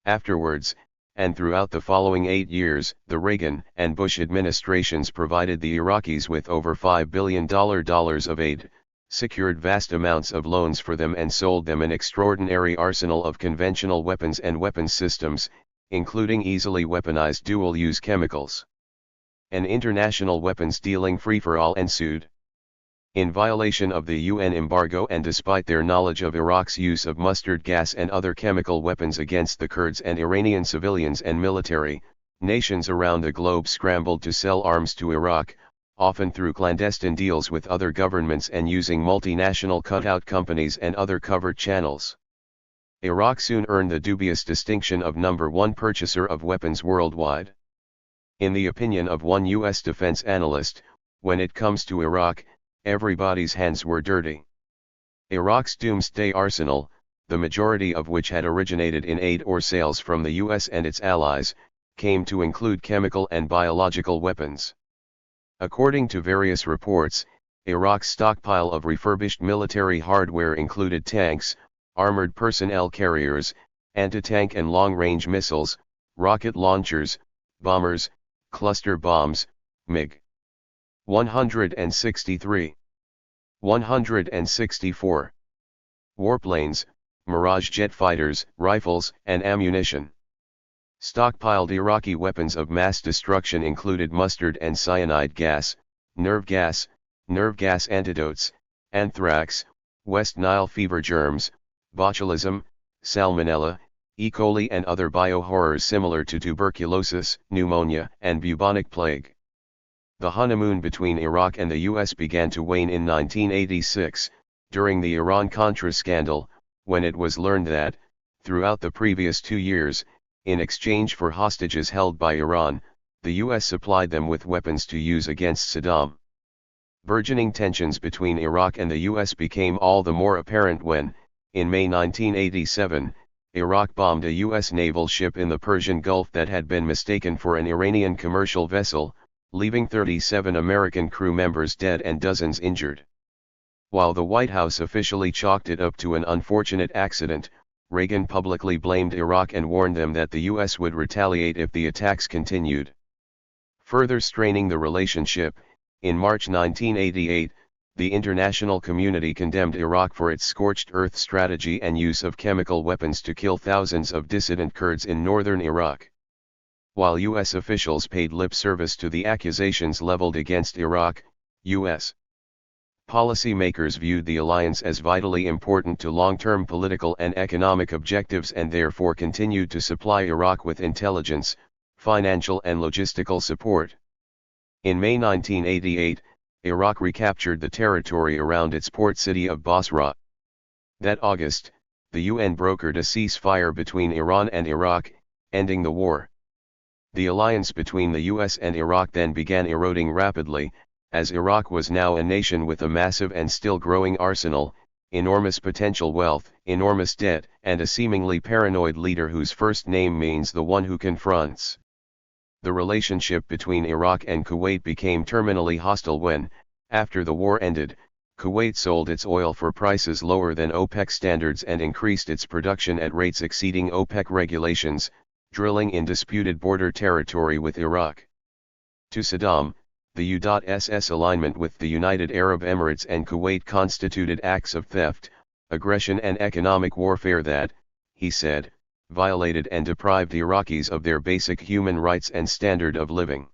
Afterwards, and throughout the following 8 years, the Reagan and Bush administrations provided the Iraqis with over $5 billion of aid, secured vast amounts of loans for them and sold them an extraordinary arsenal of conventional weapons and weapons systems, including easily weaponized dual-use chemicals. An international weapons dealing free-for-all ensued. In violation of the UN embargo and despite their knowledge of Iraq's use of mustard gas and other chemical weapons against the Kurds and Iranian civilians and military, nations around the globe scrambled to sell arms to Iraq, often through clandestine deals with other governments and using multinational cutout companies and other covert channels. Iraq soon earned the dubious distinction of number one purchaser of weapons worldwide. In the opinion of one U.S. defense analyst, when it comes to Iraq, everybody's hands were dirty. Iraq's doomsday arsenal, the majority of which had originated in aid or sales from the US and its allies, came to include chemical and biological weapons. According to various reports, Iraq's stockpile of refurbished military hardware included tanks, armored personnel carriers, anti-tank and long-range missiles, rocket launchers, bombers, cluster bombs, MiG 163, 164, warplanes, Mirage jet fighters, rifles, and ammunition. Stockpiled Iraqi weapons of mass destruction included mustard and cyanide gas, nerve gas antidotes, anthrax, West Nile fever germs, botulism, salmonella, E. coli and other biohorrors similar to tuberculosis, pneumonia, and bubonic plague. The honeymoon between Iraq and the U.S. began to wane in 1986, during the Iran-Contra scandal, when it was learned that, throughout the previous 2 years, in exchange for hostages held by Iran, the U.S. supplied them with weapons to use against Saddam. Burgeoning tensions between Iraq and the U.S. became all the more apparent when, In May 1987, Iraq bombed a U.S. naval ship in the Persian Gulf that had been mistaken for an Iranian commercial vessel, leaving 37 American crew members dead and dozens injured. While the White House officially chalked it up to an unfortunate accident, Reagan publicly blamed Iraq and warned them that the U.S. would retaliate if the attacks continued. Further straining the relationship, in March 1988, the international community condemned Iraq for its scorched earth strategy and use of chemical weapons to kill thousands of dissident Kurds in northern Iraq. While U.S. officials paid lip service to the accusations leveled against Iraq, U.S. policymakers viewed the alliance as vitally important to long-term political and economic objectives and therefore continued to supply Iraq with intelligence, financial and logistical support. In May 1988, Iraq recaptured the territory around its port city of Basra. That August, the UN brokered a ceasefire between Iran and Iraq, ending the war. The alliance between the US and Iraq then began eroding rapidly, as Iraq was now a nation with a massive and still growing arsenal, enormous potential wealth, enormous debt, and a seemingly paranoid leader whose first name means the one who confronts. The relationship between Iraq and Kuwait became terminally hostile when, after the war ended, Kuwait sold its oil for prices lower than OPEC standards and increased its production at rates exceeding OPEC regulations, drilling in disputed border territory with Iraq. To Saddam, the U.S.'s alignment with the United Arab Emirates and Kuwait constituted acts of theft, aggression and economic warfare that, he said, violated and deprived Iraqis of their basic human rights and standard of living.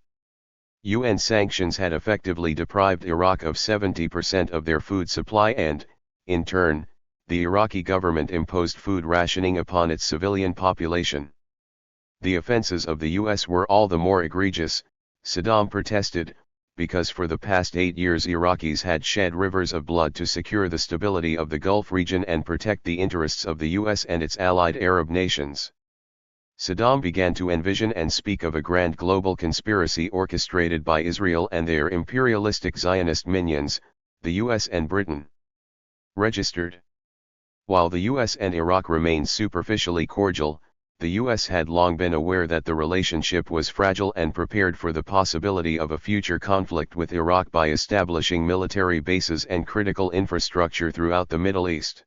UN sanctions had effectively deprived Iraq of 70% of their food supply and, in turn, the Iraqi government imposed food rationing upon its civilian population. The offenses of the US were all the more egregious, Saddam protested, because for the past 8 years Iraqis had shed rivers of blood to secure the stability of the Gulf region and protect the interests of the US and its allied Arab nations. Saddam began to envision and speak of a grand global conspiracy orchestrated by Israel and their imperialistic Zionist minions, the US and Britain. Registered. While the US and Iraq remained superficially cordial, the US had long been aware that the relationship was fragile and prepared for the possibility of a future conflict with Iraq by establishing military bases and critical infrastructure throughout the Middle East.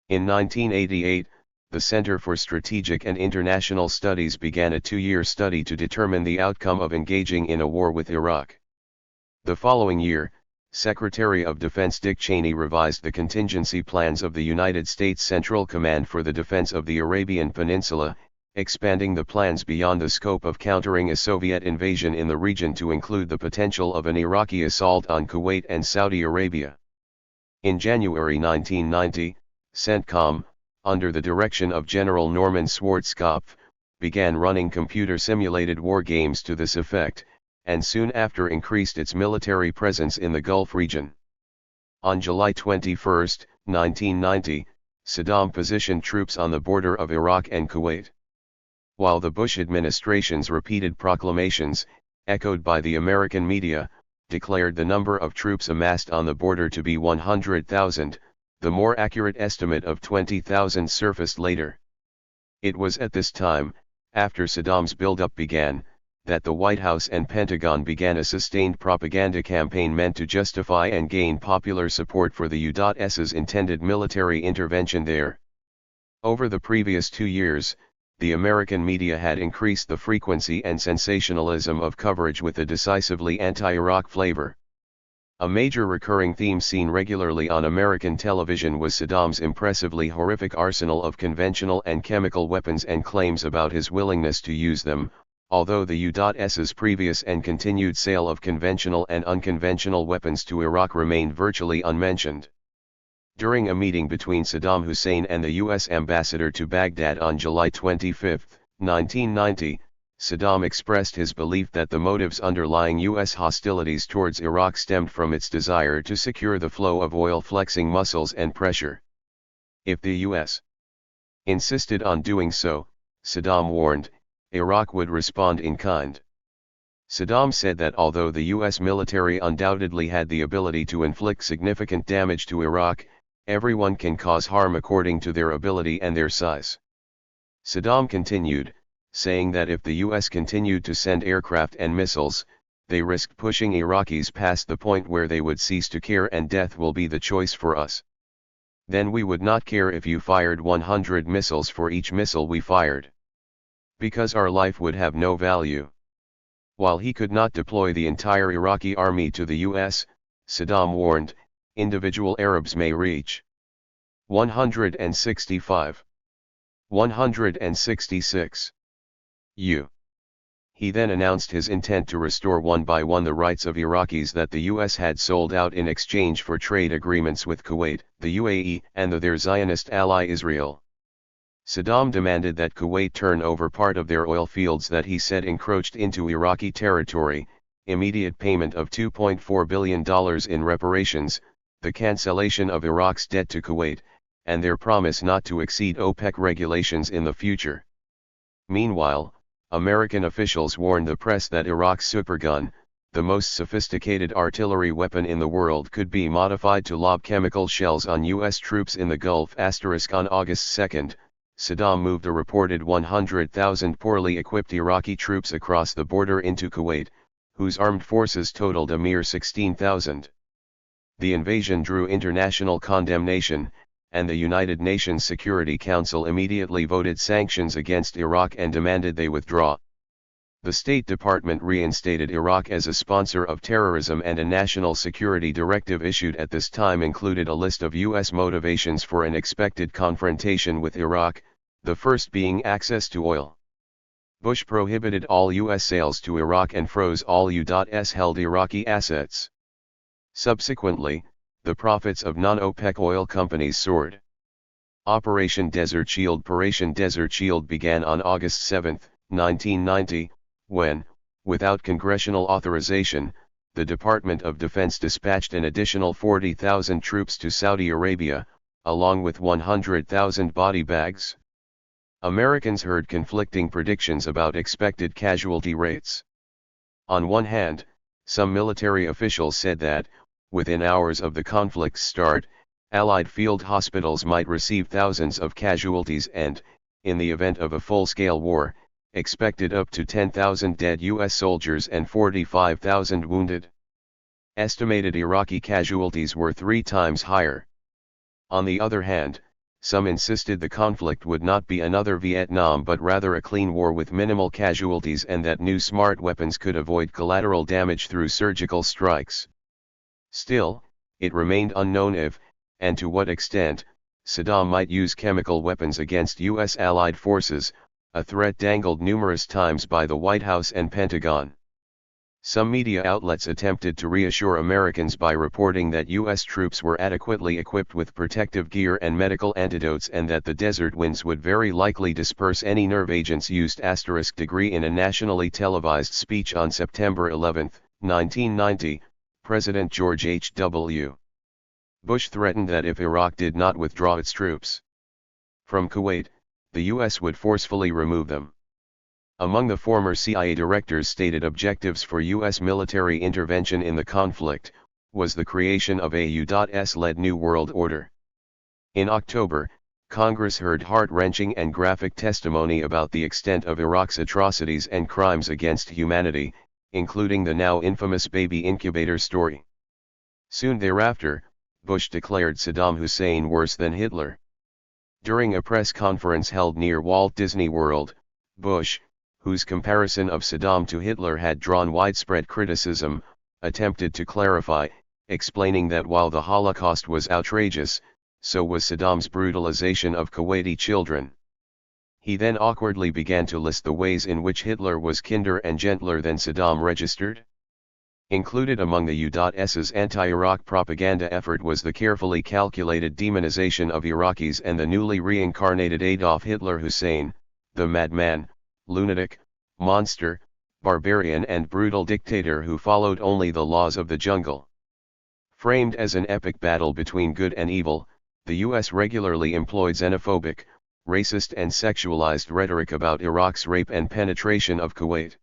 In 1988, the Center for Strategic and International Studies began a 2-year study to determine the outcome of engaging in a war with Iraq. The following year, Secretary of Defense Dick Cheney revised the contingency plans of the United States Central Command for the defense of the Arabian Peninsula, expanding the plans beyond the scope of countering a Soviet invasion in the region to include the potential of an Iraqi assault on Kuwait and Saudi Arabia. In January 1990, CENTCOM, under the direction of General Norman Schwarzkopf, began running computer-simulated war games to this effect, and soon after increased its military presence in the Gulf region. On July 21, 1990, Saddam positioned troops on the border of Iraq and Kuwait. While the Bush administration's repeated proclamations, echoed by the American media, declared the number of troops amassed on the border to be 100,000, the more accurate estimate of 20,000 surfaced later. It was at this time, after Saddam's buildup began, that the White House and Pentagon began a sustained propaganda campaign meant to justify and gain popular support for the U.S.'s intended military intervention there. Over the previous 2 years, the American media had increased the frequency and sensationalism of coverage with a decisively anti-Iraq flavor. A major recurring theme seen regularly on American television was Saddam's impressively horrific arsenal of conventional and chemical weapons and claims about his willingness to use them, although the U.S.'s previous and continued sale of conventional and unconventional weapons to Iraq remained virtually unmentioned. During a meeting between Saddam Hussein and the U.S. ambassador to Baghdad on July 25, 1990, Saddam expressed his belief that the motives underlying U.S. hostilities towards Iraq stemmed from its desire to secure the flow of oil, flexing muscles and pressure. If the U.S. insisted on doing so, Saddam warned, Iraq would respond in kind. Saddam said that although the U.S. military undoubtedly had the ability to inflict significant damage to Iraq, Everyone can cause harm according to their ability and their size. Saddam continued, saying that if the US continued to send aircraft and missiles, they risked pushing Iraqis past the point where they would cease to care and death will be the choice for us. Then we would not care if you fired 100 missiles for each missile we fired. Because our life would have no value. While he could not deploy the entire Iraqi army to the US, Saddam warned, individual Arabs may reach 165. 166. He then announced his intent to restore one by one the rights of Iraqis that the US had sold out in exchange for trade agreements with Kuwait, the UAE, and their Zionist ally Israel. Saddam demanded that Kuwait turn over part of their oil fields that he said encroached into Iraqi territory, immediate payment of $2.4 billion in reparations, the cancellation of Iraq's debt to Kuwait, and their promise not to exceed OPEC regulations in the future. Meanwhile, American officials warned the press that Iraq's supergun, the most sophisticated artillery weapon in the world, could be modified to lob chemical shells on US troops in the Gulf. On August 2, Saddam moved a reported 100,000 poorly equipped Iraqi troops across the border into Kuwait, whose armed forces totaled a mere 16,000. The invasion drew international condemnation, and the United Nations Security Council immediately voted sanctions against Iraq and demanded they withdraw. The State Department reinstated Iraq as a sponsor of terrorism, and a national security directive issued at this time included a list of U.S. motivations for an expected confrontation with Iraq, the first being access to oil. Bush prohibited all U.S. sales to Iraq and froze all U.S. held Iraqi assets. Subsequently, the profits of non-OPEC oil companies soared. Operation Desert Shield began on August 7, 1990, when, without congressional authorization, the Department of Defense dispatched an additional 40,000 troops to Saudi Arabia, along with 100,000 body bags. Americans heard conflicting predictions about expected casualty rates. On one hand, some military officials said that, within hours of the conflict's start, Allied field hospitals might receive thousands of casualties and, in the event of a full-scale war, expected up to 10,000 dead U.S. soldiers and 45,000 wounded. Estimated Iraqi casualties were 3 times higher. On the other hand, some insisted the conflict would not be another Vietnam but rather a clean war with minimal casualties, and that new smart weapons could avoid collateral damage through surgical strikes. Still, it remained unknown if, and to what extent, Saddam might use chemical weapons against U.S. allied forces, a threat dangled numerous times by the White House and Pentagon. Some media outlets attempted to reassure Americans by reporting that U.S. troops were adequately equipped with protective gear and medical antidotes, and that the desert winds would very likely disperse any nerve agents used. In a nationally televised speech on September 11, 1990, President George H.W. Bush threatened that if Iraq did not withdraw its troops from Kuwait, the U.S. would forcefully remove them. Among the former CIA director's stated objectives for U.S. military intervention in the conflict, was the creation of a U.S.-led New World Order. In October, Congress heard heart-wrenching and graphic testimony about the extent of Iraq's atrocities and crimes against humanity, including the now infamous baby incubator story. Soon thereafter, Bush declared Saddam Hussein worse than Hitler. During a press conference held near Walt Disney World, Bush, whose comparison of Saddam to Hitler had drawn widespread criticism, attempted to clarify, explaining that while the Holocaust was outrageous, so was Saddam's brutalization of Kuwaiti children. He then awkwardly began to list the ways in which Hitler was kinder and gentler than Saddam registered. Included among the U.S.'s anti-Iraq propaganda effort was the carefully calculated demonization of Iraqis and the newly reincarnated Adolf Hitler Hussein, the madman, lunatic, monster, barbarian and brutal dictator who followed only the laws of the jungle. Framed as an epic battle between good and evil, the U.S. regularly employed xenophobic, racist and sexualized rhetoric about Iraq's rape and penetration of Kuwait.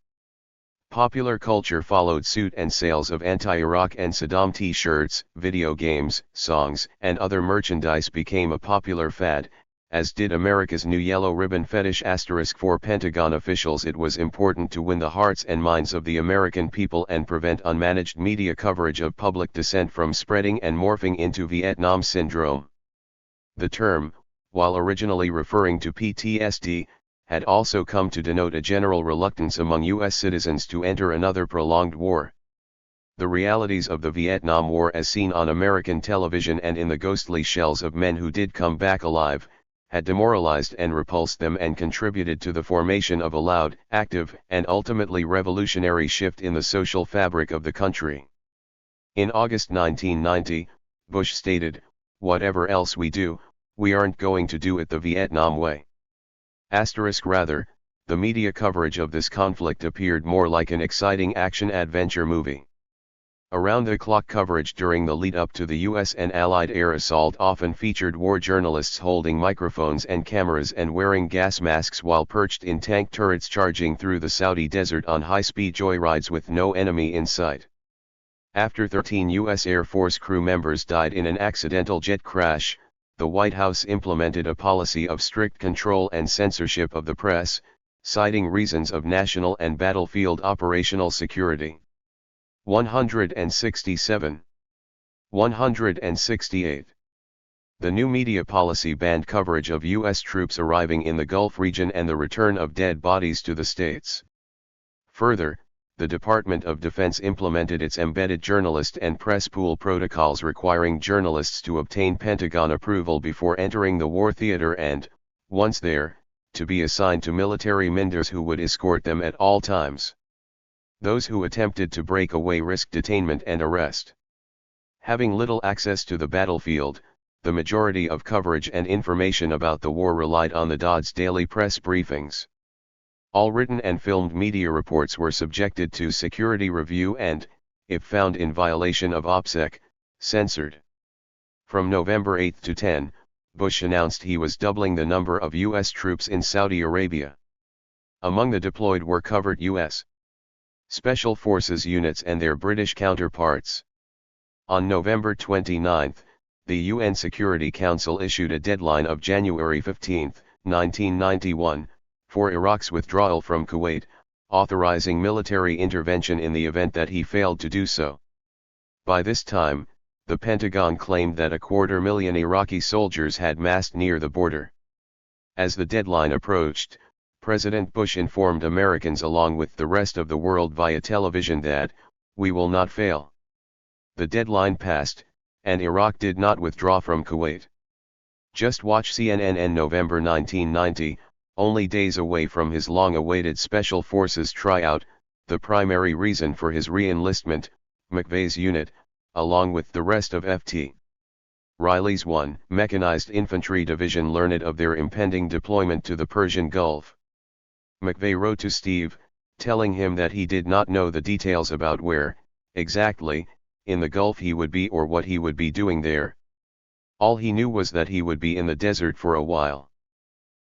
Popular culture followed suit and sales of anti-Iraq and Saddam t-shirts, video games, songs, and other merchandise became a popular fad, as did America's new yellow ribbon fetish. For Pentagon officials, it was important to win the hearts and minds of the American people and prevent unmanaged media coverage of public dissent from spreading and morphing into Vietnam syndrome. The term, while originally referring to PTSD, had also come to denote a general reluctance among U.S. citizens to enter another prolonged war. The realities of the Vietnam War, as seen on American television and in the ghostly shells of men who did come back alive, had demoralized and repulsed them and contributed to the formation of a loud, active, and ultimately revolutionary shift in the social fabric of the country. In August 1990, Bush stated, "Whatever else we do, we aren't going to do it the Vietnam way." Rather, the media coverage of this conflict appeared more like an exciting action-adventure movie. Around-the-clock coverage during the lead-up to the U.S. and Allied air assault often featured war journalists holding microphones and cameras and wearing gas masks while perched in tank turrets charging through the Saudi desert on high-speed joyrides with no enemy in sight. After 13 U.S. Air Force crew members died in an accidental jet crash, the White House implemented a policy of strict control and censorship of the press, citing reasons of national and battlefield operational security. 167. 168. The new media policy banned coverage of U.S. troops arriving in the Gulf region and the return of dead bodies to the states. Further, the Department of Defense implemented its embedded journalist and press pool protocols requiring journalists to obtain Pentagon approval before entering the war theater and, once there, to be assigned to military minders who would escort them at all times. Those who attempted to break away risked detainment and arrest. Having little access to the battlefield, the majority of coverage and information about the war relied on the DOD's daily press briefings. All written and filmed media reports were subjected to security review and, if found in violation of OPSEC, censored. From November 8 to 10, Bush announced he was doubling the number of U.S. troops in Saudi Arabia. Among the deployed were covert U.S. Special Forces units and their British counterparts. On November 29, the UN Security Council issued a deadline of January 15, 1991, for Iraq's withdrawal from Kuwait, authorizing military intervention in the event that he failed to do so. By this time, the Pentagon claimed that 250,000 Iraqi soldiers had massed near the border. As the deadline approached, President Bush informed Americans along with the rest of the world via television that, "We will not fail." The deadline passed, and Iraq did not withdraw from Kuwait. Just watch CNN. In November 1990, only days away from his long-awaited Special Forces tryout, the primary reason for his re-enlistment, McVeigh's unit, along with the rest of Ft. Riley's 1 Mechanized Infantry Division learned of their impending deployment to the Persian Gulf. McVeigh wrote to Steve, telling him that he did not know the details about where, exactly, in the Gulf he would be or what he would be doing there. All he knew was that he would be in the desert for a while.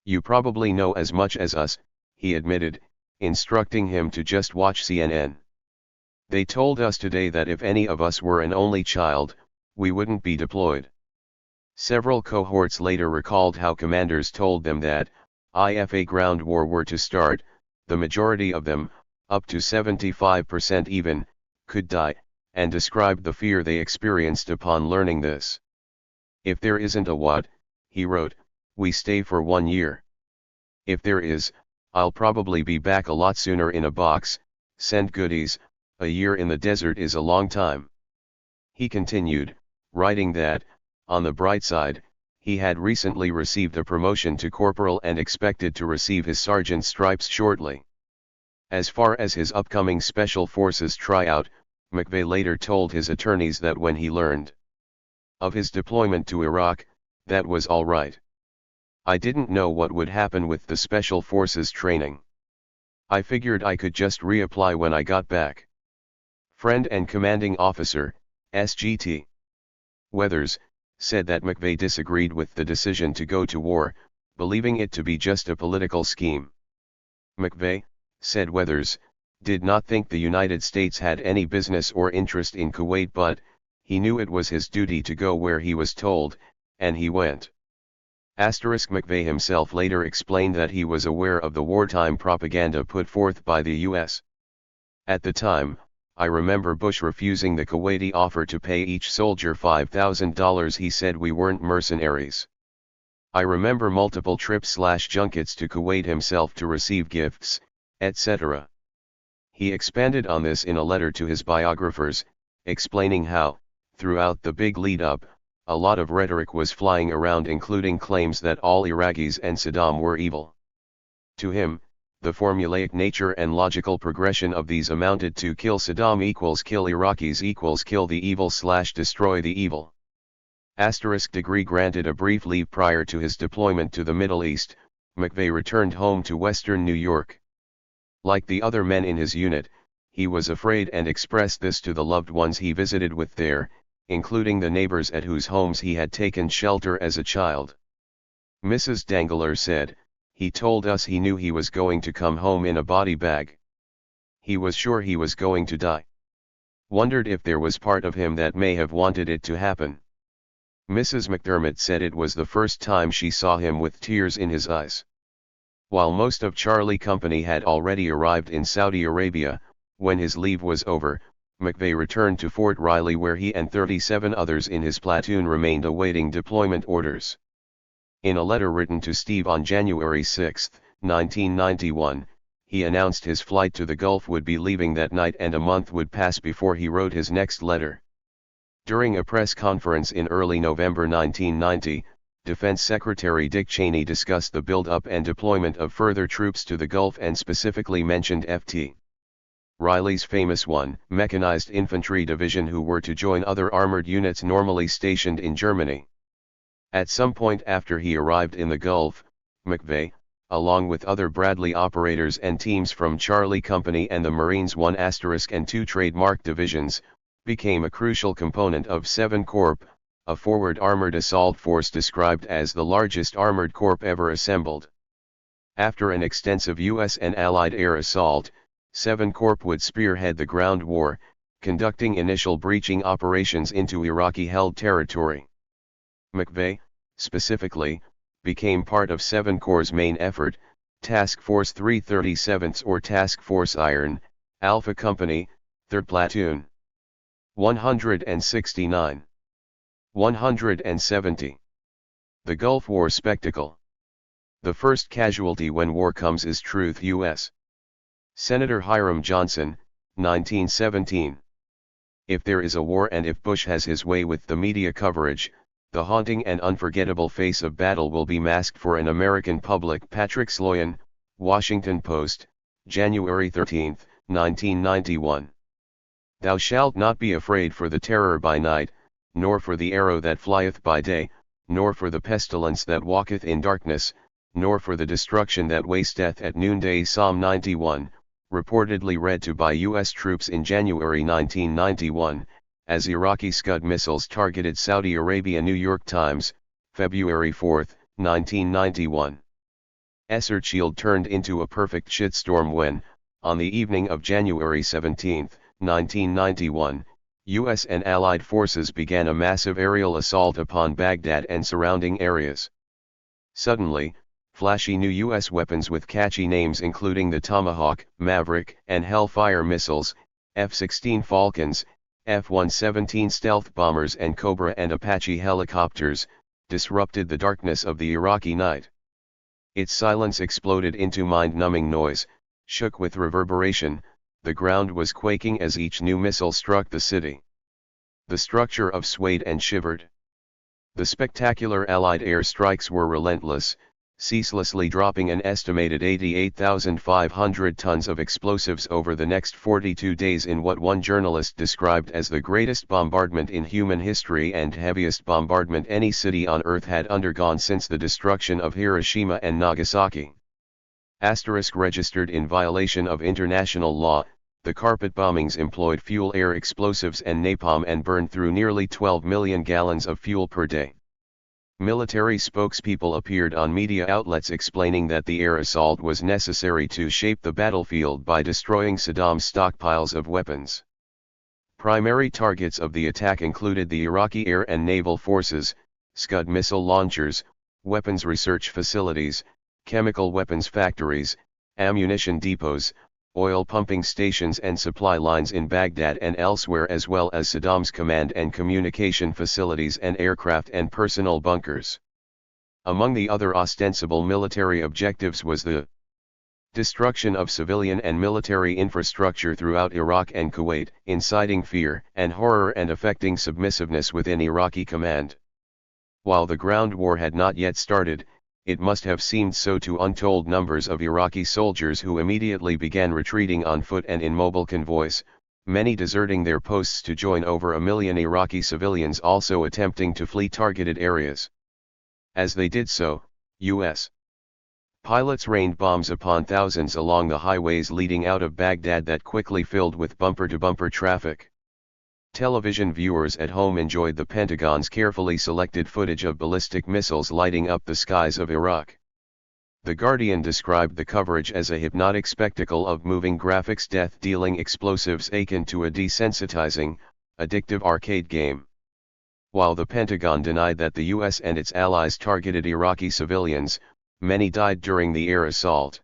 "You probably know as much as us," he admitted, instructing him to just watch CNN. "They told us today that if any of us were an only child, we wouldn't be deployed." Several cohorts later recalled how commanders told them that, if a ground war were to start, the majority of them, up to 75% even, could die, and described the fear they experienced upon learning this. "If there isn't a what," he wrote, "we stay for 1 year. If there is, I'll probably be back a lot sooner in a box, send goodies. A year in the desert is a long time." He continued, writing that, on the bright side, he had recently received a promotion to corporal and expected to receive his sergeant's stripes shortly. As far as his upcoming Special Forces tryout, McVeigh later told his attorneys that when he learned of his deployment to Iraq, that was all right. "I didn't know what would happen with the Special Forces training. I figured I could just reapply when I got back." Friend and commanding officer, SGT. Weathers, said that McVeigh disagreed with the decision to go to war, believing it to be just a political scheme. "McVeigh," said Weathers, did not think the United States had any business or interest in Kuwait, but he knew it was his duty to go where he was told, and he went. McVeigh himself later explained that he was aware of the wartime propaganda put forth by the U.S. At the time, I remember Bush refusing the Kuwaiti offer to pay each soldier $5,000. He said we weren't mercenaries. I remember multiple trips/junkets to Kuwait himself to receive gifts, etc. He expanded on this in a letter to his biographers, explaining how, throughout the big lead-up, a lot of rhetoric was flying around, including claims that all Iraqis and Saddam were evil. To him, the formulaic nature and logical progression of these amounted to kill Saddam equals kill Iraqis equals kill the evil/destroy the evil. Degree granted a brief leave prior to his deployment to the Middle East, McVeigh returned home to western New York. Like the other men in his unit, he was afraid and expressed this to the loved ones he visited with there, including the neighbors at whose homes he had taken shelter as a child. Mrs. Dangler said, "He told us he knew he was going to come home in a body bag. He was sure he was going to die. Wondered if there was part of him that may have wanted it to happen." Mrs. McDermott said it was the first time she saw him with tears in his eyes. While most of Charlie Company had already arrived in Saudi Arabia, when his leave was over, McVeigh returned to Fort Riley, where he and 37 others in his platoon remained awaiting deployment orders. In a letter written to Steve on January 6, 1991, he announced his flight to the Gulf would be leaving that night and a month would pass before he wrote his next letter. During a press conference in early November 1990, Defense Secretary Dick Cheney discussed the build-up and deployment of further troops to the Gulf and specifically mentioned Ft. Riley's famous 1 Mechanized Infantry Division, who were to join other armored units normally stationed in Germany. At some point after he arrived in the Gulf, McVeigh, along with other Bradley operators and teams from Charlie Company and the Marines 1 and 2 trademark divisions, became a crucial component of 7 Corps, a forward armored assault force described as the largest armored corps ever assembled. After an extensive U.S. and Allied air assault, 7 Corps would spearhead the ground war, conducting initial breaching operations into Iraqi-held territory. McVeigh, specifically, became part of 7 Corps' main effort, Task Force 337th or Task Force Iron, Alpha Company, 3rd Platoon. 169. 170. The Gulf War Spectacle. The first casualty when war comes is Truth U.S. Senator Hiram Johnson, 1917. If there is a war and if Bush has his way with the media coverage, the haunting and unforgettable face of battle will be masked for an American public. Patrick Sloyan, Washington Post, January 13, 1991. Thou shalt not be afraid for the terror by night, nor for the arrow that flieth by day, nor for the pestilence that walketh in darkness, nor for the destruction that wasteth at noonday. Psalm 91, reportedly read to by U.S. troops in January 1991, as Iraqi Scud missiles targeted Saudi Arabia. New York Times, February 4, 1991. Shield turned into a perfect shitstorm when, on the evening of January 17, 1991, U.S. and Allied forces began a massive aerial assault upon Baghdad and surrounding areas. Suddenly, flashy new U.S. weapons with catchy names including the Tomahawk, Maverick, and Hellfire missiles, F-16 Falcons, F-117 stealth bombers and Cobra and Apache helicopters, disrupted the darkness of the Iraqi night. Its silence exploded into mind-numbing noise, shook with reverberation. The ground was quaking as each new missile struck the city. The structure of swayed and shivered. The spectacular Allied air strikes were relentless, ceaselessly dropping an estimated 88,500 tons of explosives over the next 42 days in what one journalist described as the greatest bombardment in human history and heaviest bombardment any city on Earth had undergone since the destruction of Hiroshima and Nagasaki. Registered in violation of international law, the carpet bombings employed fuel-air explosives and napalm and burned through nearly 12 million gallons of fuel per day. Military spokespeople appeared on media outlets explaining that the air assault was necessary to shape the battlefield by destroying Saddam's stockpiles of weapons. Primary targets of the attack included the Iraqi air and naval forces, Scud missile launchers, weapons research facilities, chemical weapons factories, ammunition depots, oil pumping stations and supply lines in Baghdad and elsewhere, as well as Saddam's command and communication facilities and aircraft and personnel bunkers. Among the other ostensible military objectives was the destruction of civilian and military infrastructure throughout Iraq and Kuwait, inciting fear and horror and affecting submissiveness within Iraqi command. While the ground war had not yet started, it must have seemed so to untold numbers of Iraqi soldiers who immediately began retreating on foot and in mobile convoys, many deserting their posts to join over 1 million Iraqi civilians also attempting to flee targeted areas. As they did so, U.S. pilots rained bombs upon thousands along the highways leading out of Baghdad that quickly filled with bumper-to-bumper traffic. Television viewers at home enjoyed the Pentagon's carefully selected footage of ballistic missiles lighting up the skies of Iraq. The Guardian described the coverage as a hypnotic spectacle of moving graphics, death-dealing explosives akin to a desensitizing, addictive arcade game. While the Pentagon denied that the U.S. and its allies targeted Iraqi civilians, many died during the air assault.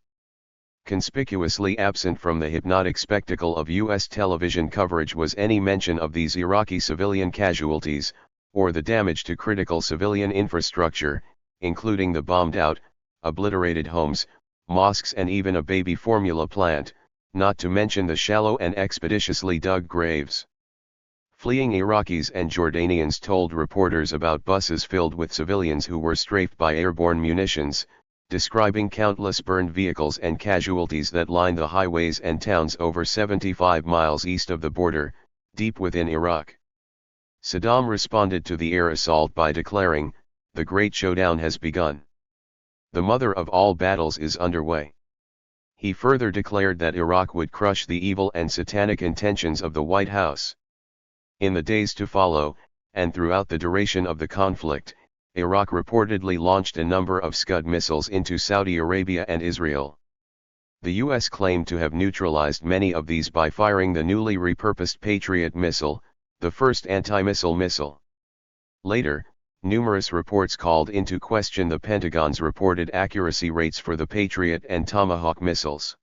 Conspicuously absent from the hypnotic spectacle of U.S. television coverage was any mention of these Iraqi civilian casualties, or the damage to critical civilian infrastructure, including the bombed-out, obliterated homes, mosques and even a baby formula plant, not to mention the shallow and expeditiously dug graves. Fleeing Iraqis and Jordanians told reporters about buses filled with civilians who were strafed by airborne munitions, describing countless burned vehicles and casualties that lined the highways and towns over 75 miles east of the border, deep within Iraq. Saddam responded to the air assault by declaring, "The Great Showdown has begun. The mother of all battles is underway." He further declared that Iraq would crush the evil and satanic intentions of the White House. In the days to follow, and throughout the duration of the conflict, Iraq reportedly launched a number of Scud missiles into Saudi Arabia and Israel. The U.S. claimed to have neutralized many of these by firing the newly repurposed Patriot missile, the first anti-missile missile. Later, numerous reports called into question the Pentagon's reported accuracy rates for the Patriot and Tomahawk missiles.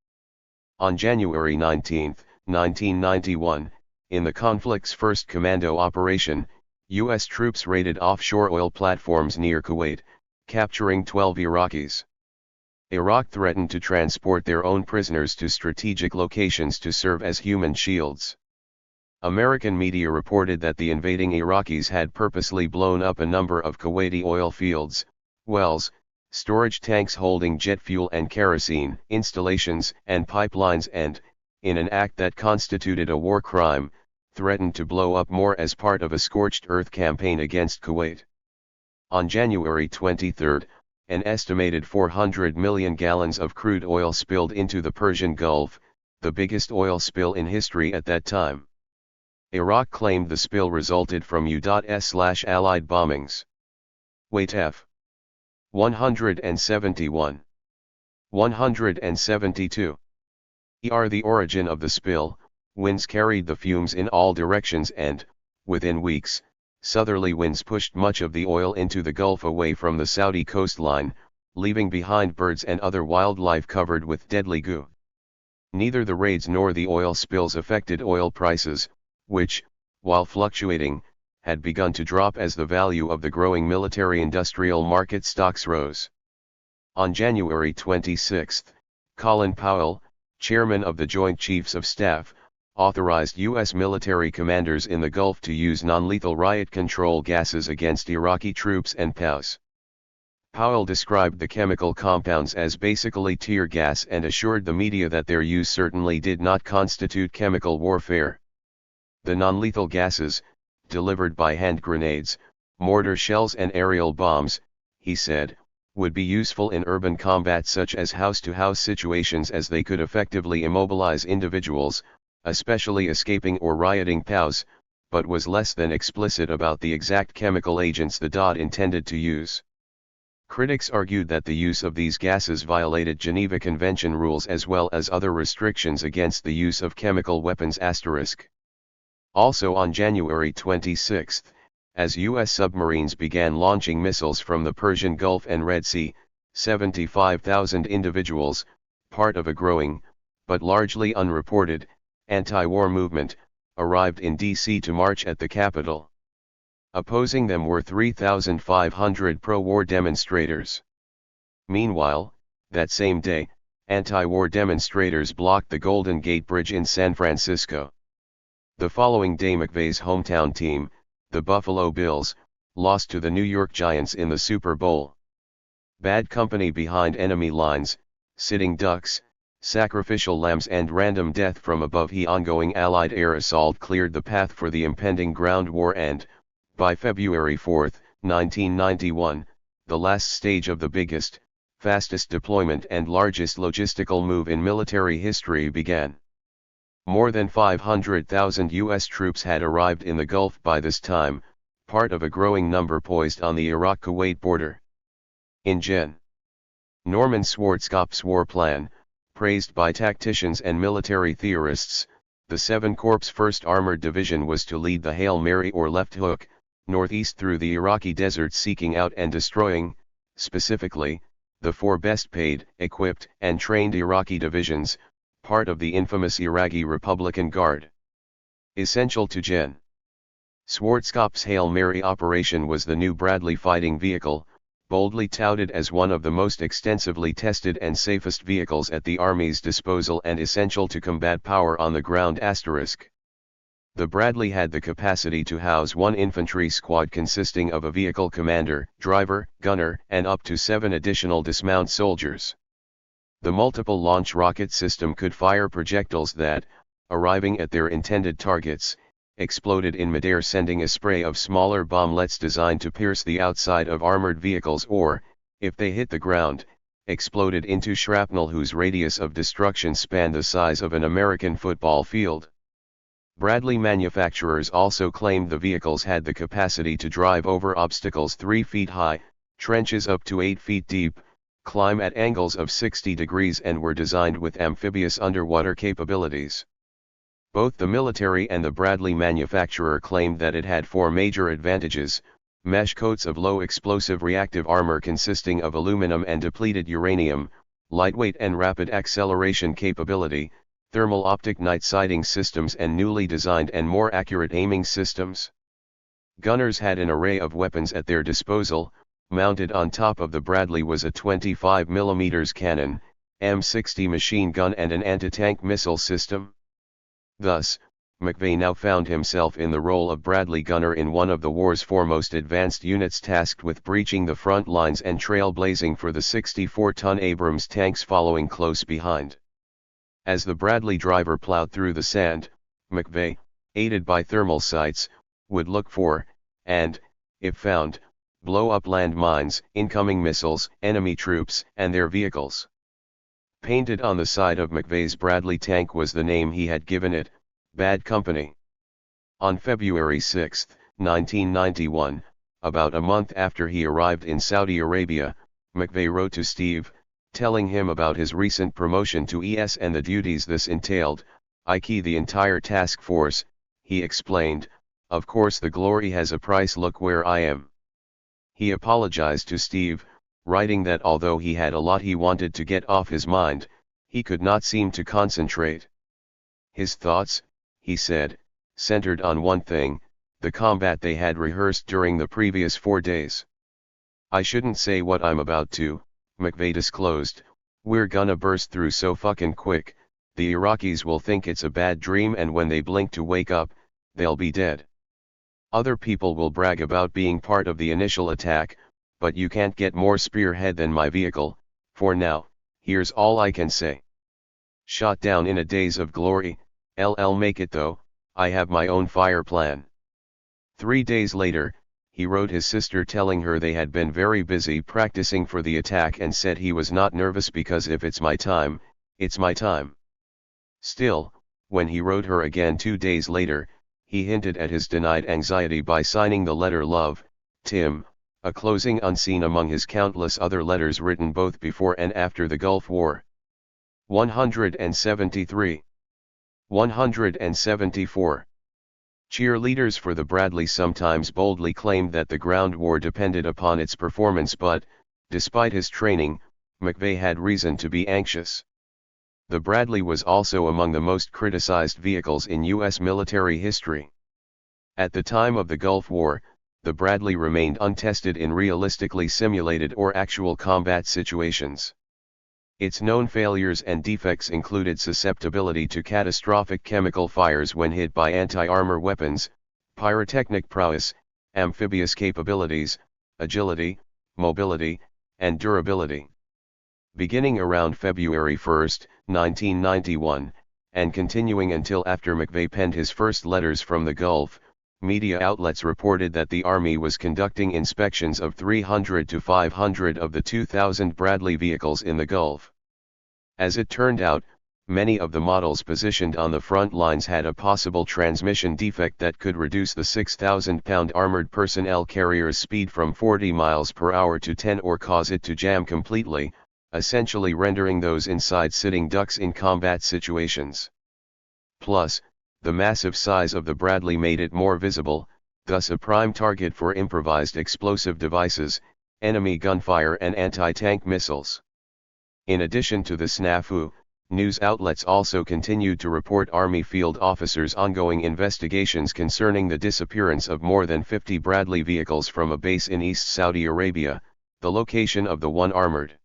On January 19, 1991, in the conflict's first commando operation, U.S. troops raided offshore oil platforms near Kuwait, capturing 12 Iraqis. Iraq threatened to transport their own prisoners to strategic locations to serve as human shields. American media reported that the invading Iraqis had purposely blown up a number of Kuwaiti oil fields, wells, storage tanks holding jet fuel and kerosene, installations and pipelines, and, in an act that constituted a war crime, threatened to blow up more as part of a scorched earth campaign against Kuwait. On January 23, an estimated 400 million gallons of crude oil spilled into the Persian Gulf, the biggest oil spill in history at that time. Iraq claimed the spill resulted from U.S./Allied bombings. Weight F. 171. 172. The origin of the spill. Winds carried the fumes in all directions and, within weeks, southerly winds pushed much of the oil into the Gulf away from the Saudi coastline, leaving behind birds and other wildlife covered with deadly goo. Neither the raids nor the oil spills affected oil prices, which, while fluctuating, had begun to drop as the value of the growing military-industrial market stocks rose. On January 26, Colin Powell, chairman of the Joint Chiefs of Staff, authorized U.S. military commanders in the Gulf to use non-lethal riot control gases against Iraqi troops and POWs. Powell described the chemical compounds as basically tear gas and assured the media that their use certainly did not constitute chemical warfare. The non-lethal gases, delivered by hand grenades, mortar shells and aerial bombs, he said, would be useful in urban combat such as house-to-house situations, as they could effectively immobilize individuals, especially escaping or rioting POWs, but was less than explicit about the exact chemical agents the DoD intended to use. Critics argued that the use of these gases violated Geneva Convention rules as well as other restrictions against the use of chemical weapons. Also on January 26, as U.S. submarines began launching missiles from the Persian Gulf and Red Sea, 75,000 individuals, part of a growing, but largely unreported, anti-war movement, arrived in D.C. to march at the Capitol. Opposing them were 3,500 pro-war demonstrators. Meanwhile, that same day, anti-war demonstrators blocked the Golden Gate Bridge in San Francisco. The following day, McVeigh's hometown team, the Buffalo Bills, lost to the New York Giants in the Super Bowl. Bad company behind enemy lines, sitting ducks, sacrificial lambs and random death from above. The ongoing Allied air assault cleared the path for the impending ground war and, by February 4, 1991, the last stage of the biggest, fastest deployment and largest logistical move in military history began. More than 500,000 U.S. troops had arrived in the Gulf by this time, part of a growing number poised on the Iraq-Kuwait border. In Gen. Norman Schwarzkopf's war plan, praised by tacticians and military theorists, the 7 Corps 1st Armored Division was to lead the Hail Mary or left hook, northeast through the Iraqi desert, seeking out and destroying, specifically, the 4 best paid, equipped, and trained Iraqi divisions, part of the infamous Iraqi Republican Guard. Essential to Gen. Schwarzkopf's Hail Mary operation was the new Bradley fighting vehicle, boldly touted as one of the most extensively tested and safest vehicles at the Army's disposal and essential to combat power on the ground. The Bradley had the capacity to house 1 infantry squad consisting of a vehicle commander, driver, gunner, and up to 7 additional dismount soldiers. The multiple launch rocket system could fire projectiles that, arriving at their intended targets, exploded in midair, sending a spray of smaller bomblets designed to pierce the outside of armored vehicles or, if they hit the ground, exploded into shrapnel whose radius of destruction spanned the size of an American football field. Bradley manufacturers also claimed the vehicles had the capacity to drive over obstacles 3 feet high, trenches up to 8 feet deep, climb at angles of 60 degrees, and were designed with amphibious underwater capabilities. Both the military and the Bradley manufacturer claimed that it had 4 major advantages: mesh coats of low explosive reactive armor consisting of aluminum and depleted uranium, lightweight and rapid acceleration capability, thermal optic night sighting systems, and newly designed and more accurate aiming systems. Gunners had an array of weapons at their disposal. Mounted on top of the Bradley was a 25mm cannon, M60 machine gun, and an anti-tank missile system. Thus, McVeigh now found himself in the role of Bradley gunner in one of the war's foremost advanced units, tasked with breaching the front lines and trailblazing for the 64-ton Abrams tanks following close behind. As the Bradley driver plowed through the sand, McVeigh, aided by thermal sights, would look for, and, if found, blow up land mines, incoming missiles, enemy troops, and their vehicles. Painted on the side of McVeigh's Bradley tank was the name he had given it, Bad Company. On February 6, 1991, about a month after he arrived in Saudi Arabia, McVeigh wrote to Steve, telling him about his recent promotion to ES and the duties this entailed. "I key the entire task force," he explained. "Of course the glory has a price. Look where I am." He apologized to Steve, writing that although he had a lot he wanted to get off his mind, he could not seem to concentrate. His thoughts, he said, centered on one thing: the combat they had rehearsed during the previous 4 days. "I shouldn't say what I'm about to," McVeigh disclosed. "We're gonna burst through so fucking quick, the Iraqis will think it's a bad dream, and when they blink to wake up, they'll be dead. Other people will brag about being part of the initial attack, but you can't get more spearhead than my vehicle. For now, here's all I can say. Shot down in a daze of glory, LL make it though, I have my own fire plan." 3 days later, he wrote his sister telling her they had been very busy practicing for the attack and said he was not nervous because if it's my time, it's my time. Still, when he wrote her again 2 days later, he hinted at his denied anxiety by signing the letter Love, Tim, a closing unseen among his countless other letters written both before and after the Gulf War. 173. 174. Cheerleaders for the Bradley sometimes boldly claimed that the ground war depended upon its performance, but, despite his training, McVeigh had reason to be anxious. The Bradley was also among the most criticized vehicles in U.S. military history. At the time of the Gulf War, the Bradley remained untested in realistically simulated or actual combat situations. Its known failures and defects included susceptibility to catastrophic chemical fires when hit by anti-armor weapons, pyrotechnic prowess, amphibious capabilities, agility, mobility, and durability. Beginning around February 1, 1991, and continuing until after McVeigh penned his first letters from the Gulf, media outlets reported that the Army was conducting inspections of 300 to 500 of the 2,000 Bradley vehicles in the Gulf. As it turned out, many of the models positioned on the front lines had a possible transmission defect that could reduce the 6,000-pound armored personnel carrier's speed from 40 miles per hour to 10 or cause it to jam completely, essentially rendering those inside sitting ducks in combat situations. Plus, the massive size of the Bradley made it more visible, thus a prime target for improvised explosive devices, enemy gunfire and anti-tank missiles. In addition to the snafu, news outlets also continued to report Army field officers' ongoing investigations concerning the disappearance of more than 50 Bradley vehicles from a base in East Saudi Arabia, the location of the one armored.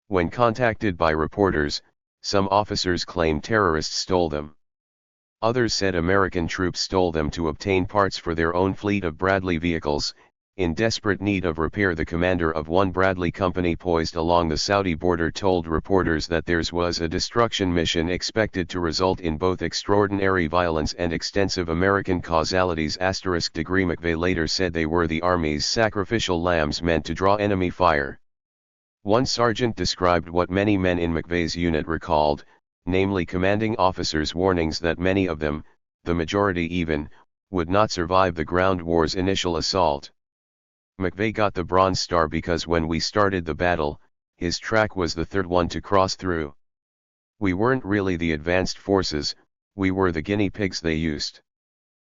When contacted by reporters, some officers claimed terrorists stole them. Others said American troops stole them to obtain parts for their own fleet of Bradley vehicles. In desperate need of repair, the commander of one Bradley company poised along the Saudi border told reporters that theirs was a destruction mission expected to result in both extraordinary violence and extensive American causalities. Degree McVeigh later said they were the Army's sacrificial lambs meant to draw enemy fire. One sergeant described what many men in McVeigh's unit recalled, namely commanding officers' warnings that many of them, the majority even, would not survive the ground war's initial assault. McVeigh got the Bronze Star because when we started the battle, his track was the third one to cross through. We weren't really the advanced forces, we were the guinea pigs they used.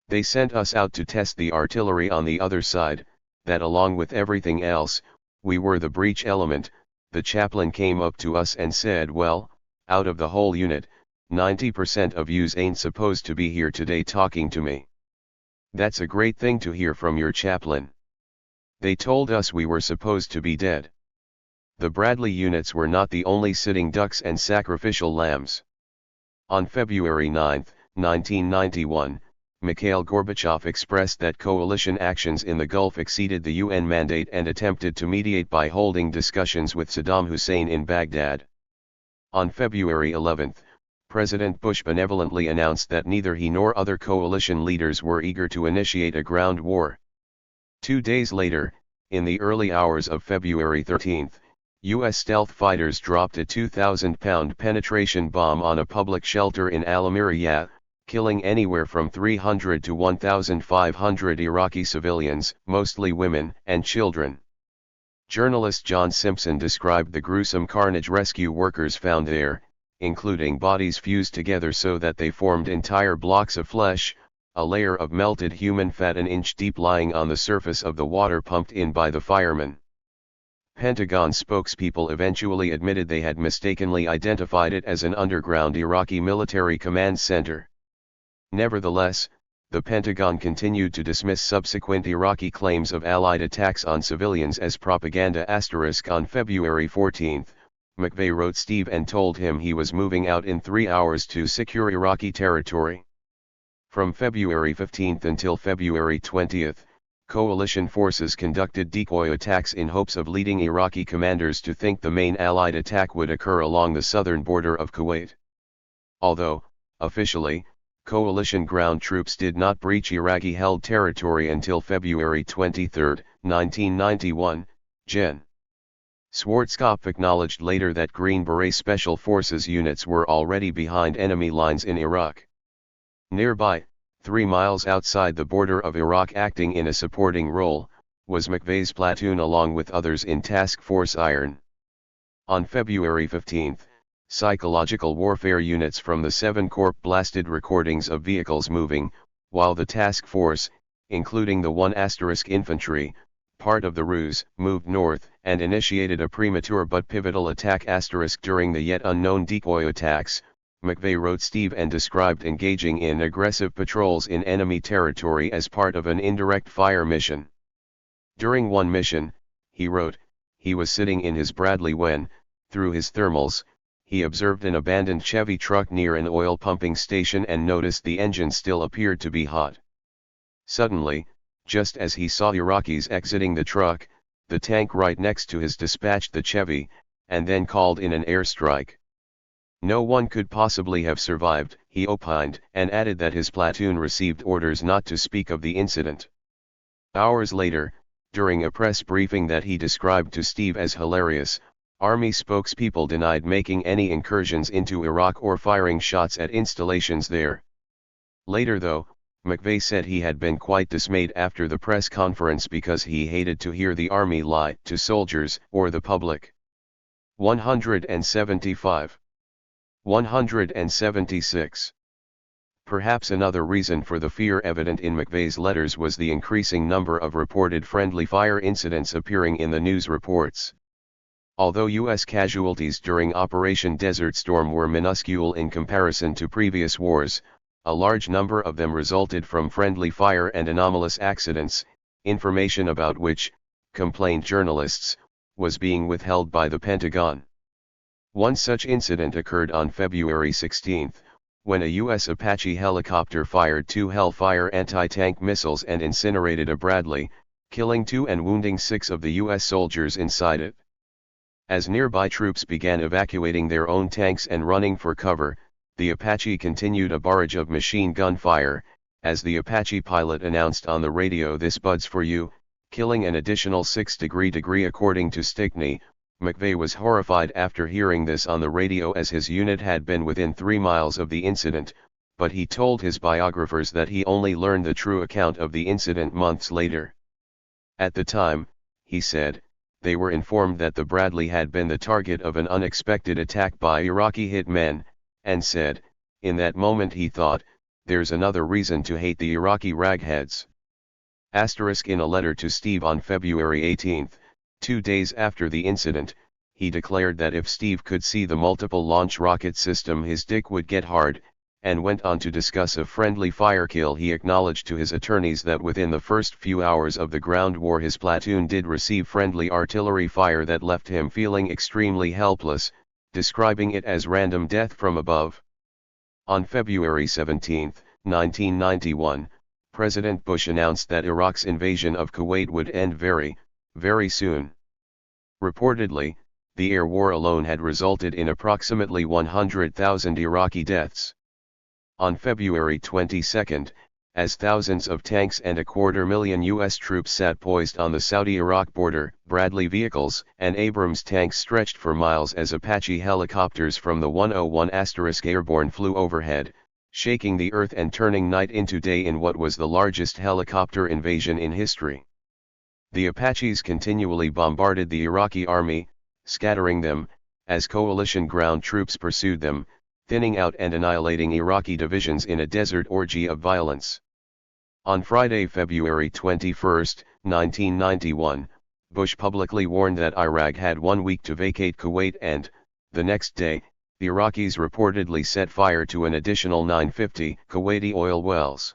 They sent us out to test the artillery on the other side, that along with everything else, we were the breach element. The chaplain came up to us and said, "Well, out of the whole unit, 90% of yous ain't supposed to be here today talking to me." That's a great thing to hear from your chaplain. They told us we were supposed to be dead. The Bradley units were not the only sitting ducks and sacrificial lambs. On February 9, 1991, Mikhail Gorbachev expressed that coalition actions in the Gulf exceeded the UN mandate and attempted to mediate by holding discussions with Saddam Hussein in Baghdad. On February 11, President Bush benevolently announced that neither he nor other coalition leaders were eager to initiate a ground war. 2 days later, in the early hours of February 13, U.S. stealth fighters dropped a 2,000-pound penetration bomb on a public shelter in Al-Amiriyah, killing anywhere from 300 to 1,500 Iraqi civilians, mostly women and children. Journalist John Simpson described the gruesome carnage rescue workers found there, including bodies fused together so that they formed entire blocks of flesh, a layer of melted human fat an inch deep lying on the surface of the water pumped in by the firemen. Pentagon spokespeople eventually admitted they had mistakenly identified it as an underground Iraqi military command center. Nevertheless, the Pentagon continued to dismiss subsequent Iraqi claims of Allied attacks on civilians as propaganda. On February 14, McVeigh wrote Steve and told him he was moving out in 3 hours to secure Iraqi territory. From February 15 until February 20, coalition forces conducted decoy attacks in hopes of leading Iraqi commanders to think the main Allied attack would occur along the southern border of Kuwait. Although, officially, coalition ground troops did not breach Iraqi-held territory until February 23, 1991, Gen. Schwarzkopf acknowledged later that Green Beret Special Forces units were already behind enemy lines in Iraq. Nearby, 3 miles outside the border of Iraq. Acting in a supporting role, was McVeigh's platoon along with others in Task Force Iron. On February 15, psychological warfare units from the 7th Corps blasted recordings of vehicles moving, while the task force, including the 1 infantry, part of the ruse, moved north and initiated a premature but pivotal attack during the yet unknown decoy attacks. McVeigh wrote Steve and described engaging in aggressive patrols in enemy territory as part of an indirect fire mission. During one mission, he wrote, he was sitting in his Bradley when, through his thermals, he observed an abandoned Chevy truck near an oil pumping station and noticed the engine still appeared to be hot. Suddenly, just as he saw Iraqis exiting the truck, the tank right next to his dispatched the Chevy, and then called in an airstrike. No one could possibly have survived, he opined, and added that his platoon received orders not to speak of the incident. Hours later, during a press briefing that he described to Steve as hilarious, Army spokespeople denied making any incursions into Iraq or firing shots at installations there. Later though, McVeigh said he had been quite dismayed after the press conference because he hated to hear the Army lie to soldiers or the public. 175. 176. Perhaps another reason for the fear evident in McVeigh's letters was the increasing number of reported friendly fire incidents appearing in the news reports. Although U.S. casualties during Operation Desert Storm were minuscule in comparison to previous wars, a large number of them resulted from friendly fire and anomalous accidents, information about which, complained journalists, was being withheld by the Pentagon. One such incident occurred on February 16, when a U.S. Apache helicopter fired 2 Hellfire anti-tank missiles and incinerated a Bradley, killing 2 and wounding 6 of the U.S. soldiers inside it. As nearby troops began evacuating their own tanks and running for cover, the Apache continued a barrage of machine gun fire. As the Apache pilot announced on the radio, "This bud's for you," killing an additional 6 degree according to Stickney. McVeigh was horrified after hearing this on the radio, as his unit had been within 3 miles of the incident, but he told his biographers that he only learned the true account of the incident months later. At the time, he said, they were informed that the Bradley had been the target of an unexpected attack by Iraqi hitmen, and said, in that moment he thought, there's another reason to hate the Iraqi ragheads. In a letter to Steve on February 18, 2 days after the incident, he declared that if Steve could see the multiple launch rocket system his dick would get hard, and went on to discuss a friendly fire kill. He acknowledged to his attorneys that within the first few hours of the ground war his platoon did receive friendly artillery fire that left him feeling extremely helpless, describing it as random death from above. On February 17, 1991, President Bush announced that Iraq's invasion of Kuwait would end very, very soon. Reportedly, the air war alone had resulted in approximately 100,000 Iraqi deaths. On February 22, as thousands of tanks and 250,000 U.S. troops sat poised on the Saudi-Iraq border, Bradley vehicles and Abrams tanks stretched for miles as Apache helicopters from the 101 Airborne flew overhead, shaking the earth and turning night into day in what was the largest helicopter invasion in history. The Apaches continually bombarded the Iraqi army, scattering them, as coalition ground troops pursued them, thinning out and annihilating Iraqi divisions in a desert orgy of violence. On Friday, February 21, 1991, Bush publicly warned that Iraq had 1 week to vacate Kuwait and, the next day, the Iraqis reportedly set fire to an additional 950 Kuwaiti oil wells.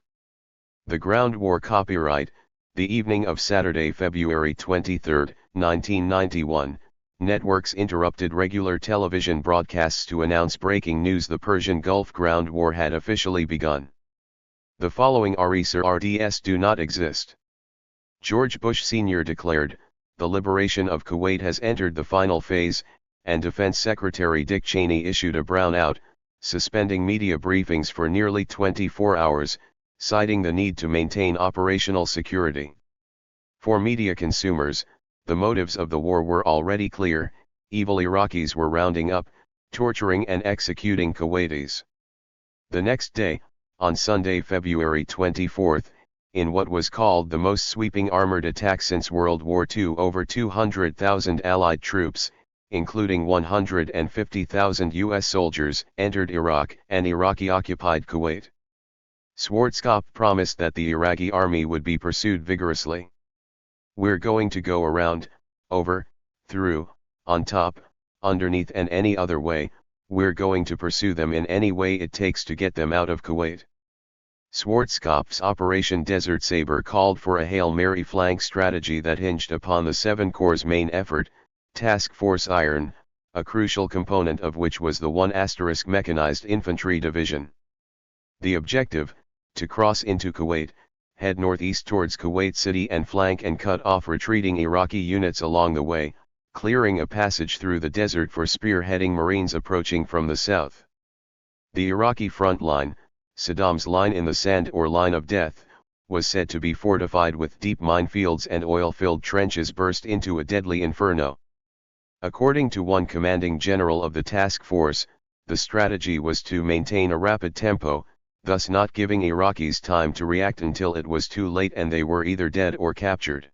The ground war copyright. The evening of Saturday, February 23, 1991, networks interrupted regular television broadcasts to announce breaking news: the Persian Gulf ground war had officially begun. The following RDS do not exist. George Bush Sr. declared, the liberation of Kuwait has entered the final phase, and Defense Secretary Dick Cheney issued a brownout, suspending media briefings for nearly 24 hours, citing the need to maintain operational security. For media consumers, the motives of the war were already clear: evil Iraqis were rounding up, torturing and executing Kuwaitis. The next day, on Sunday, February 24, in what was called the most sweeping armored attack since World War II. Over 200,000 Allied troops, including 150,000 U.S. soldiers, entered Iraq and Iraqi-occupied Kuwait. Schwarzkopf promised that the Iraqi army would be pursued vigorously. "We're going to go around, over, through, on top, underneath and any other way. We're going to pursue them in any way it takes to get them out of Kuwait." Schwarzkopf's Operation Desert Sabre called for a Hail Mary flank strategy that hinged upon the 7 Corps' main effort, Task Force Iron, a crucial component of which was the 1 Mechanized Infantry Division. The objective, to cross into Kuwait, head northeast towards Kuwait City and flank and cut off retreating Iraqi units along the way, clearing a passage through the desert for spearheading Marines approaching from the south. The Iraqi front line, Saddam's line in the sand or line of death, was said to be fortified with deep minefields and oil-filled trenches burst into a deadly inferno. According to one commanding general of the task force, the strategy was to maintain a rapid tempo, thus not giving Iraqis time to react until it was too late and they were either dead or captured.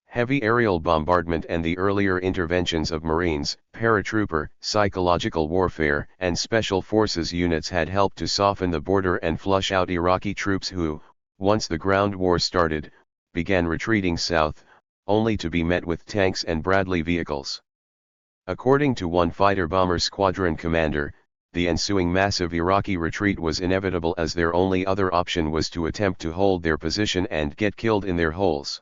Heavy aerial bombardment and the earlier interventions of Marines, paratrooper, psychological warfare, and special forces units had helped to soften the border and flush out Iraqi troops who, once the ground war started, began retreating south, only to be met with tanks and Bradley vehicles. According to one fighter-bomber squadron commander, the ensuing massive Iraqi retreat was inevitable as their only other option was to attempt to hold their position and get killed in their holes.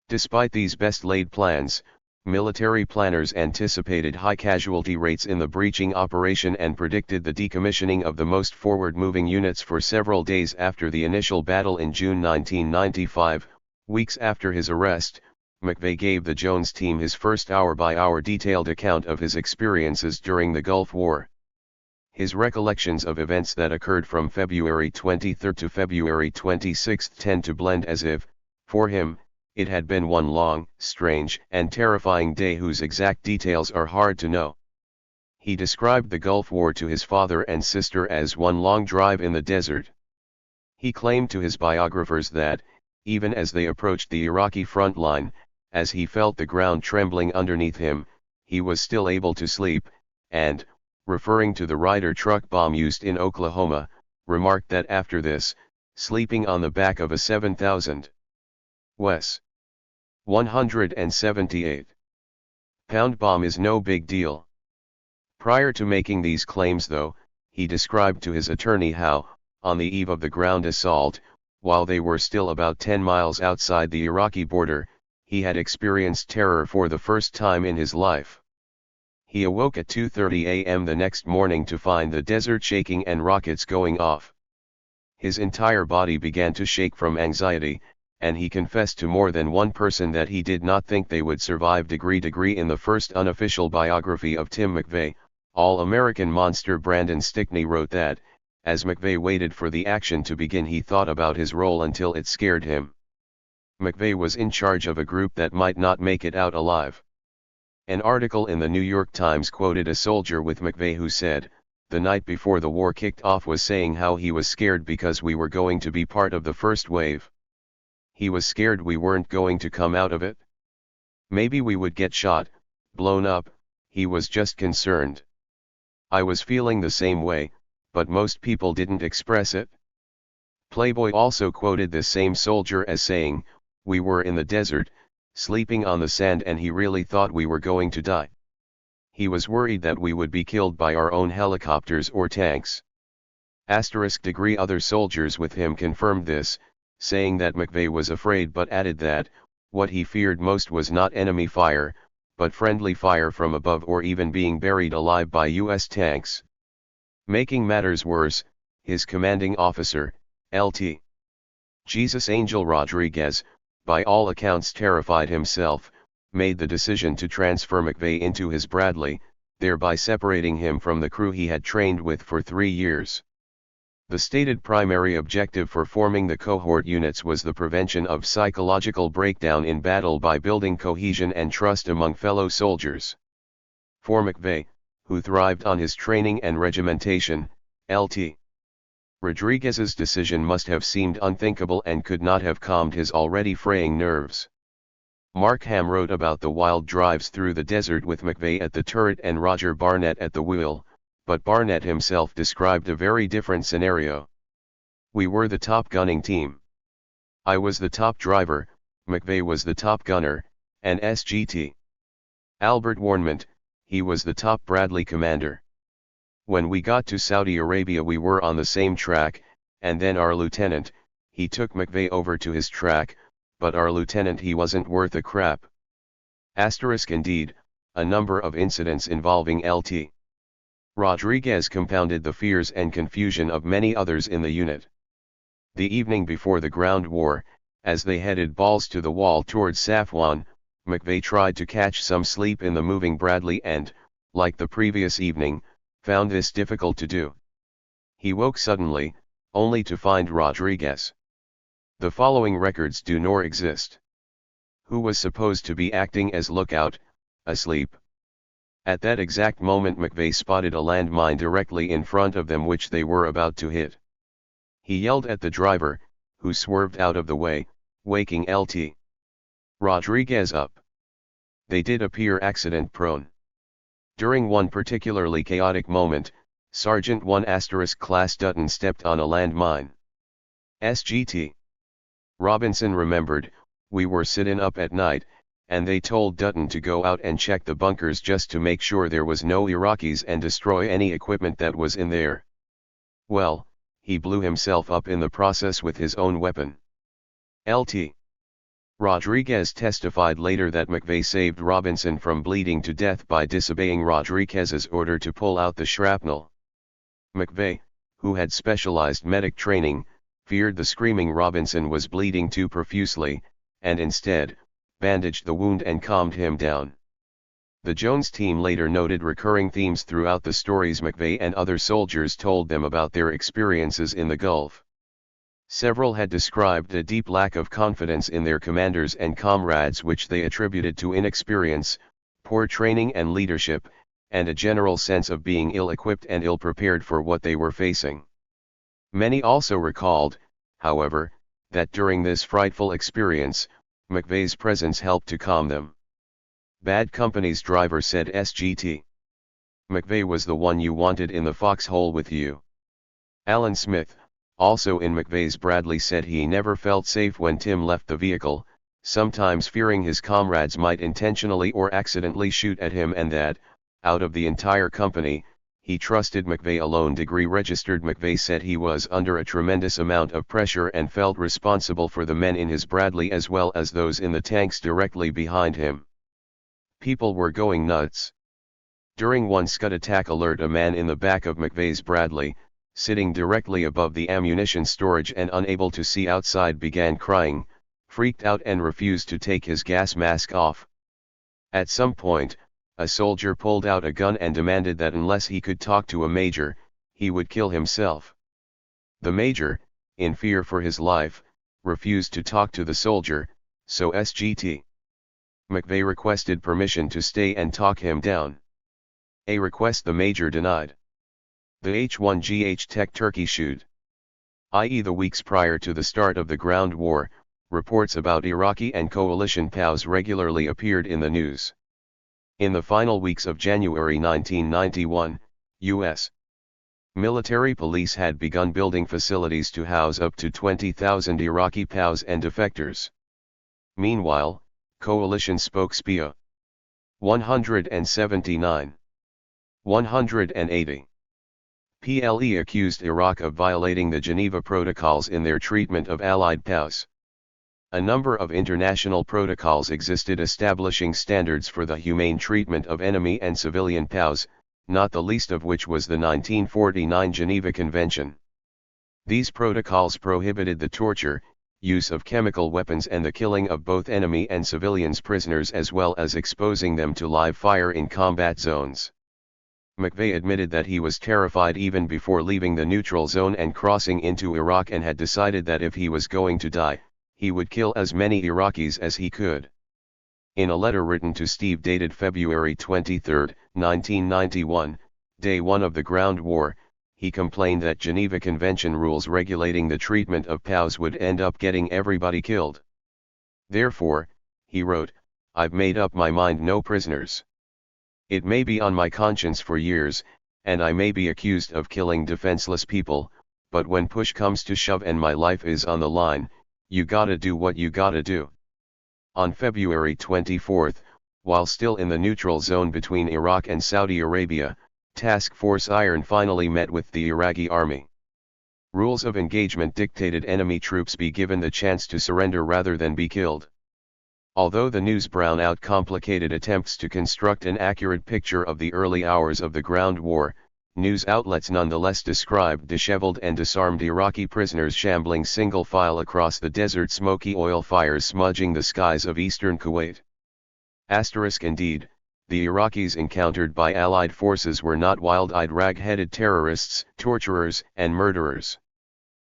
Despite these best-laid plans, military planners anticipated high casualty rates in the breaching operation and predicted the decommissioning of the most forward-moving units for several days after the initial battle in June 1995. Weeks after his arrest, McVeigh gave the Jones team his first hour-by-hour detailed account of his experiences during the Gulf War. His recollections of events that occurred from February 23 to February 26 tend to blend as if, for him, it had been one long, strange, and terrifying day whose exact details are hard to know. He described the Gulf War to his father and sister as one long drive in the desert. He claimed to his biographers that, even as they approached the Iraqi front line, as he felt the ground trembling underneath him, he was still able to sleep, and, referring to the Ryder truck bomb used in Oklahoma, remarked that after this, sleeping on the back of a 7,000 Wes. 178 pound bomb is no big deal. Prior to making these claims though, he described to his attorney how, on the eve of the ground assault, while they were still about 10 miles outside the Iraqi border, he had experienced terror for the first time in his life. He awoke at 2:30 a.m. the next morning to find the desert shaking and rockets going off. His entire body began to shake from anxiety, and he confessed to more than one person that he did not think they would survive. Degree in the first unofficial biography of Tim McVeigh, All-American monster Brandon Stickney wrote that, as McVeigh waited for the action to begin, he thought about his role until it scared him. McVeigh was in charge of a group that might not make it out alive. An article in the New York Times quoted a soldier with McVeigh who said, the night before the war kicked off was saying how he was scared because we were going to be part of the first wave. He was scared we weren't going to come out of it. Maybe we would get shot, blown up, he was just concerned. I was feeling the same way, but most people didn't express it. Playboy also quoted this same soldier as saying, we were in the desert, sleeping on the sand, and he really thought we were going to die. He was worried that we would be killed by our own helicopters or tanks. Other soldiers with him confirmed this, saying that McVeigh was afraid but added that, what he feared most was not enemy fire, but friendly fire from above or even being buried alive by U.S. tanks. Making matters worse, his commanding officer, Lt. Jesus Angel Rodriguez, by all accounts terrified himself, made the decision to transfer McVeigh into his Bradley, thereby separating him from the crew he had trained with for 3 years. The stated primary objective for forming the cohort units was the prevention of psychological breakdown in battle by building cohesion and trust among fellow soldiers. For McVeigh, who thrived on his training and regimentation, Lt. Rodriguez's decision must have seemed unthinkable and could not have calmed his already fraying nerves. Markham wrote about the wild drives through the desert with McVeigh at the turret and Roger Barnett at the wheel, but Barnett himself described a very different scenario. "We were the top gunning team. I was the top driver, McVeigh was the top gunner, and SGT. Albert Warnment, he was the top Bradley commander. When we got to Saudi Arabia we were on the same track, and then our lieutenant, he took McVeigh over to his track, but our lieutenant he wasn't worth a crap." Indeed, a number of incidents involving Lt. Rodriguez compounded the fears and confusion of many others in the unit. The evening before the ground war, as they headed balls to the wall towards Safwan, McVeigh tried to catch some sleep in the moving Bradley and, like the previous evening, found this difficult to do. He woke suddenly, only to find Rodriguez. The following records do nor exist. Who was supposed to be acting as lookout, asleep. At that exact moment McVeigh spotted a landmine directly in front of them which they were about to hit. He yelled at the driver, who swerved out of the way, waking Lt. Rodriguez up. They did appear accident-prone. During one particularly chaotic moment, Sergeant 1 Class Dutton stepped on a landmine. SGT. Robinson remembered, "We were sittin' up at night, and they told Dutton to go out and check the bunkers just to make sure there was no Iraqis and destroy any equipment that was in there. Well, he blew himself up in the process with his own weapon." Lt. Rodriguez testified later that McVeigh saved Robinson from bleeding to death by disobeying Rodriguez's order to pull out the shrapnel. McVeigh, who had specialized medic training, feared the screaming Robinson was bleeding too profusely, and instead, bandaged the wound and calmed him down. The Jones team later noted recurring themes throughout the stories McVeigh and other soldiers told them about their experiences in the Gulf. Several had described a deep lack of confidence in their commanders and comrades which they attributed to inexperience, poor training and leadership, and a general sense of being ill-equipped and ill-prepared for what they were facing. Many also recalled, however, that during this frightful experience, McVeigh's presence helped to calm them. "Bad company's driver said SGT. McVeigh was the one you wanted in the foxhole with you." Alan Smith, also in McVeigh's Bradley, said he never felt safe when Tim left the vehicle, sometimes fearing his comrades might intentionally or accidentally shoot at him, and that, out of the entire company, he trusted McVeigh alone. Degree registered McVeigh said he was under a tremendous amount of pressure and felt responsible for the men in his Bradley as well as those in the tanks directly behind him. People were going nuts. During one Scud attack alert, a man in the back of McVeigh's Bradley, sitting directly above the ammunition storage and unable to see outside, began crying, freaked out and refused to take his gas mask off. At some point, a soldier pulled out a gun and demanded that unless he could talk to a major, he would kill himself. The major, in fear for his life, refused to talk to the soldier, so SGT. McVeigh requested permission to stay and talk him down. A request the major denied. The H-1GH Tech Turkey shoot. I.e. the weeks prior to the start of the ground war, reports about Iraqi and coalition POWs regularly appeared in the news. In the final weeks of January 1991, U.S. military police had begun building facilities to house up to 20,000 Iraqi POWs and defectors. Meanwhile, coalition spokesperson 179. 180. PLE accused Iraq of violating the Geneva Protocols in their treatment of Allied POWs. A number of international protocols existed establishing standards for the humane treatment of enemy and civilian POWs, not the least of which was the 1949 Geneva Convention. These protocols prohibited the torture, use of chemical weapons and the killing of both enemy and civilians prisoners, as well as exposing them to live fire in combat zones. McVeigh admitted that he was terrified even before leaving the neutral zone and crossing into Iraq, and had decided that if he was going to die, he would kill as many Iraqis as he could. In a letter written to Steve dated February 23, 1991, day one of the ground war, he complained that Geneva Convention rules regulating the treatment of POWs would end up getting everybody killed. Therefore, he wrote, "I've made up my mind, no prisoners. It may be on my conscience for years, and I may be accused of killing defenseless people, but when push comes to shove and my life is on the line, you gotta do what you gotta do." On February 24, while still in the neutral zone between Iraq and Saudi Arabia, Task Force Iron finally met with the Iraqi army. Rules of engagement dictated enemy troops be given the chance to surrender rather than be killed. Although the news brown out complicated attempts to construct an accurate picture of the early hours of the ground war, news outlets nonetheless described disheveled and disarmed Iraqi prisoners shambling single file across the desert, smoky oil fires smudging the skies of eastern Kuwait. Indeed, the Iraqis encountered by Allied forces were not wild-eyed rag-headed terrorists, torturers, and murderers.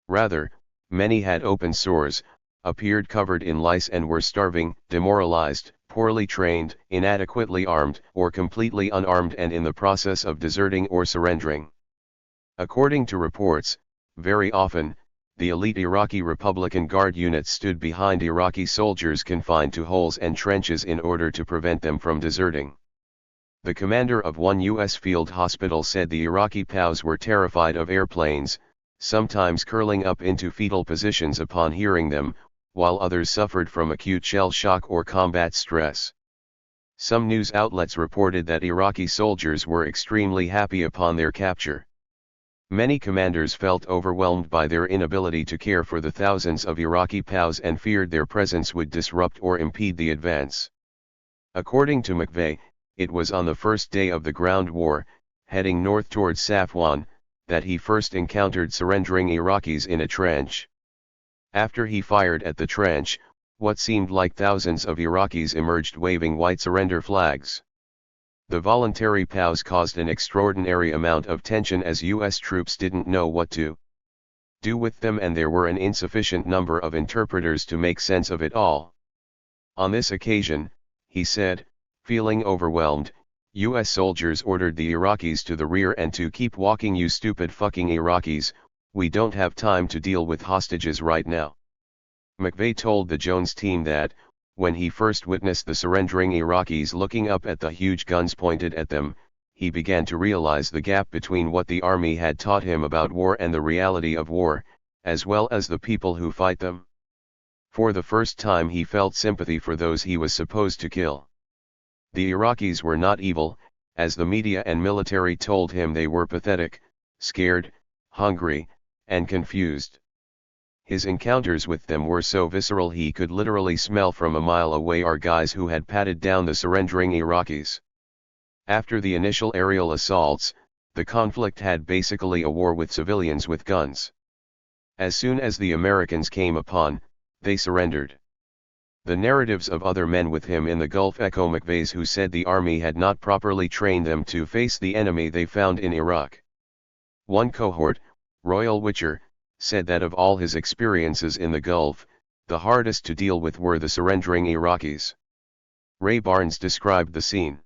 Rather, many had open sores, appeared covered in lice and were starving, demoralized, poorly trained, inadequately armed, or completely unarmed and in the process of deserting or surrendering. According to reports, very often, the elite Iraqi Republican Guard units stood behind Iraqi soldiers confined to holes and trenches in order to prevent them from deserting. The commander of one U.S. field hospital said the Iraqi POWs were terrified of airplanes, sometimes curling up into fetal positions upon hearing them, while others suffered from acute shell shock or combat stress. Some news outlets reported that Iraqi soldiers were extremely happy upon their capture. Many commanders felt overwhelmed by their inability to care for the thousands of Iraqi POWs and feared their presence would disrupt or impede the advance. According to McVeigh, it was on the first day of the ground war, heading north towards Safwan, that he first encountered surrendering Iraqis in a trench. After he fired at the trench, what seemed like thousands of Iraqis emerged waving white surrender flags. The voluntary POWs caused an extraordinary amount of tension as U.S. troops didn't know what to do with them, and there were an insufficient number of interpreters to make sense of it all. On this occasion, he said, feeling overwhelmed, U.S. soldiers ordered the Iraqis to the rear and to keep walking. "You stupid fucking Iraqis, we don't have time to deal with hostages right now." McVeigh told the Jones team that, when he first witnessed the surrendering Iraqis looking up at the huge guns pointed at them, he began to realize the gap between what the army had taught him about war and the reality of war, as well as the people who fight them. For the first time he felt sympathy for those he was supposed to kill. The Iraqis were not evil, as the media and military told him. They were pathetic, scared, hungry, and confused. His encounters with them were so visceral he could literally smell from a mile away our guys who had patted down the surrendering Iraqis. After the initial aerial assaults, the conflict had basically a war with civilians with guns. As soon as the Americans came upon, they surrendered. The narratives of other men with him in the Gulf echo McVeigh's, who said the army had not properly trained them to face the enemy they found in Iraq. One cohort, Royal Witcher, said that of all his experiences in the Gulf, the hardest to deal with were the surrendering Iraqis. Ray Barnes described the scene.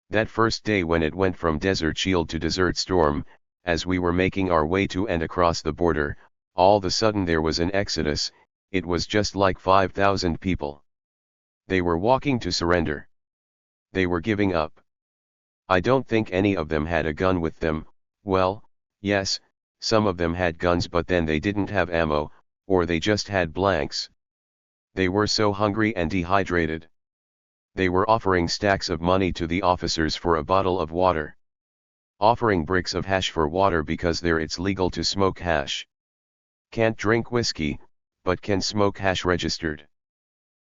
"That first day when it went from Desert Shield to Desert Storm, as we were making our way to and across the border, all of a sudden there was an exodus. It was just like 5,000 people. They were walking to surrender. They were giving up. I don't think any of them had a gun with them. Well, yes, some of them had guns, but then they didn't have ammo, or they just had blanks. They were so hungry and dehydrated. They were offering stacks of money to the officers for a bottle of water. Offering bricks of hash for water because there it's legal to smoke hash. Can't drink whiskey, but can smoke hash registered."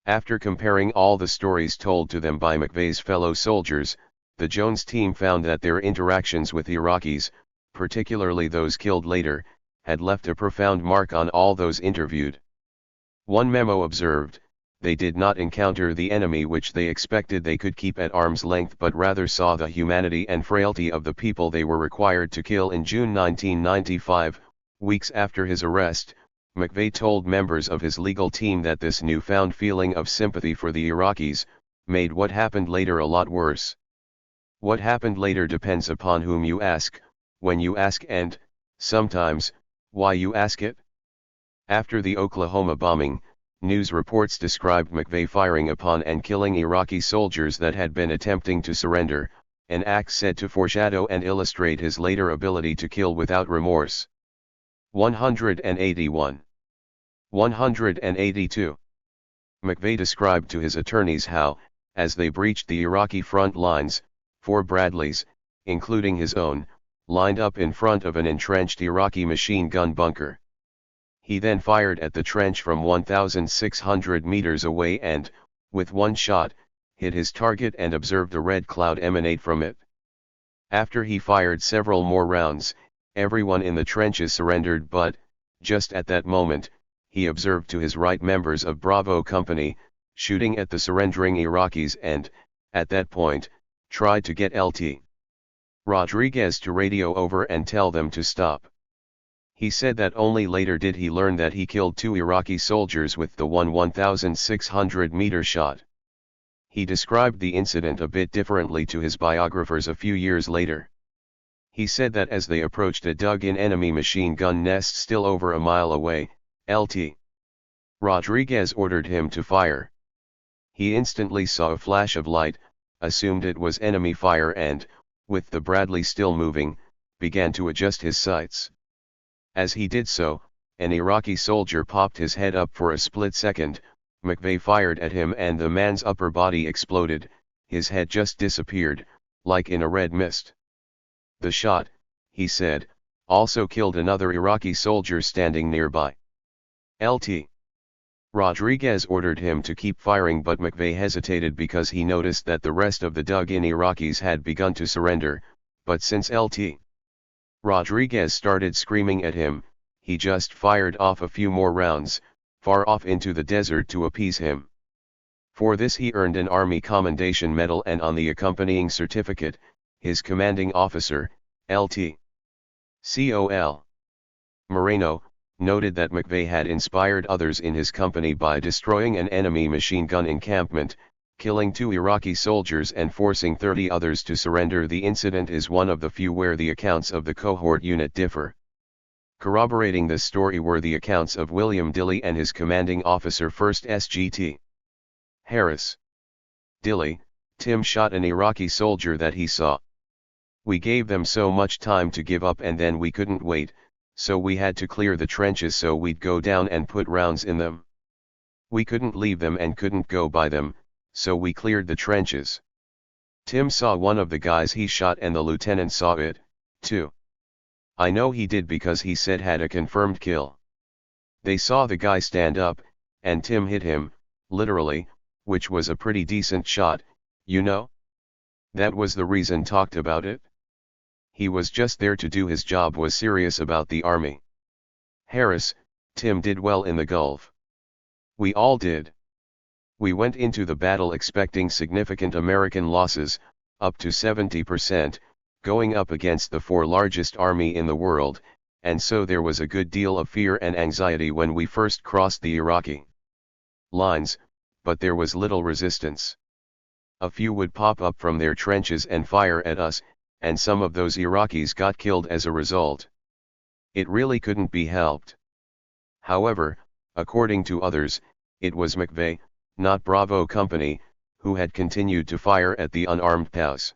After comparing all the stories told to them by McVeigh's fellow soldiers, the Jones team found that their interactions with Iraqis, particularly those killed later, had left a profound mark on all those interviewed. One memo observed, "They did not encounter the enemy which they expected they could keep at arm's length, but rather saw the humanity and frailty of the people they were required to kill." In June 1995, weeks after his arrest, McVeigh told members of his legal team that this newfound feeling of sympathy for the Iraqis made what happened later a lot worse. What happened later depends upon whom you ask, when you ask, and, Sometimes, why you ask it? After the Oklahoma bombing, news reports described McVeigh firing upon and killing Iraqi soldiers that had been attempting to surrender, an act said to foreshadow and illustrate his later ability to kill without remorse. 181. 182. McVeigh described to his attorneys how, as they breached the Iraqi front lines, 4 Bradleys, including his own, lined up in front of an entrenched Iraqi machine gun bunker. He then fired at the trench from 1,600 meters away and, with one shot, hit his target and observed a red cloud emanate from it. After he fired several more rounds, everyone in the trenches surrendered, but, just at that moment, he observed to his right members of Bravo Company, shooting at the surrendering Iraqis and, at that point, tried to get Lt. Rodriguez to radio over and tell them to stop. He said that only later did he learn that he killed 2 Iraqi soldiers with the 1,600-meter shot. He described the incident a bit differently to his biographers a few years later. He said that as they approached a dug-in enemy machine gun nest still over a mile away, Lt. Rodriguez ordered him to fire. He instantly saw a flash of light, assumed it was enemy fire and, with the Bradley still moving, began to adjust his sights. As he did so, an Iraqi soldier popped his head up for a split second. McVeigh fired at him and the man's upper body exploded, his head just disappeared, like in a red mist. The shot, he said, also killed another Iraqi soldier standing nearby. Lt. Rodriguez ordered him to keep firing, but McVeigh hesitated because he noticed that the rest of the dug-in Iraqis had begun to surrender, but since Lt. Rodriguez started screaming at him, he just fired off a few more rounds, far off into the desert to appease him. For this he earned an Army Commendation Medal, and on the accompanying certificate, his commanding officer, Lt. Col. Moreno, noted that McVeigh had inspired others in his company by destroying an enemy machine gun encampment, killing 2 Iraqi soldiers and forcing 30 others to surrender. The incident is one of the few where the accounts of the cohort unit differ. Corroborating this story were the accounts of William Dilley and his commanding officer 1st SGT. Harris. Dilley, Tim shot an Iraqi soldier that he saw. We gave them so much time to give up and then we couldn't wait, so we had to clear the trenches so we'd go down and put rounds in them. We couldn't leave them and couldn't go by them, so we cleared the trenches. Tim saw one of the guys he shot and the lieutenant saw it, too. I know he did because he said had a confirmed kill. They saw the guy stand up, and Tim hit him, literally, which was a pretty decent shot, you know? That was the reason talked about it. He was just there to do his job, was serious about the army. Harris, Tim did well in the Gulf. We all did. We went into the battle expecting significant American losses, up to 70%, going up against the 4th largest army in the world, and so there was a good deal of fear and anxiety when we first crossed the Iraqi lines, but there was little resistance. A few would pop up from their trenches and fire at us, and some of those Iraqis got killed as a result. It really couldn't be helped. However, according to others, it was McVeigh, not Bravo Company, who had continued to fire at the unarmed POWs.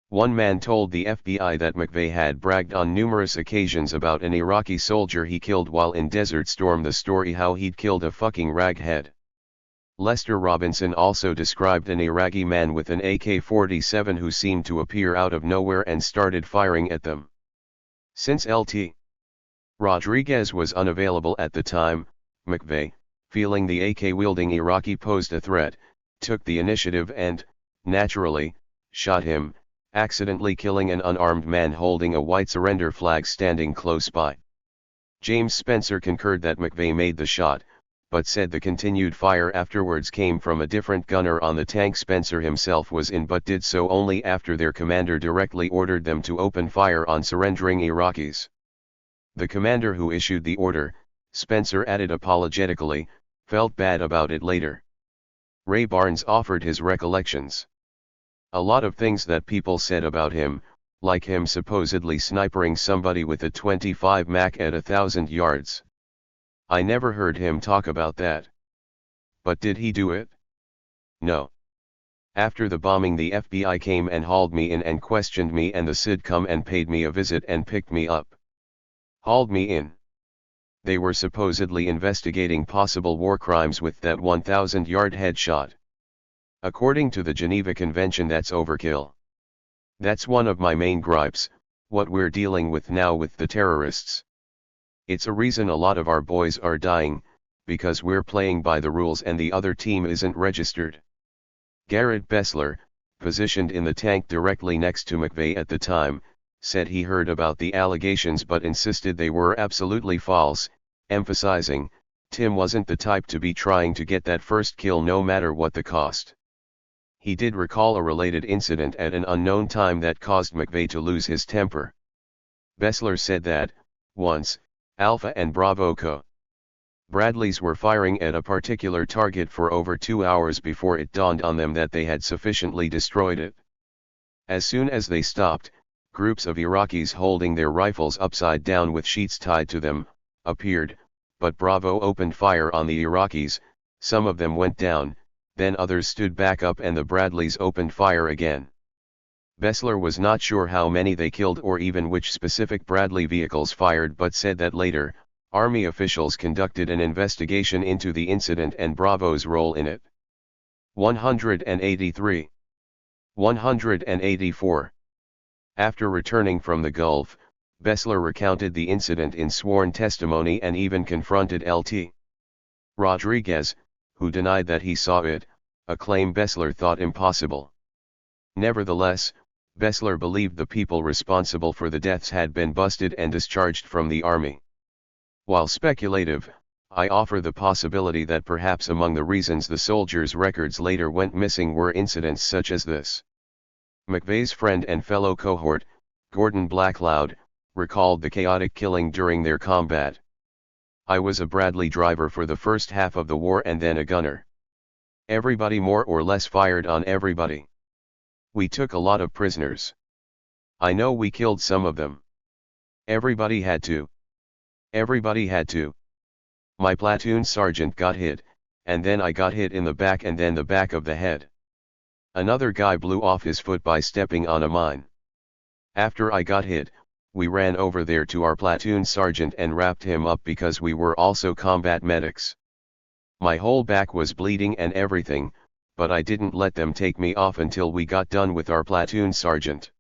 One man told the FBI that McVeigh had bragged on numerous occasions about an Iraqi soldier he killed while in Desert Storm, the story how he'd killed a fucking raghead. Lester Robinson also described an Iraqi man with an AK-47 who seemed to appear out of nowhere and started firing at them. Since Lt. Rodriguez was unavailable at the time, McVeigh, feeling the AK-wielding Iraqi posed a threat, took the initiative and, naturally, shot him, accidentally killing an unarmed man holding a white surrender flag standing close by. James Spencer concurred that McVeigh made the shot, but said the continued fire afterwards came from a different gunner on the tank Spencer himself was in, but did so only after their commander directly ordered them to open fire on surrendering Iraqis. The commander who issued the order, Spencer added apologetically, felt bad about it later. Ray Barnes offered his recollections. A lot of things that people said about him, like him supposedly snipering somebody with a 25 Mac at 1,000 yards. I never heard him talk about that. But did he do it? No. After the bombing, the FBI came and hauled me in and questioned me, and the SID come and paid me a visit and picked me up. Hauled me in. They were supposedly investigating possible war crimes with that 1,000-yard headshot. According to the Geneva Convention, that's overkill. That's one of my main gripes, what we're dealing with now with the terrorists. It's a reason a lot of our boys are dying, because we're playing by the rules and the other team isn't registered. Garrett Bessler, positioned in the tank directly next to McVeigh at the time, said he heard about the allegations but insisted they were absolutely false, emphasizing, Tim wasn't the type to be trying to get that first kill no matter what the cost. He did recall a related incident at an unknown time that caused McVeigh to lose his temper. Bessler said that, once, Alpha and Bravo Co. Bradleys were firing at a particular target for over 2 hours before it dawned on them that they had sufficiently destroyed it. As soon as they stopped, groups of Iraqis holding their rifles upside down with sheets tied to them, appeared, but Bravo opened fire on the Iraqis. Some of them went down, then others stood back up and the Bradleys opened fire again. Bessler was not sure how many they killed or even which specific Bradley vehicles fired, but said that later, Army officials conducted an investigation into the incident and Bravo's role in it. 183. 184. After returning from the Gulf, Bessler recounted the incident in sworn testimony and even confronted Lt. Rodriguez, who denied that he saw it, a claim Bessler thought impossible. Nevertheless, Bessler believed the people responsible for the deaths had been busted and discharged from the army. While speculative, I offer the possibility that perhaps among the reasons the soldiers' records later went missing were incidents such as this. McVeigh's friend and fellow cohort, Gordon Blackloud, recalled the chaotic killing during their combat. I was a Bradley driver for the first half of the war and then a gunner. Everybody more or less fired on everybody. We took a lot of prisoners. I know we killed some of them. Everybody had to. Everybody had to. My platoon sergeant got hit, and then I got hit in the back and then the back of the head. Another guy blew off his foot by stepping on a mine. After I got hit, we ran over there to our platoon sergeant and wrapped him up because we were also combat medics. My whole back was bleeding and everything, but I didn't let them take me off until we got done with our platoon sergeant.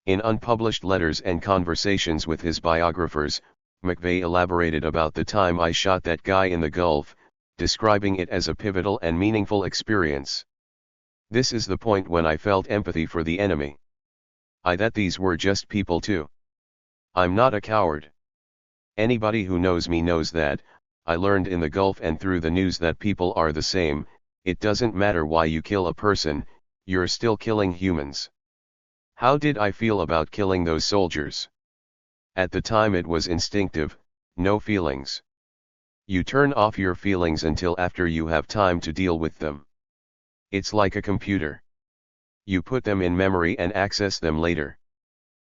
In unpublished letters and conversations with his biographers, McVeigh elaborated about the time I shot that guy in the Gulf, describing it as a pivotal and meaningful experience. This is the point when I felt empathy for the enemy. That these were just people too. I'm not a coward. Anybody who knows me knows that. I learned in the Gulf and through the news that people are the same. It doesn't matter why you kill a person, you're still killing humans. How did I feel about killing those soldiers? At the time it was instinctive, no feelings. You turn off your feelings until after you have time to deal with them. It's like a computer. You put them in memory and access them later.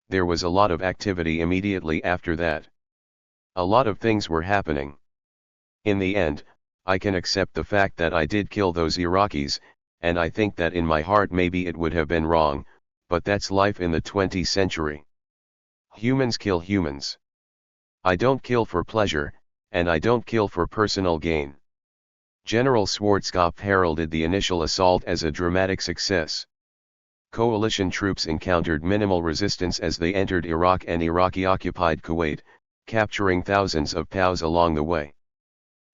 There was a lot of activity immediately after that. A lot of things were happening. In the end, I can accept the fact that I did kill those Iraqis, and I think that in my heart maybe it would have been wrong, but that's life in the 20th century. Humans kill humans. I don't kill for pleasure, and I don't kill for personal gain. General Schwarzkopf heralded the initial assault as a dramatic success. Coalition troops encountered minimal resistance as they entered Iraq and Iraqi-occupied Kuwait, capturing thousands of POWs along the way.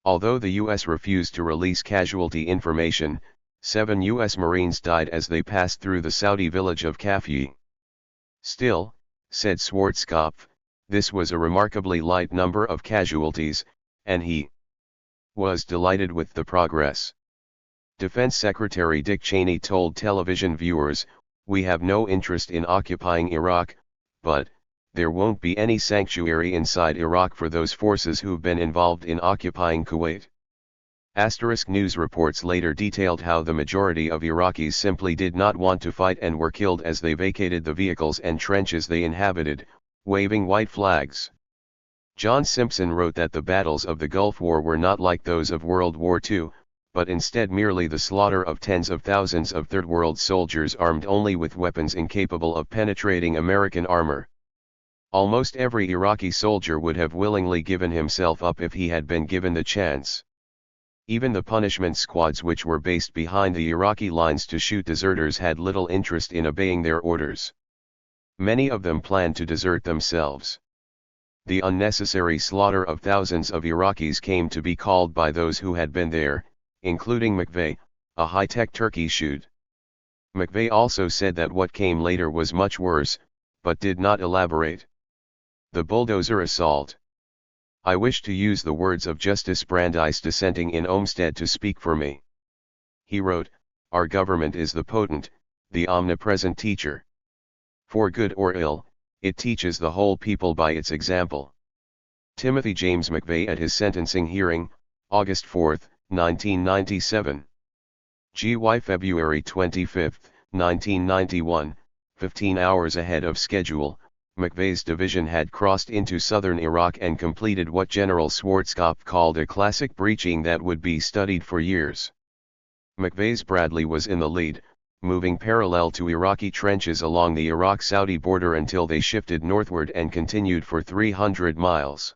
Although the U.S. refused to release casualty information, 7 U.S. Marines died as they passed through the Saudi village of Kafyi. Still, said Schwarzkopf, this was a remarkably light number of casualties, and he was delighted with the progress. Defense Secretary Dick Cheney told television viewers, "We have no interest in occupying Iraq, but there won't be any sanctuary inside Iraq for those forces who've been involved in occupying Kuwait." News reports later detailed how the majority of Iraqis simply did not want to fight and were killed as they vacated the vehicles and trenches they inhabited, waving white flags. John Simpson wrote that the battles of the Gulf War were not like those of World War II, but instead merely the slaughter of tens of thousands of Third World soldiers armed only with weapons incapable of penetrating American armor. Almost every Iraqi soldier would have willingly given himself up if he had been given the chance. Even the punishment squads which were based behind the Iraqi lines to shoot deserters had little interest in obeying their orders. Many of them planned to desert themselves. The unnecessary slaughter of thousands of Iraqis came to be called by those who had been there, including McVeigh, a high-tech turkey shoot. McVeigh also said that what came later was much worse, but did not elaborate. The bulldozer assault. I wish to use the words of Justice Brandeis dissenting in Olmsted to speak for me. He wrote, "Our government is the potent, the omnipresent teacher. For good or ill, it teaches the whole people by its example." Timothy James McVeigh at his sentencing hearing, August 4, 1997. GY February 25, 1991, 15 hours ahead of schedule, McVeigh's division had crossed into southern Iraq and completed what General Schwarzkopf called a classic breaching that would be studied for years. McVeigh's Bradley was in the lead, moving parallel to Iraqi trenches along the Iraq-Saudi border until they shifted northward and continued for 300 miles.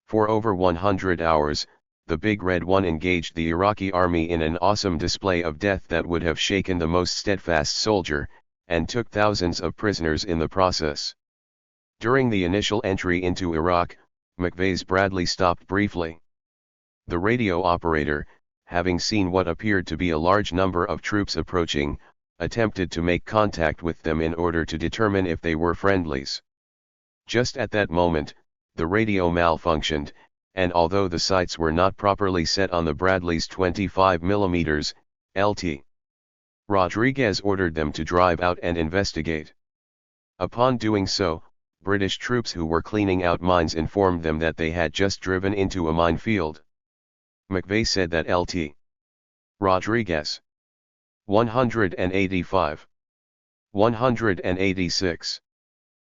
For over 100 hours, the Big Red One engaged the Iraqi army in an awesome display of death that would have shaken the most steadfast soldier, and took thousands of prisoners in the process. During the initial entry into Iraq, McVeigh's Bradley stopped briefly. The radio operator, having seen what appeared to be a large number of troops approaching, attempted to make contact with them in order to determine if they were friendlies. Just at that moment, the radio malfunctioned, and although the sights were not properly set on the Bradley's 25mm, LT. Rodriguez ordered them to drive out and investigate. Upon doing so, British troops who were cleaning out mines informed them that they had just driven into a minefield. McVeigh said that LT. Rodriguez 185, 186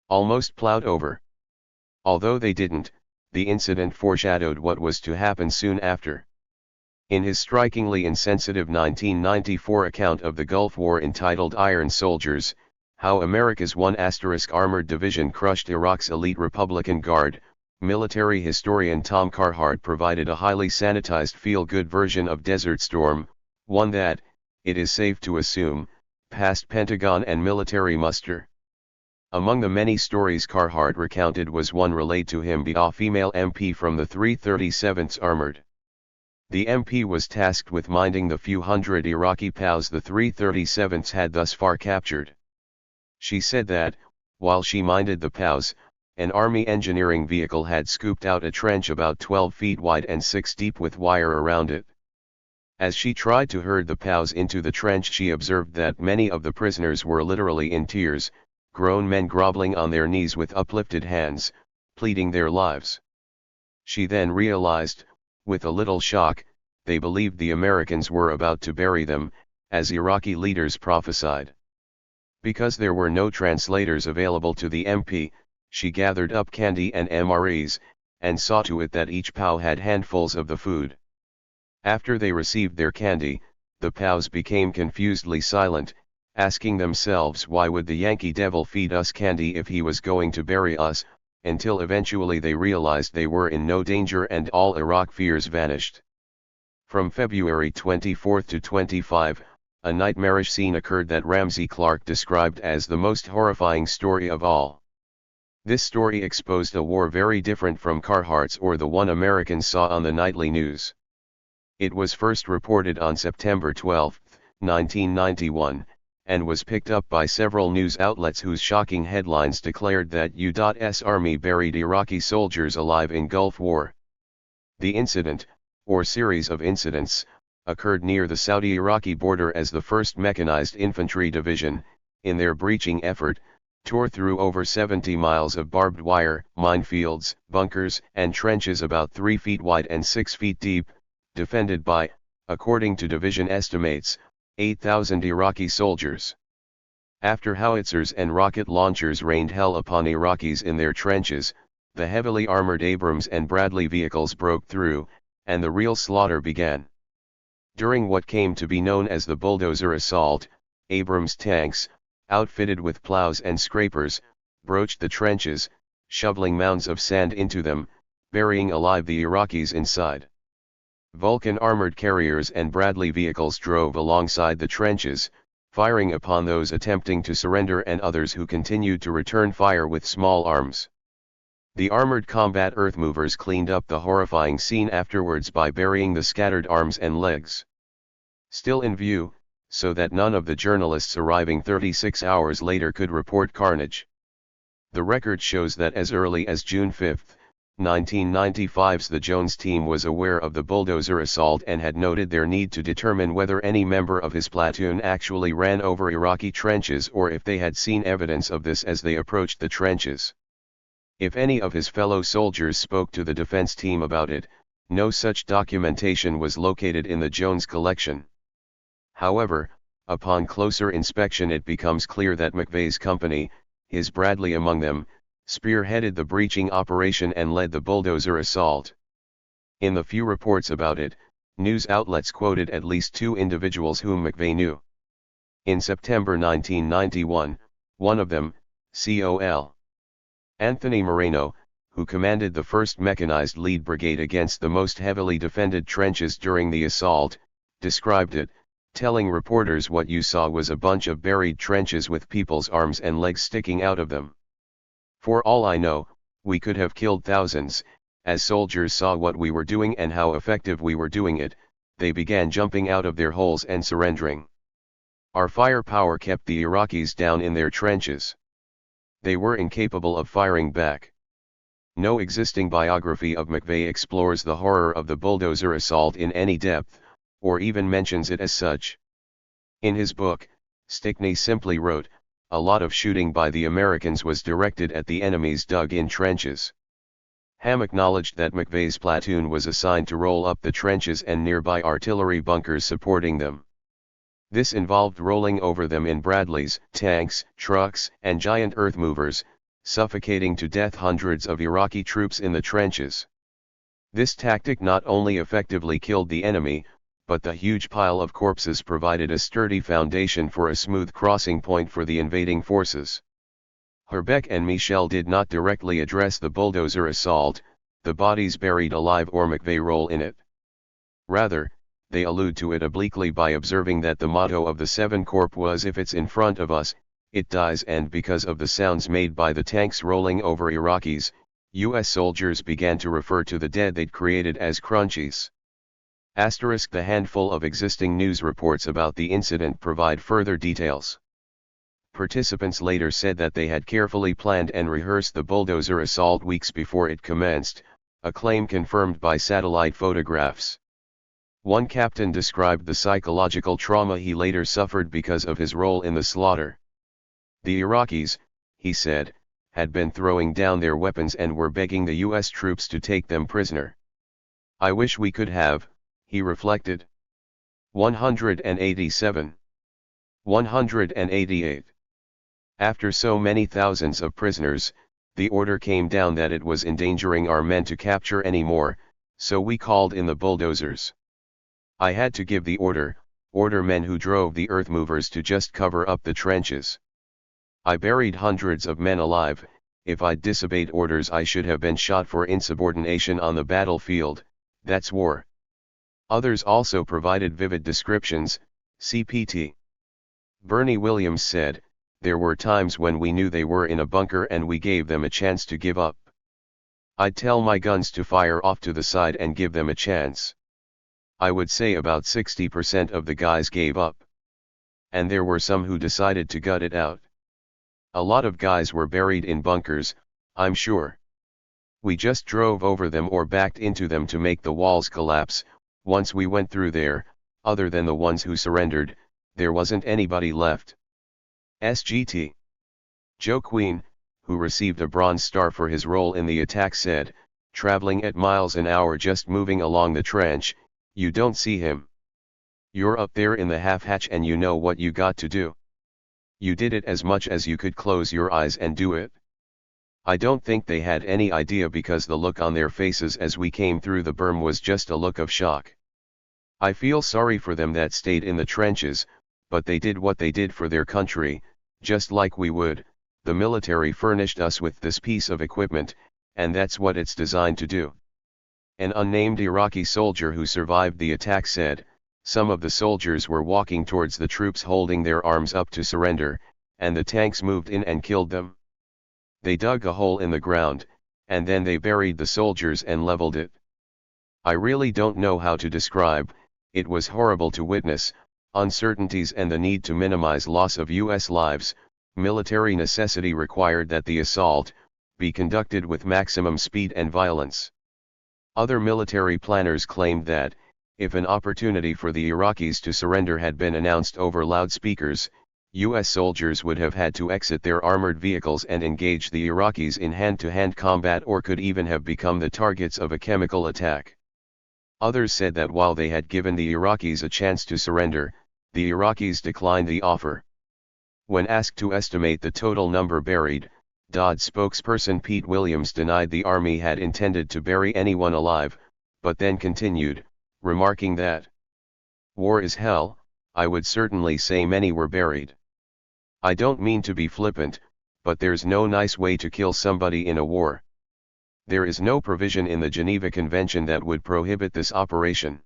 almost plowed over. Although they didn't, the incident foreshadowed what was to happen soon after. In his strikingly insensitive 1994 account of the Gulf War entitled Iron Soldiers, How America's 1 Armored Division Crushed Iraq's Elite Republican Guard, military historian Tom Carhart provided a highly sanitized feel-good version of Desert Storm, one that, it is safe to assume, passed Pentagon and military muster. Among the many stories Carhart recounted was one relayed to him by a female MP from the 337th Armored. The MP was tasked with minding the few hundred Iraqi POWs the 337th had thus far captured. She said that, while she minded the POWs, an Army engineering vehicle had scooped out a trench about 12 feet wide and 6 deep with wire around it. As she tried to herd the POWs into the trench, she observed that many of the prisoners were literally in tears, grown men groveling on their knees with uplifted hands, pleading their lives. She then realized, with a little shock, they believed the Americans were about to bury them, as Iraqi leaders prophesied. Because there were no translators available to the MP, she gathered up candy and MREs, and saw to it that each POW had handfuls of the food. After they received their candy, the POWs became confusedly silent, asking themselves why would the Yankee Devil feed us candy if he was going to bury us, until eventually they realized they were in no danger and all Iraq fears vanished. From February 24 to 25, a nightmarish scene occurred that Ramsey Clark described as the most horrifying story of all. This story exposed a war very different from Carhart's or the one Americans saw on the nightly news. It was first reported on September 12, 1991, and was picked up by several news outlets whose shocking headlines declared that U.S. Army buried Iraqi soldiers alive in Gulf War. The incident, or series of incidents, occurred near the Saudi-Iraqi border as the 1st Mechanized Infantry Division, in their breaching effort, tore through over 70 miles of barbed wire, minefields, bunkers, and trenches about 3 feet wide and 6 feet deep, defended by, according to division estimates, 8,000 Iraqi soldiers. After howitzers and rocket launchers rained hell upon Iraqis in their trenches, the heavily armored Abrams and Bradley vehicles broke through, and the real slaughter began. During what came to be known as the bulldozer assault, Abrams tanks, outfitted with plows and scrapers, broached the trenches, shoveling mounds of sand into them, burying alive the Iraqis inside. Vulcan armored carriers and Bradley vehicles drove alongside the trenches, firing upon those attempting to surrender and others who continued to return fire with small arms. The armored combat earthmovers cleaned up the horrifying scene afterwards by burying the scattered arms and legs. Still in view, so that none of the journalists arriving 36 hours later could report carnage. The record shows that as early as June 5, 1995, the Jones team was aware of the bulldozer assault and had noted their need to determine whether any member of his platoon actually ran over Iraqi trenches or if they had seen evidence of this as they approached the trenches. If any of his fellow soldiers spoke to the defense team about it, no such documentation was located in the Jones collection. However, upon closer inspection it becomes clear that McVeigh's company, his Bradley among them, spearheaded the breaching operation and led the bulldozer assault. In the few reports about it, news outlets quoted at least two individuals whom McVeigh knew. In September 1991, one of them, Col. Anthony Moreno, who commanded the 1st Mechanized Lead Brigade against the most heavily defended trenches during the assault, described it, telling reporters what you saw was a bunch of buried trenches with people's arms and legs sticking out of them. For all I know, we could have killed thousands. As soldiers saw what we were doing and how effective we were doing it, they began jumping out of their holes and surrendering. Our firepower kept the Iraqis down in their trenches. They were incapable of firing back. No existing biography of McVeigh explores the horror of the bulldozer assault in any depth, or even mentions it as such. In his book, Stickney simply wrote, "A lot of shooting by the Americans was directed at the enemy's dug-in trenches." Ham acknowledged that McVeigh's platoon was assigned to roll up the trenches and nearby artillery bunkers supporting them. This involved rolling over them in Bradleys, tanks, trucks, and giant earthmovers, suffocating to death hundreds of Iraqi troops in the trenches. This tactic not only effectively killed the enemy, but the huge pile of corpses provided a sturdy foundation for a smooth crossing point for the invading forces. Herbeck and Michel did not directly address the bulldozer assault, the bodies buried alive or McVeigh role in it. Rather, they allude to it obliquely by observing that the motto of the Seven Corps was "If it's in front of us, it dies," and because of the sounds made by the tanks rolling over Iraqis, U.S. soldiers began to refer to the dead they'd created as crunchies. The handful of existing news reports about the incident provide further details. Participants later said that they had carefully planned and rehearsed the bulldozer assault weeks before it commenced, a claim confirmed by satellite photographs. One captain described the psychological trauma he later suffered because of his role in the slaughter. The Iraqis, he said, had been throwing down their weapons and were begging the U.S. troops to take them prisoner. "I wish we could have," he reflected. 187. 188. After so many thousands of prisoners, the order came down that it was endangering our men to capture any more, so we called in the bulldozers. I had to give the order men who drove the earthmovers to just cover up the trenches. I buried hundreds of men alive. If I'd disobeyed orders I should have been shot for insubordination on the battlefield. That's war. Others also provided vivid descriptions. CPT. Bernie Williams said, "There were times when we knew they were in a bunker and we gave them a chance to give up. I'd tell my guns to fire off to the side and give them a chance. I would say about 60% of the guys gave up. And there were some who decided to gut it out. A lot of guys were buried in bunkers, I'm sure. We just drove over them or backed into them to make the walls collapse. Once we went through there, other than the ones who surrendered, there wasn't anybody left." SGT. Joe Queen, who received a Bronze Star for his role in the attack, said, "Traveling at miles an hour just moving along the trench, You don't see him. You're up there in the half-hatch and you know what you got to do. You did it as much as you could close your eyes and do it. I don't think they had any idea because the look on their faces as we came through the berm was just a look of shock. I feel sorry for them that stayed in the trenches, but they did what they did for their country, just like we would. The military furnished us with this piece of equipment, and that's what it's designed to do. An unnamed Iraqi soldier who survived the attack said, some of the soldiers were walking towards the troops holding their arms up to surrender, and the tanks moved in and killed them. They dug a hole in the ground, and then they buried the soldiers and leveled it. I really don't know how to describe, it was horrible to witness, uncertainties and the need to minimize loss of U.S. lives. Military necessity required that the assault be conducted with maximum speed and violence. Other military planners claimed that, if an opportunity for the Iraqis to surrender had been announced over loudspeakers, U.S. soldiers would have had to exit their armored vehicles and engage the Iraqis in hand-to-hand combat or could even have become the targets of a chemical attack. Others said that while they had given the Iraqis a chance to surrender, the Iraqis declined the offer. When asked to estimate the total number buried, DoD spokesperson Pete Williams denied the Army had intended to bury anyone alive, but then continued, remarking that, "War is hell, I would certainly say many were buried. I don't mean to be flippant, but there's no nice way to kill somebody in a war. There is no provision in the Geneva Convention that would prohibit this operation."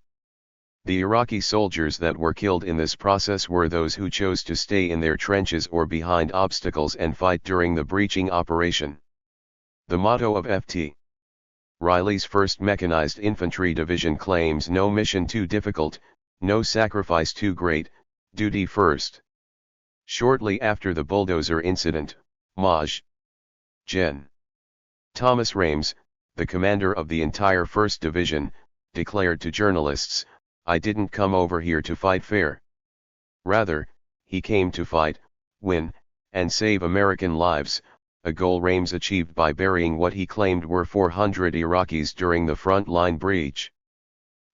The Iraqi soldiers that were killed in this process were those who chose to stay in their trenches or behind obstacles and fight during the breaching operation. The motto of Ft. Riley's 1st Mechanized Infantry Division claims no mission too difficult, no sacrifice too great, duty first. Shortly after the bulldozer incident, Maj. Gen. Thomas Rames, the commander of the entire 1st Division, declared to journalists, "I didn't come over here to fight fair. Rather, he came to fight, win, and save American lives," a goal Rames achieved by burying what he claimed were 400 Iraqis during the front-line breach.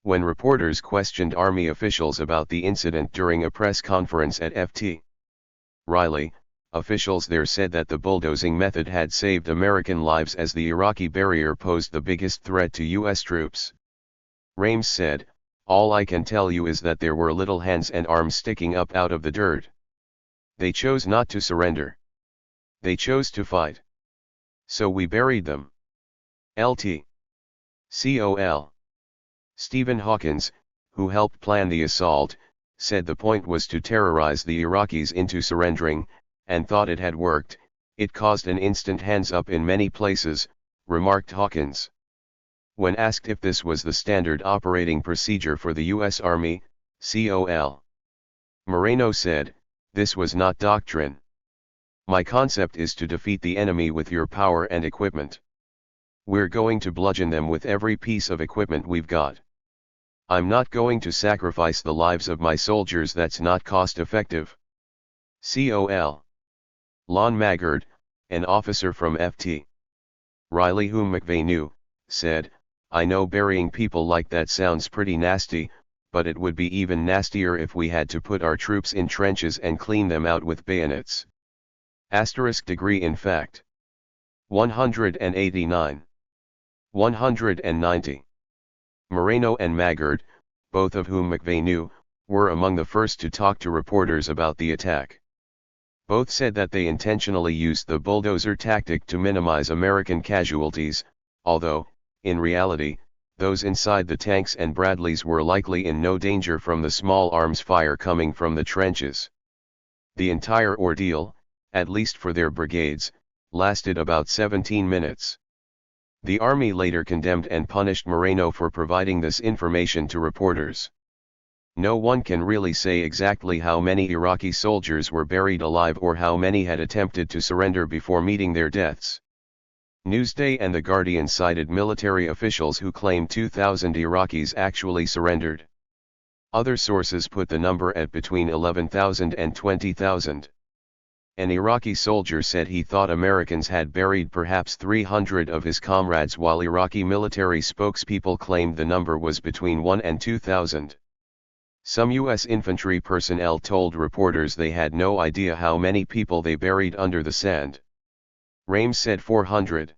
When reporters questioned Army officials about the incident during a press conference at Ft. Riley, officials there said that the bulldozing method had saved American lives as the Iraqi barrier posed the biggest threat to U.S. troops. Rames said, "All I can tell you is that there were little hands and arms sticking up out of the dirt. They chose not to surrender. They chose to fight. So we buried them." Lt. Col. Stephen Hawkins, who helped plan the assault, said the point was to terrorize the Iraqis into surrendering, and thought it had worked. "It caused an instant hands up in many places," remarked Hawkins. When asked if this was the standard operating procedure for the U.S. Army, Col. Moreno said, "This was not doctrine. My concept is to defeat the enemy with your power and equipment. We're going to bludgeon them with every piece of equipment we've got. I'm not going to sacrifice the lives of my soldiers, that's not cost effective." Col. Lon Maggard, an officer from Ft. Riley whom McVeigh knew, said, "I know burying people like that sounds pretty nasty, but it would be even nastier if we had to put our troops in trenches and clean them out with bayonets." Degree in fact. 189. 190. Moreno and Maggard, both of whom McVeigh knew, were among the first to talk to reporters about the attack. Both said that they intentionally used the bulldozer tactic to minimize American casualties, although, in reality, those inside the tanks and Bradleys were likely in no danger from the small arms fire coming from the trenches. The entire ordeal, at least for their brigades, lasted about 17 minutes. The Army later condemned and punished Moreno for providing this information to reporters. No one can really say exactly how many Iraqi soldiers were buried alive or how many had attempted to surrender before meeting their deaths. Newsday and The Guardian cited military officials who claimed 2,000 Iraqis actually surrendered. Other sources put the number at between 11,000 and 20,000. An Iraqi soldier said he thought Americans had buried perhaps 300 of his comrades, while Iraqi military spokespeople claimed the number was between 1 and 2,000. Some U.S. infantry personnel told reporters they had no idea how many people they buried under the sand. Rames said 400.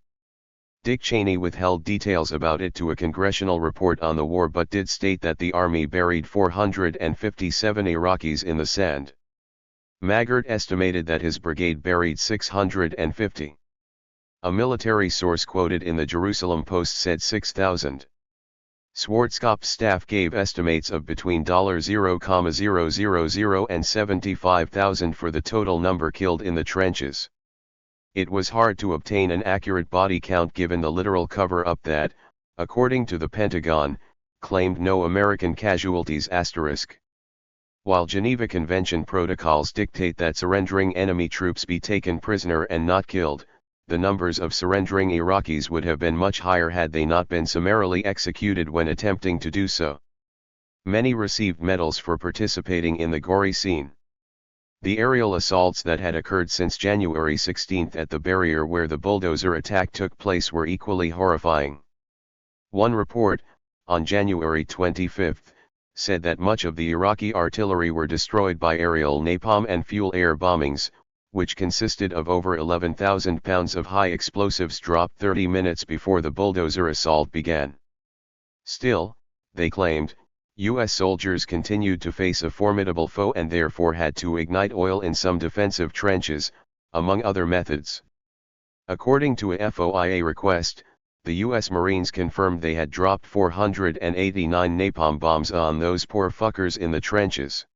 Dick Cheney withheld details about it to a congressional report on the war, but did state that the army buried 457 Iraqis in the sand. Maggart estimated that his brigade buried 650. A military source quoted in the Jerusalem Post said 6,000. Schwarzkopf's staff gave estimates of between $0,000 and 75,000 for the total number killed in the trenches. It was hard to obtain an accurate body count given the literal cover-up that, according to the Pentagon, claimed no American casualties *. While Geneva Convention protocols dictate that surrendering enemy troops be taken prisoner and not killed, the numbers of surrendering Iraqis would have been much higher had they not been summarily executed when attempting to do so. Many received medals for participating in the gory scene. The aerial assaults that had occurred since January 16 at the barrier where the bulldozer attack took place were equally horrifying. One report, on January 25, said that much of the Iraqi artillery were destroyed by aerial napalm and fuel air bombings, which consisted of over 11,000 pounds of high explosives dropped 30 minutes before the bulldozer assault began. Still, they claimed, U.S. soldiers continued to face a formidable foe and therefore had to ignite oil in some defensive trenches, among other methods. According to a FOIA request, the U.S. Marines confirmed they had dropped 489 napalm bombs on those poor fuckers in the trenches.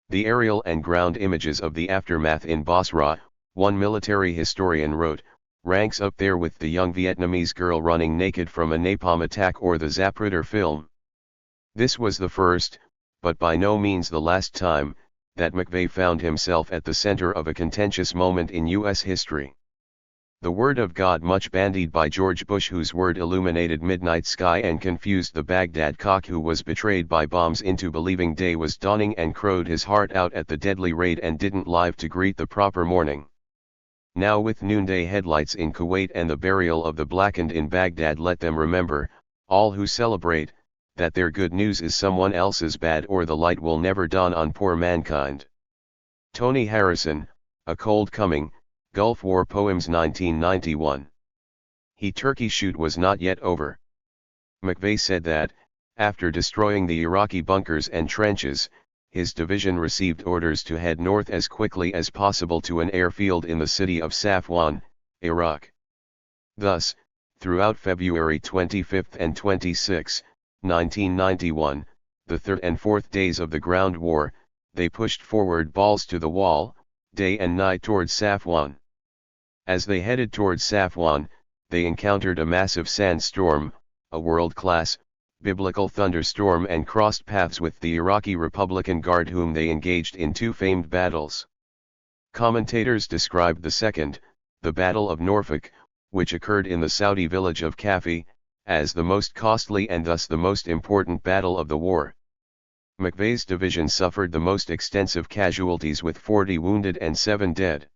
The aerial and ground images of the aftermath in Basra, one military historian wrote, ranks up there with the young Vietnamese girl running naked from a napalm attack or the Zapruder film. This was the first, but by no means the last time, that McVeigh found himself at the center of a contentious moment in U.S. history. The word of God, much bandied by George Bush, whose word illuminated midnight sky and confused the Baghdad cock who was betrayed by bombs into believing day was dawning and crowed his heart out at the deadly raid and didn't live to greet the proper morning. Now with noonday headlights in Kuwait and the burial of the blackened in Baghdad, let them remember, all who celebrate, that their good news is someone else's bad, or the light will never dawn on poor mankind. Tony Harrison, A Cold Coming, Gulf War Poems 1991. Turkey shoot was not yet over. McVeigh said that, after destroying the Iraqi bunkers and trenches, his division received orders to head north as quickly as possible to an airfield in the city of Safwan, Iraq. Thus, throughout February 25 and 26, 1991, the third and fourth days of the ground war, they pushed forward balls to the wall, day and night towards Safwan. As they headed towards Safwan, they encountered a massive sandstorm, a world-class, biblical thunderstorm, and crossed paths with the Iraqi Republican Guard, whom they engaged in two famed battles. Commentators described the second, the Battle of Norfolk, which occurred in the Saudi village of Kafi, as the most costly and thus the most important battle of the war. McVeigh's division suffered the most extensive casualties with 40 wounded and 7 dead.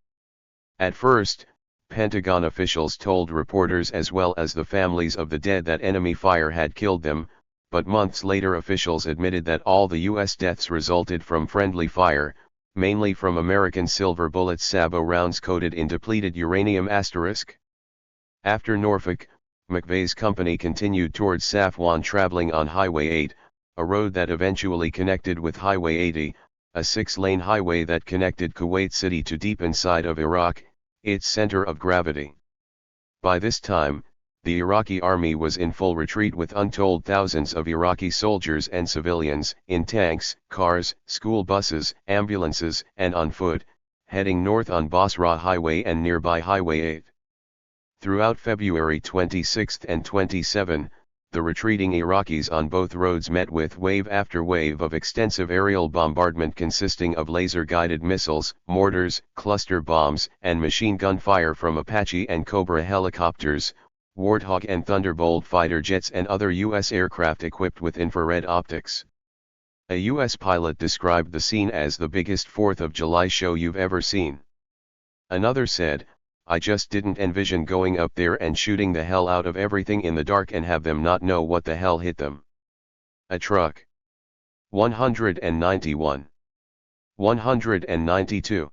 At first, Pentagon officials told reporters as well as the families of the dead that enemy fire had killed them, but months later officials admitted that all the U.S. deaths resulted from friendly fire, mainly from American silver bullet sabot rounds coated in depleted uranium *. After Norfolk, McVeigh's company continued towards Safwan, traveling on Highway 8, a road that eventually connected with Highway 80, a 6-lane highway that connected Kuwait City to deep inside of Iraq, its center of gravity. By this time, the Iraqi army was in full retreat with untold thousands of Iraqi soldiers and civilians in tanks, cars, school buses, ambulances, and on foot, heading north on Basra Highway and nearby Highway 8. Throughout February 26 and 27, the retreating Iraqis on both roads met with wave after wave of extensive aerial bombardment consisting of laser-guided missiles, mortars, cluster bombs, and machine gun fire from Apache and Cobra helicopters, Warthog and Thunderbolt fighter jets, and other U.S. aircraft equipped with infrared optics. A U.S. pilot described the scene as the biggest 4th of July show you've ever seen. Another said, I just didn't envision going up there and shooting the hell out of everything in the dark and have them not know what the hell hit them. A truck. 191. 192.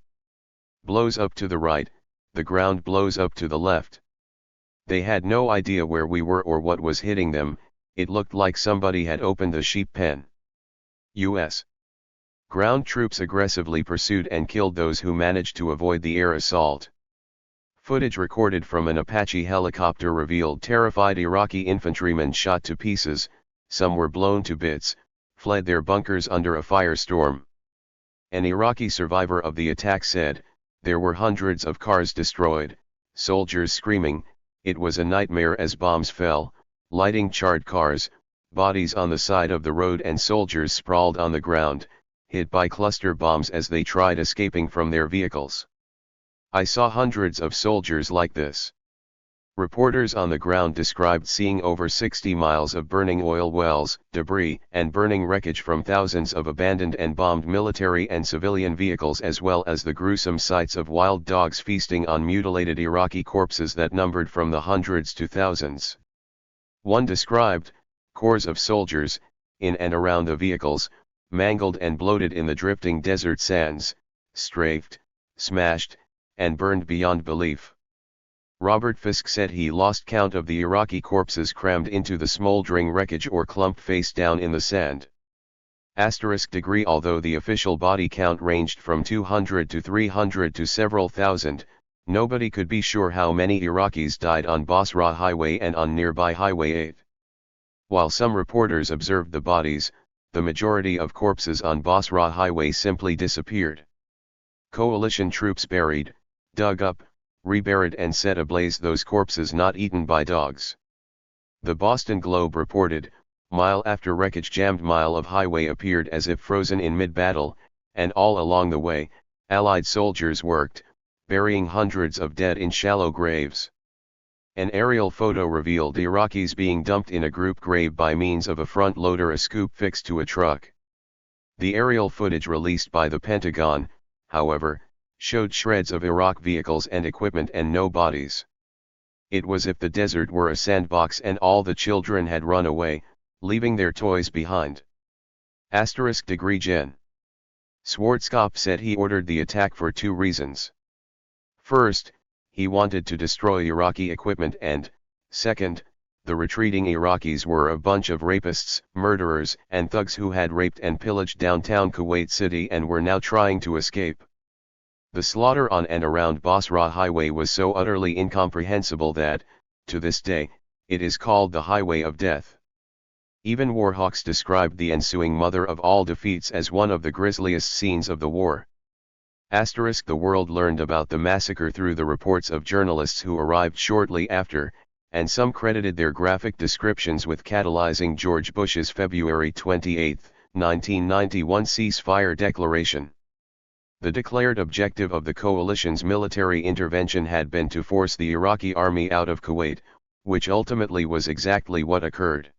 Blows up to the right, the ground blows up to the left. They had no idea where we were or what was hitting them, it looked like somebody had opened a sheep pen. U.S. Ground troops aggressively pursued and killed those who managed to avoid the air assault. Footage recorded from an Apache helicopter revealed terrified Iraqi infantrymen shot to pieces, some were blown to bits, fled their bunkers under a firestorm. An Iraqi survivor of the attack said, there were hundreds of cars destroyed, soldiers screaming, it was a nightmare as bombs fell, lighting charred cars, bodies on the side of the road and soldiers sprawled on the ground, hit by cluster bombs as they tried escaping from their vehicles. I saw hundreds of soldiers like this. Reporters on the ground described seeing over 60 miles of burning oil wells, debris, and burning wreckage from thousands of abandoned and bombed military and civilian vehicles, as well as the gruesome sights of wild dogs feasting on mutilated Iraqi corpses that numbered from the hundreds to thousands. One described, corps of soldiers, in and around the vehicles, mangled and bloated in the drifting desert sands, strafed, smashed, and burned beyond belief. Robert Fisk said he lost count of the Iraqi corpses crammed into the smoldering wreckage or clumped face down in the sand. *degree Although the official body count ranged from 200 to 300 to several thousand, nobody could be sure how many Iraqis died on Basra Highway and on nearby Highway 8. While some reporters observed the bodies, the majority of corpses on Basra Highway simply disappeared. Coalition troops buried, dug up, reburied and set ablaze those corpses not eaten by dogs. The Boston Globe reported, mile after wreckage jammed mile of highway appeared as if frozen in mid-battle, and all along the way, Allied soldiers worked, burying hundreds of dead in shallow graves. An aerial photo revealed Iraqis being dumped in a group grave by means of a front loader, a scoop fixed to a truck. The aerial footage released by the Pentagon, however, showed shreds of Iraq vehicles and equipment and no bodies. It was as if the desert were a sandbox and all the children had run away, leaving their toys behind. *degree Gen. Schwarzkopf said he ordered the attack for two reasons. First, he wanted to destroy Iraqi equipment and, second, the retreating Iraqis were a bunch of rapists, murderers, and thugs who had raped and pillaged downtown Kuwait City and were now trying to escape. The slaughter on and around Basra Highway was so utterly incomprehensible that, to this day, it is called the Highway of Death. Even warhawks described the ensuing mother of all defeats as one of the grisliest scenes of the war. The world learned about the massacre through the reports of journalists who arrived shortly after, and some credited their graphic descriptions with catalyzing George Bush's February 28, 1991 ceasefire declaration. The declared objective of the coalition's military intervention had been to force the Iraqi army out of Kuwait, which ultimately was exactly what occurred.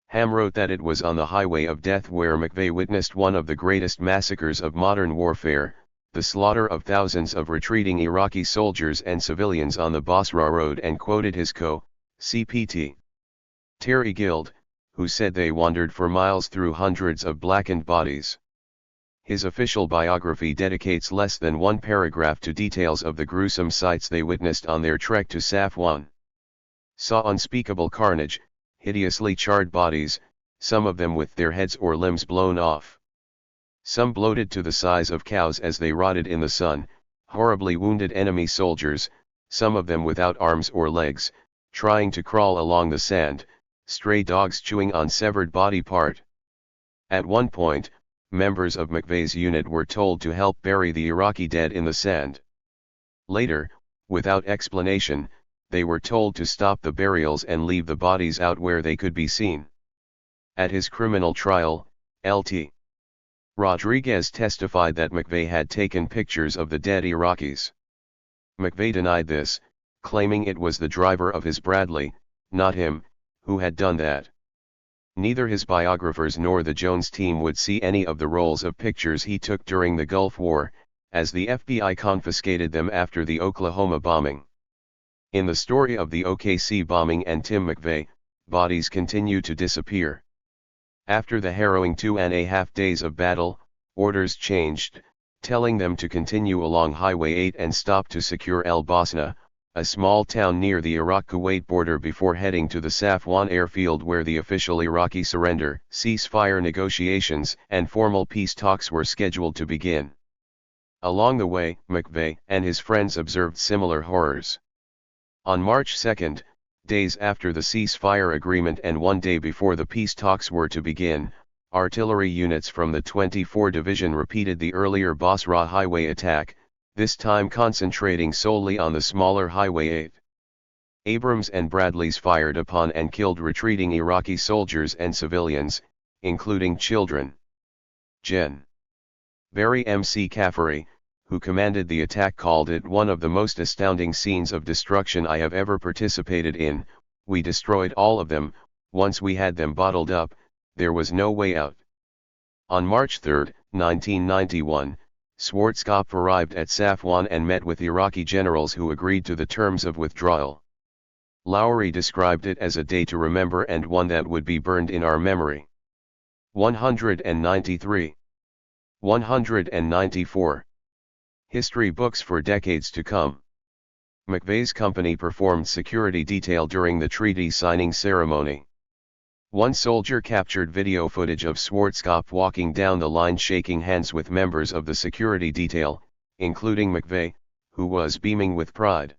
Ham wrote that it was on the Highway of Death where McVeigh witnessed one of the greatest massacres of modern warfare, the slaughter of thousands of retreating Iraqi soldiers and civilians on the Basra Road, and quoted his CPT. Terry Guild, who said they wandered for miles through hundreds of blackened bodies. His official biography dedicates less than one paragraph to details of the gruesome sights they witnessed on their trek to Safwan. Saw unspeakable carnage, hideously charred bodies, some of them with their heads or limbs blown off. Some bloated to the size of cows as they rotted in the sun, horribly wounded enemy soldiers, some of them without arms or legs, trying to crawl along the sand, stray dogs chewing on severed body part. At one point, members of McVeigh's unit were told to help bury the Iraqi dead in the sand. Later, without explanation, they were told to stop the burials and leave the bodies out where they could be seen. At his criminal trial, Lt. Rodriguez testified that McVeigh had taken pictures of the dead Iraqis. McVeigh denied this, claiming it was the driver of his Bradley, not him, who had done that. Neither his biographers nor the Jones team would see any of the rolls of pictures he took during the Gulf War, as the FBI confiscated them after the Oklahoma bombing. In the story of the OKC bombing and Tim McVeigh, bodies continue to disappear. After the harrowing 2.5 days of battle, orders changed, telling them to continue along Highway 8 and stop to secure El Basna, a small town near the Iraq-Kuwait border, before heading to the Safwan airfield where the official Iraqi surrender, ceasefire negotiations, and formal peace talks were scheduled to begin. Along the way, McVeigh and his friends observed similar horrors. On March 2, days after the ceasefire agreement and 1 day before the peace talks were to begin, artillery units from the 24 Division repeated the earlier Basra highway attack, this time concentrating solely on the smaller Highway 8. Abrams and Bradleys fired upon and killed retreating Iraqi soldiers and civilians, including children. Gen. Barry M.C. Caffery, who commanded the attack, called it one of the most astounding scenes of destruction I have ever participated in. We destroyed all of them. Once we had them bottled up, there was no way out. On March 3, 1991, Schwarzkopf arrived at Safwan and met with Iraqi generals who agreed to the terms of withdrawal. Lowry described it as a day to remember and one that would be burned in our memory. 193. 194. History books for decades to come. McVeigh's company performed security detail during the treaty signing ceremony. One soldier captured video footage of Schwarzkopf walking down the line shaking hands with members of the security detail, including McVeigh, who was beaming with pride.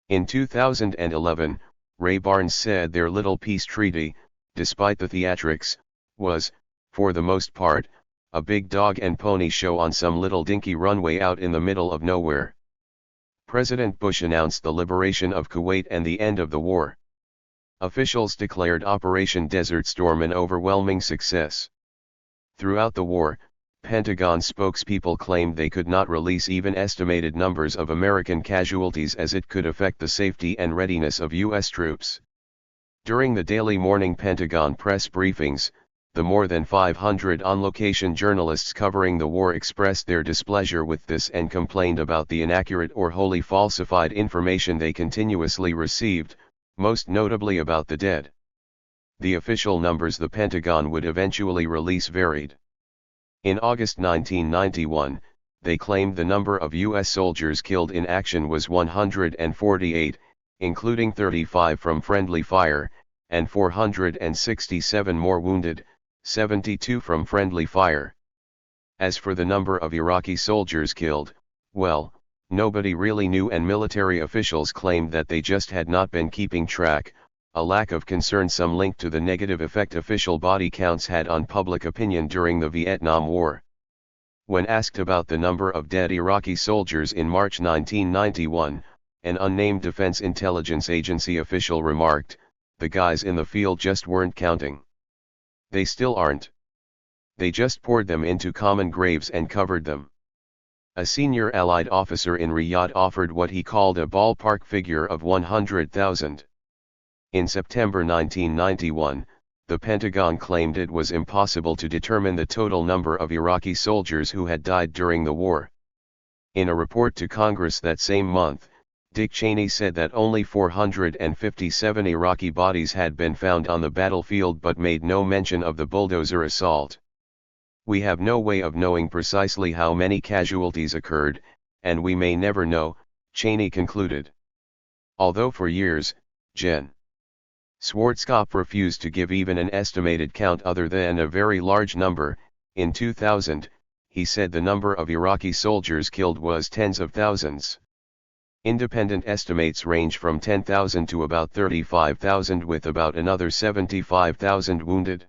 In 2011, Ray Barnes said their little peace treaty, despite the theatrics, was, for the most part, a big dog and pony show on some little dinky runway out in the middle of nowhere. President Bush announced the liberation of Kuwait and the end of the war. Officials declared Operation Desert Storm an overwhelming success. Throughout the war, Pentagon spokespeople claimed they could not release even estimated numbers of American casualties as it could affect the safety and readiness of U.S. troops. During the daily morning Pentagon press briefings, the more than 500 on-location journalists covering the war expressed their displeasure with this and complained about the inaccurate or wholly falsified information they continuously received, most notably about the dead. The official numbers the Pentagon would eventually release varied. In August 1991, they claimed the number of U.S. soldiers killed in action was 148, including 35 from friendly fire, and 467 more wounded, 72 from friendly fire. As for the number of Iraqi soldiers killed, well, nobody really knew, and military officials claimed that they just had not been keeping track, a lack of concern some linked to the negative effect official body counts had on public opinion during the Vietnam War. When asked about the number of dead Iraqi soldiers in March 1991, an unnamed Defense Intelligence Agency official remarked, "The guys in the field just weren't counting. They still aren't. They just poured them into common graves and covered them." A senior Allied officer in Riyadh offered what he called a ballpark figure of 100,000. In September 1991, the Pentagon claimed it was impossible to determine the total number of Iraqi soldiers who had died during the war. In a report to Congress that same month, Dick Cheney said that only 457 Iraqi bodies had been found on the battlefield but made no mention of the bulldozer assault. "We have no way of knowing precisely how many casualties occurred, and we may never know," Cheney concluded. Although for years, Gen. Schwarzkopf refused to give even an estimated count other than a very large number, in 2000, he said the number of Iraqi soldiers killed was tens of thousands. Independent estimates range from 10,000 to about 35,000, with about another 75,000 wounded.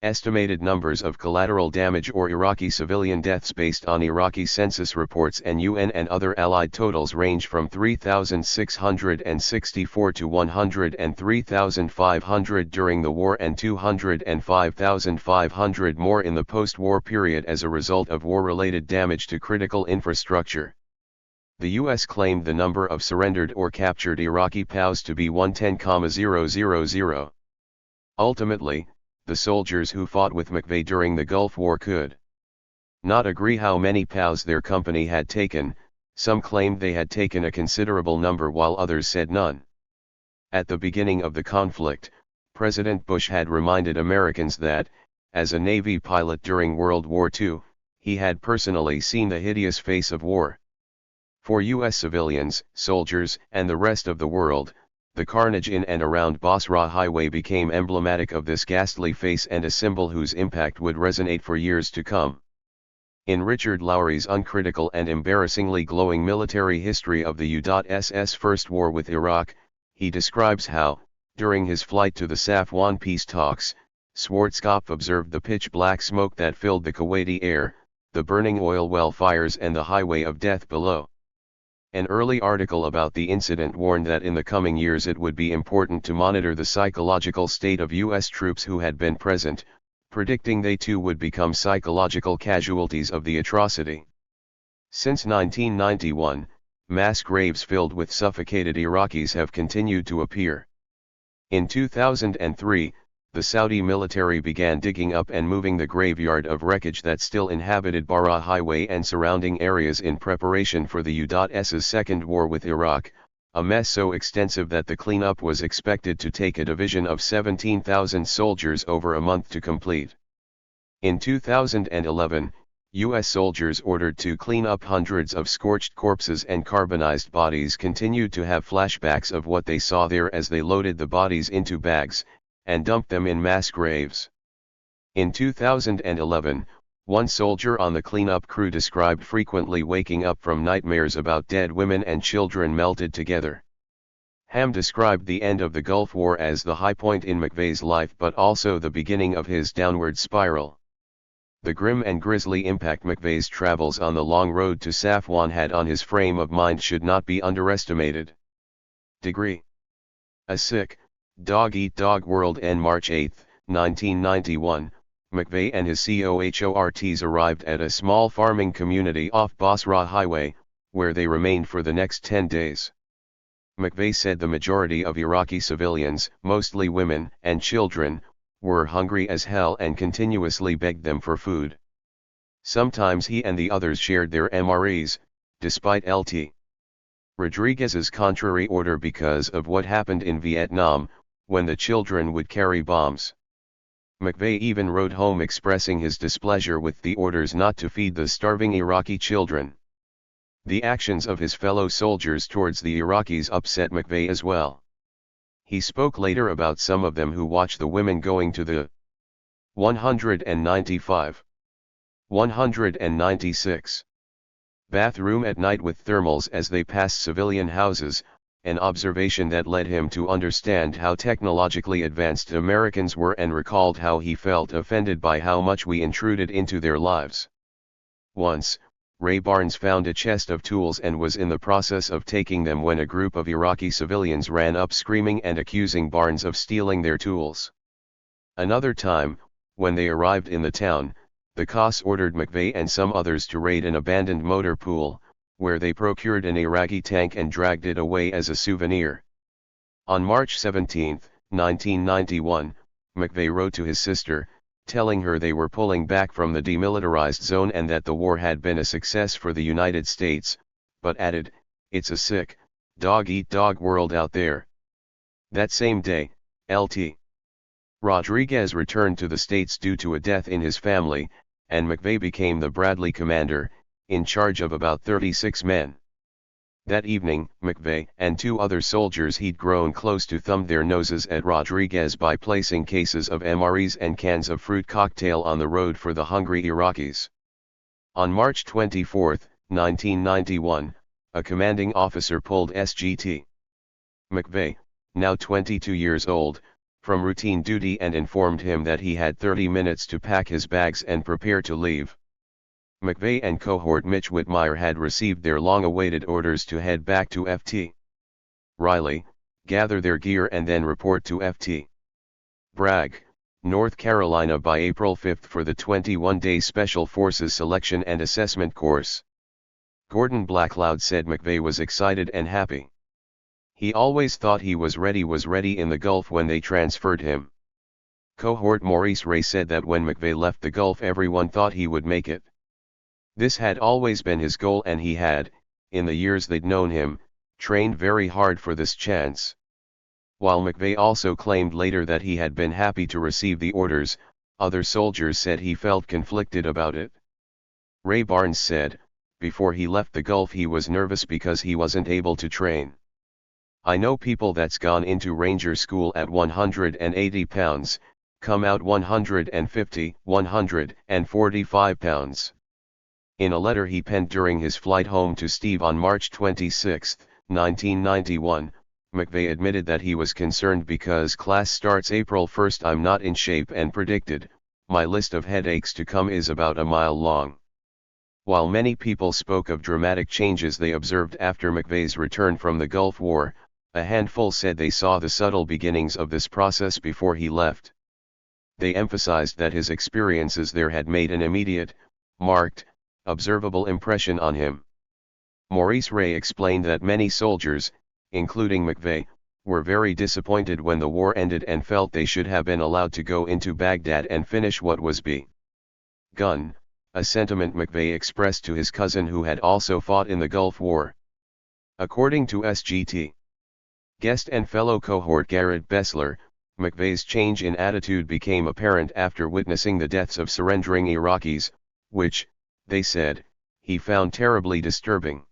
Estimated numbers of collateral damage or Iraqi civilian deaths based on Iraqi census reports and UN and other allied totals range from 3,664 to 103,500 during the war and 205,500 more in the post-war period as a result of war-related damage to critical infrastructure. The U.S. claimed the number of surrendered or captured Iraqi POWs to be 110,000. Ultimately, the soldiers who fought with McVeigh during the Gulf War could not agree how many POWs their company had taken. Some claimed they had taken a considerable number while others said none. At the beginning of the conflict, President Bush had reminded Americans that, as a Navy pilot during World War II, he had personally seen the hideous face of war. For U.S. civilians, soldiers, and the rest of the world, the carnage in and around Basra Highway became emblematic of this ghastly face and a symbol whose impact would resonate for years to come. In Richard Lowry's uncritical and embarrassingly glowing military history of the U.S.'s First War with Iraq, he describes how, during his flight to the Safwan peace talks, Schwarzkopf observed the pitch-black smoke that filled the Kuwaiti air, the burning oil well fires and the highway of death below. An early article about the incident warned that in the coming years it would be important to monitor the psychological state of U.S. troops who had been present, predicting they too would become psychological casualties of the atrocity. Since 1991, mass graves filled with suffocated Iraqis have continued to appear. In 2003, the Saudi military began digging up and moving the graveyard of wreckage that still inhabited Bara Highway and surrounding areas in preparation for the U.S.'s second war with Iraq, a mess so extensive that the cleanup was expected to take a division of 17,000 soldiers over a month to complete. In 2011, U.S. soldiers ordered to clean up hundreds of scorched corpses and carbonized bodies continued to have flashbacks of what they saw there as they loaded the bodies into bags, and dumped them in mass graves. In 2011, one soldier on the cleanup crew described frequently waking up from nightmares about dead women and children melted together. Ham described the end of the Gulf War as the high point in McVeigh's life but also the beginning of his downward spiral. The grim and grisly impact McVeigh's travels on the long road to Safwan had on his frame of mind should not be underestimated. Degree. A sick, dog-eat-dog world. On March 8, 1991, McVeigh and his cohorts arrived at a small farming community off Basra Highway, where they remained for the next 10 days. McVeigh said the majority of Iraqi civilians, mostly women and children, were hungry as hell and continuously begged them for food. Sometimes he and the others shared their MREs, despite Lt. Rodriguez's contrary order because of what happened in Vietnam, when the children would carry bombs. McVeigh even wrote home expressing his displeasure with the orders not to feed the starving Iraqi children. The actions of his fellow soldiers towards the Iraqis upset McVeigh as well. He spoke later about some of them who watched the women going to the 195, 196 bathroom at night with thermals as they passed civilian houses, an observation that led him to understand how technologically advanced Americans were and recalled how he felt offended by how much we intruded into their lives. Once, Ray Barnes found a chest of tools and was in the process of taking them when a group of Iraqi civilians ran up screaming and accusing Barnes of stealing their tools. Another time, when they arrived in the town, the COS ordered McVeigh and some others to raid an abandoned motor pool, where they procured an Iraqi tank and dragged it away as a souvenir. On March 17, 1991, McVeigh wrote to his sister, telling her they were pulling back from the demilitarized zone and that the war had been a success for the United States, but added, "It's a sick, dog-eat-dog world out there." That same day, Lt. Rodriguez returned to the States due to a death in his family, and McVeigh became the Bradley commander, in charge of about 36 men. That evening, McVeigh and 2 other soldiers he'd grown close to thumbed their noses at Rodriguez by placing cases of MREs and cans of fruit cocktail on the road for the hungry Iraqis. On March 24, 1991, a commanding officer pulled SGT. McVeigh, now 22 years old, from routine duty and informed him that he had 30 minutes to pack his bags and prepare to leave. McVeigh and cohort Mitch Whitmire had received their long-awaited orders to head back to Ft. Riley, gather their gear and then report to Ft. Bragg, North Carolina by April 5 for the 21-day Special Forces Selection and Assessment course. Gordon Blackloud said McVeigh was excited and happy. He always thought he was ready in the Gulf when they transferred him. Cohort Maurice Ray said that when McVeigh left the Gulf everyone thought he would make it. This had always been his goal, and he had, in the years they'd known him, trained very hard for this chance. While McVeigh also claimed later that he had been happy to receive the orders, other soldiers said he felt conflicted about it. Ray Barnes said, before he left the Gulf he was nervous because he wasn't able to train. I know people that's gone into Ranger School at 180 pounds, come out 150, 145 pounds. In a letter he penned during his flight home to Steve on March 26, 1991, McVeigh admitted that he was concerned because class starts April 1. I'm not in shape and predicted, my list of headaches to come is about a mile long. While many people spoke of dramatic changes they observed after McVeigh's return from the Gulf War, a handful said they saw the subtle beginnings of this process before he left. They emphasized that his experiences there had made an immediate, marked, observable impression on him. Maurice Ray explained that many soldiers, including McVeigh, were very disappointed when the war ended and felt they should have been allowed to go into Baghdad and finish what was begun, a sentiment McVeigh expressed to his cousin who had also fought in the Gulf War. According to SGT guest and fellow cohort Garrett Bessler, McVeigh's change in attitude became apparent after witnessing the deaths of surrendering Iraqis, which, they said, he found terribly disturbing.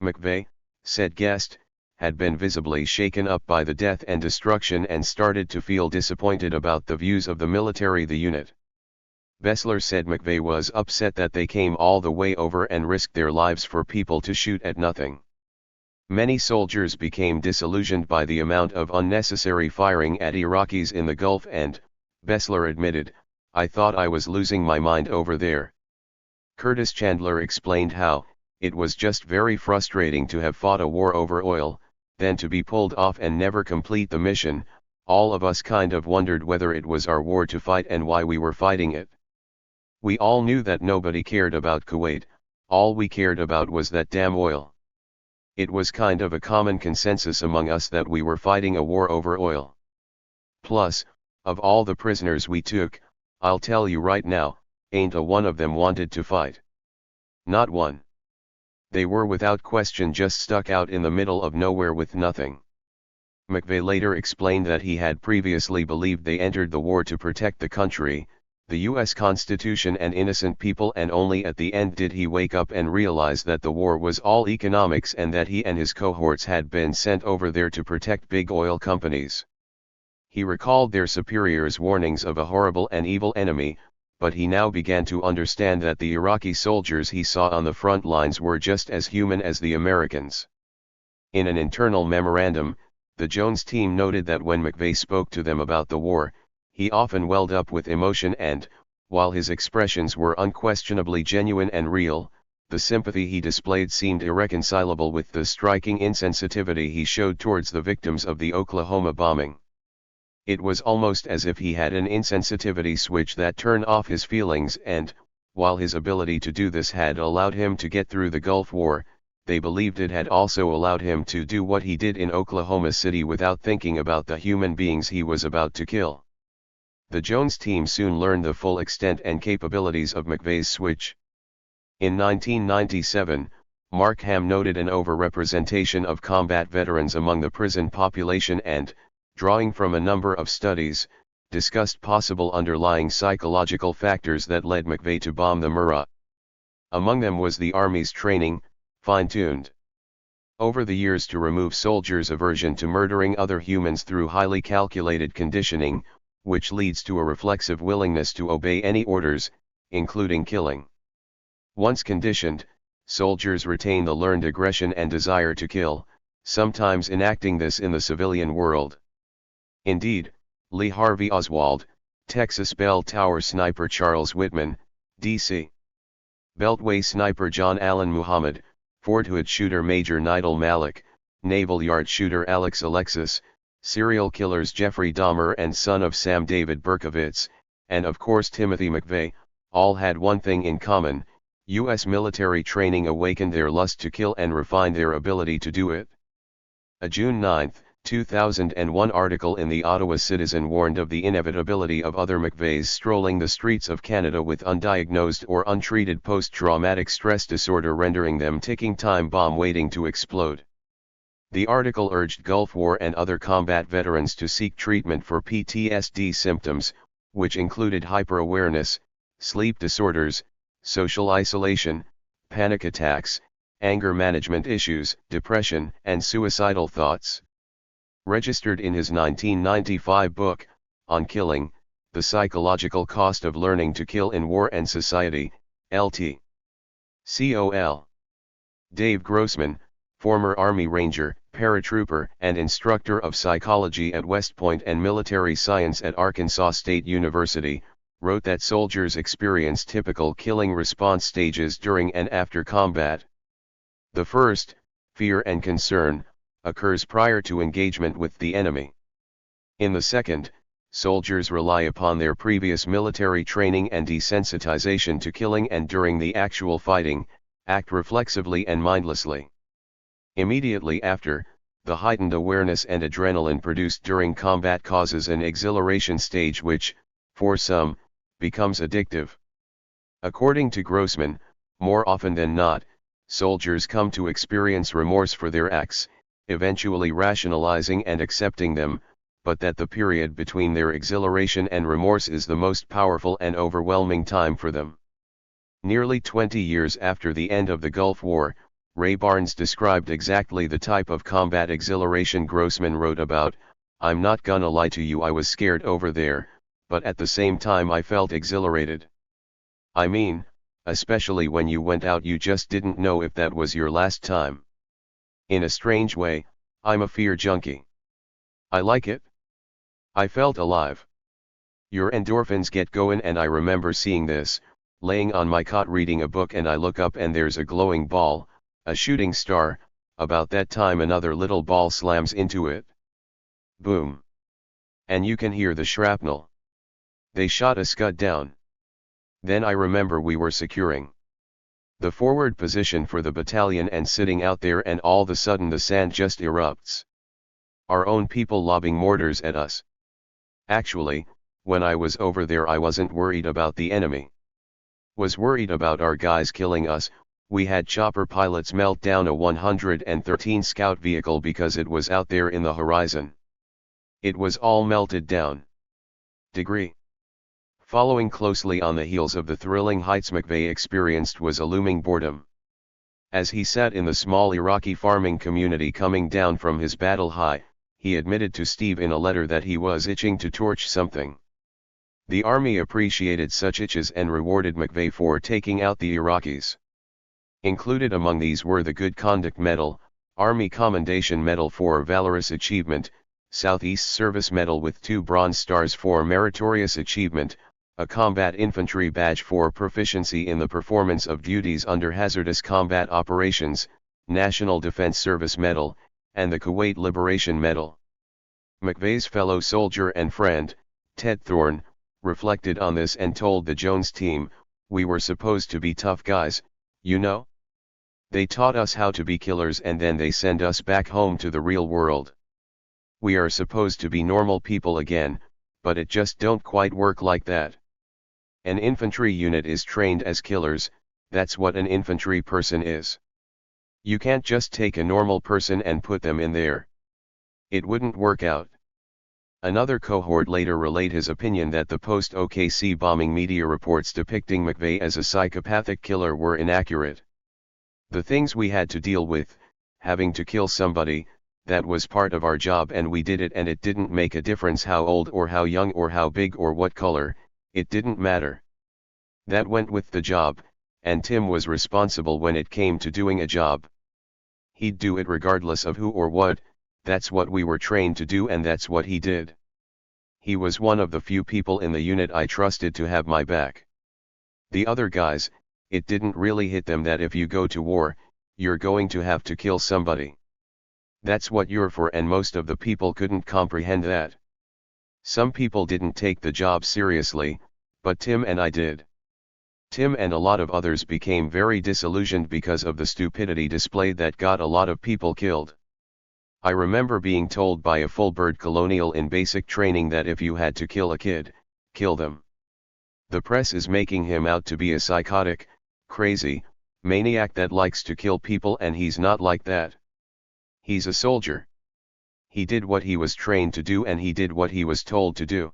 McVeigh, said Guest, had been visibly shaken up by the death and destruction and started to feel disappointed about the views of the military the unit. Bessler said McVeigh was upset that they came all the way over and risked their lives for people to shoot at nothing. Many soldiers became disillusioned by the amount of unnecessary firing at Iraqis in the Gulf and, Bessler admitted, I thought I was losing my mind over there. Curtis Chandler explained how, it was just very frustrating to have fought a war over oil, then to be pulled off and never complete the mission. All of us kind of wondered whether it was our war to fight and why we were fighting it. We all knew that nobody cared about Kuwait, all we cared about was that damn oil. It was kind of a common consensus among us that we were fighting a war over oil. Plus, of all the prisoners we took, I'll tell you right now, ain't a one of them wanted to fight. Not one. They were without question just stuck out in the middle of nowhere with nothing. McVeigh later explained that he had previously believed they entered the war to protect the country, the U.S. Constitution and innocent people, and only at the end did he wake up and realize that the war was all economics and that he and his cohorts had been sent over there to protect big oil companies. He recalled their superiors' warnings of a horrible and evil enemy, but he now began to understand that the Iraqi soldiers he saw on the front lines were just as human as the Americans. In an internal memorandum, the Jones team noted that when McVeigh spoke to them about the war, he often welled up with emotion and, while his expressions were unquestionably genuine and real, the sympathy he displayed seemed irreconcilable with the striking insensitivity he showed towards the victims of the Oklahoma bombing. It was almost as if he had an insensitivity switch that turned off his feelings and, while his ability to do this had allowed him to get through the Gulf War, they believed it had also allowed him to do what he did in Oklahoma City without thinking about the human beings he was about to kill. The Jones team soon learned the full extent and capabilities of McVeigh's switch. In 1997, Mark Ham noted an overrepresentation of combat veterans among the prison population and, drawing from a number of studies, discussed possible underlying psychological factors that led McVeigh to bomb the Murrah. Among them was the Army's training, fine-tuned over the years to remove soldiers' aversion to murdering other humans through highly calculated conditioning, which leads to a reflexive willingness to obey any orders, including killing. Once conditioned, soldiers retain the learned aggression and desire to kill, sometimes enacting this in the civilian world. Indeed, Lee Harvey Oswald, Texas Bell Tower sniper Charles Whitman, D.C. Beltway sniper John Allen Muhammad, Fort Hood shooter Major Nidal Malik, Naval Yard shooter Alex Alexis, serial killers Jeffrey Dahmer and son of Sam David Berkowitz, and of course Timothy McVeigh, all had one thing in common: U.S. military training awakened their lust to kill and refined their ability to do it. A June 9, 2001 article in the Ottawa Citizen warned of the inevitability of other McVeighs strolling the streets of Canada with undiagnosed or untreated post-traumatic stress disorder, rendering them ticking time bomb waiting to explode. The article urged Gulf War and other combat veterans to seek treatment for PTSD symptoms, which included hyperawareness, sleep disorders, social isolation, panic attacks, anger management issues, depression, and suicidal thoughts. Registered in his 1995 book, On Killing, The Psychological Cost of Learning to Kill in War and Society, Lt. Col. Dave Grossman, former Army Ranger, paratrooper, and instructor of psychology at West Point and military science at Arkansas State University, wrote that soldiers experience typical killing response stages during and after combat. The first, fear and concern, occurs prior to engagement with the enemy. In the second, soldiers rely upon their previous military training and desensitization to killing, and during the actual fighting, act reflexively and mindlessly. Immediately after, the heightened awareness and adrenaline produced during combat causes an exhilaration stage which, for some, becomes addictive. According to Grossman, more often than not, soldiers come to experience remorse for their acts, eventually rationalizing and accepting them, but that the period between their exhilaration and remorse is the most powerful and overwhelming time for them. Nearly 20 years after the end of the Gulf War, Ray Barnes described exactly the type of combat exhilaration Grossman wrote about. "I'm not gonna lie to you, I was scared over there, but at the same time I felt exhilarated. I mean, especially when you went out, you just didn't know if that was your last time. In a strange way, I'm a fear junkie. I like it. I felt alive. Your endorphins get going, and I remember seeing this, laying on my cot reading a book, and I look up and there's a glowing ball, a shooting star. About that time another little ball slams into it. Boom. And you can hear the shrapnel. They shot a Scud down. Then I remember we were securing the forward position for the battalion and sitting out there, and all of a sudden the sand just erupts. Our own people lobbing mortars at us. Actually, when I was over there I wasn't worried about the enemy. Was worried about our guys killing us. We had chopper pilots melt down a 113 Scout vehicle because it was out there in the horizon. It was all melted down. Degree. Following closely on the heels of the thrilling heights McVeigh experienced was a looming boredom. As he sat in the small Iraqi farming community coming down from his battle high, he admitted to Steve in a letter that he was itching to torch something. The Army appreciated such itches and rewarded McVeigh for taking out the Iraqis. Included among these were the Good Conduct Medal, Army Commendation Medal for Valorous Achievement, Southeast Service Medal with 2 Bronze Stars for Meritorious Achievement, a Combat Infantry Badge for proficiency in the performance of duties under hazardous combat operations, National Defense Service Medal, and the Kuwait Liberation Medal. McVeigh's fellow soldier and friend, Ted Thorne, reflected on this and told the Jones team, "We were supposed to be tough guys, you know? They taught us how to be killers and then they send us back home to the real world. We are supposed to be normal people again, but it just don't quite work like that. An infantry unit is trained as killers, that's what an infantry person is. You can't just take a normal person and put them in there. It wouldn't work out." Another cohort later relayed his opinion that the post-OKC bombing media reports depicting McVeigh as a psychopathic killer were inaccurate. "The things we had to deal with, having to kill somebody, that was part of our job and we did it, and it didn't make a difference how old or how young or how big or what color, it didn't matter. That went with the job, and Tim was responsible when it came to doing a job. He'd do it regardless of who or what, that's what we were trained to do and that's what he did. He was one of the few people in the unit I trusted to have my back. The other guys, it didn't really hit them that if you go to war, you're going to have to kill somebody. That's what you're for, and most of the people couldn't comprehend that. Some people didn't take the job seriously, but Tim and I did. Tim and a lot of others became very disillusioned because of the stupidity displayed that got a lot of people killed. I remember being told by a full-bird colonial in basic training that if you had to kill a kid, kill them. The press is making him out to be a psychotic, crazy, maniac that likes to kill people, and he's not like that. He's a soldier. He did what he was trained to do, and he did what he was told to do.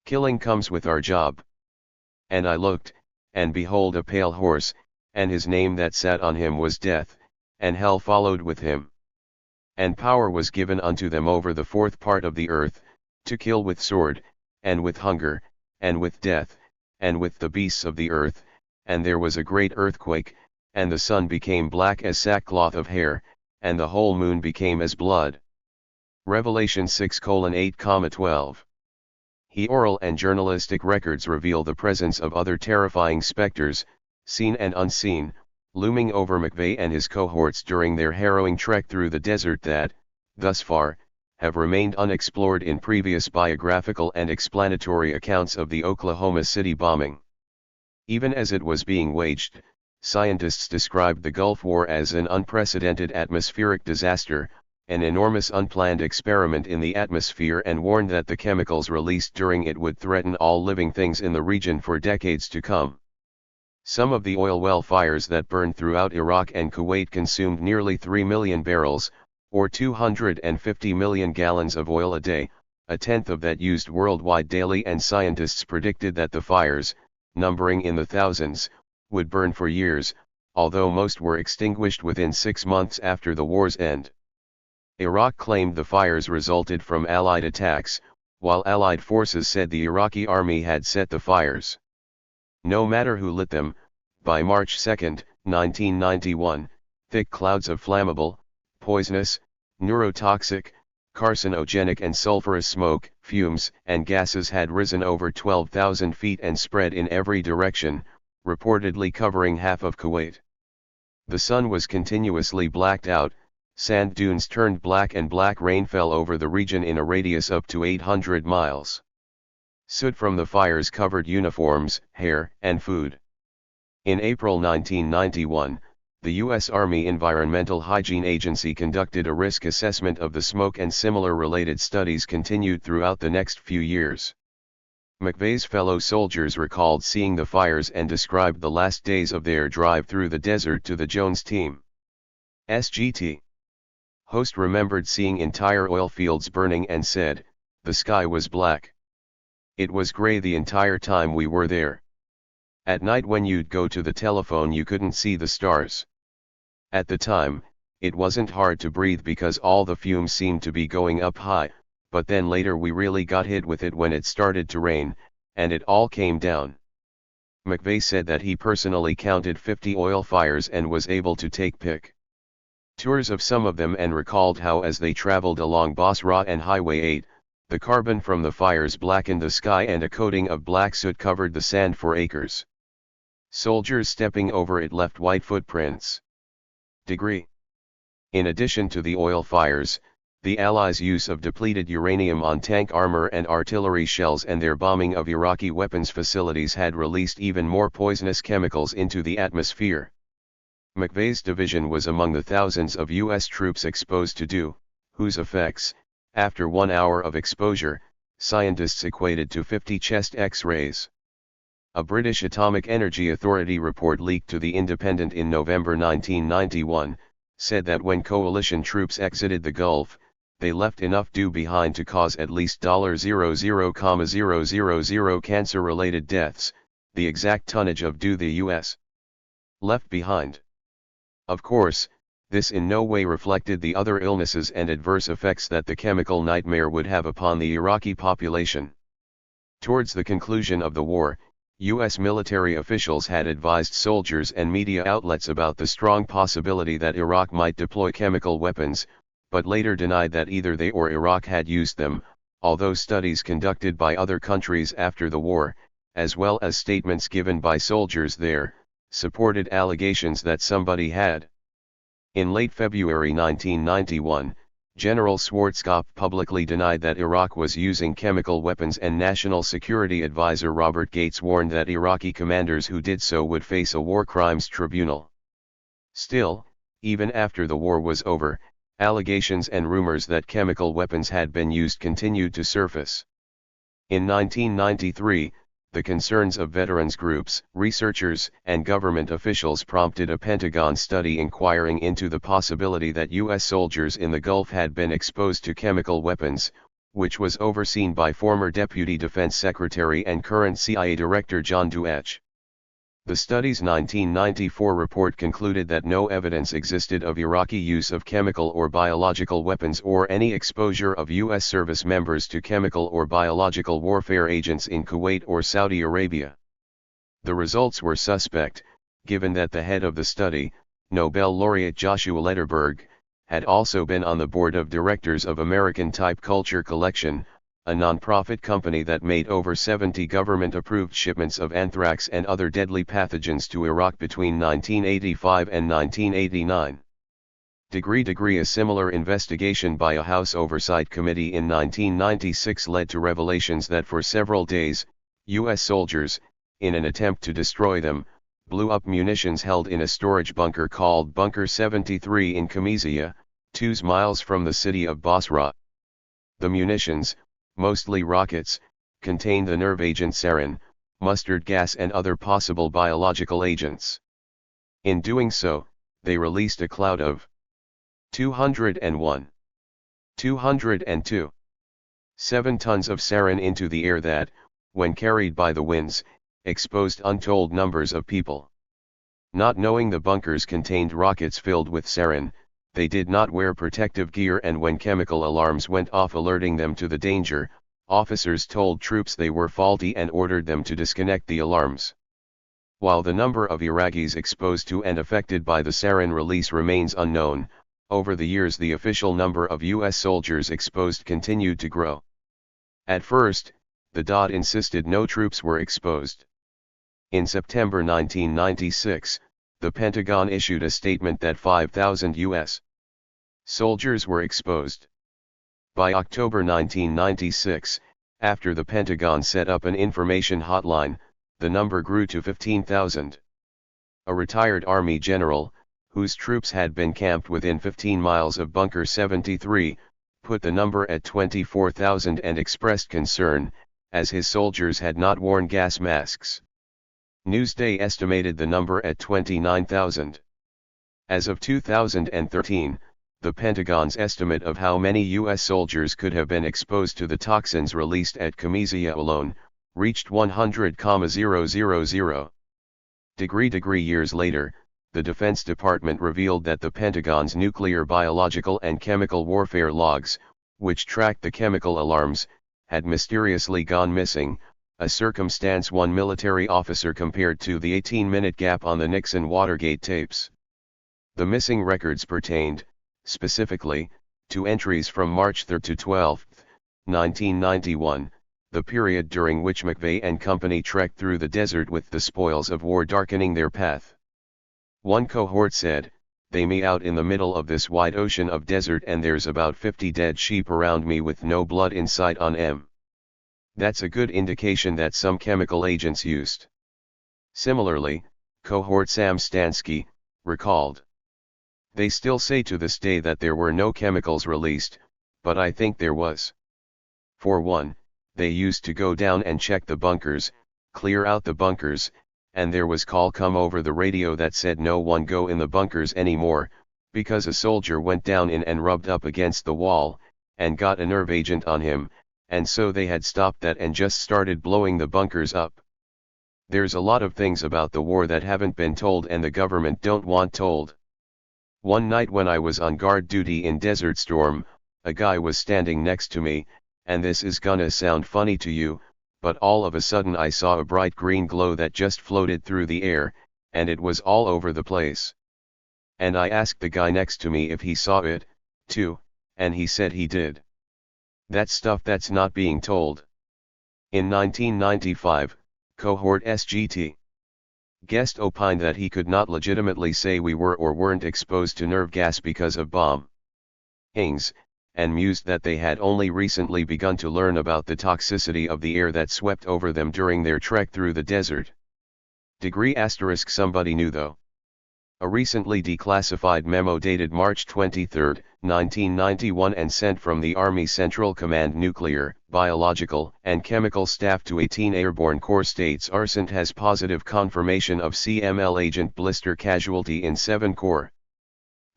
Killing comes with our job. And I looked, and behold a pale horse, and his name that sat on him was Death, and hell followed with him. And power was given unto them over the fourth part of the earth, to kill with sword, and with hunger, and with death, and with the beasts of the earth, and there was a great earthquake, and the sun became black as sackcloth of hair, and the whole moon became as blood. Revelation 6:8-12. Oral and journalistic records reveal the presence of other terrifying specters, seen and unseen, looming over McVeigh and his cohorts during their harrowing trek through the desert that, thus far, have remained unexplored in previous biographical and explanatory accounts of the Oklahoma City bombing. Even as it was being waged, scientists described the Gulf War as an unprecedented atmospheric disaster, an enormous unplanned experiment in the atmosphere, and warned that the chemicals released during it would threaten all living things in the region for decades to come. Some of the oil well fires that burned throughout Iraq and Kuwait consumed nearly 3 million barrels, or 250 million gallons of oil a day, a tenth of that used worldwide daily, and scientists predicted that the fires, numbering in the thousands, would burn for years, although most were extinguished within 6 months after the war's end. Iraq claimed the fires resulted from Allied attacks, while Allied forces said the Iraqi army had set the fires. No matter who lit them, by March 2, 1991, thick clouds of flammable, poisonous, neurotoxic, carcinogenic and sulfurous smoke, fumes, and gases had risen over 12,000 feet and spread in every direction, reportedly covering half of Kuwait. The sun was continuously blacked out, sand dunes turned black, and black rain fell over the region in a radius up to 800 miles. Soot from the fires covered uniforms, hair, and food. In April 1991, the U.S. Army Environmental Hygiene Agency conducted a risk assessment of the smoke, and similar related studies continued throughout the next few years. McVeigh's fellow soldiers recalled seeing the fires and described the last days of their drive through the desert to the Jones team. SGT host remembered seeing entire oil fields burning and said, "The sky was black. It was gray the entire time we were there. At night when you'd go to the telephone you couldn't see the stars. At the time, it wasn't hard to breathe because all the fumes seemed to be going up high, but then later we really got hit with it when it started to rain, and it all came down." McVeigh said that he personally counted 50 oil fires and was able to take tours of some of them, and recalled how as they traveled along Basra and Highway 8, the carbon from the fires blackened the sky and a coating of black soot covered the sand for acres. Soldiers stepping over it left white footprints. In addition to the oil fires, the Allies' use of depleted uranium on tank armor and artillery shells and their bombing of Iraqi weapons facilities had released even more poisonous chemicals into the atmosphere. McVeigh's division was among the thousands of U.S. troops exposed to whose effects, after 1 hour of exposure, scientists equated to 50 chest X-rays. A British Atomic Energy Authority report leaked to The Independent in November 1991, said that when coalition troops exited the Gulf, they left enough dew behind to cause at least 0.000 cancer-related deaths, the exact tonnage of dew the U.S. left behind. Of course, this in no way reflected the other illnesses and adverse effects that the chemical nightmare would have upon the Iraqi population. Towards the conclusion of the war, U.S. military officials had advised soldiers and media outlets about the strong possibility that Iraq might deploy chemical weapons, but later denied that either they or Iraq had used them, although studies conducted by other countries after the war, as well as statements given by soldiers there, supported allegations that somebody had. In late February 1991, General Schwarzkopf publicly denied that Iraq was using chemical weapons, and National Security Advisor Robert Gates warned that Iraqi commanders who did so would face a war crimes tribunal. Still, even after the war was over, Allegations and rumors that chemical weapons had been used continued to surface. In 1993, the concerns of veterans groups, researchers, and government officials prompted a Pentagon study inquiring into the possibility that U.S. soldiers in the Gulf had been exposed to chemical weapons, which was overseen by former Deputy Defense Secretary and current CIA Director John Duech. The study's 1994 report concluded that no evidence existed of Iraqi use of chemical or biological weapons or any exposure of U.S. service members to chemical or biological warfare agents in Kuwait or Saudi Arabia. The results were suspect, given that the head of the study, Nobel laureate Joshua Lederberg, had also been on the board of directors of American Type Culture Collection, a non-profit company that made over 70 government-approved shipments of anthrax and other deadly pathogens to Iraq between 1985 and 1989. A similar investigation by a House Oversight Committee in 1996 led to revelations that for several days, U.S. soldiers, in an attempt to destroy them, blew up munitions held in a storage bunker called Bunker 73 in Qamishiyah, 2 miles from the city of Basra. The munitions, mostly rockets, contained the nerve agent sarin, mustard gas and other possible biological agents. In doing so, they released a cloud of 201, 202, 7 tons of sarin into the air that, when carried by the winds, exposed untold numbers of people. Not knowing the bunkers contained rockets filled with sarin, they did not wear protective gear, and when chemical alarms went off alerting them to the danger, officers told troops they were faulty and ordered them to disconnect the alarms. While the number of Iraqis exposed to and affected by the sarin release remains unknown, over the years the official number of U.S. soldiers exposed continued to grow. At first, the DoD insisted no troops were exposed. In September 1996, the Pentagon issued a statement that 5,000 U.S. soldiers were exposed. By October 1996, after the Pentagon set up an information hotline, the number grew to 15,000. A retired Army general, whose troops had been camped within 15 miles of Bunker 73, put the number at 24,000 and expressed concern, as his soldiers had not worn gas masks. Newsday estimated the number at 29,000. As of 2013, the Pentagon's estimate of how many U.S. soldiers could have been exposed to the toxins released at Qamishiyah alone, reached 100,000. Years later, the Defense Department revealed that the Pentagon's nuclear, biological and chemical warfare logs, which tracked the chemical alarms, had mysteriously gone missing, a circumstance one military officer compared to the 18-minute gap on the Nixon-Watergate tapes. The missing records pertained, specifically, to entries from March 3 to 12, 1991, the period during which McVeigh and company trekked through the desert with the spoils of war darkening their path. One cohort said, "They me out in the middle of this wide ocean of desert and there's about 50 dead sheep around me with no blood in sight on 'em. That's a good indication that some chemical agents used." Similarly, cohort Sam Stansky recalled, "They still say to this day that there were no chemicals released, but I think there was. For one, they used to go down and check the bunkers, clear out the bunkers, and there was call come over the radio that said no one go in the bunkers anymore, because a soldier went down in and rubbed up against the wall, and got a nerve agent on him, and so they had stopped that and just started blowing the bunkers up. There's a lot of things about the war that haven't been told and the government don't want told. One night when I was on guard duty in Desert Storm, a guy was standing next to me, and this is gonna sound funny to you, but all of a sudden I saw a bright green glow that just floated through the air, and it was all over the place. And I asked the guy next to me if he saw it, too, and he said he did. That's stuff that's not being told." In 1995, cohort SGT Guest opined that he could not legitimately say we were or weren't exposed to nerve gas because of bombings, and mused that they had only recently begun to learn about the toxicity of the air that swept over them during their trek through the desert. Somebody knew though. A recently declassified memo dated March 23, 1991 and sent from the Army Central Command Nuclear, Biological, and Chemical Staff to 18 Airborne Corps states Arsent has positive confirmation of CML agent blister casualty in 7 Corps.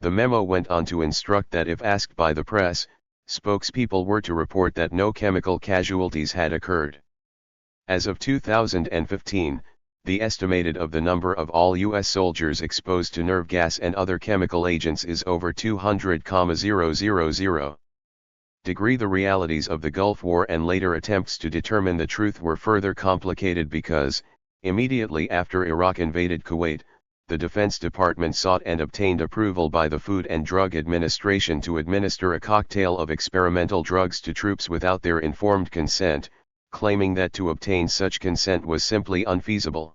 The memo went on to instruct that if asked by the press, spokespeople were to report that no chemical casualties had occurred. As of 2015, the estimated of the number of all U.S. soldiers exposed to nerve gas and other chemical agents is over 200,000. The realities of the Gulf War and later attempts to determine the truth were further complicated because, immediately after Iraq invaded Kuwait, the Defense Department sought and obtained approval by the Food and Drug Administration to administer a cocktail of experimental drugs to troops without their informed consent, claiming that to obtain such consent was simply unfeasible.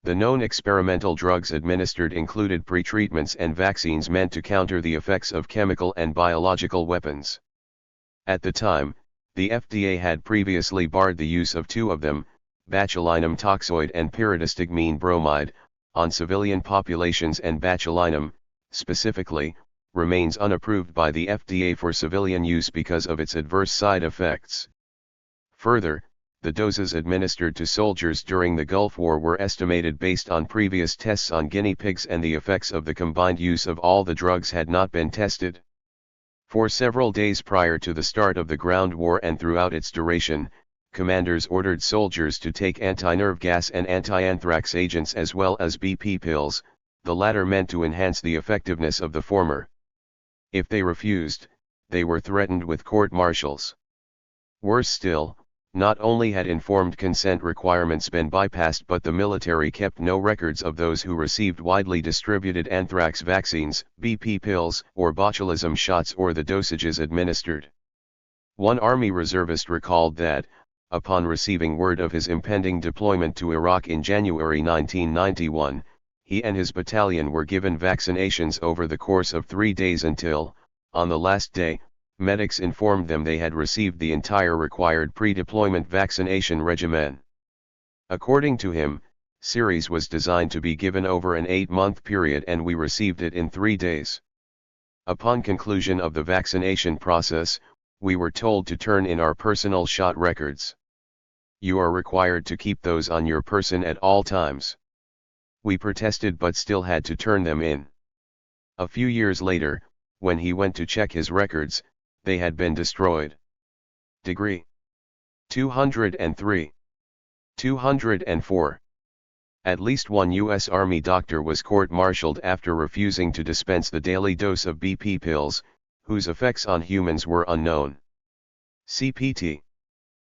The known experimental drugs administered included pretreatments and vaccines meant to counter the effects of chemical and biological weapons. At the time, the FDA had previously barred the use of 2 of them, botulinum toxoid and pyridostigmine bromide, on civilian populations, and botulinum, specifically, remains unapproved by the FDA for civilian use because of its adverse side effects. Further, the doses administered to soldiers during the Gulf War were estimated based on previous tests on guinea pigs, and the effects of the combined use of all the drugs had not been tested. For several days prior to the start of the ground war and throughout its duration, commanders ordered soldiers to take anti-nerve gas and anti-anthrax agents as well as BP pills, the latter meant to enhance the effectiveness of the former. If they refused, they were threatened with court-martials. Worse still, not only had informed consent requirements been bypassed, but the military kept no records of those who received widely distributed anthrax vaccines, BP pills, or botulism shots, or the dosages administered. One Army reservist recalled that, upon receiving word of his impending deployment to Iraq in January 1991, he and his battalion were given vaccinations over the course of 3 days until, on the last day, medics informed them they had received the entire required pre-deployment vaccination regimen. According to him, series was designed to be given over an 8-month period and we received it in 3 days. Upon conclusion of the vaccination process, we were told to turn in our personal shot records. You are required to keep those on your person at all times. We protested but still had to turn them in. A few years later, when he went to check his records, they had been destroyed. Degree 203. 204. At least one U.S. Army doctor was court-martialed after refusing to dispense the daily dose of BP pills, whose effects on humans were unknown. CPT.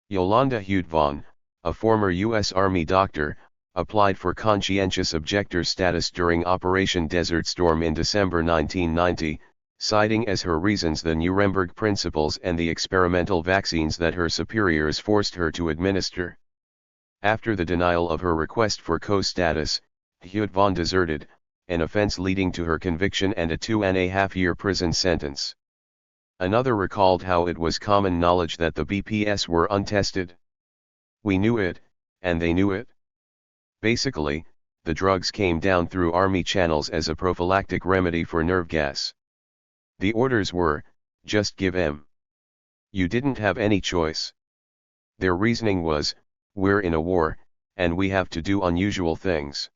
Yolanda Hude-Vaughn, a former U.S. Army doctor, applied for conscientious objector status during Operation Desert Storm in December 1990, citing as her reasons the Nuremberg principles and the experimental vaccines that her superiors forced her to administer. After the denial of her request for co-status, Hude-Vaughn deserted, an offense leading to her conviction and a 2.5-year prison sentence. Another recalled how it was common knowledge that the BPS were untested. We knew it, and they knew it. Basically, the drugs came down through Army channels as a prophylactic remedy for nerve gas. The orders were, just give 'em. You didn't have any choice. Their reasoning was, we're in a war, and we have to do unusual things.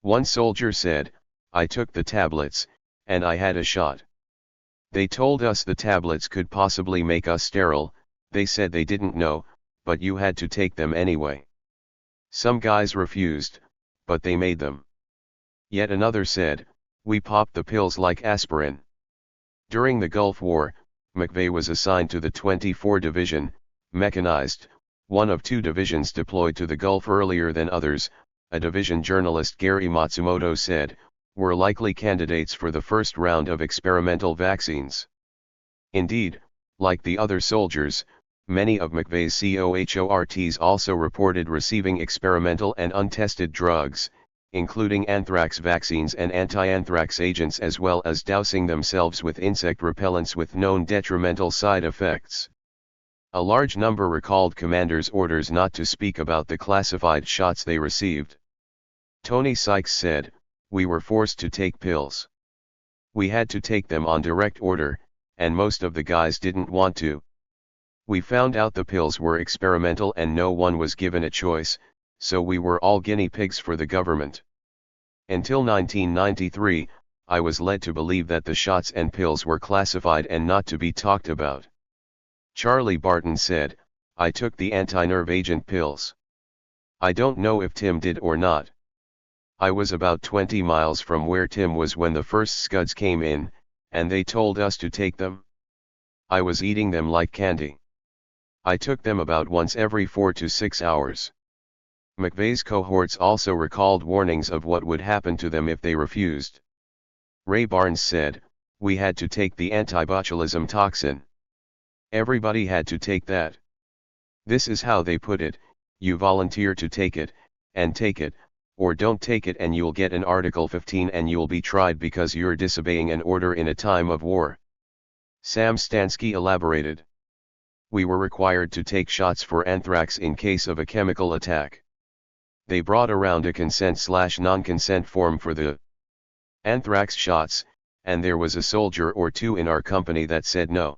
One soldier said, I took the tablets, and I had a shot. They told us the tablets could possibly make us sterile, they said they didn't know, but you had to take them anyway. Some guys refused, but they made them. Yet another said, we popped the pills like aspirin. During the Gulf War, McVeigh was assigned to the 24 Division, mechanized, one of 2 divisions deployed to the Gulf earlier than others, a division journalist Gary Matsumoto said, were likely candidates for the first round of experimental vaccines. Indeed, like the other soldiers, many of McVeigh's cohorts also reported receiving experimental and untested drugs, including anthrax vaccines and anti-anthrax agents, as well as dousing themselves with insect repellents with known detrimental side effects. A large number recalled commanders' orders not to speak about the classified shots they received. Tony Sykes said, we were forced to take pills. We had to take them on direct order, and most of the guys didn't want to. We found out the pills were experimental and no one was given a choice, so we were all guinea pigs for the government. Until 1993, I was led to believe that the shots and pills were classified and not to be talked about. Charlie Barton said, I took the anti-nerve agent pills. I don't know if Tim did or not. I was about 20 miles from where Tim was when the first scuds came in, and they told us to take them. I was eating them like candy. I took them about once every 4 to 6 hours. McVeigh's cohorts also recalled warnings of what would happen to them if they refused. Ray Barnes said, we had to take the antibotulism toxin. Everybody had to take that. This is how they put it, you volunteer to take it, and take it, or don't take it and you'll get an Article 15 and you'll be tried because you're disobeying an order in a time of war. Sam Stansky elaborated. We were required to take shots for anthrax in case of a chemical attack. They brought around a consent/non-consent form for the anthrax shots, and there was a soldier or two in our company that said no.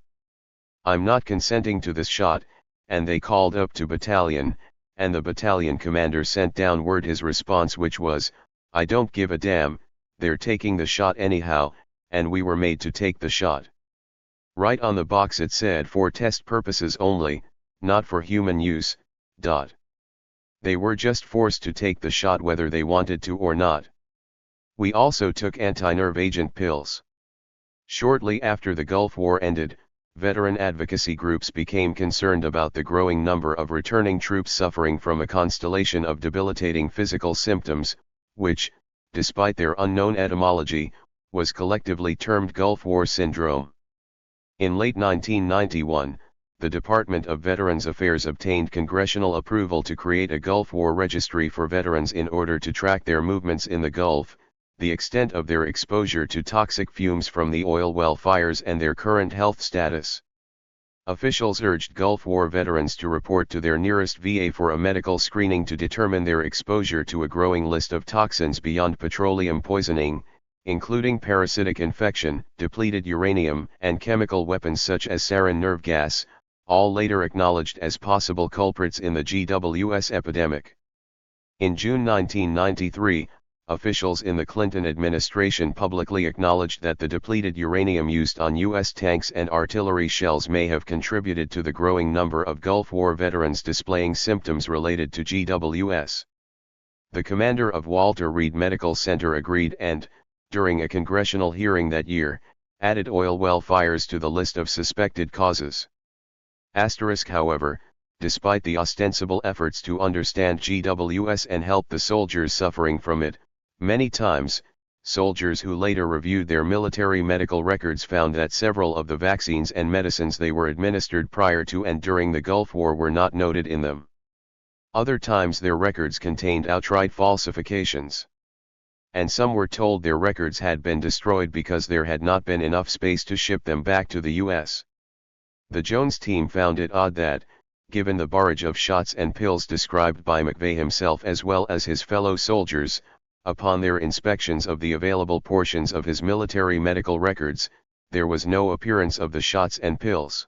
I'm not consenting to this shot, and they called up to battalion, and the battalion commander sent down word his response which was, I don't give a damn, they're taking the shot anyhow, and we were made to take the shot. Right on the box it said for test purposes only, not for human use. They were just forced to take the shot whether they wanted to or not. We also took anti-nerve agent pills. Shortly after the Gulf War ended, veteran advocacy groups became concerned about the growing number of returning troops suffering from a constellation of debilitating physical symptoms, which, despite their unknown etymology, was collectively termed Gulf War Syndrome. In late 1991, the Department of Veterans Affairs obtained congressional approval to create a Gulf War registry for veterans in order to track their movements in the Gulf, the extent of their exposure to toxic fumes from the oil well fires and their current health status. Officials urged Gulf War veterans to report to their nearest VA for a medical screening to determine their exposure to a growing list of toxins beyond petroleum poisoning, including parasitic infection, depleted uranium, and chemical weapons such as sarin nerve gas, all later acknowledged as possible culprits in the GWS epidemic. In June 1993, officials in the Clinton administration publicly acknowledged that the depleted uranium used on U.S. tanks and artillery shells may have contributed to the growing number of Gulf War veterans displaying symptoms related to GWS. The commander of Walter Reed Medical Center agreed and, during a congressional hearing that year, added oil well fires to the list of suspected causes. However, despite the ostensible efforts to understand GWS and help the soldiers suffering from it, many times, soldiers who later reviewed their military medical records found that several of the vaccines and medicines they were administered prior to and during the Gulf War were not noted in them. Other times their records contained outright falsifications. And some were told their records had been destroyed because there had not been enough space to ship them back to the U.S. The Jones team found it odd that, given the barrage of shots and pills described by McVeigh himself as well as his fellow soldiers, upon their inspections of the available portions of his military medical records, there was no appearance of the shots and pills.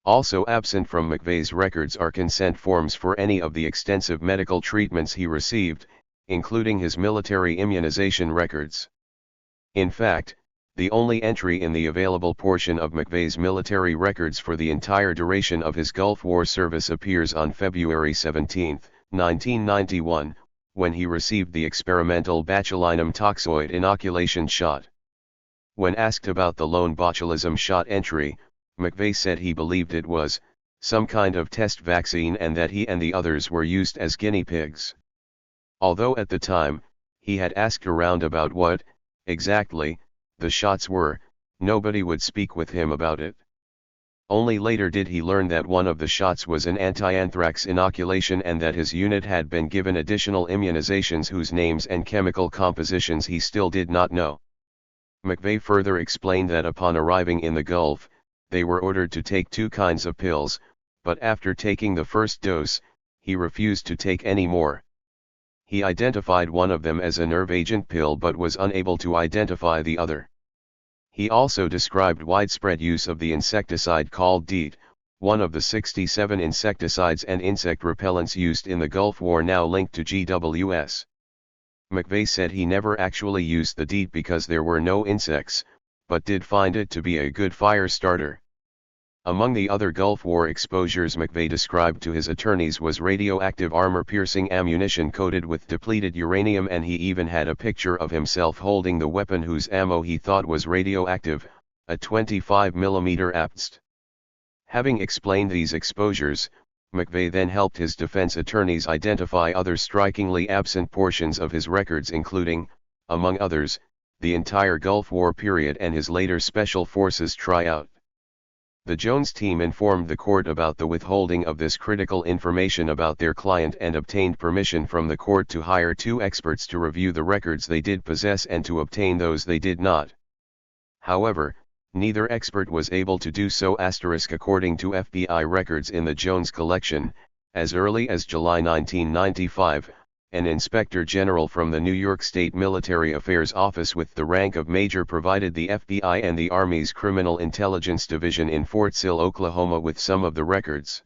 Also absent from McVeigh's records are consent forms for any of the extensive medical treatments he received, including his military immunization records. In fact, the only entry in the available portion of McVeigh's military records for the entire duration of his Gulf War service appears on February 17, 1991, when he received the experimental botulinum toxoid inoculation shot. When asked about the lone botulism shot entry, McVeigh said he believed it was some kind of test vaccine and that he and the others were used as guinea pigs. Although at the time, he had asked around about what, exactly, the shots were, nobody would speak with him about it. Only later did he learn that one of the shots was an anti-anthrax inoculation and that his unit had been given additional immunizations whose names and chemical compositions he still did not know. McVeigh further explained that upon arriving in the Gulf, they were ordered to take two kinds of pills, but after taking the first dose, he refused to take any more. He identified one of them as a nerve agent pill but was unable to identify the other. He also described widespread use of the insecticide called DEET, one of the 67 insecticides and insect repellents used in the Gulf War now linked to GWS. McVeigh said he never actually used the DEET because there were no insects, but did find it to be a good fire starter. Among the other Gulf War exposures McVeigh described to his attorneys was radioactive armor-piercing ammunition coated with depleted uranium, and he even had a picture of himself holding the weapon whose ammo he thought was radioactive, a 25mm APST. Having explained these exposures, McVeigh then helped his defense attorneys identify other strikingly absent portions of his records, including, among others, the entire Gulf War period and his later Special Forces tryout. The Jones team informed the court about the withholding of this critical information about their client and obtained permission from the court to hire 2 experts to review the records they did possess and to obtain those they did not. However, neither expert was able to do so. According to FBI records in the Jones collection, as early as July 1995, an inspector general from the New York State Military Affairs Office with the rank of major provided the FBI and the Army's Criminal Intelligence Division in Fort Sill, Oklahoma with some of the records.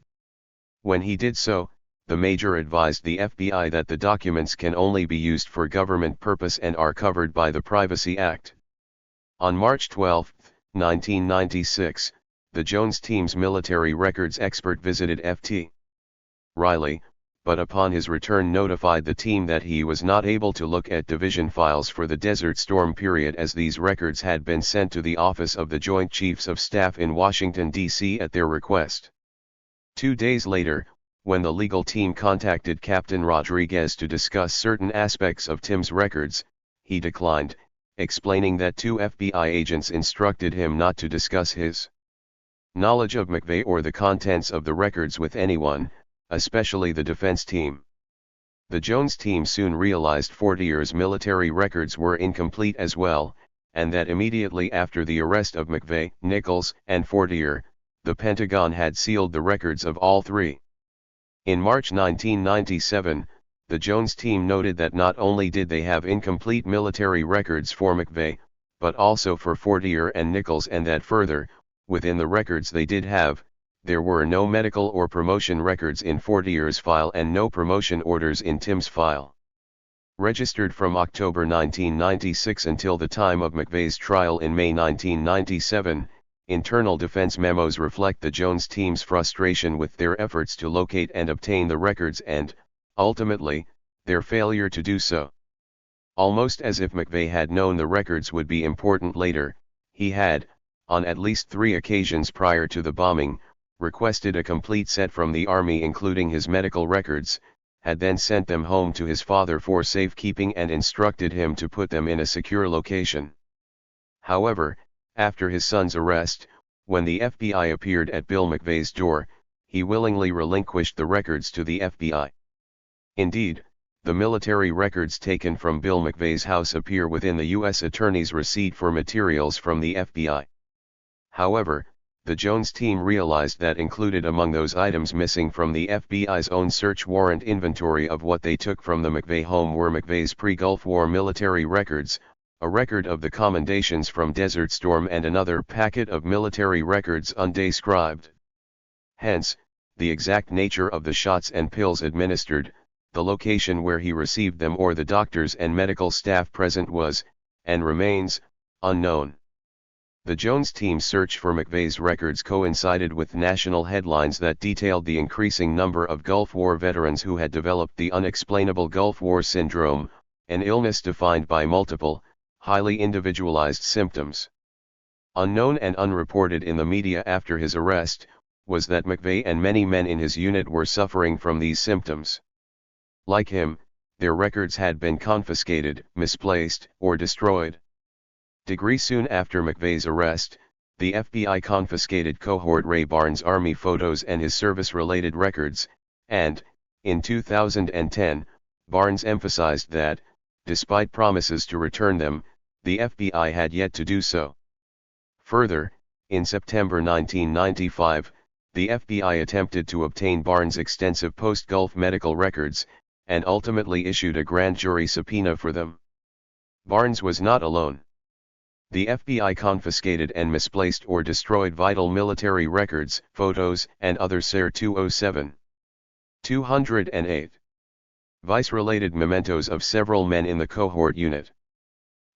When he did so, the major advised the FBI that the documents can only be used for government purpose and are covered by the Privacy Act. On March 12, 1996, the Jones team's military records expert visited Ft. Riley, but upon his return notified the team that he was not able to look at division files for the Desert Storm period, as these records had been sent to the Office of the Joint Chiefs of Staff in Washington, D.C. at their request. 2 days later, when the legal team contacted Captain Rodriguez to discuss certain aspects of Tim's records, he declined, explaining that 2 FBI agents instructed him not to discuss his knowledge of McVeigh or the contents of the records with anyone, especially the defense team. The Jones team soon realized Fortier's military records were incomplete as well, and that immediately after the arrest of McVeigh, Nichols, and Fortier, the Pentagon had sealed the records of all 3. In March 1997, the Jones team noted that not only did they have incomplete military records for McVeigh, but also for Fortier and Nichols, and that further, within the records they did have, there were no medical or promotion records in Fortier's file and no promotion orders in Tim's file. Registered from October 1996 until the time of McVeigh's trial in May 1997, internal defense memos reflect the Jones team's frustration with their efforts to locate and obtain the records and, ultimately, their failure to do so. Almost as if McVeigh had known the records would be important later, he had, on at least 3 occasions prior to the bombing, requested a complete set from the Army including his medical records, had then sent them home to his father for safekeeping and instructed him to put them in a secure location. However, after his son's arrest, when the FBI appeared at Bill McVeigh's door, he willingly relinquished the records to the FBI. Indeed, the military records taken from Bill McVeigh's house appear within the U.S. Attorney's receipt for materials from the FBI. However, the Jones team realized that included among those items missing from the FBI's own search warrant inventory of what they took from the McVeigh home were McVeigh's pre-Gulf War military records, a record of the commendations from Desert Storm, and another packet of military records undescribed. Hence, the exact nature of the shots and pills administered, the location where he received them, or the doctors and medical staff present was, and remains, unknown. The Jones team's search for McVeigh's records coincided with national headlines that detailed the increasing number of Gulf War veterans who had developed the unexplainable Gulf War syndrome, an illness defined by multiple, highly individualized symptoms. Unknown and unreported in the media after his arrest, was that McVeigh and many men in his unit were suffering from these symptoms. Like him, their records had been confiscated, misplaced, or destroyed. Soon after McVeigh's arrest, the FBI confiscated Cohort Ray Barnes' Army photos and his service-related records, and, in 2010, Barnes emphasized that, despite promises to return them, the FBI had yet to do so. Further, in September 1995, the FBI attempted to obtain Barnes' extensive post-Gulf medical records, and ultimately issued a grand jury subpoena for them. Barnes was not alone. The FBI confiscated and misplaced or destroyed vital military records, photos, and other SAR 207. 208. Vice-related mementos of several men in the cohort unit.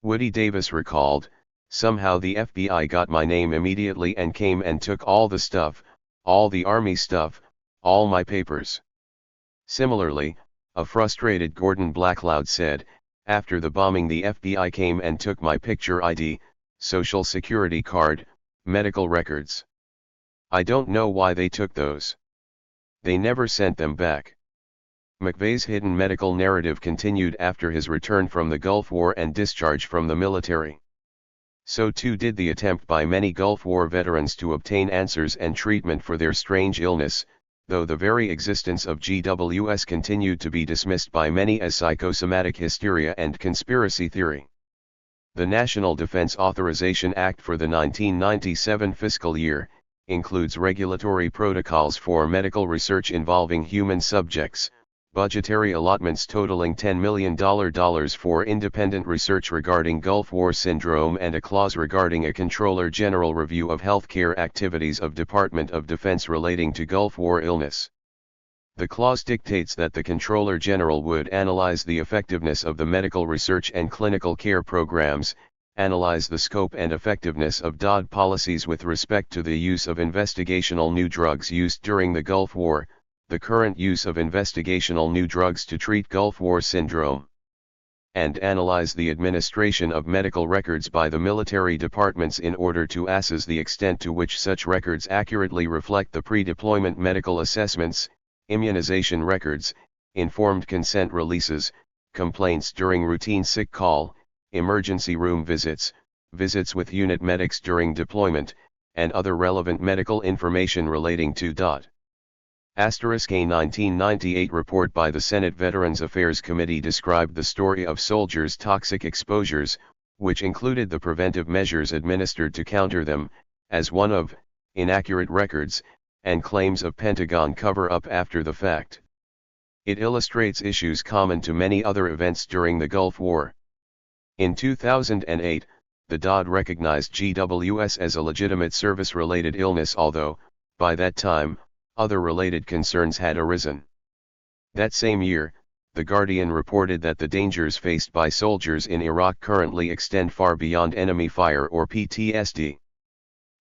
Woody Davis recalled, "Somehow the FBI got my name immediately and came and took all the stuff, all the Army stuff, all my papers." Similarly, a frustrated Gordon Blackloud said, "After the bombing the FBI came and took my picture ID, social security card, medical records. I don't know why they took those. They never sent them back." McVeigh's hidden medical narrative continued after his return from the Gulf War and discharge from the military. So too did the attempt by many Gulf War veterans to obtain answers and treatment for their strange illness, though the very existence of GWS continued to be dismissed by many as psychosomatic hysteria and conspiracy theory. The National Defense Authorization Act for the 1997 fiscal year includes regulatory protocols for medical research involving human subjects, budgetary allotments totaling $10 million for independent research regarding Gulf War syndrome, and a clause regarding a Comptroller General review of healthcare activities of Department of Defense relating to Gulf War illness. The clause dictates that the Comptroller General would analyze the effectiveness of the medical research and clinical care programs, analyze the scope and effectiveness of DoD policies with respect to the use of investigational new drugs used during the Gulf War, the current use of investigational new drugs to treat Gulf War syndrome, and analyze the administration of medical records by the military departments in order to assess the extent to which such records accurately reflect the pre-deployment medical assessments, immunization records, informed consent releases, complaints during routine sick call, emergency room visits, visits with unit medics during deployment, and other relevant medical information relating to DoD. A 1998 report by the Senate Veterans Affairs Committee described the story of soldiers' toxic exposures, which included the preventive measures administered to counter them, as one of inaccurate records and claims of Pentagon cover-up after the fact. It illustrates issues common to many other events during the Gulf War. In 2008, the DoD recognized GWS as a legitimate service-related illness, although, by that time, other related concerns had arisen. That same year, The Guardian reported that the dangers faced by soldiers in Iraq currently extend far beyond enemy fire or PTSD.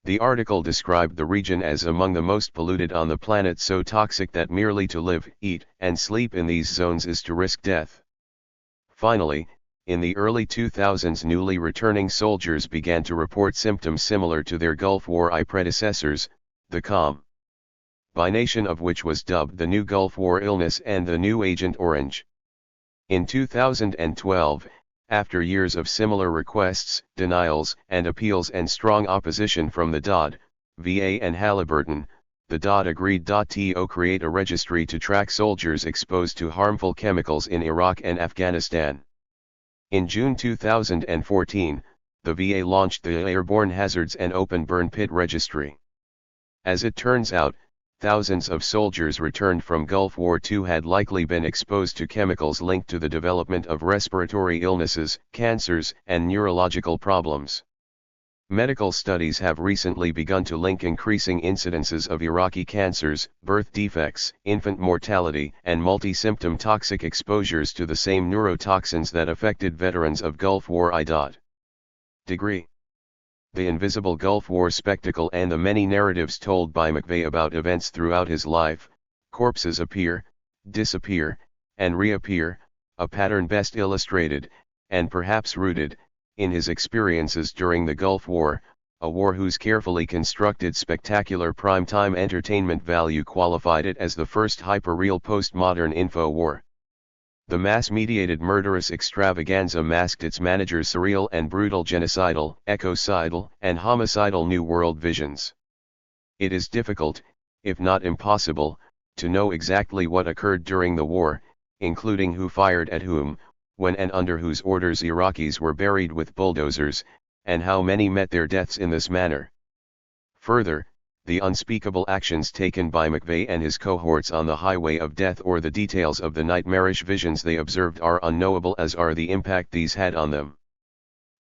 The article described the region as among the most polluted on the planet, so toxic that merely to live, eat, and sleep in these zones is to risk death. Finally, in the early 2000s, newly returning soldiers began to report symptoms similar to their Gulf War I predecessors, the combination of which was dubbed the new Gulf War illness and the new Agent Orange. In 2012, after years of similar requests, denials, and appeals and strong opposition from the DoD, VA and Halliburton, the DoD agreed to create a registry to track soldiers exposed to harmful chemicals in Iraq and Afghanistan. In June 2014, the VA launched the Airborne Hazards and Open Burn Pit Registry. As it turns out, thousands of soldiers returned from Gulf War II had likely been exposed to chemicals linked to the development of respiratory illnesses, cancers, and neurological problems. Medical studies have recently begun to link increasing incidences of Iraqi cancers, birth defects, infant mortality, and multi-symptom toxic exposures to the same neurotoxins that affected veterans of Gulf War I. Degree. The invisible Gulf War spectacle and the many narratives told by McVeigh about events throughout his life, corpses appear, disappear, and reappear, a pattern best illustrated, and perhaps rooted, in his experiences during the Gulf War, a war whose carefully constructed spectacular prime-time entertainment value qualified it as the first hyper-real post-modern info war. The mass-mediated murderous extravaganza masked its manager's surreal and brutal genocidal, ecocidal, and homicidal New World visions. It is difficult, if not impossible, to know exactly what occurred during the war, including who fired at whom, when and under whose orders Iraqis were buried with bulldozers, and how many met their deaths in this manner. Further, the unspeakable actions taken by McVeigh and his cohorts on the highway of death, or the details of the nightmarish visions they observed, are unknowable, as are the impact these had on them.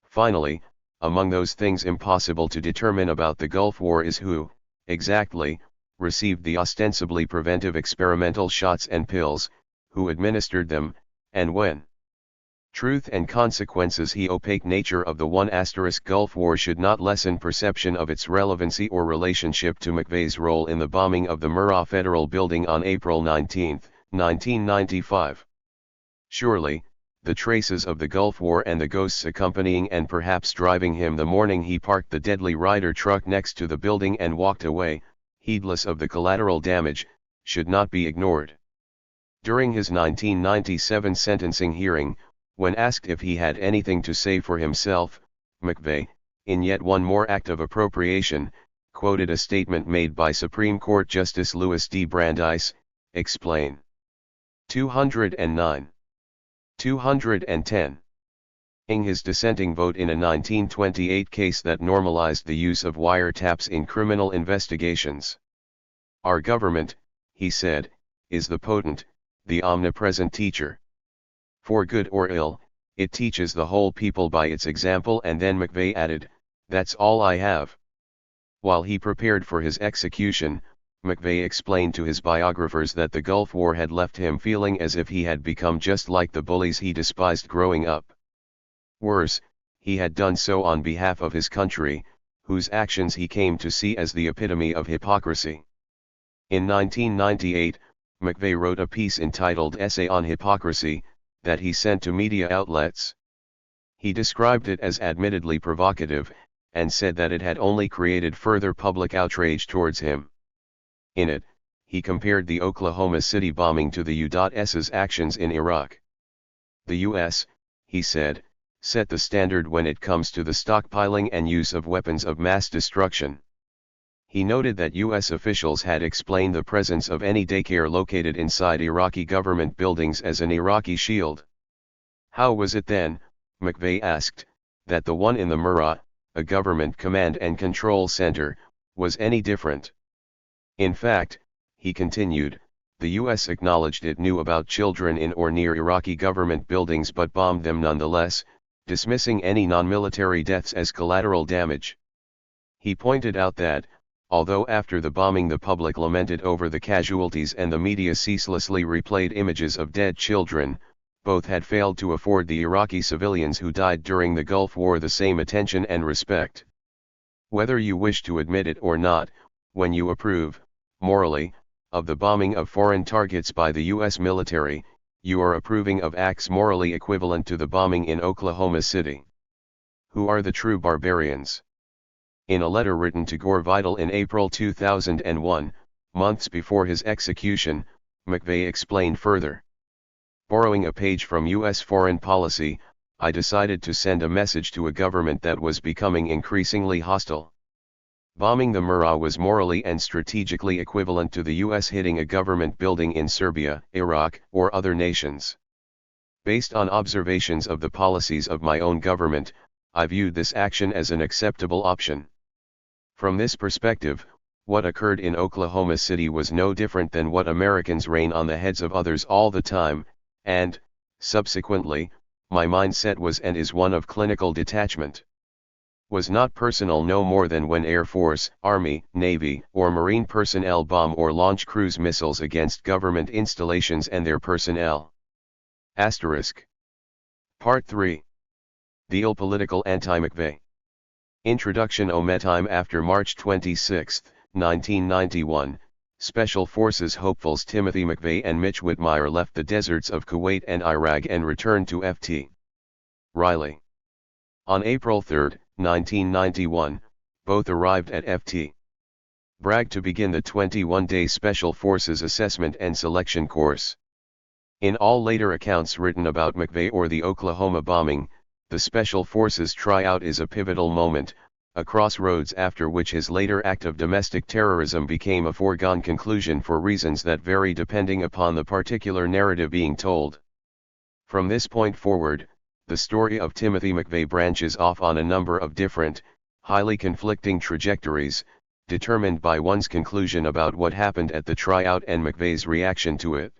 Finally, among those things impossible to determine about the Gulf War is who, exactly, received the ostensibly preventive experimental shots and pills, who administered them, and when. Truth and consequences. The opaque nature of the Gulf War should not lessen perception of its relevancy or relationship to McVeigh's role in the bombing of the Murrah Federal Building on April 19, 1995. Surely, the traces of the Gulf War and the ghosts accompanying and perhaps driving him the morning he parked the deadly Ryder truck next to the building and walked away, heedless of the collateral damage, should not be ignored. During his 1997 sentencing hearing, when asked if he had anything to say for himself, McVeigh, in yet one more act of appropriation, quoted a statement made by Supreme Court Justice Louis D. Brandeis, explain. 209. 210. In his dissenting vote in a 1928 case that normalized the use of wiretaps in criminal investigations. Our government, he said, is the potent, the omnipresent teacher. For good or ill, it teaches the whole people by its example. And then McVeigh added, that's all I have. While he prepared for his execution, McVeigh explained to his biographers that the Gulf War had left him feeling as if he had become just like the bullies he despised growing up. Worse, he had done so on behalf of his country, whose actions he came to see as the epitome of hypocrisy. In 1998, McVeigh wrote a piece entitled Essay on Hypocrisy, that he sent to media outlets. He described it as admittedly provocative, and said that it had only created further public outrage towards him. In it, he compared the Oklahoma City bombing to the U.S.'s actions in Iraq. The U.S., he said, set the standard when it comes to the stockpiling and use of weapons of mass destruction. He noted that U.S. officials had explained the presence of any daycare located inside Iraqi government buildings as an Iraqi shield. How was it then, McVeigh asked, that the one in the Murrah, a government command and control center, was any different? In fact, he continued, the U.S. acknowledged it knew about children in or near Iraqi government buildings but bombed them nonetheless, dismissing any non-military deaths as collateral damage. He pointed out that, although after the bombing the public lamented over the casualties and the media ceaselessly replayed images of dead children, both had failed to afford the Iraqi civilians who died during the Gulf War the same attention and respect. Whether you wish to admit it or not, when you approve, morally, of the bombing of foreign targets by the U.S. military, you are approving of acts morally equivalent to the bombing in Oklahoma City. Who are the true barbarians? In a letter written to Gore Vidal in April 2001, months before his execution, McVeigh explained further. Borrowing a page from U.S. foreign policy, I decided to send a message to a government that was becoming increasingly hostile. Bombing the Murrah was morally and strategically equivalent to the U.S. hitting a government building in Serbia, Iraq, or other nations. Based on observations of the policies of my own government, I viewed this action as an acceptable option. From this perspective, what occurred in Oklahoma City was no different than what Americans rain on the heads of others all the time, and, subsequently, my mindset was and is one of clinical detachment. Was not personal no more than when Air Force, Army, Navy, or Marine personnel bomb or launch cruise missiles against government installations and their personnel. Asterisk. Part 3. The Illpolitical Anti-McVeigh. Introduction. Time after March 26, 1991, Special Forces hopefuls Timothy McVeigh and Mitch Whitmire left the deserts of Kuwait and Iraq and returned to Ft. Riley. On April 3, 1991, both arrived at Ft. Bragg to begin the 21-day Special Forces Assessment and Selection course. In all later accounts written about McVeigh or the Oklahoma bombing, the Special Forces tryout is a pivotal moment, a crossroads after which his later act of domestic terrorism became a foregone conclusion for reasons that vary depending upon the particular narrative being told. From this point forward, the story of Timothy McVeigh branches off on a number of different, highly conflicting trajectories, determined by one's conclusion about what happened at the tryout and McVeigh's reaction to it.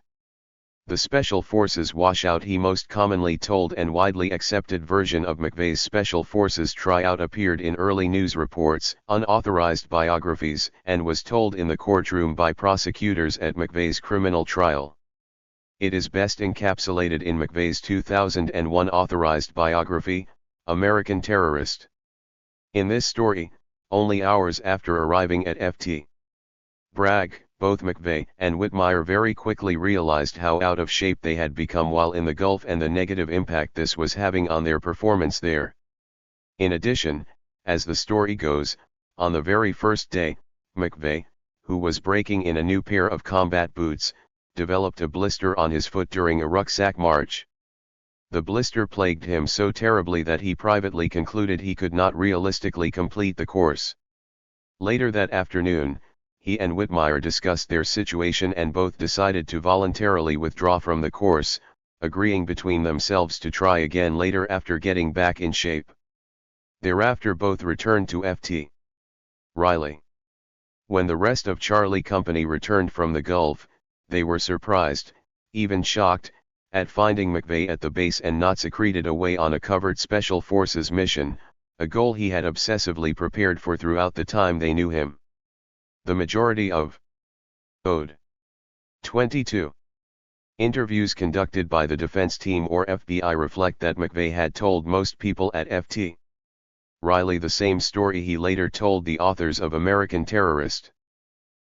The Special Forces washout. He most commonly told and widely accepted version of McVeigh's Special Forces tryout appeared in early news reports, unauthorized biographies, and was told in the courtroom by prosecutors at McVeigh's criminal trial. It is best encapsulated in McVeigh's 2001 authorized biography, American Terrorist. In this story, only hours after arriving at Ft. Bragg, both McVeigh and Whitmire very quickly realized how out of shape they had become while in the Gulf and the negative impact this was having on their performance there. In addition, as the story goes, on the very first day, McVeigh, who was breaking in a new pair of combat boots, developed a blister on his foot during a rucksack march. The blister plagued him so terribly that he privately concluded he could not realistically complete the course. Later that afternoon, he and Whitmire discussed their situation and both decided to voluntarily withdraw from the course, agreeing between themselves to try again later after getting back in shape. Thereafter both returned to Ft. Riley. When the rest of Charlie Company returned from the Gulf, they were surprised, even shocked, at finding McVeigh at the base and not secreted away on a covert Special Forces mission, a goal he had obsessively prepared for throughout the time they knew him. The majority of Ode. 22. Interviews conducted by the defense team or FBI reflect that McVeigh had told most people at Ft. Riley the same story he later told the authors of American Terrorist.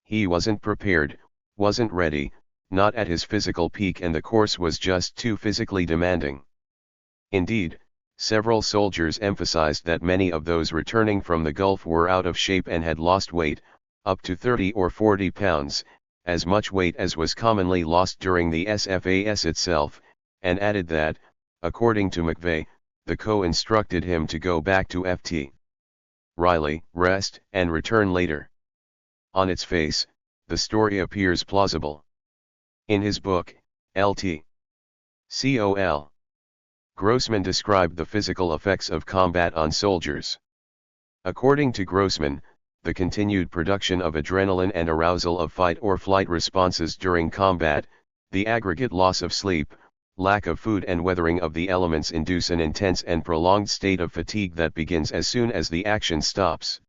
He wasn't prepared, wasn't ready, not at his physical peak, and the course was just too physically demanding. Indeed, several soldiers emphasized that many of those returning from the Gulf were out of shape and had lost weight, up to 30 or 40 pounds, as much weight as was commonly lost during the SFAS itself, and added that, according to McVeigh, the CO instructed him to go back to Ft. Riley, rest, and return later. On its face, the story appears plausible. In his book, Lt. Col. Grossman described the physical effects of combat on soldiers. According to Grossman, the continued production of adrenaline and arousal of fight or flight responses during combat, the aggregate loss of sleep, lack of food and weathering of the elements induce an intense and prolonged state of fatigue that begins as soon as the action stops.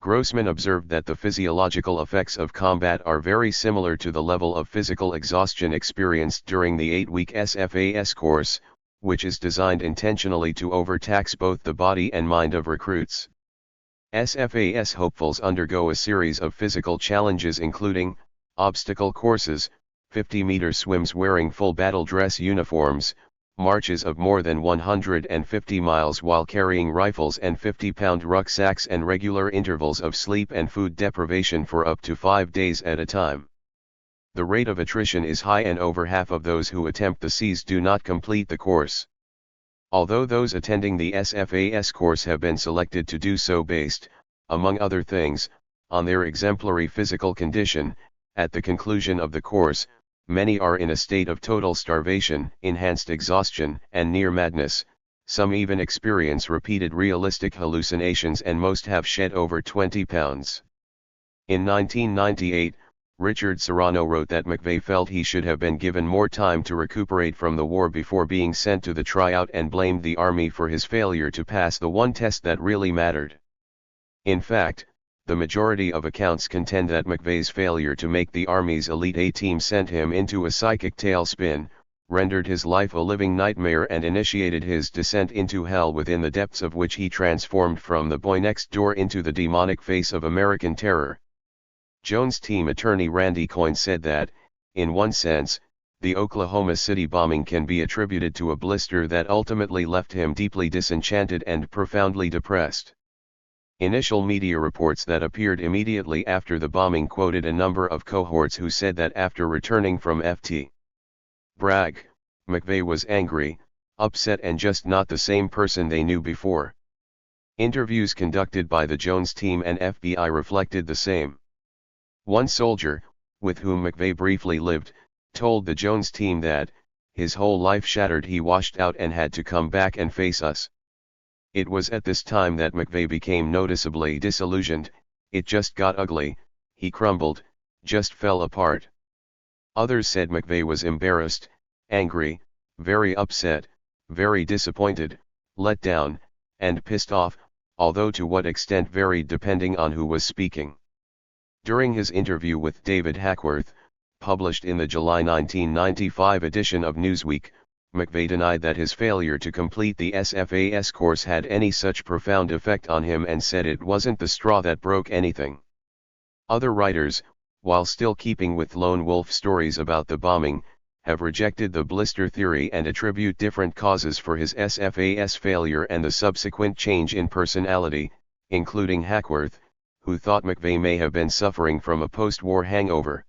Grossman observed that the physiological effects of combat are very similar to the level of physical exhaustion experienced during the 8-week SFAS course, which is designed intentionally to overtax both the body and mind of recruits. SFAS hopefuls undergo a series of physical challenges including, obstacle courses, 50-meter swims wearing full battle dress uniforms, marches of more than 150 miles while carrying rifles and 50-pound rucksacks, and regular intervals of sleep and food deprivation for up to 5 days at a time. The rate of attrition is high and over half of those who attempt the Cs do not complete the course. Although those attending the SFAS course have been selected to do so based, among other things, on their exemplary physical condition, at the conclusion of the course, many are in a state of total starvation, enhanced exhaustion, and near madness. Some even experience repeated realistic hallucinations, and most have shed over 20 pounds. In 1998, Richard Serrano wrote that McVeigh felt he should have been given more time to recuperate from the war before being sent to the tryout, and blamed the Army for his failure to pass the one test that really mattered. In fact, the majority of accounts contend that McVeigh's failure to make the Army's Elite A team sent him into a psychic tailspin, rendered his life a living nightmare, and initiated his descent into hell, within the depths of which he transformed from the boy next door into the demonic face of American terror. Jones' team attorney Randy Coyne said that, in one sense, the Oklahoma City bombing can be attributed to a blister that ultimately left him deeply disenchanted and profoundly depressed. Initial media reports that appeared immediately after the bombing quoted a number of cohorts who said that after returning from Ft. Bragg, McVeigh was angry, upset, and just not the same person they knew before. Interviews conducted by the Jones team and FBI reflected the same. One soldier, with whom McVeigh briefly lived, told the Jones team that, his whole life shattered, he washed out and had to come back and face us. It was at this time that McVeigh became noticeably disillusioned. It just got ugly, he crumbled, just fell apart. Others said McVeigh was embarrassed, angry, very upset, very disappointed, let down, and pissed off, although to what extent varied depending on who was speaking. During his interview with David Hackworth, published in the July 1995 edition of Newsweek, McVeigh denied that his failure to complete the SFAS course had any such profound effect on him and said it wasn't the straw that broke anything. Other writers, while still keeping with lone wolf stories about the bombing, have rejected the blister theory and attribute different causes for his SFAS failure and the subsequent change in personality, including Hackworth, who thought McVeigh may have been suffering from a post-war hangover.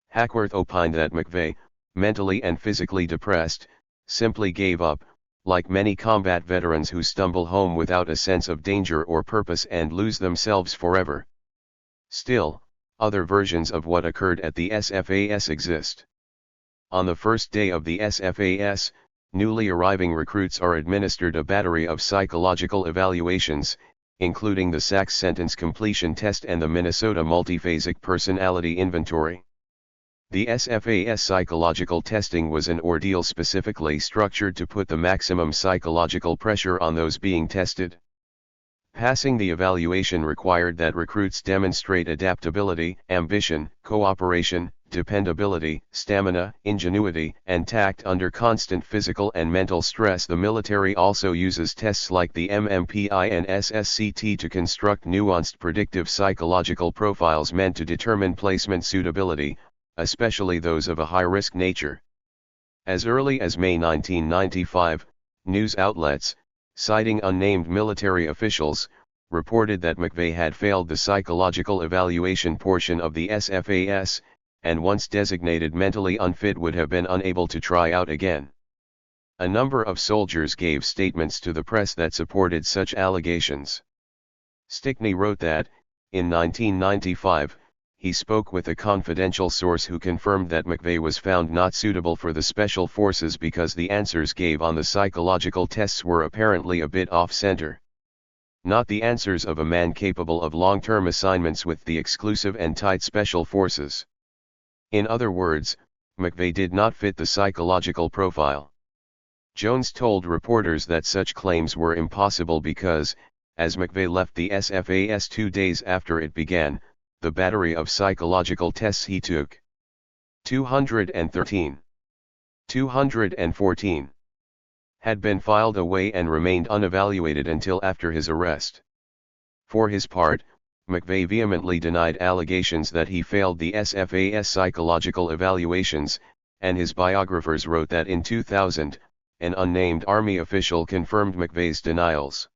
Hackworth opined that McVeigh, mentally and physically depressed, simply gave up, like many combat veterans who stumble home without a sense of danger or purpose and lose themselves forever. Still, other versions of what occurred at the SFAS exist. On the first day of the SFAS, newly arriving recruits are administered a battery of psychological evaluations, including the SACS sentence completion test and the Minnesota Multiphasic Personality Inventory. The SFAS psychological testing was an ordeal specifically structured to put the maximum psychological pressure on those being tested. Passing the evaluation required that recruits demonstrate adaptability, ambition, cooperation, dependability, stamina, ingenuity, and tact under constant physical and mental stress. The military also uses tests like the MMPI and SSCT to construct nuanced predictive psychological profiles meant to determine placement suitability, especially those of a high-risk nature. As early as May 1995, news outlets, citing unnamed military officials, reported that McVeigh had failed the psychological evaluation portion of the SFAS, and once designated mentally unfit would have been unable to try out again. A number of soldiers gave statements to the press that supported such allegations. Stickney wrote that, in 1995, he spoke with a confidential source who confirmed that McVeigh was found not suitable for the Special Forces because the answers gave on the psychological tests were apparently a bit off-center. Not the answers of a man capable of long-term assignments with the exclusive and tight Special Forces. In other words, McVeigh did not fit the psychological profile. Jones told reporters that such claims were impossible because, as McVeigh left the SFAS 2 days after it began, the battery of psychological tests he took, 213, 214, had been filed away and remained unevaluated until after his arrest. For his part, McVeigh vehemently denied allegations that he failed the SFAS psychological evaluations, and his biographers wrote that in 2000, an unnamed Army official confirmed McVeigh's denials.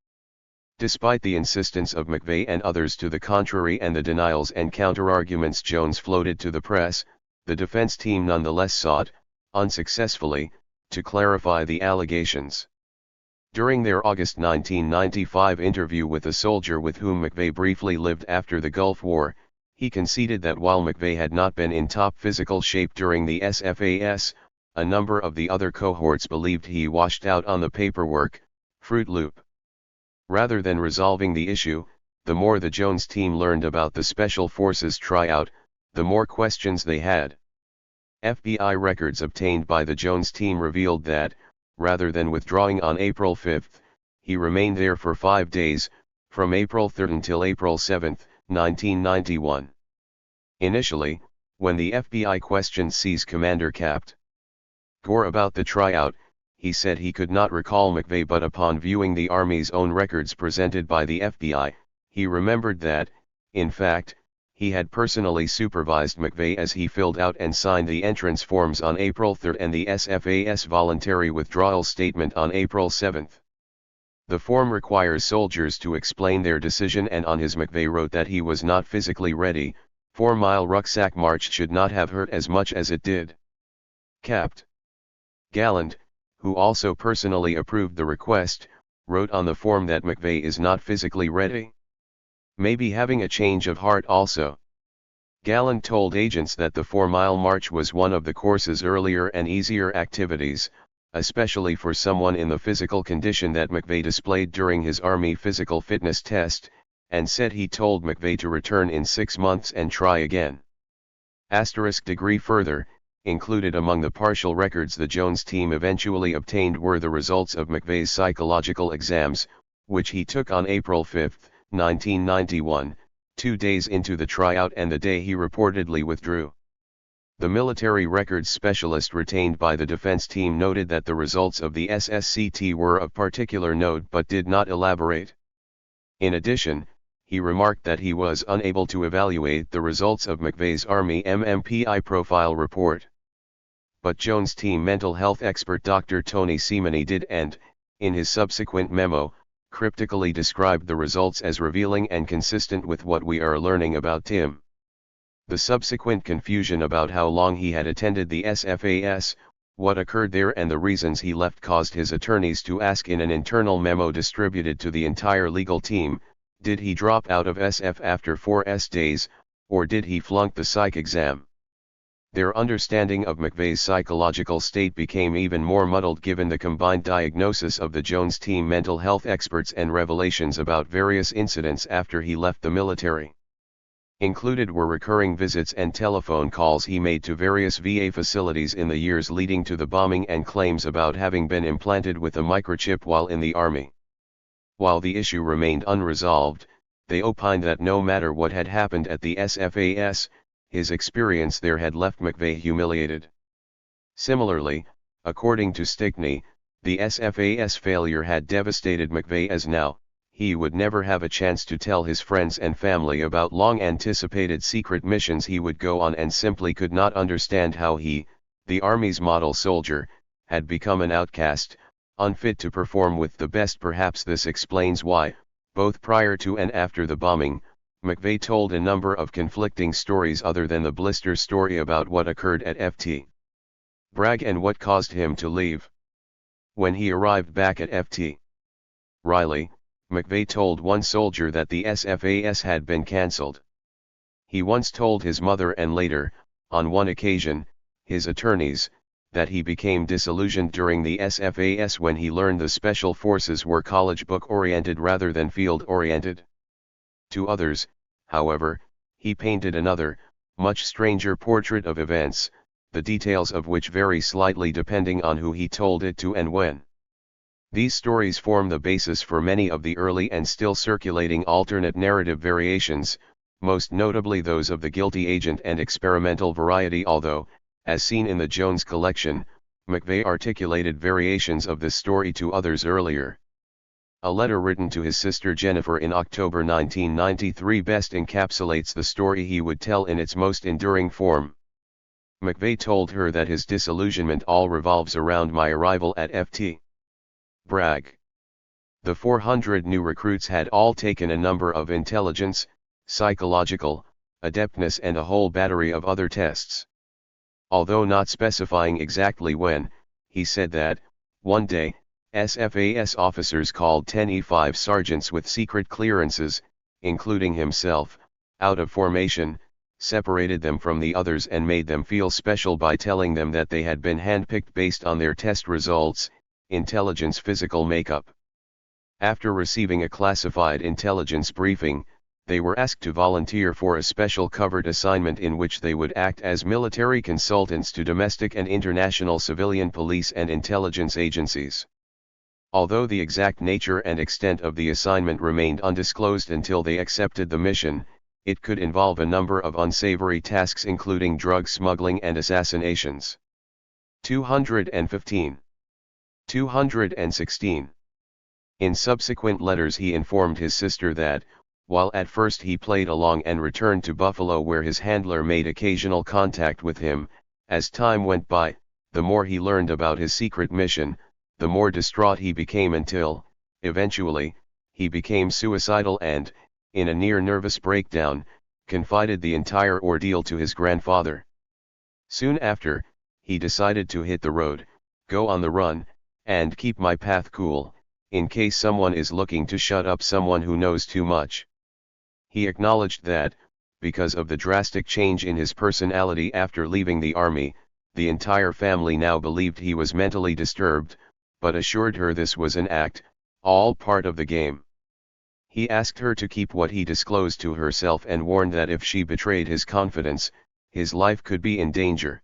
Despite the insistence of McVeigh and others to the contrary and the denials and counterarguments Jones floated to the press, the defense team nonetheless sought, unsuccessfully, to clarify the allegations. During their August 1995 interview with a soldier with whom McVeigh briefly lived after the Gulf War, he conceded that while McVeigh had not been in top physical shape during the SFAS, a number of the other cohorts believed he washed out on the paperwork, Fruit Loop. Rather than resolving the issue, the more the Jones team learned about the Special Forces tryout, the more questions they had. FBI records obtained by the Jones team revealed that, rather than withdrawing on April 5, he remained there for 5 days, from April 3 until April 7, 1991. Initially, when the FBI questioned C's Commander Capt. Gore about the tryout, he said he could not recall McVeigh, but upon viewing the Army's own records presented by the FBI, he remembered that, in fact, he had personally supervised McVeigh as he filled out and signed the entrance forms on April 3 and the SFAS voluntary withdrawal statement on April 7. The form requires soldiers to explain their decision, and on his McVeigh wrote that he was not physically ready. 4-mile rucksack march should not have hurt as much as it did. Capt. Galland, who also personally approved the request, wrote on the form that McVeigh is not physically ready. Maybe having a change of heart also. Galland told agents that the 4-mile march was one of the course's earlier and easier activities, especially for someone in the physical condition that McVeigh displayed during his Army physical fitness test, and said he told McVeigh to return in 6 months and try again. *degree further, Included among the partial records the Jones team eventually obtained were the results of McVeigh's psychological exams, which he took on April 5, 1991, 2 days into the tryout and the day he reportedly withdrew. The military records specialist retained by the defense team noted that the results of the SSCT were of particular note but did not elaborate. In addition, he remarked that he was unable to evaluate the results of McVeigh's Army MMPI profile report. But Jones' team mental health expert Dr. Tony Seamany did and, in his subsequent memo, cryptically described the results as revealing and consistent with what we are learning about Tim. The subsequent confusion about how long he had attended the SFAS, what occurred there and the reasons he left caused his attorneys to ask in an internal memo distributed to the entire legal team, did he drop out of SF after 4 days, or did he flunk the psych exam? Their understanding of McVeigh's psychological state became even more muddled given the combined diagnosis of the Jones team mental health experts and revelations about various incidents after he left the military. Included were recurring visits and telephone calls he made to various VA facilities in the years leading to the bombing and claims about having been implanted with a microchip while in the Army. While the issue remained unresolved, they opined that no matter what had happened at the SFAS, his experience there had left McVeigh humiliated. Similarly, according to Stickney, the SFAS failure had devastated McVeigh as now, he would never have a chance to tell his friends and family about long-anticipated secret missions he would go on and simply could not understand how he, the Army's model soldier, had become an outcast, unfit to perform with the best. Perhaps this explains why, both prior to and after the bombing, McVeigh told a number of conflicting stories other than the blister story about what occurred at FT Bragg and what caused him to leave. When he arrived back at FT Riley, McVeigh told one soldier that the SFAS had been cancelled. He once told his mother and later, on one occasion, his attorneys, that he became disillusioned during the SFAS when he learned the special forces were college book-oriented rather than field-oriented. To others, however, he painted another, much stranger portrait of events, the details of which vary slightly depending on who he told it to and when. These stories form the basis for many of the early and still circulating alternate narrative variations, most notably those of the guilty agent and experimental variety, although, as seen in the Jones collection, McVeigh articulated variations of this story to others earlier. A letter written to his sister Jennifer in October 1993 best encapsulates the story he would tell in its most enduring form. McVeigh told her that his disillusionment all revolves around my arrival at FT Bragg. The 400 new recruits had all taken a number of intelligence, psychological, adeptness and a whole battery of other tests. Although not specifying exactly when, he said that, one day, SFAS officers called 10 E5 sergeants with secret clearances, including himself, out of formation, separated them from the others and made them feel special by telling them that they had been handpicked based on their test results, intelligence physical makeup. After receiving a classified intelligence briefing, they were asked to volunteer for a special covered assignment in which they would act as military consultants to domestic and international civilian police and intelligence agencies. Although the exact nature and extent of the assignment remained undisclosed until they accepted the mission, it could involve a number of unsavory tasks including drug smuggling and assassinations. 215. 216. In subsequent letters he informed his sister that, while at first he played along and returned to Buffalo where his handler made occasional contact with him, as time went by, the more he learned about his secret mission, the more distraught he became until, eventually, he became suicidal and, in a near-nervous breakdown, confided the entire ordeal to his grandfather. Soon after, he decided to hit the road, go on the run, and keep my path cool, in case someone is looking to shut up someone who knows too much. He acknowledged that, because of the drastic change in his personality after leaving the Army, the entire family now believed he was mentally disturbed, but assured her this was an act, all part of the game. He asked her to keep what he disclosed to herself and warned that if she betrayed his confidence, his life could be in danger.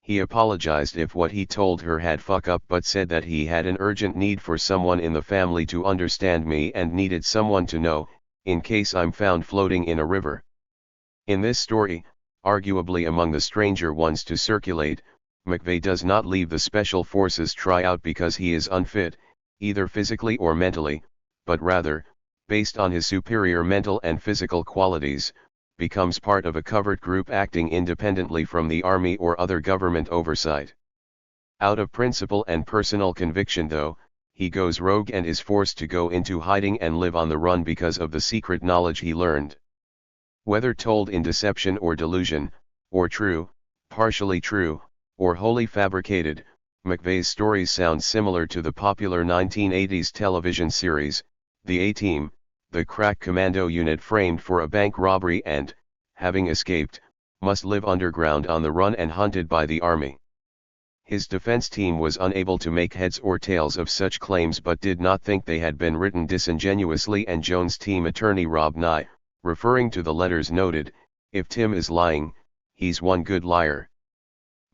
He apologized if what he told her had fuck up, but said that he had an urgent need for someone in the family to understand me and needed someone to know, in case I'm found floating in a river. In this story, arguably among the stranger ones to circulate, McVeigh does not leave the Special Forces tryout because he is unfit, either physically or mentally, but rather, based on his superior mental and physical qualities, becomes part of a covert group acting independently from the army or other government oversight. Out of principle and personal conviction though, he goes rogue and is forced to go into hiding and live on the run because of the secret knowledge he learned. Whether told in deception or delusion, or true, partially true, or wholly fabricated, McVeigh's stories sound similar to the popular 1980s television series, The A-Team, the crack commando unit framed for a bank robbery and, having escaped, must live underground on the run and hunted by the army. His defense team was unable to make heads or tails of such claims but did not think they had been written disingenuously, and Jones' team attorney Rob Nye, referring to the letters, noted, "If Tim is lying, he's one good liar."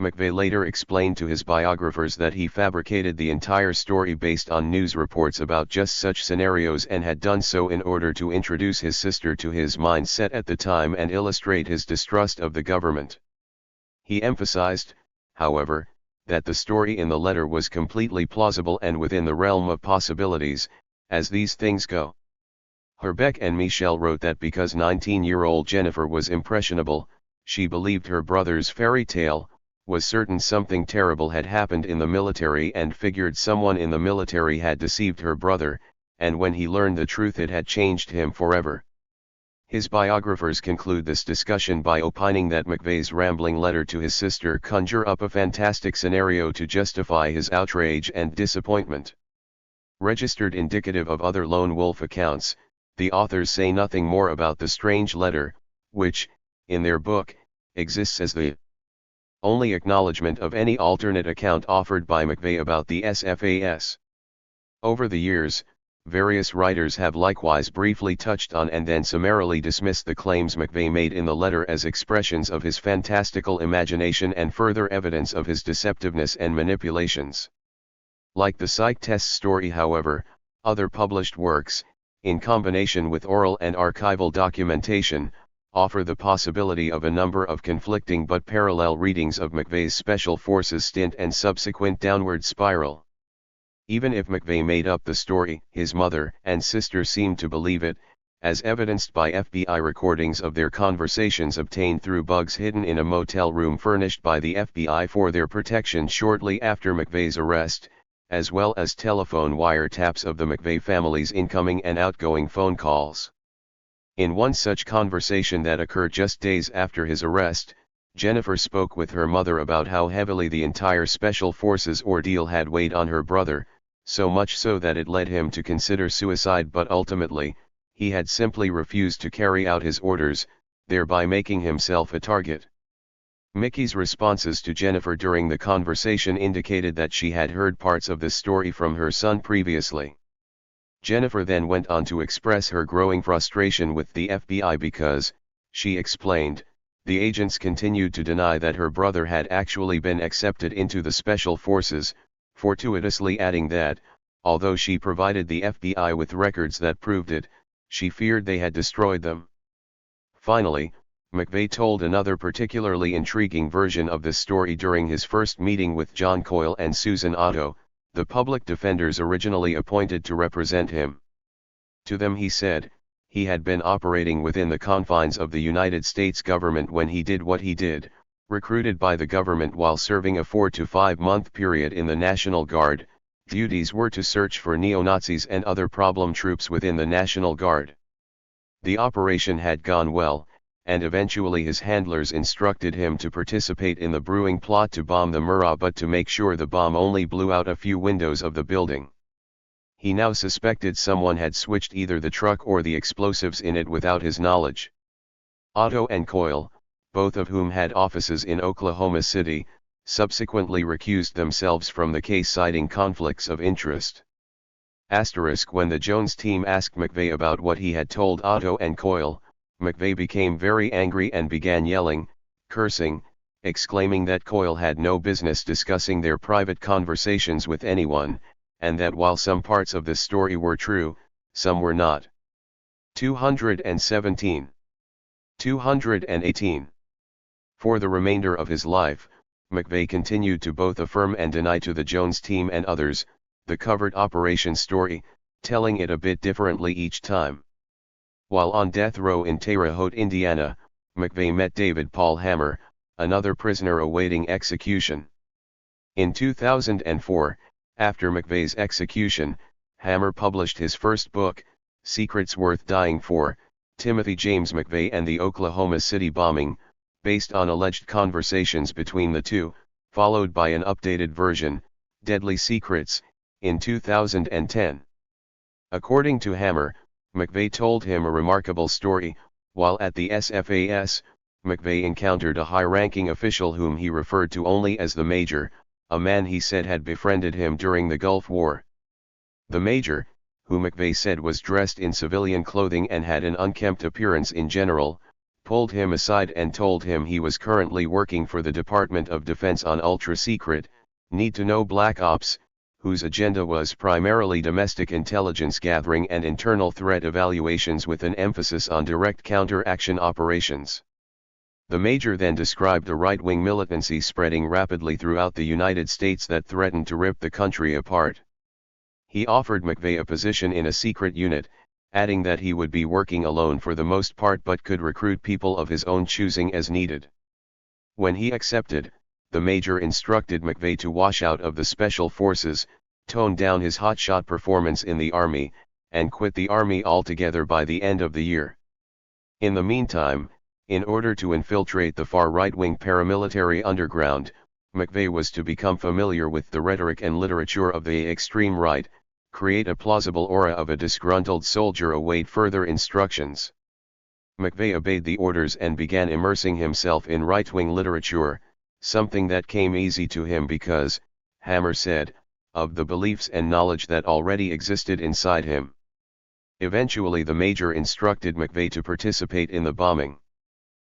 McVeigh later explained to his biographers that he fabricated the entire story based on news reports about just such scenarios and had done so in order to introduce his sister to his mindset at the time and illustrate his distrust of the government. He emphasized, however, that the story in the letter was completely plausible and within the realm of possibilities, as these things go. Herbeck and Michelle wrote that because 19-year-old Jennifer was impressionable, she believed her brother's fairy tale, was certain something terrible had happened in the military and figured someone in the military had deceived her brother, and when he learned the truth it had changed him forever. His biographers conclude this discussion by opining that McVeigh's rambling letter to his sister conjure up a fantastic scenario to justify his outrage and disappointment. Registered indicative of other lone wolf accounts, the authors say nothing more about the strange letter, which, in their book, exists as the only acknowledgement of any alternate account offered by McVeigh about the SFAS. Over the years, various writers have likewise briefly touched on and then summarily dismissed the claims McVeigh made in the letter as expressions of his fantastical imagination and further evidence of his deceptiveness and manipulations. Like the psych test story, however, other published works, in combination with oral and archival documentation, offer the possibility of a number of conflicting but parallel readings of McVeigh's Special Forces stint and subsequent downward spiral. Even if McVeigh made up the story, his mother and sister seemed to believe it, as evidenced by FBI recordings of their conversations obtained through bugs hidden in a motel room furnished by the FBI for their protection shortly after McVeigh's arrest, as well as telephone wiretaps of the McVeigh family's incoming and outgoing phone calls. In one such conversation that occurred just days after his arrest, Jennifer spoke with her mother about how heavily the entire Special Forces ordeal had weighed on her brother, so much so that it led him to consider suicide, but ultimately, he had simply refused to carry out his orders, thereby making himself a target. Mickey's responses to Jennifer during the conversation indicated that she had heard parts of this story from her son previously. Jennifer then went on to express her growing frustration with the FBI because, she explained, the agents continued to deny that her brother had actually been accepted into the Special Forces, fortuitously adding that, although she provided the FBI with records that proved it, she feared they had destroyed them. Finally, McVeigh told another particularly intriguing version of this story during his first meeting with John Coyle and Susan Otto, the public defenders originally appointed to represent him. To them he said, he had been operating within the confines of the United States government when he did what he did, recruited by the government while serving a 4 to 5 month period in the National Guard. Duties were to search for neo-Nazis and other problem troops within the National Guard. The operation had gone well, and eventually his handlers instructed him to participate in the brewing plot to bomb the Murrah, but to make sure the bomb only blew out a few windows of the building. He now suspected someone had switched either the truck or the explosives in it without his knowledge. Otto and Coyle, both of whom had offices in Oklahoma City, subsequently recused themselves from the case, citing conflicts of interest. When the Jones team asked McVeigh about what he had told Otto and Coyle, McVeigh became very angry and began yelling, cursing, exclaiming that Coyle had no business discussing their private conversations with anyone, and that while some parts of the story were true, some were not. 217. 218. For the remainder of his life, McVeigh continued to both affirm and deny to the Jones team and others, the covert operation story, telling it a bit differently each time. While on death row in Terre Haute, Indiana, McVeigh met David Paul Hammer, another prisoner awaiting execution. In 2004, after McVeigh's execution, Hammer published his first book, Secrets Worth Dying For, Timothy James McVeigh and the Oklahoma City Bombing, based on alleged conversations between the two, followed by an updated version, Deadly Secrets, in 2010. According to Hammer, McVeigh told him a remarkable story. While at the SFAS, McVeigh encountered a high-ranking official whom he referred to only as the Major, a man he said had befriended him during the Gulf War. The Major, who McVeigh said was dressed in civilian clothing and had an unkempt appearance in general, pulled him aside and told him he was currently working for the Department of Defense on ultra-secret, need-to-know Black Ops, whose agenda was primarily domestic intelligence gathering and internal threat evaluations with an emphasis on direct counter-action operations. The Major then described a right-wing militancy spreading rapidly throughout the United States that threatened to rip the country apart. He offered McVeigh a position in a secret unit, adding that he would be working alone for the most part but could recruit people of his own choosing as needed. When he accepted, the Major instructed McVeigh to wash out of the Special Forces, tone down his hotshot performance in the Army, and quit the Army altogether by the end of the year. In the meantime, in order to infiltrate the far right-wing paramilitary underground, McVeigh was to become familiar with the rhetoric and literature of the extreme right, create a plausible aura of a disgruntled soldier, await further instructions. McVeigh obeyed the orders and began immersing himself in right-wing literature, something that came easy to him because, Hammer said, of the beliefs and knowledge that already existed inside him. Eventually the Major instructed McVeigh to participate in the bombing.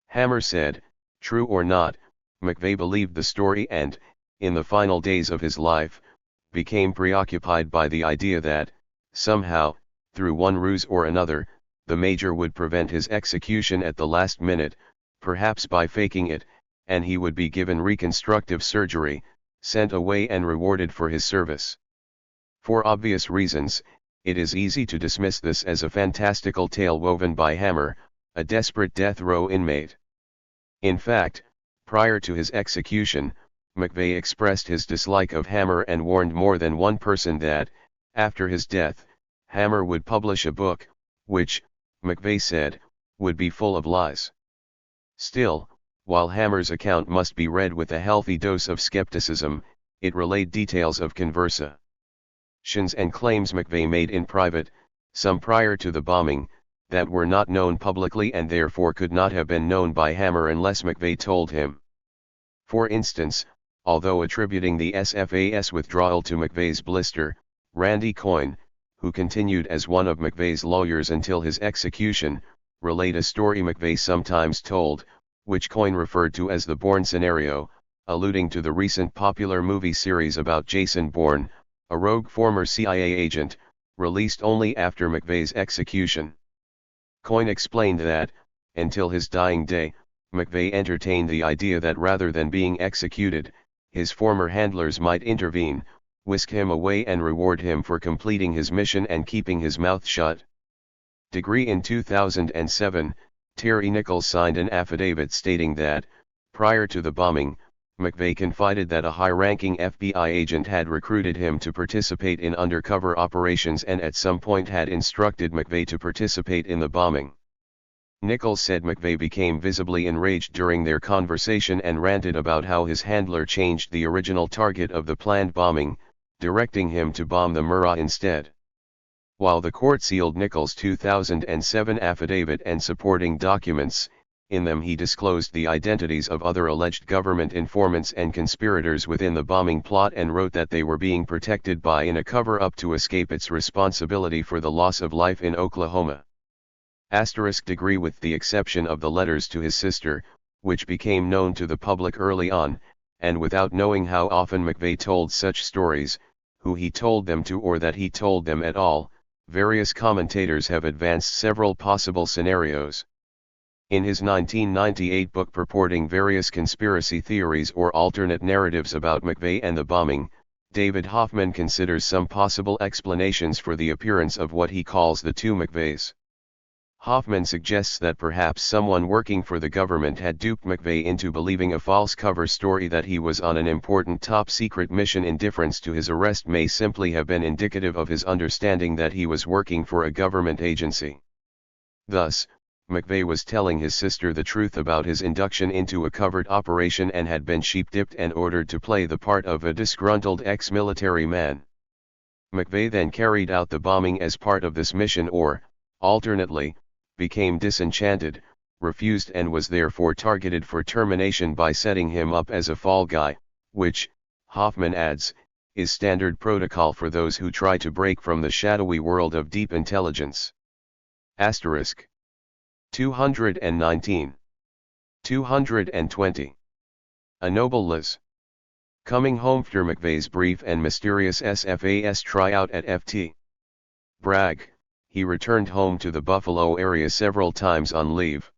Hammer said, true or not, McVeigh believed the story and, in the final days of his life, became preoccupied by the idea that, somehow, through one ruse or another, the Major would prevent his execution at the last minute, perhaps by faking it, and he would be given reconstructive surgery, sent away and rewarded for his service. For obvious reasons, it is easy to dismiss this as a fantastical tale woven by Hammer, a desperate death row inmate. In fact, prior to his execution, McVeigh expressed his dislike of Hammer and warned more than one person that, after his death, Hammer would publish a book, which, McVeigh said, would be full of lies. Still, while Hammer's account must be read with a healthy dose of skepticism, it relayed details of conversations and claims McVeigh made in private, some prior to the bombing, that were not known publicly and therefore could not have been known by Hammer unless McVeigh told him. For instance, although attributing the SFAS withdrawal to McVeigh's blister, Randy Coyne, who continued as one of McVeigh's lawyers until his execution, relayed a story McVeigh sometimes told, which Coyne referred to as the Bourne scenario, alluding to the recent popular movie series about Jason Bourne, a rogue former CIA agent, released only after McVeigh's execution. Coyne explained that, until his dying day, McVeigh entertained the idea that rather than being executed, his former handlers might intervene, whisk him away and reward him for completing his mission and keeping his mouth shut. Degree in 2007, Terry Nichols signed an affidavit stating that, prior to the bombing, McVeigh confided that a high-ranking FBI agent had recruited him to participate in undercover operations and at some point had instructed McVeigh to participate in the bombing. Nichols said McVeigh became visibly enraged during their conversation and ranted about how his handler changed the original target of the planned bombing, directing him to bomb the Murrah instead. While the court sealed Nichols' 2007 affidavit and supporting documents, in them he disclosed the identities of other alleged government informants and conspirators within the bombing plot and wrote that they were being protected by in a cover-up to escape its responsibility for the loss of life in Oklahoma. Degree with the exception of the letters to his sister, which became known to the public early on, and without knowing how often McVeigh told such stories, who he told them to or that he told them at all, various commentators have advanced several possible scenarios. In his 1998 book purporting various conspiracy theories or alternate narratives about McVeigh and the bombing, David Hoffman considers some possible explanations for the appearance of what he calls the two McVeighs. Hoffman suggests that perhaps someone working for the government had duped McVeigh into believing a false cover story that he was on an important top-secret mission. Indifference to his arrest may simply have been indicative of his understanding that he was working for a government agency. Thus, McVeigh was telling his sister the truth about his induction into a covert operation and had been sheep-dipped and ordered to play the part of a disgruntled ex-military man. McVeigh then carried out the bombing as part of this mission or, alternately, became disenchanted, refused and was therefore targeted for termination by setting him up as a fall guy, which, Hoffman adds, is standard protocol for those who try to break from the shadowy world of deep intelligence. Asterisk. 219. 220. A noble Liz. Coming home after McVeigh's brief and mysterious SFAS tryout at FT Bragg, he returned home to the Buffalo area several times on leave.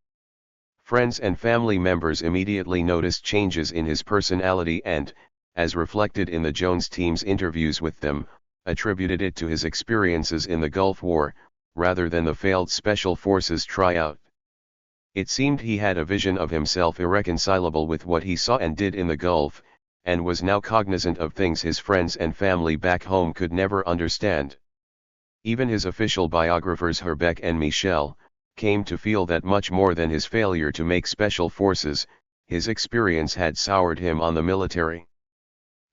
Friends and family members immediately noticed changes in his personality and, as reflected in the Jones team's interviews with them, attributed it to his experiences in the Gulf War, rather than the failed Special Forces tryout. It seemed he had a vision of himself irreconcilable with what he saw and did in the Gulf, and was now cognizant of things his friends and family back home could never understand. Even his official biographers Herbeck and Michel came to feel that much more than his failure to make Special Forces, his experience had soured him on the military.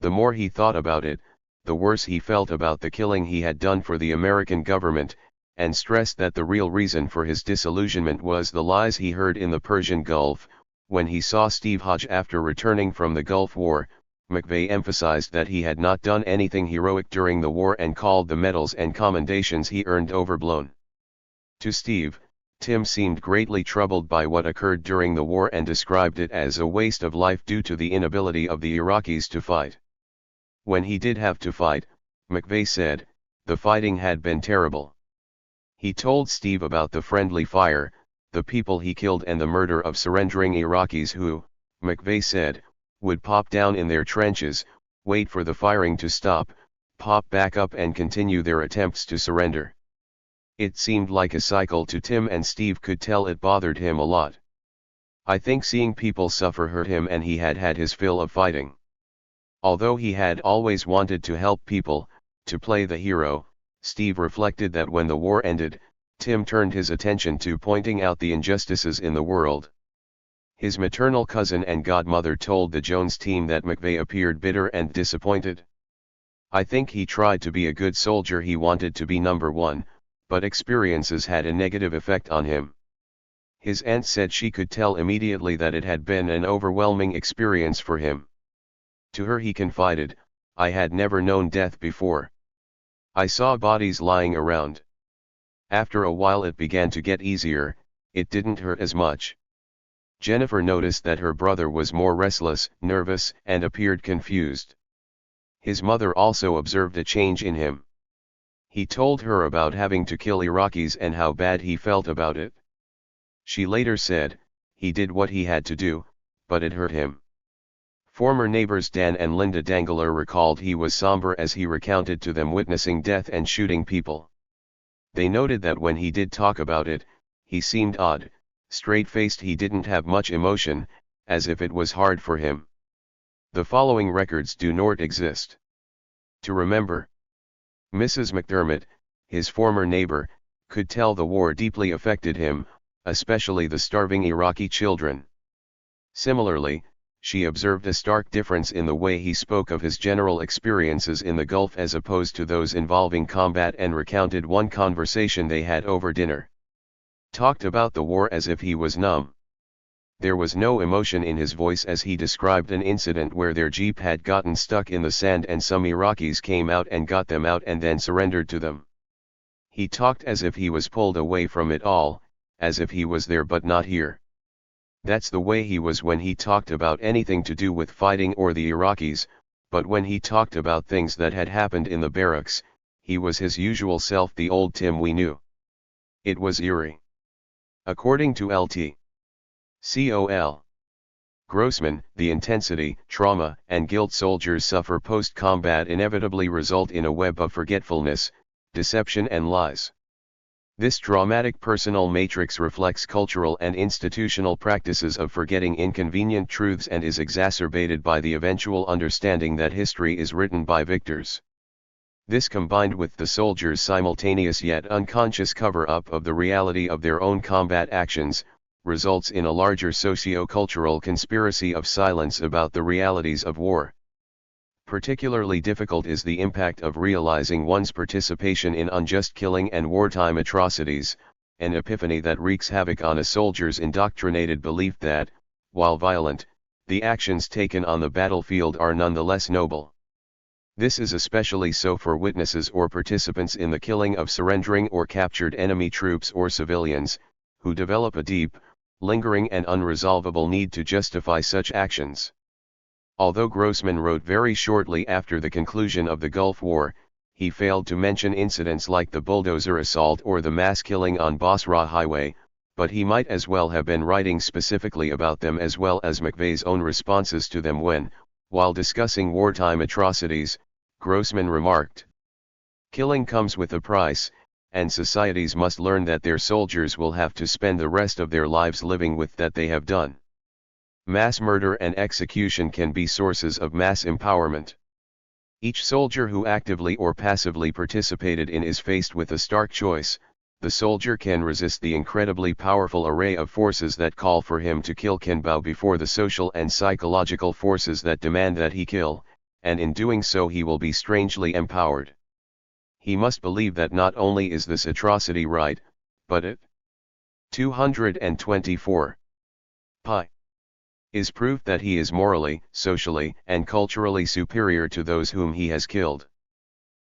The more he thought about it, the worse he felt about the killing he had done for the American government, and stressed that the real reason for his disillusionment was the lies he heard in the Persian Gulf. When he saw Steve Hodge after returning from the Gulf War, McVeigh emphasized that he had not done anything heroic during the war and called the medals and commendations he earned overblown. To Steve, Tim seemed greatly troubled by what occurred during the war and described it as a waste of life due to the inability of the Iraqis to fight. When he did have to fight, McVeigh said, the fighting had been terrible. He told Steve about the friendly fire, the people he killed and the murder of surrendering Iraqis who, McVeigh said, would pop down in their trenches, wait for the firing to stop, pop back up and continue their attempts to surrender. It seemed like a cycle to Tim and Steve could tell it bothered him a lot. I think seeing people suffer hurt him and he had had his fill of fighting. Although he had always wanted to help people, to play the hero, Steve reflected that when the war ended, Tim turned his attention to pointing out the injustices in the world. His maternal cousin and godmother told the Jones team that McVeigh appeared bitter and disappointed. I think he tried to be a good soldier, he wanted to be number one, but experiences had a negative effect on him. His aunt said she could tell immediately that it had been an overwhelming experience for him. To her he confided, I had never known death before. I saw bodies lying around. After a while it began to get easier, it didn't hurt as much. Jennifer noticed that her brother was more restless, nervous, and appeared confused. His mother also observed a change in him. He told her about having to kill Iraqis and how bad he felt about it. She later said, he did what he had to do, but it hurt him. Former neighbors Dan and Linda Dangler recalled he was somber as he recounted to them witnessing death and shooting people. They noted that when he did talk about it, he seemed odd, straight-faced, he didn't have much emotion, as if it was hard for him. The following records do not exist. To remember. Mrs. McDermott, his former neighbor, could tell the war deeply affected him, especially the starving Iraqi children. Similarly, she observed a stark difference in the way he spoke of his general experiences in the Gulf as opposed to those involving combat, and recounted one conversation they had over dinner. Talked about the war as if he was numb. There was no emotion in his voice as he described an incident where their jeep had gotten stuck in the sand and some Iraqis came out and got them out and then surrendered to them. He talked as if he was pulled away from it all, as if he was there but not here. That's the way he was when he talked about anything to do with fighting or the Iraqis, but when he talked about things that had happened in the barracks, he was his usual self, the old Tim we knew. It was eerie. According to Lt. Col. Grossman, the intensity, trauma, and guilt soldiers suffer post-combat inevitably result in a web of forgetfulness, deception and lies. This dramatic personal matrix reflects cultural and institutional practices of forgetting inconvenient truths and is exacerbated by the eventual understanding that history is written by victors. This, combined with the soldiers' simultaneous yet unconscious cover-up of the reality of their own combat actions, results in a larger socio-cultural conspiracy of silence about the realities of war. Particularly difficult is the impact of realizing one's participation in unjust killing and wartime atrocities, an epiphany that wreaks havoc on a soldier's indoctrinated belief that, while violent, the actions taken on the battlefield are nonetheless noble. This is especially so for witnesses or participants in the killing of surrendering or captured enemy troops or civilians, who develop a deep, lingering and unresolvable need to justify such actions. Although Grossman wrote very shortly after the conclusion of the Gulf War, he failed to mention incidents like the bulldozer assault or the mass killing on Basra Highway, but he might as well have been writing specifically about them as well as McVeigh's own responses to them when, while discussing wartime atrocities, Grossman remarked, "Killing comes with a price, and societies must learn that their soldiers will have to spend the rest of their lives living with that they have done." Mass murder and execution can be sources of mass empowerment. Each soldier who actively or passively participated in is faced with a stark choice. The soldier can resist the incredibly powerful array of forces that call for him to kill, can bow before the social and psychological forces that demand that he kill, and in doing so he will be strangely empowered. He must believe that not only is this atrocity right, but it 224 pi is proof that he is morally, socially, and culturally superior to those whom he has killed.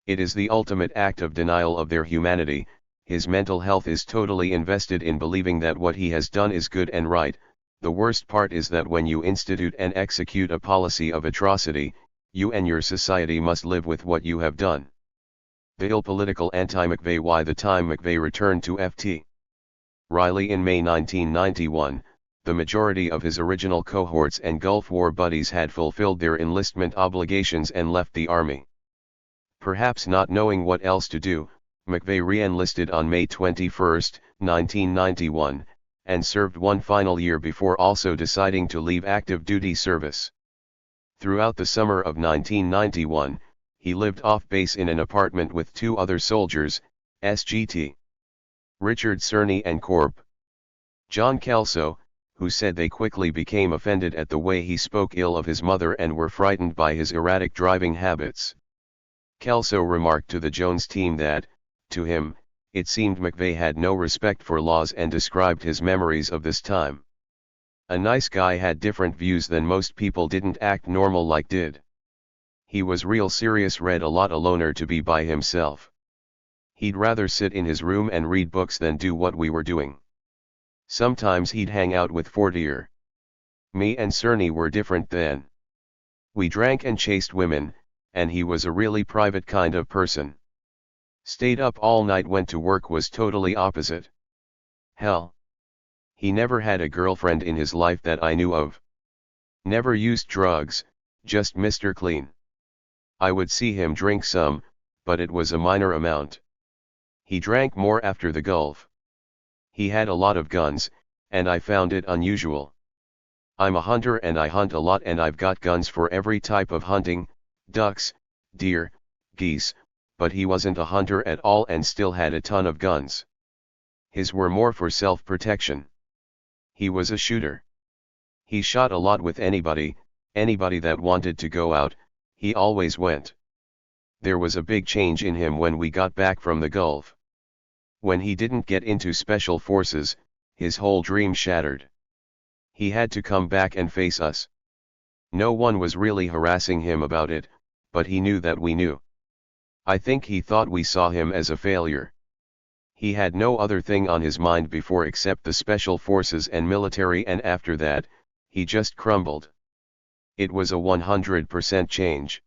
It is the ultimate act of denial of their humanity. His mental health is totally invested in believing that what he has done is good and right. The worst part is that when you institute and execute a policy of atrocity, you and your society must live with what you have done. The ill-political anti-McVeigh. Why the time McVeigh returned to Ft. Riley in May 1991, the majority of his original cohorts and Gulf War buddies had fulfilled their enlistment obligations and left the army. Perhaps not knowing what else to do, McVeigh re-enlisted on May 21, 1991, and served one final year before also deciding to leave active duty service. Throughout the summer of 1991, he lived off base in an apartment with two other soldiers, SGT. Richard Cerny and Corp. John Kelso, who said they quickly became offended at the way he spoke ill of his mother and were frightened by his erratic driving habits. Kelso remarked to the Jones team that, to him, it seemed McVeigh had no respect for laws and described his memories of this time. A nice guy, had different views than most people, didn't act normal like did. He was real serious, read a lot, a loner to be by himself. He'd rather sit in his room and read books than do what we were doing. Sometimes he'd hang out with Fortier. Me and Cerny were different then. We drank and chased women, and he was a really private kind of person. Stayed up all night, went to work, was totally opposite. Hell. He never had a girlfriend in his life that I knew of. Never used drugs, just Mr. Clean. I would see him drink some, but it was a minor amount. He drank more after the Gulf. He had a lot of guns, and I found it unusual. I'm a hunter and I hunt a lot, and I've got guns for every type of hunting, ducks, deer, geese, but he wasn't a hunter at all and still had a ton of guns. His were more for self-protection. He was a shooter. He shot a lot with anybody that wanted to go out, he always went. There was a big change in him when we got back from the Gulf. When he didn't get into special forces, his whole dream shattered. He had to come back and face us. No one was really harassing him about it, but he knew that we knew. I think he thought we saw him as a failure. He had no other thing on his mind before except the special forces and military, and after that, he just crumbled. It was a 100% change.